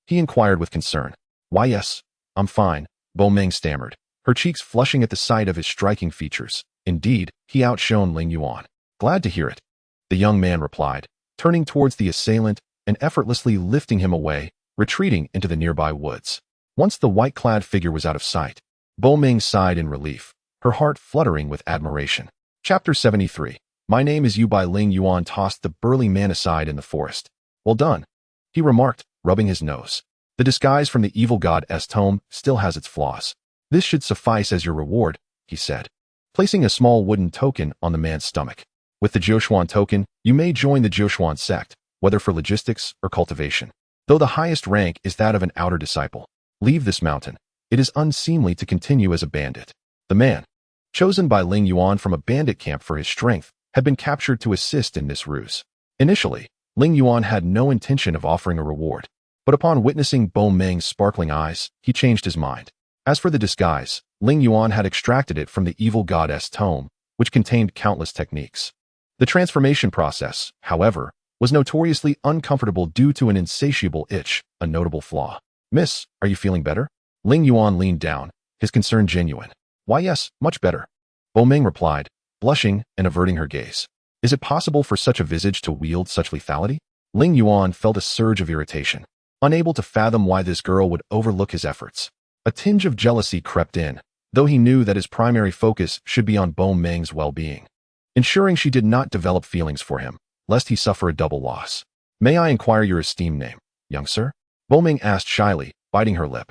He inquired with concern. Why, yes, I'm fine, Bo Meng stammered, her cheeks flushing at the sight of his striking features. Indeed, he outshone Ling Yuan. Glad to hear it, the young man replied, turning towards the assailant and effortlessly lifting him away, retreating into the nearby woods. Once the white-clad figure was out of sight, Bo Meng sighed in relief, her heart fluttering with admiration. Chapter 73. My name is Yu Bai. Ling Yuan tossed the burly man aside in the forest. Well done, he remarked, rubbing his nose. The disguise from the evil god's tome still has its flaws. This should suffice as your reward, he said, placing a small wooden token on the man's stomach. With the Jiushuan token, you may join the Jiushuan sect, whether for logistics or cultivation. Though the highest rank is that of an outer disciple. Leave this mountain. It is unseemly to continue as a bandit. The man, chosen by Ling Yuan from a bandit camp for his strength, had been captured to assist in this ruse. Initially, Ling Yuan had no intention of offering a reward, but upon witnessing Bo Meng's sparkling eyes, he changed his mind. As for the disguise, Ling Yuan had extracted it from the evil god's tome, which contained countless techniques. The transformation process, however, was notoriously uncomfortable due to an insatiable itch, a notable flaw. Miss, are you feeling better? Ling Yuan leaned down, his concern genuine. Why, yes, much better, Bo Meng replied, blushing and averting her gaze. Is it possible for such a visage to wield such lethality? Ling Yuan felt a surge of irritation, unable to fathom why this girl would overlook his efforts. A tinge of jealousy crept in, though he knew that his primary focus should be on Bo Meng's well-being, ensuring she did not develop feelings for him, lest he suffer a double loss. May I inquire your esteemed name, young sir? Bo Meng asked shyly, biting her lip.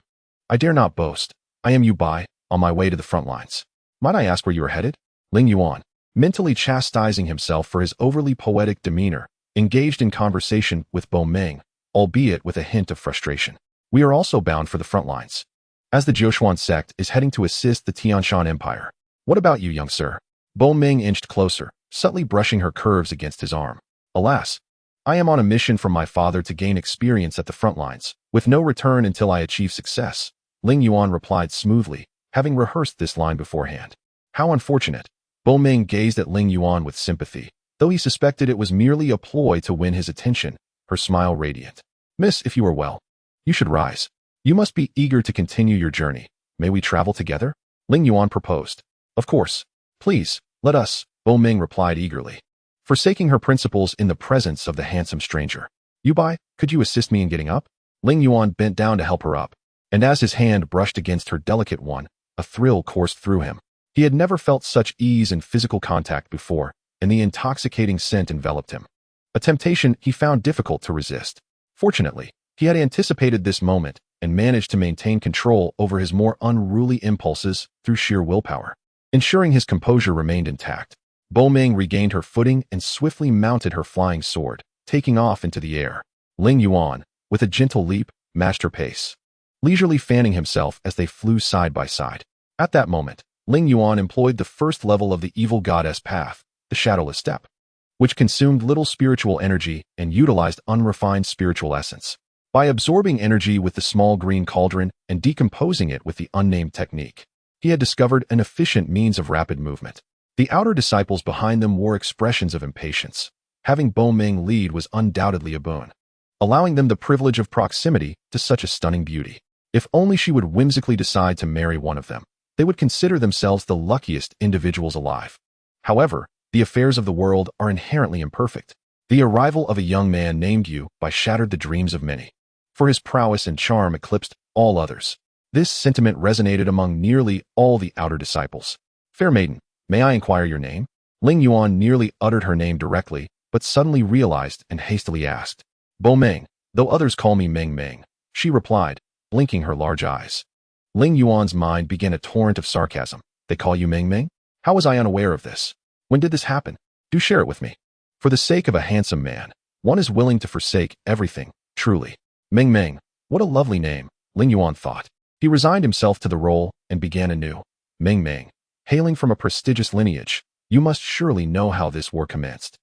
I dare not boast. I am Yu Bai, on my way to the front lines. Might I ask where you are headed? Ling Yuan, Mentally chastising himself for his overly poetic demeanor, engaged in conversation with Bo Meng, albeit with a hint of frustration. We are also bound for the front lines, as the Joseon sect is heading to assist the Tianshan Empire. What about you, young sir? Bo Meng inched closer, subtly brushing her curves against his arm. Alas, I am on a mission from my father to gain experience at the front lines, with no return until I achieve success, Ling Yuan replied smoothly, having rehearsed this line beforehand. How unfortunate. Bo Meng gazed at Ling Yuan with sympathy, though he suspected it was merely a ploy to win his attention, her smile radiant. Miss, if you are well, you should rise. You must be eager to continue your journey. May we travel together? Ling Yuan proposed. Of course. Please, let us, Bo Meng replied eagerly, forsaking her principles in the presence of the handsome stranger. Yubai, could you assist me in getting up? Ling Yuan bent down to help her up, and as his hand brushed against her delicate one, a thrill coursed through him. He had never felt such ease in physical contact before, and the intoxicating scent enveloped him. A temptation he found difficult to resist. Fortunately, he had anticipated this moment and managed to maintain control over his more unruly impulses through sheer willpower. Ensuring his composure remained intact, Bo Meng regained her footing and swiftly mounted her flying sword, taking off into the air. Ling Yuan, with a gentle leap, matched her pace, leisurely fanning himself as they flew side by side. At that moment, Ling Yuan employed the first level of the evil goddess path, the shadowless step, which consumed little spiritual energy and utilized unrefined spiritual essence. By absorbing energy with the small green cauldron and decomposing it with the unnamed technique, he had discovered an efficient means of rapid movement. The outer disciples behind them wore expressions of impatience. Having Bo Meng lead was undoubtedly a boon, allowing them the privilege of proximity to such a stunning beauty. If only she would whimsically decide to marry one of them, they would consider themselves the luckiest individuals alive. However, the affairs of the world are inherently imperfect. The arrival of a young man named Yubai shattered the dreams of many, for his prowess and charm eclipsed all others. This sentiment resonated among nearly all the outer disciples. Fair maiden, may I inquire your name? Ling Yuan nearly uttered her name directly, but suddenly realized and hastily asked. Bo Meng, though others call me Meng Meng, she replied, blinking her large eyes. Ling Yuan's mind began a torrent of sarcasm. They call you Meng Meng? How was I unaware of this? When did this happen? Do share it with me. For the sake of a handsome man, one is willing to forsake everything, truly. Meng Meng, what a lovely name, Ling Yuan thought. He resigned himself to the role and began anew. Meng Meng, hailing from a prestigious lineage, you must surely know how this war commenced.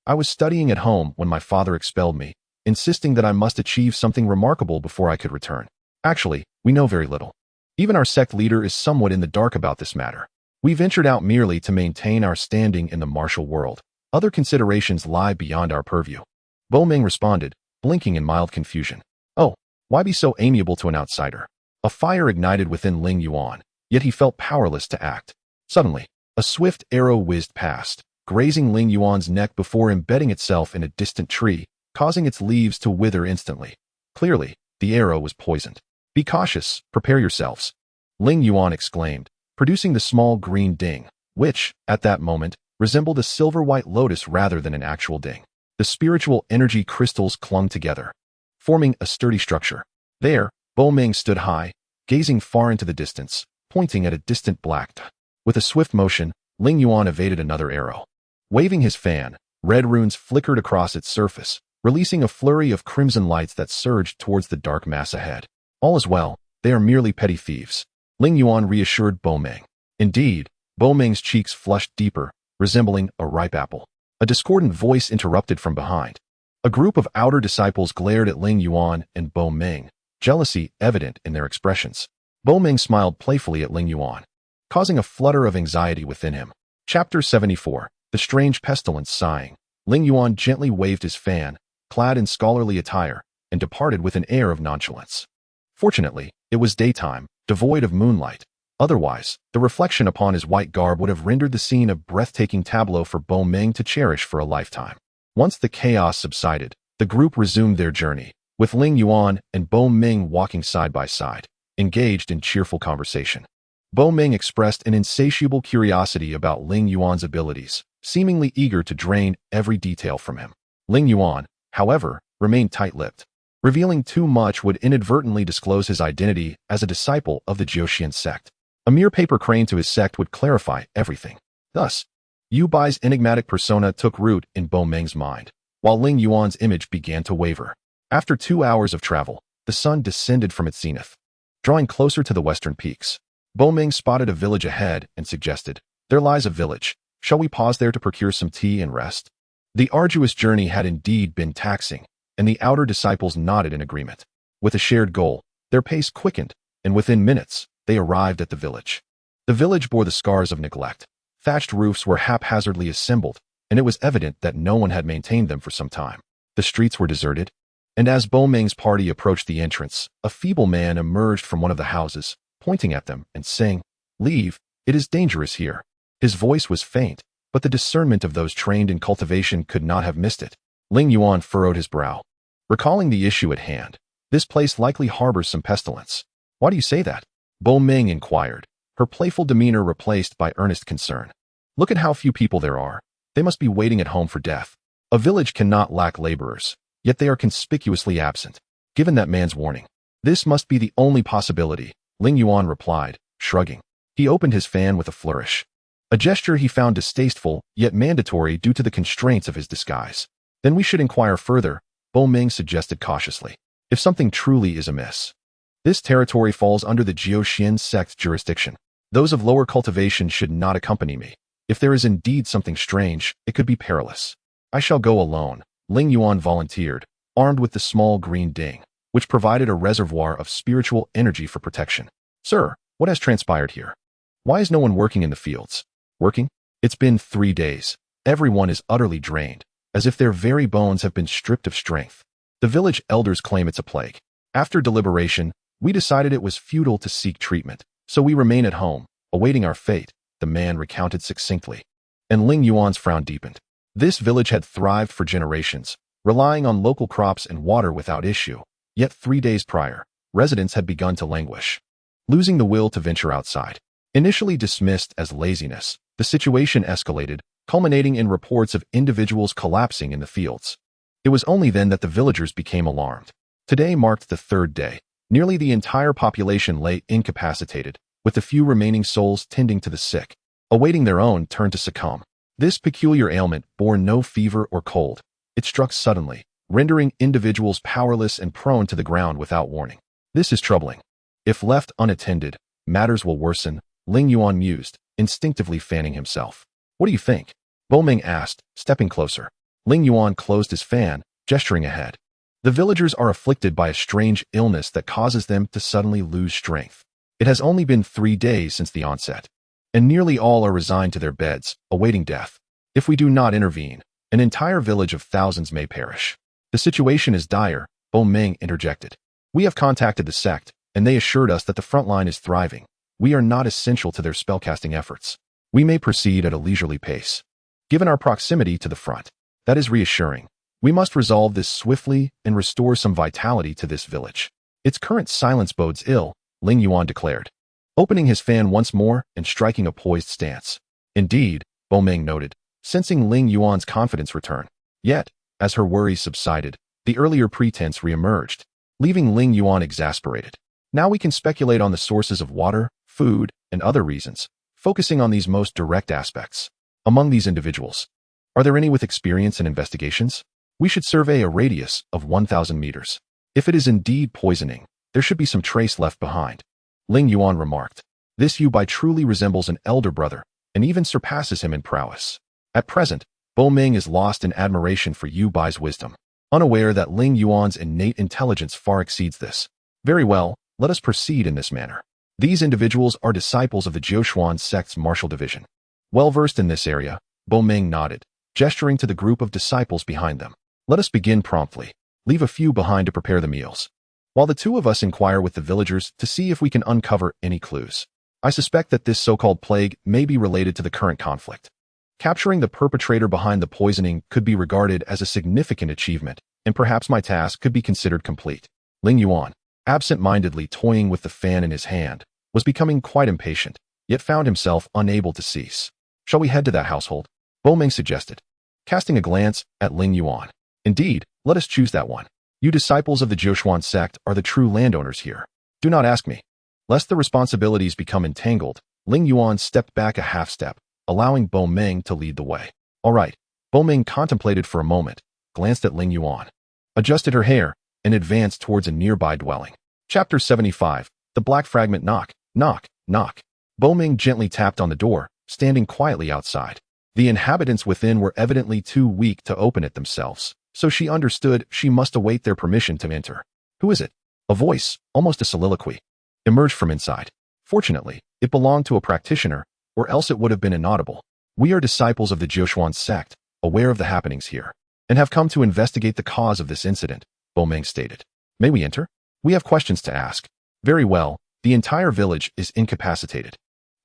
I was studying at home when my father expelled me, insisting that I must achieve something remarkable before I could return. Actually, we know very little. Even our sect leader is somewhat in the dark about this matter. We ventured out merely to maintain our standing in the martial world. Other considerations lie beyond our purview. Bo Meng responded, blinking in mild confusion. Oh, why be so amiable to an outsider? A fire ignited within Ling Yuan, yet he felt powerless to act. Suddenly, a swift arrow whizzed past, grazing Ling Yuan's neck before embedding itself in a distant tree, causing its leaves to wither instantly. Clearly, the arrow was poisoned. Be cautious, prepare yourselves, Ling Yuan exclaimed, producing the small green ding, which, at that moment, resembled a silver-white lotus rather than an actual ding. The spiritual energy crystals clung together, forming a sturdy structure. There, Bo Meng stood high, gazing far into the distance, pointing at a distant black dot. With a swift motion, Ling Yuan evaded another arrow. Waving his fan, red runes flickered across its surface, releasing a flurry of crimson lights that surged towards the dark mass ahead. All is well, they are merely petty thieves, Ling Yuan reassured Bo Meng. Indeed, Bo Meng's cheeks flushed deeper, resembling a ripe apple. A discordant voice interrupted from behind. A group of outer disciples glared at Ling Yuan and Bo Meng, jealousy evident in their expressions. Bo Meng smiled playfully at Ling Yuan, causing a flutter of anxiety within him. Chapter 74, The Strange Pestilence. Sighing, Ling Yuan gently waved his fan, clad in scholarly attire, and departed with an air of nonchalance. Fortunately, it was daytime, devoid of moonlight. Otherwise, the reflection upon his white garb would have rendered the scene a breathtaking tableau for Bo Meng to cherish for a lifetime. Once the chaos subsided, the group resumed their journey, with Ling Yuan and Bo Meng walking side by side, engaged in cheerful conversation. Bo Meng expressed an insatiable curiosity about Ling Yuan's abilities, seemingly eager to drain every detail from him. Ling Yuan, however, remained tight-lipped. Revealing too much would inadvertently disclose his identity as a disciple of the Joseon sect. A mere paper crane to his sect would clarify everything. Thus, Yu Bai's enigmatic persona took root in Bo Meng's mind, while Ling Yuan's image began to waver. After 2 hours of travel, the sun descended from its zenith, drawing closer to the western peaks. Bo Meng spotted a village ahead and suggested, "There lies a village. Shall we pause there to procure some tea and rest?" The arduous journey had indeed been taxing, and the outer disciples nodded in agreement. With a shared goal, their pace quickened, and within minutes, they arrived at the village. The village bore the scars of neglect. Thatched roofs were haphazardly assembled, and it was evident that no one had maintained them for some time. The streets were deserted, and as Bo Meng's party approached the entrance, a feeble man emerged from one of the houses, pointing at them and saying, "Leave, it is dangerous here." His voice was faint, but the discernment of those trained in cultivation could not have missed it. Ling Yuan furrowed his brow. Recalling the issue at hand, this place likely harbors some pestilence. "Why do you say that?" Bo Meng inquired, her playful demeanor replaced by earnest concern. "Look at how few people there are. They must be waiting at home for death. A village cannot lack laborers, yet they are conspicuously absent." Given that man's warning, "This must be the only possibility," Ling Yuan replied, shrugging. He opened his fan with a flourish, a gesture he found distasteful yet mandatory due to the constraints of his disguise. "Then we should inquire further," Bo Meng suggested cautiously. "If something truly is amiss. This territory falls under the Jiuxian sect jurisdiction. Those of lower cultivation should not accompany me. If there is indeed something strange, it could be perilous." "I shall go alone," Ling Yuan volunteered, armed with the small green ding, which provided a reservoir of spiritual energy for protection. "Sir, what has transpired here? Why is no one working in the fields?" "Working? It's been 3 days. Everyone is utterly drained, as if their very bones have been stripped of strength. The village elders claim it's a plague. After deliberation, we decided it was futile to seek treatment, so we remain at home, awaiting our fate," the man recounted succinctly. And Ling Yuan's frown deepened. This village had thrived for generations, relying on local crops and water without issue. Yet 3 days prior, residents had begun to languish, losing the will to venture outside. Initially dismissed as laziness, the situation escalated, culminating in reports of individuals collapsing in the fields. It was only then that the villagers became alarmed. Today marked the 3rd day. Nearly the entire population lay incapacitated, with the few remaining souls tending to the sick, awaiting their own turn to succumb. This peculiar ailment bore no fever or cold. It struck suddenly, rendering individuals powerless and prone to the ground without warning. "This is troubling. If left unattended, matters will worsen," Ling Yuan mused, instinctively fanning himself. "What do you think?" Bo Meng asked, stepping closer. Ling Yuan closed his fan, gesturing ahead. "The villagers are afflicted by a strange illness that causes them to suddenly lose strength. It has only been 3 days since the onset, and nearly all are resigned to their beds, awaiting death. If we do not intervene, an entire village of thousands may perish." "The situation is dire," Bo Meng interjected. "We have contacted the sect, and they assured us that the front line is thriving. We are not essential to their spellcasting efforts. We may proceed at a leisurely pace. Given our proximity to the front, that is reassuring. We must resolve this swiftly and restore some vitality to this village." "Its current silence bodes ill," Ling Yuan declared, opening his fan once more and striking a poised stance. "Indeed," Bo Meng noted, sensing Ling Yuan's confidence return. Yet, as her worries subsided, the earlier pretense reemerged, leaving Ling Yuan exasperated. "Now we can speculate on the sources of water, food, and other reasons, focusing on these most direct aspects. Among these individuals, are there any with experience in investigations? We should survey a radius of 1,000 meters. If it is indeed poisoning, there should be some trace left behind," Ling Yuan remarked. "This Yu Bai truly resembles an elder brother, and even surpasses him in prowess." At present, Bo Meng is lost in admiration for Yu Bai's wisdom, unaware that Ling Yuan's innate intelligence far exceeds this. "Very well, let us proceed in this manner. These individuals are disciples of the Jiuxian sect's martial division." Well versed in this area, Bo Meng nodded, gesturing to the group of disciples behind them. "Let us begin promptly. Leave a few behind to prepare the meals, while the 2 of us inquire with the villagers to see if we can uncover any clues. I suspect that this so-called plague may be related to the current conflict. Capturing the perpetrator behind the poisoning could be regarded as a significant achievement, and perhaps my task could be considered complete." Ling Yuan, absent-mindedly toying with the fan in his hand, was becoming quite impatient, yet found himself unable to cease. "Shall we head to that household?" Bo Meng suggested, casting a glance at Ling Yuan. "Indeed, let us choose that one. You disciples of the Jiuxian sect are the true landowners here. Do not ask me." Lest the responsibilities become entangled, Ling Yuan stepped back a half-step, allowing Bo Meng to lead the way. All right. Bo Meng contemplated for a moment, glanced at Ling Yuan, adjusted her hair, and advanced towards a nearby dwelling. Chapter 75. The Black Fragment. Knock, knock, knock. Bo Meng gently tapped on the door, standing quietly outside. The inhabitants within were evidently too weak to open it themselves, so she understood she must await their permission to enter. Who is it? A voice, almost a soliloquy, emerged from inside. Fortunately, it belonged to a practitioner, or else it would have been inaudible. We are disciples of the Joshua sect, aware of the happenings here, and have come to investigate the cause of this incident, Bo Meng stated. May we enter? We have questions to ask. Very well, the entire village is incapacitated.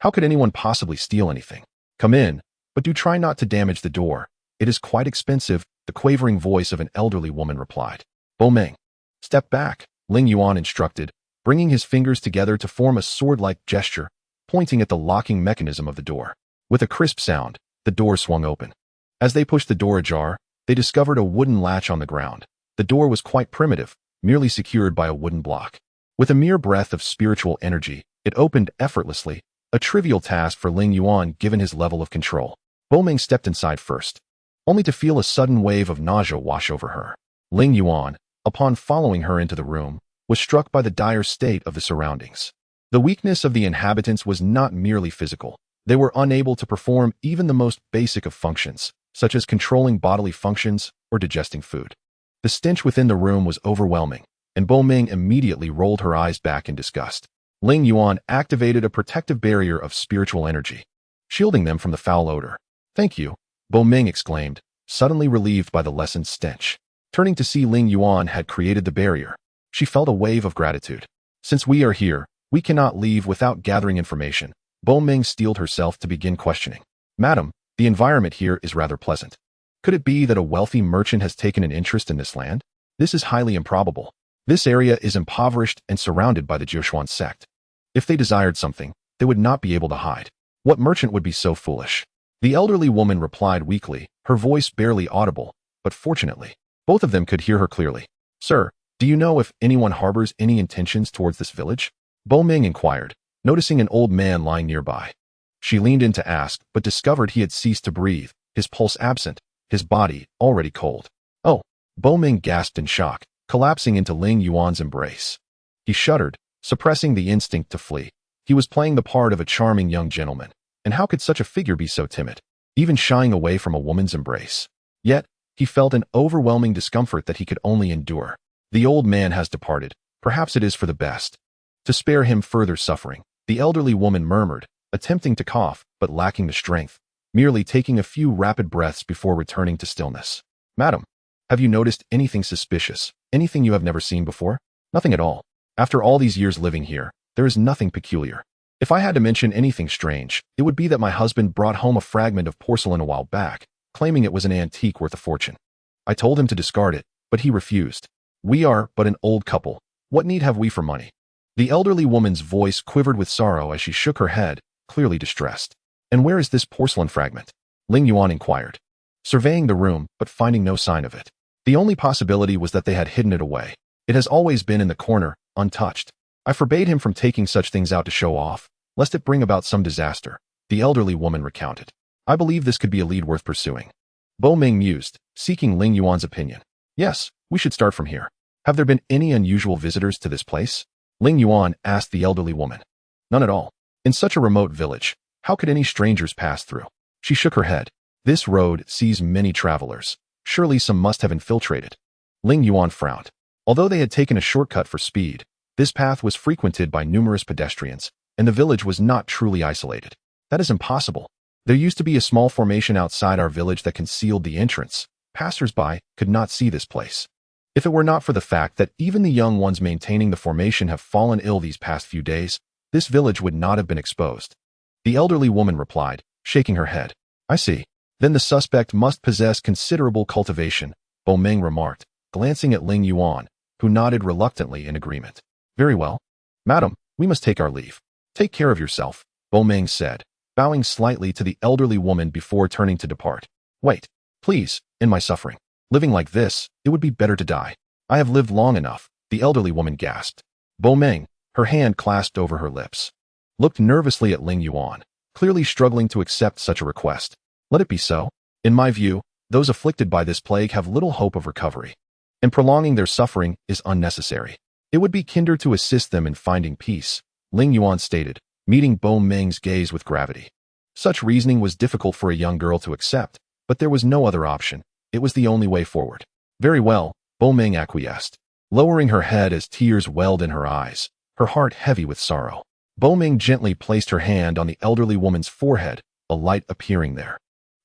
How could anyone possibly steal anything? Come in, but do try not to damage the door. It is quite expensive, the quavering voice of an elderly woman replied. Bo Meng, step back, Ling Yuan instructed, bringing his fingers together to form a sword-like gesture, pointing at the locking mechanism of the door. With a crisp sound, the door swung open. As they pushed the door ajar, they discovered a wooden latch on the ground. The door was quite primitive, merely secured by a wooden block. With a mere breath of spiritual energy, it opened effortlessly, a trivial task for Ling Yuan given his level of control. Bo Meng stepped inside first, only to feel a sudden wave of nausea wash over her. Ling Yuan, upon following her into the room, was struck by the dire state of the surroundings. The weakness of the inhabitants was not merely physical. They were unable to perform even the most basic of functions, such as controlling bodily functions or digesting food. The stench within the room was overwhelming, and Bo Meng immediately rolled her eyes back in disgust. Ling Yuan activated a protective barrier of spiritual energy, shielding them from the foul odor. Thank you, Bo Meng exclaimed, suddenly relieved by the lessened stench. Turning to see Ling Yuan had created the barrier, she felt a wave of gratitude. Since we are here, we cannot leave without gathering information. Bo Meng steeled herself to begin questioning. Madam, the environment here is rather pleasant. Could it be that a wealthy merchant has taken an interest in this land? This is highly improbable. This area is impoverished and surrounded by the Joshua sect. If they desired something, they would not be able to hide. What merchant would be so foolish? The elderly woman replied weakly, her voice barely audible, but fortunately, both of them could hear her clearly. Sir, do you know if anyone harbors any intentions towards this village? Bo Meng inquired, noticing an old man lying nearby. She leaned in to ask, but discovered he had ceased to breathe, his pulse absent, his body already cold. Oh, Bo Meng gasped in shock, collapsing into Ling Yuan's embrace. He shuddered, suppressing the instinct to flee. He was playing the part of a charming young gentleman, and how could such a figure be so timid, even shying away from a woman's embrace? Yet, he felt an overwhelming discomfort that he could only endure. The old man has departed. Perhaps it is for the best. To spare him further suffering, the elderly woman murmured, attempting to cough, but lacking the strength, merely taking a few rapid breaths before returning to stillness. Madam, have you noticed anything suspicious, anything you have never seen before? Nothing at all. After all these years living here, there is nothing peculiar. If I had to mention anything strange, it would be that my husband brought home a fragment of porcelain a while back, claiming it was an antique worth a fortune. I told him to discard it, but he refused. We are but an old couple. What need have we for money? The elderly woman's voice quivered with sorrow as she shook her head, clearly distressed. And where is this porcelain fragment? Ling Yuan inquired, surveying the room but finding no sign of it. The only possibility was that they had hidden it away. It has always been in the corner, untouched. I forbade him from taking such things out to show off, lest it bring about some disaster, the elderly woman recounted. I believe this could be a lead worth pursuing. Bo Meng mused, seeking Ling Yuan's opinion. Yes, we should start from here. Have there been any unusual visitors to this place? Ling Yuan asked the elderly woman. None at all. In such a remote village, how could any strangers pass through? She shook her head. This road sees many travelers. Surely some must have infiltrated. Ling Yuan frowned. Although they had taken a shortcut for speed, this path was frequented by numerous pedestrians, and the village was not truly isolated. That is impossible. There used to be a small formation outside our village that concealed the entrance. Passers-by could not see this place. If it were not for the fact that even the young ones maintaining the formation have fallen ill these past few days, this village would not have been exposed. The elderly woman replied, shaking her head. I see. Then the suspect must possess considerable cultivation, Bo Meng remarked, glancing at Ling Yuan, who nodded reluctantly in agreement. Very well. Madam, we must take our leave. Take care of yourself, Bo Meng said, bowing slightly to the elderly woman before turning to depart. Wait, please, in my suffering. Living like this, it would be better to die. I have lived long enough, the elderly woman gasped. Bo Meng, her hand clasped over her lips, looked nervously at Ling Yuan, clearly struggling to accept such a request. Let it be so. In my view, those afflicted by this plague have little hope of recovery, and prolonging their suffering is unnecessary. It would be kinder to assist them in finding peace, Ling Yuan stated, meeting Bo Meng's gaze with gravity. Such reasoning was difficult for a young girl to accept, but there was no other option. It was the only way forward. Very well, Bo Meng acquiesced, lowering her head as tears welled in her eyes, her heart heavy with sorrow. Bo Meng gently placed her hand on the elderly woman's forehead, a light appearing there,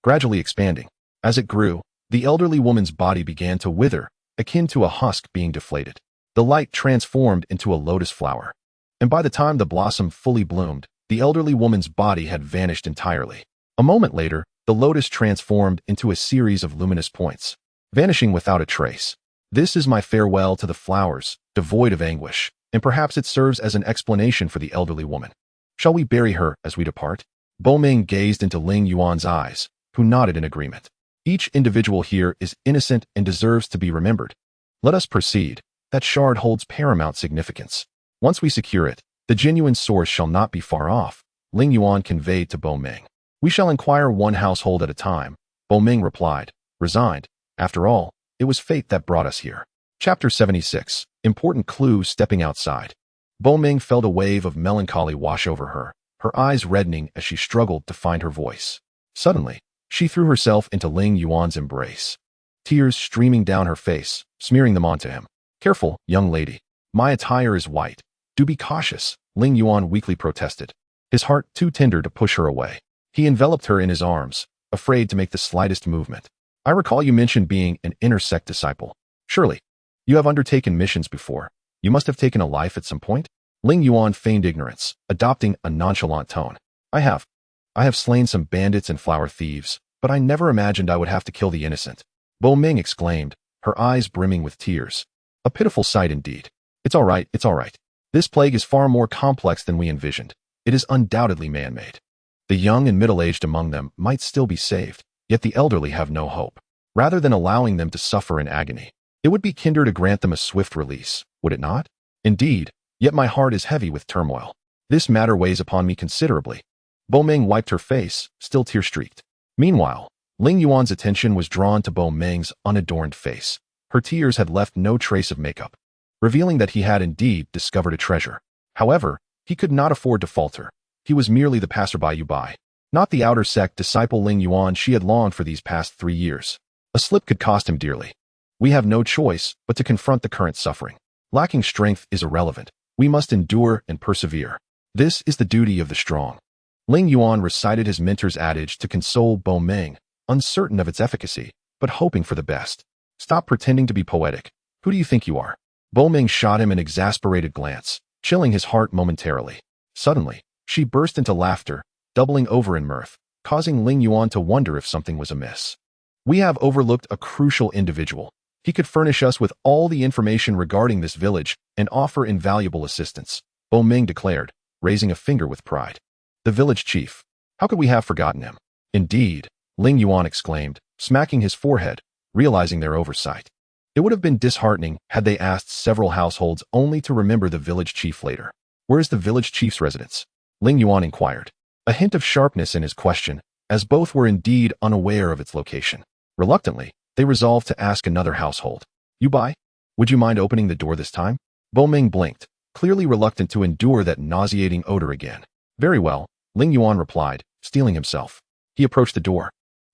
gradually expanding. As it grew, the elderly woman's body began to wither, akin to a husk being deflated. The light transformed into a lotus flower, and by the time the blossom fully bloomed, the elderly woman's body had vanished entirely. A moment later, the lotus transformed into a series of luminous points, vanishing without a trace. This is my farewell to the flowers, devoid of anguish, and perhaps it serves as an explanation for the elderly woman. Shall we bury her as we depart? Bo Meng gazed into Ling Yuan's eyes, who nodded in agreement. Each individual here is innocent and deserves to be remembered. Let us proceed. That shard holds paramount significance. Once we secure it, the genuine source shall not be far off, Ling Yuan conveyed to Bo Meng. We shall inquire one household at a time, Bo Meng replied, resigned. After all, it was fate that brought us here. Chapter 76. Important clue stepping outside. Bo Meng felt a wave of melancholy wash over her, her eyes reddening as she struggled to find her voice. Suddenly, she threw herself into Ling Yuan's embrace, tears streaming down her face, smearing them onto him. Careful, young lady. My attire is white. Do be cautious, Ling Yuan weakly protested, his heart too tender to push her away. He enveloped her in his arms, afraid to make the slightest movement. I recall you mentioned being an inner sect disciple. Surely, you have undertaken missions before. You must have taken a life at some point? Ling Yuan feigned ignorance, adopting a nonchalant tone. I have slain some bandits and flower thieves, but I never imagined I would have to kill the innocent. Bo Meng exclaimed, her eyes brimming with tears. A pitiful sight indeed. It's all right, it's all right. This plague is far more complex than we envisioned. It is undoubtedly man-made. The young and middle-aged among them might still be saved, yet the elderly have no hope. Rather than allowing them to suffer in agony, it would be kinder to grant them a swift release, would it not? Indeed, yet my heart is heavy with turmoil. This matter weighs upon me considerably. Bo Meng wiped her face, still tear-streaked. Meanwhile, Ling Yuan's attention was drawn to Bo Meng's unadorned face. Her tears had left no trace of makeup, revealing that he had indeed discovered a treasure. However, he could not afford to falter. He was merely the passerby, not the outer sect disciple Ling Yuan she had longed for these past 3 years. A slip could cost him dearly. We have no choice but to confront the current suffering. Lacking strength is irrelevant. We must endure and persevere. This is the duty of the strong. Ling Yuan recited his mentor's adage to console Bo Meng, uncertain of its efficacy, but hoping for the best. Stop pretending to be poetic. Who do you think you are? Bo Meng shot him an exasperated glance, chilling his heart momentarily. Suddenly, she burst into laughter, doubling over in mirth, causing Ling Yuan to wonder if something was amiss. We have overlooked a crucial individual. He could furnish us with all the information regarding this village and offer invaluable assistance, Bo Meng declared, raising a finger with pride. The village chief. How could we have forgotten him? Indeed, Ling Yuan exclaimed, smacking his forehead, realizing their oversight. It would have been disheartening had they asked several households only to remember the village chief later. Where is the village chief's residence? Ling Yuan inquired, a hint of sharpness in his question, as both were indeed unaware of its location. Reluctantly, they resolved to ask another household. You buy? Would you mind opening the door this time? Bo Meng blinked, clearly reluctant to endure that nauseating odor again. Very well, Ling Yuan replied, steeling himself. He approached the door,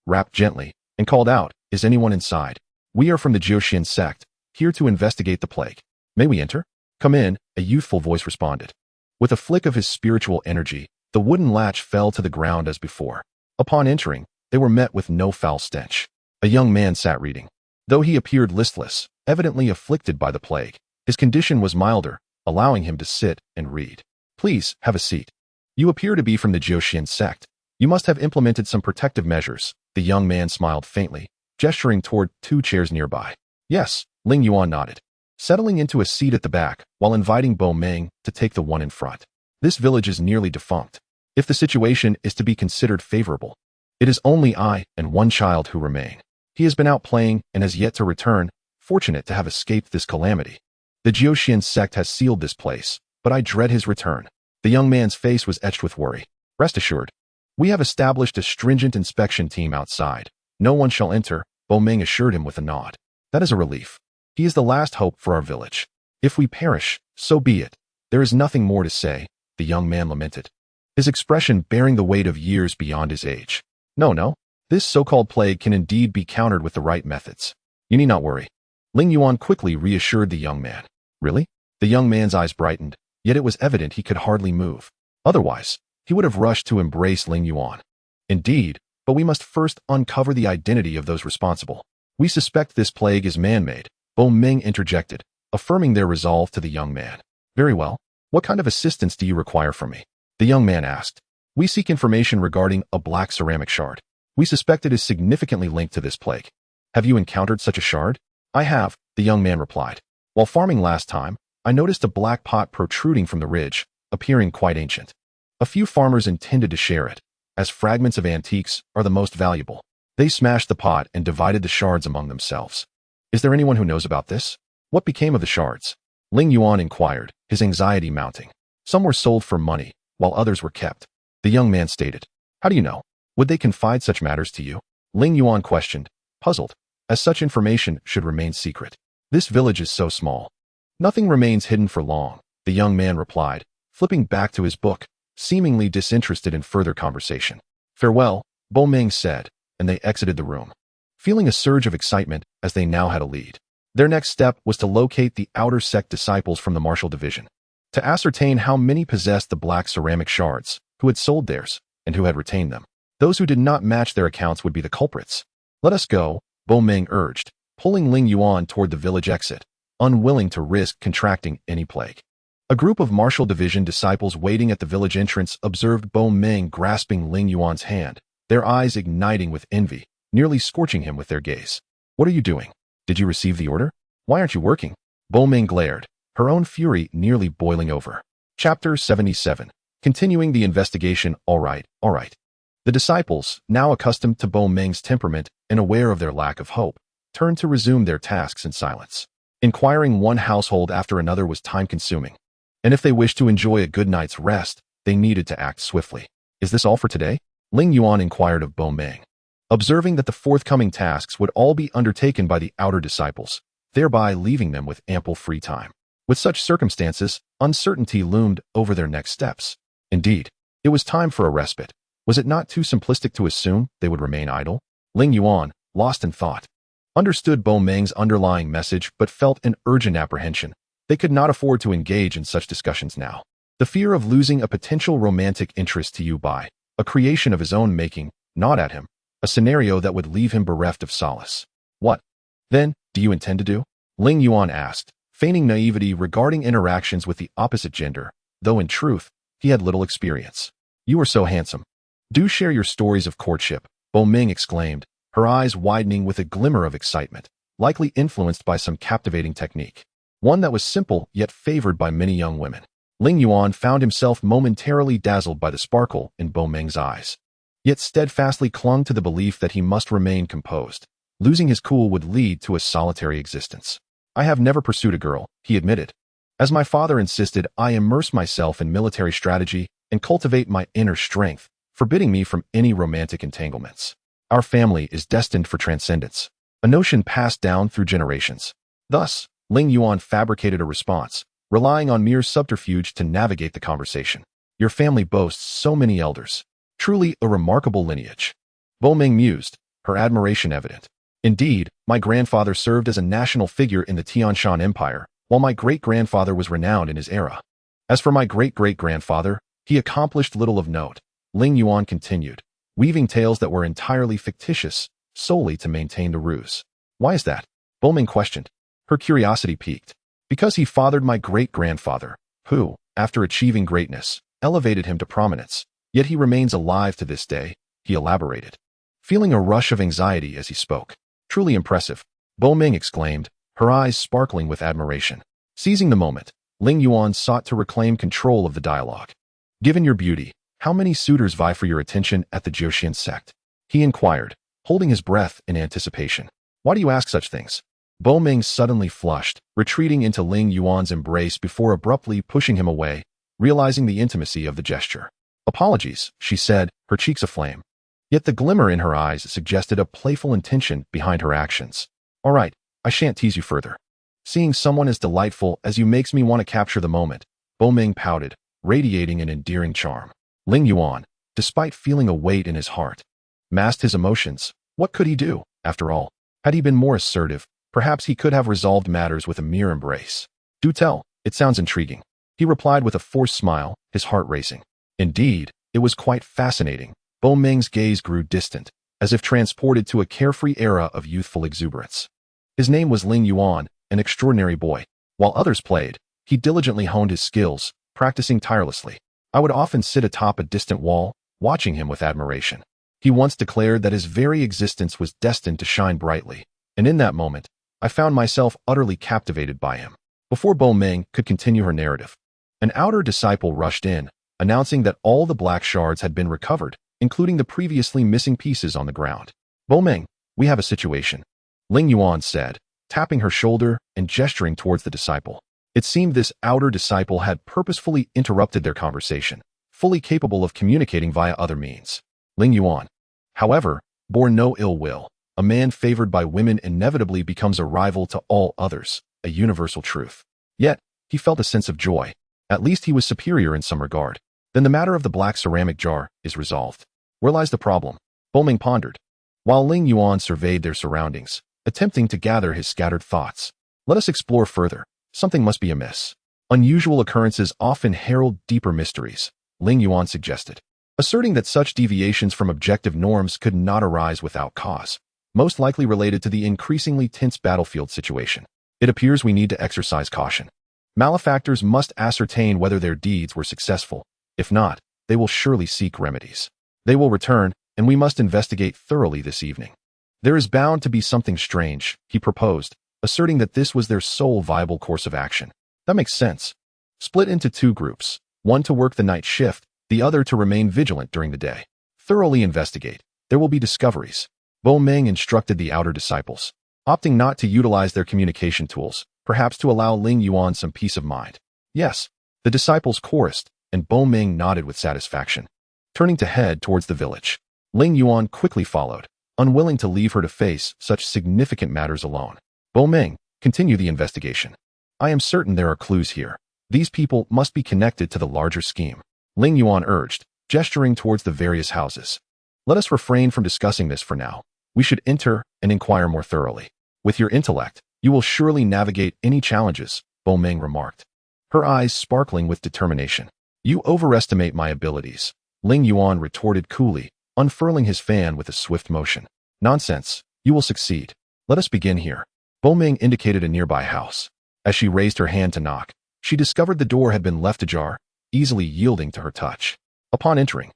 rapped gently, and called out, Is anyone inside? We are from the eighteenth sect, here to investigate the plague. May we enter? Come in, a youthful voice responded. With a flick of his spiritual energy, the wooden latch fell to the ground as before. Upon entering, they were met with no foul stench. A young man sat reading. Though he appeared listless, evidently afflicted by the plague, his condition was milder, allowing him to sit and read. Please, have a seat. You appear to be from the eighteenth sect. You must have implemented some protective measures. The young man smiled faintly, gesturing toward 2 chairs nearby. Yes, Ling Yuan nodded, settling into a seat at the back while inviting Bo Meng to take the one in front. This village is nearly defunct. If the situation is to be considered favorable, it is only I and one child who remain. He has been out playing and has yet to return, fortunate to have escaped this calamity. The eighteenth sect has sealed this place, but I dread his return. The young man's face was etched with worry. Rest assured, We have established a stringent inspection team outside. No one shall enter, Bo Ming assured him with a nod. That is a relief. He is the last hope for our village. If we perish, so be it. There is nothing more to say, the young man lamented, his expression bearing the weight of years beyond his age. No. This so-called plague can indeed be countered with the right methods. You need not worry. Ling Yuan quickly reassured the young man. Really? The young man's eyes brightened, yet it was evident he could hardly move. Otherwise, he would have rushed to embrace Ling Yuan. Indeed, but we must first uncover the identity of those responsible. We suspect this plague is man-made, Bo Ming interjected, affirming their resolve to the young man. Very well. What kind of assistance do you require from me? The young man asked. We seek information regarding a black ceramic shard. We suspect it is significantly linked to this plague. Have you encountered such a shard? I have, the young man replied. While farming last time, I noticed a black pot protruding from the ridge, appearing quite ancient. A few farmers intended to share it, as fragments of antiques are the most valuable. They smashed the pot and divided the shards among themselves. Is there anyone who knows about this? What became of the shards? Ling Yuan inquired, his anxiety mounting. Some were sold for money, while others were kept. The young man stated. How do you know? Would they confide such matters to you? Ling Yuan questioned, puzzled, as such information should remain secret. This village is so small. Nothing remains hidden for long, the young man replied, flipping back to his book, seemingly disinterested in further conversation. Farewell, Bo Ming said, and they exited the room, feeling a surge of excitement as they now had a lead. Their next step was to locate the outer sect disciples from the martial division, to ascertain how many possessed the black ceramic shards, who had sold theirs, and who had retained them. Those who did not match their accounts would be the culprits. Let us go, Bo Ming urged, pulling Ling Yuan toward the village exit, unwilling to risk contracting any plague. A group of martial division disciples waiting at the village entrance observed Bo Ming grasping Ling Yuan's hand, their eyes igniting with envy, nearly scorching him with their gaze. What are you doing? Did you receive the order? Why aren't you working? Bo Ming glared, her own fury nearly boiling over. Chapter 77. Continuing the investigation. All right. The disciples, now accustomed to Bo Ming's temperament and aware of their lack of hope, turned to resume their tasks in silence. Inquiring one household after another was time-consuming, and if they wished to enjoy a good night's rest, they needed to act swiftly. Is this all for today? Ling Yuan inquired of Bo Ming, observing that the forthcoming tasks would all be undertaken by the outer disciples, thereby leaving them with ample free time. With such circumstances, uncertainty loomed over their next steps. Indeed, it was time for a respite. Was it not too simplistic to assume they would remain idle? Ling Yuan, lost in thought, understood Bo Ming's underlying message but felt an urgent apprehension. They could not afford to engage in such discussions now. The fear of losing a potential romantic interest to Yu Bai, a creation of his own making, gnawed at him, a scenario that would leave him bereft of solace. What, then, do you intend to do? Ling Yuan asked, feigning naivety regarding interactions with the opposite gender, though in truth, he had little experience. You are so handsome. Do share your stories of courtship, Bo Ming exclaimed, her eyes widening with a glimmer of excitement, likely influenced by some captivating technique. One that was simple yet favored by many young women. Ling Yuan found himself momentarily dazzled by the sparkle in Bo Ming's eyes, yet steadfastly clung to the belief that he must remain composed. Losing his cool would lead to a solitary existence. I have never pursued a girl, he admitted. As my father insisted, I immerse myself in military strategy and cultivate my inner strength, forbidding me from any romantic entanglements. Our family is destined for transcendence, a notion passed down through generations. Thus, Ling Yuan fabricated a response, relying on mere subterfuge to navigate the conversation. Your family boasts so many elders. Truly a remarkable lineage. Bo Ming mused, her admiration evident. Indeed, my grandfather served as a national figure in the Tianshan Empire, while my great-grandfather was renowned in his era. As for my great-great-grandfather, he accomplished little of note, Ling Yuan continued, weaving tales that were entirely fictitious, solely to maintain the ruse. Why is that? Bo Ming questioned. Her curiosity piqued. Because he fathered my great-grandfather, who, after achieving greatness, elevated him to prominence, yet he remains alive to this day, he elaborated, feeling a rush of anxiety as he spoke. Truly impressive, Bo Ming exclaimed, her eyes sparkling with admiration. Seizing the moment, Ling Yuan sought to reclaim control of the dialogue. Given your beauty, how many suitors vie for your attention at the Jiuxian sect? He inquired, holding his breath in anticipation. Why do you ask such things? Bo Ming suddenly flushed, retreating into Ling Yuan's embrace before abruptly pushing him away, realizing the intimacy of the gesture. Apologies, she said, her cheeks aflame. Yet the glimmer in her eyes suggested a playful intention behind her actions. All right, I shan't tease you further. Seeing someone as delightful as you makes me want to capture the moment, Meng pouted, radiating an endearing charm. Ling Yuan, despite feeling a weight in his heart, masked his emotions. What could he do, after all? Had he been more assertive, perhaps he could have resolved matters with a mere embrace. Do tell, it sounds intriguing. He replied with a forced smile, his heart racing. Indeed, it was quite fascinating. Meng's gaze grew distant, as if transported to a carefree era of youthful exuberance. His name was Ling Yuan, an extraordinary boy. While others played, he diligently honed his skills, practicing tirelessly. I would often sit atop a distant wall, watching him with admiration. He once declared that his very existence was destined to shine brightly, and in that moment, I found myself utterly captivated by him. Before Meng could continue her narrative, an outer disciple rushed in, announcing that all the black shards had been recovered, including the previously missing pieces on the ground. Meng, we have a situation, Ling Yuan said, tapping her shoulder and gesturing towards the disciple. It seemed this outer disciple had purposefully interrupted their conversation, fully capable of communicating via other means. Ling Yuan, however, bore no ill will. A man favored by women inevitably becomes a rival to all others, a universal truth. Yet, he felt a sense of joy. At least he was superior in some regard. Then the matter of the black ceramic jar is resolved. Where lies the problem? Meng pondered, while Ling Yuan surveyed their surroundings, attempting to gather his scattered thoughts. Let us explore further. Something must be amiss. Unusual occurrences often herald deeper mysteries, Ling Yuan suggested, asserting that such deviations from objective norms could not arise without cause, most likely related to the increasingly tense battlefield situation. It appears we need to exercise caution. Malefactors must ascertain whether their deeds were successful. If not, they will surely seek remedies. They will return, and we must investigate thoroughly this evening. There is bound to be something strange, he proposed, asserting that this was their sole viable course of action. That makes sense. Split into two groups, one to work the night shift, the other to remain vigilant during the day. Thoroughly investigate. There will be discoveries. Meng instructed the outer disciples, opting not to utilize their communication tools, perhaps to allow Ling Yuan some peace of mind. Yes, the disciples chorused, and Meng nodded with satisfaction. Turning to head towards the village, Ling Yuan quickly followed, unwilling to leave her to face such significant matters alone. Meng, continue the investigation. I am certain there are clues here. These people must be connected to the larger scheme, Ling Yuan urged, gesturing towards the various houses. Let us refrain from discussing this for now. We should enter and inquire more thoroughly. With your intellect, you will surely navigate any challenges, Meng remarked, her eyes sparkling with determination. You overestimate my abilities, Ling Yuan retorted coolly, unfurling his fan with a swift motion. Nonsense, you will succeed. Let us begin here. Meng indicated a nearby house. As she raised her hand to knock, she discovered the door had been left ajar, easily yielding to her touch. Upon entering,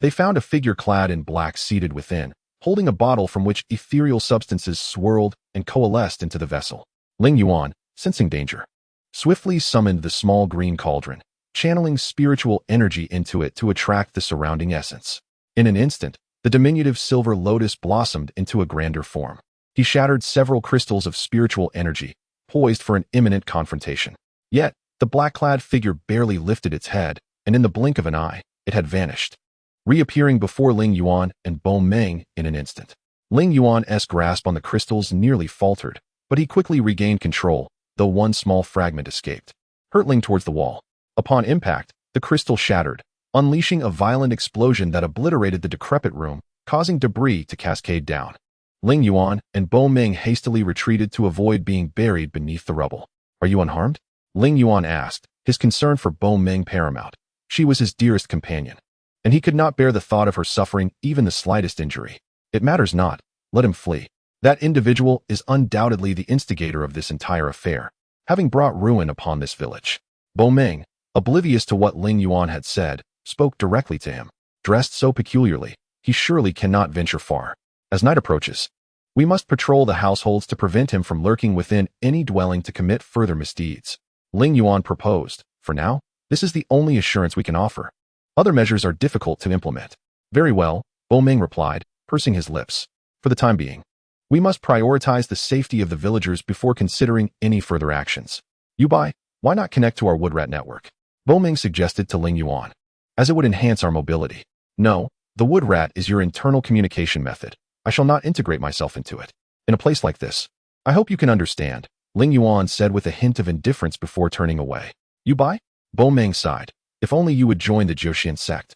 they found a figure clad in black seated within, holding a bottle from which ethereal substances swirled and coalesced into the vessel. Ling Yuan, sensing danger, swiftly summoned the small green cauldron, channeling spiritual energy into it to attract the surrounding essence. In an instant, the diminutive silver lotus blossomed into a grander form. He shattered several crystals of spiritual energy, poised for an imminent confrontation. Yet, the black-clad figure barely lifted its head, and in the blink of an eye, it had vanished, reappearing before Ling Yuan and Meng in an instant. Ling Yuan's grasp on the crystals nearly faltered, but he quickly regained control, though one small fragment escaped, hurtling towards the wall. Upon impact, the crystal shattered, unleashing a violent explosion that obliterated the decrepit room, causing debris to cascade down. Ling Yuan and Meng hastily retreated to avoid being buried beneath the rubble. Are you unharmed? Ling Yuan asked, his concern for Meng paramount. She was his dearest companion, and he could not bear the thought of her suffering even the slightest injury. It matters not. Let him flee. That individual is undoubtedly the instigator of this entire affair, having brought ruin upon this village. Meng, oblivious to what Ling Yuan had said, spoke directly to him. Dressed so peculiarly, he surely cannot venture far. As night approaches, we must patrol the households to prevent him from lurking within any dwelling to commit further misdeeds, Ling Yuan proposed. For now, this is the only assurance we can offer. Other measures are difficult to implement. Very well, Meng replied, pursing his lips. For the time being, we must prioritize the safety of the villagers before considering any further actions. Why not connect to our woodrat network? Meng suggested to Ling Yuan. as it would enhance our mobility. No, the wood rat is your internal communication method. I shall not integrate myself into it. In a place like this, I hope you can understand, Ling Yuan said with a hint of indifference before turning away. You buy? Bo Meng sighed. If only you would join the Jiuxian sect.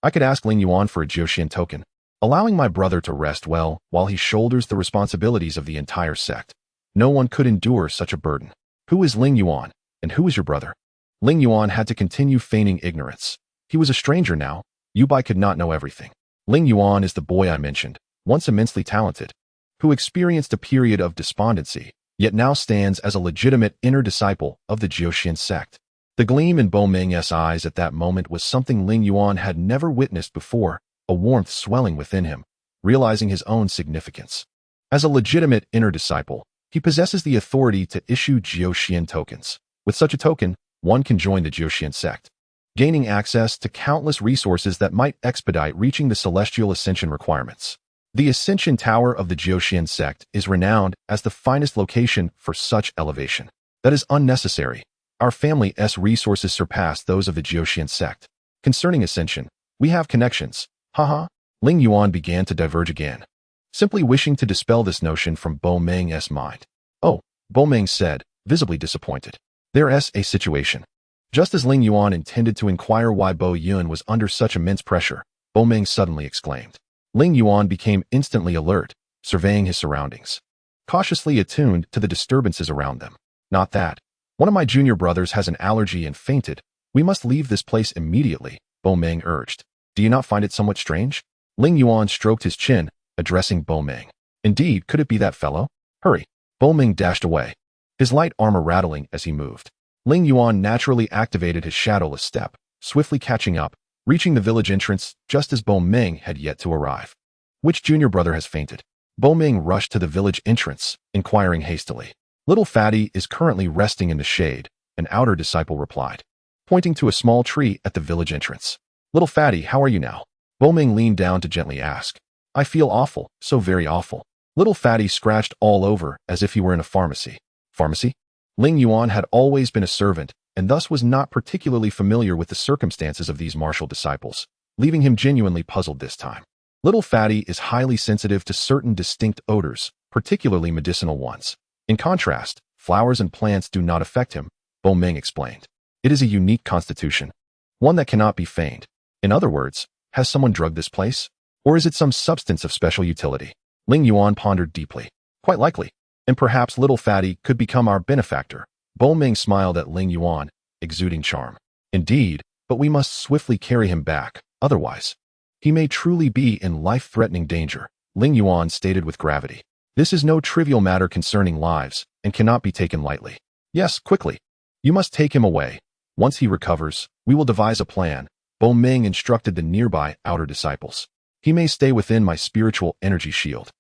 I could ask Ling Yuan for a Jiuxian token, allowing my brother to rest well while he shoulders the responsibilities of the entire sect. No one could endure such a burden. Who is Ling Yuan, and who is your brother? Ling Yuan had to continue feigning ignorance. He was a stranger now. Yubai could not know everything. Ling Yuan is the boy I mentioned, once immensely talented, who experienced a period of despondency, yet now stands as a legitimate inner disciple of the Jiuxian sect. The gleam in Bo Meng's eyes at that moment was something Ling Yuan had never witnessed before, a warmth swelling within him, realizing his own significance. As a legitimate inner disciple, he possesses the authority to issue Jiuxian tokens. With such a token, one can join the Jiuxian sect, gaining access to countless resources that might expedite reaching the celestial ascension requirements. The Ascension Tower of the Jiuxian sect is renowned as the finest location for such elevation. That is unnecessary. Our family's resources surpass those of the Jiuxian sect. Concerning ascension, we have connections. Haha. Ling Yuan began to diverge again, simply wishing to dispel this notion from Bo Meng's mind. Oh, Bo Meng said, visibly disappointed. There's a situation. Just as Ling Yuan intended to inquire why Bo Yun was under such immense pressure, Bo Meng suddenly exclaimed. Ling Yuan became instantly alert, surveying his surroundings, cautiously attuned to the disturbances around them. Not that. One of my junior brothers has an allergy and fainted. We must leave this place immediately, Bo Meng urged. Do you not find it somewhat strange? Ling Yuan stroked his chin, addressing Bo Meng. Indeed, could it be that fellow? Hurry. Bo Meng dashed away, his light armor rattling as he moved. Ling Yuan naturally activated his shadowless step, swiftly catching up, reaching the village entrance just as Bo Meng had yet to arrive. Which junior brother has fainted? Bo Meng rushed to the village entrance, inquiring hastily. Little Fatty is currently resting in the shade, an outer disciple replied, pointing to a small tree at the village entrance. Little Fatty, how are you now? Bo Meng leaned down to gently ask. I feel awful, so very awful. Little Fatty scratched all over as if he were in a pharmacy. Pharmacy? Ling Yuan had always been a servant, and thus was not particularly familiar with the circumstances of these martial disciples, leaving him genuinely puzzled this time. Little Fatty is highly sensitive to certain distinct odors, particularly medicinal ones. In contrast, flowers and plants do not affect him, Bo Meng explained. It is a unique constitution, one that cannot be feigned. In other words, has someone drugged this place? Or is it some substance of special utility? Ling Yuan pondered deeply. Quite likely. And perhaps Little Fatty could become our benefactor. Bo Meng smiled at Ling Yuan, exuding charm. Indeed, but we must swiftly carry him back, otherwise he may truly be in life-threatening danger, Ling Yuan stated with gravity. This is no trivial matter concerning lives, and cannot be taken lightly. Yes, quickly. You must take him away. Once he recovers, we will devise a plan, Bo Meng instructed the nearby outer disciples. He may stay within my spiritual energy shield.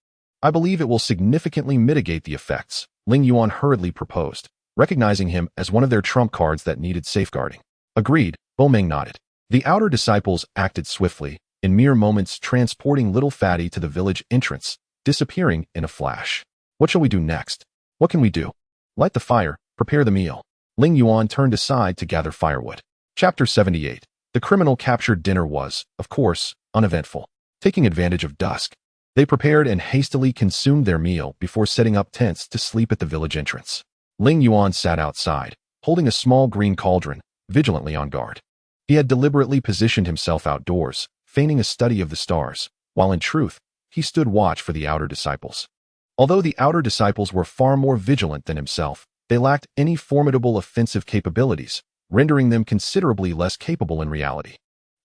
I believe it will significantly mitigate the effects, Ling Yuan hurriedly proposed, recognizing him as one of their trump cards that needed safeguarding. Agreed, Bo Meng nodded. The outer disciples acted swiftly, in mere moments transporting Little Fatty to the village entrance, disappearing in a flash. What shall we do next? What can we do? Light the fire, prepare the meal. Ling Yuan turned aside to gather firewood. Chapter 78. The criminal captured dinner was, of course, uneventful. Taking advantage of dusk, they prepared and hastily consumed their meal before setting up tents to sleep at the village entrance. Ling Yuan sat outside, holding a small green cauldron, vigilantly on guard. He had deliberately positioned himself outdoors, feigning a study of the stars, while in truth, he stood watch for the outer disciples. Although the outer disciples were far more vigilant than himself, they lacked any formidable offensive capabilities, rendering them considerably less capable in reality.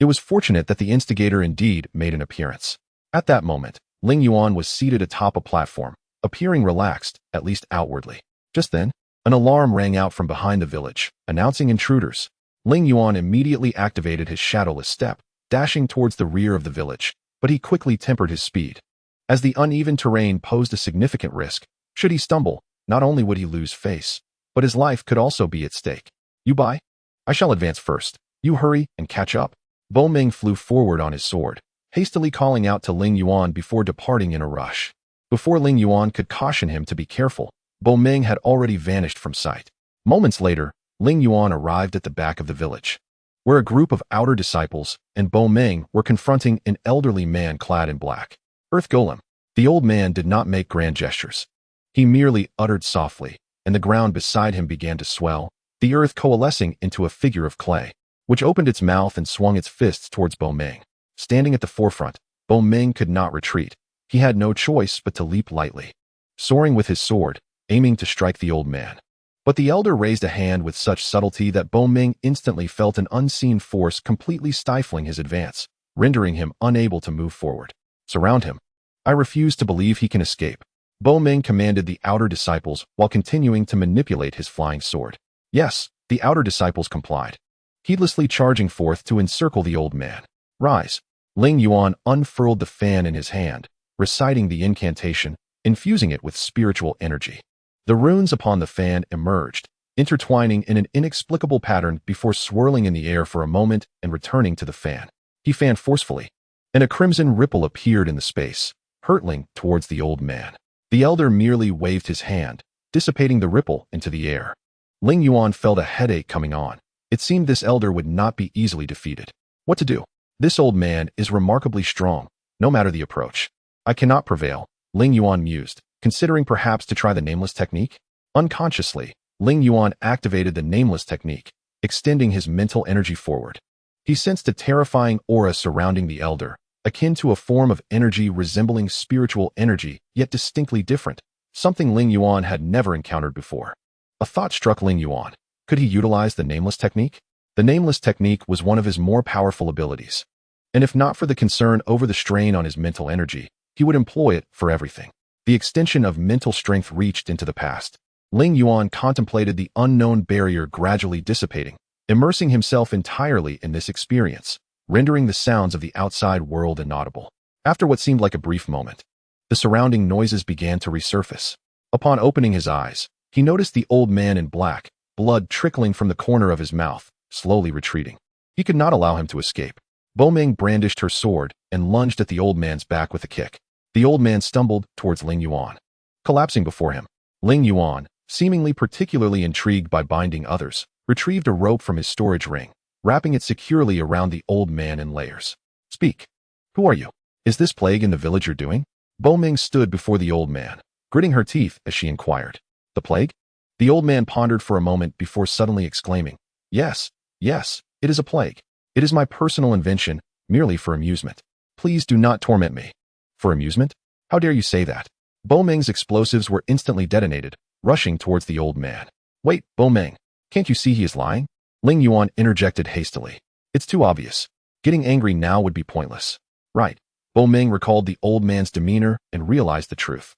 It was fortunate that the instigator indeed made an appearance. At that moment, Ling Yuan was seated atop a platform, appearing relaxed, at least outwardly. Just then, an alarm rang out from behind the village, announcing intruders. Ling Yuan immediately activated his shadowless step, dashing towards the rear of the village, but he quickly tempered his speed. As the uneven terrain posed a significant risk, should he stumble, not only would he lose face, but his life could also be at stake. You buy? I shall advance first. You hurry and catch up. Bo Meng flew forward on his sword, hastily calling out to Ling Yuan before departing in a rush. Before Ling Yuan could caution him to be careful, Bo Meng had already vanished from sight. Moments later, Ling Yuan arrived at the back of the village. where a group of outer disciples and Bo Meng were confronting an elderly man clad in black. Earth Golem. The old man did not make grand gestures. He merely uttered softly, and the ground beside him began to swell, the earth coalescing into a figure of clay, which opened its mouth and swung its fists towards Bo Meng. Standing at the forefront, Bo Meng could not retreat. He had no choice but to leap lightly, soaring with his sword, aiming to strike the old man. But the elder raised a hand with such subtlety that Bo Meng instantly felt an unseen force completely stifling his advance, rendering him unable to move forward. Surround him. I refuse to believe he can escape. Bo Meng commanded the outer disciples while continuing to manipulate his flying sword. Yes, the outer disciples complied, heedlessly charging forth to encircle the old man. Rise. Ling Yuan unfurled the fan in his hand, reciting the incantation, infusing it with spiritual energy. The runes upon the fan emerged, intertwining in an inexplicable pattern before swirling in the air for a moment and returning to the fan. He fanned forcefully, and a crimson ripple appeared in the space, hurtling towards the old man. The elder merely waved his hand, dissipating the ripple into the air. Ling Yuan felt a headache coming on. It seemed this elder would not be easily defeated. What to do? This old man is remarkably strong, no matter the approach. I cannot prevail, Ling Yuan mused, considering perhaps to try the nameless technique. Unconsciously, Ling Yuan activated the nameless technique, extending his mental energy forward. He sensed a terrifying aura surrounding the elder, akin to a form of energy resembling spiritual energy, yet distinctly different, something Ling Yuan had never encountered before. A thought struck Ling Yuan. Could he utilize the nameless technique? The nameless technique was one of his more powerful abilities, and if not for the concern over the strain on his mental energy, he would employ it for everything. The extension of mental strength reached into the past. Ling Yuan contemplated the unknown barrier gradually dissipating, immersing himself entirely in this experience, rendering the sounds of the outside world inaudible. After what seemed like a brief moment, the surrounding noises began to resurface. Upon opening his eyes, he noticed the old man in black, blood trickling from the corner of his mouth, slowly retreating. He could not allow him to escape. Bo Meng brandished her sword and lunged at the old man's back with a kick. The old man stumbled towards Ling Yuan, collapsing before him. Ling Yuan, seemingly particularly intrigued by binding others, retrieved a rope from his storage ring, wrapping it securely around the old man in layers. Speak. Who are you? Is this plague in the village you're doing? Bo Meng stood before the old man, gritting her teeth as she inquired. The plague? The old man pondered for a moment before suddenly exclaiming, Yes, it is a plague. It is my personal invention, merely for amusement. Please do not torment me. For amusement? How dare you say that? Bo Meng's explosives were instantly detonated, rushing towards the old man. Wait, Bo Meng, can't you see he is lying? Ling Yuan interjected hastily. It's too obvious. Getting angry now would be pointless. Right. Bo Meng recalled the old man's demeanor and realized the truth.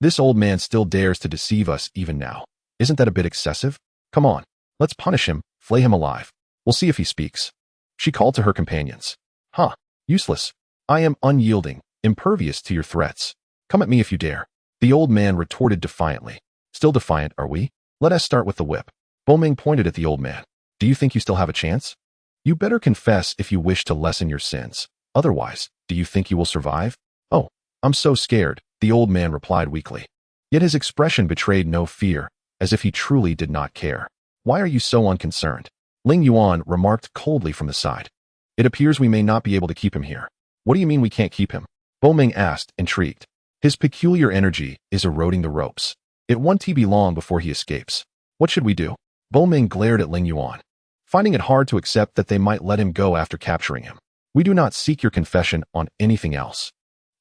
This old man still dares to deceive us even now. Isn't that a bit excessive? Come on, let's punish him, flay him alive. We'll see if he speaks. She called to her companions. Useless. I am unyielding, impervious to your threats. Come at me if you dare. The old man retorted defiantly. Still defiant, are we? Let us start with the whip. Bo Meng pointed at the old man. Do you think you still have a chance? You better confess if you wish to lessen your sins. Otherwise, do you think you will survive? Oh, I'm so scared, the old man replied weakly. Yet his expression betrayed no fear, as if he truly did not care. Why are you so unconcerned? Ling Yuan remarked coldly from the side. It appears we may not be able to keep him here. What do you mean we can't keep him? Bo Meng asked, intrigued. His peculiar energy is eroding the ropes. It won't be long before he escapes. What should we do? Bo Meng glared at Ling Yuan, finding it hard to accept that they might let him go after capturing him. We do not seek your confession on anything else.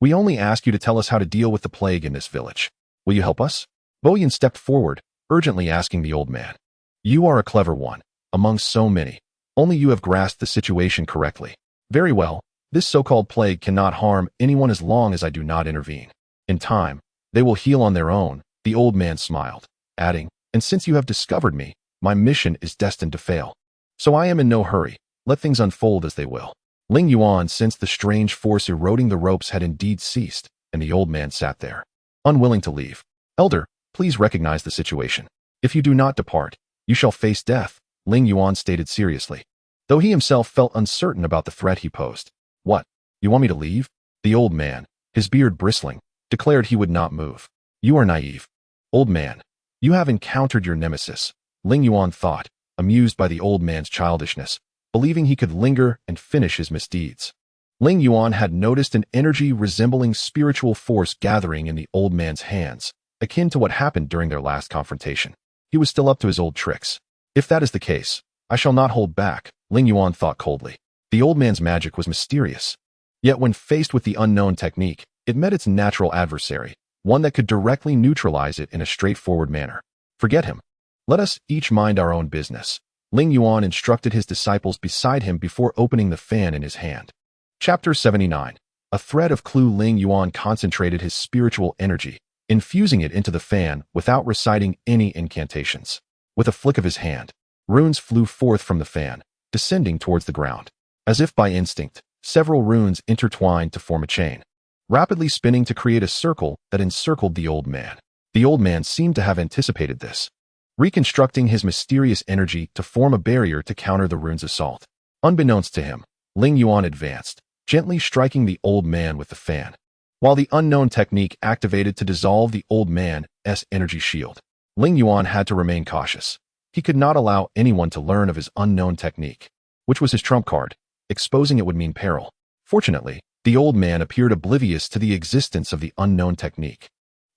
We only ask you to tell us how to deal with the plague in this village. Will you help us? Bo Yin stepped forward, urgently asking the old man. You are a clever one, among so many. Only you have grasped the situation correctly. Very well, this so-called plague cannot harm anyone as long as I do not intervene. In time, they will heal on their own, the old man smiled, adding, and since you have discovered me, my mission is destined to fail. So I am in no hurry, let things unfold as they will. Ling Yuan sensed the strange force eroding the ropes had indeed ceased, and the old man sat there, unwilling to leave. Elder, please recognize the situation. If you do not depart, you shall face death, Ling Yuan stated seriously, though he himself felt uncertain about the threat he posed. What? You want me to leave? The old man, his beard bristling, declared he would not move. You are naive. Old man, you have encountered your nemesis, Ling Yuan thought, amused by the old man's childishness. believing he could linger and finish his misdeeds. Ling Yuan had noticed an energy resembling spiritual force gathering in the old man's hands, akin to what happened during their last confrontation. He was still up to his old tricks. If that is the case, I shall not hold back, Ling Yuan thought coldly. The old man's magic was mysterious. Yet when faced with the unknown technique, it met its natural adversary, one that could directly neutralize it in a straightforward manner. Forget him. Let us each mind our own business, Ling Yuan instructed his disciples beside him before opening the fan in his hand. Chapter 79. A thread of clue. Ling Yuan concentrated his spiritual energy, infusing it into the fan without reciting any incantations. With a flick of his hand, runes flew forth from the fan, descending towards the ground. As if by instinct, several runes intertwined to form a chain, rapidly spinning to create a circle that encircled the old man. The old man seemed to have anticipated this, reconstructing his mysterious energy to form a barrier to counter the rune's assault. Unbeknownst to him, Ling Yuan advanced, gently striking the old man with the fan, while the unknown technique activated to dissolve the old man's energy shield. Ling Yuan had to remain cautious. He could not allow anyone to learn of his unknown technique, which was his trump card. Exposing it would mean peril. Fortunately, the old man appeared oblivious to the existence of the unknown technique,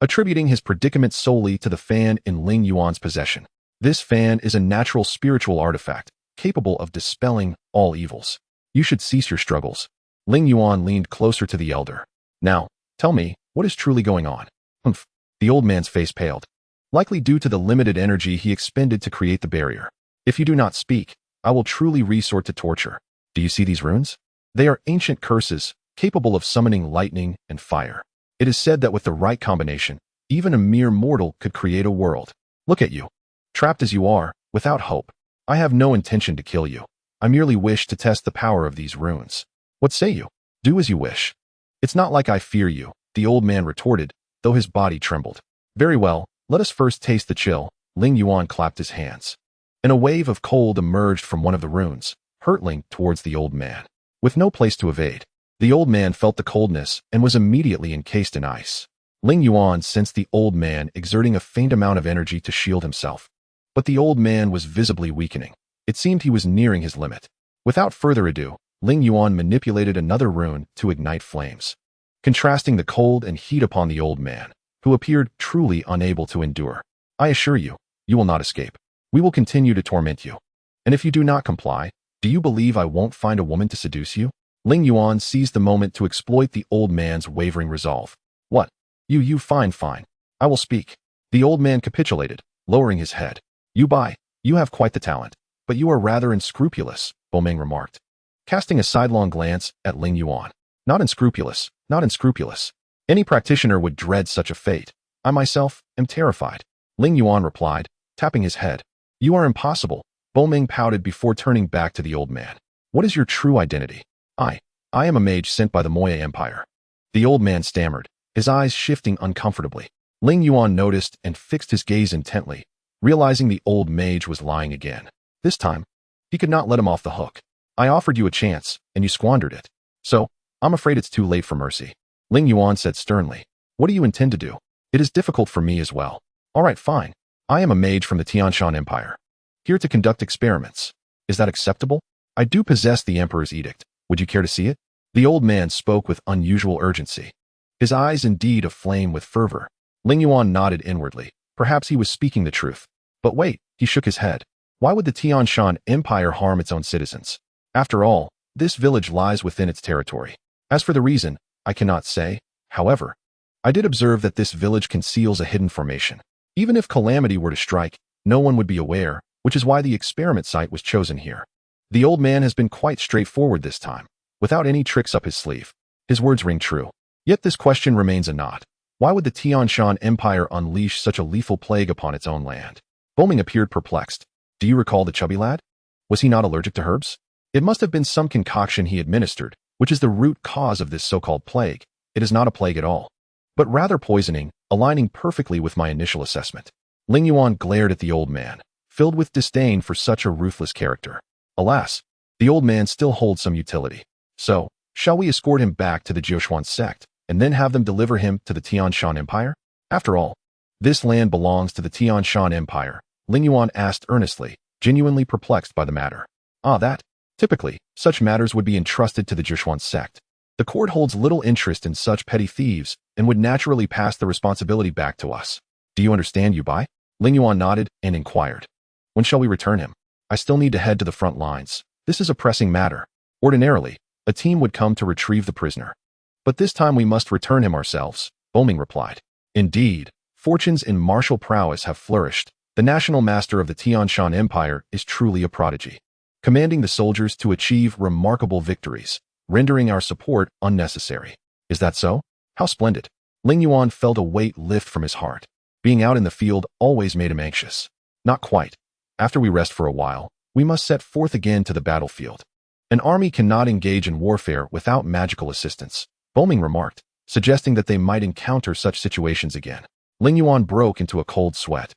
attributing his predicament solely to the fan in Ling Yuan's possession. This fan is a natural spiritual artifact, capable of dispelling all evils. You should cease your struggles. Ling Yuan leaned closer to the elder. Now, tell me, what is truly going on? Humph. The old man's face paled, likely due to the limited energy he expended to create the barrier. If you do not speak, I will truly resort to torture. Do you see these runes? They are ancient curses, capable of summoning lightning and fire. It is said that with the right combination, even a mere mortal could create a world. Look at you. Trapped as you are, without hope. I have no intention to kill you. I merely wish to test the power of these runes. What say you? Do as you wish. It's not like I fear you, the old man retorted, though his body trembled. Very well, let us first taste the chill. Ling Yuan clapped his hands, and a wave of cold emerged from one of the runes, hurtling towards the old man. With no place to evade, the old man felt the coldness and was immediately encased in ice. Ling Yuan sensed the old man exerting a faint amount of energy to shield himself. But the old man was visibly weakening. It seemed he was nearing his limit. Without further ado, Ling Yuan manipulated another rune to ignite flames, contrasting the cold and heat upon the old man, who appeared truly unable to endure. I assure you, you will not escape. We will continue to torment you. And if you do not comply, do you believe I won't find a woman to seduce you? Ling Yuan seized the moment to exploit the old man's wavering resolve. What? You fine. I will speak. The old man capitulated, lowering his head. You have quite the talent, but you are rather unscrupulous, Bomeng remarked, casting a sidelong glance at Ling Yuan. Not unscrupulous. Any practitioner would dread such a fate. I myself am terrified. Ling Yuan replied, tapping his head. You are impossible. Bomeng pouted before turning back to the old man. What is your true identity? I am a mage sent by the Moya Empire. The old man stammered, his eyes shifting uncomfortably. Ling Yuan noticed and fixed his gaze intently, realizing the old mage was lying again. This time, he could not let him off the hook. I offered you a chance, and you squandered it. So, I'm afraid it's too late for mercy. Ling Yuan said sternly. What do you intend to do? It is difficult for me as well. All right, fine. I am a mage from the Tianshan Empire, here to conduct experiments. Is that acceptable? I do possess the Emperor's edict. Would you care to see it? The old man spoke with unusual urgency, his eyes indeed aflame with fervor. Ling Yuan nodded inwardly. Perhaps he was speaking the truth. But wait, he shook his head. Why would the Tianshan Empire harm its own citizens? After all, this village lies within its territory. As for the reason, I cannot say. However, I did observe that this village conceals a hidden formation. Even if calamity were to strike, no one would be aware, which is why the experiment site was chosen here. The old man has been quite straightforward this time, without any tricks up his sleeve. His words ring true. Yet this question remains a knot. Why would the Tianshan Empire unleash such a lethal plague upon its own land? Bomeng appeared perplexed. Do you recall the chubby lad? Was he not allergic to herbs? It must have been some concoction he administered, which is the root cause of this so-called plague. It is not a plague at all, but rather poisoning, aligning perfectly with my initial assessment. Ling Yuan glared at the old man, filled with disdain for such a ruthless character. Alas, the old man still holds some utility. So, shall we escort him back to the Jiushuan sect, and then have them deliver him to the Tianshan Empire? After all, this land belongs to the Tianshan Empire, Ling Yuan asked earnestly, genuinely perplexed by the matter. Ah, that? Typically, such matters would be entrusted to the Zhishuan sect. The court holds little interest in such petty thieves and would naturally pass the responsibility back to us. Do you understand, Yubai? Ling Yuan nodded and inquired. When shall we return him? I still need to head to the front lines. This is a pressing matter. Ordinarily, a team would come to retrieve the prisoner. But this time we must return him ourselves, Boming replied. Indeed, fortunes in martial prowess have flourished. The national master of the Tianshan Empire is truly a prodigy, commanding the soldiers to achieve remarkable victories, rendering our support unnecessary. Is that so? How splendid. Ling Yuan felt a weight lift from his heart. Being out in the field always made him anxious. Not quite. After we rest for a while, we must set forth again to the battlefield. An army cannot engage in warfare without magical assistance, Boming remarked, suggesting that they might encounter such situations again. Ling Yuan broke into a cold sweat,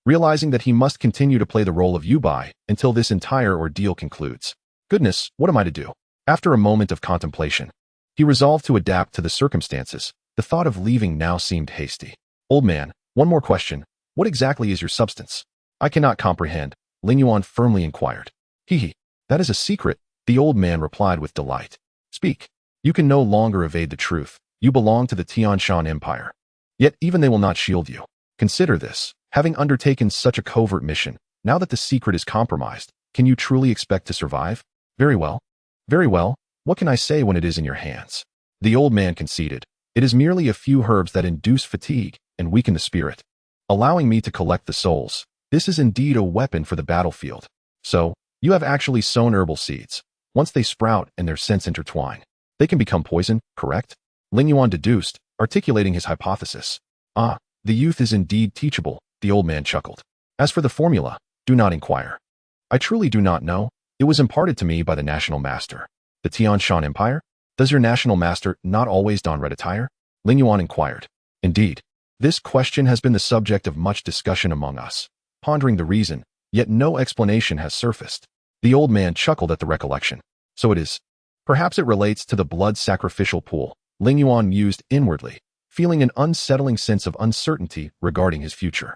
realizing that he must continue to play the role of Yubai until this entire ordeal concludes. Goodness, what am I to do? After a moment of contemplation, he resolved to adapt to the circumstances. The thought of leaving now seemed hasty. Old man, one more question. What exactly is your substance? I cannot comprehend, Ling Yuan firmly inquired. Hee, that is a secret, the old man replied with delight. Speak. You can no longer evade the truth. You belong to the Tianshan Empire. Yet even they will not shield you. Consider this. Having undertaken such a covert mission, now that the secret is compromised, can you truly expect to survive? Very well. Very well. What can I say when it is in your hands? The old man conceded. It is merely a few herbs that induce fatigue and weaken the spirit, allowing me to collect the souls. This is indeed a weapon for the battlefield. So, you have actually sown herbal seeds. Once they sprout and their scents intertwine, they can become poison, correct? Ling Yuan deduced, articulating his hypothesis. Ah, the youth is indeed teachable, the old man chuckled. As for the formula, do not inquire. I truly do not know. It was imparted to me by the national master. The Tianshan Empire? Does your national master not always don red attire? Ling Yuan inquired. Indeed. This question has been the subject of much discussion among us, pondering the reason, yet no explanation has surfaced. The old man chuckled at the recollection. So it is. Perhaps it relates to the blood sacrificial pool, Ling Yuan mused inwardly, feeling an unsettling sense of uncertainty regarding his future.